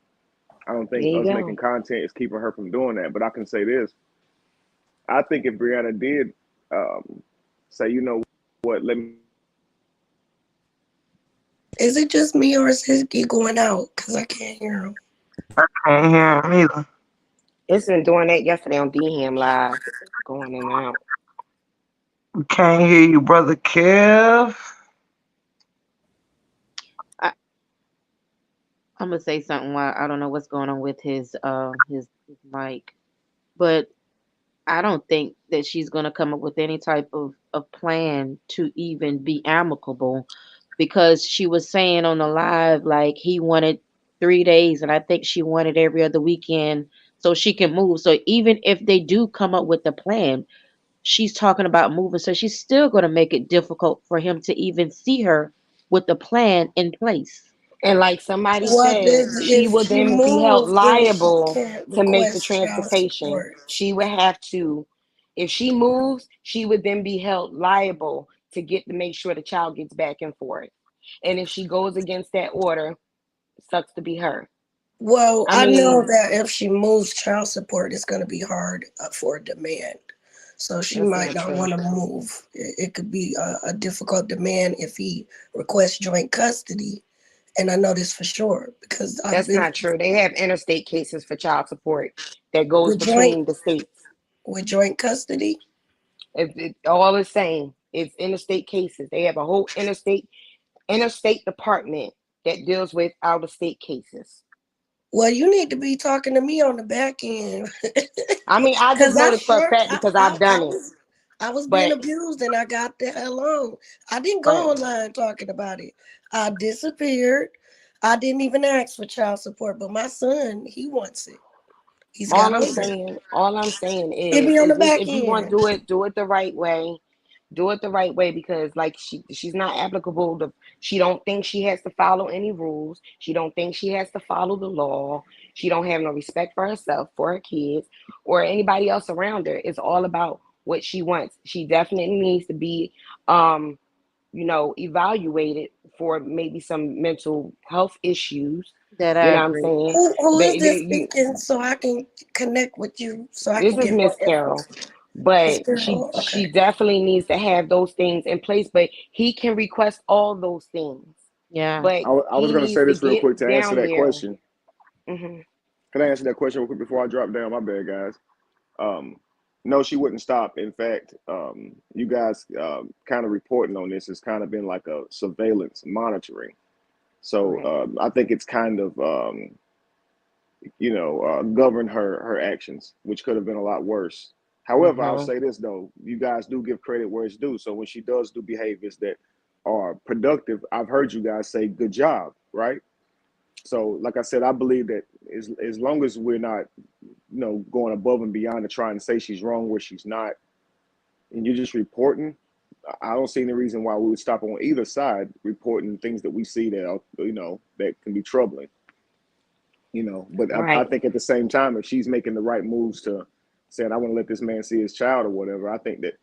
I don't There think you us making go. content is keeping her from doing that. But I can say this: I think if Brianna did say, you know what, let me Is it just me or is his geek going out? Because I can't hear him. Can't hear him either. It's been doing that yesterday on DHam Live, going in and out. We can't hear you, brother Kev. I, I'm gonna say something. Why I don't know what's going on with his mic, but I don't think that she's gonna come up with any type of plan to even be amicable, because she was saying on the live like he wanted 3 days, and I think she wanted every other weekend so she can move. So even if they do come up with a plan, she's talking about moving, so she's still gonna make it difficult for him to even see her with the plan in place. And like somebody Well, said, she if will she then be held moves, then she liable can't to make the request child transportation. support. She would have to, if she moves, she would then be held liable to get to make sure the child gets back and forth. And if she goes against that order, sucks to be her. Well, I I know mean, that if she moves child support, it's going to be hard for a demand. So she that's might not not true. want to move. It could be a difficult demand if he requests joint custody. And I know this for sure because I've That's been not true. They have interstate cases for child support that goes with joint between the states. with joint custody. If it, all the same, it's interstate cases. They have a whole interstate department that deals with out of state cases. Well, you need to be talking to me on the back end I mean, I just because know I this for a sure fact because I've done it. I was being But abused and I got the hell on. I didn't but go online talking about it. I disappeared. I didn't even ask for child support, but my son, he wants it. He's got older. all I'm saying Hit me on the is this: back if you want to end. do it the right way. Do it the right way because like she's not applicable to, she don't think she has to follow any rules. She don't think she has to follow the law. She don't have no respect for herself, for her kids, or anybody else around her. It's all about what she wants. She definitely needs to be um evaluated for maybe some mental health issues. That You I know what I'm agree. saying? Who But is this speaking so I can connect with you so I this can is get more Miss info? Carol. Miss But Carol, she okay. definitely needs to have those things in place. But he can request all those things. Yeah. But I was he going to needs say to this real get quick to answer down that there. question. Hmm. Can I answer that question real quick before I drop down? My bad, guys. Um, no, she wouldn't stop. In fact, you guys kind of reporting on this has kind of been like a surveillance monitoring. So Right. I think it's kind of govern her actions, which could have been a lot worse. However, I'll Hmm. say this though: you guys do give credit where it's due. So when she does do behaviors that are productive, I've heard you guys say "good job," right? So, like I said, I believe that as long as we're not, going above and beyond to try and say she's wrong where she's not, and you're just reporting, I don't see any reason why we would stop on either side reporting things that we see that are, that can be troubling. But I Right. think at the same time, if she's making the right moves to saying, I want to let this man see his child or whatever, I think that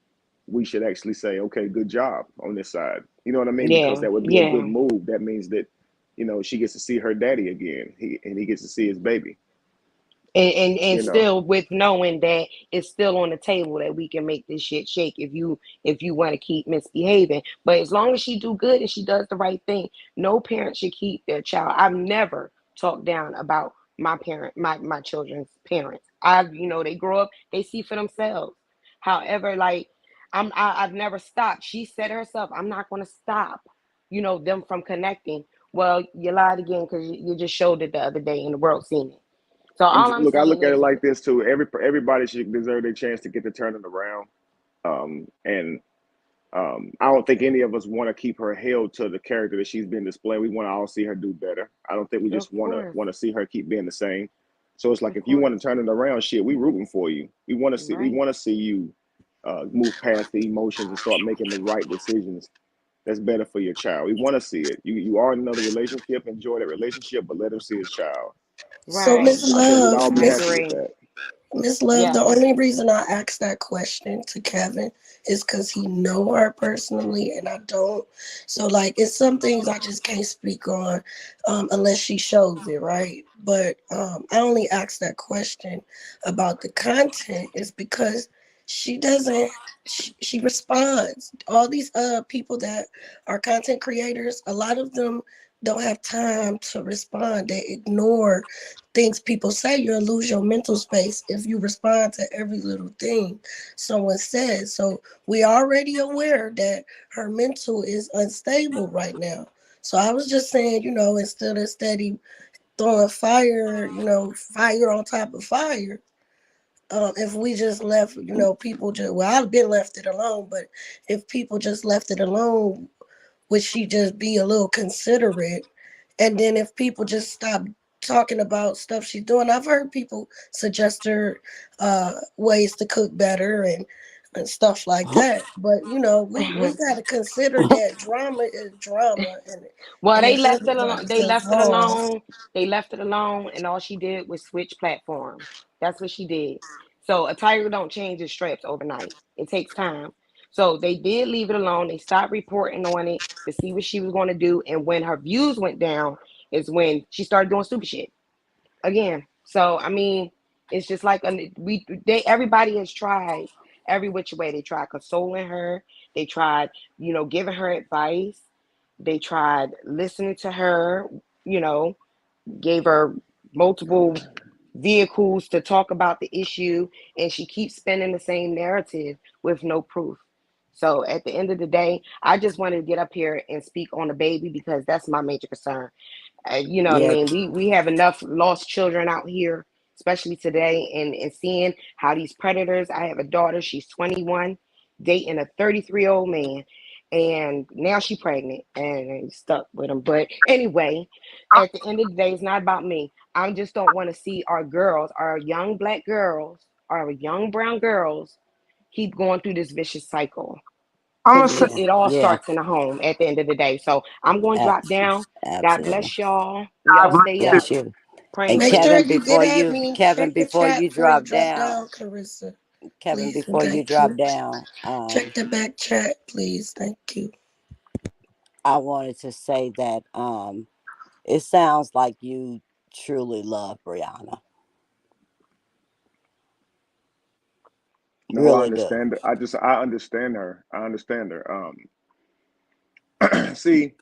we should actually say, okay, good job on this side. You know what I mean? Because Yeah. that would be a good Yeah. move. That means that, she gets to see her daddy again. He gets to see his baby, And you know. still with knowing that it's still on the table that we can make this shit shake if you want to keep misbehaving. But as long as she do good and she does the right thing, no parent should keep their child. I've never talked down about my children's parents. They grow up, they see for themselves. However, like I've never stopped. She said herself, I'm not going to stop, them from connecting. Well, you lied again because you just showed it the other day and the world seen it. So all I'm Look, I saying look at it is, like this too. Everybody should deserve their chance to get to turning around. And I don't think any of us want to keep her held to the character that she's been displaying. We want to all see her do better. I don't think we of just want to course, want to see her keep being the same. So it's like of if you want to course, turn it around, shit, we rooting for you. We right? want to see you move past the emotions and start making the right decisions. That's better for your child. We want to see it. You are in another relationship, enjoy that relationship, but let him see his child. So Right. Miss I think we'd Love, all be I happy with agree. that. Miss Love, the Yes. only reason I asked that question to Kevin is because he know her personally and I don't. So like it's some things I just can't speak on unless she shows it, right? But I only asked that question about the content is because she doesn't she responds. All these people that are content creators, a lot of them don't have time to respond. They ignore things people say, you'll lose your mental space if you respond to every little thing someone says. So we already aware that her mental is unstable right now. So I was just saying, instead of steady throwing fire, fire on top of fire, if we just left, people just, well, I've been left it alone, but if people just left it alone, would she just be a little considerate? And then if people just stop talking about stuff she's doing, I've heard people suggest her ways to cook better and stuff like that. But we got to consider that drama is drama, Well, and they if left it alone. everybody They goes left it home, alone. They left it alone, and all she did was switch platforms. That's what she did. So a tiger don't change its straps overnight. It takes time. So they did leave it alone. They stopped reporting on it to see what she was going to do. And when her views went down, is when she started doing stupid shit again. So I mean, it's just like everybody has tried every which way. They tried consoling her. They tried, giving her advice. They tried listening to her. You know, gave her multiple vehicles to talk about the issue, and she keeps spinning the same narrative with no proof. So at the end of the day, I just wanted to get up here and speak on the baby because that's my major concern. You know what I Yeah, mean? We have enough lost children out here, especially today, and seeing how these predators. I have a daughter, she's 21, dating a 33-year-old man, and now she's pregnant and stuck with him. But anyway, at the end of the day, it's not about me. I just don't want to see our girls, our young black girls, our young brown girls, keep going through this vicious cycle I'm gonna because say, yeah, it all yeah. starts in the home at the end of the day. So I'm going to drop Abs- down. God absolutely. bless y'all. God Y'all bless stay you. up, Bless you. praying And for make me. sure Kevin, you get before at you, me. Kevin, Check the before chat you before you drop drop down, down, Carissa. Kevin, Please and before you thank drop you. down, Check the back chat, please. Thank you. I wanted to say that it sounds like you truly love Brianna. No, I Really do. understand. I understand her. I understand her. See,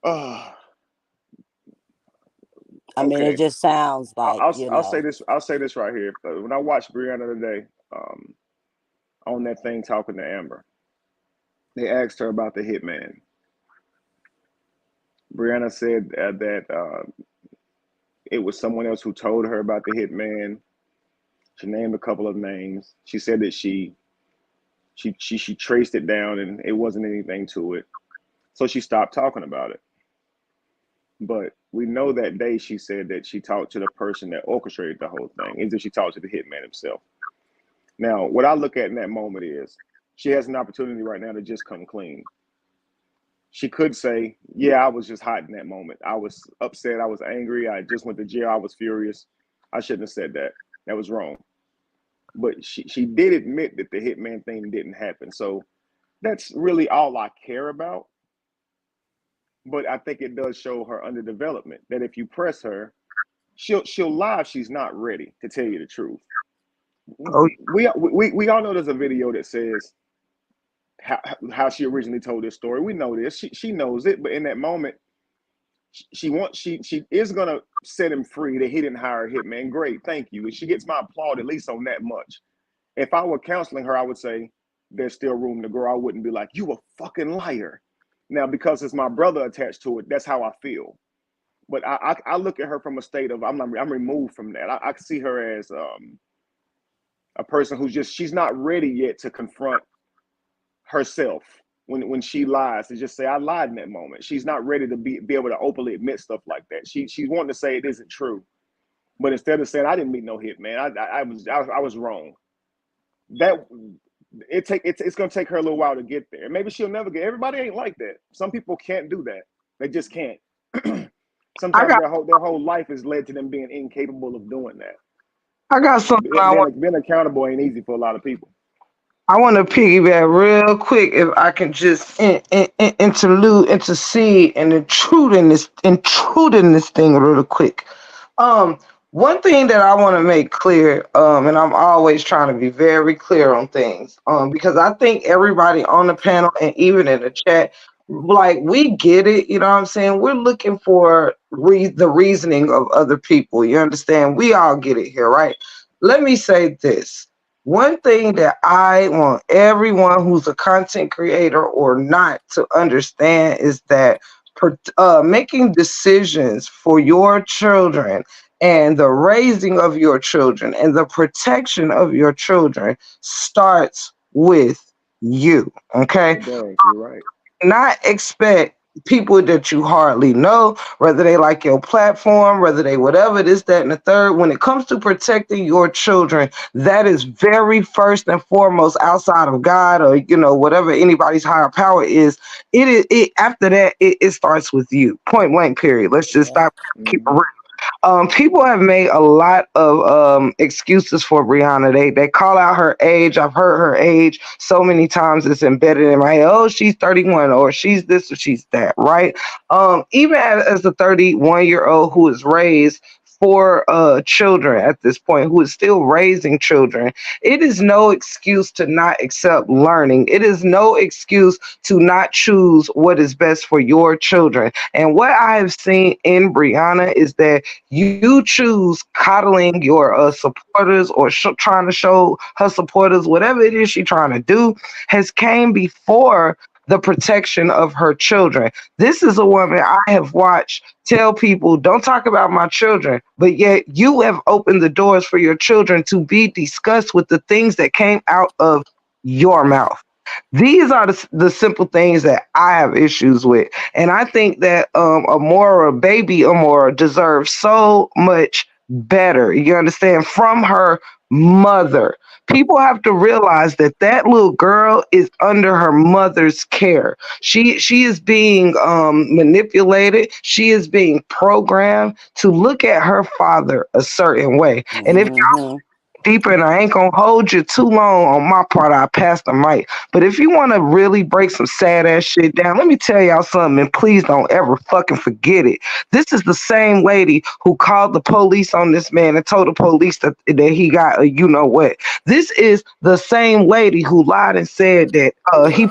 uh, I mean, it okay. just sounds I'll, like, I'll I'll say this. I'll say this right here. When I watched Brianna today, on that thing talking to Amber, they asked her about the hitman. Brianna said that it was someone else who told her about the hitman. She named a couple of names. She said that she traced it down and it wasn't anything to it. So she stopped talking about it. But we know that day she said that she talked to the person that orchestrated the whole thing, as if she talked to the hitman himself. Now, what I look at in that moment is she has an opportunity right now to just come clean. She could say, yeah, I was just hot in that moment. I was upset. I was angry. I just went to jail. I was furious. I shouldn't have said that. That was wrong. But she did admit that the hitman thing didn't happen. So that's really all I care about. But I think it does show her underdevelopment. That if you press her, she'll lie if she's not ready. To tell you the truth, Oh, we all know there's a video that says how she originally told this story. We know this. She knows it, but in that moment, she is gonna set him free that he didn't hire a hitman. Great, thank you. She gets my applaud at least on that much. If I were counseling her, I would say there's still room to grow. I wouldn't be like, you a fucking liar. Now, because it's my brother attached to it, that's how I feel. But I look at her from a state of I'm removed from that. I see her as a person who's just she's not ready yet to confront herself when she lies to just say I lied in that moment. She's not ready to be able to openly admit stuff like that. She's wanting to say it isn't true, but instead of saying I didn't meet no hit man, I was wrong. That it's gonna take her a little while to get there. Maybe she'll never get. Everybody ain't like that. Some people can't do that. They just can't. I Sometimes got their whole life is led to them being incapable of doing that. I got something Being accountable ain't easy for a lot of people. I want to piggyback real quick if I can just intercede and intrude in this thing real quick. Um, One thing that I want to make clear, and I'm always trying to be very clear on things, because I think everybody on the panel and even in the chat like we get it, you know what I'm saying? We're looking for the reasoning of other people. You understand? We all get it here, right? Let me say this. One thing that I want everyone who's a content creator or not to understand is that making decisions for your children and the raising of your children and the protection of your children starts with you. Okay, It does. You're right. not expect people that you hardly know, whether they like your platform, whether they whatever, this, that, and the third. When it comes to protecting your children, that is very first and foremost outside of God or whatever anybody's higher power is. It is it after that it starts with you. Point blank period. Let's just Yeah. stop keep it Mm-hmm. real. People have made a lot of excuses for Brianna. They call out her age. I've heard her age so many times. It's embedded in my head. Oh, she's 31, or she's this, or she's that. Right? Even as a 31-year old who is raised for children at this point, who is still raising children, it is no excuse to not accept learning. It is no excuse to not choose what is best for your children. And what I have seen in Brianna is that you choose coddling your supporters or trying to show her supporters whatever it is she's trying to do has came before the protection of her children. This is a woman I have watched tell people, don't talk about my children, but yet you have opened the doors for your children to be discussed with the things that came out of your mouth. These are the simple things that I have issues with. And I think that Amora, baby Amora, deserves so much better. You understand? From her mother. People have to realize that that little girl is under her mother's care. She is being manipulated. She is being programmed to look at her father a certain way. And if Mm-hmm. deeper, and I ain't gonna hold you too long on my part. I passed the mic. But if you want to really break some sad ass shit down, let me tell y'all something, and please don't ever fucking forget it. This is the same lady who called the police on this man and told the police that he got a you know what. This is the same lady who lied and said that he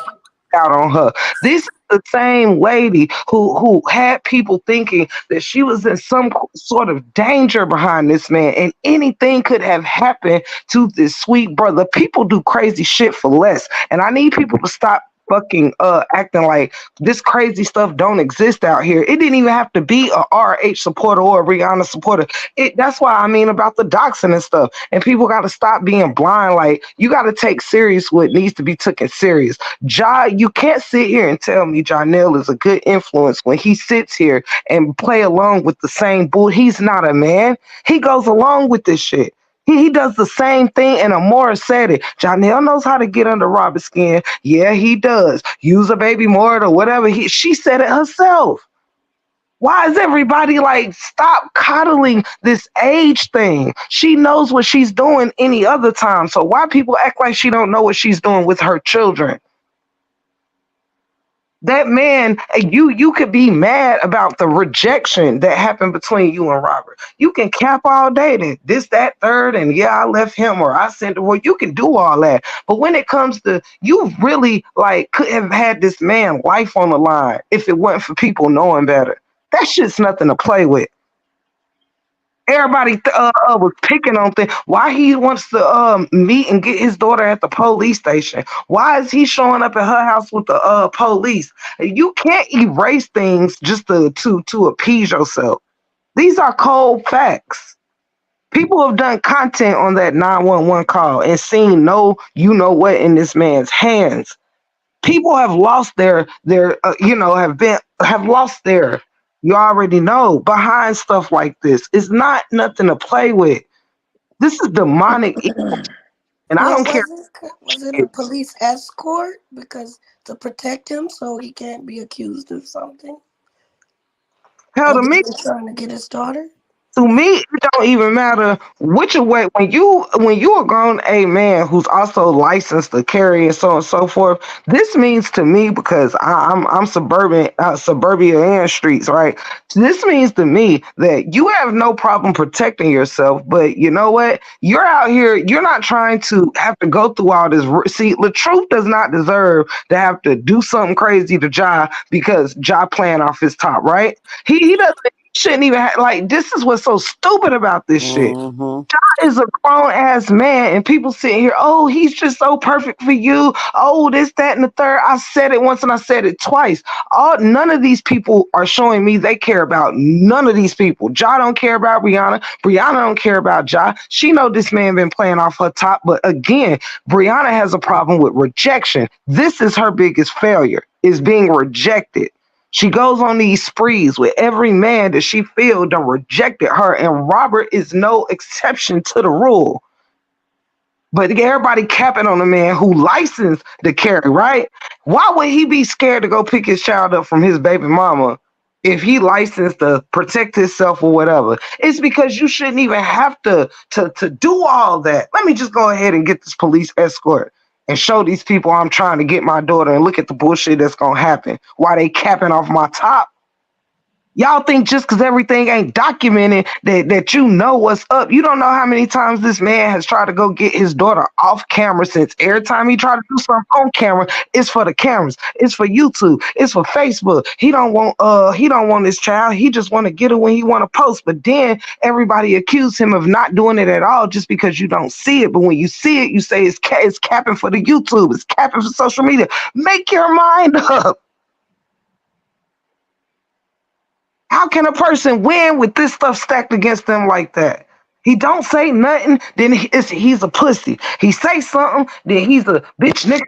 out on her. This is the same lady who had people thinking that she was in some sort of danger behind this man, and anything could have happened to this sweet brother. People do crazy shit for less, and I need people to stop fucking acting like this crazy stuff don't exist out here. It didn't even have to be a RH supporter or a Rihanna supporter. That's why I mean about the doxing and stuff. And people got to stop being blind. Like, you got to take serious what needs to be taken serious. You can't sit here and tell me Janelle is a good influence when he sits here and play along with the same bull. He's not a man. He goes along with this shit. He does the same thing, and Amora said it. Janelle knows how to get under Robert's skin. Yeah, he does. Use a baby Mort or whatever. She said it herself. Why is everybody like, stop coddling this age thing? She knows what she's doing any other time. So why people act like she don't know what she's doing with her children? That man, you could be mad about the rejection that happened between you and Robert. You can cap all day that this, that, third, and yeah, I left him or I sent her. Well, you can do all that. But when it comes to you really like could have had this man life on the line if it wasn't for people knowing better. That shit's nothing to play with. Everybody was picking on things. Why he wants to meet and get his daughter at the police station? Why is he showing up at her house with the police? You can't erase things just to appease yourself. These are cold facts. People have done content on that 911 call and seen no you know what in this man's hands. People have lost their have lost their, you already know, behind stuff like this. It's not nothing to play with. This is demonic, and I Well, don't care. was it a police escort because to protect him so he can't be accused of something Hell, to other me, than trying to get his daughter? To me, it don't even matter which way. When you a grown a man who's also licensed to carry and so on and so forth. This means to me because I'm suburban, suburbia and streets, right? This means to me that you have no problem protecting yourself, but you know what? You're out here. You're not trying to have to go through all this. See, the truth does not deserve to have to do something crazy to Ja because Ja playing off his top, right? He doesn't shouldn't even have, like, this is what's so stupid about this shit. Mm-hmm. Is a grown ass man and people sitting here, oh, he's just so perfect for you. Oh, this, that, and the third. I said it once and I said it twice. None of these people are showing me they care about none of these people. Ja don't care about Brianna. Brianna don't care about Ja. She know this man been playing off her top, but again, Brianna has a problem with rejection. This is her biggest failure, is being rejected. She goes on these sprees with every man that she feel done rejected her, and Robert is no exception to the rule. But everybody capping on a man who licensed to carry, right? Why would he be scared to go pick his child up from his baby mama if he licensed to protect himself or whatever? It's because you shouldn't even have to do all that. Let me just go ahead and get this police escort and show these people I'm trying to get my daughter and look at the bullshit that's gonna happen while they capping off my top. Y'all think just because everything ain't documented that you know what's up. You don't know how many times this man has tried to go get his daughter off camera since every time he tried to do something on camera, it's for the cameras, it's for YouTube, it's for Facebook. He don't want his child. He just want to get her when he want to post. But then everybody accuse him of not doing it at all just because you don't see it. But when you see it, you say it's capping for the YouTube, it's capping for social media. Make your mind up. How can a person win with this stuff stacked against them like that? He don't say nothing, then he's a pussy. He say something, then he's a bitch nigga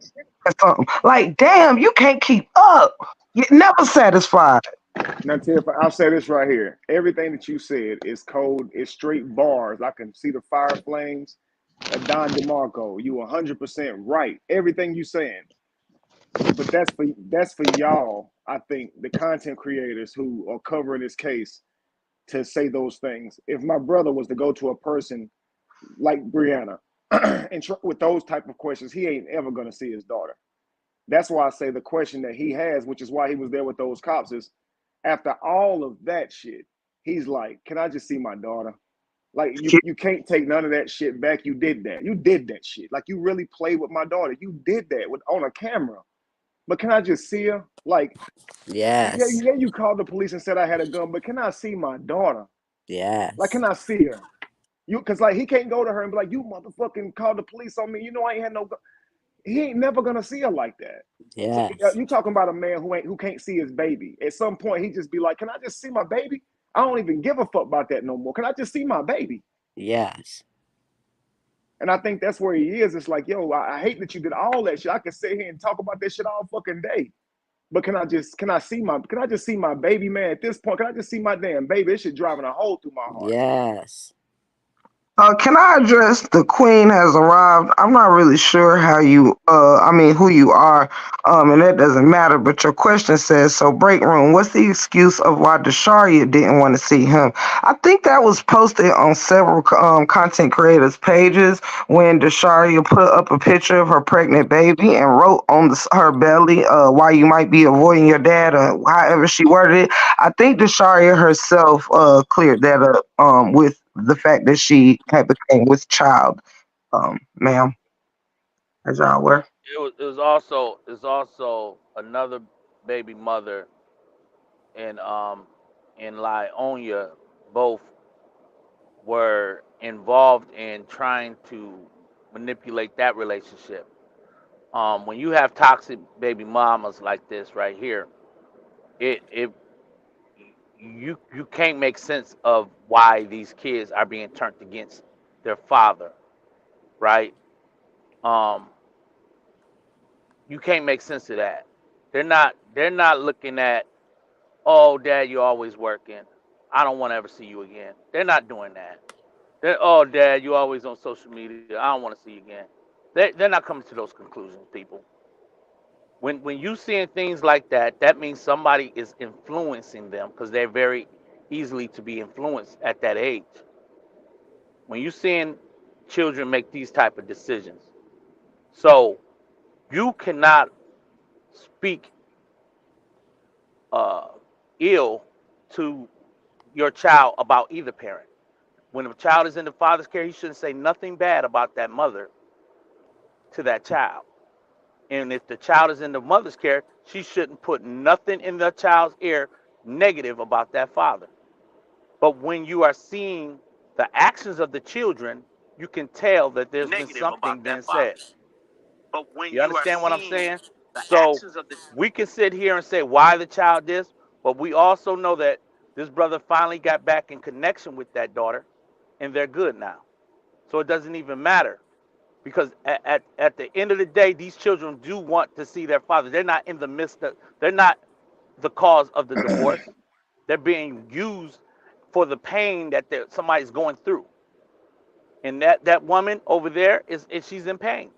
or something. Like, damn, you can't keep up. You're never satisfied. Now, Tiff, I'll say this right here. Everything that you said is code, is straight bars. I can see the fire flames. Don DeMarco, you 100% right. Everything you saying. But that's for y'all, I think, the content creators who are covering this case to say those things. If my brother was to go to a person like Brianna and with those type of questions, he ain't ever gonna see his daughter. That's why I say the question that he has, which is why he was there with those cops, is after all of that shit, he's like, "Can I just see my daughter?" Like you can't take none of that shit back. You did that. You did that shit. Like you really played with my daughter. You did that with on a camera. But can I just see her? Like, yeah, Yes. yeah, you called the police and said I had a gun, but can I see my daughter? Like, Yes. can I see her? You, cause like he can't go to her and be like, you motherfucking called the police on me. You know I ain't had no gun. He ain't never gonna see her like that. So Yes. you talking about a man who can't see his baby. At some point, he just be like, can I just see my baby? I don't even give a fuck about that no more. Can I just see my baby? Yes. And I think that's where he is. It's like, yo, I hate that you did all that shit. I could sit here and talk about this shit all fucking day. But can I just see my baby, man? At this point, can I just see my damn baby? This shit driving a hole through my heart. Yes. Can I address the queen has arrived? I'm not really sure how you, I mean, who you are, and that doesn't matter. But your question says, so break room. What's the excuse of why Desharia didn't want to see him? I think that was posted on several content creators' pages when Desharia put up a picture of her pregnant baby and wrote on her belly, why you might be avoiding your dad, or however she worded it. I think Desharia herself cleared that up with the fact that she had became with child, ma'am, as y'all were. It was also another baby mother in Lyonia. Both were involved in trying to manipulate that relationship. When you have toxic baby mamas like this right here, it you can't make sense of why these kids are being turned against their father, right? Um, you can't make sense of that. They're not looking at, oh, dad, you're always working. I don't want to ever see you again. They're not doing that. Oh, dad, you always on social media. I don't want to see you again. They're not coming to those conclusions, people. When you seeing things like that, that means somebody is influencing them because they're very easily to be influenced at that age. When you're seeing children make these type of decisions, so you cannot speak uh, ill to your child about either parent. When a child is in the father's care, he shouldn't say nothing bad about that mother to that child. And if the child is in the mother's care, she shouldn't put nothing in the child's ear negative about that father. But when you are seeing the actions of the children, you can tell that there's been Negative something about being that said. father. But when You you are understand what I'm seeing saying? the So actions of the we can sit here and say why the child this, but we also know that this brother finally got back in connection with that daughter, and they're good now. So it doesn't even matter because at the end of the day, these children do want to see their father. They're not in the midst of, they're not the cause of the divorce. They're being used for the pain that somebody's going through. And that woman over there is she's in pain.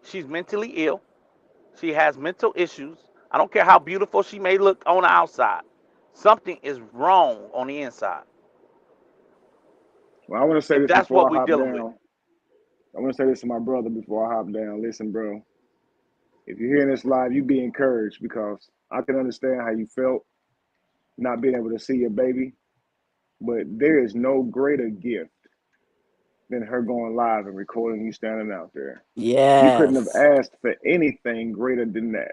She's mentally ill. She has mental issues. I don't care how beautiful she may look on the outside. Something is wrong on the inside. Well, I want to say And this that's before what I we're hop dealing with. down. I want to say this to my brother before I hop down. Listen, bro, if you're hearing this live, you be encouraged because I can understand how you felt not being able to see your baby, but there is no greater gift than her going live and recording you standing out there. You couldn't have Yes. asked for anything greater than that.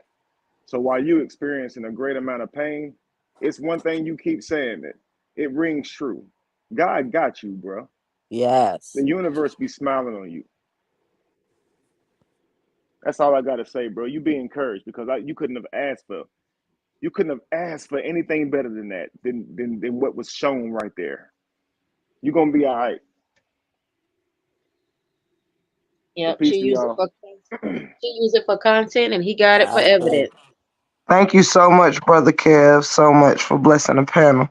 So while you experiencing a great amount of pain, it's one thing you keep saying it. It rings true. God got you, bro. The Yes. universe be smiling on you. That's all I gotta say, bro. You be encouraged because you couldn't have asked for anything better than that than what was shown right there. You're gonna be all right. So Yep, peace to y'all. she used it for content, and he got it for I agree. evidence. Thank you so much, Brother Kev, so much for blessing the panel.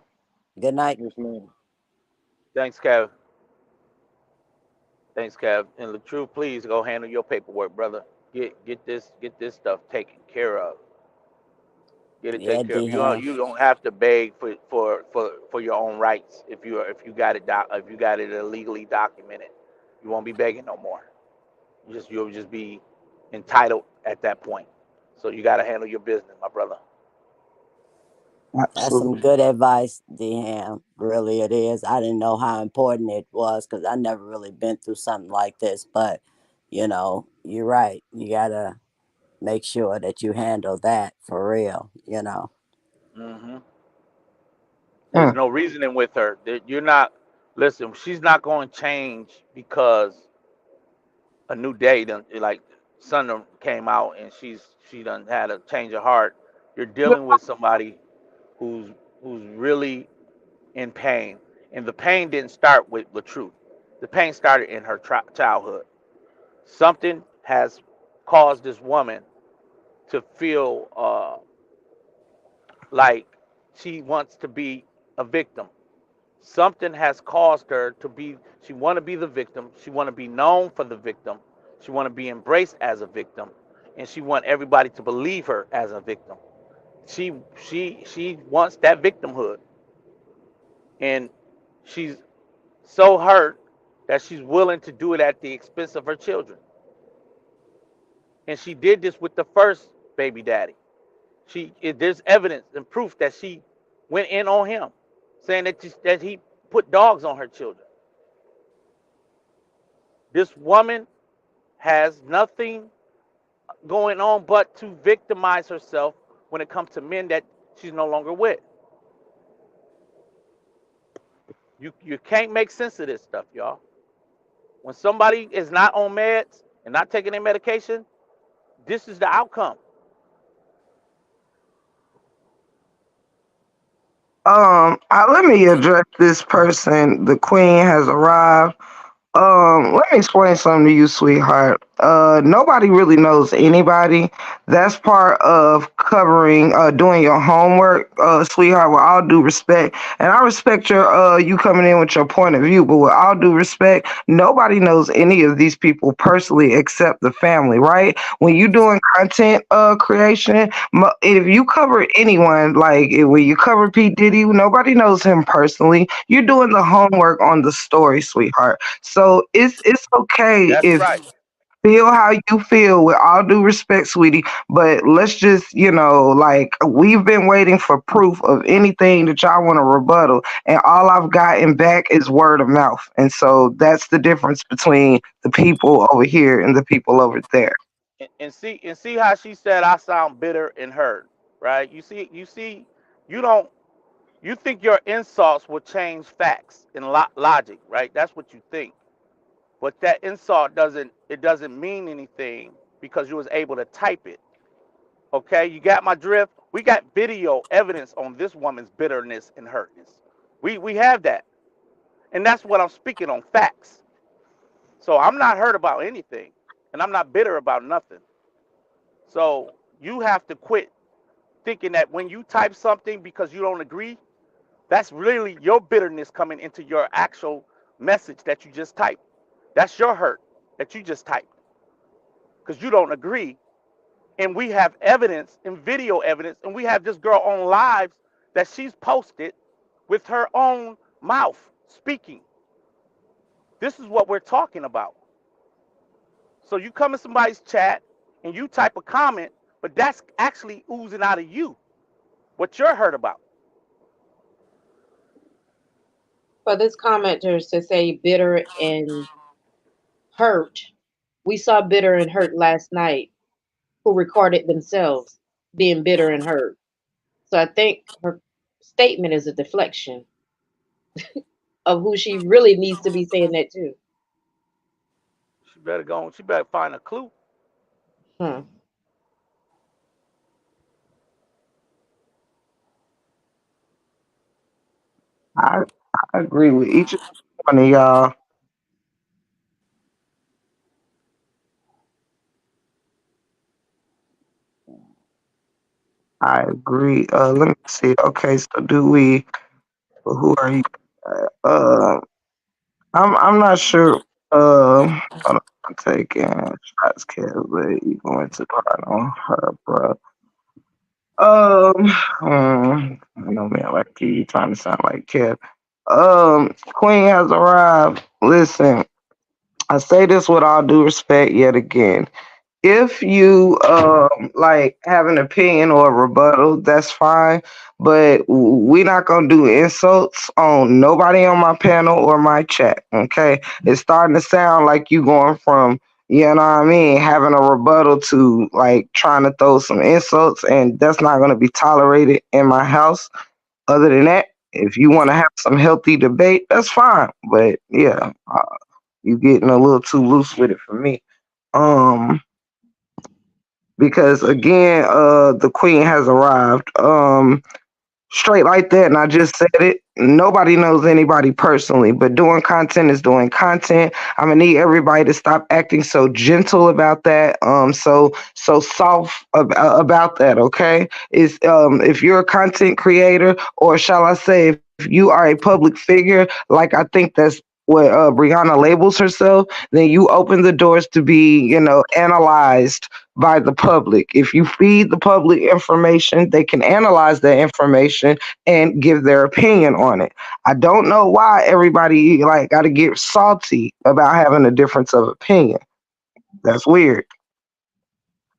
Good night. Yes, man. Thanks, Kev. Thanks, Kev. And the truth, please go handle your paperwork, brother. Get this stuff taken care of. Get it Yeah, taken care of. D You don't have to beg for your own rights if you got it if you got it illegally documented. You won't be begging no more. You'll just be entitled at that point. So you got to handle your business, my brother. That's some Absolutely. good advice, Ham. Really, it is. I didn't know how important it was because I never really been through something like this. But you're right. You gotta make sure that you handle that for real. Hmm. There's Mm. no reasoning with her. You're not. Listen, she's not going to change because a new day done like sun done came out and she done had a change of heart. You're dealing with somebody who's who's really in pain, and the pain didn't start with the truth. The pain started in her childhood. Something has caused this woman to feel like she wants to be a victim. Something has caused her to be. She want to be the victim. She want to be known for the victim. She want to be embraced as a victim, and she want everybody to believe her as a victim. She wants that victimhood, and she's so hurt that she's willing to do it at the expense of her children. And she did this with the first baby daddy. There's evidence and proof that she went in on him, saying that he put dogs on her children. This woman has nothing going on but to victimize herself when it comes to men that she's no longer with. You can't make sense of this stuff, y'all. When somebody is not on meds and not taking their medication, this is the outcome. Let me address this person. The queen has arrived. Let me explain something to you, sweetheart. nobody really knows anybody. That's part of covering, doing your homework, sweetheart. With all due respect, and I respect your, you coming in with your point of view, but with all due respect, nobody knows any of these people personally except the family, right? When you doing content, creation, if you cover anyone, like when you cover P Diddy, nobody knows him personally. You're doing the homework on the story, sweetheart. So it's okay That's if right. feel how you feel, with all due respect, sweetie, but let's just, like, we've been waiting for proof of anything that y'all want to rebuttal, and all I've gotten back is word of mouth. And so that's the difference between the people over here and the people over there. And see how she said I sound bitter and hurt, right? You see, you don't you think your insults will change facts and logic, right? That's what you think. But that insult doesn't mean anything because you was able to type it. Okay, you got my drift. We got video evidence on this woman's bitterness and hurtness. We have that, and that's what I'm speaking on, facts. So I'm not hurt about anything, and I'm not bitter about nothing. So you have to quit thinking that when you type something because you don't agree, that's really your bitterness coming into your actual message that you just typed. That's your hurt that you just typed because you don't agree. And we have evidence and video evidence, and we have this girl on lives that she's posted with her own mouth speaking. This is what we're talking about. So you come in somebody's chat and you type a comment, but that's actually oozing out of you what you're hurt about. For this commenter to say bitter and hurt, we saw bitter and hurt last night who recorded themselves being bitter and hurt. So I think her statement is a deflection of who she really needs to be saying that to. She better go. She better find a clue. Hmm. I, I agree with each and every one of y'all. I agree. Let me see. Okay, so do we? Who are you? Uh, I'm not sure. Hold on, I'm taking shots, Kev, but you going to part on her, bro. I know, man, like you trying to sound like Kev. Queen has arrived. Listen, I say this with all due respect yet again. If you like have an opinion or a rebuttal, that's fine. But we're not gonna do insults on nobody on my panel or my chat. Okay, it's starting to sound like you going from, you know what I mean, having a rebuttal to like trying to throw some insults, and that's not gonna be tolerated in my house. Other than that, if you want to have some healthy debate, that's fine. But yeah, you getting a little too loose with it for me. Um, because again, the queen has arrived. Straight like that, and I just said it. Nobody knows anybody personally, but doing content is doing content. I'm gonna need everybody to stop acting so gentle about that. So soft about that. Okay, is if you're a content creator, or shall I say, if you are a public figure, like I think that's what Brianna labels herself, then you open the doors to be, analyzed by the public. If you feed the public information, they can analyze that information and give their opinion on it. I don't know why everybody like got to get salty about having a difference of opinion. That's weird.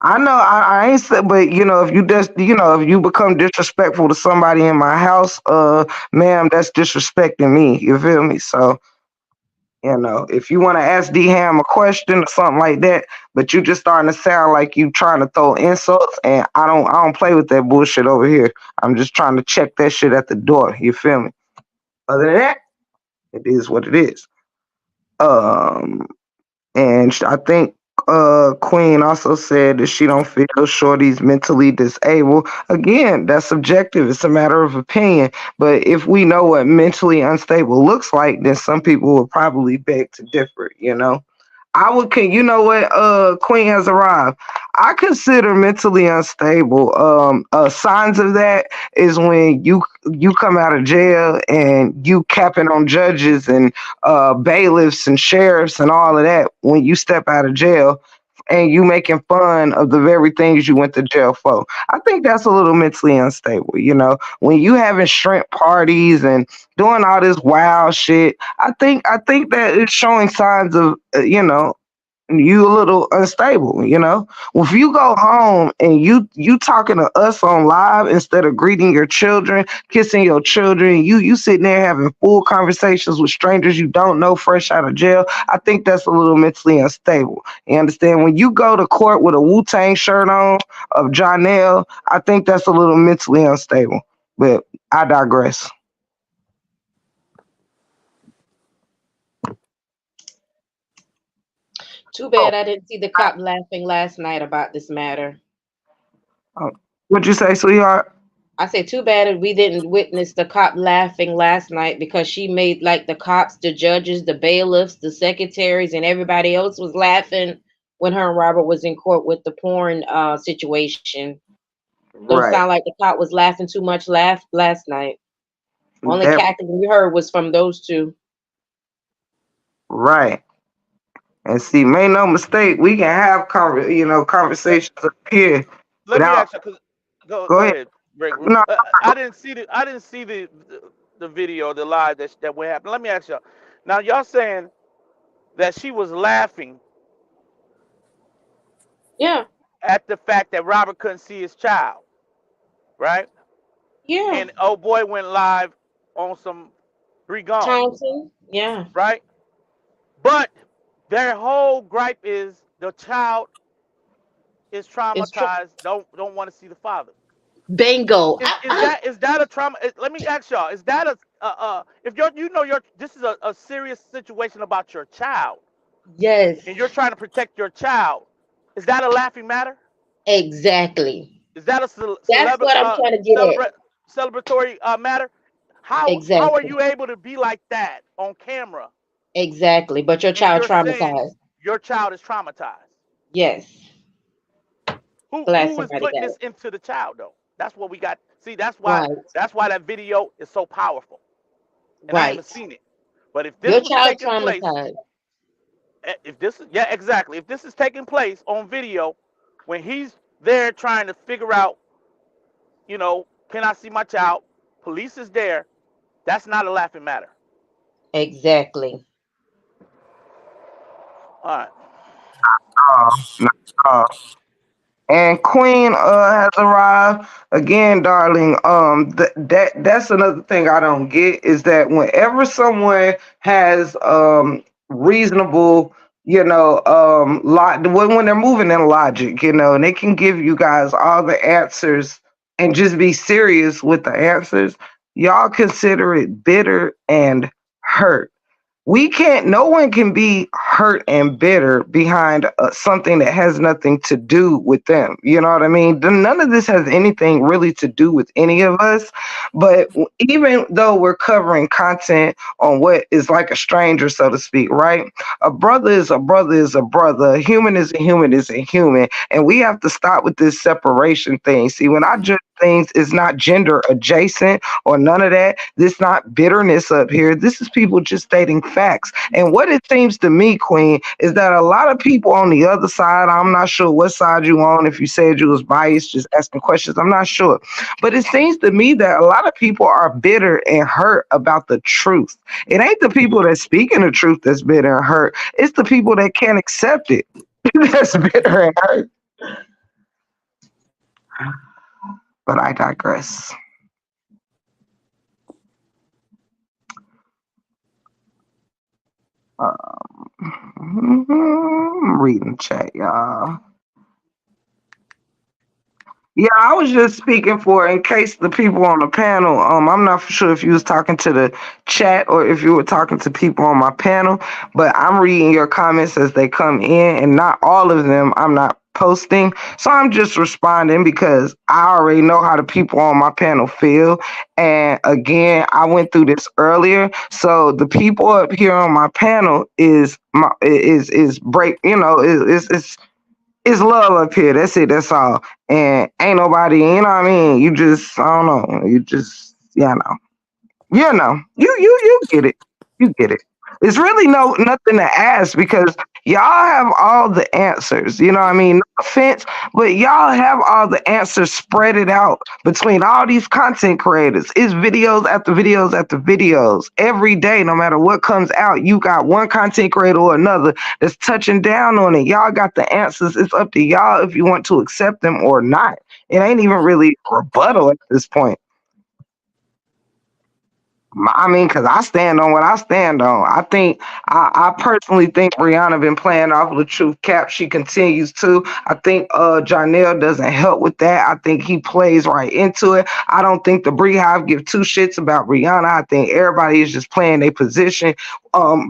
I know I ain't said, but if you just, if you become disrespectful to somebody in my house, ma'am, that's disrespecting me. You feel me? So if you want to ask D Ham a question or something like that, but you just starting to sound like you trying to throw insults, and I don't play with that bullshit over here. I'm just trying to check that shit at the door. You feel me? Other than that, it is what it is. Um, and I think Queen also said that she don't feel Shorty's mentally disabled. Again, that's subjective. It's a matter of opinion. But if we know what mentally unstable looks like, then some people will probably beg to differ. I would, you know what, Queen has arrived. I consider mentally unstable. Signs of that is when you come out of jail and you capping on judges and bailiffs and sheriffs and all of that when you step out of jail and you making fun of the very things you went to jail for. I think that's a little mentally unstable, you know. When you having shrimp parties and doing all this wild shit, I think that it's showing signs of you a little unstable, you know. If you go home and you talking to us on live instead of greeting your children, kissing your children, you sitting there having full conversations with strangers you don't know fresh out of jail, I think that's a little mentally unstable. You understand? When you go to court with a Wu-Tang shirt on of Jonelle, I think that's a little mentally unstable. But I digress. Too Oh, bad I didn't see the cop laughing last night about this matter. oh. What'd you say, sweetheart? I said, too bad we didn't witness the cop laughing last night because she made like the cops, the judges, the bailiffs, the secretaries, and everybody else was laughing when her and Robert was in court with the porn situation. Don't Right. sound like the cop was laughing too much laugh last night. Only That cackling we heard was from those two. right. And see, make no mistake, we can have Let, conversations up here let me without. ask you, cause go Go go ahead. ahead, Rick. No, I didn't see the video, the live that what happened. Let me ask y'all. Now y'all saying that she was laughing Yeah, at the fact that Robert couldn't see his child, right? yeah. And oh boy went live on some Bree Gone, Thompson, yeah. right? But their whole gripe is the child is It's true. traumatized, don't want to see the father. Bingo. Is that a trauma? Let me ask y'all. Is that a if you're this is a serious situation about your child Yes, and you're trying to protect your child? Is that a laughing matter? exactly. Is that a That's what I'm trying to get at. celebratory matter? How are Exactly. you able to be like that on camera Exactly. But your and child you're saying traumatized. your child is traumatized? Yes. Glad Who is somebody putting got this it. into the child though? That's what we got. See, Right. that's why that video is so powerful. And I Right. haven't seen it. But if this Your was child taking place, traumatized. if this is yeah, exactly. If this is taking place on video when he's there trying to figure out, can I see my child? Police is there. That's not a laughing matter. Exactly. All right. no, no. And Queen has arrived again, darling. That's another thing I don't get is that whenever someone has reasonable, when they're moving in logic, and they can give you guys all the answers and just be serious with the answers, y'all consider it bitter and hurt. We can't, no one can be hurt and bitter behind something that has nothing to do with them. You know what I mean? None of this has anything really to do with any of us. But even though we're covering content on what is like a stranger, so to speak, right? A brother is a brother is a brother. A human is a human is a human. And we have to stop with this separation thing. See, when I judge things, it's not gender adjacent or none of that. This not bitterness up here. This is people just stating facts. And what it seems to me, Queen, is that a lot of people on the other side, I'm not sure what side you on, if you said you was biased, just asking questions, I'm not sure. But it seems to me that a lot of people are bitter and hurt about the truth. It ain't the people that speaking the truth that's bitter and hurt. It's the people that can't accept it that's bitter and hurt. But I digress. I'm reading chat, y'all. Yeah, I was just speaking for in case the people on the panel. I'm not sure if you was talking to the chat or if you were talking to people on my panel, but I'm reading your comments as they come in, and not all of them. I'm not posting. So I'm just responding because I already know how the people on my panel feel. And again, I went through this earlier. So the people up here on my panel is break, it's love up here. That's it. That's all. And ain't nobody, what I mean? You just, I don't know. You just, you get it. You get it. It's really nothing to ask because y'all have all the answers. You know what I mean? No offense, but y'all have all the answers spread it out between all these content creators. It's videos after videos after videos. Every day, no matter what comes out, you got one content creator or another that's touching down on it. Y'all got the answers. It's up to y'all if you want to accept them or not. It ain't even really a rebuttal at this point. I mean, because I stand on what I stand on. I personally think Brianna been playing off of the truth cap. She continues to. I think Janelle doesn't help with that. I think he plays right into it. I don't think the Beehive give two shits about Brianna. I think everybody is just playing their position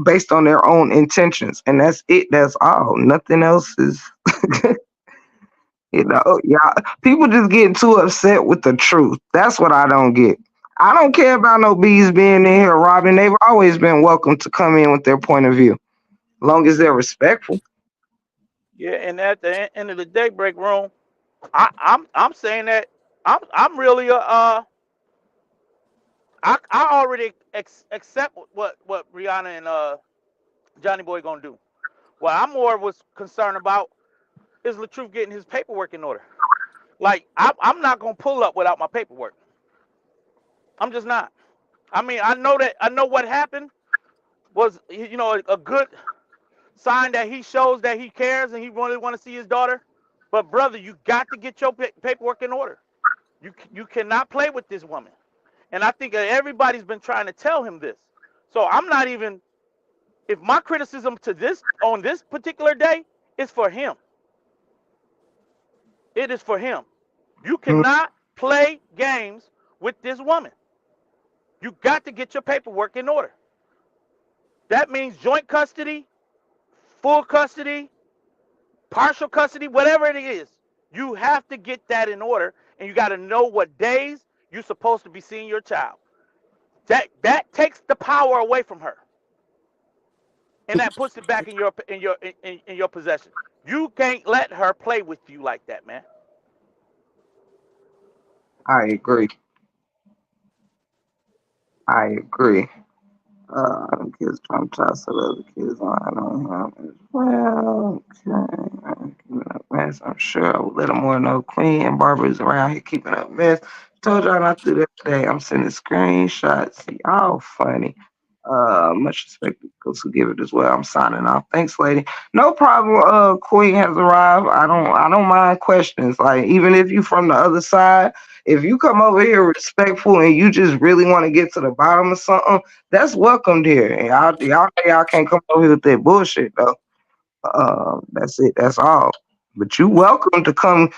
based on their own intentions. And that's it. That's all. Nothing else is yeah, people just getting too upset with the truth. That's what I don't get. I don't care about no bees being in here, Robin. They've always been welcome to come in with their point of view, long as they're respectful. Yeah, and at the end of the day, break room. I'm saying that I'm really I already accept what Rihanna and Johnny Boy gonna do. What I'm more was concerned about is Latrouf getting his paperwork in order. Like I'm not gonna pull up without my paperwork. I'm just not. I mean, I know what happened was a good sign that he shows that he cares and he really want to see his daughter. But brother, you got to get your paperwork in order. You cannot play with this woman. And I think that everybody's been trying to tell him this. So I'm not even if my criticism to this on this particular day is for him. It is for him. You Mm, cannot play games with this woman. You got to get your paperwork in order. That means joint custody, full custody, partial custody, whatever it is. You have to get that in order, and you got to know what days you're supposed to be seeing your child. That takes the power away from her, and that puts it back in your possession. You can't let her play with you like that, man. I agree. I agree. Them kids trying to toss the other kids on him as well. Okay. Keeping up mess. I'm sure I will let them more know Queen and Barbara's around here keeping up mess. Told y'all not to do that today. I'm sending screenshots. Y'all funny. Much respect to those who give it as well. I'm signing off. Thanks, lady. No problem. Queen has arrived. I don't mind questions. Like even if you from the other side, if you come over here respectful and you just really want to get to the bottom of something, that's welcomed here. And y'all can't come over here with that bullshit though. That's it. That's all. But you welcome to come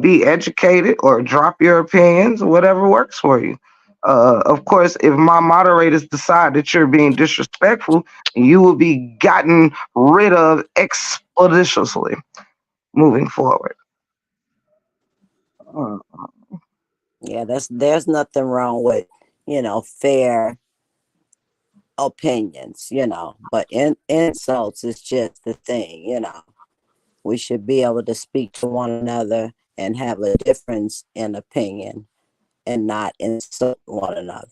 be educated or drop your opinions, whatever works for you. Of course, if my moderators decide that you're being disrespectful, you will be gotten rid of expeditiously moving forward. Uh, Yeah, there's nothing wrong with, fair opinions, but insults is just the thing. We should be able to speak to one another and have a difference in opinion and not insult one another.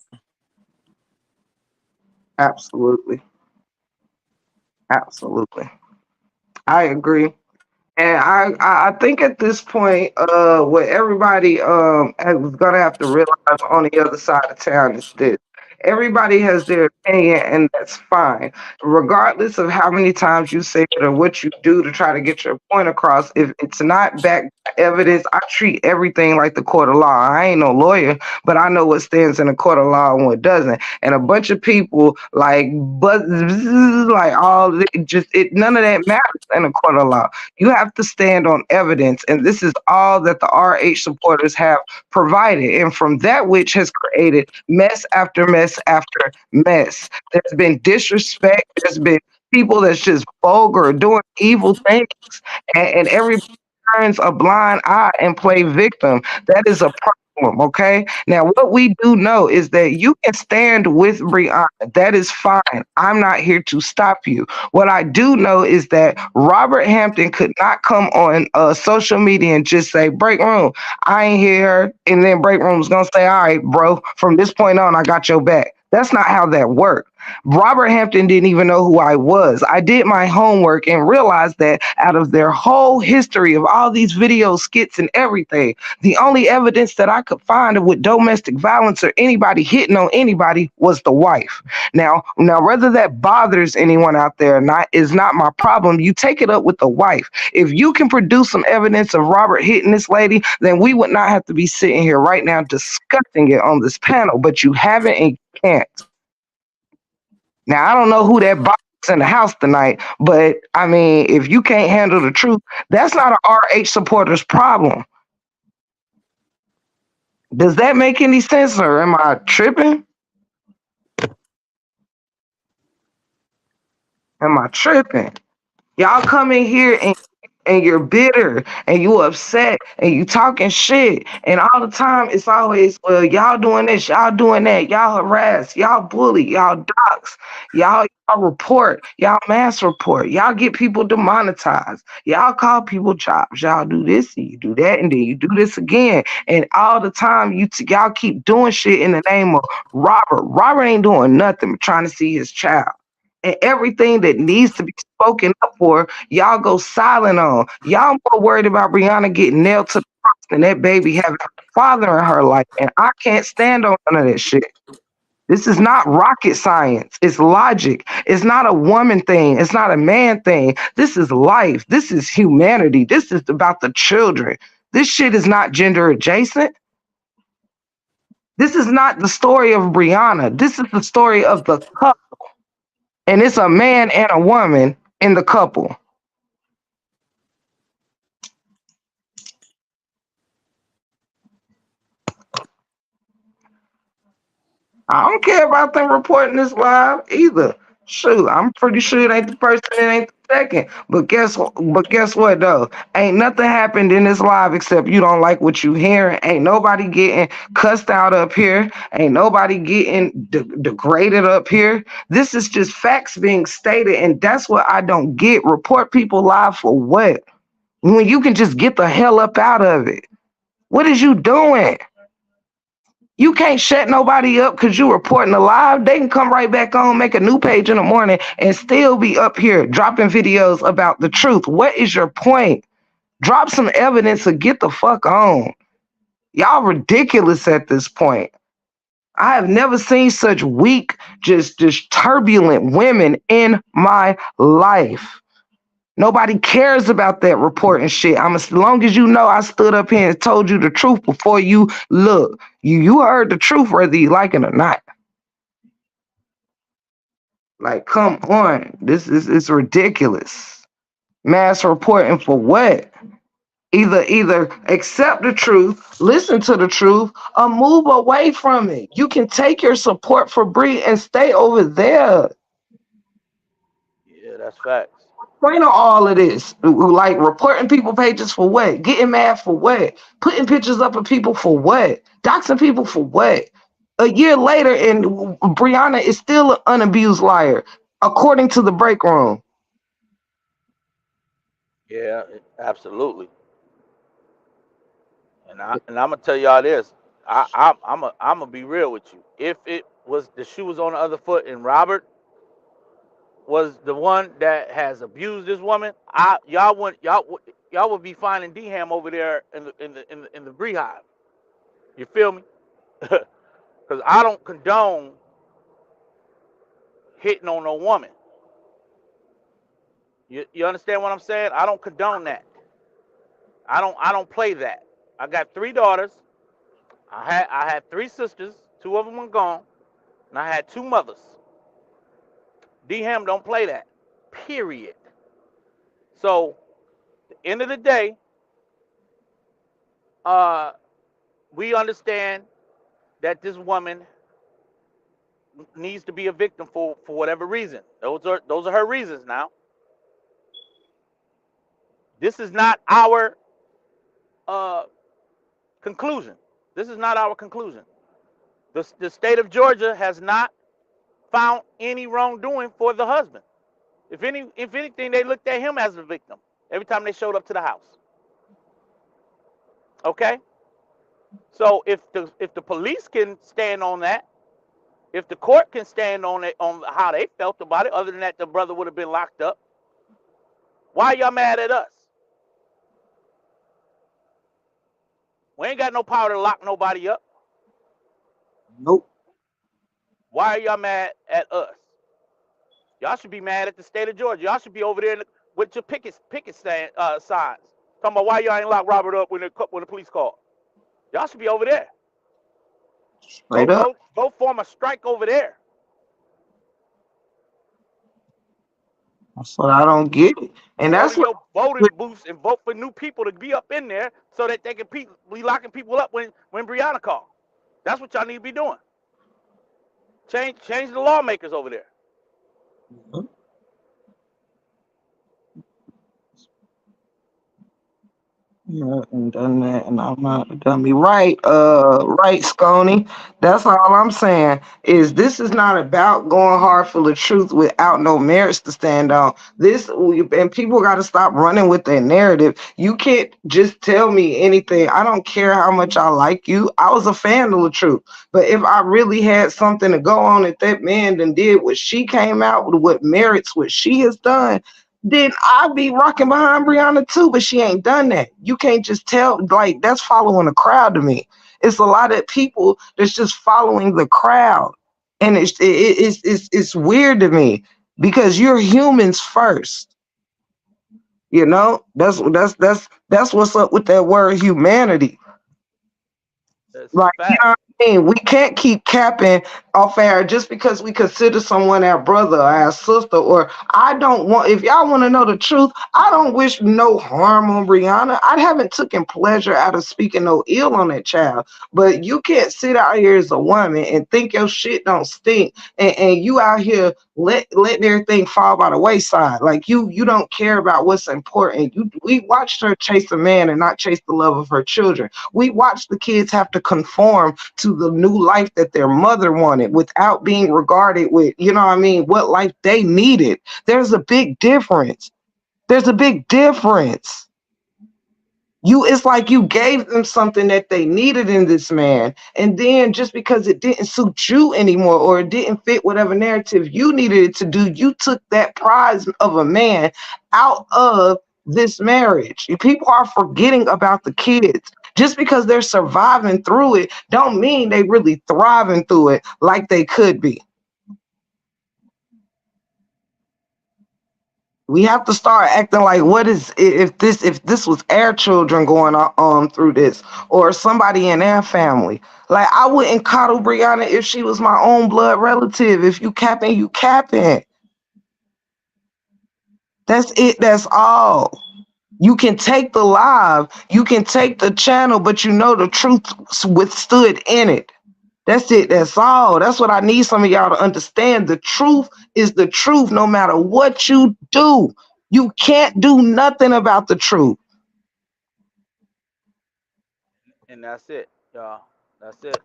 Absolutely. Absolutely. I agree. And I think at this point, what everybody is gonna have to realize on the other side of town is this. Everybody has their opinion, and that's fine. Regardless of how many times you say it or what you do to try to get your point across, if it's not backed by evidence, I treat everything like the court of law. I ain't no lawyer, but I know what stands in the court of law and what doesn't. And a bunch of people like all just it none of that matters in a court of law. You have to stand on evidence, and this is all that the RH supporters have provided. And from that which has created mess after mess after mess. There's been disrespect, there's been people that's just vulgar, doing evil things, and everybody turns a blind eye and play victim. That is a problem, okay? Now, what we do know is that you can stand with Brianna. That is fine. I'm not here to stop you. What I do know is that Robert Hampton could not come on social media and just say, break room, I ain't here. And then break room was going to say, all right, bro, from this point on, I got your back. That's not how that worked. Robert Hampton didn't even know who I was. I did my homework and realized that out of their whole history of all these video skits and everything, the only evidence that I could find with domestic violence or anybody hitting on anybody was the wife. Now, whether that bothers anyone out there or not is not my problem. You take it up with the wife. If you can produce some evidence of Robert hitting this lady, then we would not have to be sitting here right now discussing it on this panel. But you haven't and you can't. Now, I don't know who that box in the house tonight, but I mean, if you can't handle the truth, that's not a RH supporter's problem. Does that make any sense, or am I tripping? Am I tripping? Y'all come in here and you're bitter and you upset and you talking shit and all the time it's always, well, y'all doing this, y'all doing that, y'all harass, y'all bully, y'all dox, y'all report, y'all mass report, y'all get people demonetized, y'all call people jobs, y'all do this and you do that and then you do this again, and all the time y'all keep doing shit in the name of Robert ain't doing nothing but trying to see his child, and everything that needs to be spoken up for, y'all go silent on. Y'all more worried about Brianna getting nailed to the cross than that baby having a father in her life. And I can't stand on none of that shit. This is not rocket science. It's logic. It's not a woman thing. It's not a man thing. This is life. This is humanity. This is about the children. This shit is not gender adjacent. This is not the story of Brianna. This is the story of the couple. And it's a man and a woman in the couple. I don't care about them reporting this live either. Shoot, I'm pretty sure it ain't the first and it ain't the second. But guess what though? Ain't nothing happened in this live except you don't like what you hearing. Ain't nobody getting cussed out up here. Ain't nobody getting degraded up here. This is just facts being stated, and that's what I don't get. Report people live for what? When you can just get the hell up out of it. What is you doing? You can't shut nobody up because you reporting a live. They can come right back on, make a new page in the morning, and still be up here dropping videos about the truth. What is your point? Drop some evidence or get the fuck on. Y'all ridiculous at this point. I have never seen such weak, just turbulent women in my life. Nobody cares about that reporting shit. I'm as long as you know I stood up here and told you the truth before you look. You heard the truth whether you like it or not. Like, come on. This is it's ridiculous. Mass reporting for what? Either accept the truth, listen to the truth, or move away from it. You can take your support for Bree and stay over there. Yeah, that's facts. Point of all of this, like reporting people pages for what? Getting mad for what? Putting pictures up of people for what? Doxing people for what? A year later, and Brianna is still an unabused liar, according to the break room. Yeah, absolutely. And I'm gonna tell y'all this. I'm gonna be real with you. If it was the shoe was on the other foot and Robert was the one that has abused this woman, y'all would be finding D-Ham over there in the Beehive. You feel me? Because I don't condone hitting on no woman. You understand what I'm saying? I don't condone that. I don't play that. I got 3 daughters. I had 3 sisters. 2 of them are gone, and I had 2 mothers. D-Ham don't play that. Period. So, at the end of the day, uh, we understand that this woman needs to be a victim for whatever reason. Those are her reasons. Now, this is not our uh, conclusion. This is not our conclusion. The state of Georgia has not found any wrongdoing for the husband. If anything, they looked at him as a victim every time they showed up to the house. Okay, so if the police can stand on that, if the court can stand on it on how they felt about it, other than that the brother would have been locked up. Why y'all mad at us? We ain't got no power to lock nobody up. Nope. Why are y'all mad at us? Y'all should be mad at the state of Georgia. Y'all should be over there with your picket signs. Talking about why y'all ain't lock Robert up when the police call. Y'all should be over there. Go Straight up. go go form a strike over there. That's what I don't get it. And Go to that's what your voting booths and vote for new people to be up in there so that they can be locking people up when Brianna called. That's what y'all need to be doing. Change the lawmakers over there. yeah, and done that, and I'm not done me right. Right, Scony. That's all I'm saying is this is not about going hard for the truth without no merits to stand on. And people got to stop running with their narrative. You can't just tell me anything. I don't care how much I like you. I was a fan of the truth, but if I really had something to go on that that man then did what she came out with, what merits what she has done, then I'd be rocking behind Brianna too, but she ain't done that. You can't just tell, like, that's following the crowd to me. It's a lot of people that's just following the crowd. And it's weird to me because you're humans first. You know? That's what's up with that word humanity. That's a Like, you fact. know what I mean? We can't keep capping off air just because we consider someone our brother or our sister. Or I don't want, if y'all want to know the truth, I don't wish no harm on Brianna. I haven't taken pleasure out of speaking no ill on that child. But you can't sit out here as a woman and think your shit don't stink. And you out here letting everything fall by the wayside. Like you don't care about what's important. We watched her chase a man and not chase the love of her children. We watched the kids have to conform to the new life that their mother wanted without being regarded with, you know what I mean, what life they needed. There's a big difference. There's a big difference. It's like you gave them something that they needed in this man, and then just because it didn't suit you anymore or it didn't fit whatever narrative you needed it to do, you took that prize of a man out of this marriage. People are forgetting about the kids. Just because they're surviving through it don't mean they really thriving through it like they could be. We have to start acting like, what is, if this was our children going on through this, or somebody in their family. Like, I wouldn't coddle Brianna if she was my own blood relative. If you capping, you capping. That's it. That's all. You can take the live, you can take the channel, but you know the truth withstood in it. That's it. That's all. That's what I need some of y'all to understand. The truth is the truth no matter what you do. You can't do nothing about the truth. And that's it, y'all. That's it.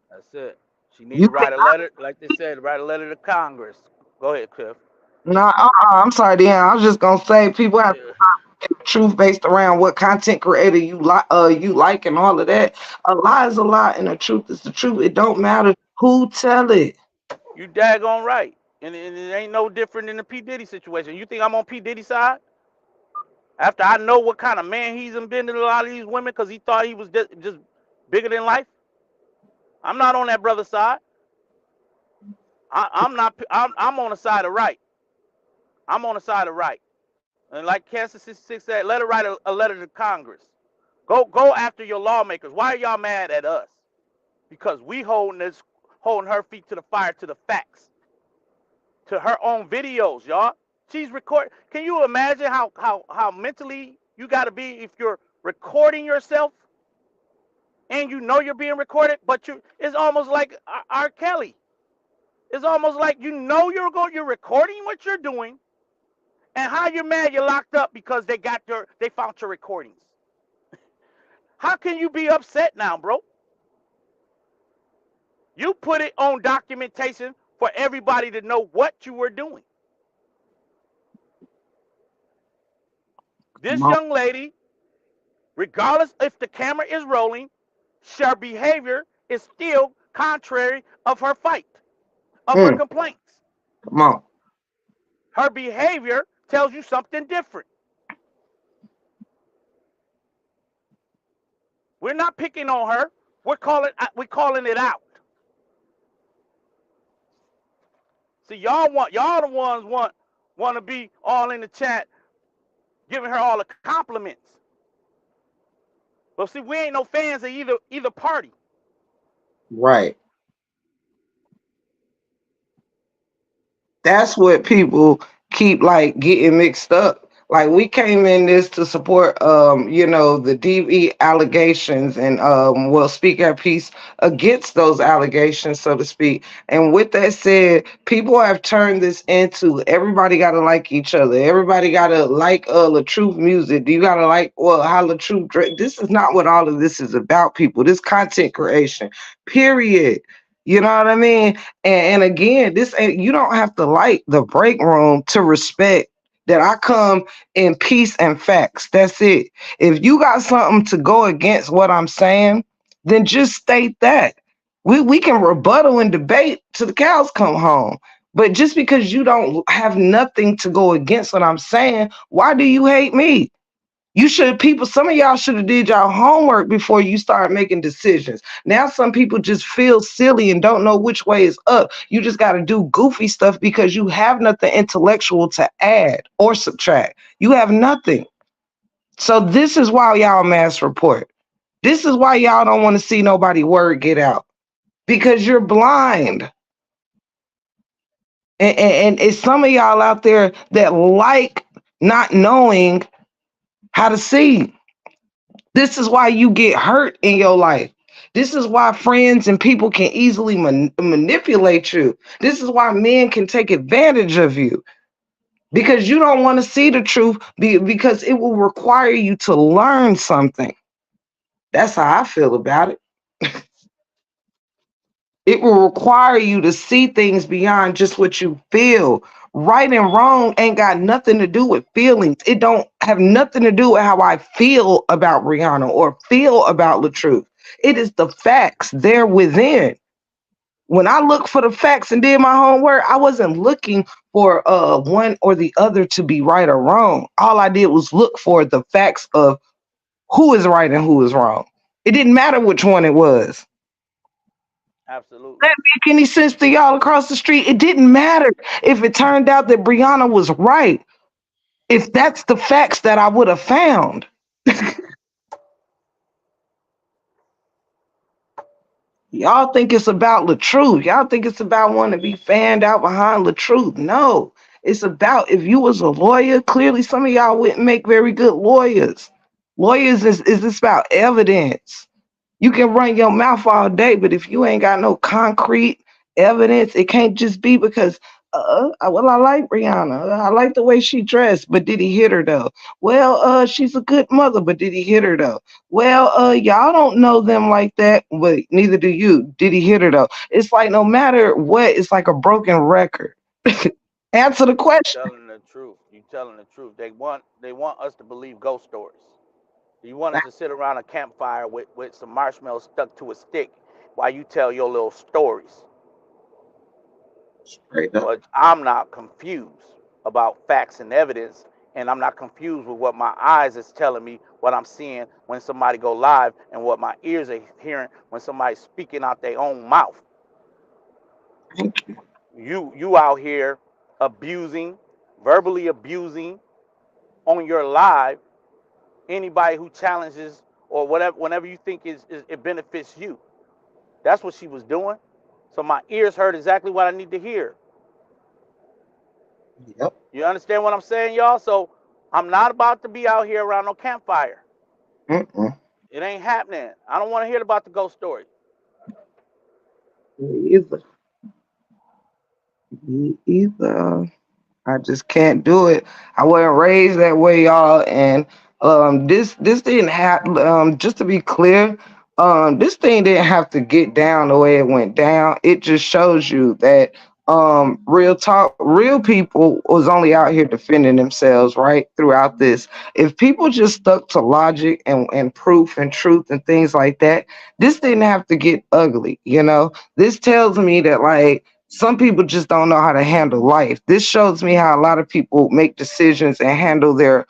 That's it. She need You to can write a letter, like they said, write a letter to Congress. Go ahead, Cliff. nah, I'm sorry, Dan. I was just gonna say people have Yeah. to get the truth based around what content creator you like and all of that. A lie is a lie and the truth is the truth. It don't matter who tell it. You daggone right. And it ain't no different than the P. Diddy situation. You think I'm on P. Diddy's side? After I know what kind of man he's been to a lot of these women because he thought he was just bigger than life? I'm not on that brother's side. I'm not. I'm on the side of right. I'm on the side of right. And like Kansas 66 said, let her write a letter to Congress. Go after your lawmakers. Why are y'all mad at us? Because we holding her feet to the fire to the facts, to her own videos, y'all. She's recording. Can you imagine how mentally you got to be if you're recording yourself and you know you're being recorded, but it's almost like R. Kelly. It's almost like you're recording what you're doing, And how you mad you're locked up because they found your recordings? How can you be upset now, bro? You put it on documentation for everybody to know what you were doing. Come This on. young lady, regardless if the camera is rolling, her behavior is still contrary of her fight, of her Mm, complaints. come on. Her behavior tells you something different. We're not picking on her. We're calling it out. See, y'all the ones want to be all in the chat, giving her all the compliments. But see, we ain't no fans of either party. Right. That's what people keep like getting mixed up. Like we came in this to support the DV allegations and well speak our piece against those allegations, so to speak. And with that said, people have turned this into everybody gotta like each other. Everybody gotta like LaTruth music. You gotta like how LaTruth this is not what all of this is about, people. This content creation. Period. You know what I mean? And again, this ain't you don't have to like the break room to respect that I come in peace and facts. That's it. If you got something to go against what I'm saying, then just state that. We can rebuttal and debate till the cows come home. But just because you don't have nothing to go against what I'm saying, why do you hate me? You should people, some of y'all should have did y'all homework before you start making decisions. Now some people just feel silly and don't know which way is up. You just got to do goofy stuff because you have nothing intellectual to add or subtract. You have nothing. So this is why y'all mass report. This is why y'all don't want to see nobody word get out because you're blind. And it's some of y'all out there that like not knowing how to see. This is why you get hurt in your life. This is why friends and people can easily manipulate you. This is why men can take advantage of you because you don't want to see the truth because it will require you to learn something. That's how I feel about it. It will require you to see things beyond just what you feel. Right and wrong ain't got nothing to do with feelings. It don't have nothing to do with how I feel about Rihanna or feel about the truth. It is the facts there within. When I look for the facts and did my homework, I wasn't looking for one or the other to be right or wrong. All I did was look for the facts of who is right and who is wrong. It didn't matter which one it was. Absolutely. That make any sense to y'all across the street? It didn't matter if it turned out that Brianna was right. If that's the facts that I would have found. Y'all think it's about the truth. Y'all think it's about wanting to be fanned out behind the truth. No, it's about if you was a lawyer, clearly some of y'all wouldn't make very good lawyers. Lawyers is this about evidence. You can run your mouth all day, but if you ain't got no concrete evidence, it can't just be because, well, I like Rihanna. I like the way she dressed, but did he hit her though? Well, she's a good mother, but did he hit her though? Well, y'all don't know them like that, but neither do you. Did he hit her though? It's like no matter what, it's like a broken record. Answer the You question. telling the truth. You telling the truth. They want us to believe ghost stories. You want us to sit around a campfire with some marshmallows stuck to a stick while you tell your little stories. Straight up. But I'm not confused about facts and evidence, and I'm not confused with what my eyes is telling me, what I'm seeing when somebody go live, and what my ears are hearing when somebody's speaking out their own mouth. Thank you. You out here abusing, verbally abusing on your live anybody who challenges or whatever whenever you think it benefits you. That's what she was doing. So my ears heard exactly what I need to hear. Yep. You understand what I'm saying, y'all? So I'm not about to be out here around no campfire. Mm-mm. It ain't happening. I don't want to hear about the ghost story. Me either. Me either. I just can't do it. I wasn't raised that way, y'all. And this didn't have. Just to be clear, this thing didn't have to get down the way it went down. It just shows you that real talk, real people was only out here defending themselves, right? Throughout this, if people just stuck to logic and proof and truth and things like that, this didn't have to get ugly. This tells me that, like, some people just don't know how to handle life. This shows me how a lot of people make decisions and handle their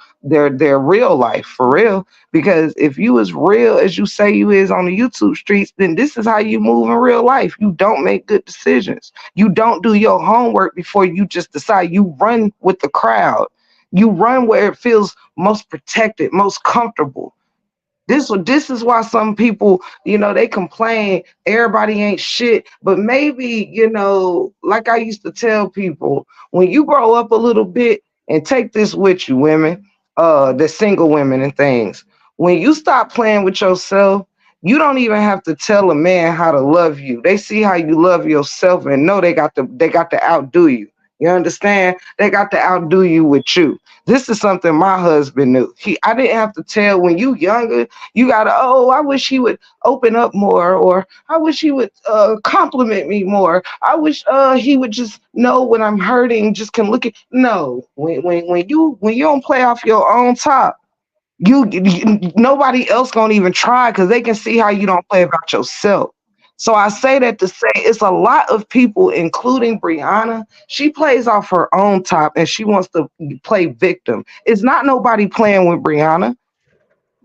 real life for real. Because if you as real as you say you is on the YouTube streets, then this is how you move in real life. You don't make good decisions. You don't do your homework before you just decide. You run with the crowd. You run where it feels most protected, most comfortable. This is why some people, they complain everybody ain't shit. But maybe, like I used to tell people, when you grow up a little bit, and take this with you, women, the single women and things. When you stop playing with yourself, you don't even have to tell a man how to love you. They see how you love yourself and know they got to outdo you. You understand? They got to outdo you with you. This is something my husband knew. I didn't have to tell. When you younger, you gotta, oh, I wish he would open up more, or I wish he would compliment me more. I wish he would just know when I'm hurting, just can look at. No, when you don't play off your own top, nobody else gonna even try, because they can see how you don't play about yourself. So I say that to say it's a lot of people, including Brianna. She plays off her own top and she wants to play victim. It's not nobody playing with Brianna.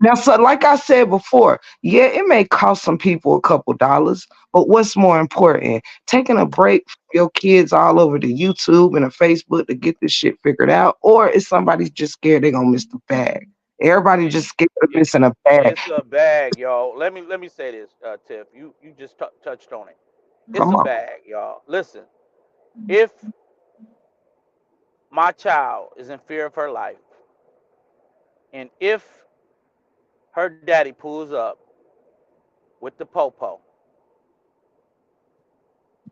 Now, so like I said before, yeah, it may cost some people a couple dollars, but what's more important? Taking a break from your kids all over the YouTube and the Facebook to get this shit figured out, or is somebody just scared they're gonna miss the bag? Everybody just scared of Yeah, missing a bag. it's a bag, y'all. Let me say this, Tiff. You just touched on it. It's Come a on. bag, y'all. Listen, if my child is in fear of her life, and if her daddy pulls up with the popo,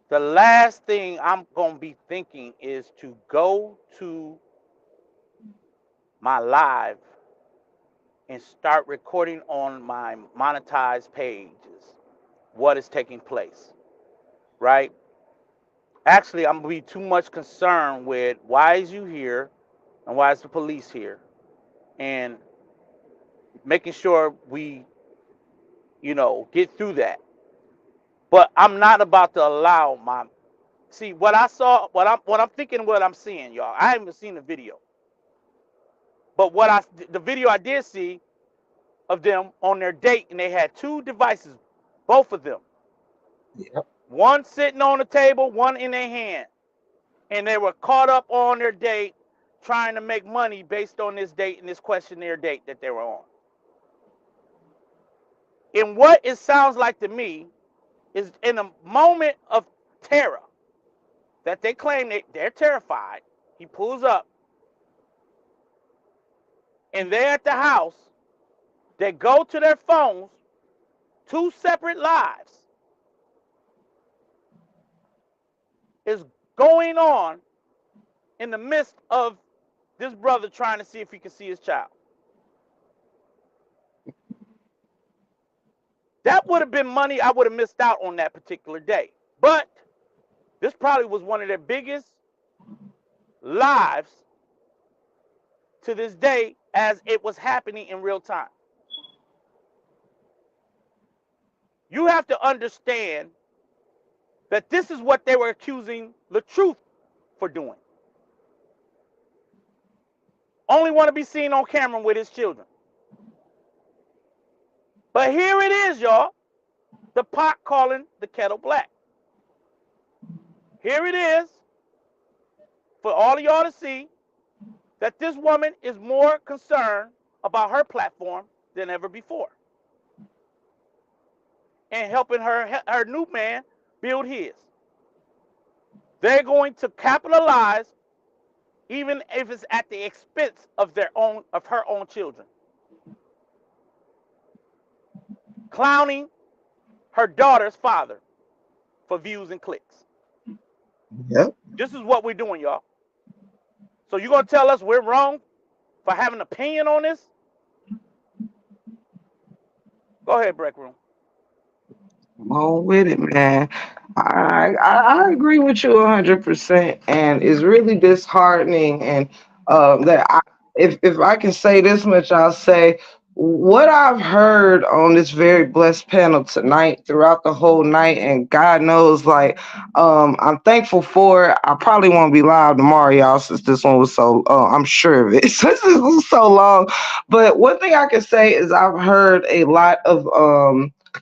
the last thing I'm gonna be thinking is to go to my live and start recording on my monetized pages what is taking place, right? Actually, I'm gonna be too much concerned with why is you here and why is the police here, and making sure we, get through that. But I'm not about to allow my see what I saw, what I'm thinking, what I'm seeing, y'all. I haven't even seen the video, but the video I did see of them on their date, and they had two devices, both of them, Yep. one sitting on the table, one in their hand, and they were caught up on their date, trying to make money based on this date and this questionnaire date that they were on. And what it sounds like to me is, in a moment of terror that they claim they're terrified, he pulls up and they're at the house. They go to their phones, two separate lives is going on in the midst of this brother trying to see if he can see his child. That would have been money I would have missed out on that particular day. But this probably was one of their biggest lives to this day, as it was happening in real time. You have to understand that this is what they were accusing the truth for doing. Only want to be seen on camera with his children. But here it is, y'all. The pot calling the kettle black. Here it is for all of y'all to see that this woman is more concerned about her platform than ever before, and helping her new man build his. They're going to capitalize, even if it's at the expense of her own children, clowning her daughter's father for views and clicks. Yep. This is what we're doing, y'all. So you gonna tell us we're wrong for having an opinion on this? Go ahead, break room. Come on with it, man. I agree with you 100%, and it's really disheartening. And that if I can say this much, I'll say what I've heard on this very blessed panel tonight, throughout the whole night, and God knows, like, I'm thankful for it. I probably won't be live tomorrow, y'all, since this one was so. I'm sure of it, since this was so long. But one thing I can say is I've heard a lot of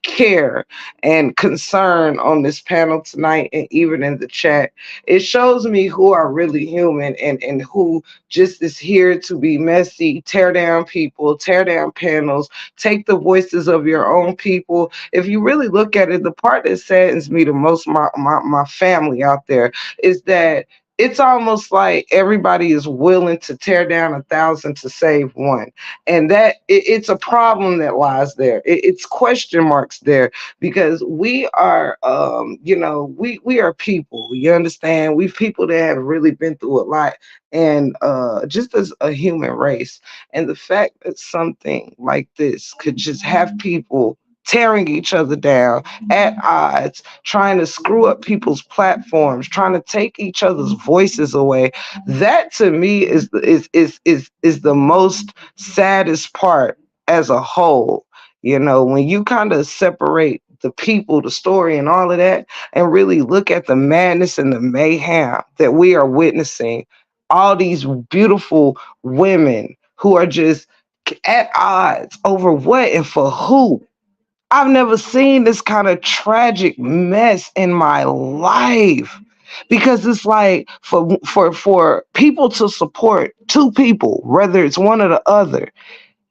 care and concern on this panel tonight, and even in the chat. It shows me who are really human, and who just is here to be messy, tear down people, tear down panels, take the voices of your own people. If you really look at it, the part that saddens me the most, my family out there, is that it's almost like everybody is willing to tear down 1,000 to save one. And it's a problem that lies there. It's question marks there, because we are, we are people, you understand, we people that have really been through a lot, and just as a human race. And the fact that something like this could just have people tearing each other down at odds, trying to screw up people's platforms, trying to take each other's voices away, that to me is the most saddest part as a whole. When you kind of separate the people, the story, and all of that, and really look at the madness and the mayhem that we are witnessing, all these beautiful women who are just at odds over what and for who. I've never seen this kind of tragic mess in my life, because it's like for people to support two people, whether it's one or the other,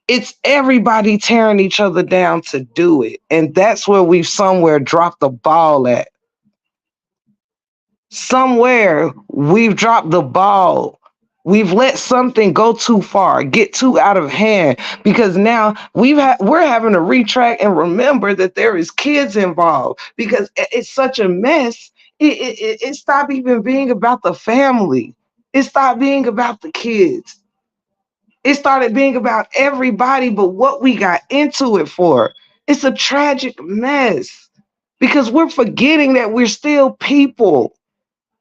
it's everybody tearing each other down to do it. And that's where we've somewhere dropped the ball at. Somewhere we've dropped the ball. We've let something go too far, get too out of hand, because now we're having to retract and remember that there is kids involved, because it's such a mess. It stopped even being about the family. It stopped being about the kids. It started being about everybody but what we got into it for. It's a tragic mess, because we're forgetting that we're still people.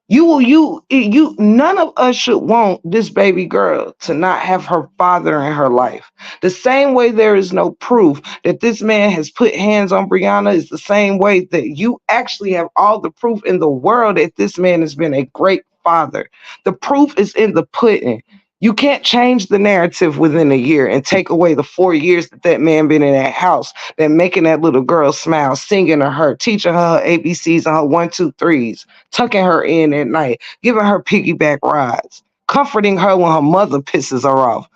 None of us should want this baby girl to not have her father in her life. The same way there is no proof that this man has put hands on Brianna is the same way that you actually have all the proof in the world that this man has been a great father. The proof is in the pudding. You can't change the narrative within a year and take away the 4 years that man been in that house, that making that little girl smile, singing to her, teaching her ABCs and her one, two, threes, tucking her in at night, giving her piggyback rides, comforting her when her mother pisses her off.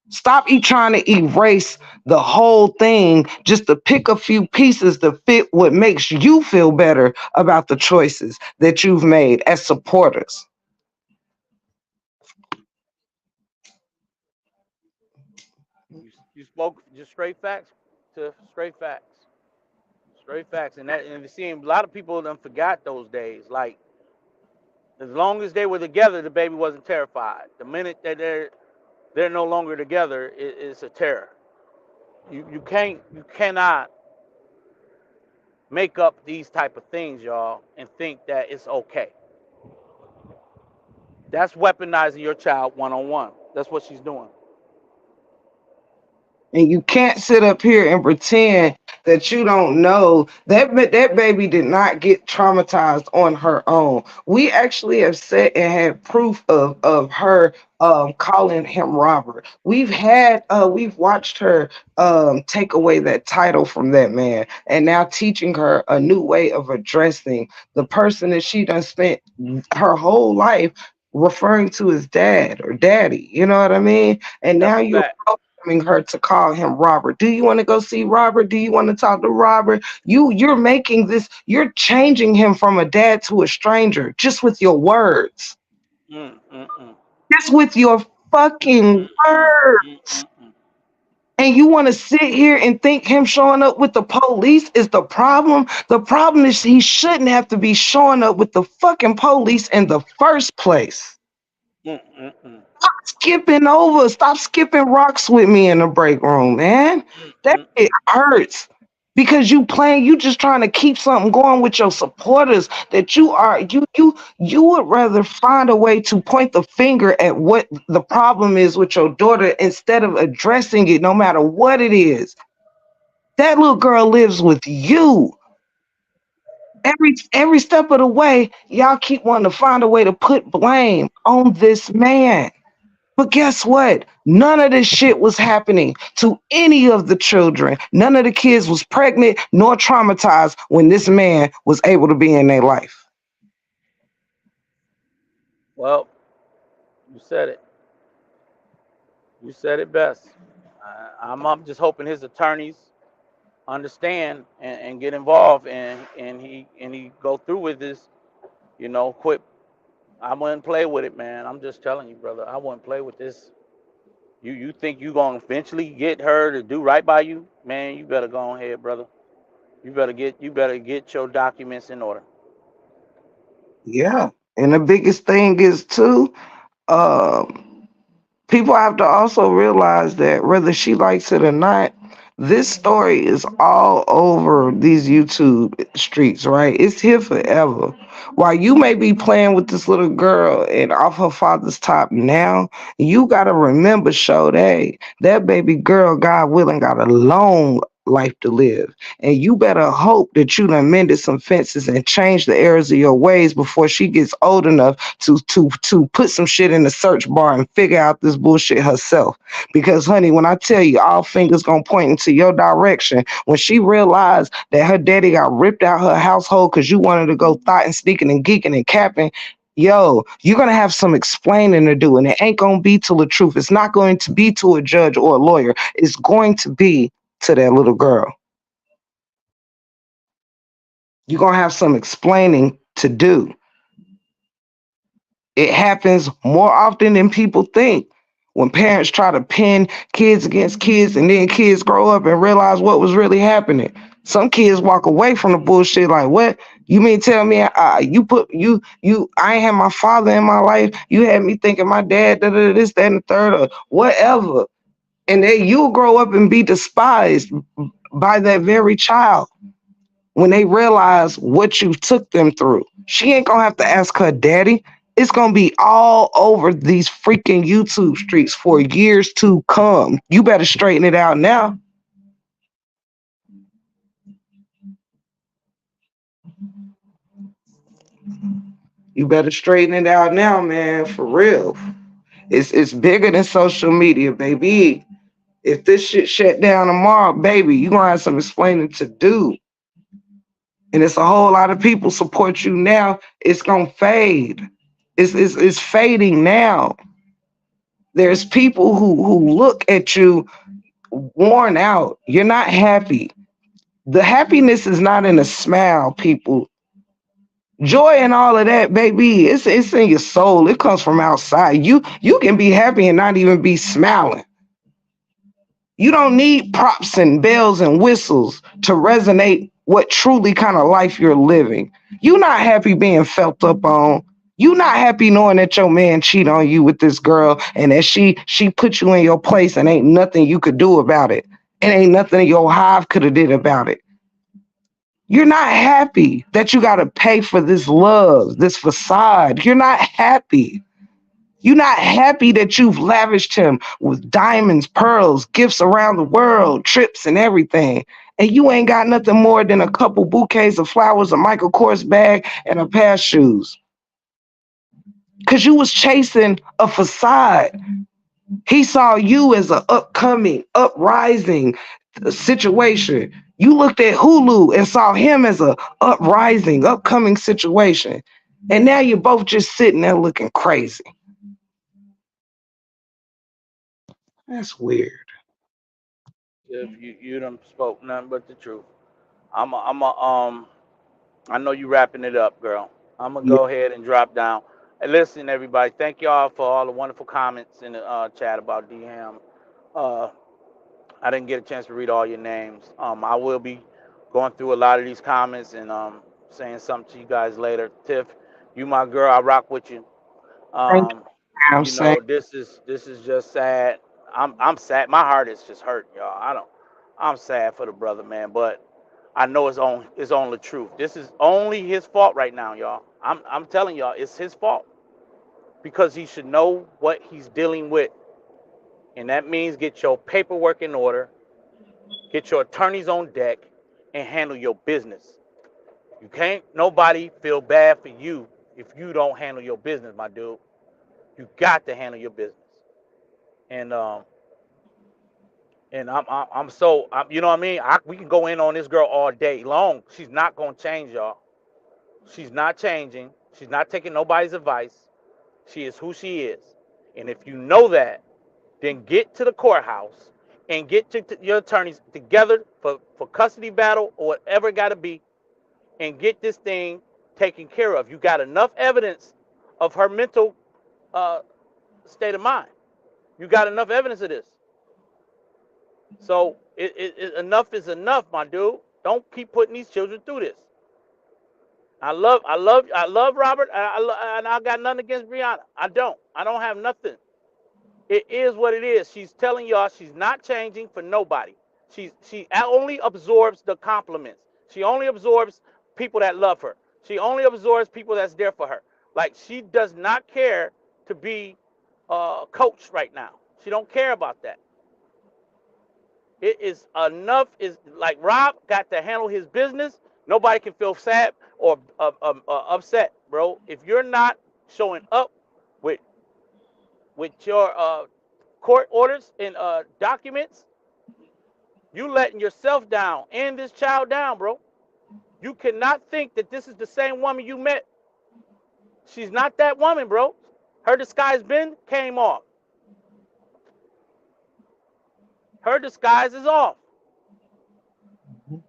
Stop trying to erase the whole thing just to pick a few pieces to fit what makes you feel better about the choices that you've made as supporters. You spoke just straight facts to straight facts. Straight facts. And it seems a lot of people done forgot those days. Like, as long as they were together, the baby wasn't terrified. The minute that they're no longer together, it's a terror. You cannot make up these type of things, y'all, and think that it's okay. That's weaponizing your child one on one. That's what she's doing. And you can't sit up here and pretend that you don't know that baby did not get traumatized on her own. We actually have said and had proof of her calling him Robert. We've watched her take away that title from that man, and now teaching her a new way of addressing the person that she done spent her whole life referring to as dad or daddy. You know what I mean? And That's now a you're fact. her to call him Robert. Do you want to go see Robert? Do you want to talk to Robert? You're making this, you're changing him from a dad to a stranger just with your words. Mm, mm, mm. Just with your fucking Mm, mm, words. mm, mm, mm. And you want to sit here and think him showing up with the police is the problem? The problem is he shouldn't have to be showing up with the fucking police in the first place. Mm-mm-mm. Skipping over. Stop skipping rocks with me in the break room, man. That it Mm-mm-mm. hurts. Because you just trying to keep something going with your supporters that you would rather find a way to point the finger at what the problem is with your daughter instead of addressing it no matter what it is. That little girl lives with you. Every step of the way, y'all keep wanting to find a way to put blame on this man. But guess what? None of this shit was happening to any of the children. None of the kids was pregnant nor traumatized when this man was able to be in their life. Well, you said it. You said it best. I'm just hoping his attorneys understand and get involved and he go through with this. Quit. I wouldn't play with it, man. I'm just telling you, brother. I wouldn't play with this. You think you gonna eventually get her to do right by you, man? You better go ahead, brother. You better get your documents in order. Yeah. And the biggest thing is too, people have to also realize that whether she likes it or not, this story is all over these YouTube streets, right? It's here forever. While you may be playing with this little girl and off her father's top now, you gotta remember, Sade, that baby girl, God willing, got a long life to live. And you better hope that you done mended some fences and changed the errors of your ways before she gets old enough to put some shit in the search bar and figure out this bullshit herself. Because honey, when I tell you all fingers gonna point into your direction, when she realized that her daddy got ripped out her household because you wanted to go thought and sneaking and geeking and capping, yo, you're gonna have some explaining to do, and it ain't gonna be to the truth. It's not going to be to a judge or a lawyer. It's going to be to that little girl. You're gonna have some explaining to do. It happens more often than people think. When parents try to pin kids against kids and then kids grow up and realize what was really happening. Some kids walk away from the bullshit like, what? You mean tell me you put you I ain't had my father in my life. You had me thinking my dad, this, that, and the third, or whatever. And then you'll grow up and be despised by that very child when they realize what you took them through. She ain't gonna have to ask her daddy. It's gonna be all over these freaking YouTube streets for years to come. You better straighten it out now. You better straighten it out now, man, for real. It's bigger than social media, baby. If this shit shut down tomorrow, baby, you gonna have some explaining to do. And it's a whole lot of people support you now. It's gonna fade. It's fading now. There's people who look at you worn out. You're not happy. The happiness is not in a smile, people. Joy and all of that, baby, it's in your soul. It comes from outside. You can be happy and not even be smiling. You don't need props and bells and whistles to resonate what truly kind of life you're living. You're not happy being felt up on. You not happy knowing that your man cheat on you with this girl and that she put you in your place and ain't nothing you could do about it. And ain't nothing your hive could have did about it. You're not happy that you gotta pay for this love, this facade. You're not happy. You're not happy that you've lavished him with diamonds, pearls, gifts around the world, trips, and everything. And you ain't got nothing more than a couple bouquets of flowers, a Michael Kors bag, and a pair of shoes. Because you was chasing a facade. He saw you as an upcoming, uprising situation. You looked at Hulu and saw him as a uprising, upcoming situation. And now you're both just sitting there looking crazy. That's weird. If you done spoke nothing but the truth. I'm a I know you wrapping it up, girl. I'm gonna Yeah. go ahead and drop down. And listen, everybody, thank y'all for all the wonderful comments in the chat about DM. Uh, I didn't get a chance to read all your names. I will be going through a lot of these comments and saying something to you guys later. Tiff, you my girl. I rock with you. Thank Um, I'm You saying know, this is just sad. I'm sad. My heart is just hurting, y'all. I'm sad for the brother, man, but I know it's on the truth. This is only his fault right now, y'all. I'm telling y'all, it's his fault because he should know what he's dealing with, and that means get your paperwork in order, get your attorneys on deck, and handle your business. You can't nobody feel bad for you if you don't handle your business, my dude. You got to handle your business. And I'm so you know what I mean. We can go in on this girl all day long. She's not gonna change, y'all. She's not changing. She's not taking nobody's advice. She is who she is. And if you know that, then get to the courthouse and get your attorneys together for custody battle or whatever it got to be, and get this thing taken care of. You got enough evidence of her mental uh, state of mind. You got enough evidence of this. So enough is enough, my dude. Don't keep putting these children through this. I love Robert, and I got nothing against Brianna. I don't have nothing. It is what it is. She's telling y'all she's not changing for nobody. She only absorbs the compliments. She only absorbs people that love her. She only absorbs people that's there for her. Like, she does not care to be coached right now. She don't care about that. It is enough. Is like Rob got to handle his business. Nobody can feel sad or upset, bro. If you're not showing up with your court orders and documents, you letting yourself down and this child down, bro. You cannot think that this is the same woman you met. She's not that woman, bro. Her disguise been came off. Her disguise is off.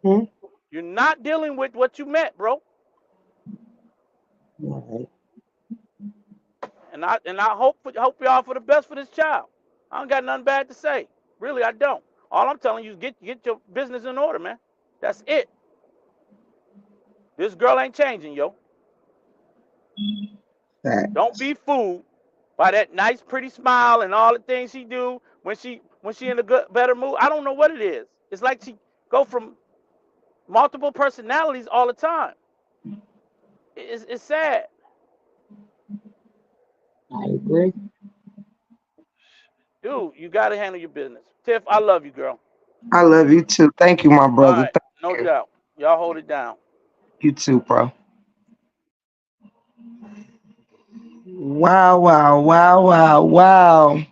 mhm, You're not dealing with what you met, bro. right. And I hope y'all for the best for this child. I don't got nothing bad to say. Really, I don't. All I'm telling you is get your business in order, man. That's it. This girl ain't changing, yo. That Don't be fooled by that nice, pretty smile and all the things she do when she in a good, better mood. I don't know what it is. It's like she go from multiple personalities all the time. It's sad, I agree. dude. You got to handle your business. Tiff, I love you, girl. I love you too. Thank you, my All brother. right, Thank no you. doubt. Y'all hold it down. You too, bro. Wow, wow, wow, wow, wow.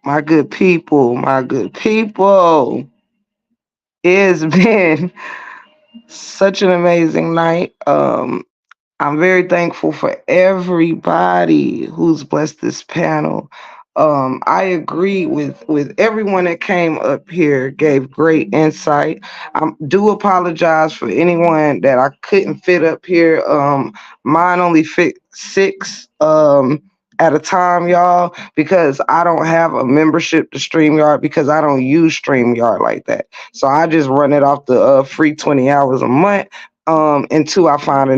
My good people, my good people. It's been such an amazing night. I'm very thankful for everybody who's blessed this panel. I agree with everyone that came up here, gave great insight. I do apologize for anyone that I couldn't fit up here. Mine only fit six at a time, y'all, because I don't have a membership to StreamYard because I don't use StreamYard like that. So I just run it off the free 20 hours a month until I find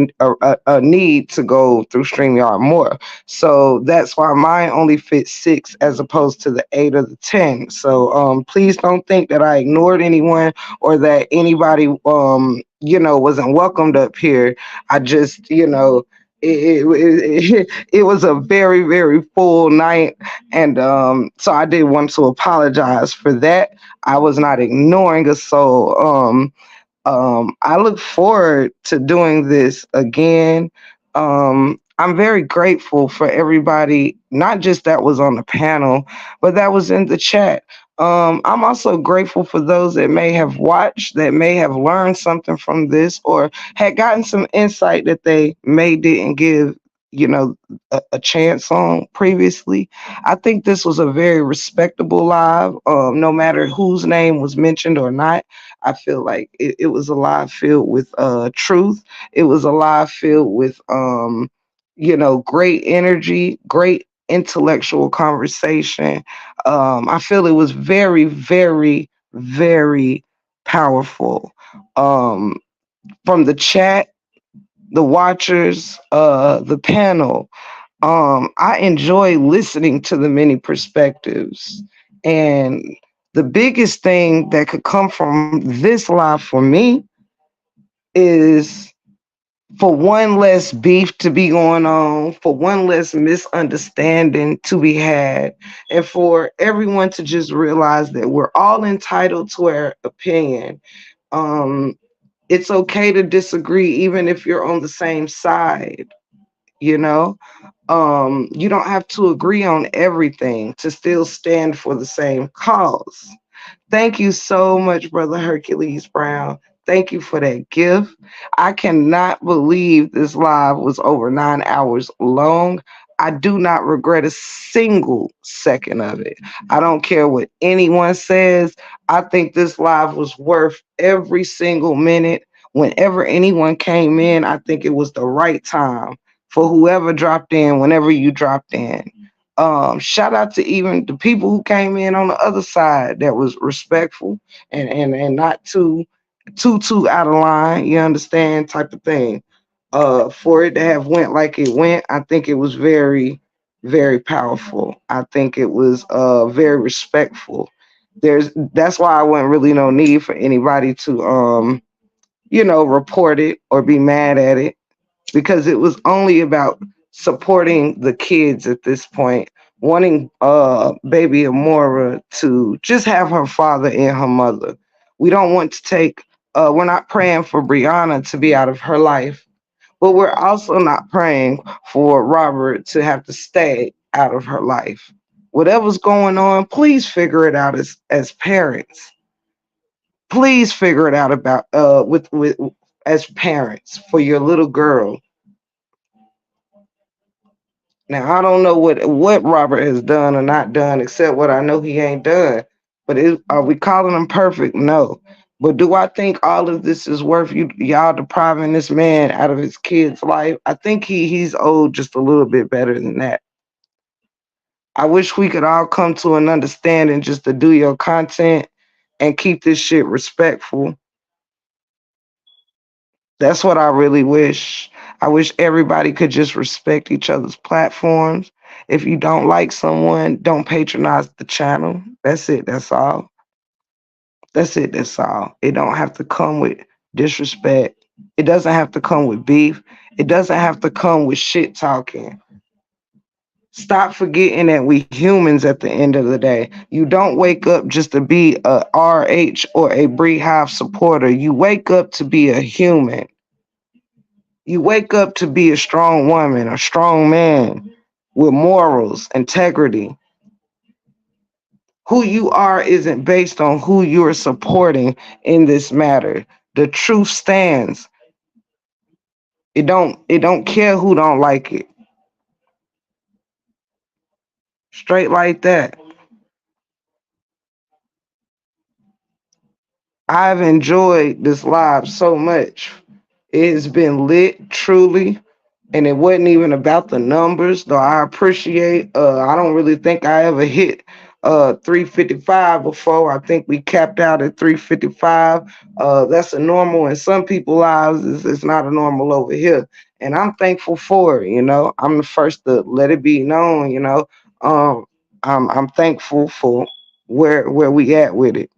a need to go through StreamYard more. So that's why mine only fits six as opposed to the eight or the 10. So please don't think that I ignored anyone or that anybody, wasn't welcomed up here. I just, it was a very, very full night. And so I did want to apologize for that. I was not ignoring a soul. I look forward to doing this again. I'm very grateful for everybody, not just that was on the panel, but that was in the chat. I'm also grateful for those that may have watched, that may have learned something from this, or had gotten some insight that they may didn't give, you know, a chance on previously. I think this was a very respectable live, no matter whose name was mentioned or not. I feel like it was a live filled with truth. It was a live filled with great energy, great intellectual conversation. I feel it was very, very, very powerful. Um, from the chat, the watchers, the panel. I enjoy listening to the many perspectives. And the biggest thing that could come from this live for me is for one less beef to be going on, for one less misunderstanding to be had, and for everyone to just realize that we're all entitled to our opinion. Um, it's okay to disagree, even if you're on the same side, you know? You don't have to agree on everything to still stand for the same cause. Thank you so much, Brother Hercules Brown. Thank you for that gift. I cannot believe this live was over 9 hours long. I do not regret a single second of it. I don't care what anyone says. I think this live was worth every single minute. Whenever anyone came in, I think it was the right time for whoever dropped in, whenever you dropped in. Shout out to even the people who came in on the other side that was respectful and not too out of line, you understand, type of thing. For it to have went like it went, I think it was very, very powerful. I think it was very respectful. That's why I wasn't really no need for anybody to report it or be mad at it, because it was only about supporting the kids at this point, wanting baby Amora to just have her father and her mother. We don't want to take we're not praying for Brianna to be out of her life, but we're also not praying for Robert to have to stay out of her life. Whatever's going on, please figure it out as parents. Please figure it out about with as parents for your little girl. Now I don't know what Robert has done or not done, except what I know he ain't done. But are we calling him perfect? No. But do I think all of this is worth y'all depriving this man out of his kid's life? I think he's owed just a little bit better than that. I wish we could all come to an understanding just to do your content and keep this shit respectful. That's what I really wish. I wish everybody could just respect each other's platforms. If you don't like someone, don't patronize the channel. That's it. That's all. That's it. That's all. It don't have to come with disrespect. It doesn't have to come with beef. It doesn't have to come with shit talking. Stop forgetting that we humans at the end of the day. You don't wake up just to be a RH or a Bree Hive supporter. You wake up to be a human. You wake up to be a strong woman, a strong man with morals, integrity. Who you are isn't based on who you're supporting in this matter. The truth stands. It don't care who don't like it. Straight like that. I've enjoyed this live so much. It has been lit, truly. And it wasn't even about the numbers, though I appreciate. I don't really think I ever hit 355 before. I think we capped out at 355. That's a normal in some people's lives. It's not a normal over here, and I'm thankful for it. I'm the first to let it be known. Um, I'm thankful for where we at with it.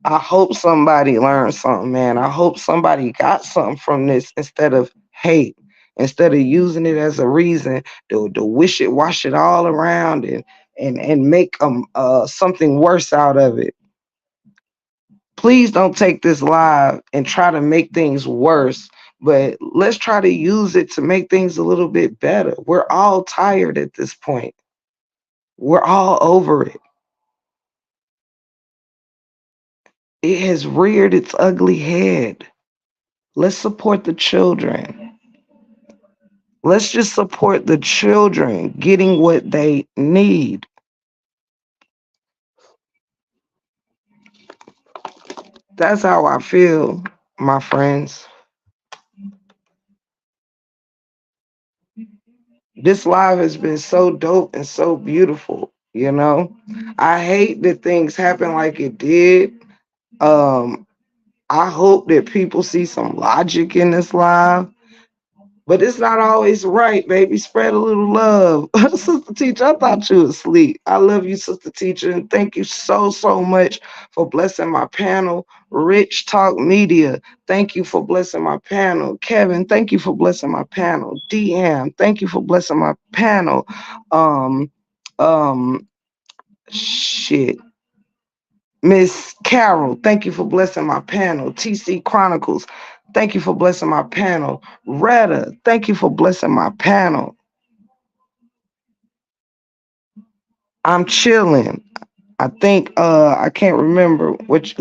I hope somebody learned something, man. I hope somebody got something from this instead of hate, instead of using it as a reason to wish it, wash it all around and make something worse out of it. Please don't take this live and try to make things worse, but let's try to use it to make things a little bit better. We're all tired at this point. We're all over it. It has reared its ugly head. Let's support the children. Let's just support the children getting what they need. That's how I feel, my friends. This live has been so dope and so beautiful. I hate that things happen like it did. Um, I hope that people see some logic in this live. But it's not always right, baby. Spread a little love. Sister Teacher, I thought you was asleep. I love you, Sister Teacher, and thank you so, so much for blessing my panel. Rich Talk Media, thank you for blessing my panel. Kevin, thank you for blessing my panel. DM, thank you for blessing my panel. Um, um, shit. Miss Carol, thank you for blessing my panel. TC Chronicles, thank you for blessing my panel. Retta, thank you for blessing my panel. I'm chilling. I think I can't remember what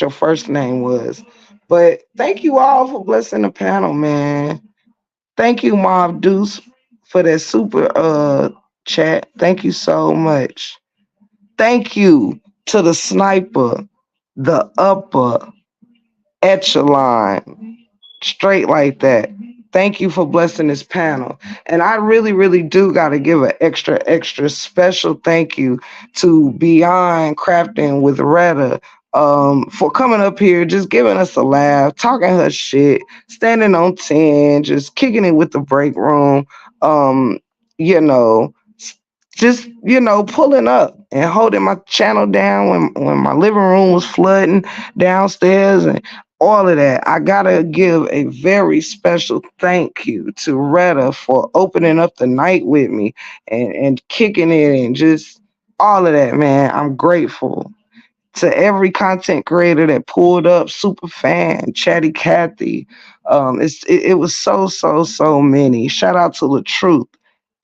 your first name was. But thank you all for blessing the panel, man. Thank you, Mob Deuce, for that super chat. Thank you so much. Thank you to the sniper, the upper echelon, straight like that. Thank you for blessing this panel. And I really, really do got to give an extra, extra special thank you to Beyond Crafting with Retta for coming up here, just giving us a laugh, talking her shit, standing on 10, just kicking it with the break room. Um, you know, just pulling up and holding my channel down when my living room was flooding downstairs and all of that. I gotta give a very special thank you to Retta for opening up the night with me and kicking it and just all of that, man. I'm grateful to every content creator that pulled up, super fan, Chatty Cathy. It was so many. Shout out to the truth.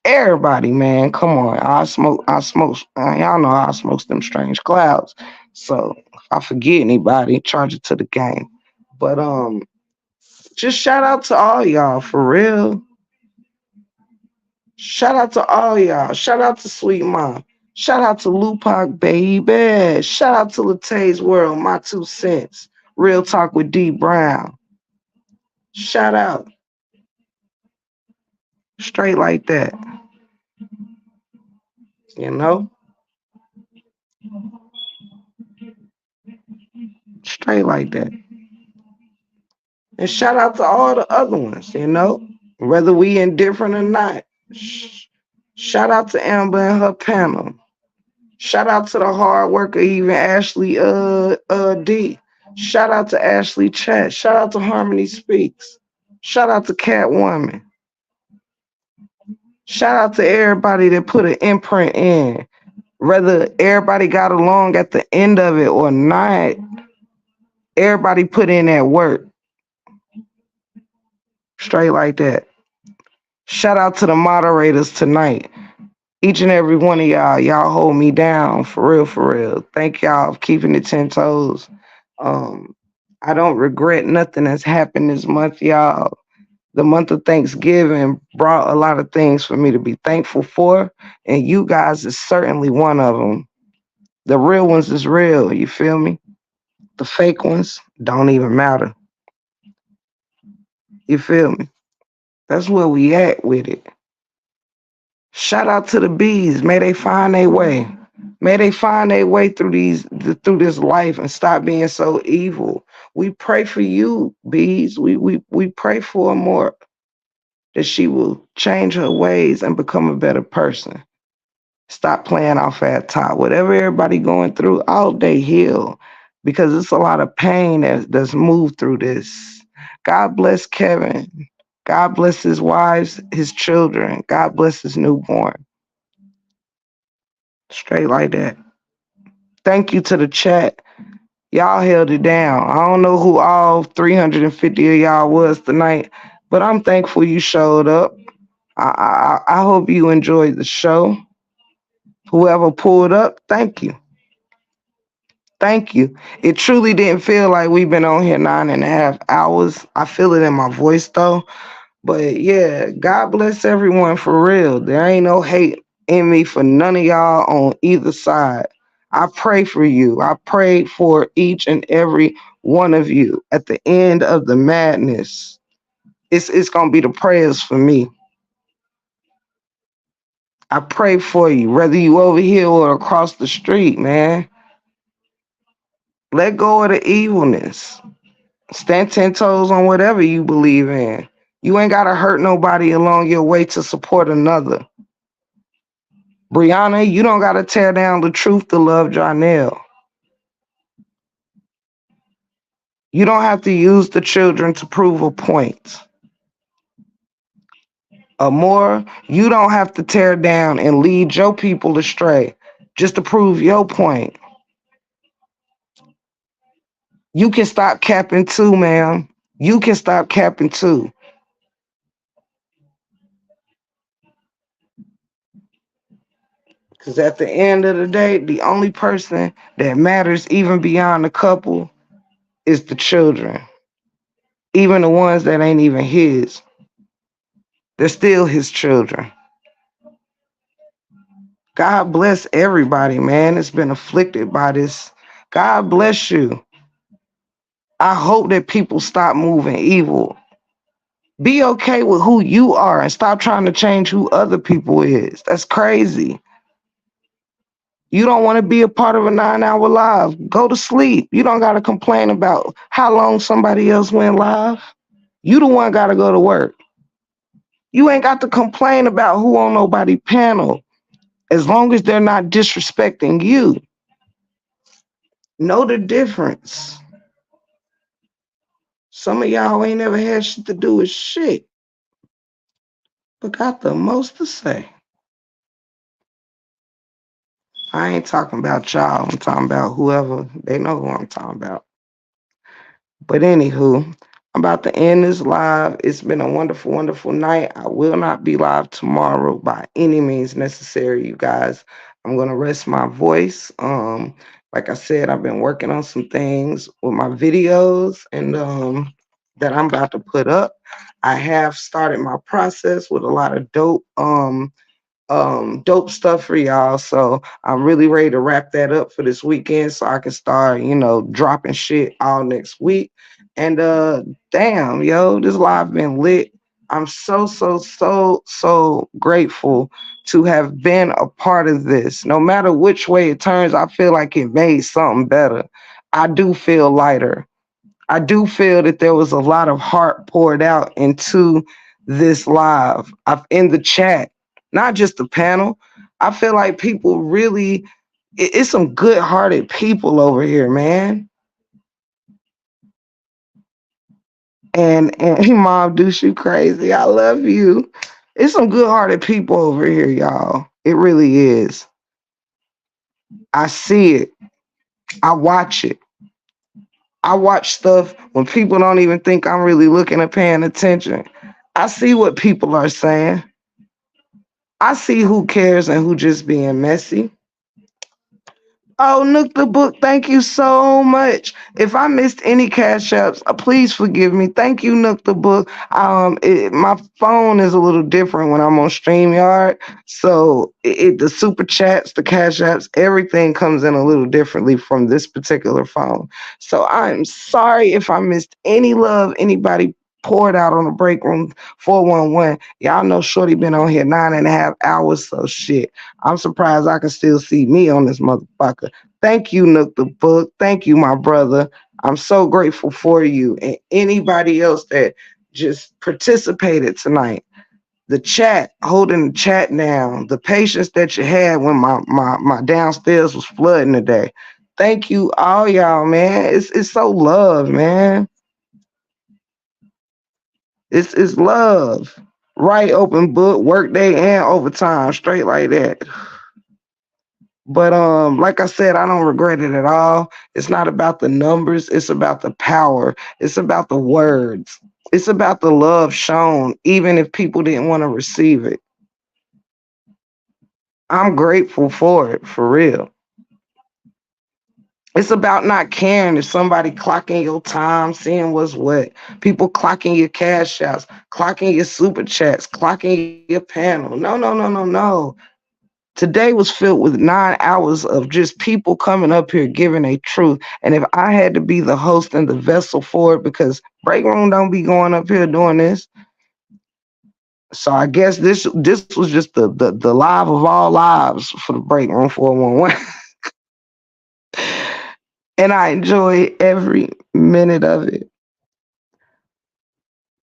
Everybody, man, come on. I smoke. Y'all know I smoke them strange clouds. So if I forget anybody, charge it to the game. But just shout out to all y'all for real. Shout out to all y'all. Shout out to Sweet Mom. Shout out to Lupac, baby. Shout out to Latay's World, my 2 cents. Real talk with D Brown. Shout out. Straight like that. You know? Straight like that. And shout out to all the other ones, whether we indifferent or not. Shout out to Amber and her panel. Shout out to the hard worker, even Ashley D. Shout out to Ashley Chat. Shout out to Harmony Speaks. Shout out to Catwoman. Shout out to everybody that put an imprint in. Whether everybody got along at the end of it or not, everybody put in that work. Straight like that. Shout out to the moderators tonight. Each and every one of y'all hold me down for real, for real. Thank y'all for keeping it 10 toes. I don't regret nothing that's happened this month, y'all. The month of Thanksgiving brought a lot of things for me to be thankful for, and you guys is certainly one of them. The real ones is real, you feel me? The fake ones don't even matter. You feel me? That's where we at with it. Shout out to the bees. May they find their way. May they find their way through this life and stop being so evil. We pray for you, bees. We pray for her more, that she will change her ways and become a better person. Stop playing off at top. Whatever everybody going through, all day heal. Because it's a lot of pain that's moved through this. God bless Kevin. God bless his wives, his children. God bless his newborn. Straight like that. Thank you to the chat. Y'all held it down. I don't know who all 350 of y'all was tonight, but I'm thankful you showed up. I hope you enjoyed the show. Whoever pulled up, thank you. Thank you. It truly didn't feel like we've been on here 9.5 hours. I feel it in my voice though. But yeah, God bless everyone for real. There ain't no hate in me for none of y'all on either side. I pray for you. I pray for each and every one of you at the end of the madness. It's gonna be the prayers for me. I pray for you, whether you over here or across the street, man. Let go of the evilness. Stand 10 toes on whatever you believe in. You ain't gotta hurt nobody along your way to support another. Brianna, you don't gotta tear down the truth to love Janelle. You don't have to use the children to prove a point. Amor, you don't have to tear down and lead your people astray just to prove your point. You can stop capping too, ma'am. You can stop capping too. Because at the end of the day, the only person that matters, even beyond the couple, is the children. Even the ones that ain't even his. They're still his children. God bless everybody, man. It's been afflicted by this. God bless you. I hope that people stop moving evil. Be okay with who you are and stop trying to change who other people is. That's crazy. You don't want to be a part of a 9-hour live. Go to sleep. You don't got to complain about how long somebody else went live. You the one got to go to work. You ain't got to complain about who on nobody panel as long as they're not disrespecting you. Know the difference. Some of y'all ain't never had shit to do with shit, but got the most to say. I ain't talking about y'all. I'm talking about whoever. They know who I'm talking about. But anywho, I'm about to end this live. It's been a wonderful, wonderful night. I will not be live tomorrow by any means necessary, you guys. I'm gonna rest my voice. Like I said, I've been working on some things with my videos and that I'm about to put up. I have started my process with a lot of dope stuff for y'all. So I'm really ready to wrap that up for this weekend so I can start, dropping shit all next week. And damn, yo, this live been lit. I'm so grateful to have been a part of this. No matter which way it turns, I feel like it made something better. I do feel lighter. I do feel that there was a lot of heart poured out into this live. I've in the chat, not just the panel. I feel like people really, it's some good-hearted people over here, man. And Mom Deuce, you crazy. I love you. It's some good-hearted people over here, y'all. It really is. I see it. I watch it. I watch stuff when people don't even think I'm really looking or paying attention. I see what people are saying. I see who cares and who just being messy. Oh, Nook the Book, thank you so much. If I missed any cash apps, please forgive me. Thank you, Nook the Book. My phone is a little different when I'm on StreamYard. So the super chats, the cash apps, everything comes in a little differently from this particular phone. So I'm sorry if I missed any love anybody poured out on the break room 411. Y'all know Shorty been on here 9.5 hours, so shit. I'm surprised I can still see me on this motherfucker. Thank you, Nook the Book. Thank you, my brother. I'm so grateful for you and anybody else that just participated tonight. The chat, holding the chat down, the patience that you had when my downstairs was flooding today. Thank you, all y'all, man. It's so love, man. It's love. Right, open book, work day and overtime, straight like that. But like I said, I don't regret it at all. It's not about the numbers, it's about the power. It's about the words. It's about the love shown, even if people didn't want to receive it. I'm grateful for it, for real. It's about not caring if somebody clocking your time, seeing what's what. People clocking your cash outs, clocking your super chats, clocking your panel. No. Today was filled with 9 hours of just people coming up here giving a truth. And if I had to be the host and the vessel for it, because break room don't be going up here doing this. So I guess this was just the live of all lives for the break room 411. And I enjoy every minute of it.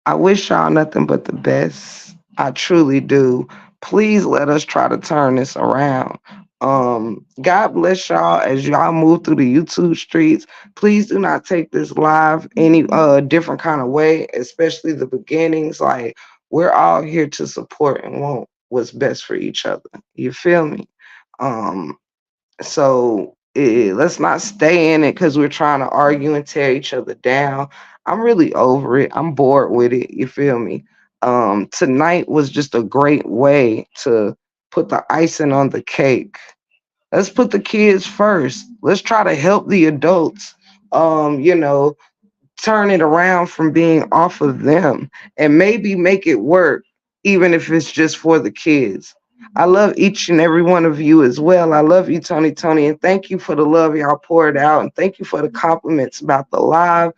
I wish y'all nothing but the best. I truly do. Please let us try to turn this around. God bless y'all as y'all move through the YouTube streets. Please do not take this live any different kind of way, especially the beginnings. Like, we're all here to support and want what's best for each other. You feel me? Um, so let's not stay in it because we're trying to argue and tear each other down. I'm really over it. I'm bored with it. You feel me? Tonight was just a great way to put the icing on the cake. Let's put the kids first. Let's try to help the adults. You know, turn it around from being off of them and maybe make it work, even if it's just for the kids. I love each and every one of you as well. I love you, Tony, and thank you for the love y'all poured out, and thank you for the compliments about the live.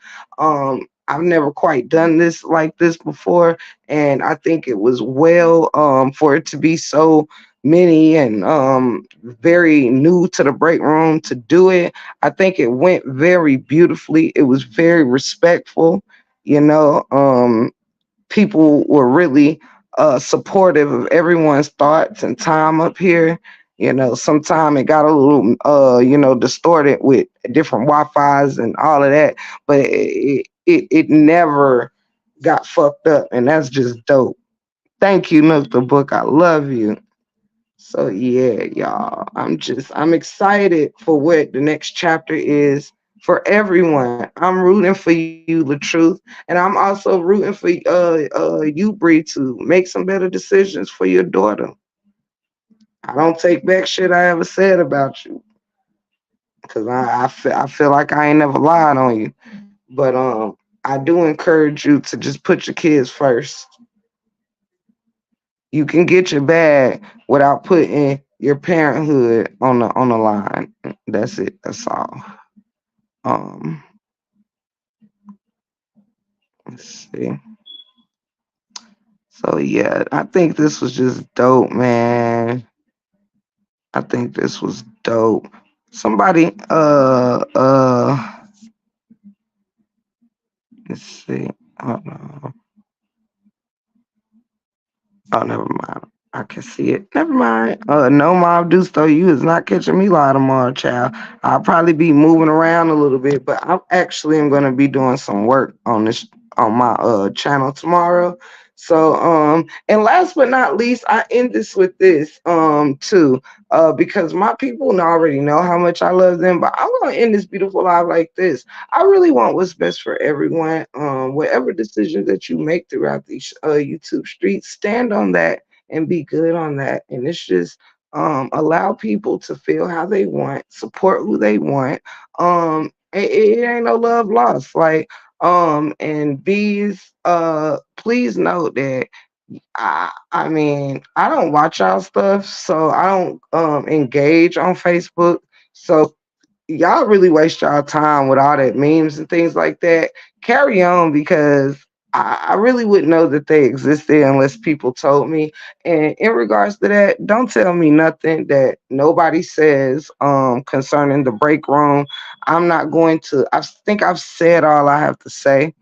I've never quite done this like this before, and I think it was well for it to be so many and very new to the break room to do it. I think it went very beautifully. It was very respectful. You know, people were really supportive of everyone's thoughts and time up here. You know, sometimes it got a little, distorted with different Wi-Fi's and all of that, but it never got fucked up, and that's just dope. Thank you, Nook the Book. I love you. So yeah, y'all, I'm excited for what the next chapter is for everyone. I'm rooting for you, the truth, and I'm also rooting for you, Bree, to make some better decisions for your daughter. I don't take back shit I ever said about you because I feel like I ain't never lied on you. But I do encourage you to just put your kids first. You can get your bag without putting your parenthood on the line. That's it. That's all. Um, let's see. So yeah, I think this was just dope, man. I think this was dope. Somebody let's see. Hold on. Oh, never mind. I can see it. Never mind. No, Mob Dusto, you is not catching me live tomorrow, child. I'll probably be moving around a little bit, but I actually am gonna be doing some work on this on my channel tomorrow. So and last but not least, I end this with this too, because my people already know how much I love them, but I'm gonna end this beautiful live like this. I really want what's best for everyone. Whatever decision that you make throughout these YouTube streets, stand on that and be good on that. And it's just allow people to feel how they want, support who they want. It ain't no love lost. Like and bees, please note that I mean, I don't watch y'all stuff, so I don't engage on Facebook. So y'all really waste y'all time with all that memes and things like that. Carry on because I really wouldn't know that they existed unless people told me. And in regards to that, don't tell me nothing that nobody says concerning the break room. I'm not going to. I think I've said all I have to say.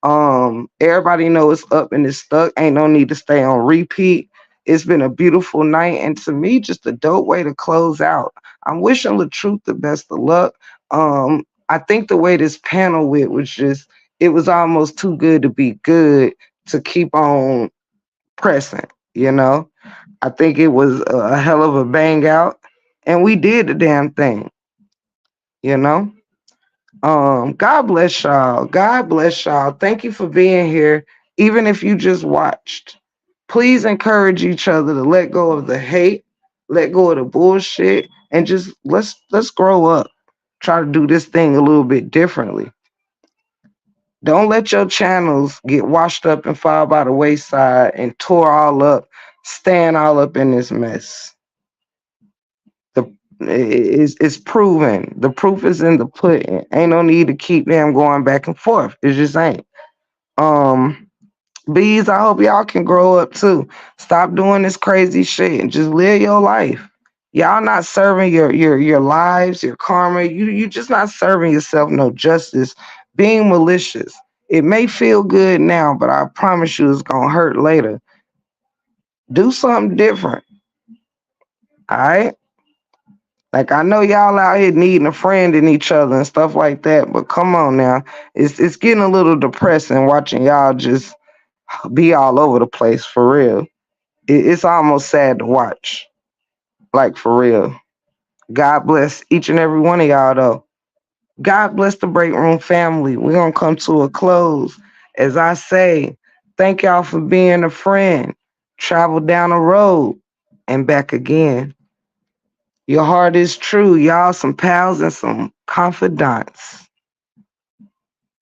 Everybody know it's up and it's stuck. Ain't no need to stay on repeat. It's been a beautiful night, and to me, just a dope way to close out. I'm wishing the truth the best of luck. I think the way this panel went was just it was almost too good to be good to keep on pressing, you know. I think it was a hell of a bang out, and we did the damn thing, you know. God bless y'all. God bless y'all. Thank you for being here, even if you just watched. Please encourage each other to let go of the hate, let go of the bullshit, and just let's grow up. Try to do this thing a little bit differently. Don't let your channels get washed up and fall by the wayside and tore all up, stand all up in this mess. The it's proven. The proof is in the pudding. Ain't no need to keep them going back and forth. It just ain't. Um, bees, I hope y'all can grow up too. Stop doing this crazy shit and just live your life. Y'all not serving your lives, your karma. You just not serving yourself no justice. Being malicious. It may feel good now, but I promise you it's gonna hurt later. Do something different. All right? Like I know y'all out here needing a friend in each other and stuff like that, but come on now. It's getting a little depressing watching y'all just be all over the place for real. It's almost sad to watch. Like for real. God bless each and every one of y'all though. God bless the Break Room family. We're gonna come to a close. As I say, thank y'all for being a friend. Travel down the road and back again. Your heart is true. Y'all some pals and some confidants.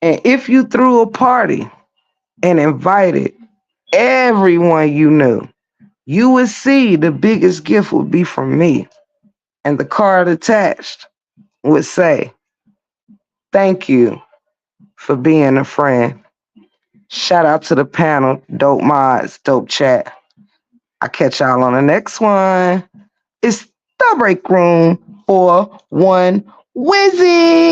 And if you threw a party and invited everyone you knew, you would see the biggest gift would be from me. And the card attached would say, thank you for being a friend. Shout out to the panel, dope mods, dope chat. I'll catch y'all on the next one. It's the Break Room for one Wizzy.